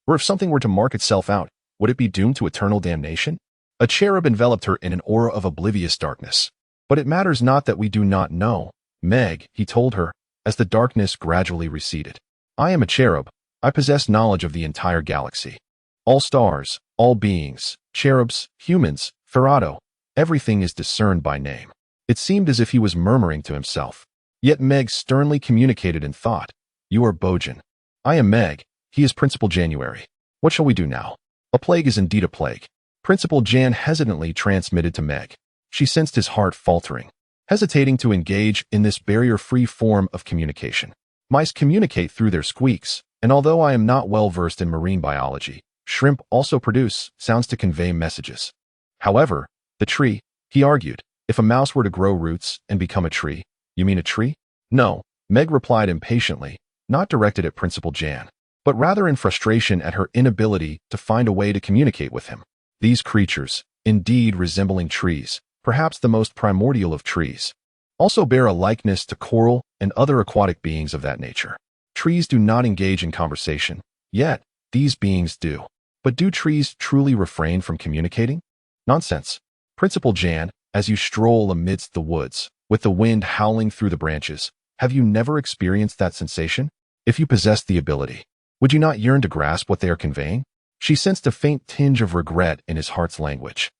or if something were to mark itself out, would it be doomed to eternal damnation? A cherub enveloped her in an aura of oblivious darkness. "But it matters not that we do not know, Meg," he told her, as the darkness gradually receded. "I am a cherub. I possess knowledge of the entire galaxy. All stars, all beings, cherubs, humans, Farado, everything is discerned by name." It seemed as if he was murmuring to himself. Yet Meg sternly communicated in thought. "You are Bojan. I am Meg. He is Principal January. What shall we do now?" "A plague is indeed a plague," Principal Jan hesitantly transmitted to Meg. She sensed his heart faltering, hesitating to engage in this barrier-free form of communication. Mice communicate through their squeaks, and although I am not well versed in marine biology, shrimp also produce sounds to convey messages. However, the tree, he argued, if a mouse were to grow roots and become a tree, "You mean a tree?" "No," Meg replied impatiently, not directed at Principal Jan, but rather in frustration at her inability to find a way to communicate with him. These creatures, indeed resembling trees, perhaps the most primordial of trees, also bear a likeness to coral and other aquatic beings of that nature. Trees do not engage in conversation, yet these beings do. But do trees truly refrain from communicating? Nonsense. Principal Jan, as you stroll amidst the woods, with the wind howling through the branches, have you never experienced that sensation? If you possessed the ability, would you not yearn to grasp what they are conveying? She sensed a faint tinge of regret in his heart's language,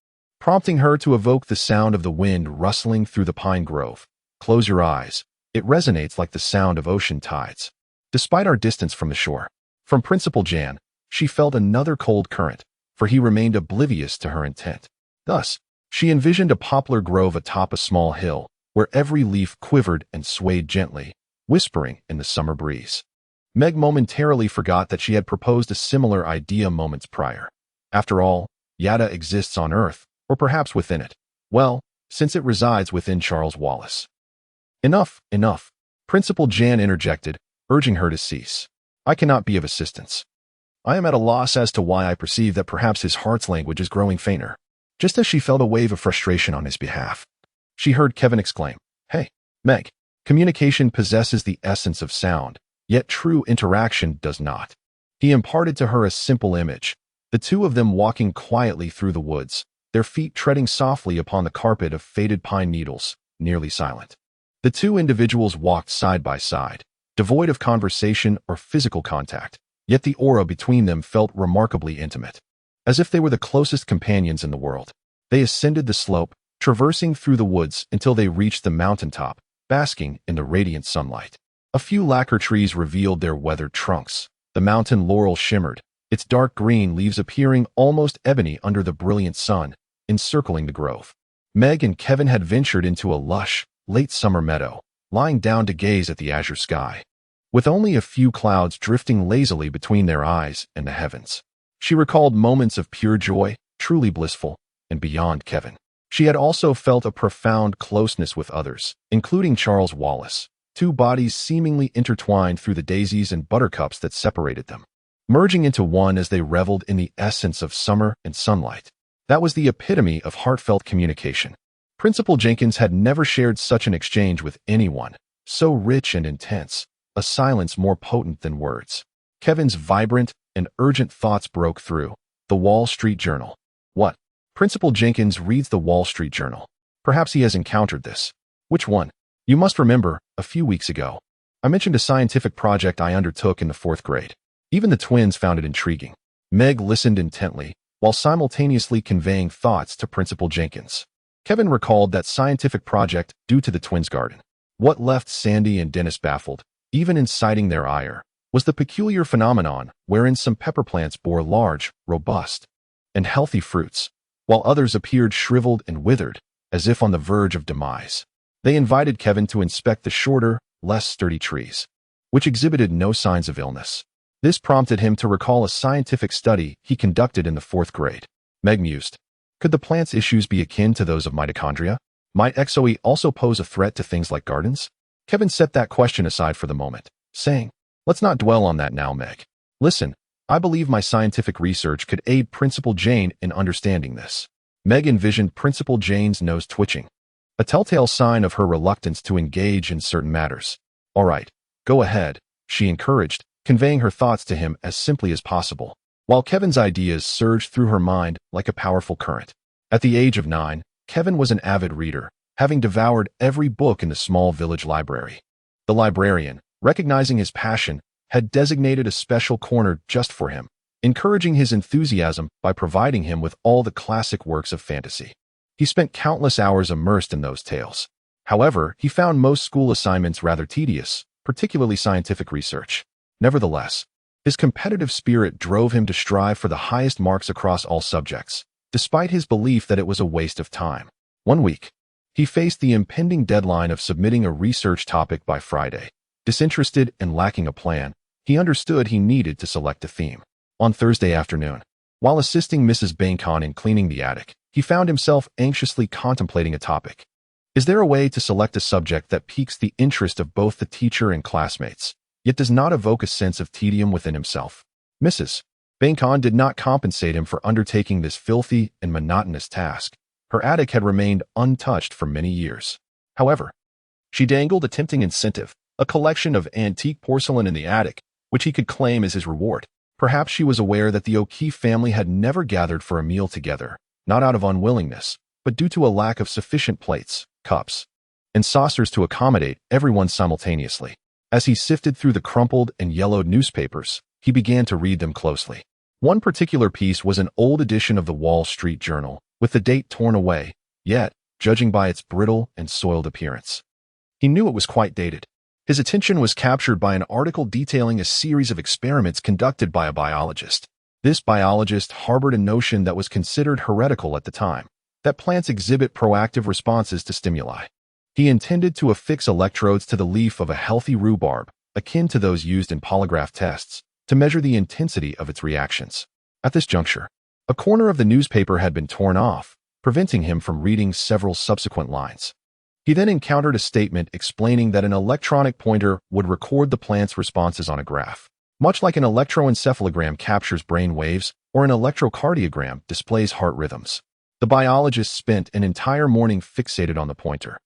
prompting her to evoke the sound of the wind rustling through the pine grove. "Close your eyes. It resonates like the sound of ocean tides." Despite our distance from the shore, from Principal Jan, she felt another cold current, for he remained oblivious to her intent. Thus, she envisioned a poplar grove atop a small hill, where every leaf quivered and swayed gently, whispering in the summer breeze. Meg momentarily forgot that she had proposed a similar idea moments prior. After all, Yada exists on Earth, or perhaps within it. Well, since it resides within Charles Wallace. "Enough, enough," Principal Jan interjected, urging her to cease. "I cannot be of assistance. I am at a loss as to why I perceive that perhaps his heart's language is growing fainter." Just as she felt a wave of frustration on his behalf, she heard Kevin exclaim, "Hey, Meg, communication possesses the essence of sound, yet true interaction does not." He imparted to her a simple image, the two of them walking quietly through the woods, their feet treading softly upon the carpet of faded pine needles, nearly silent. The two individuals walked side by side, devoid of conversation or physical contact, yet the aura between them felt remarkably intimate, as if they were the closest companions in the world. They ascended the slope, traversing through the woods until they reached the mountaintop, basking in the radiant sunlight. A few lacquer trees revealed their weathered trunks. The mountain laurel shimmered, its dark green leaves appearing almost ebony under the brilliant sun, encircling the grove. Meg and Kevin had ventured into a lush, late summer meadow, lying down to gaze at the azure sky, with only a few clouds drifting lazily between their eyes and the heavens. She recalled moments of pure joy, truly blissful, and beyond Kevin. She had also felt a profound closeness with others, including Charles Wallace, two bodies seemingly intertwined through the daisies and buttercups that separated them, merging into one as they reveled in the essence of summer and sunlight. That was the epitome of heartfelt communication. Principal Jenkins had never shared such an exchange with anyone, so rich and intense, a silence more potent than words. Kevin's vibrant and urgent thoughts broke through. The Wall Street Journal. What? Principal Jenkins reads the Wall Street Journal. Perhaps he has encountered this. Which one? You must remember, a few weeks ago, I mentioned a scientific project I undertook in the 4th grade. Even the twins found it intriguing. Meg listened intently, while simultaneously conveying thoughts to Principal Jenkins. Kevin recalled that scientific project due to the twins' garden. What left Sandy and Dennis baffled, even inciting their ire, was the peculiar phenomenon wherein some pepper plants bore large, robust, and healthy fruits, while others appeared shriveled and withered, as if on the verge of demise. They invited Kevin to inspect the shorter, less sturdy trees, which exhibited no signs of illness. This prompted him to recall a scientific study he conducted in the 4th grade. Meg mused. Could the plant's issues be akin to those of mitochondria? Might XOE also pose a threat to things like gardens? Kevin set that question aside for the moment, saying, "Let's not dwell on that now, Meg. Listen, I believe my scientific research could aid Principal Jane in understanding this." Meg envisioned Principal Jane's nose twitching, a telltale sign of her reluctance to engage in certain matters. "All right, go ahead," she encouraged, conveying her thoughts to him as simply as possible, while Kevin's ideas surged through her mind like a powerful current. At the age of 9, Kevin was an avid reader, having devoured every book in the small village library. The librarian, recognizing his passion, had designated a special corner just for him, encouraging his enthusiasm by providing him with all the classic works of fantasy. He spent countless hours immersed in those tales. However, he found most school assignments rather tedious, particularly scientific research. Nevertheless, his competitive spirit drove him to strive for the highest marks across all subjects, despite his belief that it was a waste of time. One week, he faced the impending deadline of submitting a research topic by Friday. Disinterested and lacking a plan, he understood he needed to select a theme. On Thursday afternoon, while assisting Mrs. Bacon in cleaning the attic, he found himself anxiously contemplating a topic. Is there a way to select a subject that piques the interest of both the teacher and classmates, yet does not evoke a sense of tedium within himself? Mrs. Bacon did not compensate him for undertaking this filthy and monotonous task. Her attic had remained untouched for many years. However, she dangled a tempting incentive, a collection of antique porcelain in the attic, which he could claim as his reward. Perhaps she was aware that the O'Keefe family had never gathered for a meal together, not out of unwillingness, but due to a lack of sufficient plates, cups, and saucers to accommodate everyone simultaneously. As he sifted through the crumpled and yellowed newspapers, he began to read them closely. One particular piece was an old edition of the Wall Street Journal, with the date torn away, yet, judging by its brittle and soiled appearance, he knew it was quite dated. His attention was captured by an article detailing a series of experiments conducted by a biologist. This biologist harbored a notion that was considered heretical at the time, that plants exhibit proactive responses to stimuli. He intended to affix electrodes to the leaf of a healthy rhubarb, akin to those used in polygraph tests, to measure the intensity of its reactions. At this juncture, a corner of the newspaper had been torn off, preventing him from reading several subsequent lines. He then encountered a statement explaining that an electronic pointer would record the plant's responses on a graph. Much like an electroencephalogram captures brain waves or an electrocardiogram displays heart rhythms. The biologist spent an entire morning fixated on the pointer,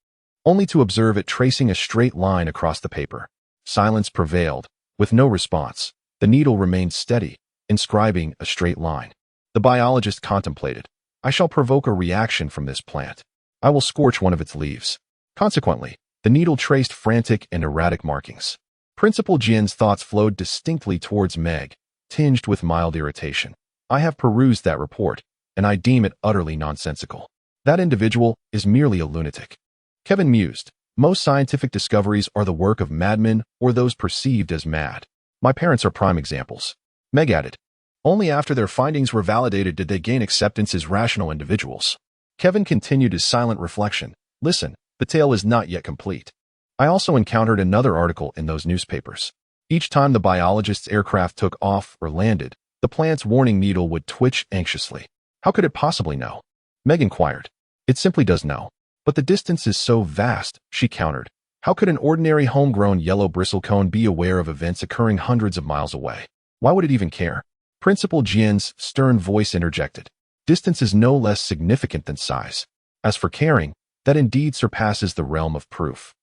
only to observe it tracing a straight line across the paper. Silence prevailed, with no response. The needle remained steady, inscribing a straight line. The biologist contemplated. I shall provoke a reaction from this plant. I will scorch one of its leaves. Consequently, the needle traced frantic and erratic markings. Principal Jin's thoughts flowed distinctly towards Meg, tinged with mild irritation. I have perused that report, and I deem it utterly nonsensical. That individual is merely a lunatic. Kevin mused. Most scientific discoveries are the work of madmen or those perceived as mad. My parents are prime examples. Meg added. Only after their findings were validated did they gain acceptance as rational individuals. Kevin continued his silent reflection. Listen, the tale is not yet complete. I also encountered another article in those newspapers. Each time the biologist's aircraft took off or landed, the plant's warning needle would twitch anxiously. How could it possibly know? Meg inquired. It simply does know. But the distance is so vast, she countered. How could an ordinary homegrown yellow bristlecone be aware of events occurring hundreds of miles away? Why would it even care? Principal Jin's stern voice interjected. Distance is no less significant than size. As for caring, that indeed surpasses the realm of proof.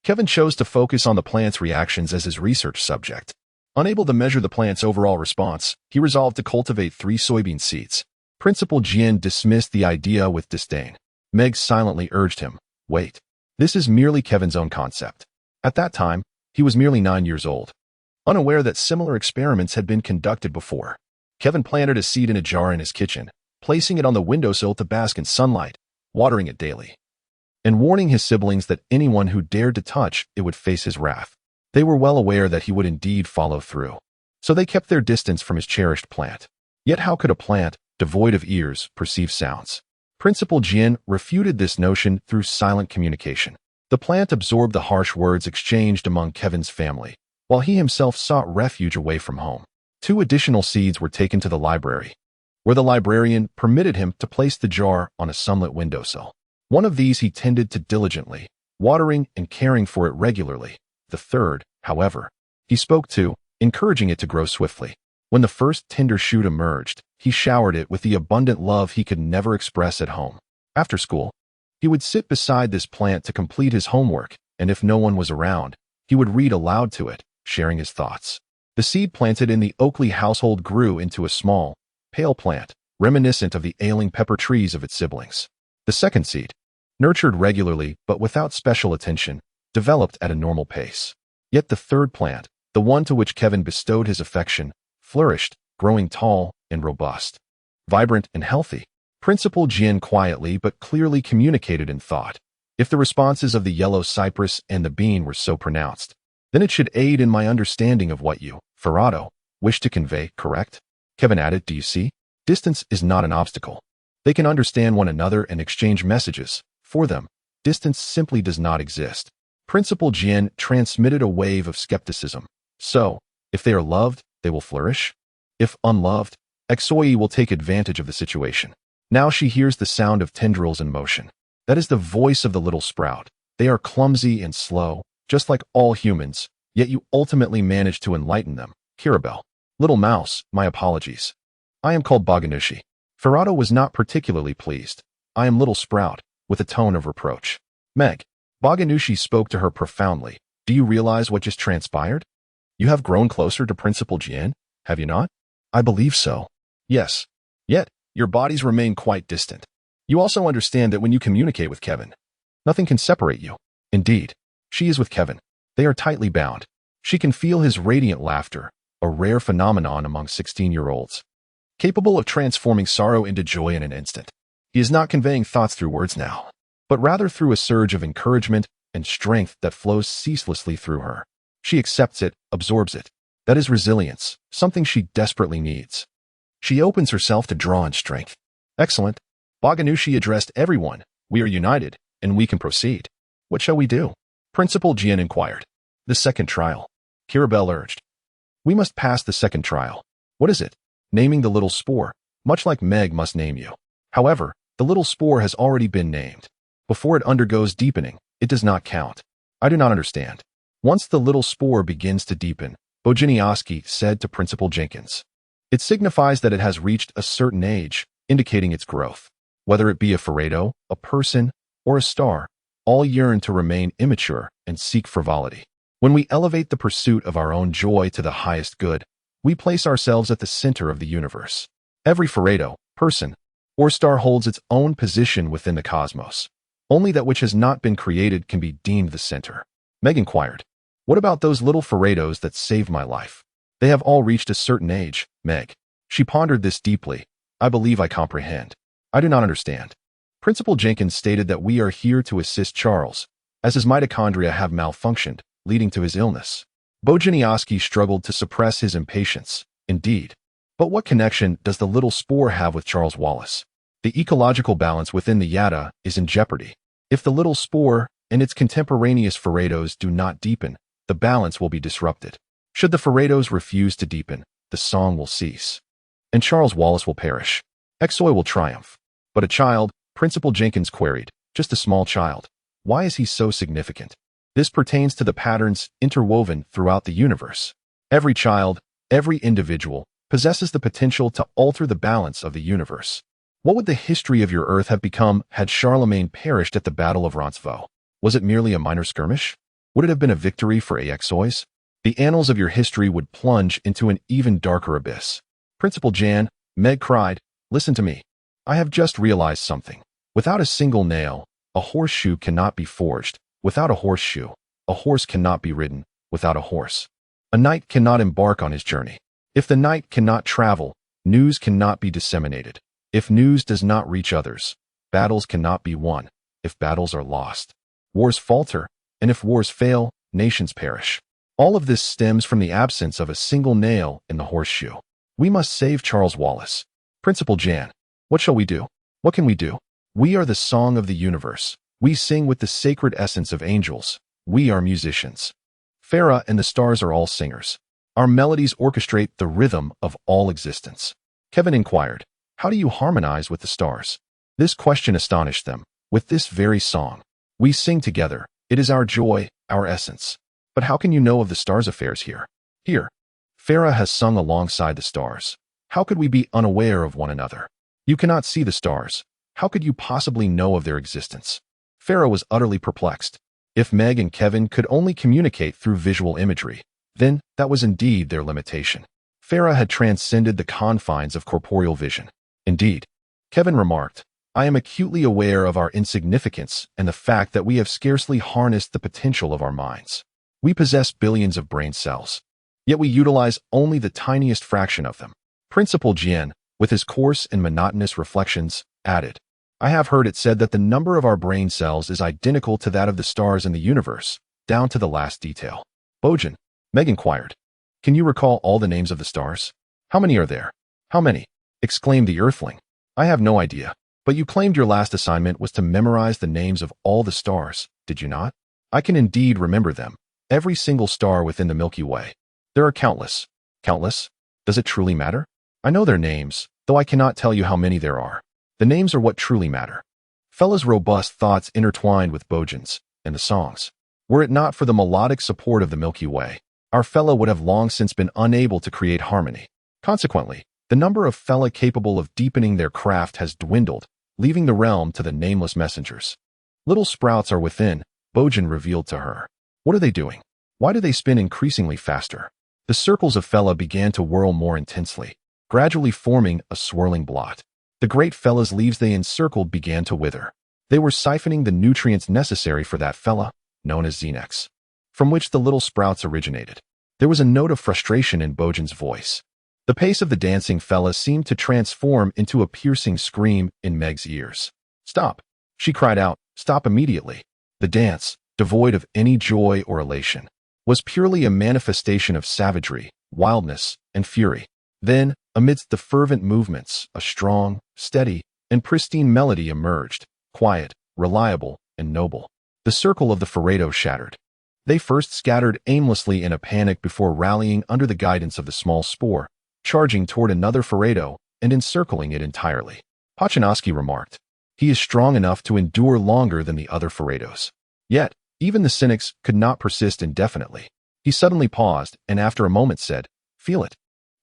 Kevin chose to focus on the plant's reactions as his research subject. Unable to measure the plant's overall response, he resolved to cultivate 3 soybean seeds. Principal Jian dismissed the idea with disdain. Meg silently urged him, "Wait. This is merely Kevin's own concept." At that time, he was merely 9 years old. Unaware that similar experiments had been conducted before, Kevin planted a seed in a jar in his kitchen, placing it on the windowsill to bask in sunlight, watering it daily, and warning his siblings that anyone who dared to touch it would face his wrath. They were well aware that he would indeed follow through, so they kept their distance from his cherished plant. Yet how could a plant, devoid of ears, perceive sounds? Principal Jian refuted this notion through silent communication. The plant absorbed the harsh words exchanged among Kevin's family, while he himself sought refuge away from home. 2 additional seeds were taken to the library, where the librarian permitted him to place the jar on a sunlit windowsill. One of these he tended to diligently, watering and caring for it regularly. The third, however, he spoke to, encouraging it to grow swiftly. When the first tender shoot emerged, he showered it with the abundant love he could never express at home. After school, he would sit beside this plant to complete his homework, and if no one was around, he would read aloud to it, sharing his thoughts. The seed planted in the Oakley household grew into a small, pale plant, reminiscent of the ailing pepper trees of its siblings. The second seed, nurtured regularly but without special attention, developed at a normal pace. Yet the third plant, the one to which Kevin bestowed his affection, flourished, growing tall and robust, vibrant and healthy. Principal Jian quietly but clearly communicated in thought. If the responses of the yellow cypress and the bean were so pronounced, then it should aid in my understanding of what you, Ferrado, wish to convey, correct? Kevin added, "Do you see? Distance is not an obstacle. They can understand one another and exchange messages. For them, distance simply does not exist." Principal Jian transmitted a wave of skepticism. So, if they are loved, they will flourish? If unloved, Xoi will take advantage of the situation. Now she hears the sound of tendrils in motion. That is the voice of the little sprout. They are clumsy and slow, just like all humans, yet you ultimately manage to enlighten them. Kirabel. Little mouse, my apologies. I am called Baganushi. Ferrado was not particularly pleased. I am little sprout, with a tone of reproach. Meg. Baganushi spoke to her profoundly. Do you realize what just transpired? You have grown closer to Principal Jian, have you not? I believe so. Yes. Yet, your bodies remain quite distant. You also understand that when you communicate with Kevin, nothing can separate you. Indeed, she is with Kevin. They are tightly bound. She can feel his radiant laughter, a rare phenomenon among 16-year-olds, capable of transforming sorrow into joy in an instant. He is not conveying thoughts through words now, but rather through a surge of encouragement and strength that flows ceaselessly through her. She accepts it, absorbs it. That is resilience, something she desperately needs. She opens herself to draw on strength. Excellent. Baganushi addressed everyone. We are united, and we can proceed. What shall we do? Principal Jian inquired. The second trial. Kirabel urged. We must pass the second trial. What is it? Naming the little spore, much like Meg must name you. However, the little spore has already been named. Before it undergoes deepening, it does not count. I do not understand. Once the little spore begins to deepen, Bojiniowski said to Principal Jenkins, it signifies that it has reached a certain age, indicating its growth. Whether it be a Ferrado, a person, or a star, all yearn to remain immature and seek frivolity. When we elevate the pursuit of our own joy to the highest good, we place ourselves at the center of the universe. Every Ferrado, person, or star holds its own position within the cosmos. Only that which has not been created can be deemed the center. Meg inquired, what about those little Ferrados that saved my life? They have all reached a certain age, Meg. She pondered this deeply. I believe I comprehend. I do not understand. Principal Jenkins stated that we are here to assist Charles, as his mitochondria have malfunctioned, leading to his illness. Bojiniowski struggled to suppress his impatience. Indeed. But what connection does the little spore have with Charles Wallace? The ecological balance within the Yada is in jeopardy. If the little spore and its contemporaneous Ferrados do not deepen, the balance will be disrupted. Should the Ferrados refuse to deepen, the song will cease, and Charles Wallace will perish. Xoi will triumph. But a child, Principal Jenkins queried, just a small child. Why is he so significant? This pertains to the patterns interwoven throughout the universe. Every child, every individual, possesses the potential to alter the balance of the universe. What would the history of your Earth have become had Charlemagne perished at the Battle of Roncesvalles? Was it merely a minor skirmish? Would it have been a victory for AXOIs? The annals of your history would plunge into an even darker abyss. Principal Jan, Meg cried, listen to me. I have just realized something. Without a single nail, a horseshoe cannot be forged. Without a horseshoe, a horse cannot be ridden. Without a horse, a knight cannot embark on his journey. If the knight cannot travel, news cannot be disseminated. If news does not reach others, battles cannot be won. If battles are lost, wars falter, and if wars fail, nations perish. All of this stems from the absence of a single nail in the horseshoe. We must save Charles Wallace. Principal Jan, what shall we do? What can we do? We are the song of the universe. We sing with the sacred essence of angels. We are musicians. Farah and the stars are all singers. Our melodies orchestrate the rhythm of all existence. Kevin inquired, how do you harmonize with the stars? This question astonished them. With this very song, we sing together. It is our joy, our essence. But how can you know of the stars' affairs here? Here. Farah has sung alongside the stars. How could we be unaware of one another? You cannot see the stars. How could you possibly know of their existence? Farah was utterly perplexed. If Meg and Kevin could only communicate through visual imagery, then that was indeed their limitation. Farah had transcended the confines of corporeal vision. Indeed, Kevin remarked, I am acutely aware of our insignificance and the fact that we have scarcely harnessed the potential of our minds. We possess billions of brain cells, yet we utilize only the tiniest fraction of them. Principal Jian, with his coarse and monotonous reflections, added, I have heard it said that the number of our brain cells is identical to that of the stars in the universe, down to the last detail. Bojan, Meg inquired, can you recall all the names of the stars? How many are there? How many? Exclaimed the earthling. I have no idea, but you claimed your last assignment was to memorize the names of all the stars, did you not? I can indeed remember them, every single star within the Milky Way. There are countless. Countless? Does it truly matter? I know their names, though I cannot tell you how many there are. The names are what truly matter. Fella's robust thoughts intertwined with Bojan's and the songs. Were it not for the melodic support of the Milky Way, our Fella would have long since been unable to create harmony. Consequently, the number of Fella capable of deepening their craft has dwindled, leaving the realm to the nameless messengers. Little sprouts are within, Bojan revealed to her. What are they doing? Why do they spin increasingly faster? The circles of Fella began to whirl more intensely, gradually forming a swirling blot. The great Fella's leaves they encircled began to wither. They were siphoning the nutrients necessary for that Fella, known as Xenex, from which the little sprouts originated. There was a note of frustration in Bojan's voice. The pace of the dancing Fella seemed to transform into a piercing scream in Meg's ears. Stop! She cried out, stop immediately. The dance, devoid of any joy or elation, was purely a manifestation of savagery, wildness, and fury. Then, amidst the fervent movements, a strong, steady, and pristine melody emerged, quiet, reliable, and noble. The circle of the Ferrado shattered. They first scattered aimlessly in a panic before rallying under the guidance of the small spore, charging toward another Ferrado and encircling it entirely. Pachinoski remarked, he is strong enough to endure longer than the other Ferrados. Yet, even the cynics could not persist indefinitely. He suddenly paused and after a moment said, feel it.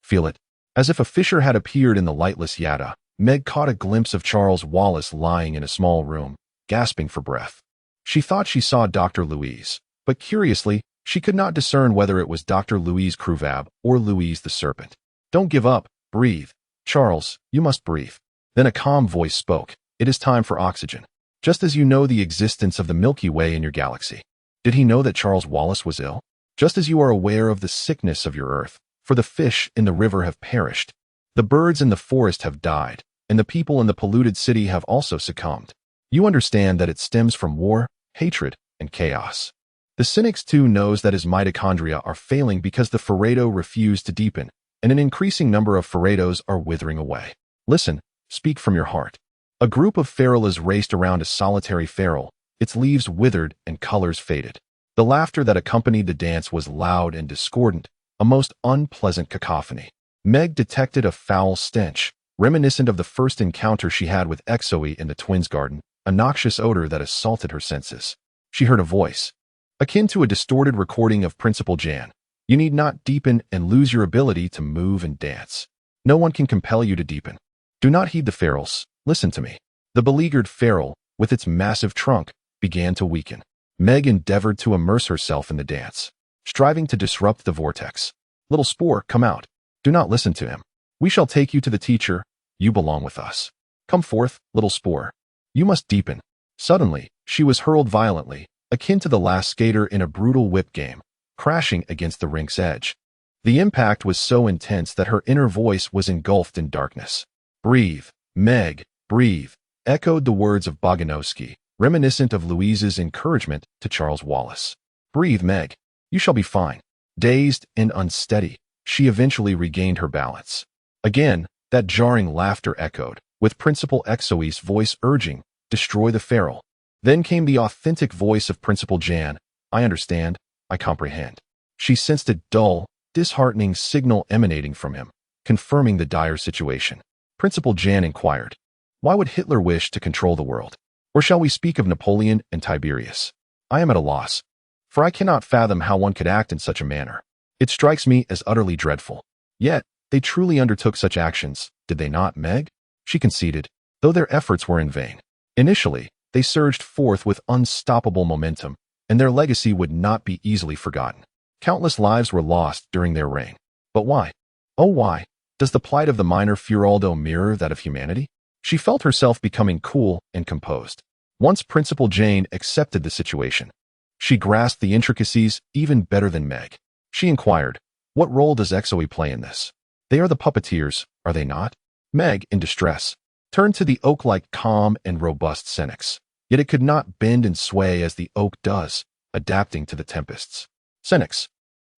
Feel it. As if a fissure had appeared in the lightless Yada, Meg caught a glimpse of Charles Wallace lying in a small room, gasping for breath. She thought she saw Dr. Louise, but curiously, she could not discern whether it was Dr. Louise Cruvab or Louise the Serpent. Don't give up, breathe. Charles, you must breathe. Then a calm voice spoke, it is time for oxygen. Just as you know the existence of the Milky Way in your galaxy. Did he know that Charles Wallace was ill? Just as you are aware of the sickness of your Earth, for the fish in the river have perished, the birds in the forest have died, and the people in the polluted city have also succumbed. You understand that it stems from war, hatred, and chaos. The cynics too knows that his mitochondria are failing because the Ferrado refused to deepen, and an increasing number of Ferrados are withering away. Listen, speak from your heart. A group of Ferullas raced around a solitary Ferule, its leaves withered and colors faded. The laughter that accompanied the dance was loud and discordant, a most unpleasant cacophony. Meg detected a foul stench, reminiscent of the first encounter she had with Exoe in the twins' garden, a noxious odor that assaulted her senses. She heard a voice, akin to a distorted recording of Principal Jan. You need not deepen and lose your ability to move and dance. No one can compel you to deepen. Do not heed the Ferules, listen to me. The beleaguered Ferule, with its massive trunk, began to weaken. Meg endeavored to immerse herself in the dance, striving to disrupt the vortex. Little spore, come out. Do not listen to him. We shall take you to the teacher. You belong with us. Come forth, little spore. You must deepen. Suddenly, she was hurled violently, akin to the last skater in a brutal whip game, crashing against the rink's edge. The impact was so intense that her inner voice was engulfed in darkness. Breathe, Meg, breathe, echoed the words of Boganowski, reminiscent of Louise's encouragement to Charles Wallace. Breathe, Meg. You shall be fine. Dazed and unsteady, she eventually regained her balance. Again, that jarring laughter echoed, with Principal Exoe's voice urging, destroy the feral. Then came the authentic voice of Principal Jan. I understand. I comprehend. She sensed a dull, disheartening signal emanating from him, confirming the dire situation. Principal Jan inquired, why would Hitler wish to control the world? Or shall we speak of Napoleon and Tiberius? I am at a loss, for I cannot fathom how one could act in such a manner. It strikes me as utterly dreadful. Yet, they truly undertook such actions, did they not, Meg? She conceded, though their efforts were in vain. Initially, they surged forth with unstoppable momentum, and their legacy would not be easily forgotten. Countless lives were lost during their reign. But why? Oh, why? Does the plight of the minor Furaldo mirror that of humanity? She felt herself becoming cool and composed. Once Principal Jane accepted the situation, she grasped the intricacies even better than Meg. She inquired, what role does Exoe play in this? They are the puppeteers, are they not? Meg, in distress, turned to the oak-like calm and robust Senex. Yet it could not bend and sway as the oak does, adapting to the tempests. Senex,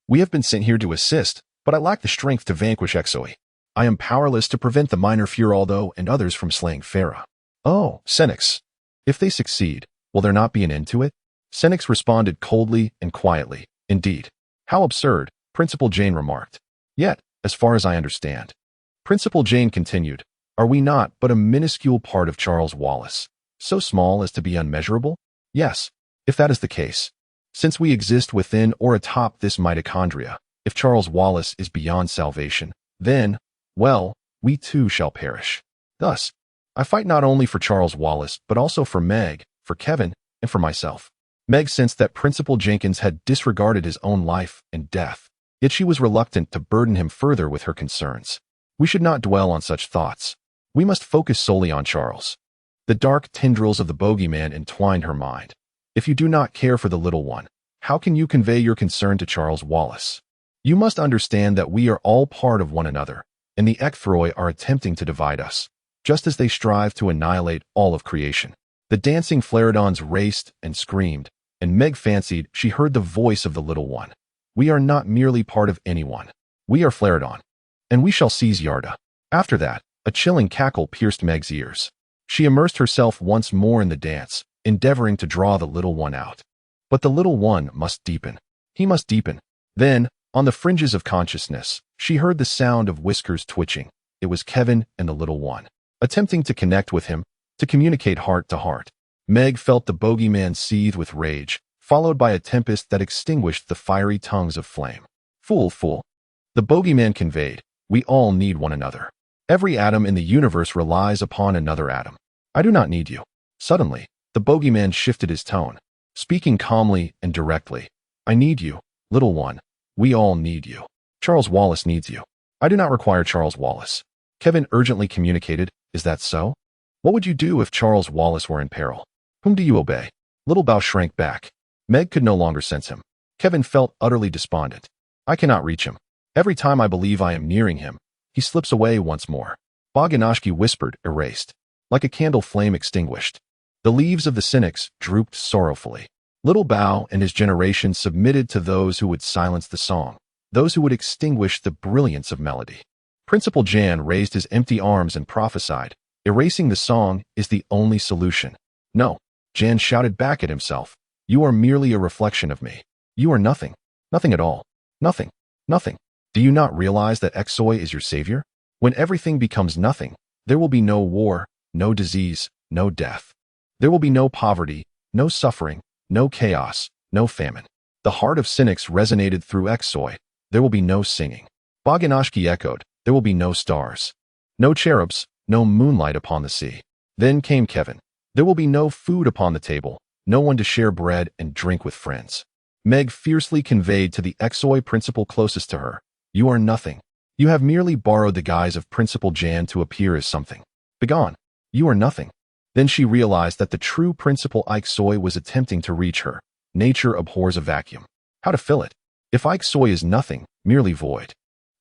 we have been sent here to assist, but I lack the strength to vanquish Exoe. I am powerless to prevent the minor Furaldo and others from slaying Farah. Oh, Senex, if they succeed, will there not be an end to it? Senex responded coldly and quietly. Indeed. How absurd, Principal Jane remarked. Yet, as far as I understand. Principal Jane continued, are we not but a minuscule part of Charles Wallace, so small as to be unmeasurable? Yes, if that is the case. Since we exist within or atop this mitochondria, if Charles Wallace is beyond salvation, then, well, we too shall perish. Thus, I fight not only for Charles Wallace, but also for Meg, for Kevin, and for myself. Meg sensed that Principal Jenkins had disregarded his own life and death, yet she was reluctant to burden him further with her concerns. We should not dwell on such thoughts. We must focus solely on Charles. The dark tendrils of the bogeyman entwined her mind. If you do not care for the little one, how can you convey your concern to Charles Wallace? You must understand that we are all part of one another, and the Ecthroi are attempting to divide us, just as they strive to annihilate all of creation. The dancing Flaridons raced and screamed, and Meg fancied she heard the voice of the little one. We are not merely part of anyone. We are Flaridon, and we shall seize Yarda. After that, a chilling cackle pierced Meg's ears. She immersed herself once more in the dance, endeavoring to draw the little one out. But the little one must deepen. He must deepen. Then, on the fringes of consciousness, she heard the sound of whiskers twitching. It was Kevin and the little one, attempting to connect with him, to communicate heart to heart. Meg felt the bogeyman seethe with rage, followed by a tempest that extinguished the fiery tongues of flame. Fool, fool. The bogeyman conveyed, we all need one another. Every atom in the universe relies upon another atom. I do not need you. Suddenly, the bogeyman shifted his tone, speaking calmly and directly. I need you, little one. We all need you. Charles Wallace needs you. I do not require Charles Wallace. Kevin urgently communicated, is that so? What would you do if Charles Wallace were in peril? Whom do you obey? Little Bao shrank back. Meg could no longer sense him. Kevin felt utterly despondent. I cannot reach him. Every time I believe I am nearing him, he slips away once more. Boganowski whispered, erased. Like a candle flame extinguished. The leaves of the Cynics drooped sorrowfully. Little Bao and his generation submitted to those who would silence the song, those who would extinguish the brilliance of melody. Principal Jan raised his empty arms and prophesied, erasing the song is the only solution. No, Jan shouted back at himself. You are merely a reflection of me. You are nothing. Nothing at all. Nothing. Nothing. Do you not realize that Exoe is your savior? When everything becomes nothing, there will be no war, no disease, no death. There will be no poverty, no suffering, no chaos, no famine. The heart of Cynics resonated through Exoe. There will be no singing. Boganowski echoed, there will be no stars. No cherubs, no moonlight upon the sea. Then came Kevin. There will be no food upon the table, no one to share bread and drink with friends. Meg fiercely conveyed to the Exoi principal closest to her, "You are nothing. You have merely borrowed the guise of Principal Jan to appear as something. Begone. You are nothing." Then she realized that the true Principal Ike Soy was attempting to reach her. Nature abhors a vacuum. How to fill it? If Ike Soy is nothing, merely void,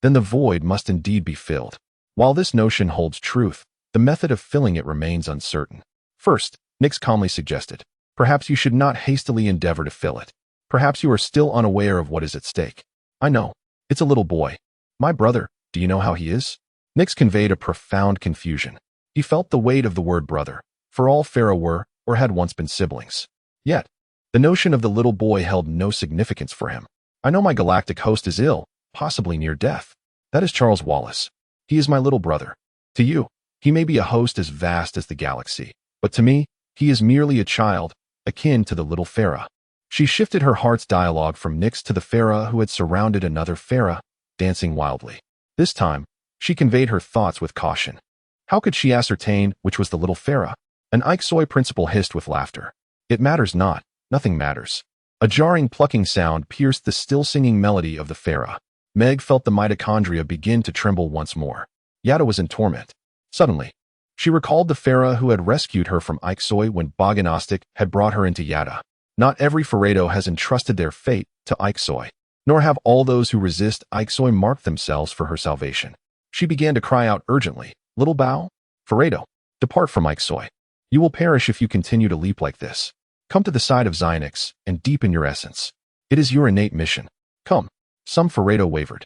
then the void must indeed be filled. While this notion holds truth, the method of filling it remains uncertain. First, Nix calmly suggested, perhaps you should not hastily endeavor to fill it. Perhaps you are still unaware of what is at stake. I know. It's a little boy. My brother. Do you know how he is? Nix conveyed a profound confusion. He felt the weight of the word brother, for all Pharaoh were, or had once been siblings. Yet, the notion of the little boy held no significance for him. I know my galactic host is ill, possibly near death. That is Charles Wallace. He is my little brother. To you, he may be a host as vast as the galaxy, but to me, he is merely a child, akin to the little Pharaoh. She shifted her heart's dialogue from Nix to the Pharaoh who had surrounded another Pharaoh, dancing wildly. This time, she conveyed her thoughts with caution. How could she ascertain which was the little Pharaoh? An Ike Soy principal hissed with laughter. It matters not. Nothing matters. A jarring plucking sound pierced the still-singing melody of the Pharaoh. Meg felt the mitochondria begin to tremble once more. Yada was in torment. Suddenly, she recalled the Pharaoh who had rescued her from Ike Soy when Bognostic had brought her into Yada. Not every Pharaoh has entrusted their fate to Ike Soy, nor have all those who resist Ike Soy marked themselves for her salvation. She began to cry out urgently, "Little Bao, Pharaoh, depart from Ike Soy. You will perish if you continue to leap like this. Come to the side of Xyonix and deepen your essence. It is your innate mission. Come." Some Pharaoh wavered.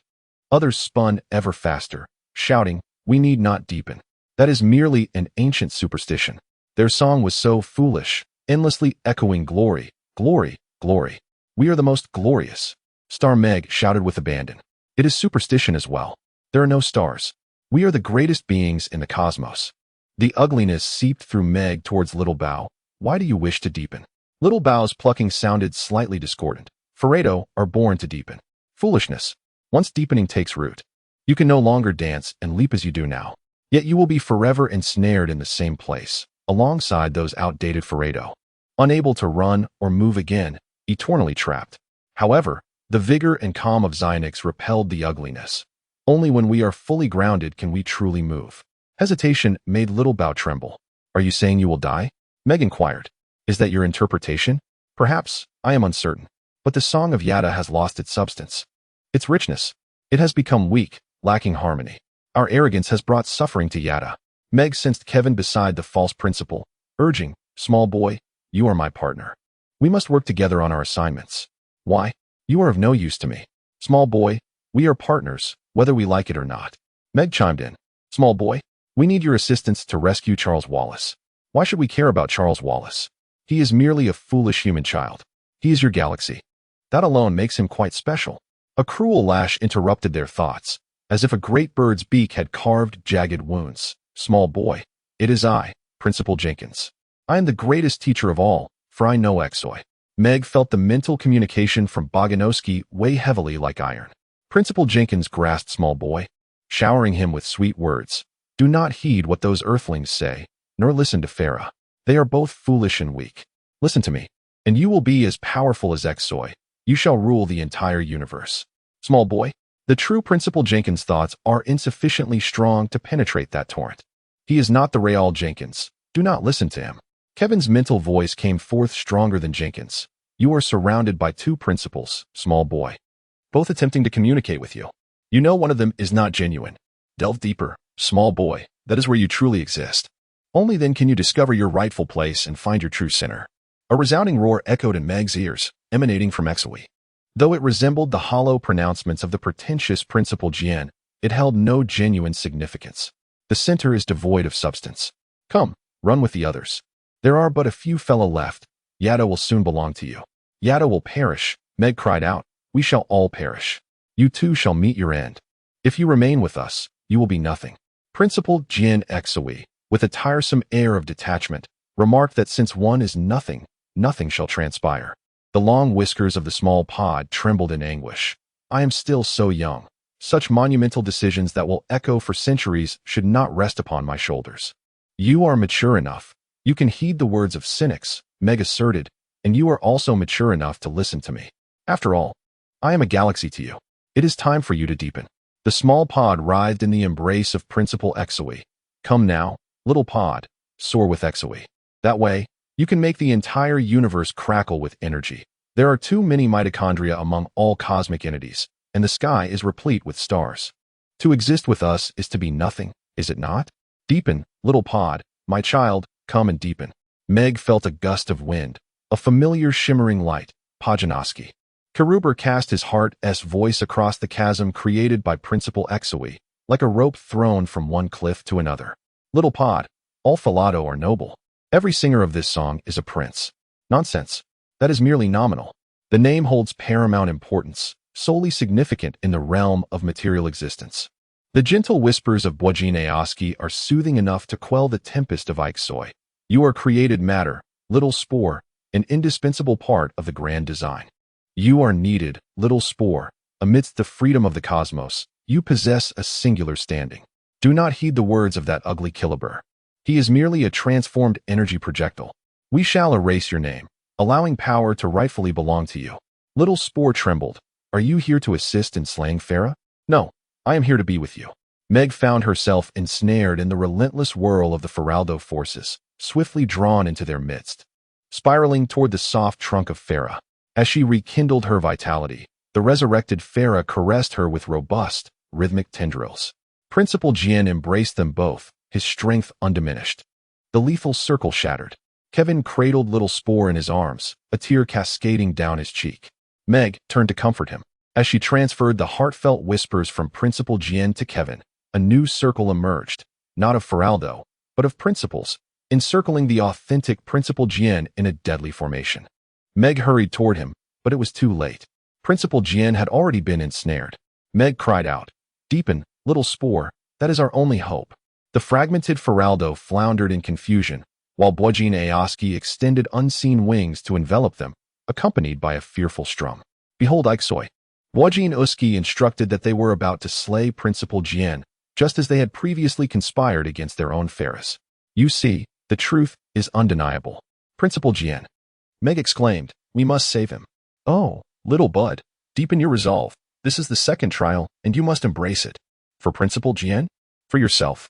Others spun ever faster, shouting, "We need not deepen. That is merely an ancient superstition." Their song was so foolish, endlessly echoing glory, glory, glory. "We are the most glorious." Star Meg shouted with abandon. "It is superstition as well. There are no stars. We are the greatest beings in the cosmos." The ugliness seeped through Meg towards Little Bao. "Why do you wish to deepen?" Little Bao's plucking sounded slightly discordant. "Pharaoh are born to deepen." Foolishness. Once deepening takes root, you can no longer dance and leap as you do now. Yet you will be forever ensnared in the same place, alongside those outdated Pharaoh, unable to run or move again, eternally trapped. However, the vigor and calm of Xyonix repelled the ugliness. Only when we are fully grounded can we truly move. Hesitation made Little Bao tremble. "Are you saying you will die?" Meg inquired. "Is that your interpretation?" "Perhaps, I am uncertain. But the song of Yada has lost its substance. Its richness. It has become weak, lacking harmony. Our arrogance has brought suffering to Yada." Meg sensed Kevin beside the false principal, urging, "Small boy, you are my partner. We must work together on our assignments." "Why? You are of no use to me." "Small boy, we are partners, whether we like it or not." Meg chimed in. "Small boy, we need your assistance to rescue Charles Wallace." "Why should we care about Charles Wallace? He is merely a foolish human child. He is your galaxy. That alone makes him quite special." A cruel lash interrupted their thoughts, as if a great bird's beak had carved jagged wounds. "Small boy, it is I, Principal Jenkins. I am the greatest teacher of all, for I know Exoi." Meg felt the mental communication from Bognosky weigh heavily like iron. Principal Jenkins grasped Small Boy, showering him with sweet words. "Do not heed what those earthlings say, nor listen to Pharaoh. They are both foolish and weak. Listen to me, and you will be as powerful as Exoi. You shall rule the entire universe." Small Boy, the true Principal Jenkins' thoughts are insufficiently strong to penetrate that torrent. He is not the Real Jenkins. Do not listen to him. Kevin's mental voice came forth stronger than Jenkins. "You are surrounded by two principals, Small Boy, both attempting to communicate with you. You know one of them is not genuine. Delve deeper, Small Boy. That is where you truly exist. Only then can you discover your rightful place and find your true center." A resounding roar echoed in Meg's ears, emanating from Exoi. Though it resembled the hollow pronouncements of the pretentious Principal Jian, it held no genuine significance. The center is devoid of substance. Come, run with the others. There are but a few fellow left. Yada will soon belong to you. Yada will perish, Meg cried out. We shall all perish. You too shall meet your end. If you remain with us, you will be nothing. Principal Jin Exoi, with a tiresome air of detachment, remarked that since one is nothing, nothing shall transpire. The long whiskers of the small pod trembled in anguish. I am still so young. Such monumental decisions that will echo for centuries should not rest upon my shoulders. You are mature enough. You can heed the words of cynics, Meg asserted, and you are also mature enough to listen to me. After all, I am a galaxy to you. It is time for you to deepen. The small pod writhed in the embrace of Principal Exoe. Come now, little pod, soar with Exoe. That way, you can make the entire universe crackle with energy. There are too many mitochondria among all cosmic entities, and the sky is replete with stars. To exist with us is to be nothing, is it not? Deepen, little pod, my child, come and deepen. Meg felt a gust of wind, a familiar shimmering light, Pajanoski. Keruber cast his heart's voice across the chasm created by Principal Exoe, like a rope thrown from one cliff to another. Little pod, all falado are noble. Every singer of this song is a prince. Nonsense. That is merely nominal. The name holds paramount importance, solely significant in the realm of material existence. The gentle whispers of Bwajin are soothing enough to quell the tempest of Ixoi. You are created matter, little spore, an indispensable part of the grand design. You are needed, little spore. Amidst the freedom of the cosmos, you possess a singular standing. Do not heed the words of that ugly Killabur. He is merely a transformed energy projectile. We shall erase your name, allowing power to rightfully belong to you. Little spore trembled. Are you here to assist in slaying Farah? No, I am here to be with you. Meg found herself ensnared in the relentless whirl of the Feraldo forces, swiftly drawn into their midst, spiraling toward the soft trunk of Farah. As she rekindled her vitality, the resurrected Farah caressed her with robust, rhythmic tendrils. Principal Jien embraced them both, his strength undiminished. The lethal circle shattered. Kevin cradled little Spore in his arms, a tear cascading down his cheek. Meg turned to comfort him. As she transferred the heartfelt whispers from Principal Jien to Kevin, a new circle emerged, not of Feraldo, but of principles, encircling the authentic Principal Jien in a deadly formation. Meg hurried toward him, but it was too late. Principal Jien had already been ensnared. Meg cried out, "Deepen, little Spore, that is our only hope." The fragmented Feraldo floundered in confusion, while Bwajin Aoski extended unseen wings to envelop them, accompanied by a fearful strum. "Behold Ixoi." Bwajin Uski instructed that they were about to slay Principal Jien, just as they had previously conspired against their own Ferris. "You see, the truth is undeniable. Principal Jien." Meg exclaimed, "We must save him." "Oh, little bud, deepen your resolve. This is the second trial, and you must embrace it. For Principal Jien? For yourself.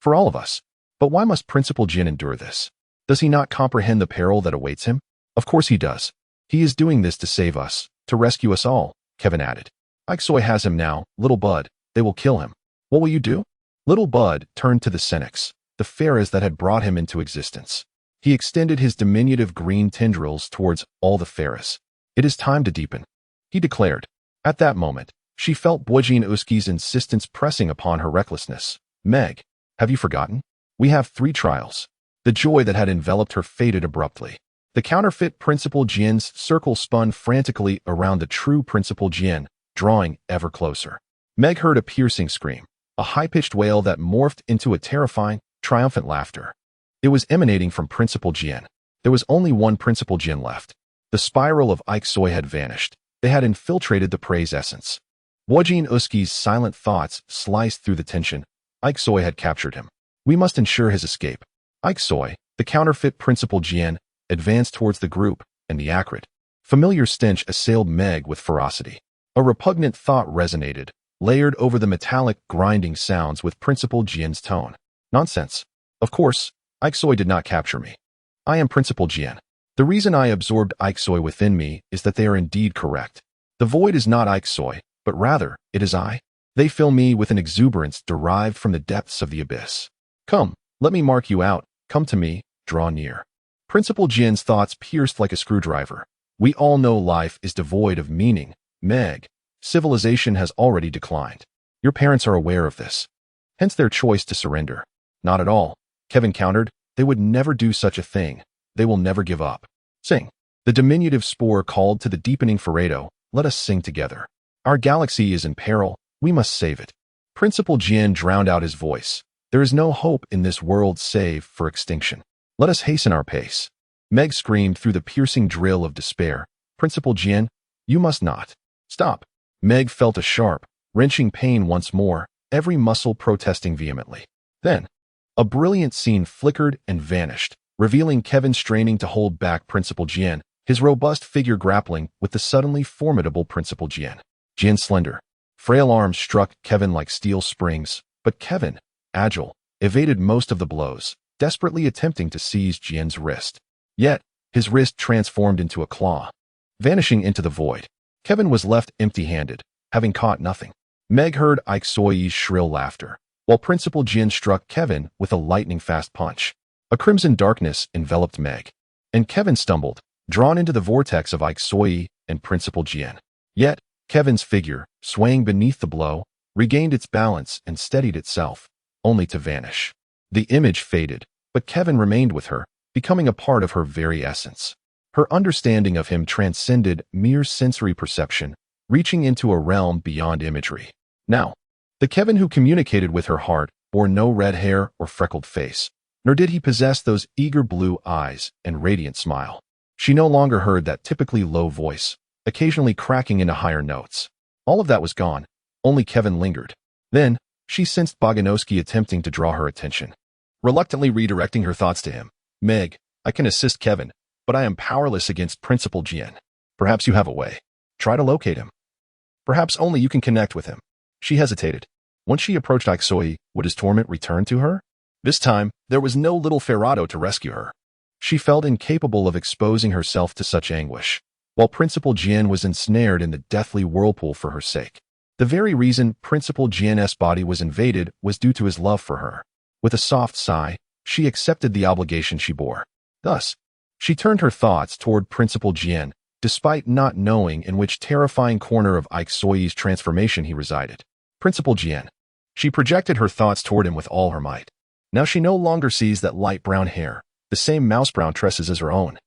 For all of us. But why must Principal Jien endure this? Does he not comprehend the peril that awaits him? Of course he does. He is doing this to save us, to rescue us all," Kevin added. "Ixoi has him now, little bud. They will kill him. What will you do?" Little bud turned to the Senex, the Ferris that had brought him into existence. He extended his diminutive green tendrils towards all the Ferris. "It is time to deepen," he declared. At that moment, she felt Bwajin Uski's insistence pressing upon her recklessness. "Meg, have you forgotten? We have 3 trials." The joy that had enveloped her faded abruptly. The counterfeit Principal Jien's circle spun frantically around the true Principal Jien, drawing ever closer. Meg heard a piercing scream, a high-pitched wail that morphed into a terrifying, triumphant laughter. It was emanating from Principal Jien. There was only one Principal Jien left. The spiral of Ixoi had vanished. They had infiltrated the prey's essence. Bwajin Uski's silent thoughts sliced through the tension. Ixoi had captured him. We must ensure his escape. Ixoi, the counterfeit Principal Jien, advanced towards the group, and the acrid, familiar stench assailed Meg with ferocity. A repugnant thought resonated, layered over the metallic, grinding sounds with Principal Jien's tone. Nonsense. Of course, Ixoi did not capture me. I am Principal Jien. The reason I absorbed Ixoi within me is that they are indeed correct. The void is not Ixoi, but rather, it is I. They fill me with an exuberance derived from the depths of the abyss. Come, let me mark you out. Come to me, draw near. Principal Jien's thoughts pierced like a screwdriver. We all know life is devoid of meaning, Meg. Civilization has already declined. Your parents are aware of this. Hence their choice to surrender. Not at all, Kevin countered. They would never do such a thing. They will never give up. Sing. The diminutive Spore called to the deepening Ferado. Let us sing together. Our galaxy is in peril. We must save it. Principal Jien drowned out his voice. There is no hope in this world save for extinction. Let us hasten our pace. Meg screamed through the piercing drill of despair. Principal Jien, you must not. Stop. Meg felt a sharp, wrenching pain once more, every muscle protesting vehemently. Then, a brilliant scene flickered and vanished, revealing Kevin straining to hold back Principal Jien, his robust figure grappling with the suddenly formidable Principal Jian. Jian's slender, frail arms struck Kevin like steel springs, but Kevin, agile, evaded most of the blows, desperately attempting to seize Jian's wrist. Yet, his wrist transformed into a claw. Vanishing into the void, Kevin was left empty-handed, having caught nothing. Meg heard Ike Soyi's shrill laughter, while Principal Jian struck Kevin with a lightning-fast punch. A crimson darkness enveloped Meg, and Kevin stumbled, drawn into the vortex of Ike Soyi and Principal Jian. Yet, Kevin's figure, swaying beneath the blow, regained its balance and steadied itself, only to vanish. The image faded, but Kevin remained with her, becoming a part of her very essence. Her understanding of him transcended mere sensory perception, reaching into a realm beyond imagery. Now, the Kevin who communicated with her heart bore no red hair or freckled face, nor did he possess those eager blue eyes and radiant smile. She no longer heard that typically low voice, occasionally cracking into higher notes. All of that was gone, only Kevin lingered. Then, she sensed Bogdanowski attempting to draw her attention. Reluctantly redirecting her thoughts to him, "Meg, I can assist Kevin, but I am powerless against Principal Jian. Perhaps you have a way. Try to locate him. Perhaps only you can connect with him." She hesitated. Once she approached Ike Soyi, would his torment return to her? This time, there was no little Ferrado to rescue her. She felt incapable of exposing herself to such anguish, while Principal Jian was ensnared in the deathly whirlpool for her sake. The very reason Principal Jian's body was invaded was due to his love for her. With a soft sigh, she accepted the obligation she bore. Thus, she turned her thoughts toward Principal Jian, despite not knowing in which terrifying corner of Ike Soyi's transformation he resided. Principal Jian. She projected her thoughts toward him with all her might. Now she no longer sees that light brown hair, the same mouse-brown tresses as her own,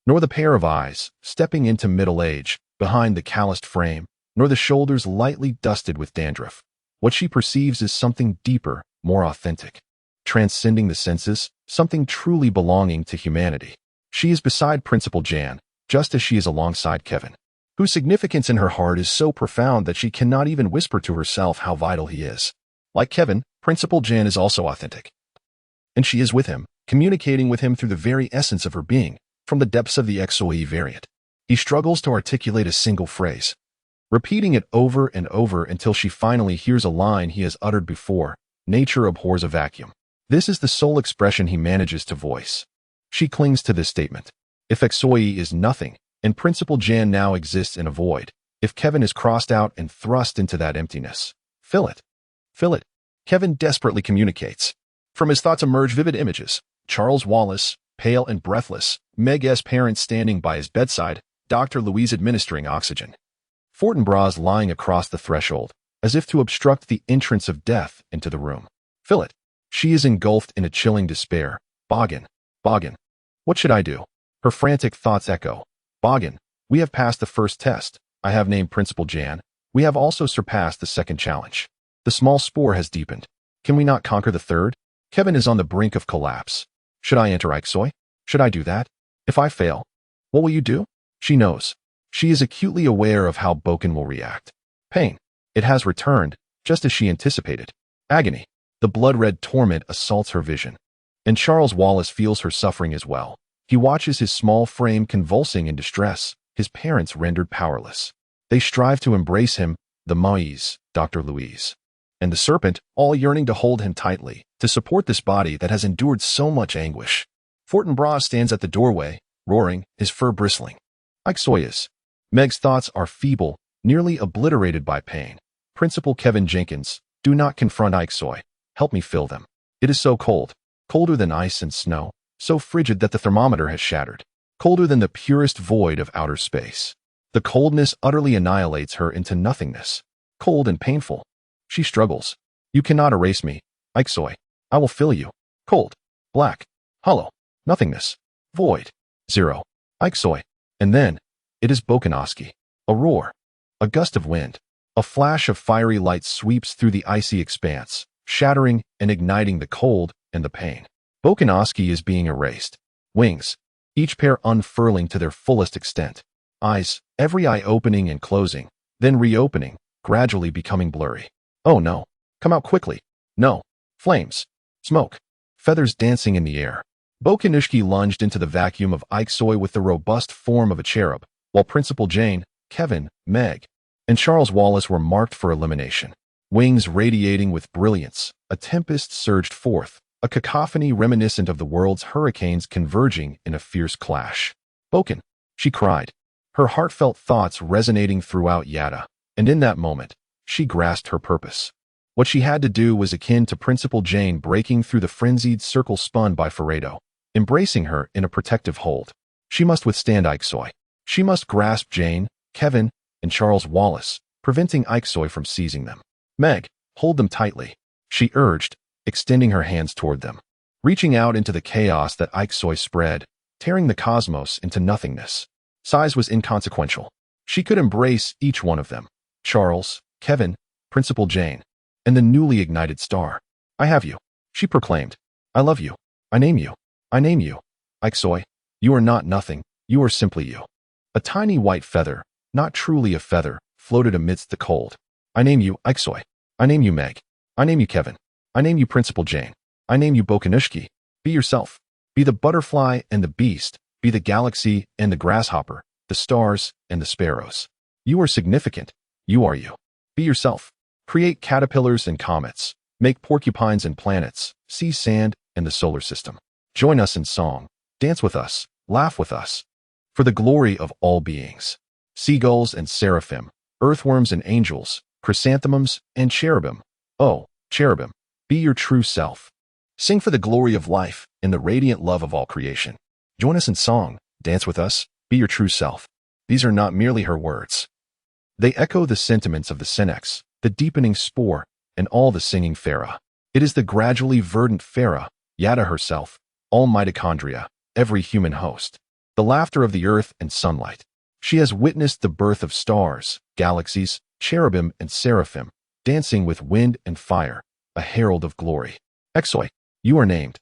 nor the pair of eyes, stepping into middle age, behind the calloused frame, nor the shoulders lightly dusted with dandruff. What she perceives is something deeper, more authentic, transcending the senses, something truly belonging to humanity. She is beside Principal Jian, just as she is alongside Kevin, whose significance in her heart is so profound that she cannot even whisper to herself how vital he is. Like Kevin, Principal Jian is also authentic. And she is with him, communicating with him through the very essence of her being, from the depths of the XOE variant. He struggles to articulate a single phrase, repeating it over and over until she finally hears a line he has uttered before: "Nature abhors a vacuum." This is the sole expression he manages to voice. She clings to this statement. If XOE is nothing, and Principal Jian now exists in a void, if Kevin is crossed out and thrust into that emptiness, fill it. Fill it. Kevin desperately communicates. From his thoughts emerge vivid images. Charles Wallace, pale and breathless, Meg's parents standing by his bedside, Dr. Louise administering oxygen. Fortinbras lying across the threshold, as if to obstruct the entrance of death into the room. Fill it. She is engulfed in a chilling despair. Boggin. Boggin. What should I do? Her frantic thoughts echo. Boggin, we have passed the first test. I have named Principal Jian. We have also surpassed the second challenge. The small spore has deepened. Can we not conquer the third? Kevin is on the brink of collapse. Should I enter Ike Soyi? Should I do that? If I fail, what will you do? She knows. She is acutely aware of how Boken will react. Pain. It has returned, just as she anticipated. Agony. The blood-red torment assaults her vision. And Charles Wallace feels her suffering as well. He watches his small frame convulsing in distress, his parents rendered powerless. They strive to embrace him, the Moise, Dr. Louise, and the serpent, all yearning to hold him tightly, to support this body that has endured so much anguish. Fortinbras stands at the doorway, roaring, his fur bristling. Ike Soyi. Meg's thoughts are feeble, nearly obliterated by pain. Principal Kevin Jenkins, do not confront Ike Soyi. Help me fill them. It is so cold, colder than ice and snow, so frigid that the thermometer has shattered, colder than the purest void of outer space. The coldness utterly annihilates her into nothingness, cold and painful. She struggles. You cannot erase me, Ike Soyi. I will fill you. Cold, black, hollow, nothingness, void, zero, Ike Soyi. And then, it is Bokanowski. A roar, a gust of wind, a flash of fiery light sweeps through the icy expanse, shattering and igniting the cold and the pain. Bokanowski is being erased. Wings, each pair unfurling to their fullest extent. Eyes, every eye opening and closing, then reopening, gradually becoming blurry. Oh no. Come out quickly. No. Flames. Smoke. Feathers dancing in the air. Bokanushki lunged into the vacuum of Iksoy with the robust form of a cherub, while Principal Jane, Kevin, Meg, and Charles Wallace were marked for elimination. Wings radiating with brilliance, a tempest surged forth, a cacophony reminiscent of the world's hurricanes converging in a fierce clash. "Boken!" she cried, her heartfelt thoughts resonating throughout Yada, and in that moment, she grasped her purpose. What she had to do was akin to Principal Jane breaking through the frenzied circle spun by frayed, embracing her in a protective hold. She must withstand Iksoy. She must grasp Jane, Kevin, and Charles Wallace, preventing Iksoy from seizing them. "Meg, hold them tightly," she urged, extending her hands toward them. Reaching out into the chaos that Iksoy spread, tearing the cosmos into nothingness. Size was inconsequential. She could embrace each one of them. Charles, Kevin, Principal Jane, and the newly ignited star. "I have you," she proclaimed. "I love you. I name you. I name you. Iksoy, you are not nothing, you are simply you." A tiny white feather, not truly a feather, floated amidst the cold. "I name you, Iksoy. I name you, Meg. I name you, Kevin. I name you, Principal Jane. I name you, Bokanushki. Be yourself. Be the butterfly and the beast. Be the galaxy and the grasshopper, the stars and the sparrows. You are significant. You are you. Be yourself. Create caterpillars and comets. Make porcupines and planets. See sand and the solar system. Join us in song. Dance with us. Laugh with us. For the glory of all beings. Seagulls and seraphim, earthworms and angels, chrysanthemums and cherubim. Oh, cherubim, be your true self. Sing for the glory of life and the radiant love of all creation. Join us in song. Dance with us. Be your true self. These are not merely her words. They echo the sentiments of the Senex, the deepening spore, and all the singing Farah. It is the gradually verdant Farah, Yada herself, all mitochondria, every human host. The laughter of the earth and sunlight. She has witnessed the birth of stars, galaxies, cherubim and seraphim, dancing with wind and fire, a herald of glory. Iksoy, you are named.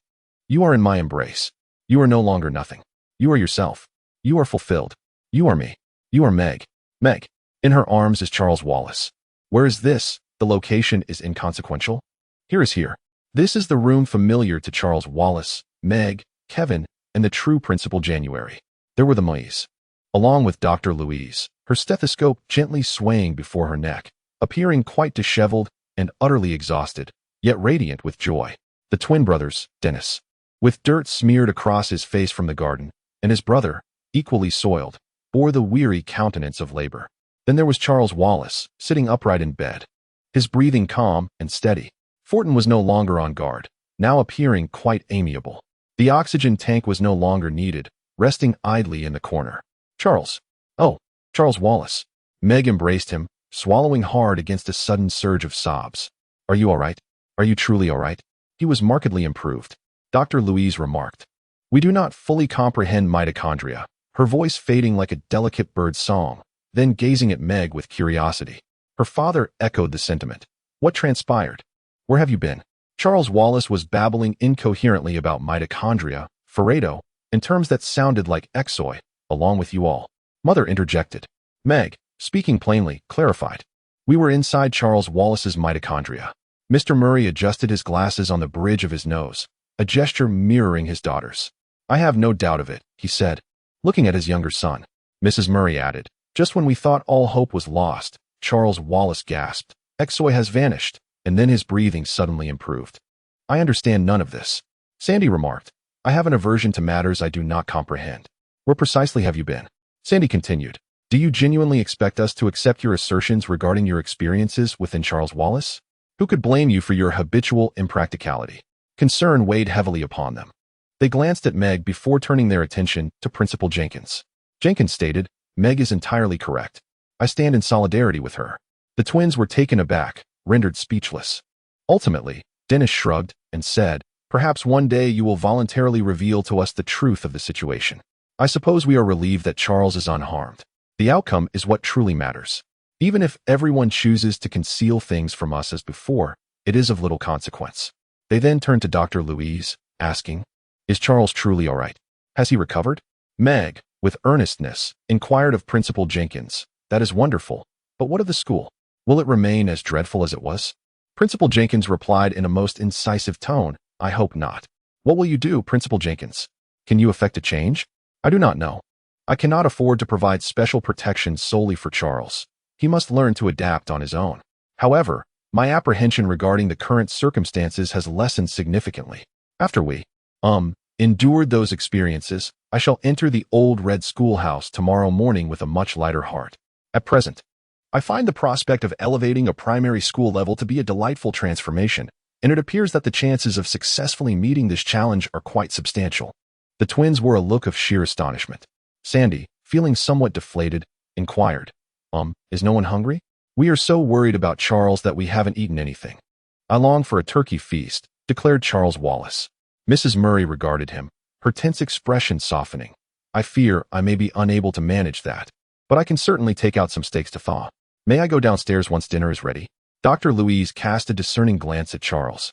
You are in my embrace. You are no longer nothing. You are yourself. You are fulfilled. You are me. You are Meg. Meg. In her arms is Charles Wallace. Where is this? The location is inconsequential. Here is here. This is the room familiar to Charles Wallace, Meg, Kevin, and the true Principal January. There were the Moise, along with Dr. Louise, her stethoscope gently swaying before her neck, appearing quite disheveled and utterly exhausted, yet radiant with joy. The twin brothers, Dennis, with dirt smeared across his face from the garden, and his brother, equally soiled, bore the weary countenance of labor. Then there was Charles Wallace, sitting upright in bed, his breathing calm and steady. Fortin was no longer on guard, now appearing quite amiable. The oxygen tank was no longer needed, resting idly in the corner. "Charles." "Oh, Charles Wallace." Meg embraced him, swallowing hard against a sudden surge of sobs. "Are you all right? Are you truly all right?" He was markedly improved. Dr. Louise remarked. "We do not fully comprehend mitochondria," her voice fading like a delicate bird song, then gazing at Meg with curiosity. Her father echoed the sentiment. "What transpired? Where have you been?" Charles Wallace was babbling incoherently about mitochondria, Farado, in terms that sounded like Iksoy, along with you all. Mother interjected. Meg, speaking plainly, clarified. "We were inside Charles Wallace's mitochondria." Mr. Murray adjusted his glasses on the bridge of his nose, a gesture mirroring his daughter's. "I have no doubt of it," he said, looking at his younger son. Mrs. Murray added, "Just when we thought all hope was lost," Charles Wallace gasped, "Iksoy has vanished," and then his breathing suddenly improved. "I understand none of this," Sandy remarked. "I have an aversion to matters I do not comprehend." "Where precisely have you been?" Sandy continued. "Do you genuinely expect us to accept your assertions regarding your experiences within Charles Wallace? Who could blame you for your habitual impracticality?" Concern weighed heavily upon them. They glanced at Meg before turning their attention to Principal Jenkins. Jenkins stated, "Meg is entirely correct. I stand in solidarity with her." The twins were taken aback, rendered speechless. Ultimately, Dennis shrugged and said, "Perhaps one day you will voluntarily reveal to us the truth of the situation. I suppose we are relieved that Charles is unharmed. The outcome is what truly matters. Even if everyone chooses to conceal things from us as before, it is of little consequence." They then turned to Dr. Louise, asking, "Is Charles truly all right? Has he recovered?" Meg, with earnestness, inquired of Principal Jenkins, "That is wonderful, but what of the school? Will it remain as dreadful as it was?" Principal Jenkins replied in a most incisive tone, "I hope not. What will you do, Principal Jenkins? Can you effect a change? I do not know. I cannot afford to provide special protection solely for Charles. He must learn to adapt on his own. However, my apprehension regarding the current circumstances has lessened significantly. After we, endured those experiences, I shall enter the old red schoolhouse tomorrow morning with a much lighter heart. At present, I find the prospect of elevating a primary school level to be a delightful transformation, and it appears that the chances of successfully meeting this challenge are quite substantial. The twins wore a look of sheer astonishment. Sandy, feeling somewhat deflated, inquired, is no one hungry? We are so worried about Charles that we haven't eaten anything. I long for a turkey feast, declared Charles Wallace. Mrs. Murray regarded him, her tense expression softening. I fear I may be unable to manage that, but I can certainly take out some steaks to thaw. May I go downstairs once dinner is ready? Dr. Louise cast a discerning glance at Charles.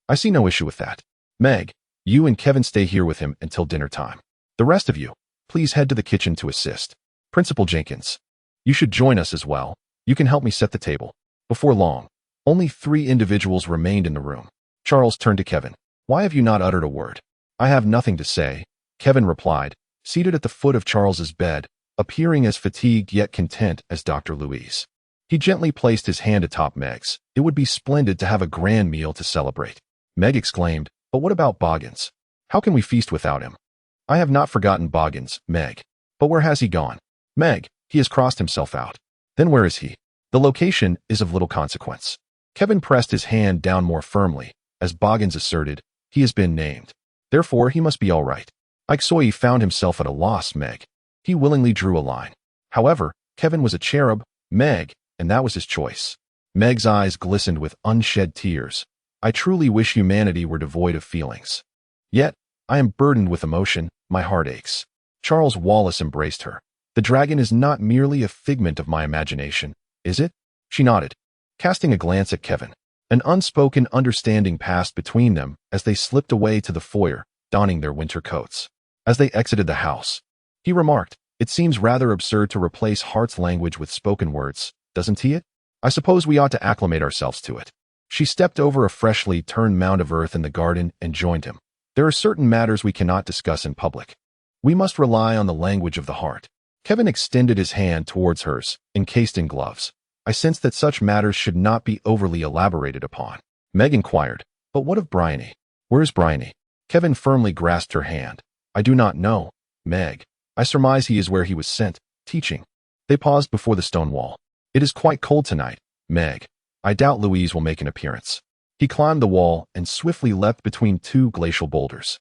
I see no issue with that. Meg, you and Kevin stay here with him until dinner time. The rest of you, please head to the kitchen to assist. Principal Jenkins, you should join us as well. You can help me set the table. Before long, only 3 individuals remained in the room. Charles turned to Kevin. Why have you not uttered a word? I have nothing to say, Kevin replied, seated at the foot of Charles's bed, appearing as fatigued yet content as Dr. Louise. He gently placed his hand atop Meg's. It would be splendid to have a grand meal to celebrate. Meg exclaimed, but what about Boggins? How can we feast without him? I have not forgotten Boggins, Meg. But where has he gone? Meg, he has crossed himself out. Then where is he? The location is of little consequence. Kevin pressed his hand down more firmly. As Boggins asserted, he has been named. Therefore, he must be all right. Ikesoy found himself at a loss, Meg. He willingly drew a line. However, Kevin was a cherub, Meg, and that was his choice. Meg's eyes glistened with unshed tears. I truly wish humanity were devoid of feelings. Yet, I am burdened with emotion, my heart aches. Charles Wallace embraced her. The dragon is not merely a figment of my imagination, is it? She nodded, casting a glance at Kevin. An unspoken understanding passed between them as they slipped away to the foyer, donning their winter coats. As they exited the house, he remarked, it seems rather absurd to replace heart's language with spoken words, doesn't he? I suppose we ought to acclimate ourselves to it. She stepped over a freshly turned mound of earth in the garden and joined him. There are certain matters we cannot discuss in public. We must rely on the language of the heart. Kevin extended his hand towards hers, encased in gloves. I sensed that such matters should not be overly elaborated upon. Meg inquired, but what of Bryony? Where is Bryony? Kevin firmly grasped her hand. I do not know, Meg. I surmise he is where he was sent, teaching. They paused before the stone wall. It is quite cold tonight, Meg. I doubt Louise will make an appearance. He climbed the wall and swiftly leapt between 2 glacial boulders.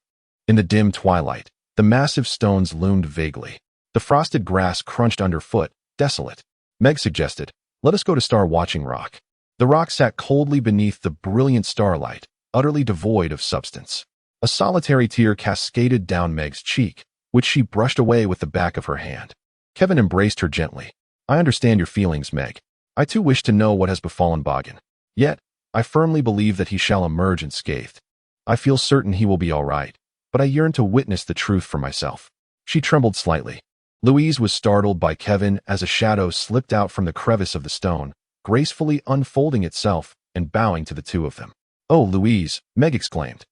In the dim twilight, the massive stones loomed vaguely. The frosted grass crunched underfoot, desolate. Meg suggested, let us go to Star Watching Rock. The rock sat coldly beneath the brilliant starlight, utterly devoid of substance. A solitary tear cascaded down Meg's cheek, which she brushed away with the back of her hand. Kevin embraced her gently. I understand your feelings, Meg. I too wish to know what has befallen Boggin. Yet, I firmly believe that he shall emerge unscathed. I feel certain he will be all right, but I yearn to witness the truth for myself. She trembled slightly. Louise was startled by Kevin as a shadow slipped out from the crevice of the stone, gracefully unfolding itself and bowing to the 2 of them. Oh, Louise, Meg exclaimed.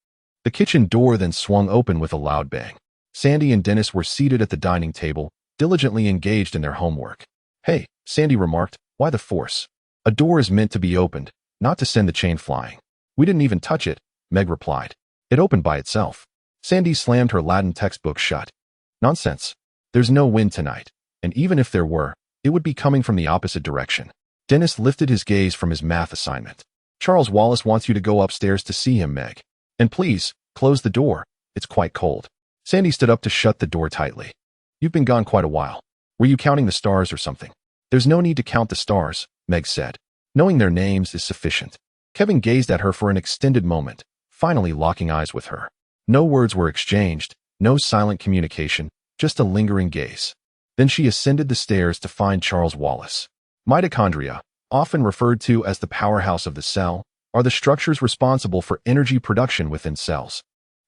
The kitchen door then swung open with a loud bang. Sandy and Dennis were seated at the dining table, diligently engaged in their homework. Hey, Sandy remarked, why the force? A door is meant to be opened, not to send the chain flying. We didn't even touch it, Meg replied. It opened by itself. Sandy slammed her Latin textbook shut. Nonsense. There's no wind tonight, and even if there were, it would be coming from the opposite direction. Dennis lifted his gaze from his math assignment. Charles Wallace wants you to go upstairs to see him, Meg. And please, close the door. It's quite cold. Sandy stood up to shut the door tightly. You've been gone quite a while. Were you counting the stars or something? There's no need to count the stars, Meg said. Knowing their names is sufficient. Kevin gazed at her for an extended moment, finally locking eyes with her. No words were exchanged, no silent communication, just a lingering gaze. Then she ascended the stairs to find Charles Wallace. Mitochondria, often referred to as the powerhouse of the cell, are the structures responsible for energy production within cells.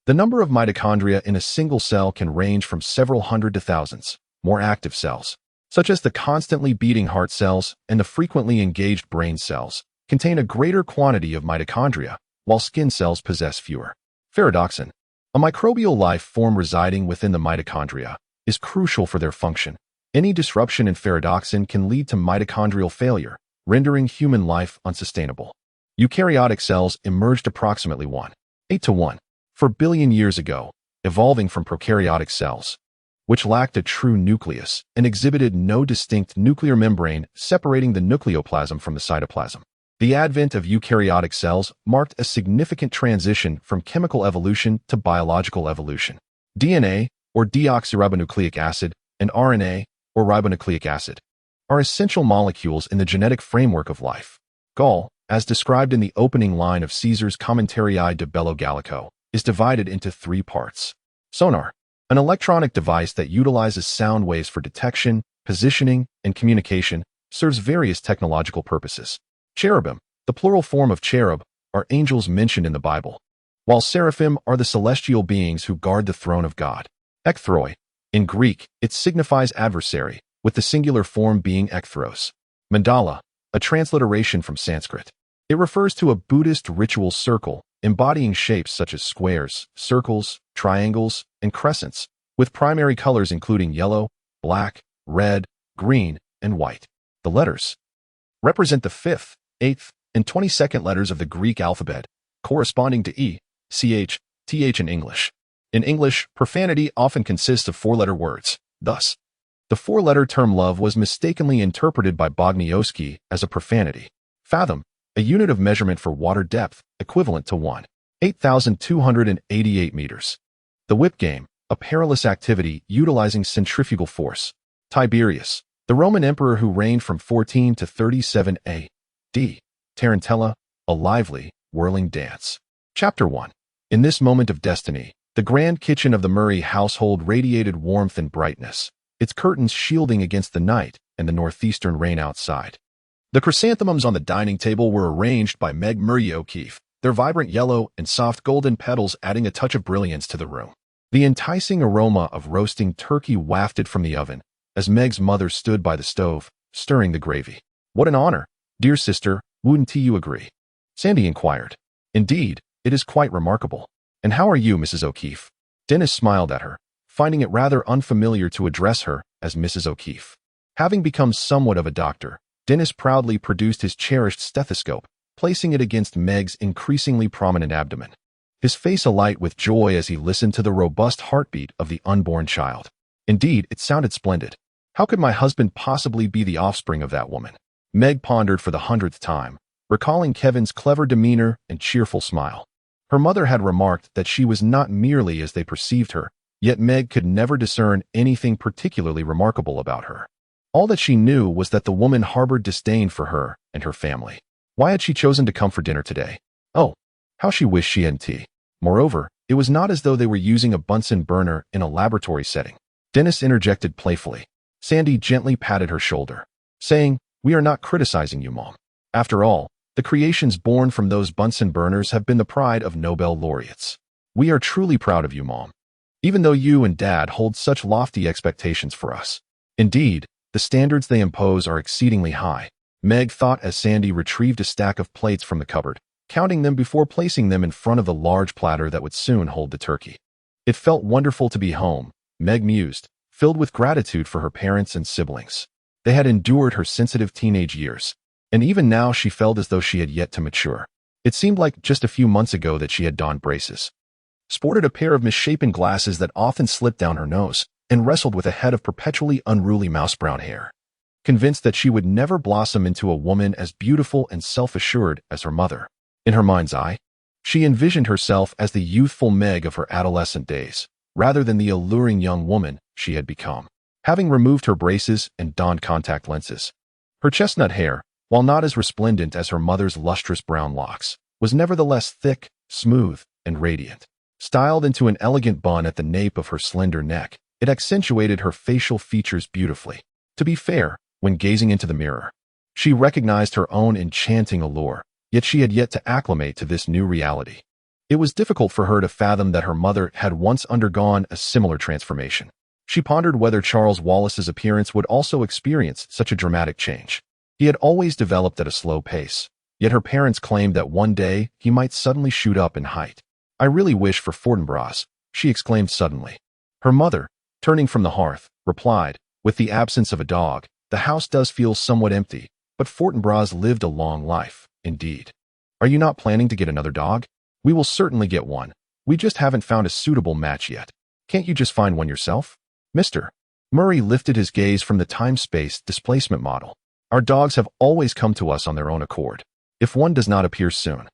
The number of mitochondria in a single cell can range from several hundred to thousands. More active cells, such as the constantly beating heart cells and the frequently engaged brain cells, contain a greater quantity of mitochondria, while skin cells possess fewer. Paradoxon. A microbial life form residing within the mitochondria is crucial for their function. Any disruption in ferredoxin can lead to mitochondrial failure, rendering human life unsustainable. Eukaryotic cells emerged approximately 1.8 to 1.4 billion years ago, evolving from prokaryotic cells, which lacked a true nucleus and exhibited no distinct nuclear membrane separating the nucleoplasm from the cytoplasm. The advent of eukaryotic cells marked a significant transition from chemical evolution to biological evolution. DNA, or deoxyribonucleic acid, and RNA, or ribonucleic acid, are essential molecules in the genetic framework of life. Gall, as described in the opening line of Caesar's Commentarii de Bello Gallico, is divided into 3 parts. Sonar, an electronic device that utilizes sound waves for detection, positioning, and communication, serves various technological purposes. Cherubim, the plural form of cherub, are angels mentioned in the Bible, while seraphim are the celestial beings who guard the throne of God. Ekthroi, in Greek, it signifies adversary, with the singular form being ekthros. Mandala, a transliteration from Sanskrit. It refers to a Buddhist ritual circle, embodying shapes such as squares, circles, triangles, and crescents, with primary colors including yellow, black, red, green, and white. The letters represent the 5th, 8th, and 22nd letters of the Greek alphabet, corresponding to E, CH, TH in English. In English, profanity often consists of 4-letter words. Thus, the 4-letter term love was mistakenly interpreted by Bogniowski as a profanity. Fathom, a unit of measurement for water depth, equivalent to 8,288 meters. The whip game, a perilous activity utilizing centrifugal force. Tiberius, the Roman emperor who reigned from 14 to 37 A.D. Tarantella, a lively, whirling dance. Chapter 1. In this moment of destiny, the grand kitchen of the Murray household radiated warmth and brightness, its curtains shielding against the night and the northeastern rain outside. The chrysanthemums on the dining table were arranged by Meg Murray O'Keefe, their vibrant yellow and soft golden petals adding a touch of brilliance to the room. The enticing aroma of roasting turkey wafted from the oven as Meg's mother stood by the stove, stirring the gravy. "What an honor, dear sister, wouldn't you agree?" Sandy inquired. "Indeed, it is quite remarkable. And how are you, Mrs. O'Keefe?" Dennis smiled at her, finding it rather unfamiliar to address her as Mrs. O'Keefe. Having become somewhat of a doctor, Dennis proudly produced his cherished stethoscope, placing it against Meg's increasingly prominent abdomen. His face alight with joy as he listened to the robust heartbeat of the unborn child. Indeed, it sounded splendid. How could my husband possibly be the offspring of that woman? Meg pondered for the 100th time, recalling Kevin's clever demeanor and cheerful smile. Her mother had remarked that she was not merely as they perceived her, yet Meg could never discern anything particularly remarkable about her. All that she knew was that the woman harbored disdain for her and her family. Why had she chosen to come for dinner today? Oh, how she wished she hadn't tea. Moreover, it was not as though they were using a Bunsen burner in a laboratory setting. Dennis interjected playfully. Sandy gently patted her shoulder, saying, "We are not criticizing you, Mom. After all, the creations born from those Bunsen burners have been the pride of Nobel laureates. We are truly proud of you, Mom, even though you and Dad hold such lofty expectations for us. Indeed, the standards they impose are exceedingly high," Meg thought as Sandy retrieved a stack of plates from the cupboard, counting them before placing them in front of the large platter that would soon hold the turkey. It felt wonderful to be home, Meg mused, filled with gratitude for her parents and siblings. They had endured her sensitive teenage years, and even now she felt as though she had yet to mature. It seemed like just a few months ago that she had donned braces, sported a pair of misshapen glasses that often slipped down her nose, and wrestled with a head of perpetually unruly mouse-brown hair. Convinced that she would never blossom into a woman as beautiful and self-assured as her mother. In her mind's eye, she envisioned herself as the youthful Meg of her adolescent days, rather than the alluring young woman she had become. Having removed her braces and donned contact lenses, her chestnut hair, while not as resplendent as her mother's lustrous brown locks, was nevertheless thick, smooth, and radiant. Styled into an elegant bun at the nape of her slender neck, it accentuated her facial features beautifully. To be fair, when gazing into the mirror, she recognized her own enchanting allure, yet she had yet to acclimate to this new reality. It was difficult for her to fathom that her mother had once undergone a similar transformation. She pondered whether Charles Wallace's appearance would also experience such a dramatic change. He had always developed at a slow pace, yet her parents claimed that one day he might suddenly shoot up in height. "I really wish for Fortinbras," she exclaimed suddenly. Her mother, turning from the hearth, replied, with the absence of a dog, the house does feel somewhat empty, but Fortinbras lived a long life, indeed. Are you not planning to get another dog? We will certainly get one. We just haven't found a suitable match yet. Can't you just find one yourself? Mr. Murray lifted his gaze from the time-space displacement model. Our dogs have always come to us on their own accord. If one does not appear soon,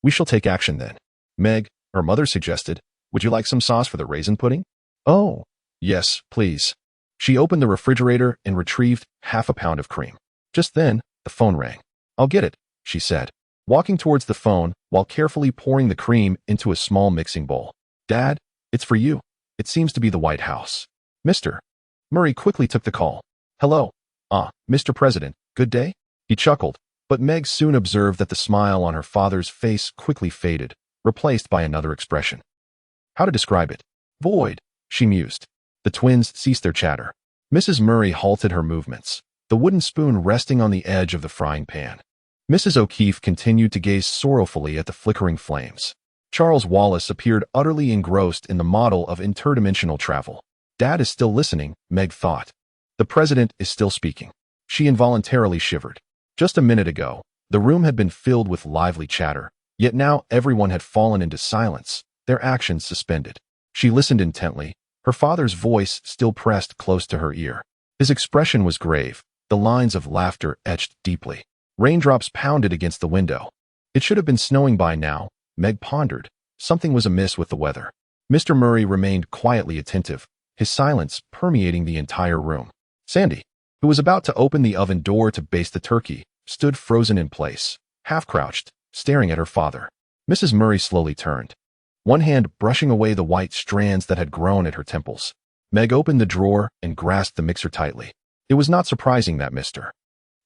we shall take action then. Meg, her mother suggested, would you like some sauce for the raisin pudding? Oh, yes, please. She opened the refrigerator and retrieved half a pound of cream. Just then, the phone rang. I'll get it, she said, walking towards the phone while carefully pouring the cream into a small mixing bowl. Dad, it's for you. It seems to be the White House. Mr. Murray quickly took the call. Hello. Mr. President, good day? He chuckled, but Meg soon observed that the smile on her father's face quickly faded, replaced by another expression. How to describe it? Void, she mused. The twins ceased their chatter. Mrs. Murray halted her movements, the wooden spoon resting on the edge of the frying pan. Mrs. O'Keefe continued to gaze sorrowfully at the flickering flames. Charles Wallace appeared utterly engrossed in the model of interdimensional travel. Dad is still listening, Meg thought. The president is still speaking. She involuntarily shivered. Just a minute ago, the room had been filled with lively chatter, yet now everyone had fallen into silence, their actions suspended. She listened intently, her father's voice still pressed close to her ear. His expression was grave, the lines of laughter etched deeply. Raindrops pounded against the window. It should have been snowing by now, Meg pondered. Something was amiss with the weather. Mr. Murray remained quietly attentive, his silence permeating the entire room. Sandy, who was about to open the oven door to baste the turkey, stood frozen in place, half-crouched, staring at her father. Mrs. Murray slowly turned, one hand brushing away the white strands that had grown at her temples. Meg opened the drawer and grasped the mixer tightly. It was not surprising that Mr.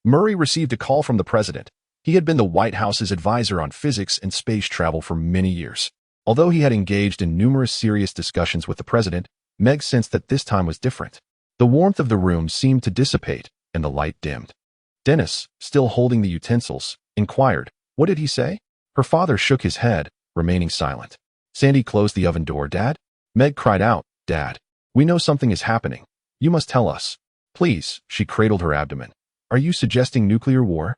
Murray received a call from the president. He had been the White House's advisor on physics and space travel for many years. Although he had engaged in numerous serious discussions with the president, Meg sensed that this time was different. The warmth of the room seemed to dissipate, and the light dimmed. Dennis, still holding the utensils, inquired, "What did he say?" Her father shook his head, remaining silent. Sandy closed the oven door. Dad? Meg cried out, Dad, we know something is happening. You must tell us. Please, she cradled her abdomen. Are you suggesting nuclear war?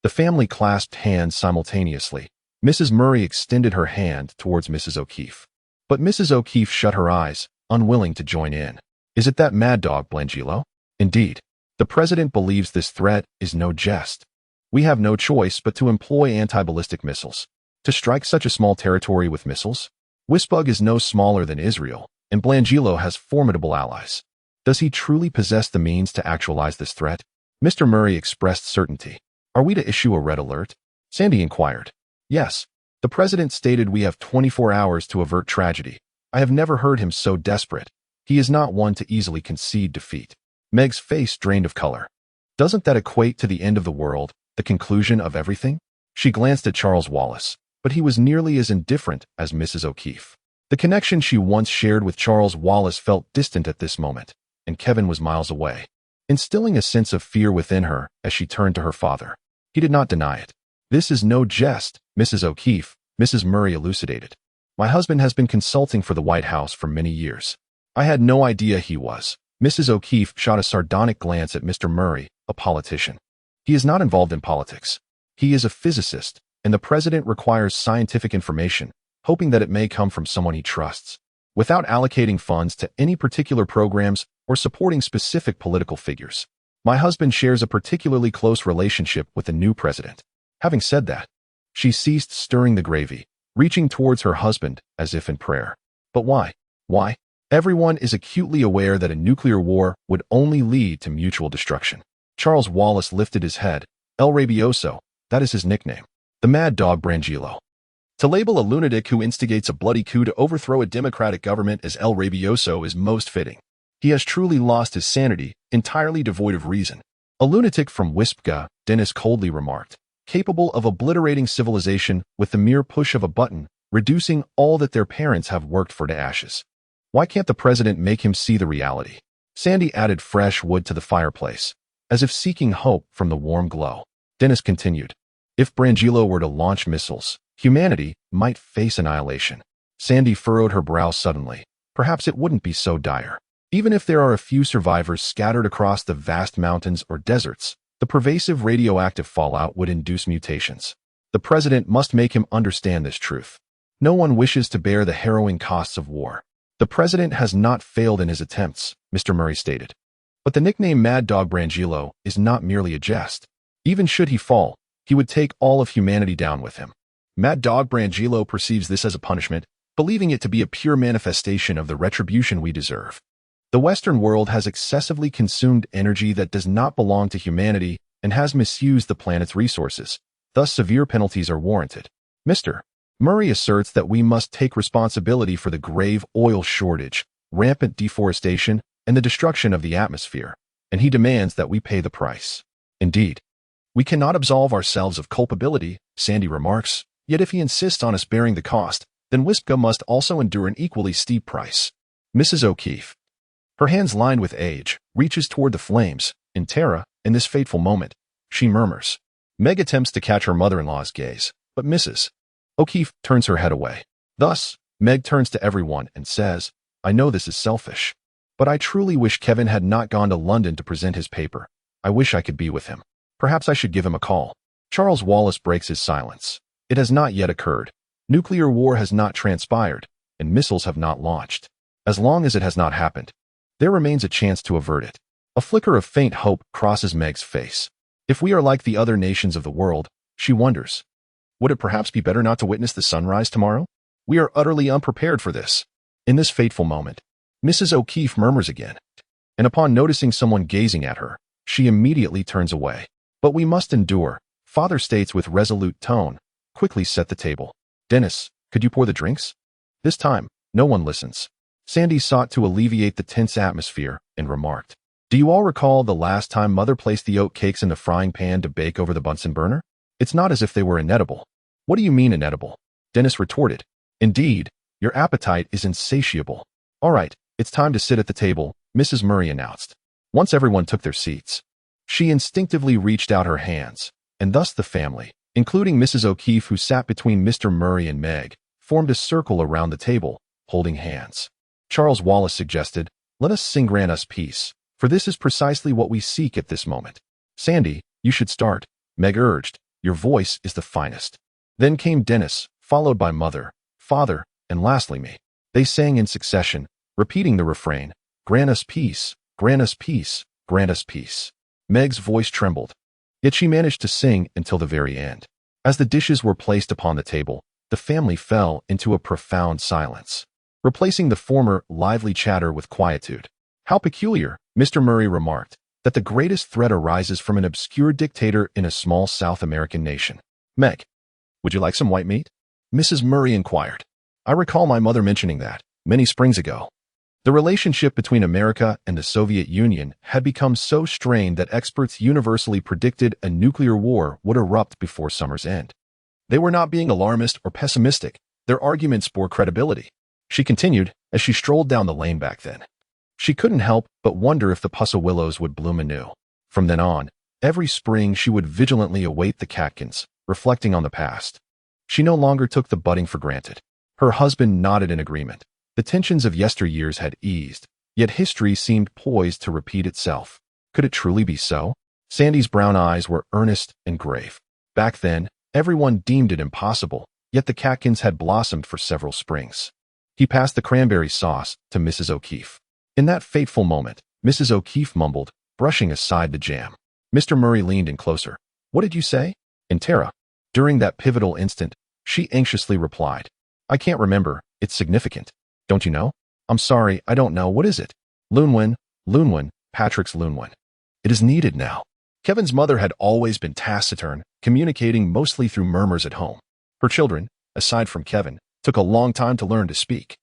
The family clasped hands simultaneously. Mrs. Murray extended her hand towards Mrs. O'Keefe. But Mrs. O'Keefe shut her eyes, unwilling to join in. Is it that mad dog, Blangillo? Indeed. The president believes this threat is no jest. We have no choice but to employ anti-ballistic missiles. To strike such a small territory with missiles? Wisbug is no smaller than Israel, and Blangillo has formidable allies. Does he truly possess the means to actualize this threat? Mr. Murray expressed certainty. Are we to issue a red alert? Sandy inquired. Yes. The president stated we have 24 hours to avert tragedy. I have never heard him so desperate. He is not one to easily concede defeat. Meg's face drained of color. Doesn't that equate to the end of the world, the conclusion of everything? She glanced at Charles Wallace, but he was nearly as indifferent as Mrs. O'Keefe. The connection she once shared with Charles Wallace felt distant at this moment, and Kevin was miles away, instilling a sense of fear within her as she turned to her father. He did not deny it. This is no jest, Mrs. O'Keefe, Mrs. Murray elucidated. My husband has been consulting for the White House for many years. I had no idea he was. Mrs. O'Keefe shot a sardonic glance at Mr. Murray, a politician. He is not involved in politics. He is a physicist, and the president requires scientific information, hoping that it may come from someone he trusts, without allocating funds to any particular programs or supporting specific political figures. My husband shares a particularly close relationship with the new president. Having said that, she ceased stirring the gravy, reaching towards her husband as if in prayer. But why? Why? Everyone is acutely aware that a nuclear war would only lead to mutual destruction. Charles Wallace lifted his head. El Rabioso, that is his nickname. The mad dog Brangillo. To label a lunatic who instigates a bloody coup to overthrow a democratic government as El Rabioso is most fitting. He has truly lost his sanity, entirely devoid of reason. A lunatic from Wispga, Dennis coldly remarked, capable of obliterating civilization with the mere push of a button, reducing all that their parents have worked for to ashes. Why can't the president make him see the reality? Sandy added fresh wood to the fireplace, as if seeking hope from the warm glow. Dennis continued, if Brangillo were to launch missiles, humanity might face annihilation. Sandy furrowed her brow suddenly. Perhaps it wouldn't be so dire. Even if there are a few survivors scattered across the vast mountains or deserts, the pervasive radioactive fallout would induce mutations. The president must make him understand this truth. No one wishes to bear the harrowing costs of war. The president has not failed in his attempts, Mr. Murray stated. But the nickname Mad Dog Brangelo is not merely a jest. Even should he fall, he would take all of humanity down with him. Mad Dog Brangelo perceives this as a punishment, believing it to be a pure manifestation of the retribution we deserve. The Western world has excessively consumed energy that does not belong to humanity and has misused the planet's resources. Thus, severe penalties are warranted. Mr. Murray asserts that we must take responsibility for the grave oil shortage, rampant deforestation, and the destruction of the atmosphere, and he demands that we pay the price. Indeed, we cannot absolve ourselves of culpability, Sandy remarks, yet if he insists on us bearing the cost, then Wispka must also endure an equally steep price. Mrs. O'Keefe, her hands lined with age, reaches toward the flames. In terror, in this fateful moment, she murmurs. Meg attempts to catch her mother-in-law's gaze, but Mrs. O'Keefe turns her head away. Thus, Meg turns to everyone and says, I know this is selfish, but I truly wish Kevin had not gone to London to present his paper. I wish I could be with him. Perhaps I should give him a call. Charles Wallace breaks his silence. It has not yet occurred. Nuclear war has not transpired, and missiles have not launched. As long as it has not happened, there remains a chance to avert it. A flicker of faint hope crosses Meg's face. If we are like the other nations of the world, she wonders, would it perhaps be better not to witness the sunrise tomorrow? We are utterly unprepared for this. In this fateful moment, Mrs. O'Keefe murmurs again, and upon noticing someone gazing at her, she immediately turns away. But we must endure, Father states with resolute tone. Quickly set the table. Dennis, could you pour the drinks? This time, no one listens. Sandy sought to alleviate the tense atmosphere and remarked, do you all recall the last time Mother placed the oat cakes in the frying pan to bake over the Bunsen burner? It's not as if they were inedible. What do you mean inedible? Dennis retorted. Indeed, your appetite is insatiable. All right, it's time to sit at the table, Mrs. Murray announced. Once everyone took their seats, she instinctively reached out her hands, and thus the family, including Mrs. O'Keefe who sat between Mr. Murray and Meg, formed a circle around the table, holding hands. Charles Wallace suggested, let us sing Grant Us Peace, for this is precisely what we seek at this moment. Sandy, you should start, Meg urged. Your voice is the finest. Then came Dennis, followed by Mother, Father, and lastly me. They sang in succession, repeating the refrain, Grant us peace, grant us peace, grant us peace. Meg's voice trembled, yet she managed to sing until the very end. As the dishes were placed upon the table, the family fell into a profound silence, replacing the former lively chatter with quietude. How peculiar, Mr. Murray remarked, that the greatest threat arises from an obscure dictator in a small South American nation. Meg, would you like some white meat? Mrs. Murray inquired. I recall my mother mentioning that, many springs ago. The relationship between America and the Soviet Union had become so strained that experts universally predicted a nuclear war would erupt before summer's end. They were not being alarmist or pessimistic. Their arguments bore credibility. She continued as she strolled down the lane back then. She couldn't help but wonder if the pussa willows would bloom anew. From then on, every spring she would vigilantly await the catkins, reflecting on the past. She no longer took the budding for granted. Her husband nodded in agreement. The tensions of yesteryears had eased, yet history seemed poised to repeat itself. Could it truly be so? Sandy's brown eyes were earnest and grave. Back then, everyone deemed it impossible, yet the catkins had blossomed for several springs. He passed the cranberry sauce to Mrs. O'Keefe. In that fateful moment, Mrs. O'Keefe mumbled, brushing aside the jam. Mr. Murray leaned in closer. What did you say? In terror. During that pivotal instant, she anxiously replied, I can't remember. It's significant. Don't you know? I'm sorry, I don't know. What is it? Lunwen, Patrick's Lunwen. It is needed now. Kevin's mother had always been taciturn, communicating mostly through murmurs at home. Her children, aside from Kevin, took a long time to learn to speak,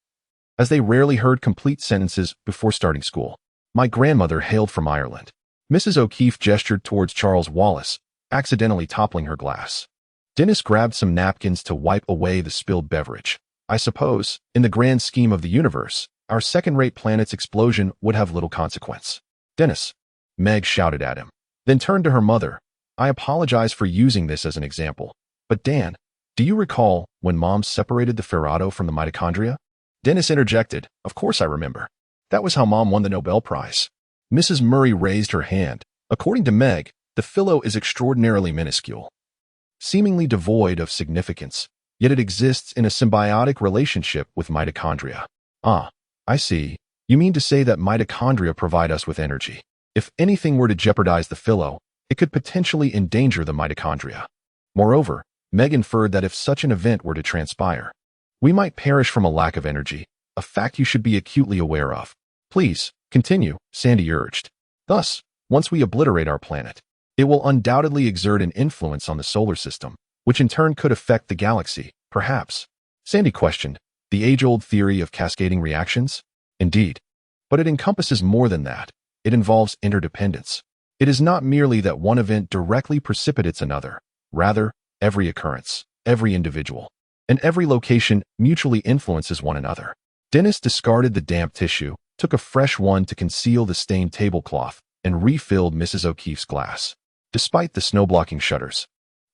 as they rarely heard complete sentences before starting school. My grandmother hailed from Ireland. Mrs. O'Keefe gestured towards Charles Wallace, accidentally toppling her glass. Dennis grabbed some napkins to wipe away the spilled beverage. I suppose, in the grand scheme of the universe, our second-rate planet's explosion would have little consequence. Dennis, Meg shouted at him, then turned to her mother. I apologize for using this as an example, but Dan, Do you recall when Mom separated the ferrado from the mitochondria? Dennis interjected, "Of course I remember. That was how Mom won the Nobel Prize." Mrs. Murray raised her hand. According to Meg, the phyllo is extraordinarily minuscule, seemingly devoid of significance, yet it exists in a symbiotic relationship with mitochondria. Ah, I see. You mean to say that mitochondria provide us with energy. If anything were to jeopardize the phyllo, it could potentially endanger the mitochondria. Moreover, Meg inferred that if such an event were to transpire, we might perish from a lack of energy, a fact you should be acutely aware of. Please, continue, Sandy urged. Thus, once we obliterate our planet, it will undoubtedly exert an influence on the solar system, which in turn could affect the galaxy, perhaps. Sandy questioned, the age-old theory of cascading reactions? Indeed. But it encompasses more than that. It involves interdependence. It is not merely that one event directly precipitates another. Rather, every occurrence, every individual, and every location mutually influences one another. Dennis discarded the damp tissue, took a fresh one to conceal the stained tablecloth, and refilled Mrs. O'Keefe's glass. Despite the snow-blocking shutters,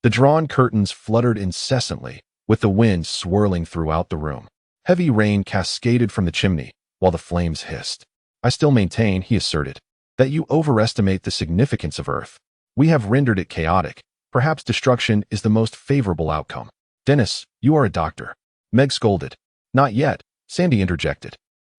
the drawn curtains fluttered incessantly, with the wind swirling throughout the room. Heavy rain cascaded from the chimney, while the flames hissed. I still maintain, he asserted, that you overestimate the significance of Earth. We have rendered it chaotic. Perhaps destruction is the most favorable outcome. Dennis, you are a doctor. Meg scolded. Not yet, Sandy interjected.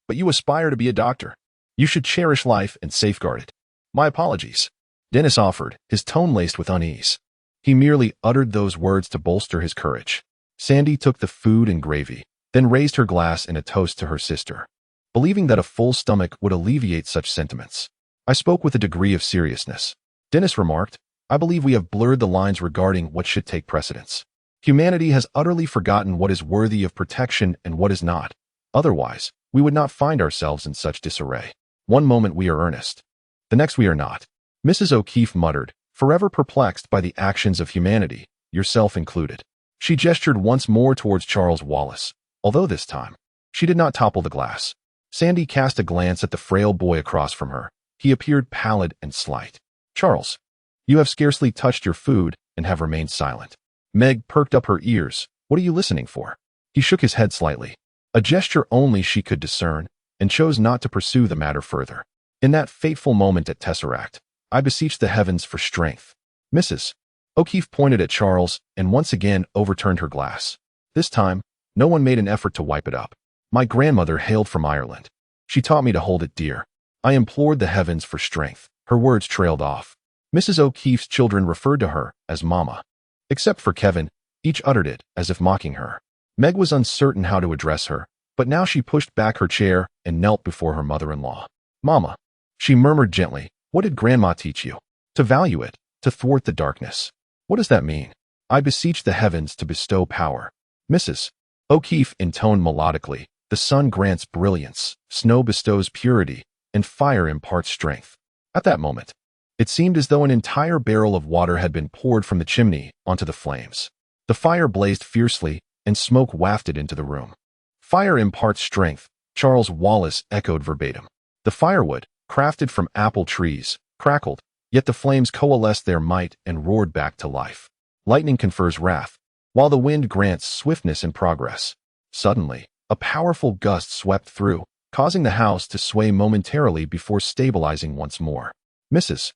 But you aspire to be a doctor. You should cherish life and safeguard it. My apologies. Dennis offered, his tone laced with unease. He merely uttered those words to bolster his courage. Sandy took the food and gravy, then raised her glass in a toast to her sister, believing that a full stomach would alleviate such sentiments. I spoke with a degree of seriousness. Dennis remarked, I believe we have blurred the lines regarding what should take precedence. Humanity has utterly forgotten what is worthy of protection and what is not. Otherwise, we would not find ourselves in such disarray. One moment we are earnest, the next we are not. Mrs. O'Keefe muttered, forever perplexed by the actions of humanity, yourself included. She gestured once more towards Charles Wallace, although this time, she did not topple the glass. Sandy cast a glance at the frail boy across from her. He appeared pallid and slight. Charles, you have scarcely touched your food and have remained silent. Meg perked up her ears. What are you listening for? He shook his head slightly, a gesture only she could discern, and chose not to pursue the matter further. In that fateful moment at Tesseract, I beseech the heavens for strength. Mrs. O'Keefe pointed at Charles and once again overturned her glass. This time, no one made an effort to wipe it up. My grandmother hailed from Ireland. She taught me to hold it dear. I implored the heavens for strength. Her words trailed off. Mrs. O'Keefe's children referred to her as Mama. Except for Kevin, each uttered it as if mocking her. Meg was uncertain how to address her, but now she pushed back her chair and knelt before her mother-in-law. Mama, she murmured gently, what did Grandma teach you? To value it, to thwart the darkness. What does that mean? I beseech the heavens to bestow power. Mrs. O'Keefe intoned melodically, the sun grants brilliance, snow bestows purity, and fire imparts strength. At that moment, it seemed as though an entire barrel of water had been poured from the chimney onto the flames. The fire blazed fiercely, and smoke wafted into the room. Fire imparts strength, Charles Wallace echoed verbatim. The firewood, crafted from apple trees, crackled, yet the flames coalesced their might and roared back to life. Lightning confers wrath, while the wind grants swiftness and progress. Suddenly, a powerful gust swept through, causing the house to sway momentarily before stabilizing once more. Mrs.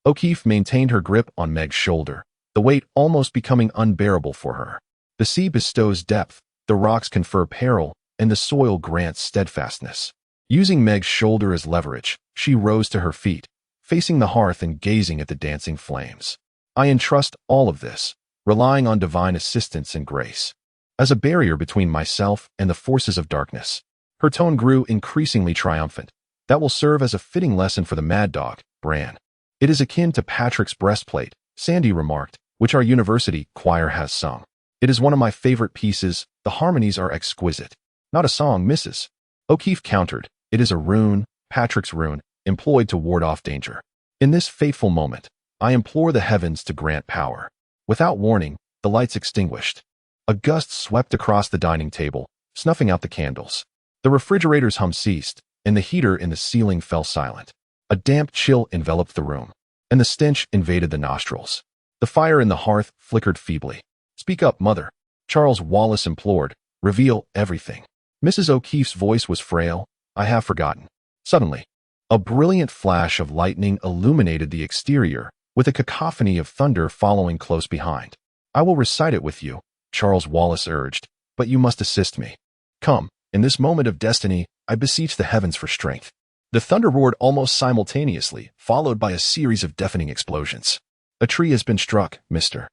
O'Keefe maintained her grip on Meg's shoulder, the weight almost becoming unbearable for her. The sea bestows depth, the rocks confer peril, and the soil grants steadfastness. Using Meg's shoulder as leverage, she rose to her feet, facing the hearth and gazing at the dancing flames. I entrust all of this, relying on divine assistance and grace, as a barrier between myself and the forces of darkness. Her tone grew increasingly triumphant. That will serve as a fitting lesson for the mad dog, Bran. It is akin to Patrick's breastplate, Sandy remarked, which our university choir has sung. It is one of my favorite pieces. The harmonies are exquisite. Not a song, Mrs. O'Keefe countered. It is a rune, Patrick's rune, employed to ward off danger. In this fateful moment, I implore the heavens to grant power. Without warning, the lights extinguished. A gust swept across the dining table, snuffing out the candles. The refrigerator's hum ceased, and the heater in the ceiling fell silent. A damp chill enveloped the room, and the stench invaded the nostrils. The fire in the hearth flickered feebly. Speak up, mother. Charles Wallace implored. Reveal everything. Mrs. O'Keefe's voice was frail. I have forgotten. Suddenly, a brilliant flash of lightning illuminated the exterior, with a cacophony of thunder following close behind. I will recite it with you, Charles Wallace urged, but you must assist me. Come, in this moment of destiny, I beseech the heavens for strength. The thunder roared almost simultaneously, followed by a series of deafening explosions. A tree has been struck, Mr.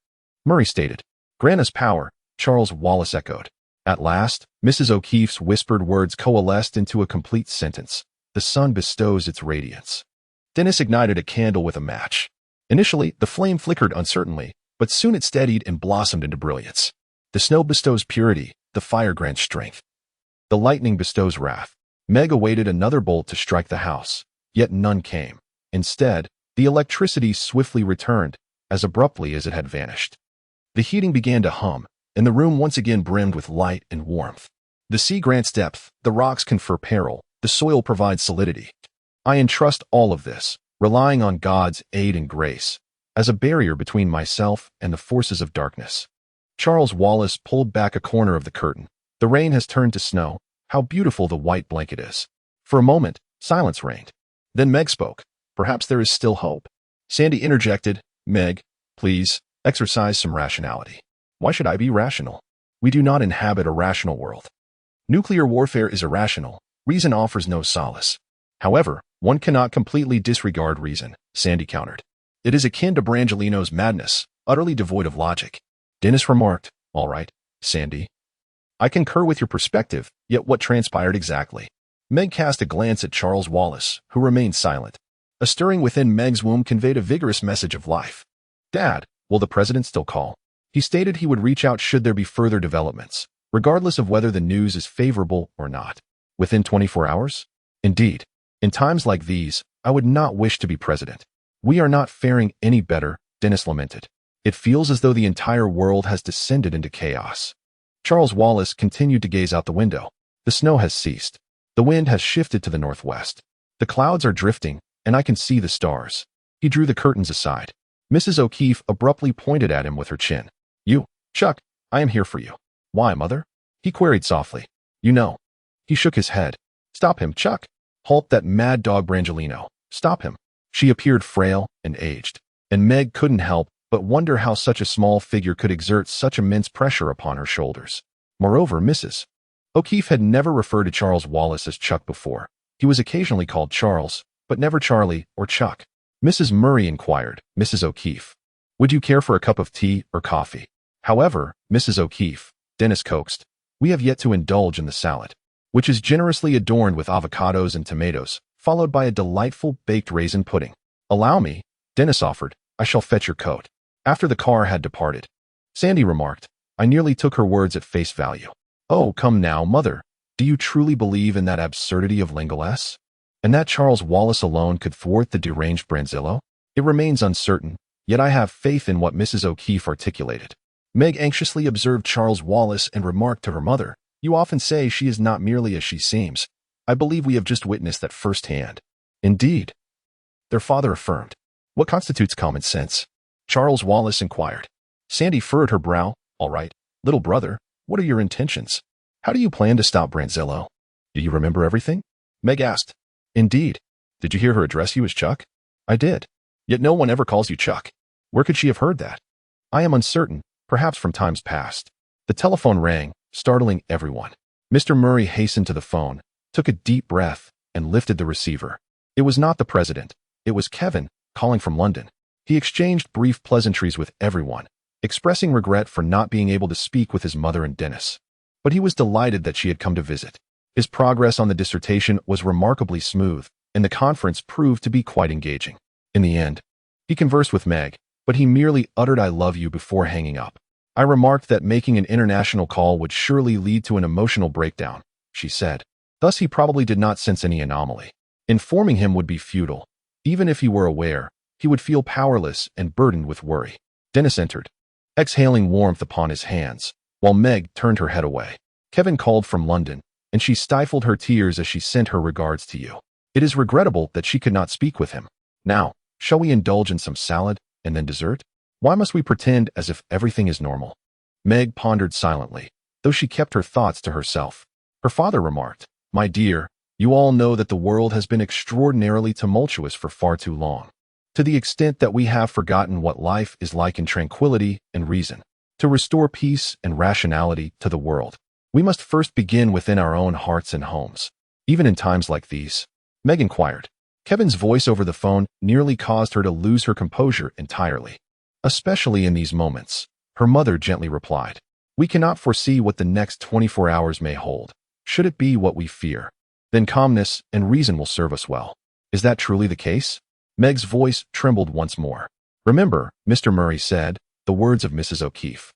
Murray stated. Grant us power, Charles Wallace echoed. At last, Mrs. O'Keefe's whispered words coalesced into a complete sentence. The sun bestows its radiance. Dennis ignited a candle with a match. Initially, the flame flickered uncertainly, but soon it steadied and blossomed into brilliance. The snow bestows purity, the fire grants strength. The lightning bestows wrath. Meg awaited another bolt to strike the house, yet none came. Instead, the electricity swiftly returned, as abruptly as it had vanished. The heating began to hum, and the room once again brimmed with light and warmth. The sea grants depth, the rocks confer peril, the soil provides solidity. I entrust all of this, relying on God's aid and grace, as a barrier between myself and the forces of darkness. Charles Wallace pulled back a corner of the curtain. The rain has turned to snow. How beautiful the white blanket is. For a moment, silence reigned. Then Meg spoke. Perhaps there is still hope. Sandy interjected. Meg, please, exercise some rationality. Why should I be rational? We do not inhabit a rational world. Nuclear warfare is irrational. Reason offers no solace. However, one cannot completely disregard reason, Sandy countered. It is akin to Brangelino's madness, utterly devoid of logic. Dennis remarked, All right, Sandy. I concur with your perspective, yet what transpired exactly? Meg cast a glance at Charles Wallace, who remained silent. A stirring within Meg's womb conveyed a vigorous message of life. Dad, will the president still call? He stated he would reach out should there be further developments, regardless of whether the news is favorable or not. Within 24 hours? Indeed. In times like these, I would not wish to be president. We are not faring any better, Dennis lamented. It feels as though the entire world has descended into chaos. Charles Wallace continued to gaze out the window. The snow has ceased. The wind has shifted to the northwest. The clouds are drifting, and I can see the stars. He drew the curtains aside. Mrs. O'Keefe abruptly pointed at him with her chin. You, Chuck, I am here for you. Why, Mother? He queried softly. You know. He shook his head. Stop him, Chuck. Halt that mad dog Brangelino. Stop him. She appeared frail and aged, and Meg couldn't help but wonder how such a small figure could exert such immense pressure upon her shoulders. Moreover, Mrs. O'Keefe had never referred to Charles Wallace as Chuck before. He was occasionally called Charles, but never Charlie or Chuck. Mrs. Murray inquired, Mrs. O'Keefe, would you care for a cup of tea or coffee? However, Mrs. O'Keefe, Dennis coaxed, we have yet to indulge in the salad, which is generously adorned with avocados and tomatoes, followed by a delightful baked raisin pudding. Allow me, Dennis offered, I shall fetch your coat. After the car had departed, Sandy remarked, I nearly took her words at face value. Oh, come now, Mother. Do you truly believe in that absurdity of Lingaless? And that Charles Wallace alone could thwart the deranged Branzillo? It remains uncertain, yet I have faith in what Mrs. O'Keefe articulated. Meg anxiously observed Charles Wallace and remarked to her mother, You often say she is not merely as she seems. I believe we have just witnessed that firsthand. Indeed. Their father affirmed. What constitutes common sense? Charles Wallace inquired. Sandy furrowed her brow. All right, little brother, what are your intentions? How do you plan to stop Branzillo? Do you remember everything? Meg asked. Indeed. Did you hear her address you as Chuck? I did. Yet no one ever calls you Chuck. Where could she have heard that? I am uncertain, perhaps from times past. The telephone rang, startling everyone. Mr. Murray hastened to the phone, took a deep breath, and lifted the receiver. It was not the president. It was Kevin, calling from London. He exchanged brief pleasantries with everyone, expressing regret for not being able to speak with his mother and Dennis. But he was delighted that she had come to visit. His progress on the dissertation was remarkably smooth, and the conference proved to be quite engaging. In the end, he conversed with Meg, but he merely uttered I love you before hanging up. I remarked that making an international call would surely lead to an emotional breakdown, she said. Thus he probably did not sense any anomaly. Informing him would be futile. Even if he were aware, he would feel powerless and burdened with worry. Dennis entered, exhaling warmth upon his hands, while Meg turned her head away. Kevin called from London, and she stifled her tears as she sent her regards to you. It is regrettable that she could not speak with him. Now, shall we indulge in some salad, and then dessert? Why must we pretend as if everything is normal? Meg pondered silently, though she kept her thoughts to herself. Her father remarked, "My dear, you all know that the world has been extraordinarily tumultuous for far too long, to the extent that we have forgotten what life is like in tranquility and reason. To restore peace and rationality to the world, we must first begin within our own hearts and homes, even in times like these." Meg inquired. Kevin's voice over the phone nearly caused her to lose her composure entirely. "Especially in these moments," her mother gently replied. "We cannot foresee what the next 24 hours may hold. Should it be what we fear, then calmness and reason will serve us well." "Is that truly the case?" Meg's voice trembled once more. "Remember," Mr. Murray said, the words of Mrs. O'Keefe,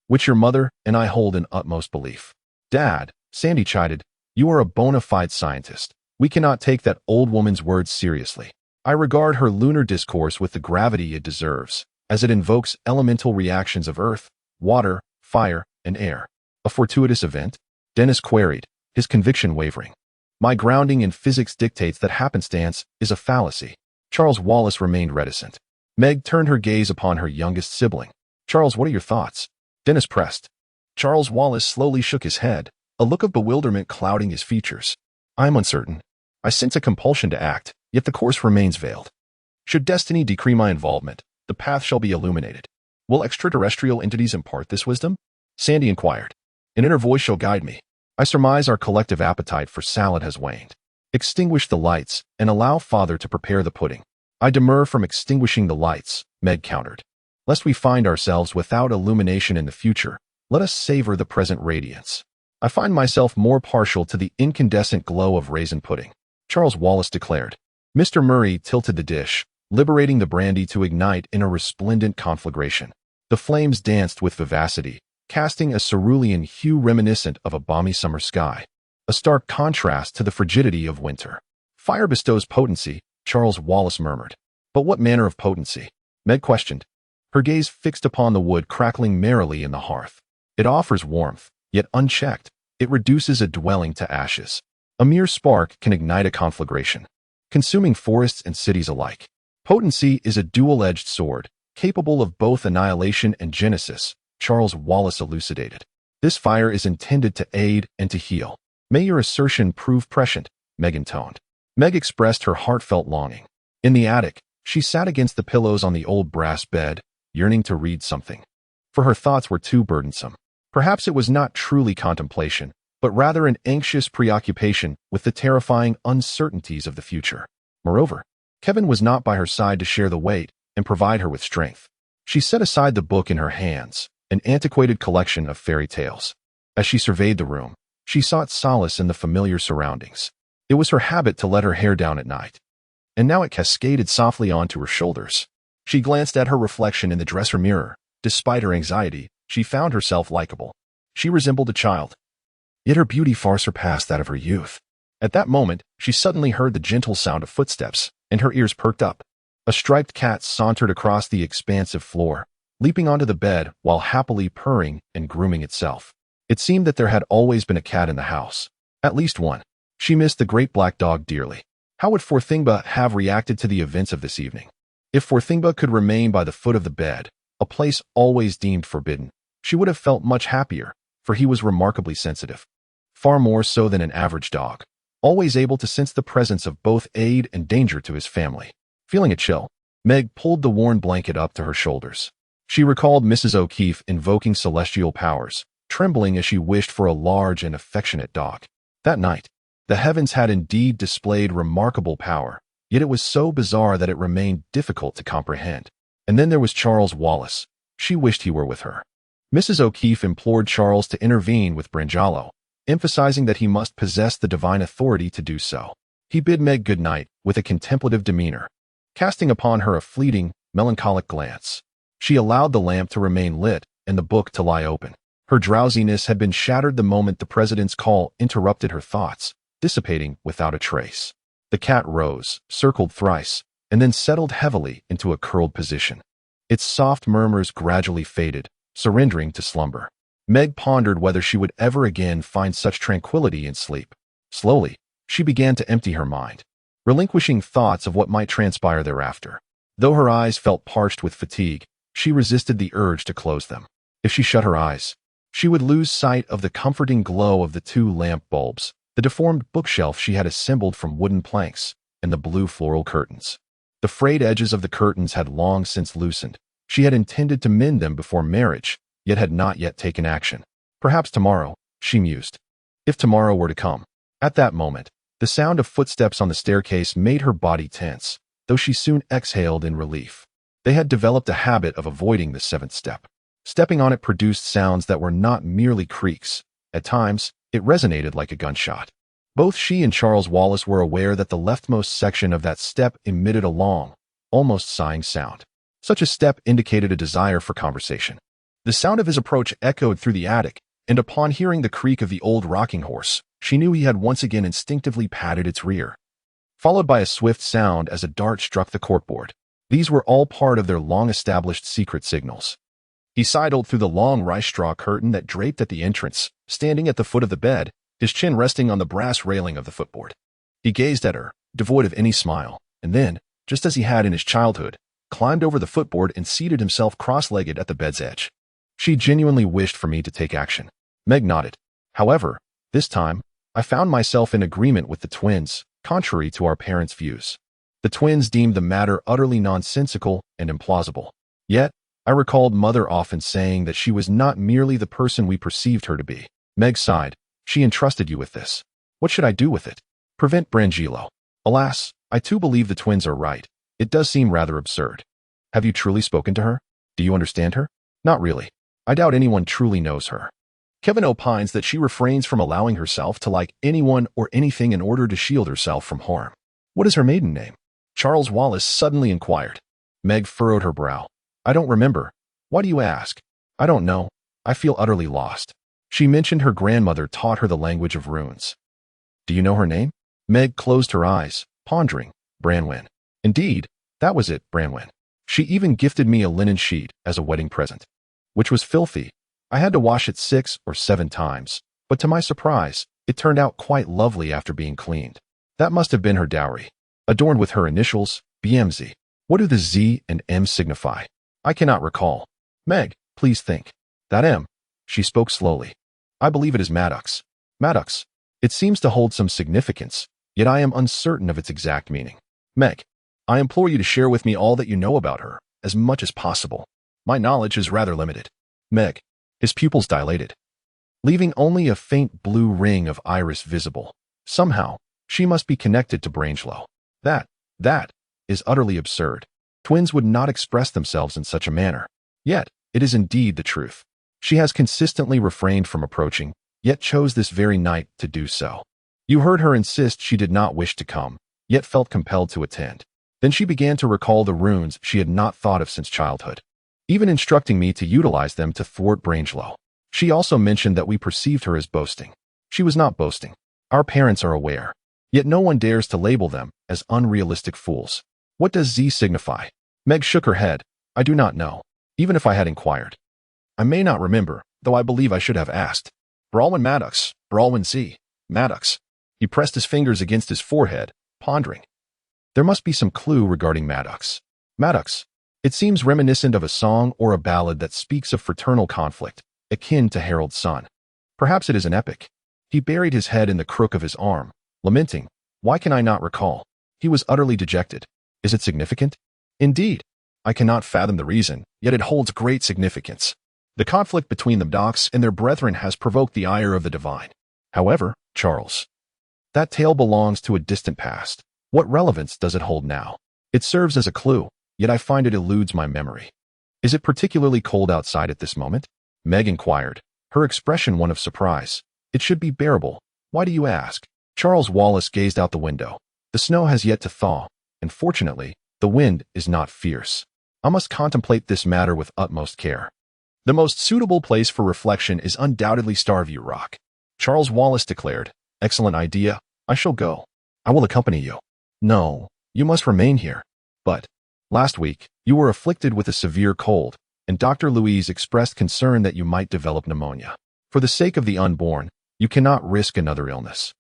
which your mother and I hold in utmost belief. "Dad," Sandy chided, "you are a bona fide scientist. We cannot take that old woman's words seriously. I regard her lunar discourse with the gravity it deserves, as it invokes elemental reactions of earth, water, fire, and air." "A fortuitous event?" Dennis queried, his conviction wavering. "My grounding in physics dictates that happenstance is a fallacy." Charles Wallace remained reticent. Meg turned her gaze upon her youngest sibling. "Charles, what are your thoughts?" Dennis pressed. Charles Wallace slowly shook his head, a look of bewilderment clouding his features. "I am uncertain. I sense a compulsion to act, yet the course remains veiled. Should destiny decree my involvement, the path shall be illuminated." "Will extraterrestrial entities impart this wisdom?" Sandy inquired. "An inner voice shall guide me. I surmise our collective appetite for salad has waned. Extinguish the lights and allow Father to prepare the pudding." "I demur from extinguishing the lights," Meg countered. "Lest we find ourselves without illumination in the future, let us savor the present radiance. I find myself more partial to the incandescent glow of raisin pudding," Charles Wallace declared. Mr. Murray tilted the dish, liberating the brandy to ignite in a resplendent conflagration. The flames danced with vivacity, casting a cerulean hue reminiscent of a balmy summer sky, a stark contrast to the frigidity of winter. "Fire bestows potency," Charles Wallace murmured. "But what manner of potency?" Meg questioned, her gaze fixed upon the wood crackling merrily in the hearth. "It offers warmth, yet unchecked, it reduces a dwelling to ashes. A mere spark can ignite a conflagration, consuming forests and cities alike. Potency is a dual-edged sword, capable of both annihilation and genesis," Charles Wallace elucidated. "This fire is intended to aid and to heal. May your assertion prove prescient," Meg intoned. Meg expressed her heartfelt longing. In the attic, she sat against the pillows on the old brass bed, yearning to read something. For her thoughts were too burdensome. Perhaps it was not truly contemplation, but rather an anxious preoccupation with the terrifying uncertainties of the future. Moreover, Kevin was not by her side to share the weight and provide her with strength. She set aside the book in her hands, an antiquated collection of fairy tales. As she surveyed the room, she sought solace in the familiar surroundings. It was her habit to let her hair down at night, and now it cascaded softly onto her shoulders. She glanced at her reflection in the dresser mirror. Despite her anxiety, she found herself likable. She resembled a child, yet her beauty far surpassed that of her youth. At that moment, she suddenly heard the gentle sound of footsteps, and her ears perked up. A striped cat sauntered across the expansive floor, leaping onto the bed while happily purring and grooming itself. It seemed that there had always been a cat in the house, at least one. She missed the great black dog dearly. How would Forthingba have reacted to the events of this evening? If Forthingba could remain by the foot of the bed, a place always deemed forbidden, she would have felt much happier, for he was remarkably sensitive. Far more so than an average dog, always able to sense the presence of both aid and danger to his family. Feeling a chill, Meg pulled the worn blanket up to her shoulders. She recalled Mrs. O'Keefe invoking celestial powers, trembling as she wished for a large and affectionate dog. That night, the heavens had indeed displayed remarkable power, yet it was so bizarre that it remained difficult to comprehend. And then there was Charles Wallace. She wished he were with her. Mrs. O'Keefe implored Charles to intervene with Brangialo, emphasizing that he must possess the divine authority to do so. He bid Meg good night with a contemplative demeanor, casting upon her a fleeting, melancholic glance. She allowed the lamp to remain lit and the book to lie open. Her drowsiness had been shattered the moment the president's call interrupted her thoughts, dissipating without a trace. The cat rose, circled thrice, and then settled heavily into a curled position. Its soft murmurs gradually faded, surrendering to slumber. Meg pondered whether she would ever again find such tranquility in sleep. Slowly, she began to empty her mind, relinquishing thoughts of what might transpire thereafter. Though her eyes felt parched with fatigue, she resisted the urge to close them. If she shut her eyes, she would lose sight of the comforting glow of the two lamp bulbs, the deformed bookshelf she had assembled from wooden planks, and the blue floral curtains. The frayed edges of the curtains had long since loosened. She had intended to mend them before marriage, yet had not yet taken action. Perhaps tomorrow, she mused. If tomorrow were to come. At that moment, the sound of footsteps on the staircase made her body tense, though she soon exhaled in relief. They had developed a habit of avoiding the seventh step. Stepping on it produced sounds that were not merely creaks. At times, it resonated like a gunshot. Both she and Charles Wallace were aware that the leftmost section of that step emitted a long, almost sighing sound. Such a step indicated a desire for conversation. The sound of his approach echoed through the attic, and upon hearing the creak of the old rocking horse, she knew he had once again instinctively patted its rear. Followed by a swift sound as a dart struck the corkboard. These were all part of their long-established secret signals. He sidled through the long rice straw curtain that draped at the entrance, standing at the foot of the bed, his chin resting on the brass railing of the footboard. He gazed at her, devoid of any smile, and then, just as he had in his childhood, climbed over the footboard and seated himself cross-legged at the bed's edge. She genuinely wished for me to take action. Meg nodded. However, this time, I found myself in agreement with the twins, contrary to our parents' views. The twins deemed the matter utterly nonsensical and implausible. Yet, I recalled Mother often saying that she was not merely the person we perceived her to be. Meg sighed. She entrusted you with this. What should I do with it? Prevent Brangelo. Alas, I too believe the twins are right. It does seem rather absurd. Have you truly spoken to her? Do you understand her? Not really. I doubt anyone truly knows her. Kevin opines that she refrains from allowing herself to like anyone or anything in order to shield herself from harm. What is her maiden name? Charles Wallace suddenly inquired. Meg furrowed her brow. I don't remember. Why do you ask? I don't know. I feel utterly lost. She mentioned her grandmother taught her the language of runes. Do you know her name? Meg closed her eyes, pondering. Branwen. Indeed, that was it, Branwen. She even gifted me a linen sheet as a wedding present, which was filthy. I had to wash it 6 or 7 times, but to my surprise, it turned out quite lovely after being cleaned. That must have been her dowry, adorned with her initials, BMZ. What do the Z and M signify? I cannot recall. Meg, please think. That M. She spoke slowly. I believe it is Maddox. Maddox. It seems to hold some significance, yet I am uncertain of its exact meaning. Meg, I implore you to share with me all that you know about her, as much as possible. My knowledge is rather limited. Meg. His pupils dilated, leaving only a faint blue ring of iris visible. Somehow, she must be connected to Brangelo. That is utterly absurd. Twins would not express themselves in such a manner. Yet, it is indeed the truth. She has consistently refrained from approaching, yet chose this very night to do so. You heard her insist she did not wish to come, yet felt compelled to attend. Then she began to recall the runes she had not thought of since childhood, even instructing me to utilize them to thwart Brangelo. She also mentioned that we perceived her as boasting. She was not boasting. Our parents are aware. Yet no one dares to label them as unrealistic fools. What does Z signify? Meg shook her head. I do not know, even if I had inquired. I may not remember, though I believe I should have asked. Brawlin Maddox, Brawlin Z, Maddox. He pressed his fingers against his forehead, pondering. There must be some clue regarding Maddox. Maddox. It seems reminiscent of a song or a ballad that speaks of fraternal conflict, akin to Harold's son. Perhaps it is an epic. He buried his head in the crook of his arm, lamenting. Why can I not recall? He was utterly dejected. Is it significant? Indeed. I cannot fathom the reason, yet it holds great significance. The conflict between the Maddox and their brethren has provoked the ire of the divine. However, Charles, that tale belongs to a distant past. What relevance does it hold now? It serves as a clue, yet I find it eludes my memory. Is it particularly cold outside at this moment? Meg inquired, her expression one of surprise. It should be bearable. Why do you ask? Charles Wallace gazed out the window. The snow has yet to thaw, and fortunately, the wind is not fierce. I must contemplate this matter with utmost care. The most suitable place for reflection is undoubtedly Starview Rock. Charles Wallace declared. Excellent idea. I shall go. I will accompany you. No, you must remain here. But, last week, you were afflicted with a severe cold, and Dr. Louise expressed concern that you might develop pneumonia. For the sake of the unborn, you cannot risk another illness.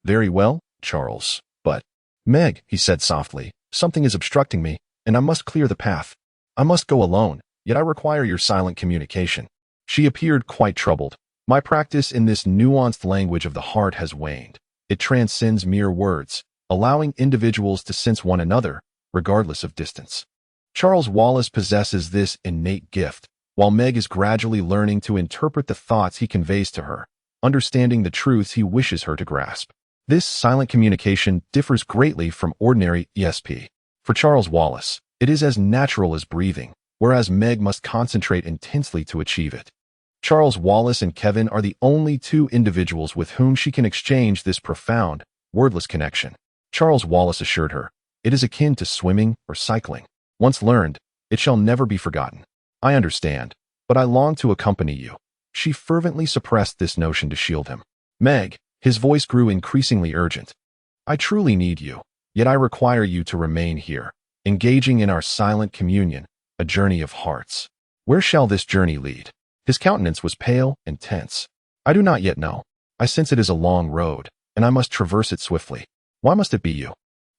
Very well, Charles, but... Meg, he said softly, something is obstructing me, and I must clear the path. I must go alone, yet I require your silent communication. She appeared quite troubled. My practice in this nuanced language of the heart has waned. It transcends mere words, allowing individuals to sense one another, regardless of distance. Charles Wallace possesses this innate gift, while Meg is gradually learning to interpret the thoughts he conveys to her, understanding the truths he wishes her to grasp. This silent communication differs greatly from ordinary ESP. For Charles Wallace, it is as natural as breathing, whereas Meg must concentrate intensely to achieve it. Charles Wallace and Kevin are the only two individuals with whom she can exchange this profound, wordless connection. Charles Wallace assured her, "It is akin to swimming or cycling. Once learned, it shall never be forgotten. I understand, but I long to accompany you." She fervently suppressed this notion to shield him. "Meg," his voice grew increasingly urgent, "I truly need you, yet I require you to remain here, engaging in our silent communion, a journey of hearts. Where shall this journey lead?" His countenance was pale and tense. "I do not yet know. I sense it is a long road, and I must traverse it swiftly. Why must it be you?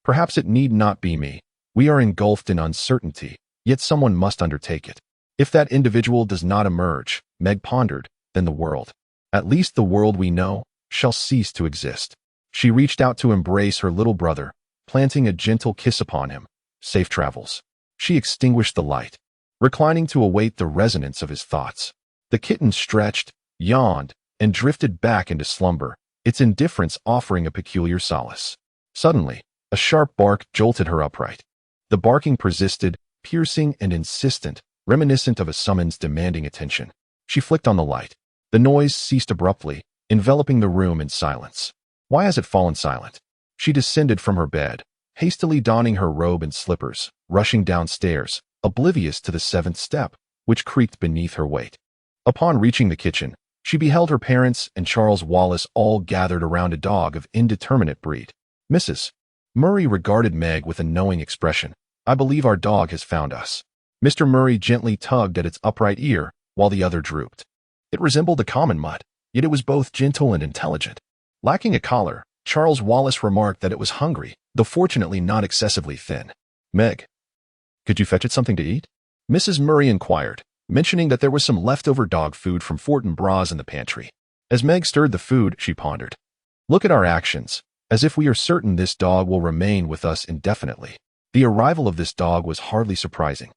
Perhaps it need not be me. We are engulfed in uncertainty, yet someone must undertake it. If that individual does not emerge," Meg pondered, "then the world, at least the world we know, shall cease to exist." She reached out to embrace her little brother, planting a gentle kiss upon him. "Safe travels." She extinguished the light, reclining to await the resonance of his thoughts. The kitten stretched, yawned, and drifted back into slumber, its indifference offering a peculiar solace. Suddenly, a sharp bark jolted her upright. The barking persisted, piercing and insistent, reminiscent of a summons demanding attention. She flicked on the light. The noise ceased abruptly, enveloping the room in silence. Why has it fallen silent? She descended from her bed, hastily donning her robe and slippers, rushing downstairs, oblivious to the seventh step, which creaked beneath her weight. Upon reaching the kitchen, she beheld her parents and Charles Wallace all gathered around a dog of indeterminate breed. Mrs. Murray regarded Meg with a knowing expression. "I believe our dog has found us." Mr. Murray gently tugged at its upright ear, while the other drooped. It resembled a common mutt, yet it was both gentle and intelligent. Lacking a collar, Charles Wallace remarked that it was hungry, though fortunately not excessively thin. "Meg, could you fetch it something to eat?" Mrs. Murray inquired, mentioning that there was some leftover dog food from Fortinbras in the pantry. As Meg stirred the food, she pondered. "Look at our actions, as if we are certain this dog will remain with us indefinitely." The arrival of this dog was hardly surprising.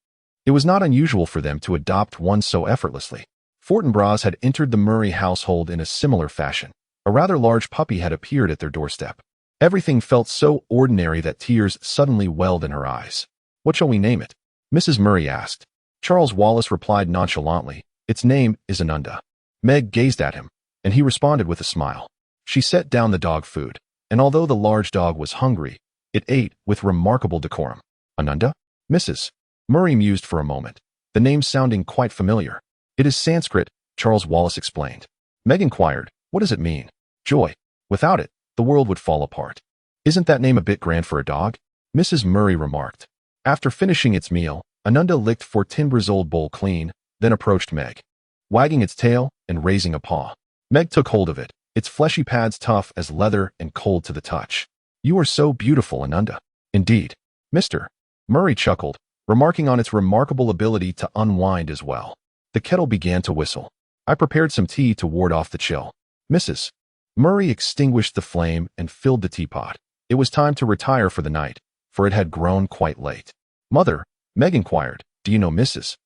It was not unusual for them to adopt one so effortlessly. Fortinbras had entered the Murray household in a similar fashion. A rather large puppy had appeared at their doorstep. Everything felt so ordinary that tears suddenly welled in her eyes. "What shall we name it?" Mrs. Murray asked. Charles Wallace replied nonchalantly, "Its name is Ananda." Meg gazed at him, and he responded with a smile. She set down the dog food, and although the large dog was hungry, it ate with remarkable decorum. "Ananda?" Mrs. Murray mused for a moment, the name sounding quite familiar. "It is Sanskrit," Charles Wallace explained. Meg inquired, "What does it mean?" "Joy. Without it, the world would fall apart." "Isn't that name a bit grand for a dog?" Mrs. Murray remarked. After finishing its meal, Ananda licked Fortinbras' old bowl clean, then approached Meg, wagging its tail and raising a paw. Meg took hold of it, its fleshy pads tough as leather and cold to the touch. "You are so beautiful, Ananda." "Indeed." Mr. Murray chuckled, remarking on its remarkable ability to unwind as well. The kettle began to whistle. "I prepared some tea to ward off the chill." Mrs. Murray extinguished the flame and filled the teapot. It was time to retire for the night, for it had grown quite late. "Mother," Meg inquired, "do you know Mrs.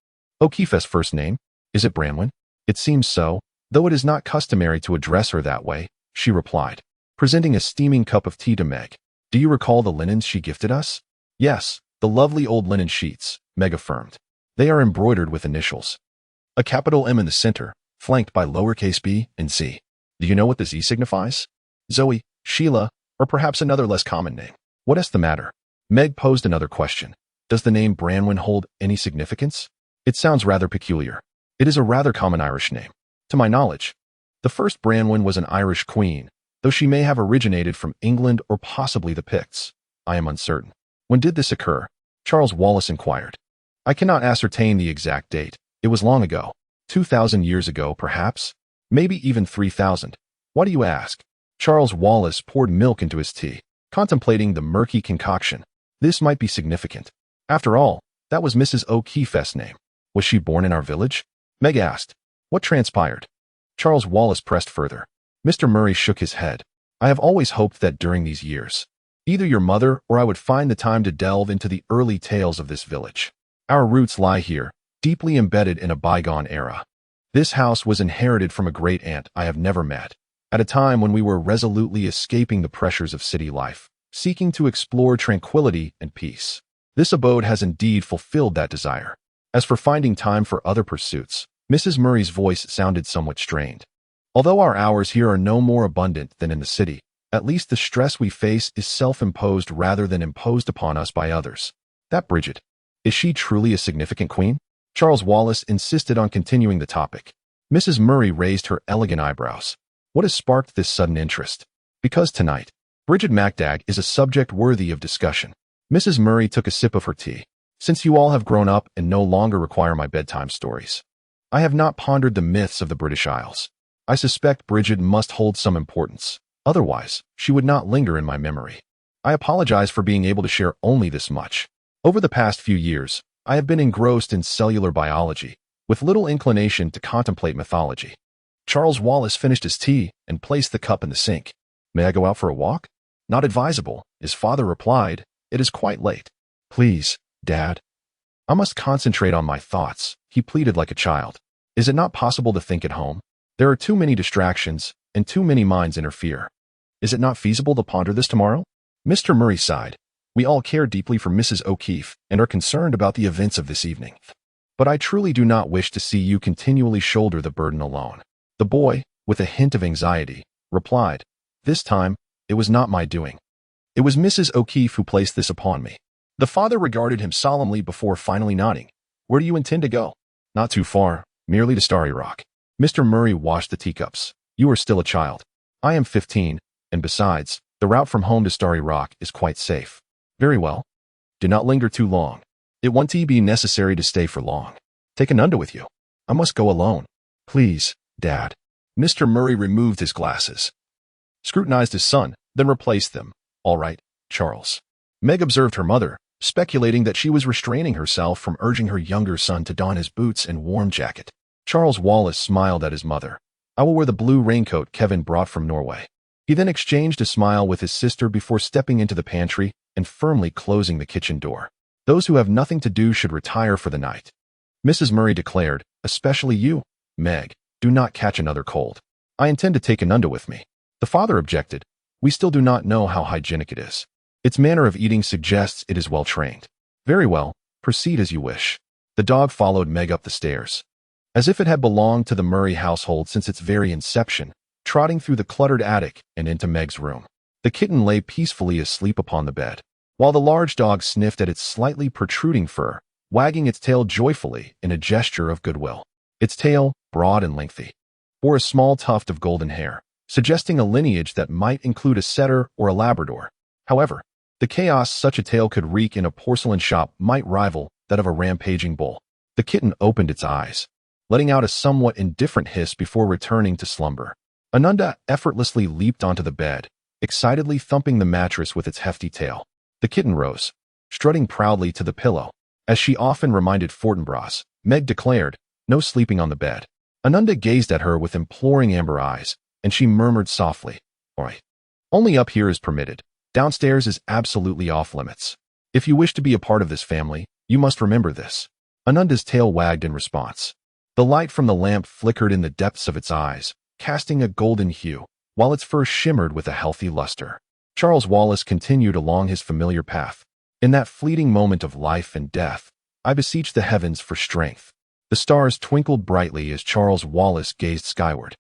O'Keefe's first name? Is it Branwyn?" "It seems so, though it is not customary to address her that way," she replied, presenting a steaming cup of tea to Meg. "Do you recall the linens she gifted us?" "Yes, the lovely old linen sheets," Meg affirmed. "They are embroidered with initials. A capital M in the center, flanked by lowercase b and z. Do you know what the Z signifies? Zoe, Sheila, or perhaps another less common name." "What is the matter?" Meg posed another question. "Does the name Branwyn hold any significance?" "It sounds rather peculiar. It is a rather common Irish name. To my knowledge, the first Branwyn was an Irish queen, though she may have originated from England or possibly the Picts. I am uncertain." "When did this occur?" Charles Wallace inquired. "I cannot ascertain the exact date. It was long ago. 2,000 years ago, perhaps. Maybe even 3,000. Why do you ask?" Charles Wallace poured milk into his tea, contemplating the murky concoction. This might be significant. After all, that was Mrs. O'Keefe's name. "Was she born in our village?" Meg asked. What transpired? Charles Wallace pressed further. Mr. Murray shook his head. I have always hoped that during these years, either your mother or I would find the time to delve into the early tales of this village. Our roots lie here, deeply embedded in a bygone era. This house was inherited from a great-aunt I have never met, at a time when we were resolutely escaping the pressures of city life, seeking to explore tranquility and peace. This abode has indeed fulfilled that desire. As for finding time for other pursuits, Mrs. Murray's voice sounded somewhat strained. Although our hours here are no more abundant than in the city, at least the stress we face is self-imposed rather than imposed upon us by others. That Bridget, is she truly a significant queen? Charles Wallace insisted on continuing the topic. Mrs. Murray raised her elegant eyebrows. What has sparked this sudden interest? Because tonight, Bridget MacDag is a subject worthy of discussion. Mrs. Murray took a sip of her tea. Since you all have grown up and no longer require my bedtime stories, I have not pondered the myths of the British Isles. I suspect Bridget must hold some importance. Otherwise, she would not linger in my memory. I apologize for being able to share only this much. Over the past few years, I have been engrossed in cellular biology, with little inclination to contemplate mythology. Charles Wallace finished his tea and placed the cup in the sink. May I go out for a walk? Not advisable, his father replied. It is quite late. Please, Dad. I must concentrate on my thoughts, he pleaded like a child. Is it not possible to think at home? There are too many distractions, and too many minds interfere. Is it not feasible to ponder this tomorrow? Mr. Murray sighed. We all care deeply for Mrs. O'Keefe and are concerned about the events of this evening. But I truly do not wish to see you continually shoulder the burden alone. The boy, with a hint of anxiety, replied, This time, it was not my doing. It was Mrs. O'Keefe who placed this upon me. The father regarded him solemnly before finally nodding. Where do you intend to go? Not too far, merely to Starry Rock. Mr. Murray washed the teacups. You are still a child. I am 15, and besides, the route from home to Starry Rock is quite safe. Very well. Do not linger too long. It won't be necessary to stay for long. Take Anunda with you. I must go alone. Please, Dad. Mr. Murray removed his glasses, scrutinized his son, then replaced them. All right, Charles. Meg observed her mother, speculating that she was restraining herself from urging her younger son to don his boots and warm jacket. Charles Wallace smiled at his mother. I will wear the blue raincoat Kevin brought from Norway. He then exchanged a smile with his sister before stepping into the pantry and firmly closing the kitchen door. Those who have nothing to do should retire for the night. Mrs. Murray declared, especially you, Meg, do not catch another cold. I intend to take Anunda with me. The father objected. We still do not know how hygienic it is. Its manner of eating suggests it is well trained. Very well, proceed as you wish. The dog followed Meg up the stairs, as if it had belonged to the Murray household since its very inception, trotting through the cluttered attic and into Meg's room. The kitten lay peacefully asleep upon the bed, while the large dog sniffed at its slightly protruding fur, wagging its tail joyfully in a gesture of goodwill. Its tail, broad and lengthy, bore a small tuft of golden hair, suggesting a lineage that might include a setter or a Labrador. However, the chaos such a tail could wreak in a porcelain shop might rival that of a rampaging bull. The kitten opened its eyes, letting out a somewhat indifferent hiss before returning to slumber. Anunda effortlessly leaped onto the bed, excitedly thumping the mattress with its hefty tail. The kitten rose, strutting proudly to the pillow. As she often reminded Fortinbras, Meg declared, no sleeping on the bed. Anunda gazed at her with imploring amber eyes, and she murmured softly, All right. Only up here is permitted. Downstairs is absolutely off limits. If you wish to be a part of this family, you must remember this. Anunda's tail wagged in response. The light from the lamp flickered in the depths of its eyes, casting a golden hue, while its fur shimmered with a healthy luster. Charles Wallace continued along his familiar path. In that fleeting moment of life and death, I beseech the heavens for strength. The stars twinkled brightly as Charles Wallace gazed skyward,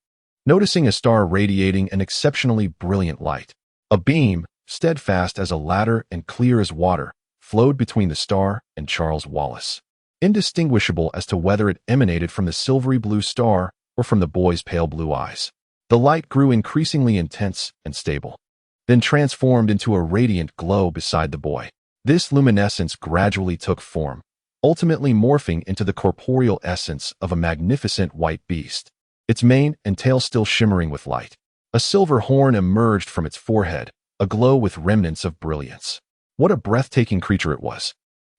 noticing a star radiating an exceptionally brilliant light. A beam, steadfast as a ladder and clear as water, flowed between the star and Charles Wallace, indistinguishable as to whether it emanated from the silvery blue star or from the boy's pale blue eyes. The light grew increasingly intense and stable, then transformed into a radiant glow beside the boy. This luminescence gradually took form, ultimately morphing into the corporeal essence of a magnificent white beast, its mane and tail still shimmering with light. A silver horn emerged from its forehead, aglow with remnants of brilliance. What a breathtaking creature it was!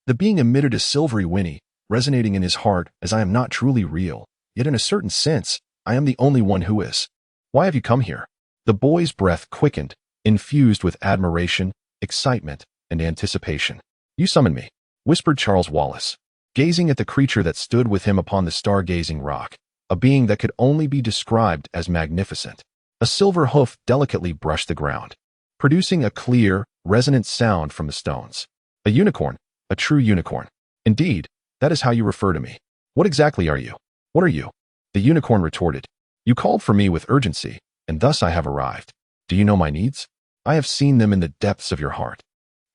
The being emitted a silvery whinny, resonating in his heart as I am not truly real, yet in a certain sense, I am the only one who is. Why have you come here? The boy's breath quickened, infused with admiration, excitement, and anticipation. You summon me, whispered Charles Wallace, gazing at the creature that stood with him upon the stargazing rock, a being that could only be described as magnificent. A silver hoof delicately brushed the ground, producing a clear, resonant sound from the stones. A unicorn, a true unicorn. Indeed, that is how you refer to me. What exactly are you? What are you? The unicorn retorted. You called for me with urgency, and thus I have arrived. Do you know my needs? I have seen them in the depths of your heart.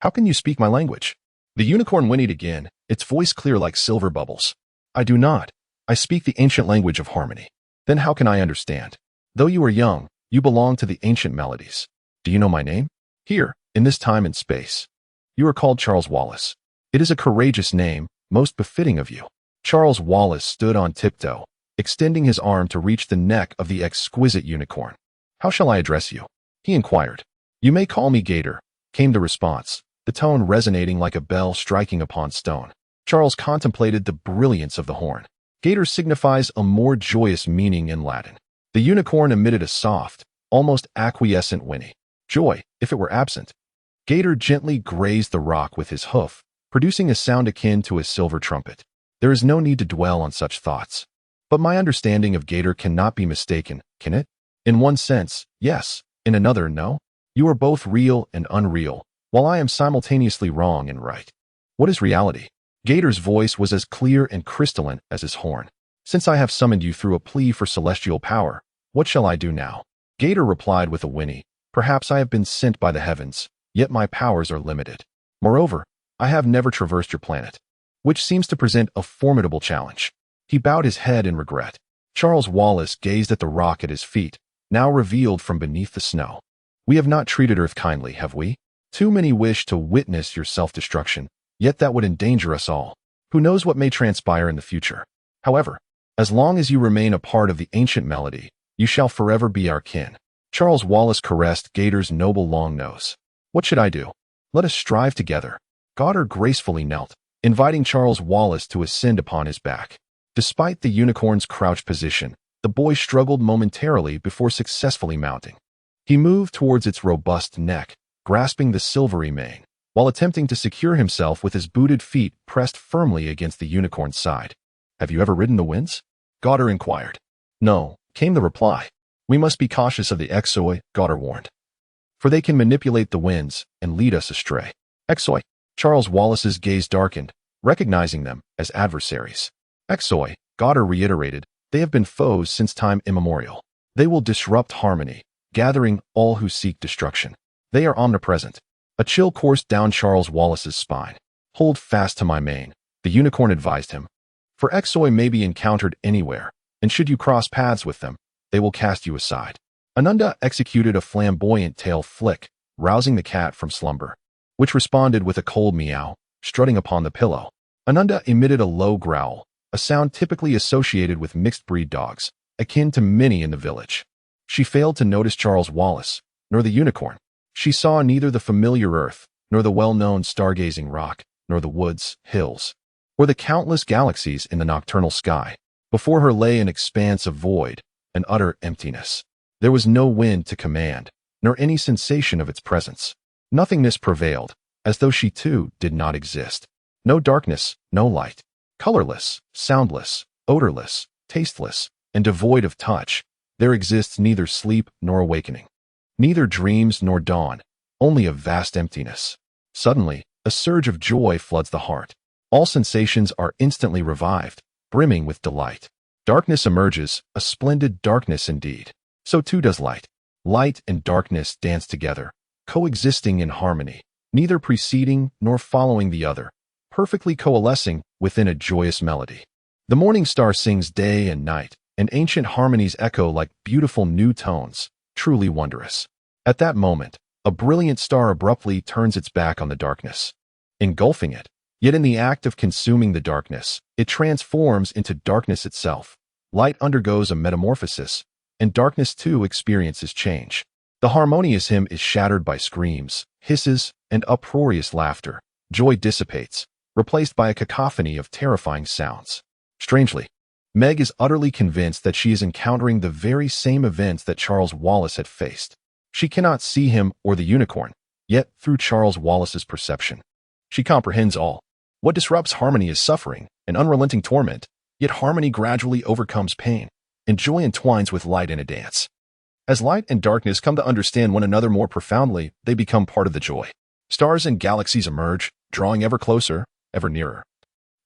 How can you speak my language? The unicorn whinnied again, its voice clear like silver bubbles. I do not. I speak the ancient language of harmony. Then how can I understand? Though you are young, you belong to the ancient melodies. Do you know my name? Here, in this time and space. You are called Charles Wallace. It is a courageous name, most befitting of you. Charles Wallace stood on tiptoe, extending his arm to reach the neck of the exquisite unicorn. How shall I address you? He inquired. You may call me Gator, came the response, the tone resonating like a bell striking upon stone. Charles contemplated the brilliance of the horn. Gator signifies a more joyous meaning in Latin. The unicorn emitted a soft, almost acquiescent whinny. Joy, if it were absent. Gator gently grazed the rock with his hoof, producing a sound akin to a silver trumpet. There is no need to dwell on such thoughts. But my understanding of Gator cannot be mistaken, can it? In one sense, yes. In another, no. You are both real and unreal, while I am simultaneously wrong and right. What is reality? Gator's voice was as clear and crystalline as his horn. Since I have summoned you through a plea for celestial power, what shall I do now? Gator replied with a whinny. Perhaps I have been sent by the heavens, yet my powers are limited. Moreover, I have never traversed your planet, which seems to present a formidable challenge. He bowed his head in regret. Charles Wallace gazed at the rock at his feet, now revealed from beneath the snow. We have not treated Earth kindly, have we? Too many wish to witness your self-destruction, yet that would endanger us all. Who knows what may transpire in the future? However, as long as you remain a part of the ancient melody, you shall forever be our kin. Charles Wallace caressed Gator's noble long nose. What should I do? Let us strive together. Gator gracefully knelt, inviting Charles Wallace to ascend upon his back. Despite the unicorn's crouched position, the boy struggled momentarily before successfully mounting. He moved towards its robust neck, grasping the silvery mane, while attempting to secure himself with his booted feet pressed firmly against the unicorn's side. Have you ever ridden the winds? Gator inquired. No, came the reply. We must be cautious of the exoi, Gator warned. For they can manipulate the winds and lead us astray. Exoi. Charles Wallace's gaze darkened, recognizing them as adversaries. Exoi, Gator reiterated, they have been foes since time immemorial. They will disrupt harmony, gathering all who seek destruction. They are omnipresent. A chill coursed down Charles Wallace's spine. Hold fast to my mane, the unicorn advised him. For Exoi may be encountered anywhere, and should you cross paths with them, they will cast you aside. Ananda executed a flamboyant tail flick, rousing the cat from slumber, which responded with a cold meow, strutting upon the pillow. Ananda emitted a low growl, a sound typically associated with mixed-breed dogs, akin to many in the village. She failed to notice Charles Wallace, nor the unicorn. She saw neither the familiar earth, nor the well-known stargazing rock, nor the woods, hills, or the countless galaxies in the nocturnal sky. Before her lay an expanse of void, an utter emptiness. There was no wind to command, nor any sensation of its presence. Nothingness prevailed, as though she too did not exist. No darkness, no light. Colorless, soundless, odorless, tasteless, and devoid of touch, there exists neither sleep nor awakening. Neither dreams nor dawn, only a vast emptiness. Suddenly, a surge of joy floods the heart. All sensations are instantly revived, brimming with delight. Darkness emerges, a splendid darkness indeed. So too does light. Light and darkness dance together, coexisting in harmony, neither preceding nor following the other, perfectly coalescing within a joyous melody. The morning star sings day and night, and ancient harmonies echo like beautiful new tones, truly wondrous. At that moment, a brilliant star abruptly turns its back on the darkness, engulfing it. Yet in the act of consuming the darkness, it transforms into darkness itself. Light undergoes a metamorphosis, and darkness too experiences change. The harmonious hymn is shattered by screams, hisses, and uproarious laughter. Joy dissipates, replaced by a cacophony of terrifying sounds. Strangely, Meg is utterly convinced that she is encountering the very same events that Charles Wallace had faced. She cannot see him or the unicorn, yet through Charles Wallace's perception, she comprehends all. What disrupts harmony is suffering, an unrelenting torment, yet harmony gradually overcomes pain, and joy entwines with light in a dance. As light and darkness come to understand one another more profoundly, they become part of the joy. Stars and galaxies emerge, drawing ever closer, ever nearer,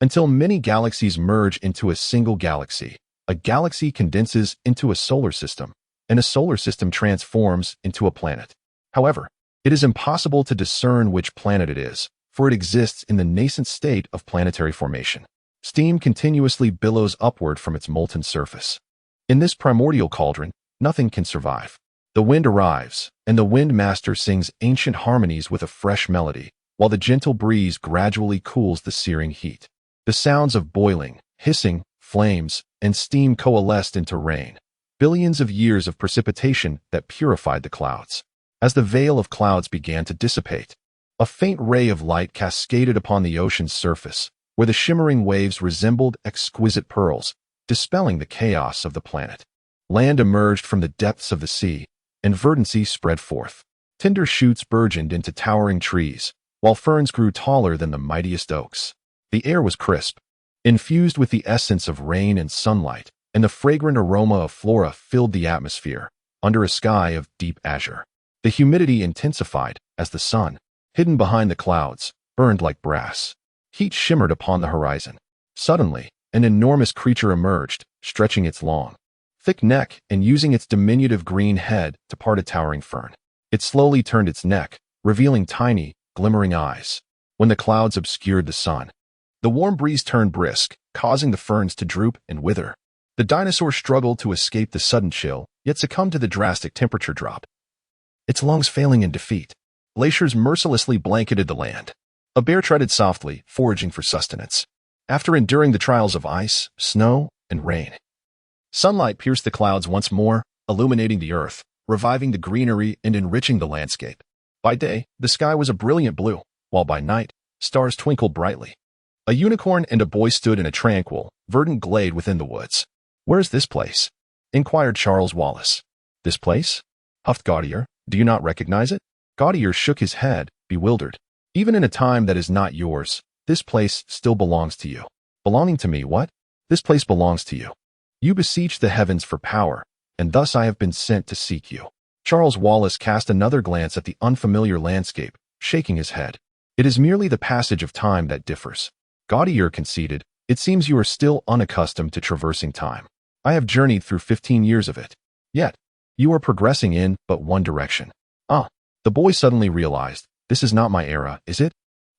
until many galaxies merge into a single galaxy. A galaxy condenses into a solar system, and a solar system transforms into a planet. However, it is impossible to discern which planet it is, for it exists in the nascent state of planetary formation. Steam continuously billows upward from its molten surface. In this primordial cauldron, nothing can survive. The wind arrives, and the wind master sings ancient harmonies with a fresh melody, while the gentle breeze gradually cools the searing heat. The sounds of boiling, hissing, flames, and steam coalesced into rain, billions of years of precipitation that purified the clouds. As the veil of clouds began to dissipate, a faint ray of light cascaded upon the ocean's surface, where the shimmering waves resembled exquisite pearls, dispelling the chaos of the planet. Land emerged from the depths of the sea, and verdancy spread forth. Tender shoots burgeoned into towering trees, while ferns grew taller than the mightiest oaks. The air was crisp, infused with the essence of rain and sunlight, and the fragrant aroma of flora filled the atmosphere, under a sky of deep azure. The humidity intensified as the sun, hidden behind the clouds, burned like brass. Heat shimmered upon the horizon. Suddenly, an enormous creature emerged, stretching its long, thick neck and using its diminutive green head to part a towering fern. It slowly turned its neck, revealing tiny, glimmering eyes. When the clouds obscured the sun, the warm breeze turned brisk, causing the ferns to droop and wither. The dinosaur struggled to escape the sudden chill, yet succumbed to the drastic temperature drop, its lungs failing in defeat. Glaciers mercilessly blanketed the land. A bear treaded softly, foraging for sustenance. After enduring the trials of ice, snow, and rain, sunlight pierced the clouds once more, illuminating the earth, reviving the greenery and enriching the landscape. By day, the sky was a brilliant blue, while by night, stars twinkled brightly. A unicorn and a boy stood in a tranquil, verdant glade within the woods. "Where is this place?" inquired Charles Wallace. "This place?" huffed Gaudier. "Do you not recognize it?" Gaudier shook his head, bewildered. "Even in a time that is not yours, this place still belongs to you." "Belonging to me, what?" "This place belongs to you. You beseeched the heavens for power, and thus I have been sent to seek you." Charles Wallace cast another glance at the unfamiliar landscape, shaking his head. "It is merely the passage of time that differs." Gaudier conceded. "It seems you are still unaccustomed to traversing time. I have journeyed through 15 years of it. Yet, you are progressing in but one direction." "Ah." The boy suddenly realized, "This is not my era, is it?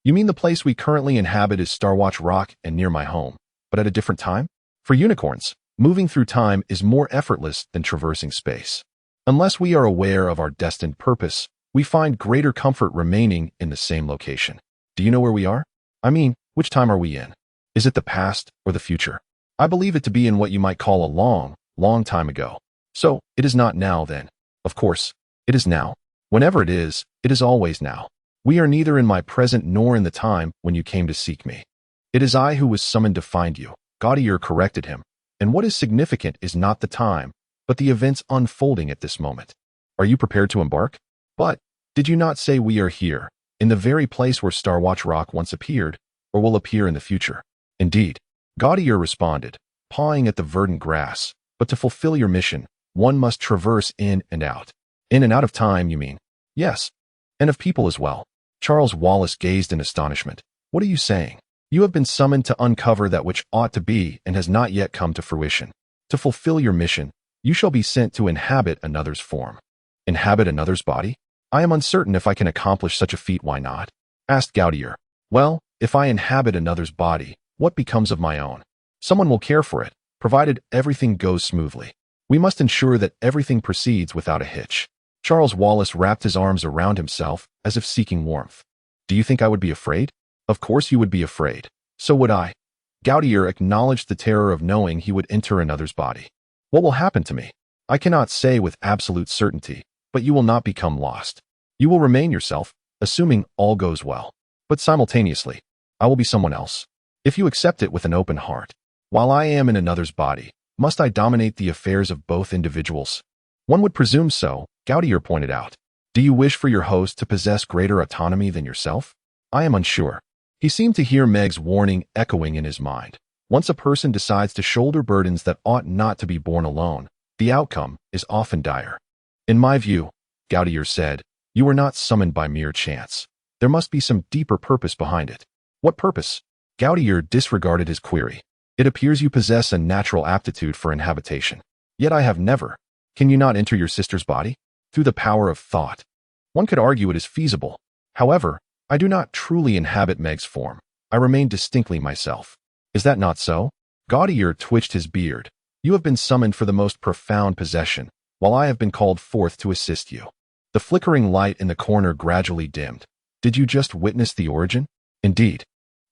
You mean the place we currently inhabit is Starwatch Rock and near my home, but at a different time? For unicorns, moving through time is more effortless than traversing space. Unless we are aware of our destined purpose, we find greater comfort remaining in the same location. Do you know where we are? I mean, which time are we in? Is it the past or the future? I believe it to be in what you might call a long, long time ago. So, it is not now then. Of course, it is now. Whenever it is always now. We are neither in my present nor in the time when you came to seek me. It is I who was summoned to find you." Gaudier corrected him. "And what is significant is not the time, but the events unfolding at this moment. Are you prepared to embark? But, did you not say we are here, in the very place where Starwatch Rock once appeared, or will appear in the future?" "Indeed," Gaudier responded, pawing at the verdant grass. "But to fulfill your mission, one must traverse in and out." "In and out of time, you mean?" "Yes, and of people as well." Charles Wallace gazed in astonishment. "What are you saying?" "You have been summoned to uncover that which ought to be and has not yet come to fruition. To fulfill your mission, you shall be sent to inhabit another's form." "Inhabit another's body?" "I am uncertain if I can accomplish such a feat. Why not?" asked Gaudier. "Well, if I inhabit another's body, what becomes of my own? Someone will care for it, provided everything goes smoothly. We must ensure that everything proceeds without a hitch." Charles Wallace wrapped his arms around himself as if seeking warmth. "Do you think I would be afraid?" "Of course you would be afraid. So would I." Gaudier acknowledged the terror of knowing he would enter another's body. "What will happen to me? I cannot say with absolute certainty, but you will not become lost. You will remain yourself, assuming all goes well. But simultaneously, I will be someone else. If you accept it with an open heart, While I am in another's body, must I dominate the affairs of both individuals? One would presume so, Gaudier pointed out. Do you wish for your host to possess greater autonomy than yourself? I am unsure. He seemed to hear Meg's warning echoing in his mind. Once a person decides to shoulder burdens that ought not to be borne alone, the outcome is often dire. In my view, Gaudier said, you were not summoned by mere chance. There must be some deeper purpose behind it. What purpose? Gaudier disregarded his query. It appears you possess a natural aptitude for inhabitation. Yet I have never. Can you not enter your sister's body? Through the power of thought. One could argue it is feasible. However, I do not truly inhabit Meg's form. I remain distinctly myself. Is that not so? Gaudier twitched his beard. You have been summoned for the most profound possession, while I have been called forth to assist you. The flickering light in the corner gradually dimmed. Did you just witness the origin? Indeed.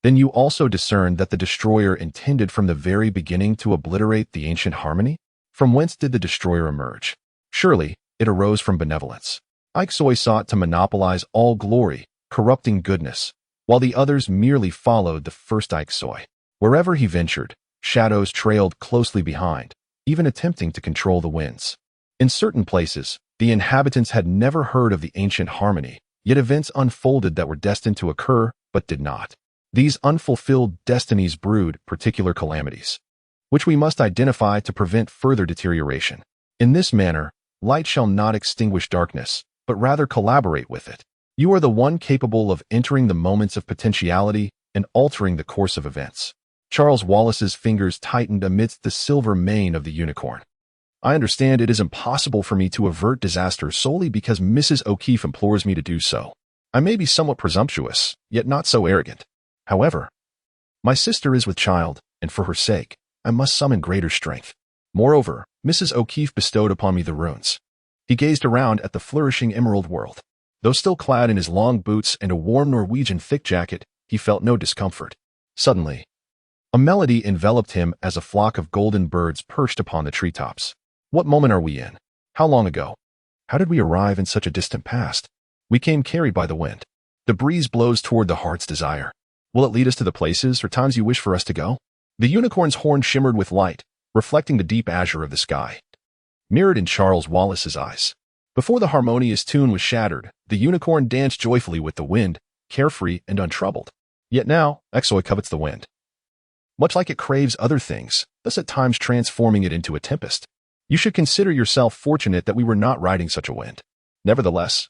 Then you also discerned that the destroyer intended from the very beginning to obliterate the ancient harmony? From whence did the destroyer emerge? Surely, it arose from benevolence. Ixoi sought to monopolize all glory, corrupting goodness, while the others merely followed the first Ixoi. Wherever he ventured, shadows trailed closely behind, even attempting to control the winds. In certain places, the inhabitants had never heard of the ancient harmony, yet events unfolded that were destined to occur, but did not. These unfulfilled destinies brewed particular calamities, which we must identify to prevent further deterioration. In this manner, light shall not extinguish darkness, but rather collaborate with it. You are the one capable of entering the moments of potentiality and altering the course of events. Charles Wallace's fingers tightened amidst the silver mane of the unicorn. I understand it is impossible for me to avert disaster solely because Mrs. O'Keefe implores me to do so. I may be somewhat presumptuous, yet not so arrogant. However, my sister is with child, and for her sake, I must summon greater strength. Moreover, Mrs. O'Keefe bestowed upon me the runes. He gazed around at the flourishing emerald world. Though still clad in his long boots and a warm Norwegian thick jacket, he felt no discomfort. Suddenly, a melody enveloped him as a flock of golden birds perched upon the treetops. What moment are we in? How long ago? How did we arrive in such a distant past? We came carried by the wind. The breeze blows toward the heart's desire. Will it lead us to the places or times you wish for us to go? The unicorn's horn shimmered with light, reflecting the deep azure of the sky, mirrored in Charles Wallace's eyes. Before the harmonious tune was shattered, the unicorn danced joyfully with the wind, carefree and untroubled. Yet now, Ixoi covets the wind. Much like it craves other things, thus at times transforming it into a tempest. You should consider yourself fortunate that we were not riding such a wind. Nevertheless,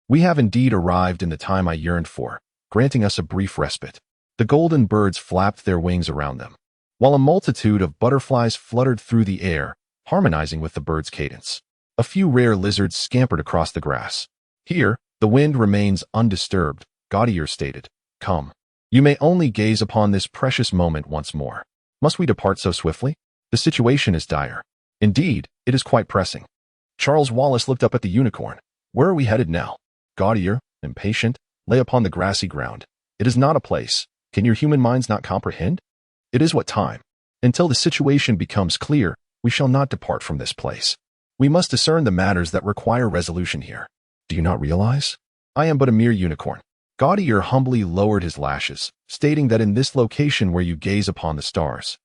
we have indeed arrived in the time I yearned for, granting us a brief respite. The golden birds flapped their wings around them, while a multitude of butterflies fluttered through the air, harmonizing with the bird's cadence. A few rare lizards scampered across the grass. Here, the wind remains undisturbed, Gaudier stated. Come. You may only gaze upon this precious moment once more. Must we depart so swiftly? The situation is dire. Indeed, it is quite pressing. Charles Wallace looked up at the unicorn. Where are we headed now? Gaudier, impatient, lay upon the grassy ground. It is not a place. Can your human minds not comprehend? It is what time. Until the situation becomes clear, we shall not depart from this place. We must discern the matters that require resolution here. Do you not realize? I am but a mere unicorn. Gaudier humbly lowered his lashes, stating that in this location where you gaze upon the stars,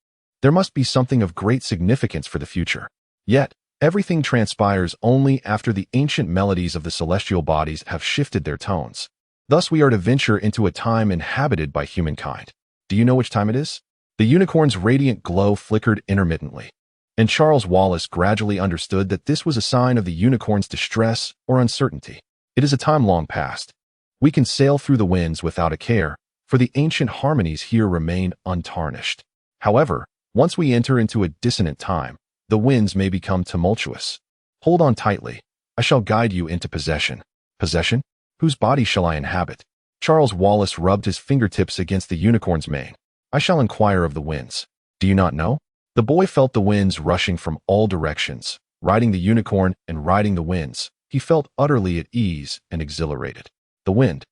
there must be something of great significance for the future. Yet, everything transpires only after the ancient melodies of the celestial bodies have shifted their tones. Thus we are to venture into a time inhabited by humankind. Do you know which time it is? The unicorn's radiant glow flickered intermittently, and Charles Wallace gradually understood that this was a sign of the unicorn's distress or uncertainty. It is a time long past. We can sail through the winds without a care, for the ancient harmonies here remain untarnished. However, once we enter into a dissonant time, the winds may become tumultuous. Hold on tightly. I shall guide you into possession. Possession? Whose body shall I inhabit? Charles Wallace rubbed his fingertips against the unicorn's mane. I shall inquire of the winds. Do you not know? The boy felt the winds rushing from all directions. Riding the unicorn and riding the winds, he felt utterly at ease and exhilarated. The wind,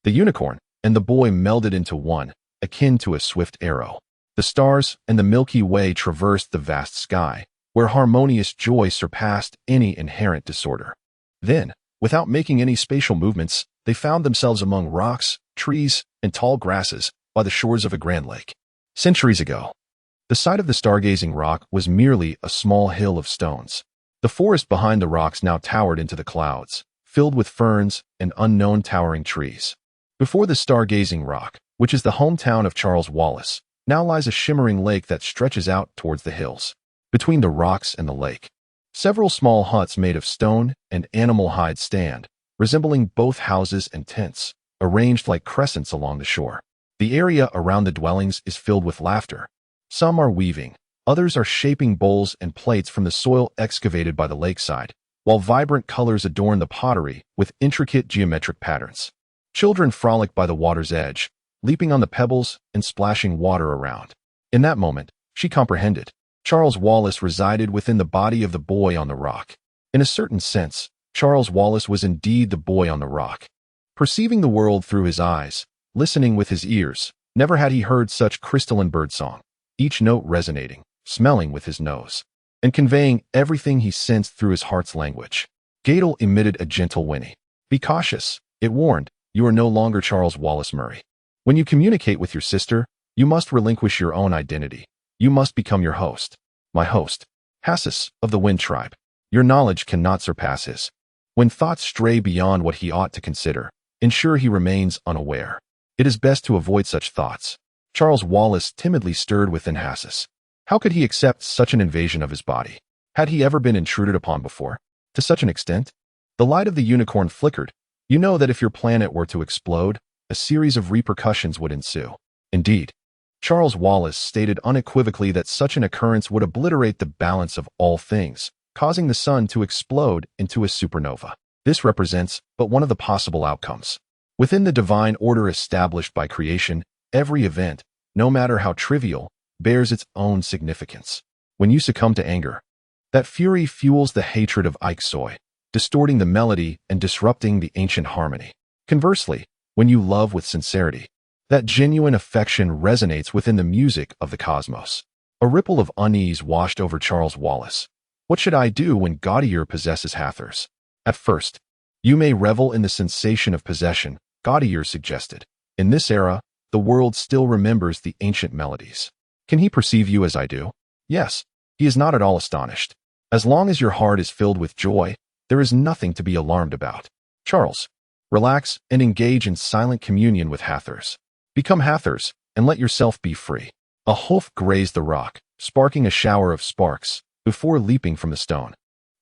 the unicorn, and the boy melded into one, akin to a swift arrow. The stars and the Milky Way traversed the vast sky, where harmonious joy surpassed any inherent disorder. Then, without making any spatial movements, they found themselves among rocks, trees, and tall grasses by the shores of a grand lake. Centuries ago, The site of the stargazing rock was merely a small hill of stones. The forest behind the rocks now towered into the clouds, filled with ferns and unknown towering trees. Before the stargazing rock, which is the hometown of Charles Wallace, now lies a shimmering lake that stretches out towards the hills. Between the rocks and the lake, several small huts made of stone and animal hide stand, resembling both houses and tents, arranged like crescents along the shore. The area around the dwellings is filled with laughter. Some are weaving, others are shaping bowls and plates from the soil excavated by the lakeside, while vibrant colors adorn the pottery with intricate geometric patterns. Children frolic by the water's edge, leaping on the pebbles and splashing water around. In that moment, she comprehended. Charles Wallace resided within the body of the boy on the rock. In a certain sense, Charles Wallace was indeed the boy on the rock. Perceiving the world through his eyes, listening with his ears, never had he heard such crystalline birdsong, each note resonating, smelling with his nose, and conveying everything he sensed through his heart's language. Gadel emitted a gentle whinny. "Be cautious," it warned. "You are no longer Charles Wallace Murray. When you communicate with your sister, you must relinquish your own identity. You must become your host. My host, Hassus of the Wind Tribe. Your knowledge cannot surpass his. When thoughts stray beyond what he ought to consider, ensure he remains unaware. It is best to avoid such thoughts." Charles Wallace timidly stirred within Hassus. How could he accept such an invasion of his body? Had he ever been intruded upon before? To such an extent? The light of the unicorn flickered. You know that if your planet were to explode, a series of repercussions would ensue. Indeed, Charles Wallace stated unequivocally that such an occurrence would obliterate the balance of all things, causing the sun to explode into a supernova. This represents but one of the possible outcomes. Within the divine order established by creation, every event, no matter how trivial, bears its own significance. When you succumb to anger, that fury fuels the hatred of Ixoi, distorting the melody and disrupting the ancient harmony. Conversely, when you love with sincerity, that genuine affection resonates within the music of the cosmos. A ripple of unease washed over Charles Wallace. What should I do when Gaudier possesses Hathors? At first, you may revel in the sensation of possession, Gaudier suggested. In this era, the world still remembers the ancient melodies. Can he perceive you as I do? Yes, he is not at all astonished. As long as your heart is filled with joy, there is nothing to be alarmed about. Charles, relax and engage in silent communion with Hathors. Become Hathors and let yourself be free. A hoof grazed the rock, sparking a shower of sparks, before leaping from the stone.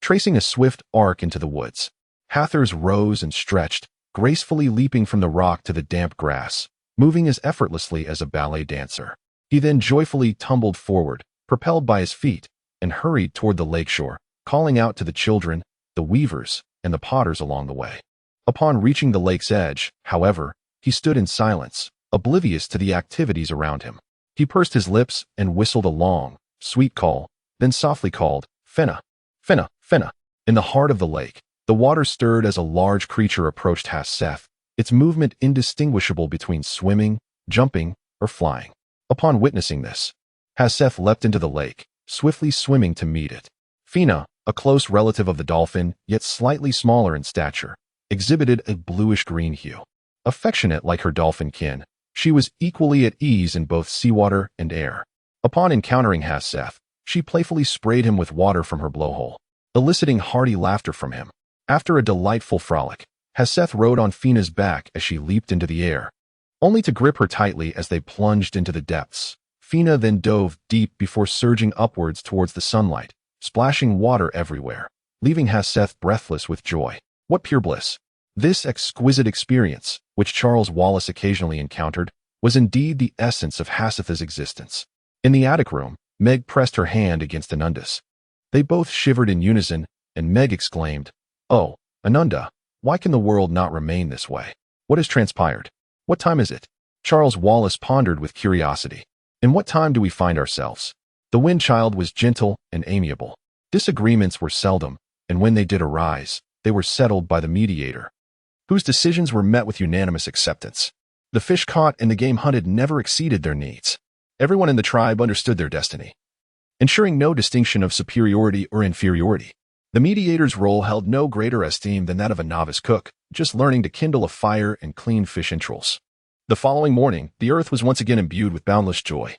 Tracing a swift arc into the woods, Hathors rose and stretched, gracefully leaping from the rock to the damp grass, moving as effortlessly as a ballet dancer. He then joyfully tumbled forward, propelled by his feet, and hurried toward the lakeshore, calling out to the children, the weavers, and the potters along the way. Upon reaching the lake's edge, however, he stood in silence, oblivious to the activities around him. He pursed his lips and whistled a long, sweet call, then softly called, "Fenna, Fenna, Fenna." In the heart of the lake, the water stirred as a large creature approached Haseth, its movement indistinguishable between swimming, jumping, or flying. Upon witnessing this, Haseth leapt into the lake, swiftly swimming to meet it. Fina, a close relative of the dolphin, yet slightly smaller in stature, exhibited a bluish-green hue. Affectionate like her dolphin kin, she was equally at ease in both seawater and air. Upon encountering Haseth, she playfully sprayed him with water from her blowhole, eliciting hearty laughter from him. After a delightful frolic, Haseth rode on Fina's back as she leaped into the air, only to grip her tightly as they plunged into the depths. Fina then dove deep before surging upwards towards the sunlight, splashing water everywhere, leaving Haseth breathless with joy. What pure bliss! This exquisite experience, which Charles Wallace occasionally encountered, was indeed the essence of Haseth's existence. In the attic room, Meg pressed her hand against Anunda's. They both shivered in unison, and Meg exclaimed, "Oh, Anunda, why can the world not remain this way? What has transpired? What time is it?" Charles Wallace pondered with curiosity. In what time do we find ourselves? The Wind Child was gentle and amiable. Disagreements were seldom, and when they did arise, they were settled by the mediator, whose decisions were met with unanimous acceptance. The fish caught and the game hunted never exceeded their needs. Everyone in the tribe understood their destiny, ensuring no distinction of superiority or inferiority. The mediator's role held no greater esteem than that of a novice cook, just learning to kindle a fire and clean fish entrails. The following morning, the earth was once again imbued with boundless joy.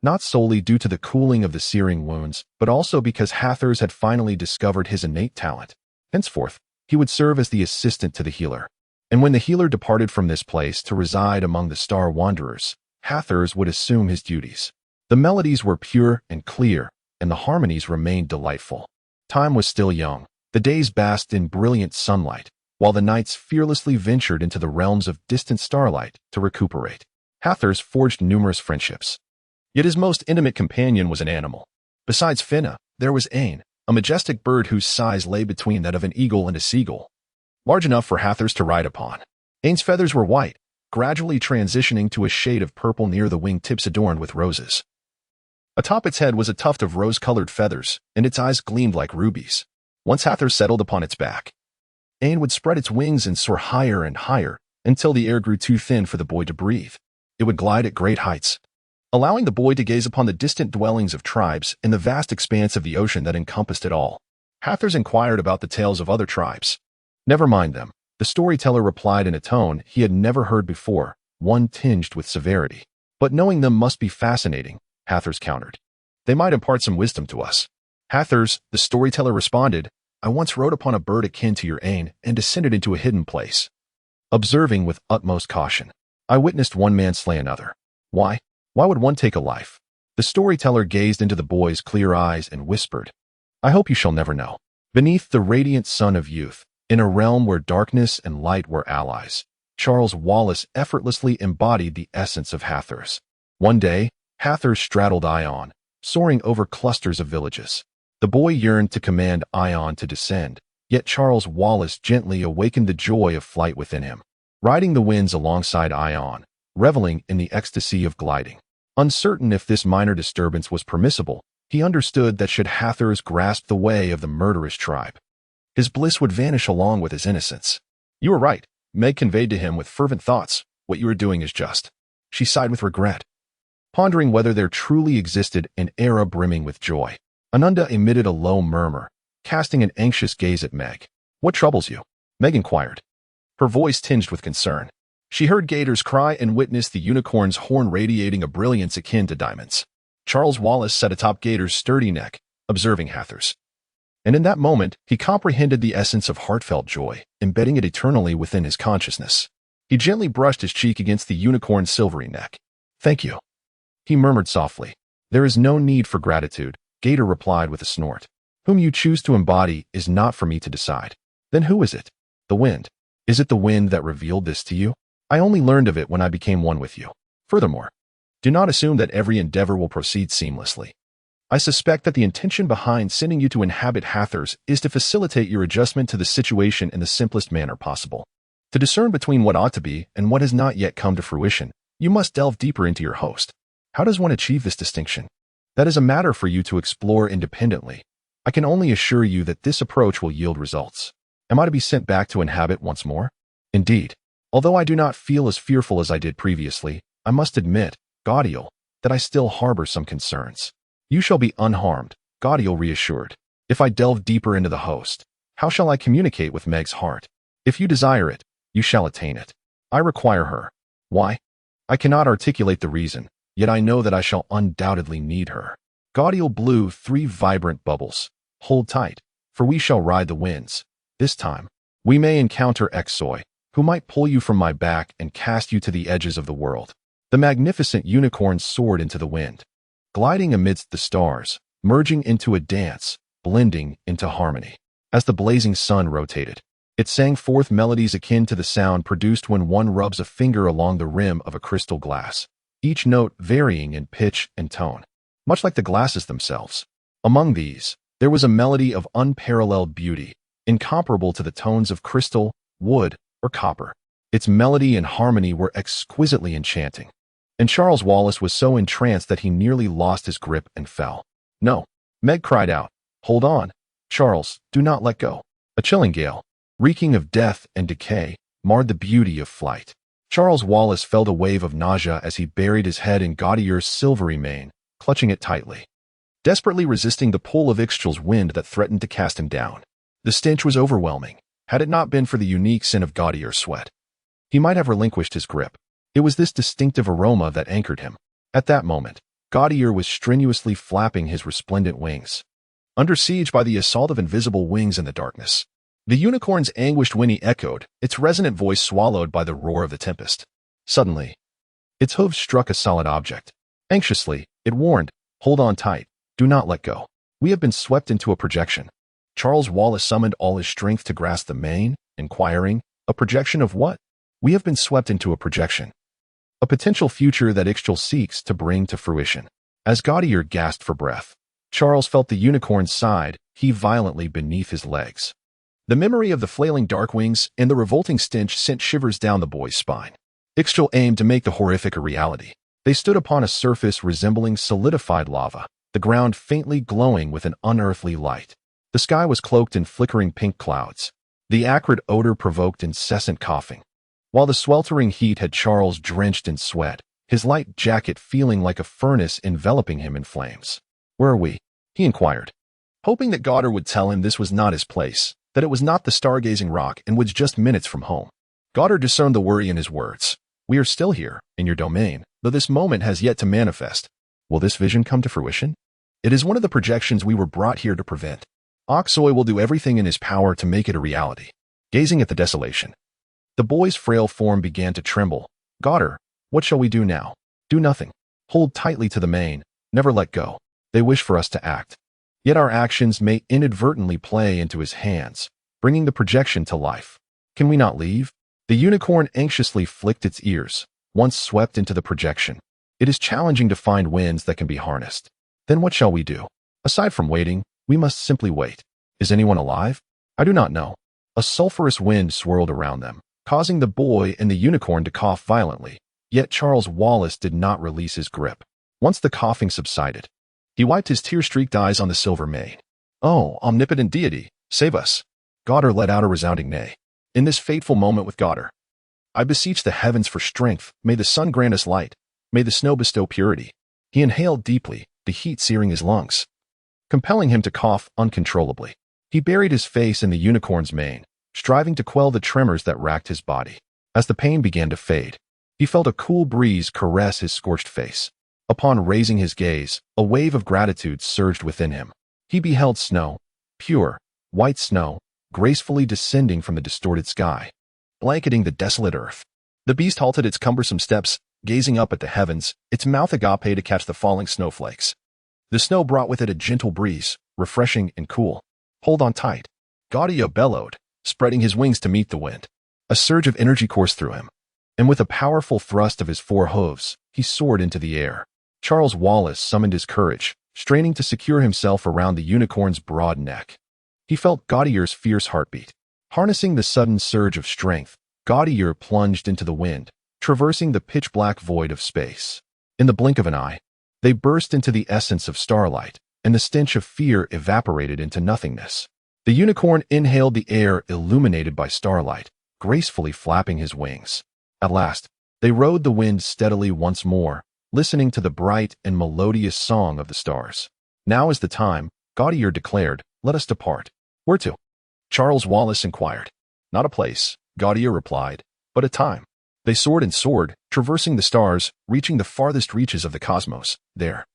not solely due to the cooling of the searing wounds, but also because Hathors had finally discovered his innate talent. Henceforth, he would serve as the assistant to the healer. And when the healer departed from this place to reside among the star wanderers, Hathors would assume his duties. The melodies were pure and clear, and the harmonies remained delightful. Time was still young. The days basked in brilliant sunlight, while the nights fearlessly ventured into the realms of distant starlight to recuperate. Hathors forged numerous friendships. Yet his most intimate companion was an animal. Besides Finna, there was Ain, a majestic bird whose size lay between that of an eagle and a seagull, large enough for Hathors to ride upon. Ain's feathers were white, gradually transitioning to a shade of purple near the wing tips adorned with roses. Atop its head was a tuft of rose-colored feathers, and its eyes gleamed like rubies. Once Hathors settled upon its back, Ain would spread its wings and soar higher and higher until the air grew too thin for the boy to breathe. It would glide at great heights, allowing the boy to gaze upon the distant dwellings of tribes and the vast expanse of the ocean that encompassed it all. Hathors inquired about the tales of other tribes. "Never mind them," the storyteller replied in a tone he had never heard before, one tinged with severity. "But knowing them must be fascinating," Hathors countered. "They might impart some wisdom to us." "Hathors," the storyteller responded, "I once rode upon a bird akin to your Ain and descended into a hidden place. Observing with utmost caution, I witnessed one man slay another. Why? Why would one take a life?" The storyteller gazed into the boy's clear eyes and whispered, "I hope you shall never know." Beneath the radiant sun of youth, in a realm where darkness and light were allies, Charles Wallace effortlessly embodied the essence of Hathors. One day, Hathors straddled Ion, soaring over clusters of villages. The boy yearned to command Ion to descend, yet Charles Wallace gently awakened the joy of flight within him, riding the winds alongside Ion, reveling in the ecstasy of gliding. Uncertain if this minor disturbance was permissible, he understood that should Hathors grasp the way of the murderous tribe, his bliss would vanish along with his innocence. "You were right," Meg conveyed to him with fervent thoughts. "What you are doing is just." She sighed with regret, pondering whether there truly existed an era brimming with joy. Ananda emitted a low murmur, casting an anxious gaze at Meg. "What troubles you?" Meg inquired, her voice tinged with concern. She heard gators cry and witnessed the unicorn's horn radiating a brilliance akin to diamonds. Charles Wallace sat atop Gator's sturdy neck, observing Hathors. And in that moment, he comprehended the essence of heartfelt joy, embedding it eternally within his consciousness. He gently brushed his cheek against the unicorn's silvery neck. "Thank you," he murmured softly. "There is no need for gratitude," Gator replied with a snort. "Whom you choose to embody is not for me to decide." "Then who is it?" "The wind." "Is it the wind that revealed this to you?" "I only learned of it when I became one with you." "Furthermore, do not assume that every endeavor will proceed seamlessly. I suspect that the intention behind sending you to inhabit Hathors is to facilitate your adjustment to the situation in the simplest manner possible. To discern between what ought to be and what has not yet come to fruition, you must delve deeper into your host. How does one achieve this distinction? That is a matter for you to explore independently. I can only assure you that this approach will yield results. Am I to be sent back to inhabit once more? Indeed. Although I do not feel as fearful as I did previously, I must admit, Gaudiel, that I still harbor some concerns. You shall be unharmed, Gaudiel reassured. If I delve deeper into the host, how shall I communicate with Meg's heart? If you desire it, you shall attain it. I require her. Why? I cannot articulate the reason, yet I know that I shall undoubtedly need her. Gaudiel blew 3 vibrant bubbles. Hold tight, for we shall ride the winds. This time, we may encounter Exoi, who might pull you from my back and cast you to the edges of the world. The magnificent unicorn soared into the wind, gliding amidst the stars, merging into a dance, blending into harmony. As the blazing sun rotated, it sang forth melodies akin to the sound produced when one rubs a finger along the rim of a crystal glass, each note varying in pitch and tone, much like the glasses themselves. Among these, there was a melody of unparalleled beauty, incomparable to the tones of crystal, wood, or copper. Its melody and harmony were exquisitely enchanting, and Charles Wallace was so entranced that he nearly lost his grip and fell. "No," Meg cried out. "Hold on, Charles, do not let go." A chilling gale, reeking of death and decay, marred the beauty of flight. Charles Wallace felt a wave of nausea as he buried his head in Gaudier's silvery mane, clutching it tightly, desperately resisting the pull of Ixchel's wind that threatened to cast him down. The stench was overwhelming. Had it not been for the unique scent of Gaudier's sweat, he might have relinquished his grip. It was this distinctive aroma that anchored him. At that moment, Gaudier was strenuously flapping his resplendent wings, under siege by the assault of invisible wings in the darkness. The unicorn's anguished whinny echoed, its resonant voice swallowed by the roar of the tempest. Suddenly, its hooves struck a solid object. Anxiously, it warned, "Hold on tight. Do not let go. We have been swept into a projection." Charles Wallace summoned all his strength to grasp the mane, inquiring, "A projection of what?" "We have been swept into a projection. A potential future that Ixchel seeks to bring to fruition." As Gaudier gasped for breath, Charles felt the unicorn's side heave violently beneath his legs. The memory of the flailing dark wings and the revolting stench sent shivers down the boy's spine. Ixchel aimed to make the horrific a reality. They stood upon a surface resembling solidified lava, the ground faintly glowing with an unearthly light. The sky was cloaked in flickering pink clouds. The acrid odor provoked incessant coughing. While the sweltering heat had Charles drenched in sweat, his light jacket feeling like a furnace enveloping him in flames. "Where are we?" he inquired, hoping that Gaudier would tell him this was not his place, that it was not the stargazing rock and was just minutes from home. Gaudier discerned the worry in his words. "We are still here, in your domain, though this moment has yet to manifest. Will this vision come to fruition? It is one of the projections we were brought here to prevent. Oxoy will do everything in his power to make it a reality." Gazing at the desolation, the boy's frail form began to tremble. "Gaudier, what shall we do now?" "Do nothing. Hold tightly to the mane. Never let go. They wish for us to act. Yet our actions may inadvertently play into his hands, bringing the projection to life. Can we not leave?" The unicorn anxiously flicked its ears, once swept into the projection. "It is challenging to find winds that can be harnessed. Then what shall we do? Aside from waiting, we must simply wait. Is anyone alive?" "I do not know." A sulphurous wind swirled around them, causing the boy and the unicorn to cough violently. Yet Charles Wallace did not release his grip. Once the coughing subsided, he wiped his tear-streaked eyes on the silver mane. "Oh, omnipotent deity, save us." Gaudier let out a resounding neigh. "In this fateful moment with Gaudier, I beseech the heavens for strength. May the sun grant us light. May the snow bestow purity." He inhaled deeply, the heat searing his lungs, compelling him to cough uncontrollably. He buried his face in the unicorn's mane, striving to quell the tremors that racked his body. As the pain began to fade, he felt a cool breeze caress his scorched face. Upon raising his gaze, a wave of gratitude surged within him. He beheld snow, pure, white snow, gracefully descending from the distorted sky, blanketing the desolate earth. The beast halted its cumbersome steps, gazing up at the heavens, its mouth agape to catch the falling snowflakes. The snow brought with it a gentle breeze, refreshing and cool. "Hold on tight," Gaudier bellowed, spreading his wings to meet the wind. A surge of energy coursed through him, and with a powerful thrust of his four hooves, he soared into the air. Charles Wallace summoned his courage, straining to secure himself around the unicorn's broad neck. He felt Gaudier's fierce heartbeat. Harnessing the sudden surge of strength, Gaudier plunged into the wind, traversing the pitch-black void of space. In the blink of an eye, they burst into the essence of starlight, and the stench of fear evaporated into nothingness. The unicorn inhaled the air illuminated by starlight, gracefully flapping his wings. At last, they rode the wind steadily once more, listening to the bright and melodious song of the stars. "Now is the time," Gaudier declared. "Let us depart." "Where to?" Charles Wallace inquired. "Not a place," Gaudier replied, "but a time." They soared and soared, traversing the stars, reaching the farthest reaches of the cosmos. There,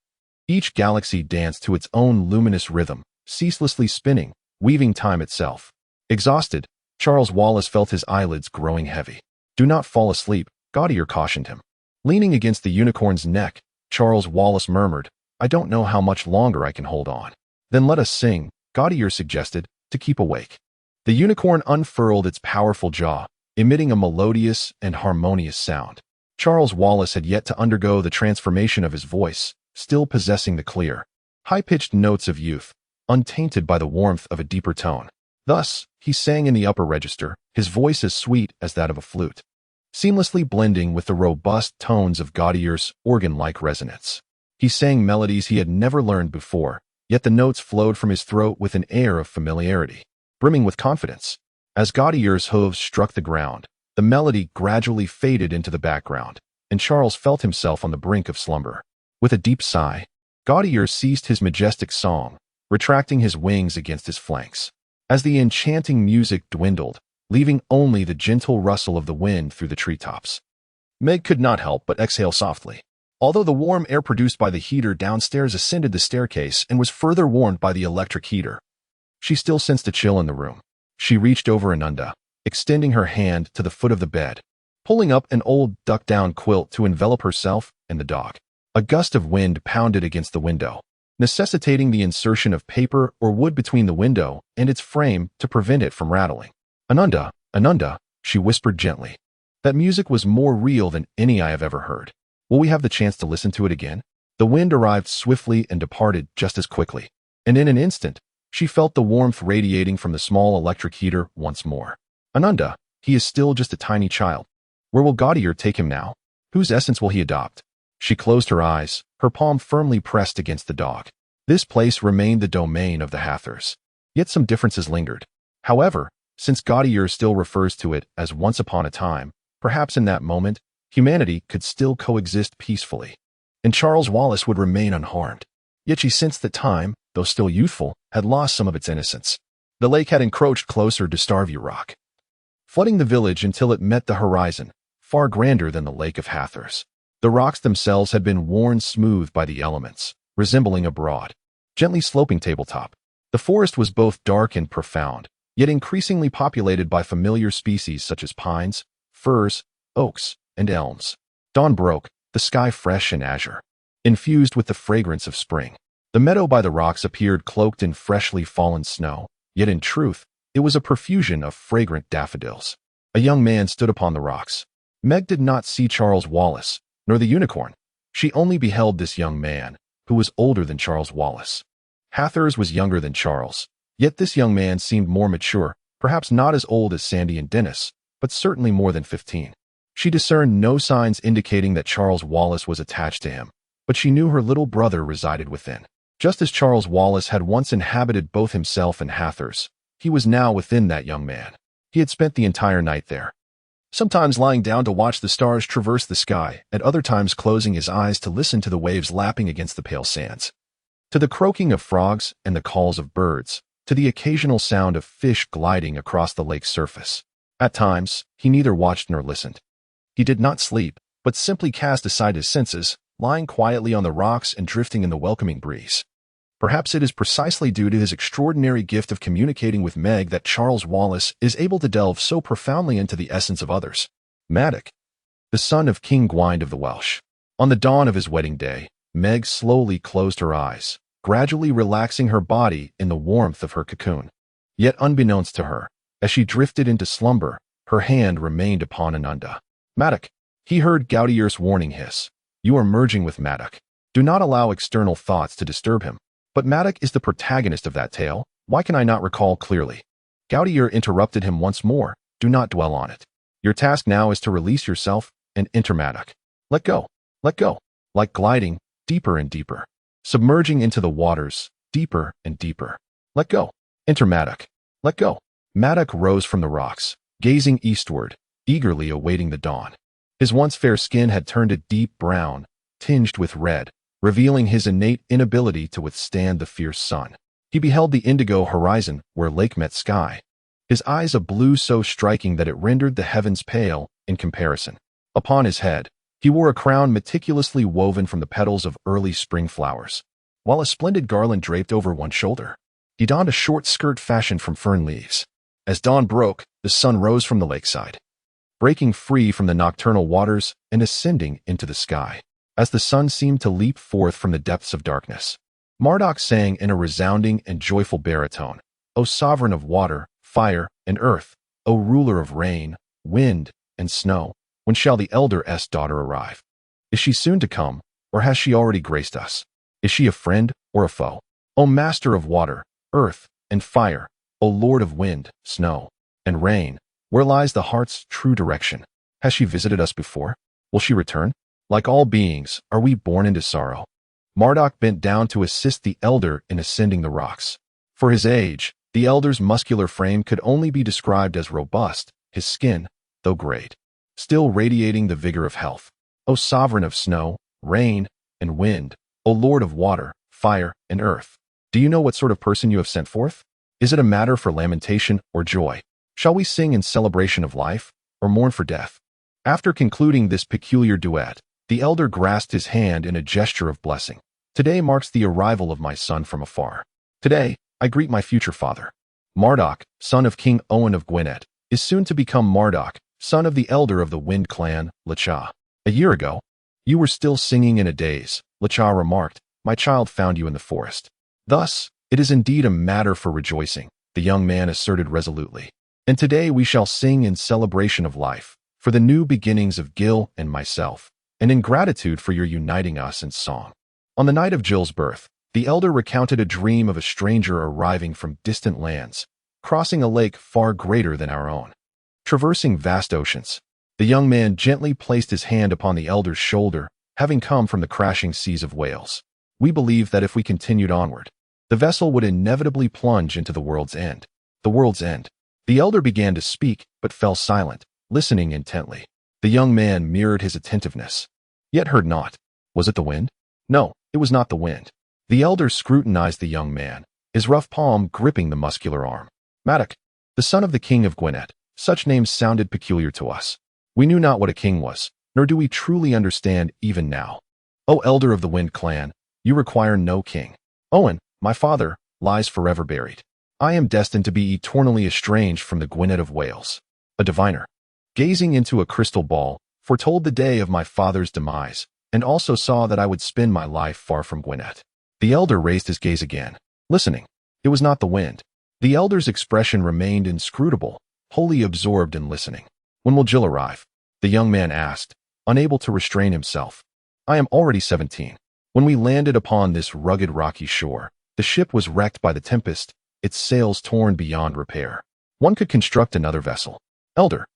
each galaxy danced to its own luminous rhythm, ceaselessly spinning, weaving time itself. Exhausted, Charles Wallace felt his eyelids growing heavy. "Do not fall asleep," Gaudier cautioned him. Leaning against the unicorn's neck, Charles Wallace murmured, "I don't know how much longer I can hold on." "Then let us sing," Gaudier suggested, "to keep awake." The unicorn unfurled its powerful jaw, emitting a melodious and harmonious sound. Charles Wallace had yet to undergo the transformation of his voice, still possessing the clear, high-pitched notes of youth, untainted by the warmth of a deeper tone. Thus, he sang in the upper register, his voice as sweet as that of a flute, seamlessly blending with the robust tones of Gaudier's organ-like resonance. He sang melodies he had never learned before, yet the notes flowed from his throat with an air of familiarity, brimming with confidence. As Gaudier's hooves struck the ground, the melody gradually faded into the background, and Charles felt himself on the brink of slumber. With a deep sigh, Gaudier ceased his majestic song, retracting his wings against his flanks. As the enchanting music dwindled, leaving only the gentle rustle of the wind through the treetops, Meg could not help but exhale softly. although the warm air produced by the heater downstairs ascended the staircase and was further warmed by the electric heater. She still sensed a chill in the room. She reached over Ananda, extending her hand to the foot of the bed, pulling up an old duck-down quilt to envelop herself and the dog. A gust of wind pounded against the window, necessitating the insertion of paper or wood between the window and its frame to prevent it from rattling. "Ananda, Ananda," she whispered gently. "That music was more real than any I have ever heard. Will we have the chance to listen to it again?" The wind arrived swiftly and departed just as quickly, and in an instant, she felt the warmth radiating from the small electric heater once more. "Ananda, he is still just a tiny child. Where will Gaudier take him now? Whose essence will he adopt?" She closed her eyes, her palm firmly pressed against the dog. This place remained the domain of the Hathors, yet some differences lingered. However, since Gaudier still refers to it as once upon a time, perhaps in that moment, humanity could still coexist peacefully, and Charles Wallace would remain unharmed. Yet she sensed that time, though still youthful, had lost some of its innocence. The lake had encroached closer to Starview Rock, flooding the village until it met the horizon, far grander than the Lake of Hathors. The rocks themselves had been worn smooth by the elements, resembling a broad, gently sloping tabletop. The forest was both dark and profound, yet increasingly populated by familiar species such as pines, firs, oaks, and elms. Dawn broke, the sky fresh and azure, infused with the fragrance of spring. The meadow by the rocks appeared cloaked in freshly fallen snow, yet in truth, it was a profusion of fragrant daffodils. A young man stood upon the rocks. Meg did not see Charles Wallace, nor the unicorn. She only beheld this young man, who was older than Charles Wallace. Hathors was younger than Charles, yet this young man seemed more mature, perhaps not as old as Sandy and Dennis, but certainly more than 15. She discerned no signs indicating that Charles Wallace was attached to him, but she knew her little brother resided within. Just as Charles Wallace had once inhabited both himself and Hathors, he was now within that young man. He had spent the entire night there, sometimes lying down to watch the stars traverse the sky, at other times closing his eyes to listen to the waves lapping against the pale sands, to the croaking of frogs and the calls of birds, to the occasional sound of fish gliding across the lake's surface. At times, he neither watched nor listened. He did not sleep, but simply cast aside his senses, lying quietly on the rocks and drifting in the welcoming breeze. Perhaps it is precisely due to his extraordinary gift of communicating with Meg that Charles Wallace is able to delve so profoundly into the essence of others. Maddock, the son of King Gwynd of the Welsh. On the dawn of his wedding day, Meg slowly closed her eyes, gradually relaxing her body in the warmth of her cocoon. Yet unbeknownst to her, as she drifted into slumber, her hand remained upon Ananda. "Maddock," he heard Gaudier's warning hiss. "You are merging with Maddock. Do not allow external thoughts to disturb him." "But Maddock is the protagonist of that tale. Why can I not recall clearly?" Gaudier interrupted him once more. "Do not dwell on it. Your task now is to release yourself and enter Maddock. Let go, like gliding, deeper and deeper, submerging into the waters, deeper and deeper. Let go, enter Maddock, let go." Maddock rose from the rocks, gazing eastward, eagerly awaiting the dawn. His once fair skin had turned a deep brown, tinged with red, revealing his innate inability to withstand the fierce sun. He beheld the indigo horizon where lake met sky, his eyes a blue so striking that it rendered the heavens pale in comparison. Upon his head, he wore a crown meticulously woven from the petals of early spring flowers, while a splendid garland draped over one shoulder. He donned a short skirt fashioned from fern leaves. As dawn broke, the sun rose from the lakeside, breaking free from the nocturnal waters and ascending into the sky. As the sun seemed to leap forth from the depths of darkness, Marduk sang in a resounding and joyful baritone, "O sovereign of water, fire, and earth, O ruler of rain, wind, and snow, when shall the elder-s daughter arrive? Is she soon to come, or has she already graced us? Is she a friend or a foe? O master of water, earth, and fire, O lord of wind, snow, and rain, where lies the heart's true direction? Has she visited us before? Will she return? Like all beings, are we born into sorrow?" Marduk bent down to assist the elder in ascending the rocks. For his age, the elder's muscular frame could only be described as robust, his skin, though great, still radiating the vigor of health. "O sovereign of snow, rain, and wind, O lord of water, fire, and earth, do you know what sort of person you have sent forth? Is it a matter for lamentation or joy? Shall we sing in celebration of life, or mourn for death?" After concluding this peculiar duet, The elder grasped his hand in a gesture of blessing. Today marks the arrival of my son from afar. Today, I greet my future father. Marduk, son of King Owen of Quintet, is soon to become Marduk, son of the elder of the Wind clan, Lacha. A year ago, you were still singing in a daze, Lacha remarked. My child found you in the forest. Thus, it is indeed a matter for rejoicing, the young man asserted resolutely. And today we shall sing in celebration of life, for the new beginnings of Gil and myself, and in gratitude for your uniting us in song. On the night of Jill's birth, the elder recounted a dream of a stranger arriving from distant lands, crossing a lake far greater than our own. Traversing vast oceans, the young man gently placed his hand upon the elder's shoulder, having come from the crashing seas of Wales. We believe that if we continued onward, the vessel would inevitably plunge into the world's end. The world's end. The elder began to speak, but fell silent, listening intently. The young man mirrored his attentiveness, yet heard not. Was it the wind? No, it was not the wind. The elder scrutinized the young man, his rough palm gripping the muscular arm. Madoc, the son of the king of Quintet. Such names sounded peculiar to us. We knew not what a king was, nor do we truly understand even now. O elder of the Wind clan, you require no king. Owen, my father, lies forever buried. I am destined to be eternally estranged from the Quintet of Wales. A diviner, gazing into a crystal ball, foretold the day of my father's demise, and also saw that I would spend my life far from Quintet. The elder raised his gaze again, listening. It was not the wind. The elder's expression remained inscrutable, wholly absorbed in listening. When will Jill arrive? The young man asked, unable to restrain himself. I am already 17. When we landed upon this rugged rocky shore, the ship was wrecked by the tempest, its sails torn beyond repair. One could construct another vessel. Elder,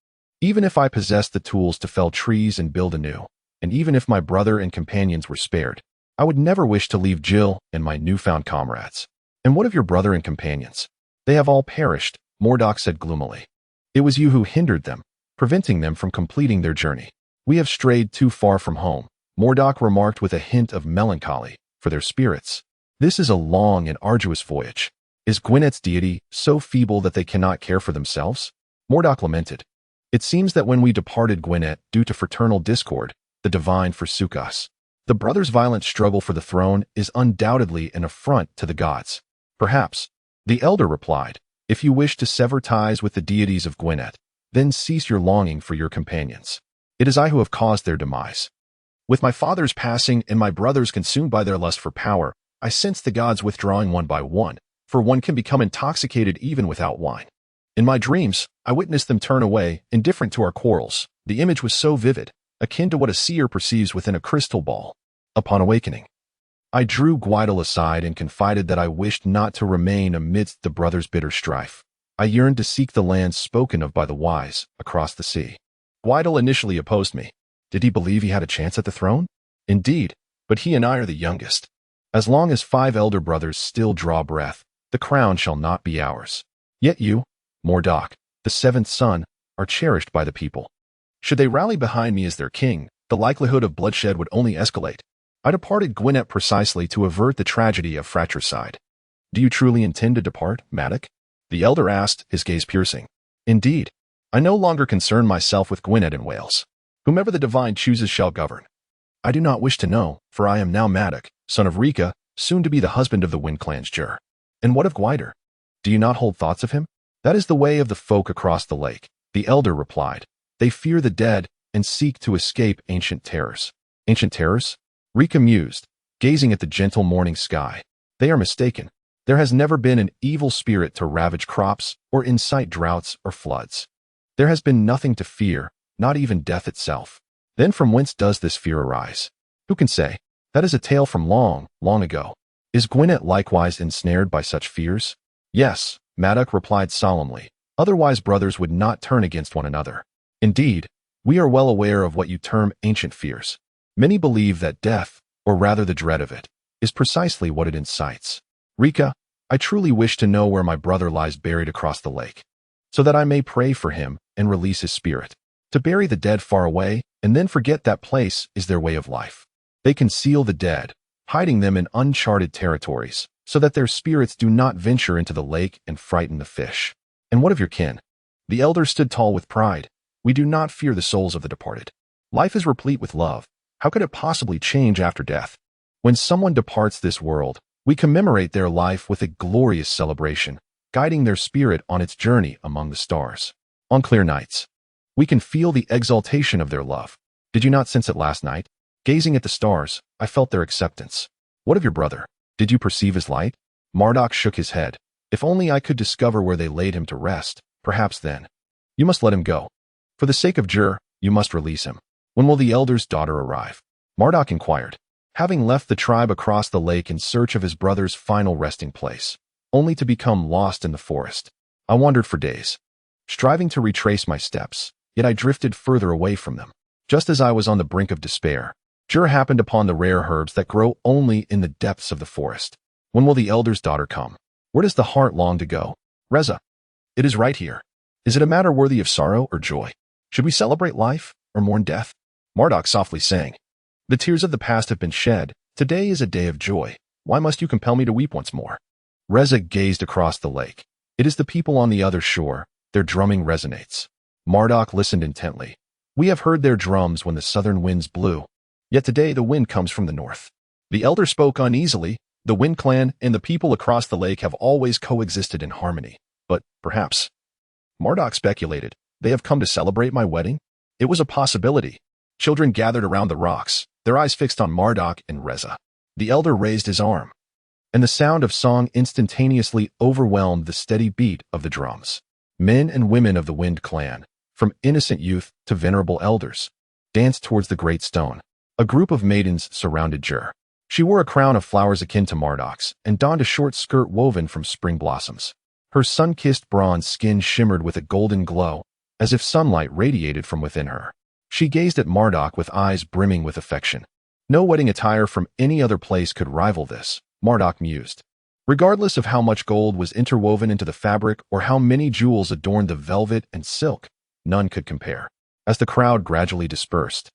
even if I possessed the tools to fell trees and build anew, and even if my brother and companions were spared, I would never wish to leave Jill and my newfound comrades. And what of your brother and companions? They have all perished, Marduk said gloomily. It was you who hindered them, preventing them from completing their journey. We have strayed too far from home, Marduk remarked with a hint of melancholy, for their spirits. This is a long and arduous voyage. Is Quintet's deity so feeble that they cannot care for themselves? Marduk lamented. It seems that when we departed Quintet due to fraternal discord, the divine forsook us. The brothers' violent struggle for the throne is undoubtedly an affront to the gods. Perhaps, the elder replied, if you wish to sever ties with the deities of Quintet, then cease your longing for your companions. It is I who have caused their demise. With my father's passing and my brothers consumed by their lust for power, I sense the gods withdrawing one by one, for one can become intoxicated even without wine. In my dreams, I witnessed them turn away, indifferent to our quarrels. The image was so vivid, akin to what a seer perceives within a crystal ball. Upon awakening, I drew Quidel aside and confided that I wished not to remain amidst the brothers' bitter strife. I yearned to seek the land spoken of by the wise, across the sea. Quidel initially opposed me. Did he believe he had a chance at the throne? Indeed, but he and I are the youngest. As long as 5 elder brothers still draw breath, the crown shall not be ours. Yet you, Marduk, the 7th son, are cherished by the people. Should they rally behind me as their king, the likelihood of bloodshed would only escalate. I departed Quintet precisely to avert the tragedy of fratricide. Do you truly intend to depart, Madoc? The elder asked, his gaze piercing. Indeed, I no longer concern myself with Quintet and Wales. Whomever the divine chooses shall govern. I do not wish to know, for I am now Madoc, son of Rika, soon to be the husband of the Wind clan's Jur. And what of Gwyder? Do you not hold thoughts of him? That is the way of the folk across the lake, the elder replied. They fear the dead and seek to escape ancient terrors. Ancient terrors? Rika mused, gazing at the gentle morning sky. They are mistaken. There has never been an evil spirit to ravage crops or incite droughts or floods. There has been nothing to fear, not even death itself. Then from whence does this fear arise? Who can say? That is a tale from long, long ago. Is Quintet likewise ensnared by such fears? Yes, Madoc replied solemnly. Otherwise brothers would not turn against one another. Indeed, we are well aware of what you term ancient fears. Many believe that death, or rather the dread of it, is precisely what it incites. Rika, I truly wish to know where my brother lies buried across the lake, so that I may pray for him and release his spirit. To bury the dead far away and then forget that place is their way of life. They conceal the dead, hiding them in uncharted territories, so that their spirits do not venture into the lake and frighten the fish. And what of your kin? The elder stood tall with pride. We do not fear the souls of the departed. Life is replete with love. How could it possibly change after death? When someone departs this world, we commemorate their life with a glorious celebration, guiding their spirit on its journey among the stars. On clear nights, we can feel the exaltation of their love. Did you not sense it last night? Gazing at the stars, I felt their acceptance. What of your brother? Did you perceive his light? Marduk shook his head. If only I could discover where they laid him to rest, perhaps then. You must let him go. For the sake of Jur, you must release him. When will the elder's daughter arrive? Marduk inquired, having left the tribe across the lake in search of his brother's final resting place, only to become lost in the forest. I wandered for days, striving to retrace my steps, yet I drifted further away from them. Just as I was on the brink of despair, Jur happened upon the rare herbs that grow only in the depths of the forest. When will the elder's daughter come? Where does the heart long to go? Reza. It is right here. Is it a matter worthy of sorrow or joy? Should we celebrate life or mourn death? Marduk softly sang. The tears of the past have been shed. Today is a day of joy. Why must you compel me to weep once more? Reza gazed across the lake. It is the people on the other shore. Their drumming resonates. Marduk listened intently. We have heard their drums when the southern winds blew. Yet today the wind comes from the north. The elder spoke uneasily. The Wind Clan and the people across the lake have always coexisted in harmony. But perhaps, Marduk speculated, they have come to celebrate my wedding? It was a possibility. Children gathered around the rocks, their eyes fixed on Marduk and Reza. The elder raised his arm, and the sound of song instantaneously overwhelmed the steady beat of the drums. Men and women of the Wind Clan, from innocent youth to venerable elders, danced towards the great stone. A group of maidens surrounded Jur. She wore a crown of flowers akin to Marduk's and donned a short skirt woven from spring blossoms. Her sun-kissed bronze skin shimmered with a golden glow, as if sunlight radiated from within her. She gazed at Marduk with eyes brimming with affection. No wedding attire from any other place could rival this, Marduk mused. Regardless of how much gold was interwoven into the fabric or how many jewels adorned the velvet and silk, none could compare. As the crowd gradually dispersed,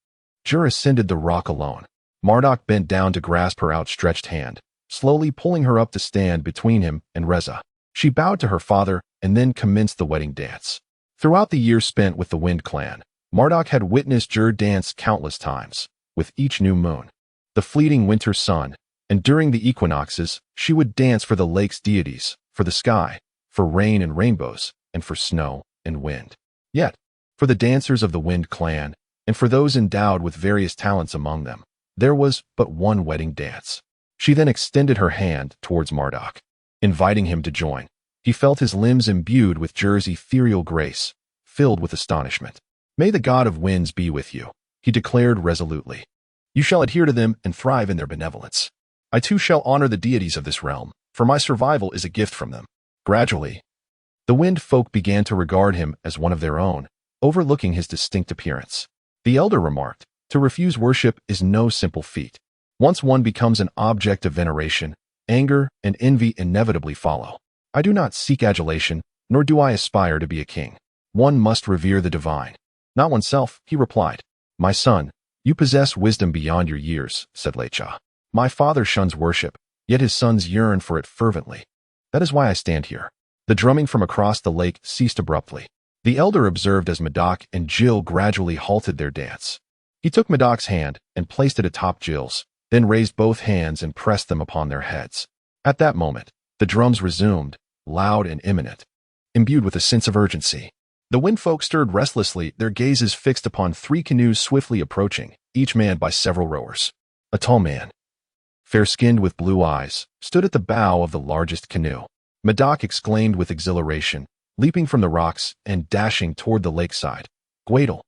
Jur ascended the rock alone. Marduk bent down to grasp her outstretched hand, slowly pulling her up to stand between him and Reza. She bowed to her father and then commenced the wedding dance. Throughout the years spent with the Wind Clan, Marduk had witnessed Jur dance countless times, with each new moon, the fleeting winter sun, and during the equinoxes, she would dance for the lake's deities, for the sky, for rain and rainbows, and for snow and wind. Yet, for the dancers of the Wind Clan, and for those endowed with various talents among them, there was but one wedding dance. She then extended her hand towards Marduk, inviting him to join. He felt his limbs imbued with Jur's ethereal grace, filled with astonishment. May the god of winds be with you, he declared resolutely. You shall adhere to them and thrive in their benevolence. I too shall honor the deities of this realm, for my survival is a gift from them. Gradually, the wind folk began to regard him as one of their own, overlooking his distinct appearance. The elder remarked, to refuse worship is no simple feat. Once one becomes an object of veneration, anger and envy inevitably follow. I do not seek adulation, nor do I aspire to be a king. One must revere the divine. Not oneself, he replied. My son, you possess wisdom beyond your years, said Lecha. My father shuns worship, yet his sons yearn for it fervently. That is why I stand here. The drumming from across the lake ceased abruptly. The elder observed as Marduk and Jill gradually halted their dance. He took Marduk's hand and placed it atop Jill's, then raised both hands and pressed them upon their heads. At that moment, the drums resumed, loud and imminent, imbued with a sense of urgency. The windfolk stirred restlessly, their gazes fixed upon 3 canoes swiftly approaching, each manned by several rowers. A tall man, fair-skinned with blue eyes, stood at the bow of the largest canoe. Marduk exclaimed with exhilaration, leaping from the rocks and dashing toward the lakeside. Gwadel.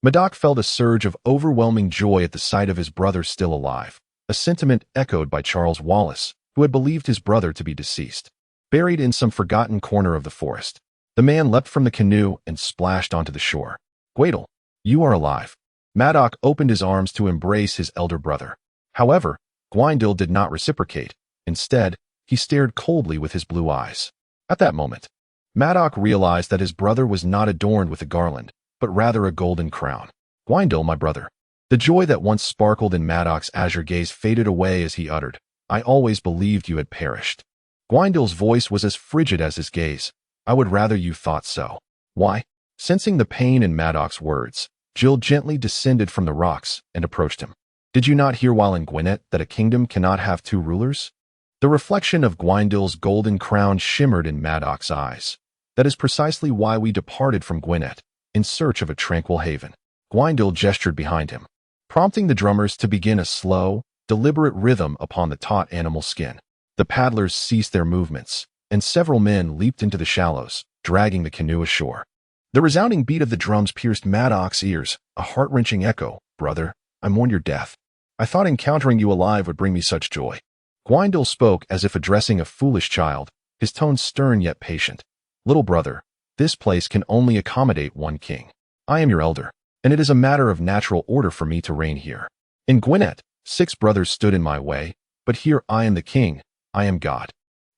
Marduk felt a surge of overwhelming joy at the sight of his brother still alive, a sentiment echoed by Charles Wallace, who had believed his brother to be deceased. Buried in some forgotten corner of the forest, the man leapt from the canoe and splashed onto the shore. Gwadel, you are alive. Marduk opened his arms to embrace his elder brother. However, Gwyndil did not reciprocate. Instead, he stared coldly with his blue eyes. At that moment, Marduk realized that his brother was not adorned with a garland, but rather a golden crown. Gwyndil, my brother. The joy that once sparkled in Marduk's azure gaze faded away as he uttered, I always believed you had perished. Gwyndil's voice was as frigid as his gaze. I would rather you thought so. Why? Sensing the pain in Marduk's words, Jill gently descended from the rocks and approached him. Did you not hear while in Quintet that a kingdom cannot have two rulers? The reflection of Gwyndil's golden crown shimmered in Madoc's eyes. That is precisely why we departed from Quintet, in search of a tranquil haven. Gwyndil gestured behind him, prompting the drummers to begin a slow, deliberate rhythm upon the taut animal skin. The paddlers ceased their movements, and several men leaped into the shallows, dragging the canoe ashore. The resounding beat of the drums pierced Madoc's ears, a heart-wrenching echo. "Brother, I mourn your death. I thought encountering you alive would bring me such joy." Gwyndil spoke as if addressing a foolish child, his tone stern yet patient. "Little brother, this place can only accommodate one king. I am your elder, and it is a matter of natural order for me to reign here. In Quintet, 6 brothers stood in my way, but here I am the king, I am God.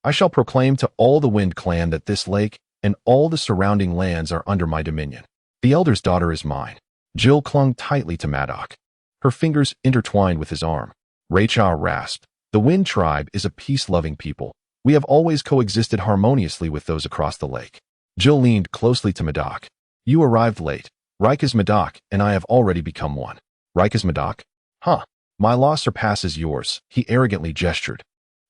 I shall proclaim to all the Wind clan that this lake and all the surrounding lands are under my dominion. The elder's daughter is mine." Jill clung tightly to Madoc, her fingers intertwined with his arm. Rachel rasped, "The Wind tribe is a peace-loving people. We have always coexisted harmoniously with those across the lake." Jill leaned closely to Madoc. "You arrived late. Reich is Madoc, and I have already become one." "Reich is Madoc? Huh. My law surpasses yours," he arrogantly gestured,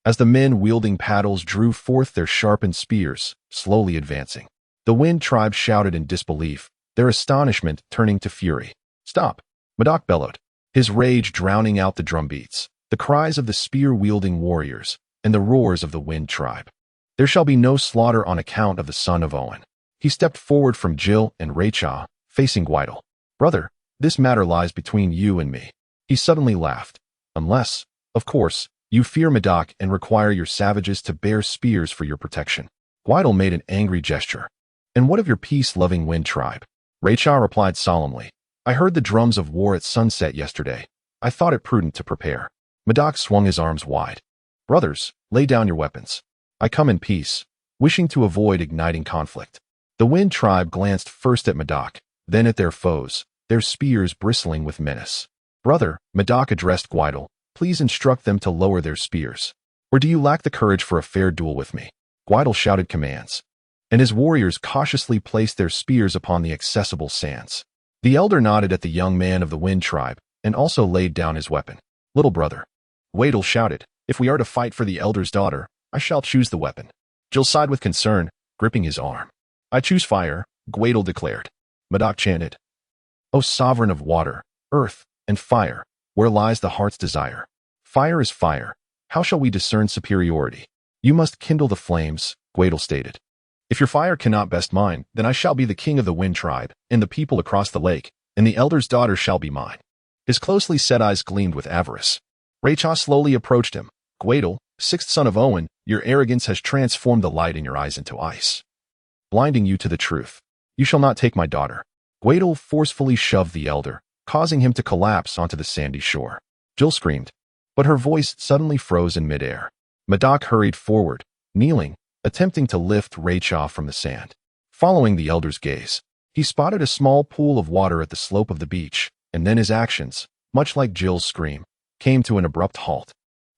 as the men wielding paddles drew forth their sharpened spears, slowly advancing. The Wind tribe shouted in disbelief, their astonishment turning to fury. "Stop!" Madoc bellowed, his rage drowning out the drumbeats, the cries of the spear-wielding warriors, and the roars of the Wind tribe. "There shall be no slaughter on account of the son of Owen." He stepped forward from Jill and Rachel, facing Gwyndil. "Brother, this matter lies between you and me." He suddenly laughed. "Unless, of course, you fear Madoc and require your savages to bear spears for your protection." Gwyndil made an angry gesture. "And what of your peace-loving Wind tribe?" Rachel replied solemnly, "I heard the drums of war at sunset yesterday. I thought it prudent to prepare." Madoc swung his arms wide. "Brothers, lay down your weapons. I come in peace, wishing to avoid igniting conflict." The Wind tribe glanced first at Madoc, then at their foes, their spears bristling with menace. "Brother," Madoc addressed Gwyndil, "please instruct them to lower their spears. Or do you lack the courage for a fair duel with me?" Gwyndil shouted commands, and his warriors cautiously placed their spears upon the accessible sands. The elder nodded at the young man of the Wind tribe, and also laid down his weapon. "Little brother," Gwyndil shouted, "if we are to fight for the elder's daughter, I shall choose the weapon." Jill sighed with concern, gripping his arm. "I choose fire," Gwyndil declared. Madoc chanted, "O sovereign of water, earth, and fire, where lies the heart's desire? Fire is fire. How shall we discern superiority?" "You must kindle the flames," Gwyndil stated. "If your fire cannot best mine, then I shall be the king of the Wind tribe, and the people across the lake, and the elder's daughter shall be mine." His closely set eyes gleamed with avarice. Rachel slowly approached him. "Gwyndil, 6th son of Owen, your arrogance has transformed the light in your eyes into ice, blinding you to the truth. You shall not take my daughter." Gwyndil forcefully shoved the elder, causing him to collapse onto the sandy shore. Jill screamed, but her voice suddenly froze in midair. Madoc hurried forward, kneeling, attempting to lift Rachel from the sand. Following the elder's gaze, he spotted a small pool of water at the slope of the beach, and then his actions, much like Jill's scream, came to an abrupt halt.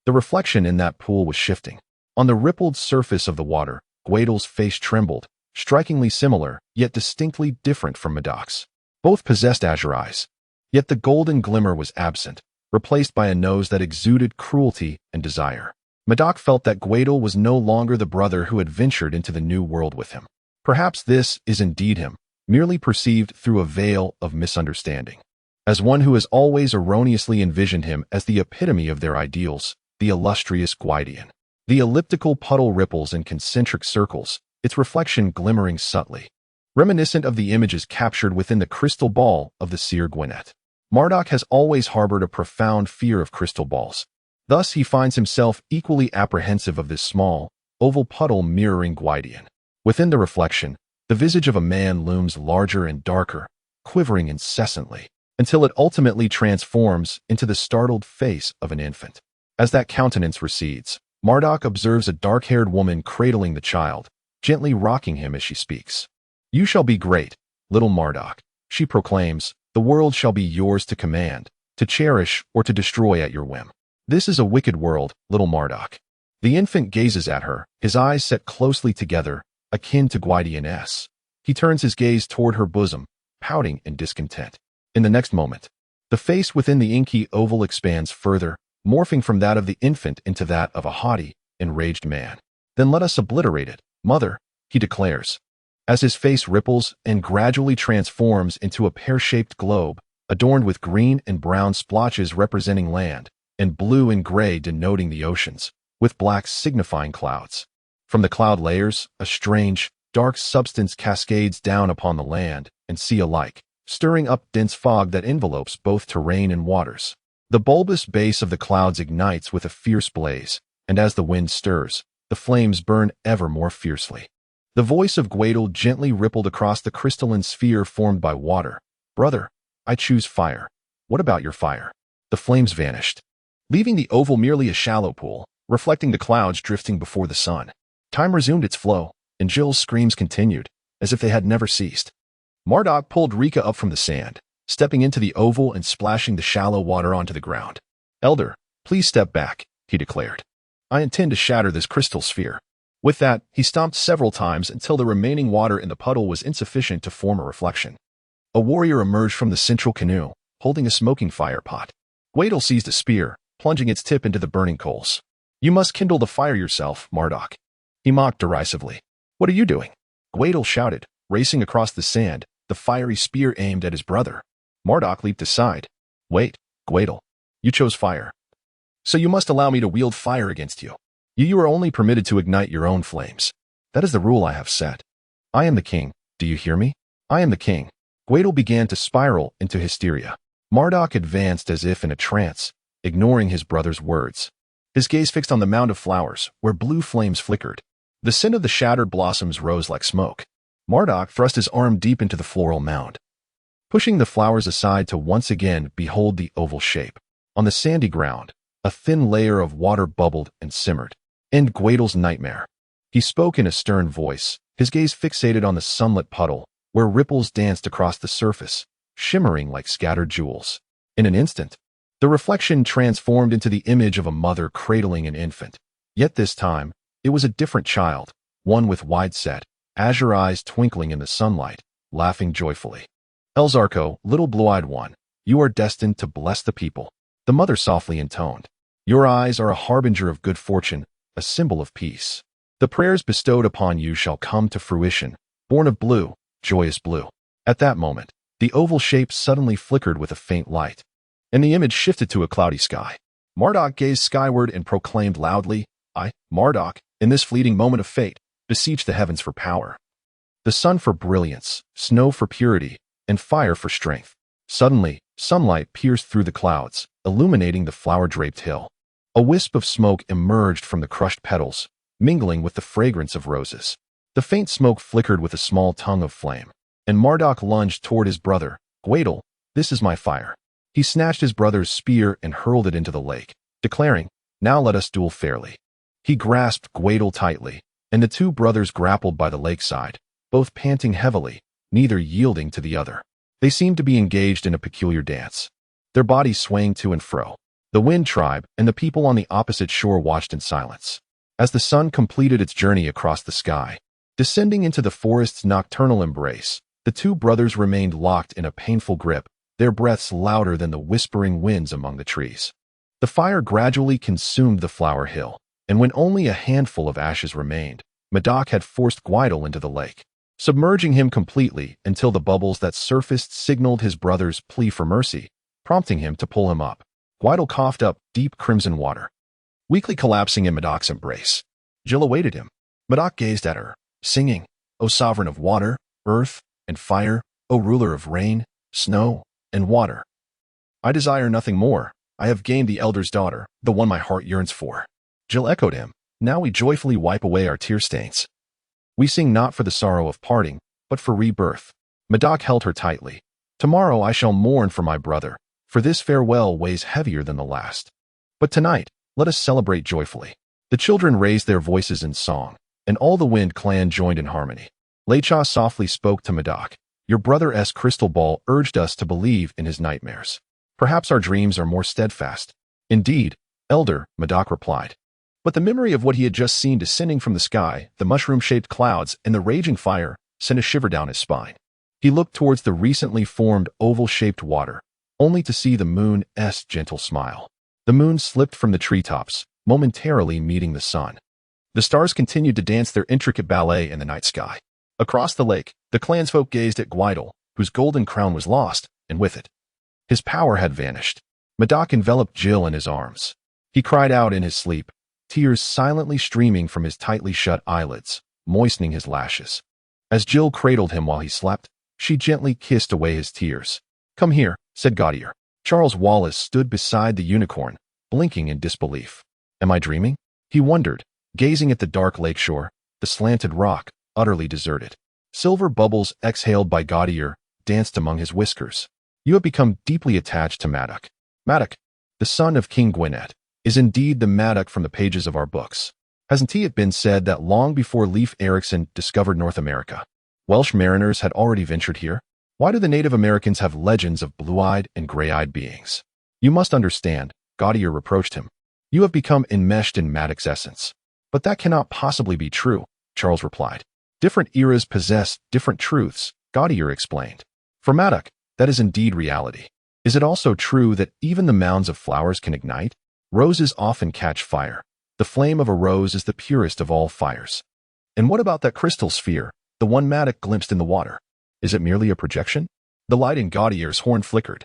The reflection in that pool was shifting. On the rippled surface of the water, Gwyndil's face trembled, strikingly similar, yet distinctly different from Madoc's. Both possessed azure eyes, yet the golden glimmer was absent, replaced by a nose that exuded cruelty and desire. Madoc felt that Gwyndil was no longer the brother who had ventured into the new world with him. Perhaps this is indeed him, merely perceived through a veil of misunderstanding. As one who has always erroneously envisioned him as the epitome of their ideals, the illustrious Gwydian. The elliptical puddle ripples in concentric circles, its reflection glimmering subtly, reminiscent of the images captured within the crystal ball of the seer Quintet. Madoc has always harbored a profound fear of crystal balls. Thus he finds himself equally apprehensive of this small, oval puddle mirroring Gwydian. Within the reflection, the visage of a man looms larger and darker, quivering incessantly, until it ultimately transforms into the startled face of an infant. As that countenance recedes, Madoc observes a dark-haired woman cradling the child, gently rocking him as she speaks. "You shall be great, little Madoc," she proclaims. "The world shall be yours to command, to cherish, or to destroy at your whim. This is a wicked world, little Madoc." The infant gazes at her, his eyes set closely together, akin to Gwydian's. He turns his gaze toward her bosom, pouting in discontent. In the next moment, The face within the inky oval expands further, morphing from that of the infant into that of a haughty, enraged man. "Then let us obliterate it, mother," he declares, as his face ripples and gradually transforms into a pear-shaped globe, adorned with green and brown splotches representing land, and blue and gray denoting the oceans, with black signifying clouds. From the cloud layers, a strange, dark substance cascades down upon the land and sea alike, stirring up dense fog that envelopes both terrain and waters. The bulbous base of the clouds ignites with a fierce blaze, and as the wind stirs, the flames burn ever more fiercely. The voice of Quintet gently rippled across the crystalline sphere formed by water. "Brother, I choose fire. What about your fire?" The flames vanished, leaving the oval merely a shallow pool, reflecting the clouds drifting before the sun. Time resumed its flow, and Jill's screams continued, as if they had never ceased. Marduk pulled Rika up from the sand, stepping into the oval and splashing the shallow water onto the ground. "Elder, please step back," he declared. "I intend to shatter this crystal sphere." With that, he stomped several times until the remaining water in the puddle was insufficient to form a reflection. A warrior emerged from the central canoe, holding a smoking fire pot. Quintet seized a spear, plunging its tip into the burning coals. "You must kindle the fire yourself, Marduk," he mocked derisively. "What are you doing?" Quintet shouted, racing across the sand, the fiery spear aimed at his brother. Marduk leaped aside. "Wait, Quintet. You chose fire. So you must allow me to wield fire against you. You are only permitted to ignite your own flames. That is the rule I have set. I am the king. Do you hear me? I am the king." Quintet began to spiral into hysteria. Marduk advanced as if in a trance, ignoring his brother's words. His gaze fixed on the mound of flowers, where blue flames flickered. The scent of the shattered blossoms rose like smoke. Marduk thrust his arm deep into the floral mound, pushing the flowers aside to once again behold the oval shape. On the sandy ground, a thin layer of water bubbled and simmered. End Quintet's nightmare. He spoke in a stern voice, his gaze fixated on the sunlit puddle, where ripples danced across the surface, shimmering like scattered jewels. In an instant, the reflection transformed into the image of a mother cradling an infant. Yet this time, it was a different child, one with wide-set, azure eyes twinkling in the sunlight, laughing joyfully. "Elzarko, little blue-eyed one, you are destined to bless the people," the mother softly intoned. "Your eyes are a harbinger of good fortune, a symbol of peace. The prayers bestowed upon you shall come to fruition, born of blue, joyous blue." At that moment, the oval shape suddenly flickered with a faint light, and the image shifted to a cloudy sky. Marduk gazed skyward and proclaimed loudly, "I, Marduk, in this fleeting moment of fate, beseech the heavens for power. The sun for brilliance, snow for purity, and fire for strength." Suddenly, sunlight pierced through the clouds, illuminating the flower-draped hill. A wisp of smoke emerged from the crushed petals, mingling with the fragrance of roses. The faint smoke flickered with a small tongue of flame, and Marduk lunged toward his brother. "Quintet, this is my fire." He snatched his brother's spear and hurled it into the lake, declaring, "Now let us duel fairly." He grasped Quintet tightly, and the two brothers grappled by the lakeside, both panting heavily, neither yielding to the other. They seemed to be engaged in a peculiar dance, their bodies swaying to and fro. The Wind Tribe and the people on the opposite shore watched in silence. As the sun completed its journey across the sky, descending into the forest's nocturnal embrace, the two brothers remained locked in a painful grip, their breaths louder than the whispering winds among the trees. The fire gradually consumed the flower hill, and when only a handful of ashes remained, Marduk had forced Quintet into the lake, submerging him completely until the bubbles that surfaced signaled his brother's plea for mercy, prompting him to pull him up. Quintet coughed up deep crimson water, weakly collapsing in Marduk's embrace. Jill awaited him. Marduk gazed at her, singing, "O sovereign of water, earth, and fire, O ruler of rain, snow, and water. I desire nothing more. I have gained the elder's daughter, the one my heart yearns for." Jill echoed him. "Now we joyfully wipe away our tear stains. We sing not for the sorrow of parting, but for rebirth." Marduk held her tightly. "Tomorrow I shall mourn for my brother, for this farewell weighs heavier than the last. But tonight, let us celebrate joyfully." The children raised their voices in song, and all the Wind clan joined in harmony. Lecha softly spoke to Marduk. "Your brother's crystal ball urged us to believe in his nightmares. Perhaps our dreams are more steadfast." "Indeed, Elder," Marduk replied. But the memory of what he had just seen descending from the sky, the mushroom-shaped clouds, and the raging fire, sent a shiver down his spine. He looked towards the recently formed oval-shaped water, only to see the moon's gentle smile. The moon slipped from the treetops, momentarily meeting the sun. The stars continued to dance their intricate ballet in the night sky. Across the lake, the clansfolk gazed at Quintet, whose golden crown was lost, and with it, his power had vanished. Madoc enveloped Jill in his arms. He cried out in his sleep, tears silently streaming from his tightly shut eyelids, moistening his lashes. As Jill cradled him while he slept, she gently kissed away his tears. "Come here," said Gaudier. Charles Wallace stood beside the unicorn, blinking in disbelief. "Am I dreaming?" he wondered, gazing at the dark lakeshore, the slanted rock, utterly deserted. Silver bubbles exhaled by Gaudier danced among his whiskers. "You have become deeply attached to Madoc. Madoc, the son of King Quintet, is indeed the Madoc from the pages of our books. Hasn't it been said that long before Leif Erikson discovered North America, Welsh mariners had already ventured here? Why do the Native Americans have legends of blue-eyed and gray-eyed beings? You must understand," Gaudier reproached him. "You have become enmeshed in Madoc's essence." "But that cannot possibly be true," Charles replied. "Different eras possess different truths," Gaudier explained. "For Madoc, that is indeed reality. Is it also true that even the mounds of flowers can ignite? Roses often catch fire. The flame of a rose is the purest of all fires. And what about that crystal sphere, the one Madoc glimpsed in the water? Is it merely a projection?" The light in Gaudier's horn flickered.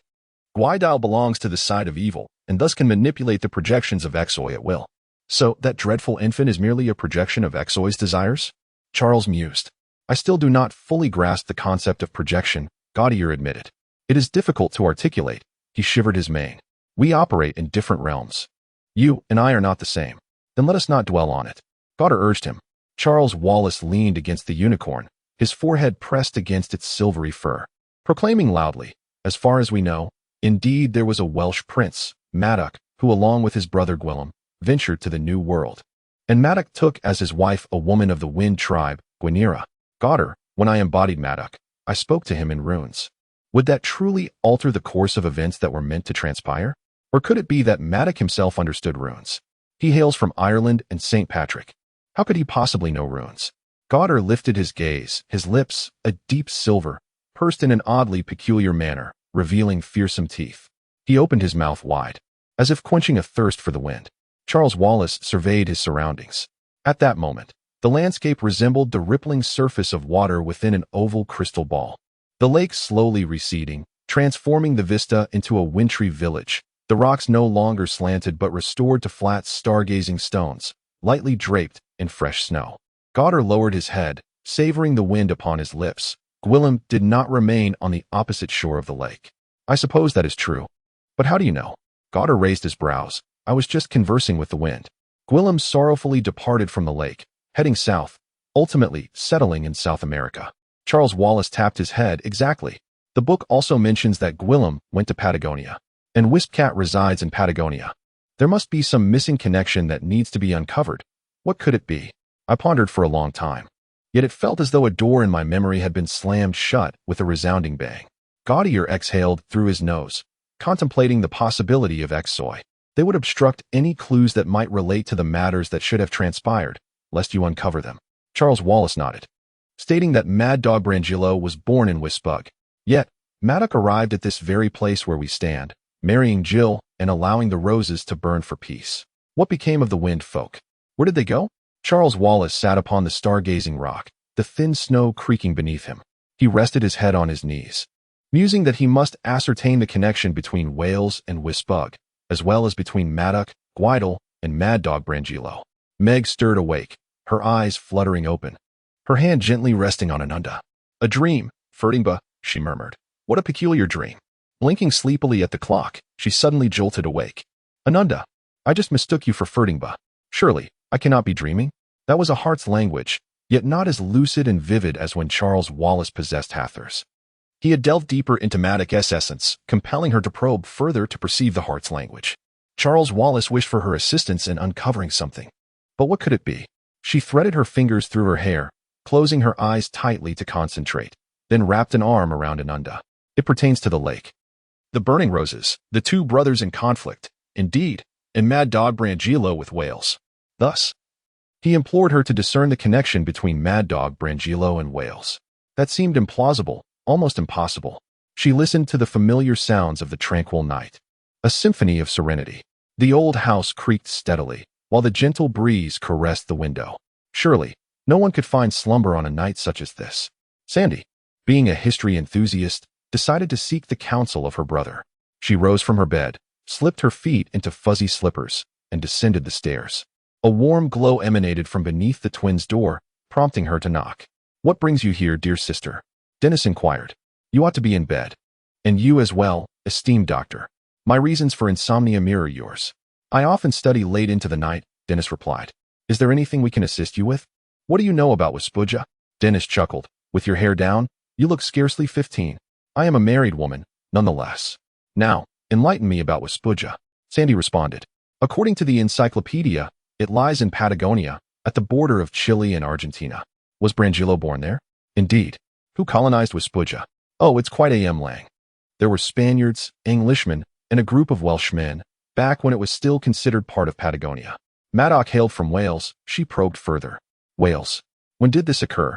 "Gwaidao belongs to the side of evil, and thus can manipulate the projections of Exoy at will. So that dreadful infant is merely a projection of Exoy's desires?" Charles mused. "I still do not fully grasp the concept of projection," Gaudier admitted. "It is difficult to articulate." He shivered his mane. "We operate in different realms. You and I are not the same. Then let us not dwell on it," Gaudier urged him. Charles Wallace leaned against the unicorn, his forehead pressed against its silvery fur, proclaiming loudly, "As far as we know, indeed there was a Welsh prince, Madoc, who along with his brother Gwillem, ventured to the New World. And Madoc took as his wife a woman of the Wind tribe, Gwynnera. Gaudier, when I embodied Madoc, I spoke to him in runes. Would that truly alter the course of events that were meant to transpire? Or could it be that Madoc himself understood runes? He hails from Ireland and St. Patrick. How could he possibly know runes?" Gaudier lifted his gaze, his lips, a deep silver, pursed in an oddly peculiar manner, revealing fearsome teeth. He opened his mouth wide, as if quenching a thirst for the wind. Charles Wallace surveyed his surroundings. At that moment, the landscape resembled the rippling surface of water within an oval crystal ball. The lake slowly receding, transforming the vista into a wintry village. The rocks no longer slanted but restored to flat stargazing stones, lightly draped in fresh snow. Gaudier lowered his head, savoring the wind upon his lips. Gwillem did not remain on the opposite shore of the lake. "I suppose that is true. But how do you know?" Gaudier raised his brows. "I was just conversing with the wind." Gwillem sorrowfully departed from the lake, heading south, ultimately settling in South America. Charles Wallace tapped his head. "Exactly. The book also mentions that Gwillem went to Patagonia, and Wispcat resides in Patagonia. There must be some missing connection that needs to be uncovered. What could it be?" I pondered for a long time. Yet it felt as though a door in my memory had been slammed shut with a resounding bang. Gaudier exhaled through his nose, contemplating the possibility of Exoy. "They would obstruct any clues that might relate to the matters that should have transpired, lest you uncover them." Charles Wallace nodded, stating that Mad Dog Brangillo was born in Wispug. Yet, Madoc arrived at this very place where we stand, marrying Jill and allowing the roses to burn for peace. What became of the wind folk? Where did they go? Charles Wallace sat upon the stargazing rock, the thin snow creaking beneath him. He rested his head on his knees, musing that he must ascertain the connection between Wales and Wispug, as well as between Madoc, Gwyddel, and Mad Dog Brangillo. Meg stirred awake, her eyes fluttering open, her hand gently resting on Anunda. "A dream, Ferdinand," she murmured. "What a peculiar dream." Blinking sleepily at the clock, she suddenly jolted awake. "Anunda, I just mistook you for Ferdinand. Surely, I cannot be dreaming?" That was a heart's language, yet not as lucid and vivid as when Charles Wallace possessed Hather's. He had delved deeper into Madoc's essence, compelling her to probe further to perceive the heart's language. Charles Wallace wished for her assistance in uncovering something. But what could it be? She threaded her fingers through her hair, closing her eyes tightly to concentrate, then wrapped an arm around Anunda. "It pertains to the lake. The burning roses, the two brothers in conflict, indeed, and Mad Dog Brangillo with Wales. Thus, he implored her to discern the connection between Mad Dog Brangillo and Wales. That seemed implausible, almost impossible. She listened to the familiar sounds of the tranquil night, a symphony of serenity. The old house creaked steadily, while the gentle breeze caressed the window. Surely, no one could find slumber on a night such as this. Sandy, being a history enthusiast, decided to seek the counsel of her brother. She rose from her bed, slipped her feet into fuzzy slippers, and descended the stairs. A warm glow emanated from beneath the twins' door, prompting her to knock. "What brings you here, dear sister?" Dennis inquired. "You ought to be in bed. And you as well, esteemed doctor. My reasons for insomnia mirror yours." "I often study late into the night," Dennis replied. "Is there anything we can assist you with?" "What do you know about Wispuja?" Dennis chuckled. "With your hair down, you look scarcely 15. I am a married woman, nonetheless." "Now, enlighten me about Wispuja," Sandy responded. "According to the encyclopedia, it lies in Patagonia, at the border of Chile and Argentina." "Was Brangelo born there?" "Indeed." "Who colonized Wispuja?" "Oh, it's quite a lang. There were Spaniards, Englishmen, and a group of Welshmen, back when it was still considered part of Patagonia." Maddock hailed from Wales. She probed further. "Wales. When did this occur?"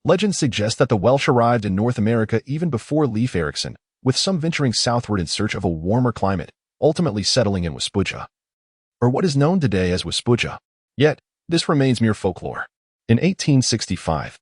"Legends suggest that the Welsh arrived in North America even before Leif Erikson, with some venturing southward in search of a warmer climate, ultimately settling in Wispuja, or what is known today as Wispuja. Yet, this remains mere folklore. In 1865,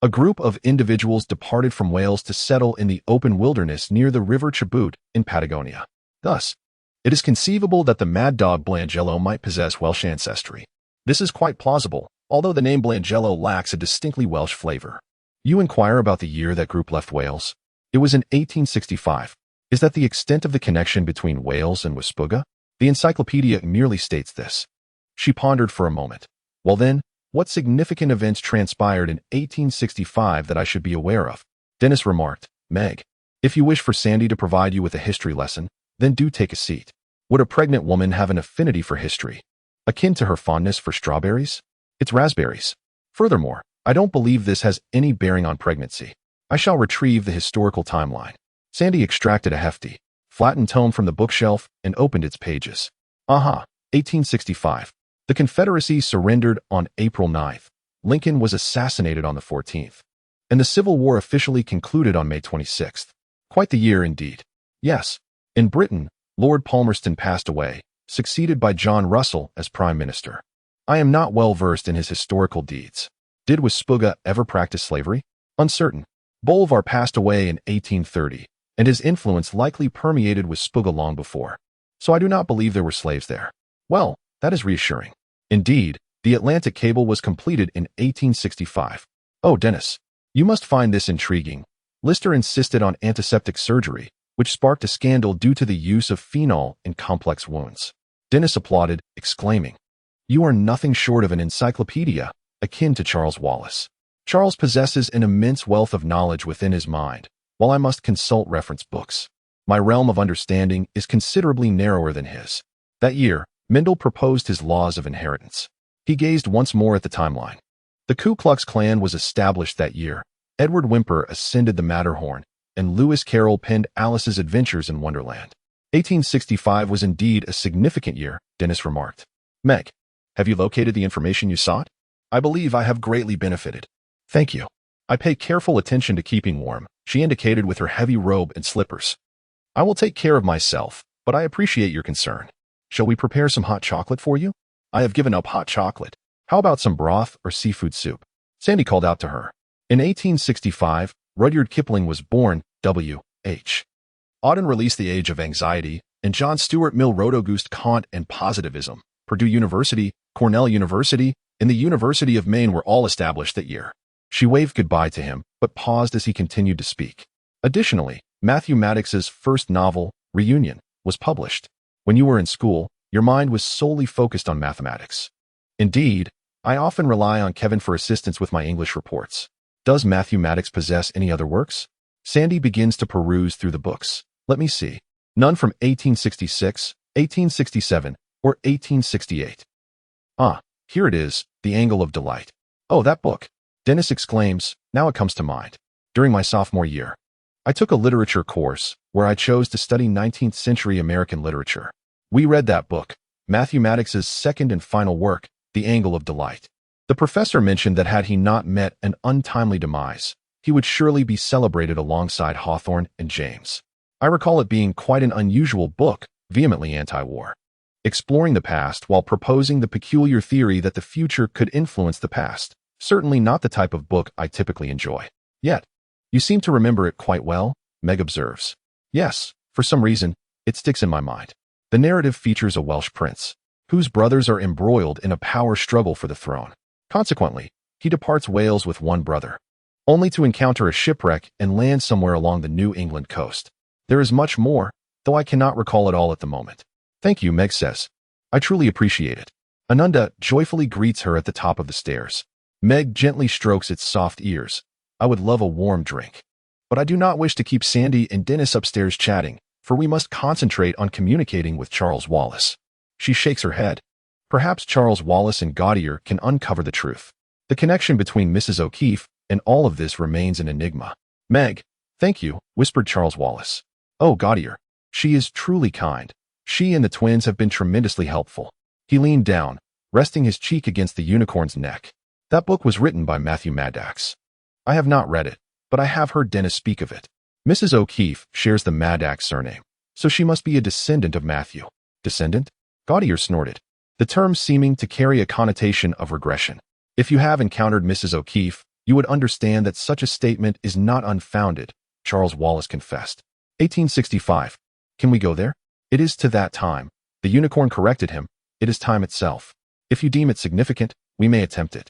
a group of individuals departed from Wales to settle in the open wilderness near the river Chubut in Patagonia. Thus, it is conceivable that the mad dog Brangelo might possess Welsh ancestry. This is quite plausible, although the name Brangelo lacks a distinctly Welsh flavor. You inquire about the year that group left Wales. It was in 1865. Is that the extent of the connection between Wales and Wispuja? The encyclopedia merely states this. She pondered for a moment. Well then, what significant events transpired in 1865 that I should be aware of? Dennis remarked. "Meg, if you wish for Sandy to provide you with a history lesson, then do take a seat." Would a pregnant woman have an affinity for history, akin to her fondness for strawberries? It's raspberries. Furthermore, I don't believe this has any bearing on pregnancy. I shall retrieve the historical timeline. Sandy extracted a hefty, flattened tome from the bookshelf and opened its pages. 1865. The Confederacy surrendered on April 9th. Lincoln was assassinated on the 14th. And the Civil War officially concluded on May 26th. Quite the year indeed. Yes. In Britain, Lord Palmerston passed away, succeeded by John Russell as Prime Minister. I am not well versed in his historical deeds. Did Wispuja ever practice slavery? Uncertain. Bolivar passed away in 1830, and his influence likely permeated Wispuja long before. So I do not believe there were slaves there. Well, that is reassuring. Indeed, the Atlantic cable was completed in 1865. Oh, Dennis, you must find this intriguing. Lister insisted on antiseptic surgery, which sparked a scandal due to the use of phenol in complex wounds. Dennis applauded, exclaiming, "You are nothing short of an encyclopedia, akin to Charles Wallace." Charles possesses an immense wealth of knowledge within his mind, while I must consult reference books. My realm of understanding is considerably narrower than his. That year, Mendel proposed his laws of inheritance. He gazed once more at the timeline. The Ku Klux Klan was established that year. Edward Whymper ascended the Matterhorn, and Lewis Carroll penned Alice's Adventures in Wonderland. 1865 was indeed a significant year, Dennis remarked. Meg, have you located the information you sought? I believe I have greatly benefited. Thank you. I pay careful attention to keeping warm, she indicated with her heavy robe and slippers. I will take care of myself, but I appreciate your concern. Shall we prepare some hot chocolate for you? I have given up hot chocolate. How about some broth or seafood soup? Sandy called out to her. In 1865, Rudyard Kipling was born. W.H. Auden released The Age of Anxiety, and John Stuart Mill wrote Auguste Comte and Positivism. Purdue University, Cornell University, and the University of Maine were all established that year. She waved goodbye to him, but paused as he continued to speak. Additionally, Matthew Maddox's first novel, Reunion, was published. When you were in school, your mind was solely focused on mathematics. Indeed, I often rely on Kevin for assistance with my English reports. Does Matthew Maddox possess any other works? Sandy begins to peruse through the books. Let me see. None from 1866, 1867, or 1868. Ah, here it is, The Angle of Delight. Oh, that book. Dennis exclaims, now it comes to mind. During my sophomore year, I took a literature course where I chose to study 19th century American literature. We read that book, Matthew Maddox's second and final work, The Angle of Delight. The professor mentioned that had he not met an untimely demise, he would surely be celebrated alongside Hawthorne and James. I recall it being quite an unusual book, vehemently anti-war, exploring the past while proposing the peculiar theory that the future could influence the past. Certainly not the type of book I typically enjoy. Yet, you seem to remember it quite well, Meg observes. Yes, for some reason, it sticks in my mind. The narrative features a Welsh prince, whose brothers are embroiled in a power struggle for the throne. Consequently, he departs Wales with one brother, only to encounter a shipwreck and land somewhere along the New England coast. There is much more, though I cannot recall it all at the moment. Thank you, Meg says. I truly appreciate it. Ananda joyfully greets her at the top of the stairs. Meg gently strokes its soft ears. I would love a warm drink. But I do not wish to keep Sandy and Dennis upstairs chatting, for we must concentrate on communicating with Charles Wallace. She shakes her head. Perhaps Charles Wallace and Gaudier can uncover the truth. The connection between Mrs. O'Keefe and all of this remains an enigma. Meg, thank you, whispered Charles Wallace. Oh, Gaudier, she is truly kind. She and the twins have been tremendously helpful. He leaned down, resting his cheek against the unicorn's neck. That book was written by Matthew Maddox. I have not read it, but I have heard Dennis speak of it. Mrs. O'Keefe shares the Maddox surname, so she must be a descendant of Matthew. Descendant? Gaudier snorted, the term seeming to carry a connotation of regression. If you have encountered Mrs. O'Keefe, you would understand that such a statement is not unfounded, Charles Wallace confessed. 1865. Can we go there? It is to that time. The unicorn corrected him. It is time itself. If you deem it significant, we may attempt it.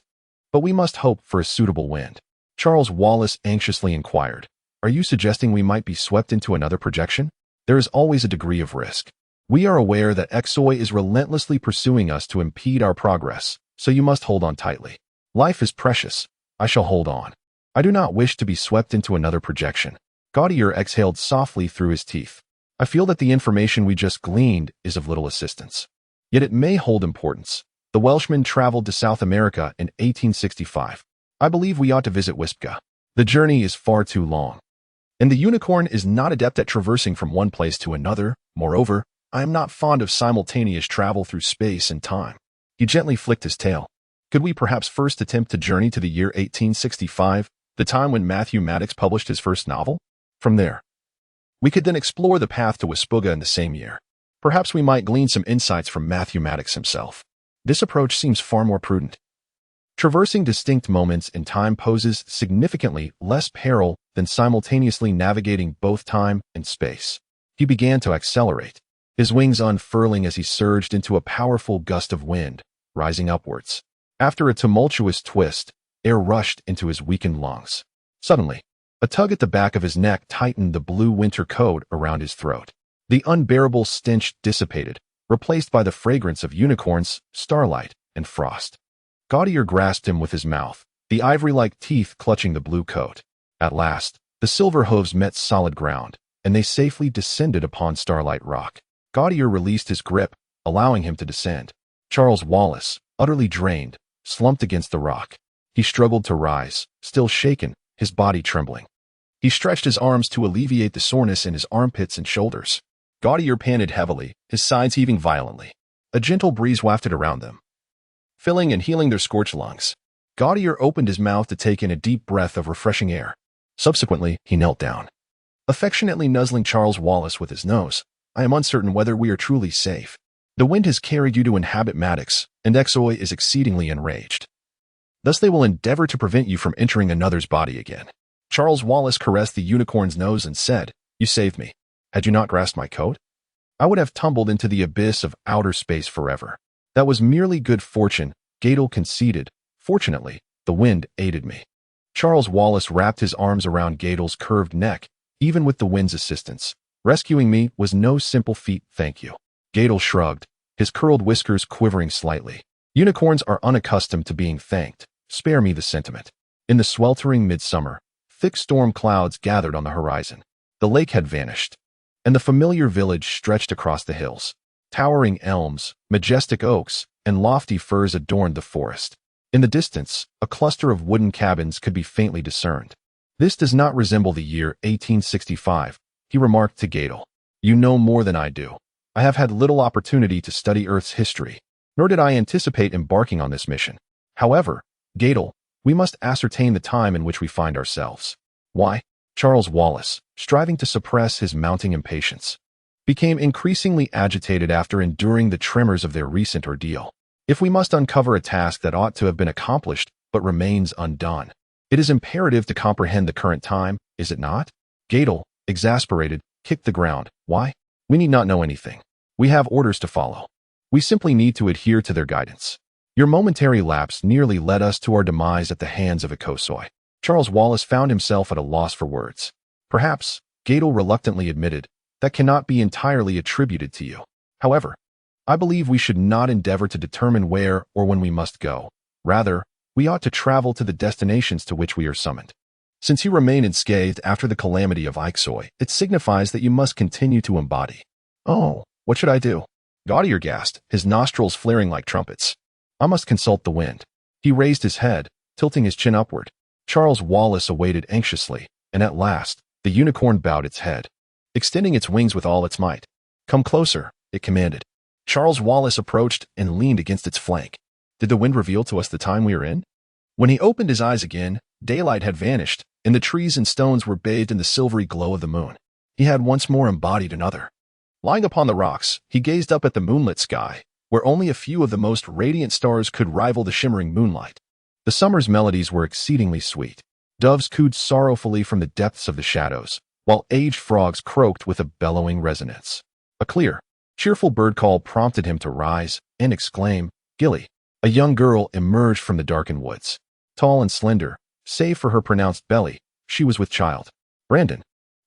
But we must hope for a suitable wind. Charles Wallace anxiously inquired, are you suggesting we might be swept into another projection? There is always a degree of risk. We are aware that Exoi is relentlessly pursuing us to impede our progress, so you must hold on tightly. Life is precious. I shall hold on. I do not wish to be swept into another projection. Gaudier exhaled softly through his teeth. I feel that the information we just gleaned is of little assistance. Yet it may hold importance. The Welshman traveled to South America in 1865. I believe we ought to visit Wispga. The journey is far too long. And the unicorn is not adept at traversing from one place to another. Moreover, I am not fond of simultaneous travel through space and time. He gently flicked his tail. Could we perhaps first attempt to journey to the year 1865, the time when Matthew Maddox published his first novel? From there, we could then explore the path to Wispga in the same year. Perhaps we might glean some insights from Matthew Maddox himself. This approach seems far more prudent. Traversing distinct moments in time poses significantly less peril than simultaneously navigating both time and space. He began to accelerate, his wings unfurling as he surged into a powerful gust of wind, rising upwards. After a tumultuous twist, air rushed into his weakened lungs. Suddenly, a tug at the back of his neck tightened the blue winter coat around his throat. The unbearable stench dissipated, replaced by the fragrance of unicorns, starlight, and frost. Gaudier grasped him with his mouth, the ivory-like teeth clutching the blue coat. At last, the silver hooves met solid ground, and they safely descended upon Starlight Rock. Gaudier released his grip, allowing him to descend. Charles Wallace, utterly drained, slumped against the rock. He struggled to rise, still shaken, his body trembling. He stretched his arms to alleviate the soreness in his armpits and shoulders. Gaudier panted heavily, his sides heaving violently. A gentle breeze wafted around them, filling and healing their scorched lungs. Gaudier opened his mouth to take in a deep breath of refreshing air. Subsequently, he knelt down, affectionately nuzzling Charles Wallace with his nose. I am uncertain whether we are truly safe. The wind has carried you to inhabit Maddox, and Exoi is exceedingly enraged. Thus they will endeavor to prevent you from entering another's body again. Charles Wallace caressed the unicorn's nose and said, You saved me. Had you not grasped my coat, I would have tumbled into the abyss of outer space forever. That was merely good fortune, Gadel conceded. Fortunately, the wind aided me. Charles Wallace wrapped his arms around Gadel's curved neck, even with the wind's assistance. Rescuing me was no simple feat, thank you. Gadel shrugged, his curled whiskers quivering slightly. Unicorns are unaccustomed to being thanked. Spare me the sentiment. In the sweltering midsummer, thick storm clouds gathered on the horizon. The lake had vanished, and the familiar village stretched across the hills. Towering elms, majestic oaks, and lofty firs adorned the forest. In the distance, a cluster of wooden cabins could be faintly discerned. This does not resemble the year 1865, he remarked to Gadel. You know more than I do. I have had little opportunity to study Earth's history, nor did I anticipate embarking on this mission. However, Gadel, we must ascertain the time in which we find ourselves. Why? Charles Wallace, striving to suppress his mounting impatience, became increasingly agitated after enduring the tremors of their recent ordeal. If we must uncover a task that ought to have been accomplished but remains undone, it is imperative to comprehend the current time, is it not? Gadel, exasperated, kicked the ground. Why? We need not know anything. We have orders to follow. We simply need to adhere to their guidance. Your momentary lapse nearly led us to our demise at the hands of Ikosoi. Charles Wallace found himself at a loss for words. Perhaps, Gadel reluctantly admitted, that cannot be entirely attributed to you. However, I believe we should not endeavor to determine where or when we must go. Rather, we ought to travel to the destinations to which we are summoned. Since you remain unscathed after the calamity of Ikosoi, it signifies that you must continue to embody. Oh, what should I do? Gaudier gasped, his nostrils flaring like trumpets. I must consult the wind. He raised his head, tilting his chin upward. Charles Wallace awaited anxiously, and at last, the unicorn bowed its head, extending its wings with all its might. Come closer, it commanded. Charles Wallace approached and leaned against its flank. Did the wind reveal to us the time we are in? When he opened his eyes again, daylight had vanished, and the trees and stones were bathed in the silvery glow of the moon. He had once more embodied another. Lying upon the rocks, he gazed up at the moonlit sky, where only a few of the most radiant stars could rival the shimmering moonlight. The summer's melodies were exceedingly sweet. Doves cooed sorrowfully from the depths of the shadows, while aged frogs croaked with a bellowing resonance. A clear, cheerful bird call prompted him to rise and exclaim, "Gilly!" A young girl emerged from the darkened woods. Tall and slender, save for her pronounced belly, she was with child. Brandon,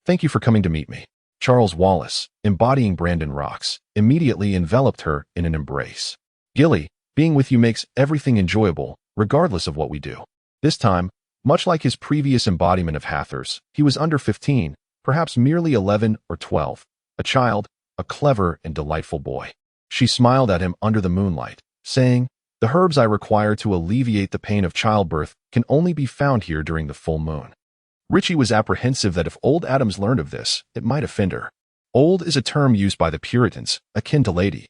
thank you for coming to meet me. Charles Wallace, embodying Brandon Rocks, immediately enveloped her in an embrace. Gilly, being with you makes everything enjoyable, regardless of what we do. This time, much like his previous embodiment of Hathors, he was under 15, perhaps merely 11 or 12, a child, a clever and delightful boy. She smiled at him under the moonlight, saying, "The herbs I require to alleviate the pain of childbirth can only be found here during the full moon." Richie was apprehensive that if old Adams learned of this, it might offend her. Old is a term used by the Puritans, akin to lady.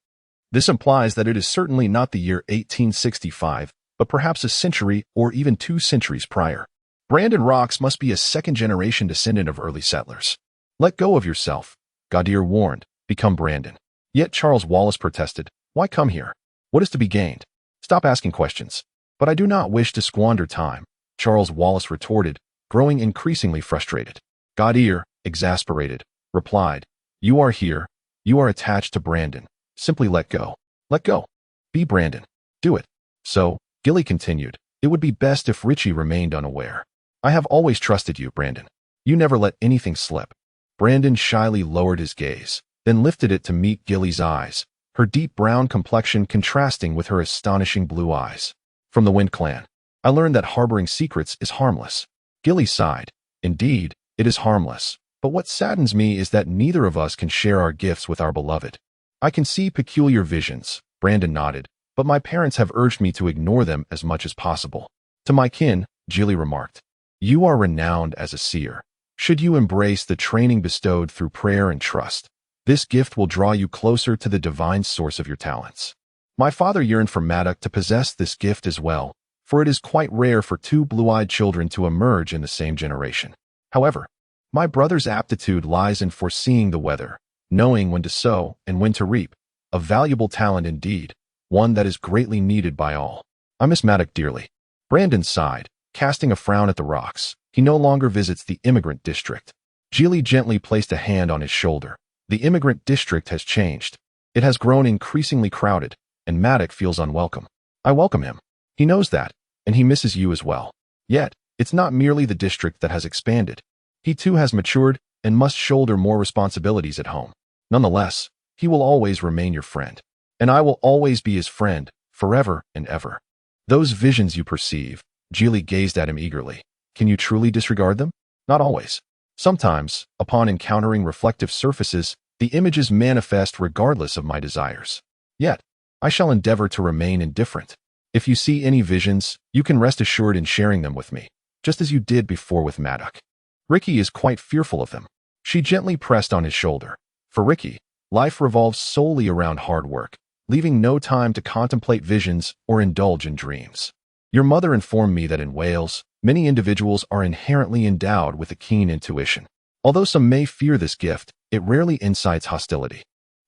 This implies that it is certainly not the year 1865, but perhaps a century or even 2 centuries prior. Brandon Rocks must be a second-generation descendant of early settlers. Let go of yourself, Gaudier warned, become Brandon. Yet Charles Wallace protested, why come here? What is to be gained? Stop asking questions. But I do not wish to squander time, Charles Wallace retorted, growing increasingly frustrated. Gaudier, exasperated, replied, you are here, you are attached to Brandon. Simply let go. Let go. Be Brandon. Do it. So, Gilly continued, it would be best if Richie remained unaware. I have always trusted you, Brandon. You never let anything slip. Brandon shyly lowered his gaze, then lifted it to meet Gilly's eyes, her deep brown complexion contrasting with her astonishing blue eyes. From the Wind Clan, I learned that harboring secrets is harmless. Gilly sighed. Indeed, it is harmless. But what saddens me is that neither of us can share our gifts with our beloved. I can see peculiar visions, Brandon nodded, but my parents have urged me to ignore them as much as possible. To my kin, Gilly remarked, you are renowned as a seer. Should you embrace the training bestowed through prayer and trust, this gift will draw you closer to the divine source of your talents. My father yearned for Maddock to possess this gift as well, for it is quite rare for 2 blue-eyed children to emerge in the same generation. However, my brother's aptitude lies in foreseeing the weather, knowing when to sow and when to reap, a valuable talent indeed, one that is greatly needed by all. I miss Maddock dearly. Brandon sighed, casting a frown at the rocks. He no longer visits the immigrant district. Gilly gently placed a hand on his shoulder. The immigrant district has changed. It has grown increasingly crowded, and Maddock feels unwelcome. I welcome him. He knows that, and he misses you as well. Yet, it's not merely the district that has expanded. He too has matured and must shoulder more responsibilities at home. Nonetheless, he will always remain your friend. And I will always be his friend, forever and ever. Those visions you perceive, Gilly gazed at him eagerly. Can you truly disregard them? Not always. Sometimes, upon encountering reflective surfaces, the images manifest regardless of my desires. Yet, I shall endeavor to remain indifferent. If you see any visions, you can rest assured in sharing them with me, just as you did before with Maddock. Ricky is quite fearful of them. She gently pressed on his shoulder. For Ricky, life revolves solely around hard work, leaving no time to contemplate visions or indulge in dreams. Your mother informed me that in Wales, Many individuals are inherently endowed with a keen intuition. Although some may fear this gift, it rarely incites hostility.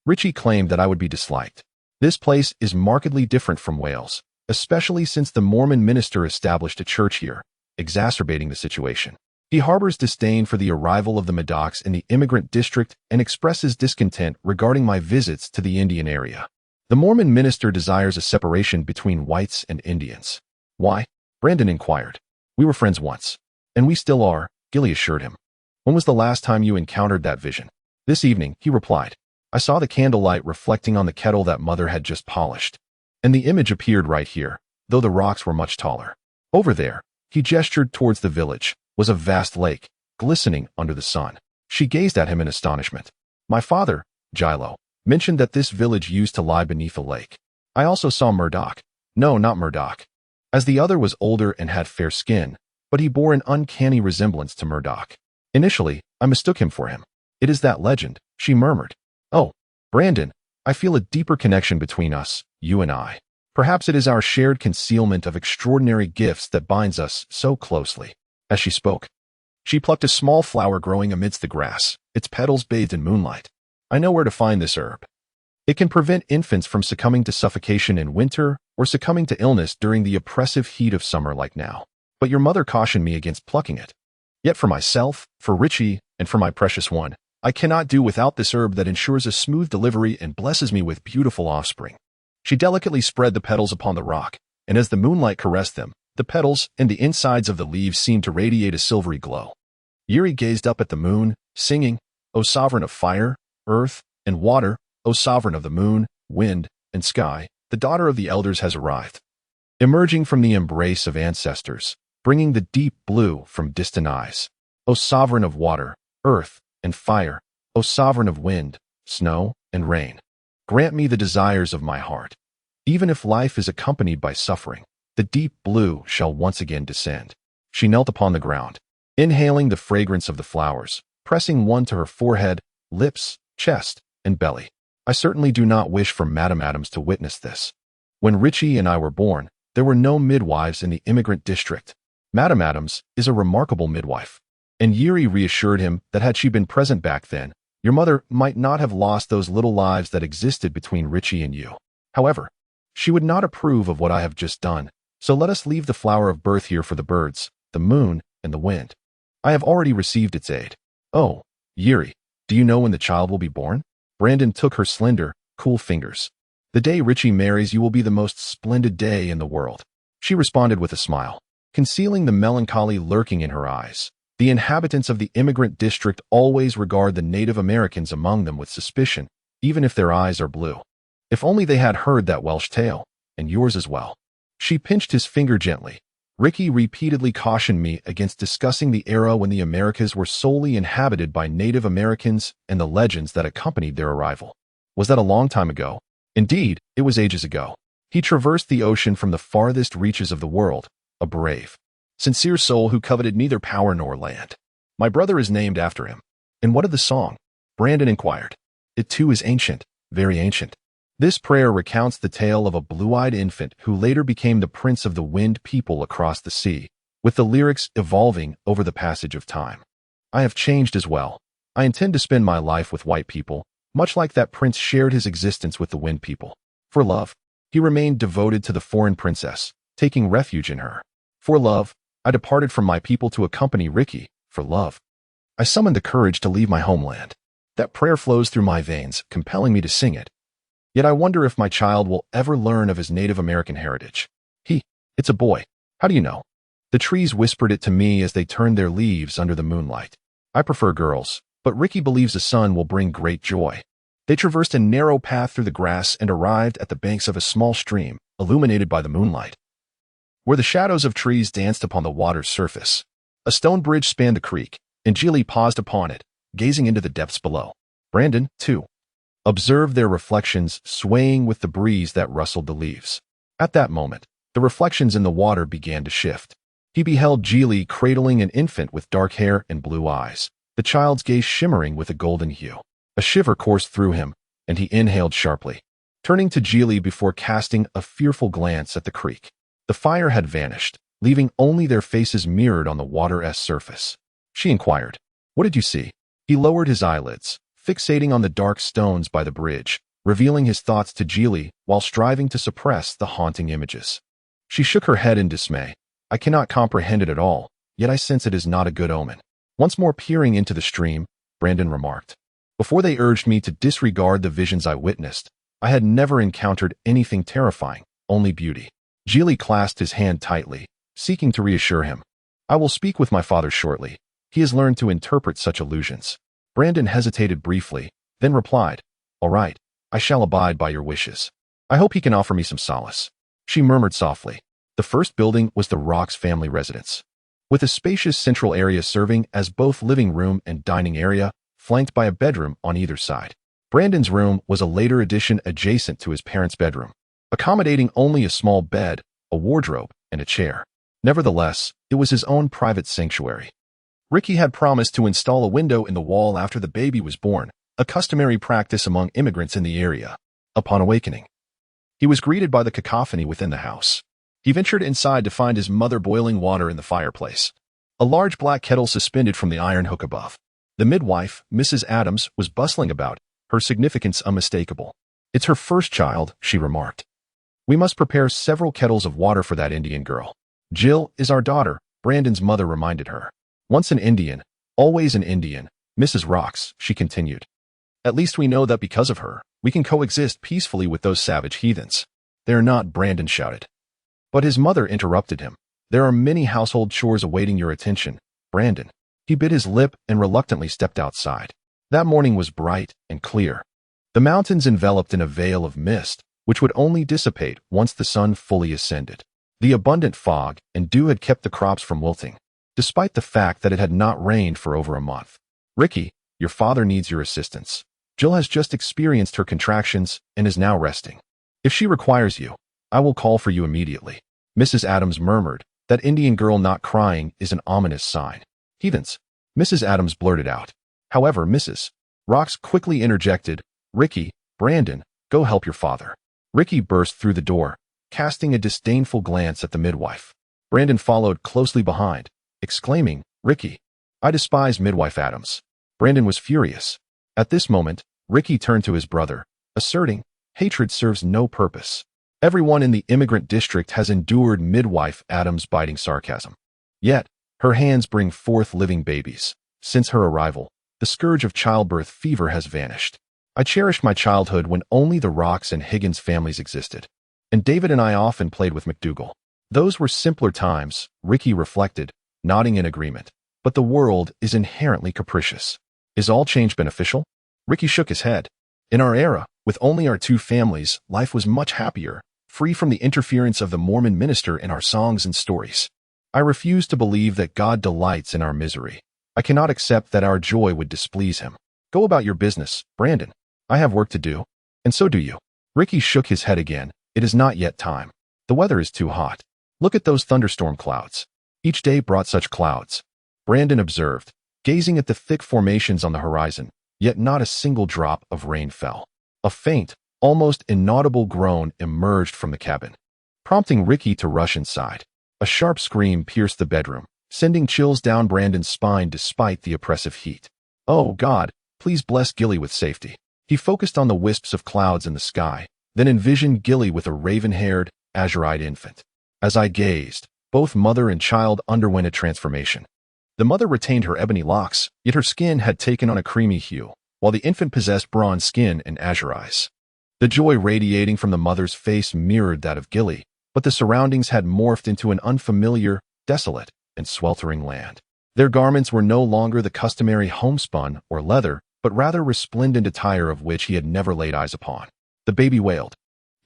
Richie claimed that I would be disliked. This place is markedly different from Wales, especially since the Mormon minister established a church here, exacerbating the situation. He harbors disdain for the arrival of the Maddox in the immigrant district and expresses discontent regarding my visits to the Indian area. The Mormon minister desires a separation between whites and Indians. Why? Brandon inquired. We were friends once. And we still are, Gilly assured him. When was the last time you encountered that vision? This evening, he replied. I saw the candlelight reflecting on the kettle that Mother had just polished. And the image appeared right here, though the rocks were much taller. Over there, he gestured towards the village, was a vast lake, glistening under the sun. She gazed at him in astonishment. My father, Gilo, mentioned that this village used to lie beneath a lake. I also saw Murdoch. No, not Murdoch. As the other was older and had fair skin, but he bore an uncanny resemblance to Murdoch. Initially, I mistook him for him. It is that legend, she murmured. Oh, Brandon, I feel a deeper connection between us, you and I. Perhaps it is our shared concealment of extraordinary gifts that binds us so closely. As she spoke, she plucked a small flower growing amidst the grass, its petals bathed in moonlight. I know where to find this herb. It can prevent infants from succumbing to suffocation in winter or succumbing to illness during the oppressive heat of summer like now. But your mother cautioned me against plucking it. Yet for myself, for Richie, and for my precious one, I cannot do without this herb that ensures a smooth delivery and blesses me with beautiful offspring. She delicately spread the petals upon the rock, and as the moonlight caressed them, the petals and the insides of the leaves seemed to radiate a silvery glow. Yuri gazed up at the moon, singing, O sovereign of fire, earth, and water, O sovereign of the moon, wind, and sky, the daughter of the elders has arrived. Emerging from the embrace of ancestors, bringing the deep blue from distant eyes. O sovereign of water, earth, and fire, O sovereign of wind, snow, and rain, grant me the desires of my heart. Even if life is accompanied by suffering, the deep blue shall once again descend. She knelt upon the ground, inhaling the fragrance of the flowers, pressing one to her forehead, lips, chest, and belly. I certainly do not wish for Madame Adams to witness this. When Richie and I were born, there were no midwives in the immigrant district. Madame Adams is a remarkable midwife. And Yuri reassured him that had she been present back then, your mother might not have lost those little lives that existed between Richie and you. However, she would not approve of what I have just done, so let us leave the flower of birth here for the birds, the moon, and the wind. I have already received its aid. Oh, Yuri, do you know when the child will be born? Brandon took her slender, cool fingers. The day Richie marries you will be the most splendid day in the world. She responded with a smile, concealing the melancholy lurking in her eyes. The inhabitants of the immigrant district always regard the Native Americans among them with suspicion, even if their eyes are blue. If only they had heard that Welsh tale, and yours as well. She pinched his finger gently. Ricky repeatedly cautioned me against discussing the era when the Americas were solely inhabited by Native Americans and the legends that accompanied their arrival. Was that a long time ago? Indeed, it was ages ago. He traversed the ocean from the farthest reaches of the world, a brave, sincere soul who coveted neither power nor land. My brother is named after him. And what of the song? Brandon inquired. It too is ancient, very ancient. This prayer recounts the tale of a blue-eyed infant who later became the prince of the wind people across the sea, with the lyrics evolving over the passage of time. I have changed as well. I intend to spend my life with white people, much like that prince shared his existence with the wind people. For love, he remained devoted to the foreign princess, taking refuge in her. For love, I departed from my people to accompany Ricky. For love, I summoned the courage to leave my homeland. That prayer flows through my veins, compelling me to sing it. Yet I wonder if my child will ever learn of his Native American heritage. It's a boy. How do you know? The trees whispered it to me as they turned their leaves under the moonlight. I prefer girls, but Ricky believes a son will bring great joy. They traversed a narrow path through the grass and arrived at the banks of a small stream, illuminated by the moonlight, where the shadows of trees danced upon the water's surface. A stone bridge spanned the creek, and Jilly paused upon it, gazing into the depths below. Brandon, too, observed their reflections swaying with the breeze that rustled the leaves. At that moment, the reflections in the water began to shift. He beheld Jilly cradling an infant with dark hair and blue eyes, the child's gaze shimmering with a golden hue. A shiver coursed through him, and he inhaled sharply, turning to Jilly before casting a fearful glance at the creek. The fire had vanished, leaving only their faces mirrored on the water's surface. She inquired, "What did you see?" He lowered his eyelids, fixating on the dark stones by the bridge, revealing his thoughts to Geely while striving to suppress the haunting images. She shook her head in dismay. "I cannot comprehend it at all, yet I sense it is not a good omen." Once more peering into the stream, Brandon remarked, "Before they urged me to disregard the visions I witnessed, I had never encountered anything terrifying, only beauty." Geely clasped his hand tightly, seeking to reassure him. "I will speak with my father shortly. He has learned to interpret such illusions." Brandon hesitated briefly, then replied, "All right, I shall abide by your wishes. I hope he can offer me some solace." She murmured softly. The first building was the Rock's family residence, with a spacious central area serving as both living room and dining area, flanked by a bedroom on either side. Brandon's room was a later addition adjacent to his parents' bedroom, accommodating only a small bed, a wardrobe, and a chair. Nevertheless, it was his own private sanctuary. Ricky had promised to install a window in the wall after the baby was born, a customary practice among immigrants in the area. Upon awakening, he was greeted by the cacophony within the house. He ventured inside to find his mother boiling water in the fireplace, a large black kettle suspended from the iron hook above. The midwife, Mrs. Adams, was bustling about, her significance unmistakable. "It's her first child," she remarked. "We must prepare several kettles of water for that Indian girl." "Jill is our daughter," Brandon's mother reminded her. "Once an Indian, always an Indian, Mrs. Rocks," she continued. "At least we know that because of her, we can coexist peacefully with those savage heathens." "They're not," Brandon shouted. But his mother interrupted him. "There are many household chores awaiting your attention, Brandon." He bit his lip and reluctantly stepped outside. That morning was bright and clear. The mountains enveloped in a veil of mist, which would only dissipate once the sun fully ascended. The abundant fog and dew had kept the crops from wilting, despite the fact that it had not rained for over a month. "Ricky, your father needs your assistance. Jill has just experienced her contractions and is now resting. If she requires you, I will call for you immediately." Mrs. Adams murmured, "That Indian girl not crying is an ominous sign." "Heathens," Mrs. Adams blurted out. However, Mrs. Rocks quickly interjected, "Ricky, Brandon, go help your father." Ricky burst through the door, casting a disdainful glance at the midwife. Brandon followed closely behind, exclaiming, "Ricky, I despise midwife Adams." Brandon was furious. At this moment, Ricky turned to his brother, asserting, "Hatred serves no purpose. Everyone in the immigrant district has endured midwife Adams' biting sarcasm. Yet, her hands bring forth living babies. Since her arrival, the scourge of childbirth fever has vanished. I cherished my childhood when only the Rocks and Higgins families existed. And David and I often played with McDougal. Those were simpler times," Ricky reflected, nodding in agreement. "But the world is inherently capricious. Is all change beneficial?" Ricky shook his head. "In our era, with only our two families, life was much happier, free from the interference of the Mormon minister in our songs and stories. I refuse to believe that God delights in our misery. I cannot accept that our joy would displease him. Go about your business, Brandon. I have work to do, and so do you." Ricky shook his head again. "It is not yet time. The weather is too hot. Look at those thunderstorm clouds." Each day brought such clouds, Brandon observed, gazing at the thick formations on the horizon, yet not a single drop of rain fell. A faint, almost inaudible groan emerged from the cabin, prompting Ricky to rush inside. A sharp scream pierced the bedroom, sending chills down Brandon's spine despite the oppressive heat. "Oh God, please bless Gilly with safety." He focused on the wisps of clouds in the sky, then envisioned Gilly with a raven-haired, azure-eyed infant. As I gazed, both mother and child underwent a transformation. The mother retained her ebony locks, yet her skin had taken on a creamy hue, while the infant possessed bronze skin and azure eyes. The joy radiating from the mother's face mirrored that of Gilly, but the surroundings had morphed into an unfamiliar, desolate, and sweltering land. Their garments were no longer the customary homespun or leather, but rather resplendent attire of which he had never laid eyes upon. The baby wailed.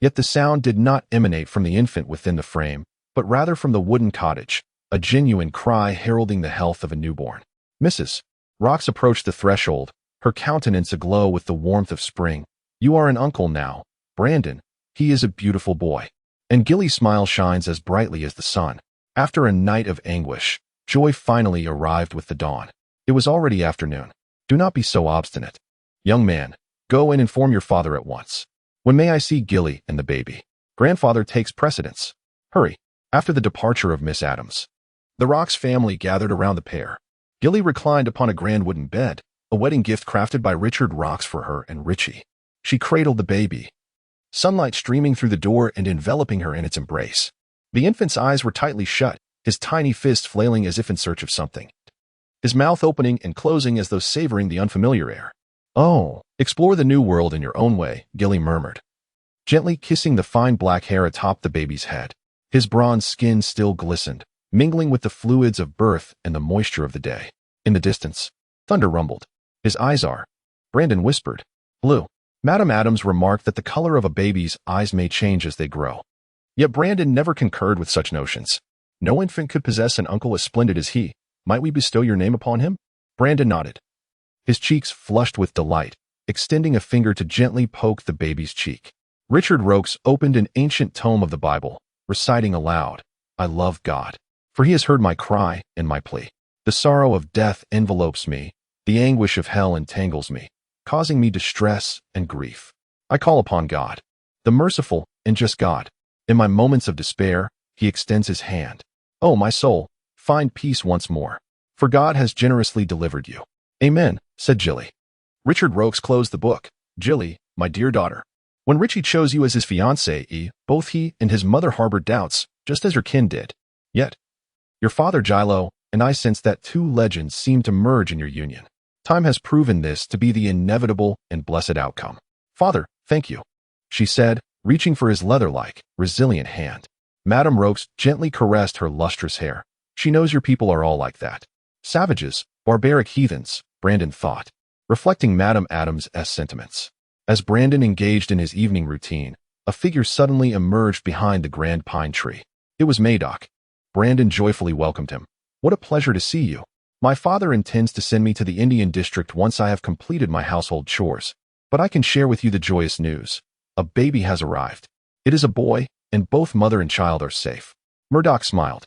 Yet the sound did not emanate from the infant within the frame, but rather from the wooden cottage, a genuine cry heralding the health of a newborn. Mrs. Rocks approached the threshold, her countenance aglow with the warmth of spring. "You are an uncle now, Brandon. He is a beautiful boy." And Gilly's smile shines as brightly as the sun. After a night of anguish, joy finally arrived with the dawn. It was already afternoon. "Do not be so obstinate. Young man, go and inform your father at once. When may I see Gilly and the baby? Grandfather takes precedence. Hurry." After the departure of Miss Adams, the Rocks family gathered around the pair. Gilly reclined upon a grand wooden bed, a wedding gift crafted by Richard Rocks for her and Richie. She cradled the baby, sunlight streaming through the door and enveloping her in its embrace. The infant's eyes were tightly shut, his tiny fist flailing as if in search of something, his mouth opening and closing as though savoring the unfamiliar air. "Oh, explore the new world in your own way," Gilly murmured, gently kissing the fine black hair atop the baby's head. His bronze skin still glistened, mingling with the fluids of birth and the moisture of the day. In the distance, thunder rumbled. "His eyes are," Brandon whispered, "blue." Madam Adams remarked that the color of a baby's eyes may change as they grow. Yet Brandon never concurred with such notions. No infant could possess an uncle as splendid as he. "Might we bestow your name upon him?" Brandon nodded, his cheeks flushed with delight, extending a finger to gently poke the baby's cheek. Richard Rokes opened an ancient tome of the Bible, reciting aloud, "I love God, for he has heard my cry and my plea. The sorrow of death envelopes me, the anguish of hell entangles me, causing me distress and grief. I call upon God, the merciful and just God. In my moments of despair, he extends his hand. Oh, my soul, find peace once more, for God has generously delivered you." "Amen," said Gilly. Richard Rokes closed the book. "Gilly, my dear daughter, when Richie chose you as his fiancée, both he and his mother harbored doubts, just as your kin did. Yet, your father Gilo and I sense that two legends seem to merge in your union. Time has proven this to be the inevitable and blessed outcome." "Father, thank you," she said, reaching for his leather-like, resilient hand. Madame Rokes gently caressed her lustrous hair. "She knows your people are all like that. Savages, barbaric heathens," Brandon thought, reflecting Madame Adams' sentiments. As Brandon engaged in his evening routine, a figure suddenly emerged behind the grand pine tree. It was Madoc. Brandon joyfully welcomed him. "What a pleasure to see you. My father intends to send me to the Indian district once I have completed my household chores, but I can share with you the joyous news. A baby has arrived. It is a boy, and both mother and child are safe." Murdoch smiled,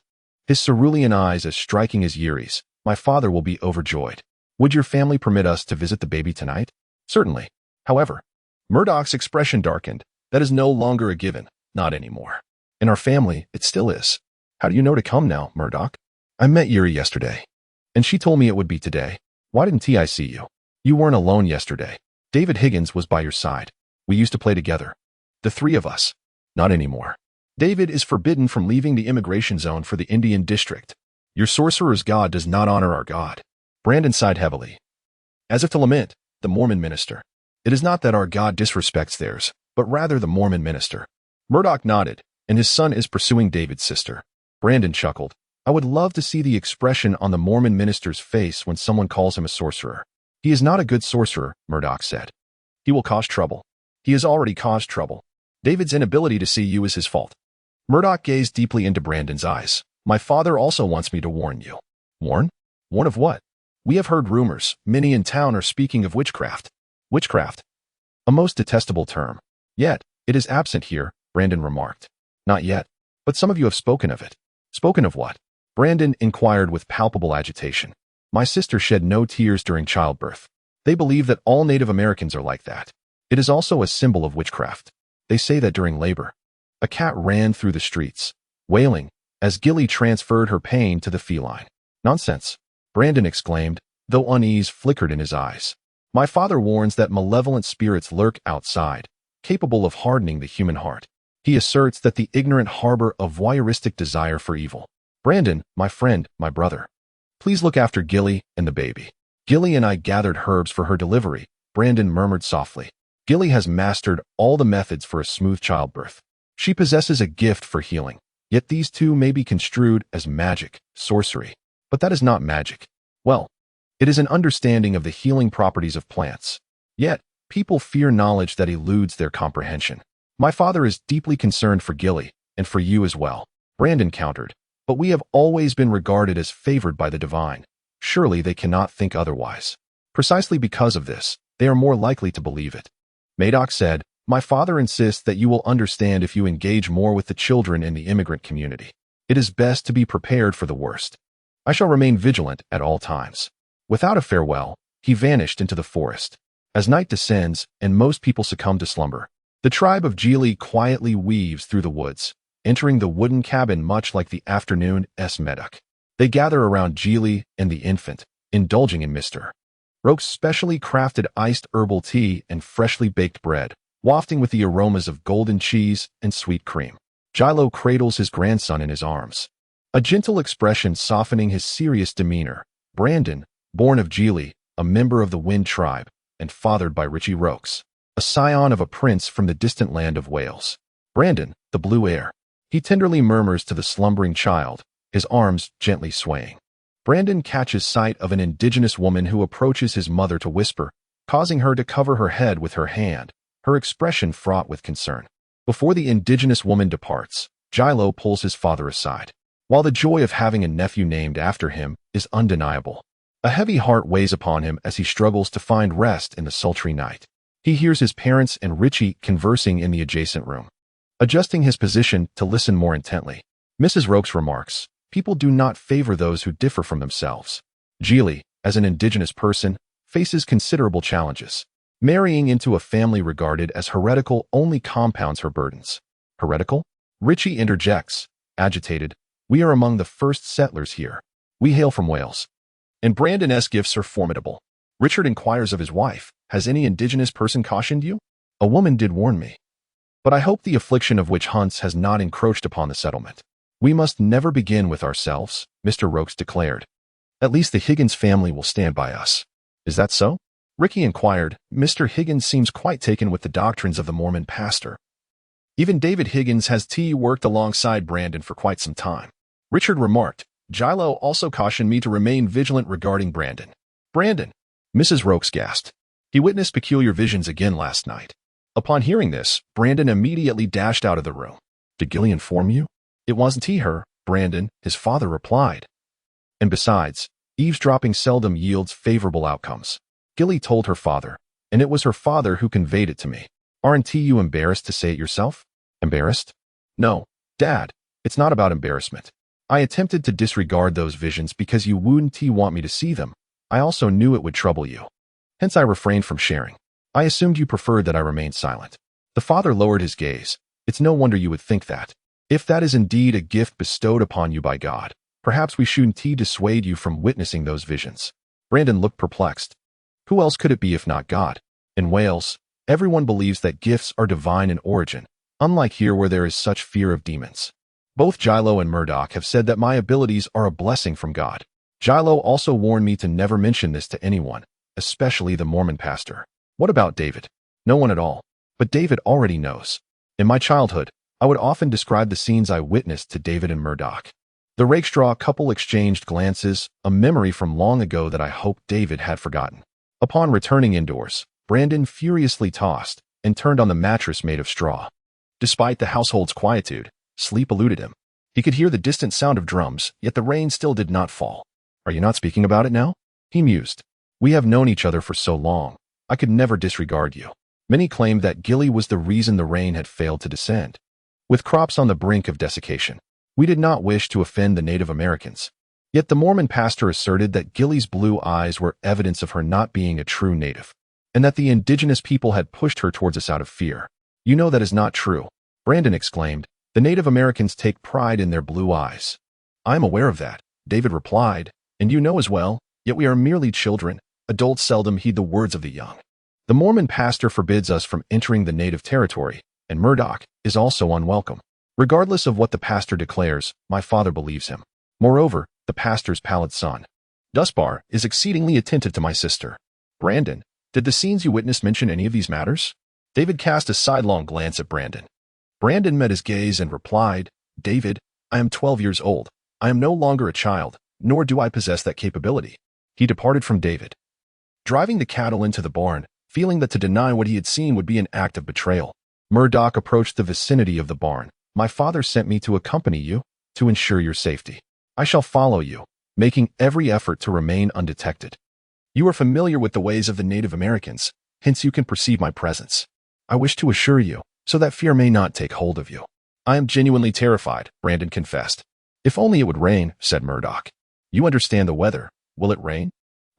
his cerulean eyes as striking as Yuri's. "My father will be overjoyed. Would your family permit us to visit the baby tonight?" "Certainly. However," Murdoch's expression darkened, "that is no longer a given. Not anymore. In our family, it still is." "How do you know to come now, Murdoch?" "I met Yuri yesterday, and she told me it would be today. Why didn't I see you? You weren't alone yesterday. David Higgins was by your side. We used to play together. The three of us. Not anymore. David is forbidden from leaving the immigration zone for the Indian district. Your sorcerer's god does not honor our god." Brandon sighed heavily, as if to lament, "The Mormon minister. It is not that our god disrespects theirs, but rather the Mormon minister." Murdoch nodded, "And his son is pursuing David's sister." Brandon chuckled. "I would love to see the expression on the Mormon minister's face when someone calls him a sorcerer." "He is not a good sorcerer," Murdoch said. "He will cause trouble. He has already caused trouble. David's inability to see you is his fault." Murdoch gazed deeply into Brandon's eyes. "My father also wants me to warn you." "Warn? Warn of what?" "We have heard rumors. Many in town are speaking of witchcraft." "Witchcraft? A most detestable term. Yet, it is absent here," Brandon remarked. "Not yet, but some of you have spoken of it." "Spoken of what?" Brandon inquired with palpable agitation. "My sister shed no tears during childbirth. They believe that all Native Americans are like that. It is also a symbol of witchcraft. They say that during labor, a cat ran through the streets, wailing, as Gilly transferred her pain to the feline." "Nonsense," Brandon exclaimed, though unease flickered in his eyes. "My father warns that malevolent spirits lurk outside, capable of hardening the human heart. He asserts that the ignorant harbor a voyeuristic desire for evil." "Brandon, my friend, my brother, please look after Gilly and the baby." "Gilly and I gathered herbs for her delivery," Brandon murmured softly. "Gilly has mastered all the methods for a smooth childbirth. She possesses a gift for healing. Yet these two may be construed as magic, sorcery. But that is not magic. Well, it is an understanding of the healing properties of plants. Yet, people fear knowledge that eludes their comprehension. My father is deeply concerned for Gilly, and for you as well," Brandon countered. "But we have always been regarded as favored by the divine. Surely they cannot think otherwise. Precisely because of this, they are more likely to believe it." Madoc said, "My father insists that you will understand if you engage more with the children in the immigrant community. It is best to be prepared for the worst. I shall remain vigilant at all times." Without a farewell, he vanished into the forest. As night descends and most people succumb to slumber, the tribe of Geely quietly weaves through the woods, entering the wooden cabin much like the afternoon Medoc. They gather around Geely and the infant, indulging in Mr. Roke's specially crafted iced herbal tea and freshly baked bread, wafting with the aromas of golden cheese and sweet cream. Gilo cradles his grandson in his arms, a gentle expression softening his serious demeanor. Brandon, born of Geely, a member of the Wind tribe, and fathered by Richie Rokes, a scion of a prince from the distant land of Wales. Brandon, the blue heir. He tenderly murmurs to the slumbering child, his arms gently swaying. Brandon catches sight of an indigenous woman who approaches his mother to whisper, causing her to cover her head with her hand, her expression fraught with concern. Before the indigenous woman departs, Gilo pulls his father aside. While the joy of having a nephew named after him is undeniable, a heavy heart weighs upon him as he struggles to find rest in the sultry night. He hears his parents and Richie conversing in the adjacent room. Adjusting his position to listen more intently, Mrs. Rokes remarks, "People do not favor those who differ from themselves." Geely, as an indigenous person, faces considerable challenges. Marrying into a family regarded as heretical only compounds her burdens. Heretical? Richie interjects, agitated. "We are among the first settlers here. We hail from Wales. And Brandon's gifts are formidable." Richard inquires of his wife, "Has any indigenous person cautioned you?" "A woman did warn me. But I hope the affliction of witch hunts has not encroached upon the settlement." "We must never begin with ourselves," Mr. Rokes declared. "At least the Higgins family will stand by us." "Is that so?" Ricky inquired. "Mr. Higgins seems quite taken with the doctrines of the Mormon pastor. Even David Higgins has worked alongside Brandon for quite some time." Richard remarked, "Gilo also cautioned me to remain vigilant regarding Brandon." "Brandon?" Mrs. Rokes gasped. "He witnessed peculiar visions again last night." Upon hearing this, Brandon immediately dashed out of the room. "Did Gilly inform you?" "It wasn't her, Brandon," his father replied. "And besides, eavesdropping seldom yields favorable outcomes." Gilly told her father, and it was her father who conveyed it to me. "Aren't you embarrassed to say it yourself?" "Embarrassed? No, Dad, it's not about embarrassment. I attempted to disregard those visions because you wouldn't want me to see them. I also knew it would trouble you. Hence I refrained from sharing. I assumed you preferred that I remain silent." The father lowered his gaze. "It's no wonder you would think that. If that is indeed a gift bestowed upon you by God, perhaps we shouldn't dissuade you from witnessing those visions." Brandon looked perplexed. Who else could it be if not God? In Wales, everyone believes that gifts are divine in origin, unlike here where there is such fear of demons. Both Gilo and Murdoch have said that my abilities are a blessing from God. Gilo also warned me to never mention this to anyone, especially the Mormon pastor. "What about David?" "No one at all. But David already knows. In my childhood, I would often describe the scenes I witnessed to David and Murdoch." The Rakestraw couple exchanged glances, a memory from long ago that I hoped David had forgotten. Upon returning indoors, Brandon furiously tossed and turned on the mattress made of straw. Despite the household's quietude, sleep eluded him. He could hear the distant sound of drums, yet the rain still did not fall. "Are you not speaking about it now?" he mused. "We have known each other for so long. I could never disregard you." Many claimed that Gilly was the reason the rain had failed to descend. With crops on the brink of desiccation, we did not wish to offend the Native Americans. Yet the Mormon pastor asserted that Gilly's blue eyes were evidence of her not being a true native, and that the indigenous people had pushed her towards us out of fear. "You know that is not true," Brandon exclaimed. "The Native Americans take pride in their blue eyes." "I am aware of that," David replied, "and you know as well, yet we are merely children. Adults seldom heed the words of the young. The Mormon pastor forbids us from entering the native territory, and Murdoch is also unwelcome. Regardless of what the pastor declares, my father believes him. Moreover, the pastor's pallid son, Dusbar, is exceedingly attentive to my sister." "Brandon, did the scenes you witnessed mention any of these matters?" David cast a sidelong glance at Brandon. Brandon met his gaze and replied, "David, I am 12 years old. I am no longer a child, nor do I possess that capability." He departed from David, driving the cattle into the barn, feeling that to deny what he had seen would be an act of betrayal. Murdoch approached the vicinity of the barn. "My father sent me to accompany you, to ensure your safety. I shall follow you, making every effort to remain undetected. You are familiar with the ways of the Native Americans, hence you can perceive my presence. I wish to assure you, so that fear may not take hold of you." "I am genuinely terrified," Brandon confessed. "If only it would rain," said Murdoch. "You understand the weather. Will it rain?"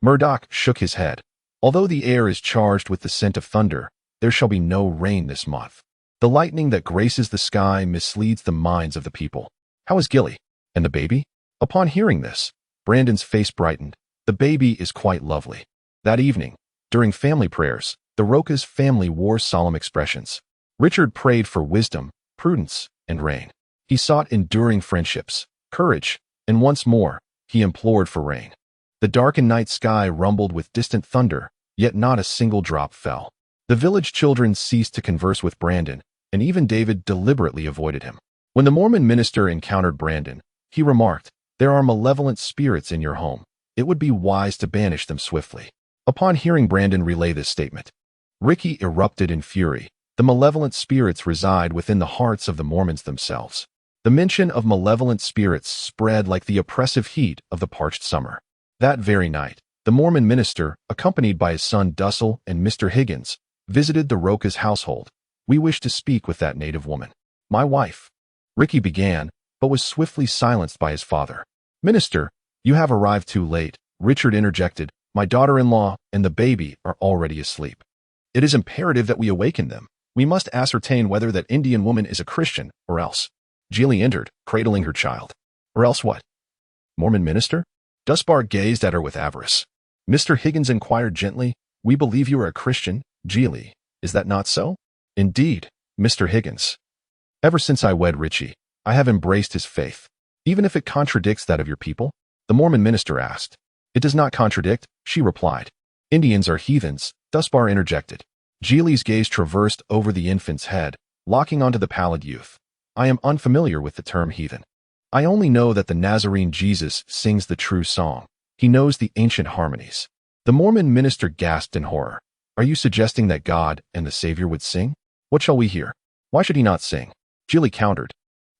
Murdoch shook his head. "Although the air is charged with the scent of thunder, there shall be no rain this month." The lightning that graces the sky misleads the minds of the people. How is Gilly? And the baby? Upon hearing this, Brandon's face brightened. The baby is quite lovely. That evening, during family prayers, the Roca's family wore solemn expressions. Richard prayed for wisdom, prudence, and rain. He sought enduring friendships, courage, and once more, he implored for rain. The darkened night sky rumbled with distant thunder, yet not a single drop fell. The village children ceased to converse with Brandon, and even David deliberately avoided him. When the Mormon minister encountered Brandon, he remarked, "There are malevolent spirits in your home. It would be wise to banish them swiftly." Upon hearing Brandon relay this statement, Ricky erupted in fury. The malevolent spirits reside within the hearts of the Mormons themselves. The mention of malevolent spirits spread like the oppressive heat of the parched summer. That very night, the Mormon minister, accompanied by his son Dussel and Mr. Higgins, visited the Roca's household. "We wish to speak with that native woman." "My wife," Ricky began, but was swiftly silenced by his father. "Minister, you have arrived too late," Richard interjected. "My daughter-in-law and the baby are already asleep. It is imperative that we awaken them. We must ascertain whether that Indian woman is a Christian, or else." Gilly entered, cradling her child. "Or else what?" Mormon minister? Dusbar gazed at her with avarice. Mr. Higgins inquired gently, "We believe you are a Christian, Gilly. Is that not so?" "Indeed, Mr. Higgins. Ever since I wed Richie, I have embraced his faith, even if it contradicts that of your people," the Mormon minister asked. "It does not contradict," she replied. "Indians are heathens," Dusbar interjected. Gilly's gaze traversed over the infant's head, locking onto the pallid youth. "I am unfamiliar with the term heathen. I only know that the Nazarene Jesus sings the true song. He knows the ancient harmonies." The Mormon minister gasped in horror. "Are you suggesting that God and the Savior would sing? What shall we hear? Why should he not sing?" Gilly countered.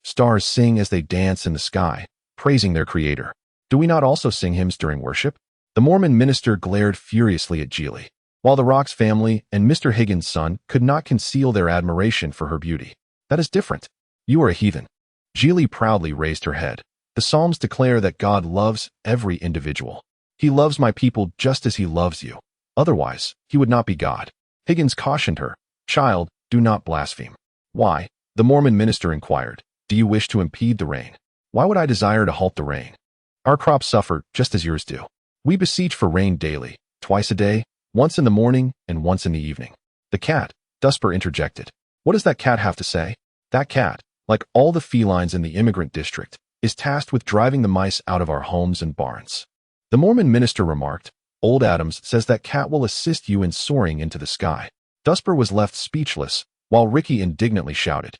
"Stars sing as they dance in the sky, praising their Creator. Do we not also sing hymns during worship?" The Mormon minister glared furiously at Gilly, while the Rock's family and Mr. Higgins' son could not conceal their admiration for her beauty. "That is different. You are a heathen." Gilly proudly raised her head. "The Psalms declare that God loves every individual. He loves my people just as he loves you. Otherwise, he would not be God." Higgins cautioned her. "Child, do not blaspheme." "Why?" the Mormon minister inquired. "Do you wish to impede the rain?" "Why would I desire to halt the rain? Our crops suffer just as yours do. We beseech for rain daily, twice a day, once in the morning and once in the evening." "The cat," Dusper interjected. "What does that cat have to say?" "That cat, like all the felines in the immigrant district, is tasked with driving the mice out of our homes and barns." The Mormon minister remarked, "Old Adams says that cat will assist you in soaring into the sky." Dusper was left speechless, while Ricky indignantly shouted.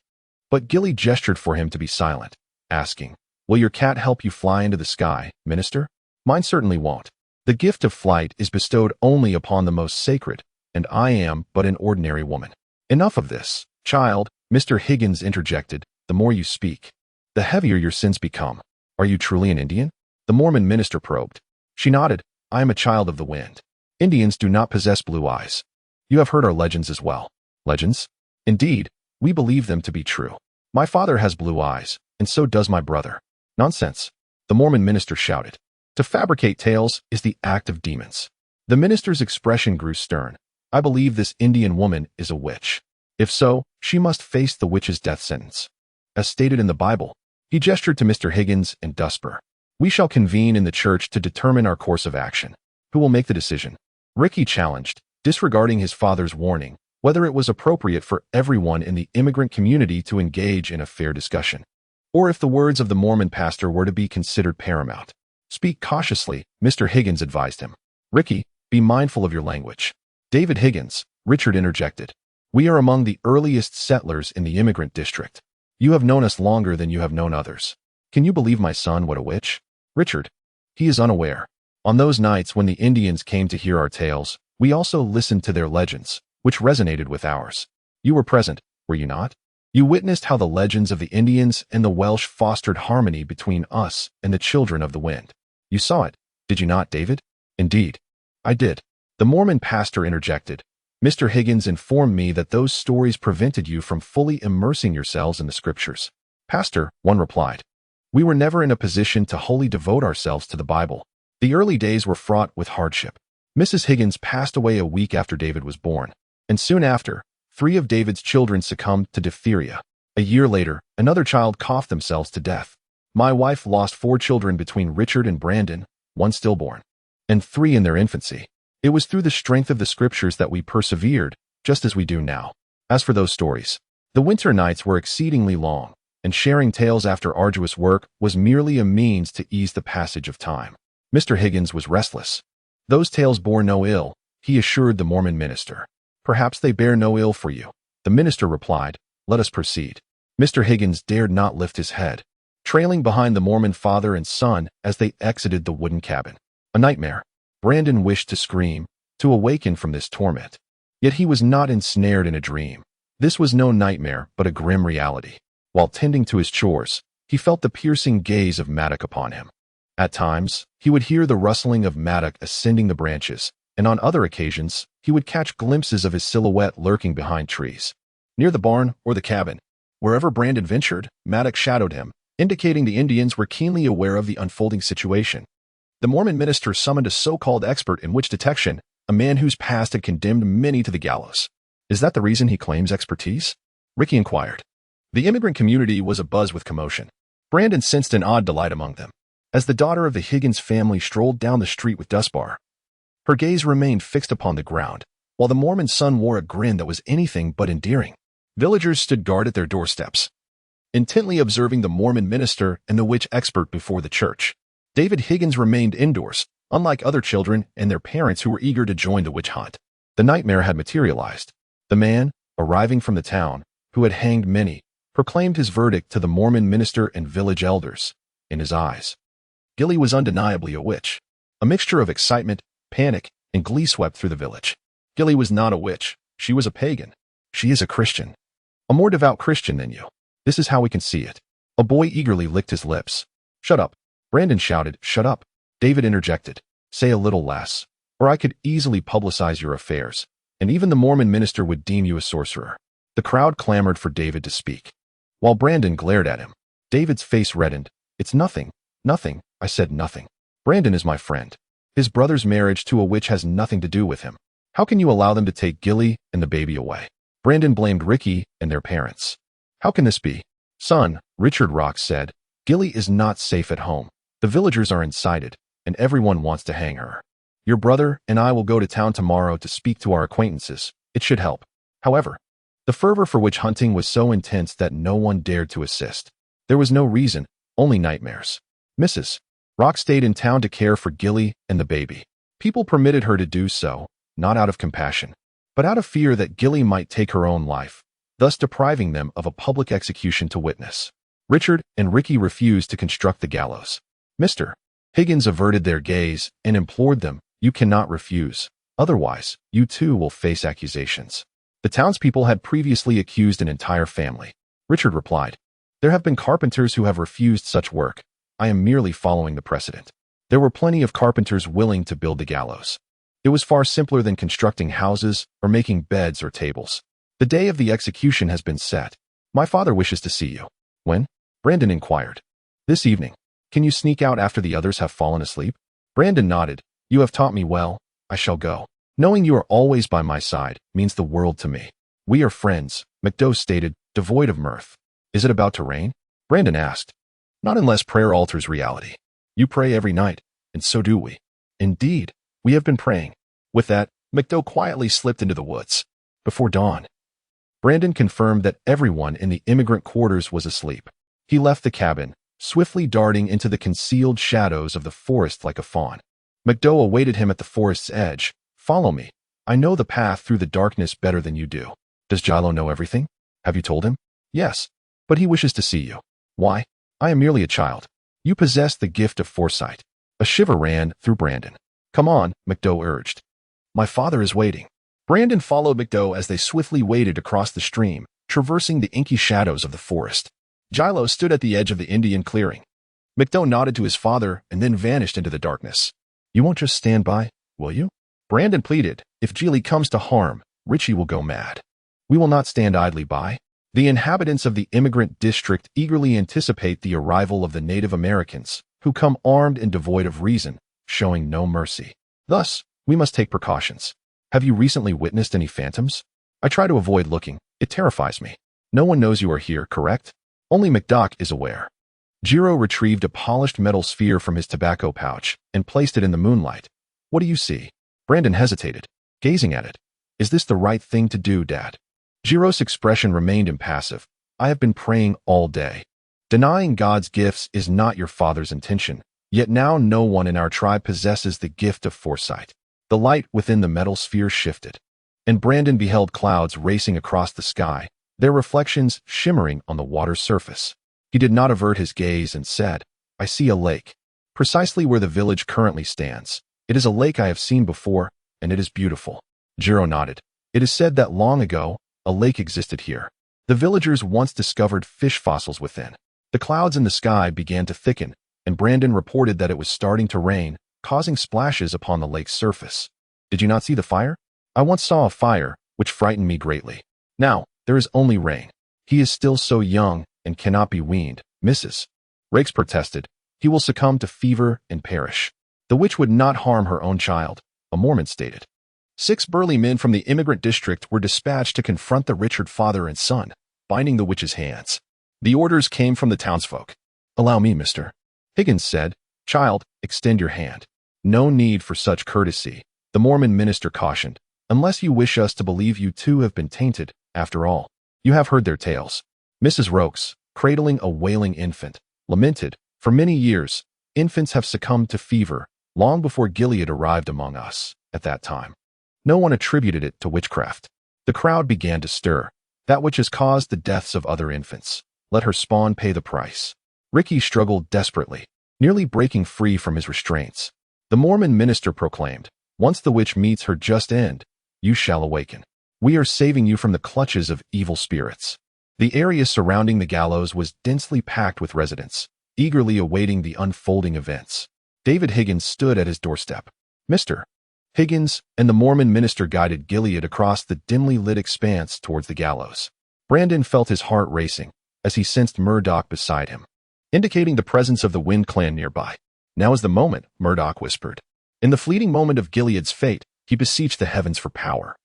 But Gilly gestured for him to be silent, asking, "Will your cat help you fly into the sky, minister?" "Mine certainly won't. The gift of flight is bestowed only upon the most sacred, and I am but an ordinary woman." "Enough of this, child," Mr. Higgins interjected. "The more you speak, the heavier your sins become. Are you truly an Indian?" The Mormon minister probed. She nodded. "I am a child of the wind. Indians do not possess blue eyes. You have heard our legends as well." "Legends?" "Indeed, we believe them to be true. My father has blue eyes, and so does my brother." "Nonsense," the Mormon minister shouted. "To fabricate tales is the act of demons." The minister's expression grew stern. "I believe this Indian woman is a witch. If so, she must face the witch's death sentence. As stated in the Bible." He gestured to Mr. Higgins and Dusper. "We shall convene in the church to determine our course of action. Who will make the decision?" Ricky challenged, disregarding his father's warning, whether it was appropriate for everyone in the immigrant community to engage in a fair discussion, or if the words of the Mormon pastor were to be considered paramount. "Speak cautiously," Mr. Higgins advised him. "Ricky, be mindful of your language." "David Higgins," Richard interjected. "We are among the earliest settlers in the immigrant district. You have known us longer than you have known others. Can you believe my son what a witch?" "Richard, he is unaware. On those nights when the Indians came to hear our tales, we also listened to their legends, which resonated with ours. You were present, were you not? You witnessed how the legends of the Indians and the Welsh fostered harmony between us and the children of the wind. You saw it, did you not, David?" "Indeed, I did." The Mormon pastor interjected. "Mr. Higgins informed me that those stories prevented you from fully immersing yourselves in the scriptures." "Pastor," one replied, "we were never in a position to wholly devote ourselves to the Bible. The early days were fraught with hardship. Mrs. Higgins passed away a week after David was born, and soon after, 3 of David's children succumbed to diphtheria. A year later, another child coughed themselves to death. My wife lost 4 children between Richard and Brandon, 1 stillborn, and 3 in their infancy. It was through the strength of the scriptures that we persevered, just as we do now. As for those stories, the winter nights were exceedingly long, and sharing tales after arduous work was merely a means to ease the passage of time. Mr. Higgins was restless. Those tales bore no ill, he assured the Mormon minister. Perhaps they bear no ill for you. The minister replied, let us proceed. Mr. Higgins dared not lift his head, trailing behind the Mormon father and son as they exited the wooden cabin. A nightmare. Brandon wished to scream, to awaken from this torment. Yet he was not ensnared in a dream. This was no nightmare, but a grim reality. While tending to his chores, he felt the piercing gaze of Maddock upon him. At times, he would hear the rustling of Maddock ascending the branches, and on other occasions, he would catch glimpses of his silhouette lurking behind trees. Near the barn or the cabin, wherever Brandon ventured, Maddock shadowed him, indicating the Indians were keenly aware of the unfolding situation. The Mormon minister summoned a so-called expert in witch detection, a man whose past had condemned many to the gallows. Is that the reason he claims expertise? Ricky inquired. The immigrant community was abuzz with commotion. Brandon sensed an odd delight among them. As the daughter of the Higgins family strolled down the street with Dustbar, her gaze remained fixed upon the ground, while the Mormon son wore a grin that was anything but endearing. Villagers stood guard at their doorsteps, intently observing the Mormon minister and the witch expert before the church. David Higgins remained indoors, unlike other children and their parents who were eager to join the witch hunt. The nightmare had materialized. The man, arriving from the town, who had hanged many, proclaimed his verdict to the Mormon minister and village elders. In his eyes, Gilly was undeniably a witch. A mixture of excitement, panic, and glee swept through the village. Gilly was not a witch. She was a pagan. She is a Christian. A more devout Christian than you. This is how we can see it. A boy eagerly licked his lips. Shut up. Brandon shouted, shut up. David interjected, say a little less, or I could easily publicize your affairs, and even the Mormon minister would deem you a sorcerer. The crowd clamored for David to speak. While Brandon glared at him, David's face reddened. It's nothing. Nothing. I said nothing. Brandon is my friend. His brother's marriage to a witch has nothing to do with him. How can you allow them to take Gilly and the baby away? Brandon blamed Ricky and their parents. How can this be? Son, Richard Rock said, Gilly is not safe at home. The villagers are incited, and everyone wants to hang her. Your brother and I will go to town tomorrow to speak to our acquaintances. It should help. However, the fervor for witch hunting was so intense that no one dared to assist. There was no reason, only nightmares. Mrs. Rock stayed in town to care for Gilly and the baby. People permitted her to do so, not out of compassion, but out of fear that Gilly might take her own life, thus depriving them of a public execution to witness. Richard and Ricky refused to construct the gallows. Mr. Higgins averted their gaze and implored them, you cannot refuse, otherwise, you too will face accusations. The townspeople had previously accused an entire family. Richard replied, there have been carpenters who have refused such work. I am merely following the precedent. There were plenty of carpenters willing to build the gallows. It was far simpler than constructing houses or making beds or tables. The day of the execution has been set. My father wishes to see you. When? Brandon inquired. This evening. Can you sneak out after the others have fallen asleep? Brandon nodded. You have taught me well. I shall go. Knowing you are always by my side means the world to me. We are friends, McDowell stated, devoid of mirth. Is it about to rain? Brandon asked. Not unless prayer alters reality. You pray every night, and so do we. Indeed, we have been praying. With that, McDowell quietly slipped into the woods. Before dawn, Brandon confirmed that everyone in the immigrant quarters was asleep. He left the cabin, swiftly darting into the concealed shadows of the forest like a fawn. McDowell awaited him at the forest's edge. Follow me. I know the path through the darkness better than you do. Does Gilo know everything? Have you told him? Yes, but he wishes to see you. Why? I am merely a child. You possess the gift of foresight. A shiver ran through Brandon. Come on, McDowell urged. My father is waiting. Brandon followed McDowell as they swiftly waded across the stream, traversing the inky shadows of the forest. Gilo stood at the edge of the Indian clearing. McDowell nodded to his father and then vanished into the darkness. You won't just stand by, will you? Brandon pleaded. If Gilly comes to harm, Richie will go mad. We will not stand idly by. The inhabitants of the immigrant district eagerly anticipate the arrival of the Native Americans, who come armed and devoid of reason, showing no mercy. Thus, we must take precautions. Have you recently witnessed any phantoms? I try to avoid looking. It terrifies me. No one knows you are here, correct? Only McDuck is aware. Jiro retrieved a polished metal sphere from his tobacco pouch and placed it in the moonlight. What do you see? Brandon hesitated, gazing at it. Is this the right thing to do, Dad? Jiro's expression remained impassive. I have been praying all day. Denying God's gifts is not your father's intention, yet now no one in our tribe possesses the gift of foresight. The light within the metal sphere shifted, and Brandon beheld clouds racing across the sky, their reflections shimmering on the water's surface. He did not avert his gaze and said, I see a lake, precisely where the village currently stands. It is a lake I have seen before, and it is beautiful. Jiro nodded. It is said that long ago, a lake existed here. The villagers once discovered fish fossils within. The clouds in the sky began to thicken, and Brandon reported that it was starting to rain, causing splashes upon the lake's surface. Did you not see the fire? I once saw a fire, which frightened me greatly. Now, there is only rain. He is still so young and cannot be weaned, Mrs. Rakes protested. He will succumb to fever and perish. The witch would not harm her own child, a Mormon stated. 6 burly men from the immigrant district were dispatched to confront the Richard father and son, binding the witch's hands. The orders came from the townsfolk. Allow me, Mr. Higgins said. Child, extend your hand. No need for such courtesy, the Mormon minister cautioned, unless you wish us to believe you two have been tainted, after all. You have heard their tales. Mrs. Rokes, cradling a wailing infant, lamented, for many years, infants have succumbed to fever, long before Gilead arrived among us, at that time. No one attributed it to witchcraft. The crowd began to stir. That which has caused the deaths of other infants. Let her spawn pay the price. Ricky struggled desperately, nearly breaking free from his restraints. The Mormon minister proclaimed, once the witch meets her just end, you shall awaken. We are saving you from the clutches of evil spirits. The area surrounding the gallows was densely packed with residents, eagerly awaiting the unfolding events. David Higgins stood at his doorstep. Mr. Higgins and the Mormon minister guided Gilead across the dimly lit expanse towards the gallows. Brandon felt his heart racing as he sensed Murdoch beside him, indicating the presence of the Wind clan nearby. Now is the moment, Murdoch whispered. In the fleeting moment of Gilead's fate, he beseeched the heavens for power.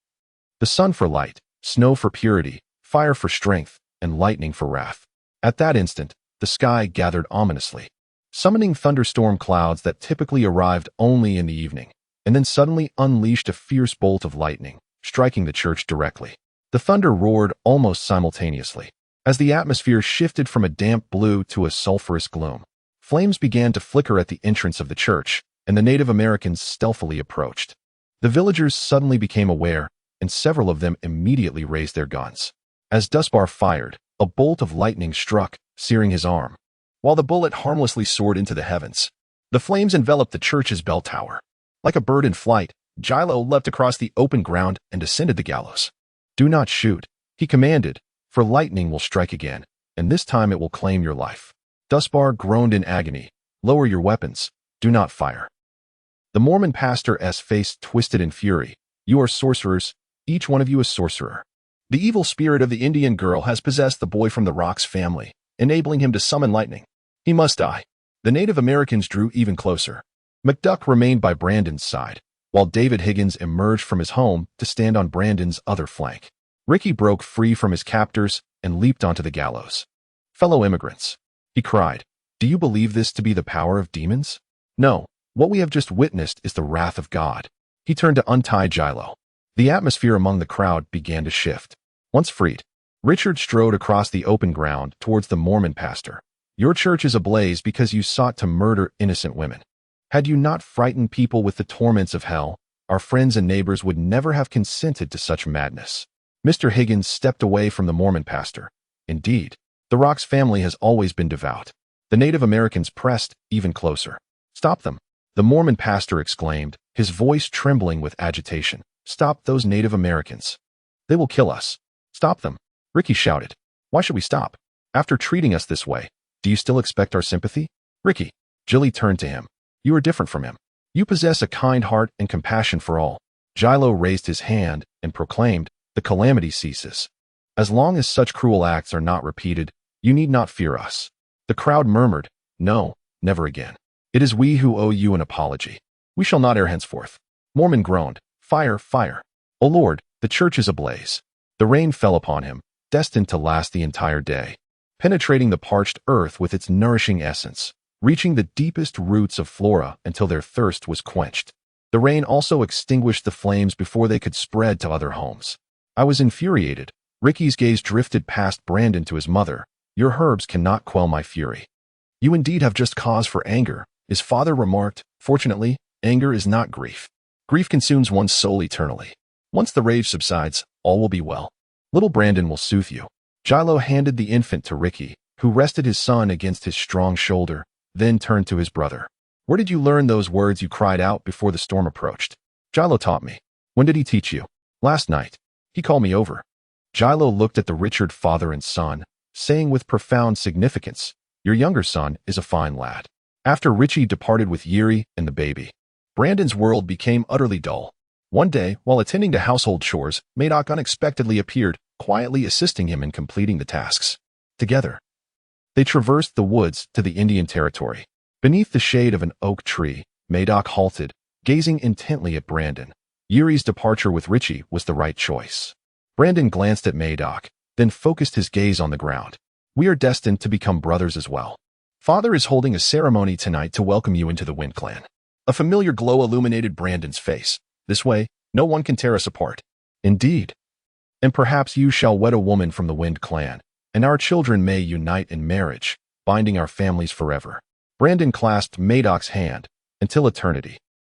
The sun for light, snow for purity, fire for strength, and lightning for wrath. At that instant, the sky gathered ominously, summoning thunderstorm clouds that typically arrived only in the evening, and then suddenly unleashed a fierce bolt of lightning, striking the church directly. The thunder roared almost simultaneously. As the atmosphere shifted from a damp blue to a sulphurous gloom, flames began to flicker at the entrance of the church, and the Native Americans stealthily approached. The villagers suddenly became aware, and several of them immediately raised their guns. As Dusbar fired, a bolt of lightning struck, searing his arm. While the bullet harmlessly soared into the heavens, the flames enveloped the church's bell tower. Like a bird in flight, Gilo leapt across the open ground and descended the gallows. Do not shoot, he commanded, for lightning will strike again, and this time it will claim your life. Dusbar groaned in agony. Lower your weapons. Do not fire. The Mormon pastor's face twisted in fury. You are sorcerers. Each one of you is sorcerer. The evil spirit of the Indian girl has possessed the boy from the Rocks family, enabling him to summon lightning. He must die. The Native Americans drew even closer. McDuck remained by Brandon's side, while David Higgins emerged from his home to stand on Brandon's other flank. Ricky broke free from his captors and leaped onto the gallows. Fellow immigrants, he cried, do you believe this to be the power of demons? No, what we have just witnessed is the wrath of God. He turned to untie Gilo. The atmosphere among the crowd began to shift. Once freed, Richard strode across the open ground towards the Mormon pastor. Your church is ablaze because you sought to murder innocent women. Had you not frightened people with the torments of hell, our friends and neighbors would never have consented to such madness. Mr. Higgins stepped away from the Mormon pastor. Indeed, the Rocks family has always been devout. The Native Americans pressed even closer. Stop them, the Mormon pastor exclaimed, his voice trembling with agitation. Stop those Native Americans. They will kill us. Stop them, Ricky shouted. Why should we stop? After treating us this way, do you still expect our sympathy? Ricky, Jilly turned to him. You are different from him. You possess a kind heart and compassion for all. Gilo raised his hand and proclaimed, the calamity ceases. As long as such cruel acts are not repeated, you need not fear us. The crowd murmured, no, never again. It is we who owe you an apology. We shall not err henceforth. Mormon groaned, fire, fire. O Lord, the church is ablaze. The rain fell upon him, destined to last the entire day, penetrating the parched earth with its nourishing essence, reaching the deepest roots of flora until their thirst was quenched. The rain also extinguished the flames before they could spread to other homes. I was infuriated. Ricky's gaze drifted past Brandon to his mother. Your herbs cannot quell my fury. You indeed have just cause for anger, his father remarked. Fortunately, anger is not grief. Grief consumes one's soul eternally. Once the rage subsides, all will be well. Little Brandon will soothe you. Gilo handed the infant to Ricky, who rested his son against his strong shoulder, then turned to his brother. Where did you learn those words you cried out before the storm approached? Gilo taught me. When did he teach you? Last night. He called me over. Gilo looked at the Richard father and son, saying with profound significance, your younger son is a fine lad. After Richie departed with Yuri and the baby, Brandon's world became utterly dull. One day, while attending to household chores, Madoc unexpectedly appeared, quietly assisting him in completing the tasks. Together, they traversed the woods to the Indian Territory. Beneath the shade of an oak tree, Madoc halted, gazing intently at Brandon. Yuri's departure with Richie was the right choice. Brandon glanced at Madoc, then focused his gaze on the ground. We are destined to become brothers as well. Father is holding a ceremony tonight to welcome you into the Wind Clan. A familiar glow illuminated Brandon's face. This way, no one can tear us apart. Indeed. And perhaps you shall wed a woman from the Wind Clan, and our children may unite in marriage, binding our families forever. Brandon clasped Madoc's hand. Until eternity.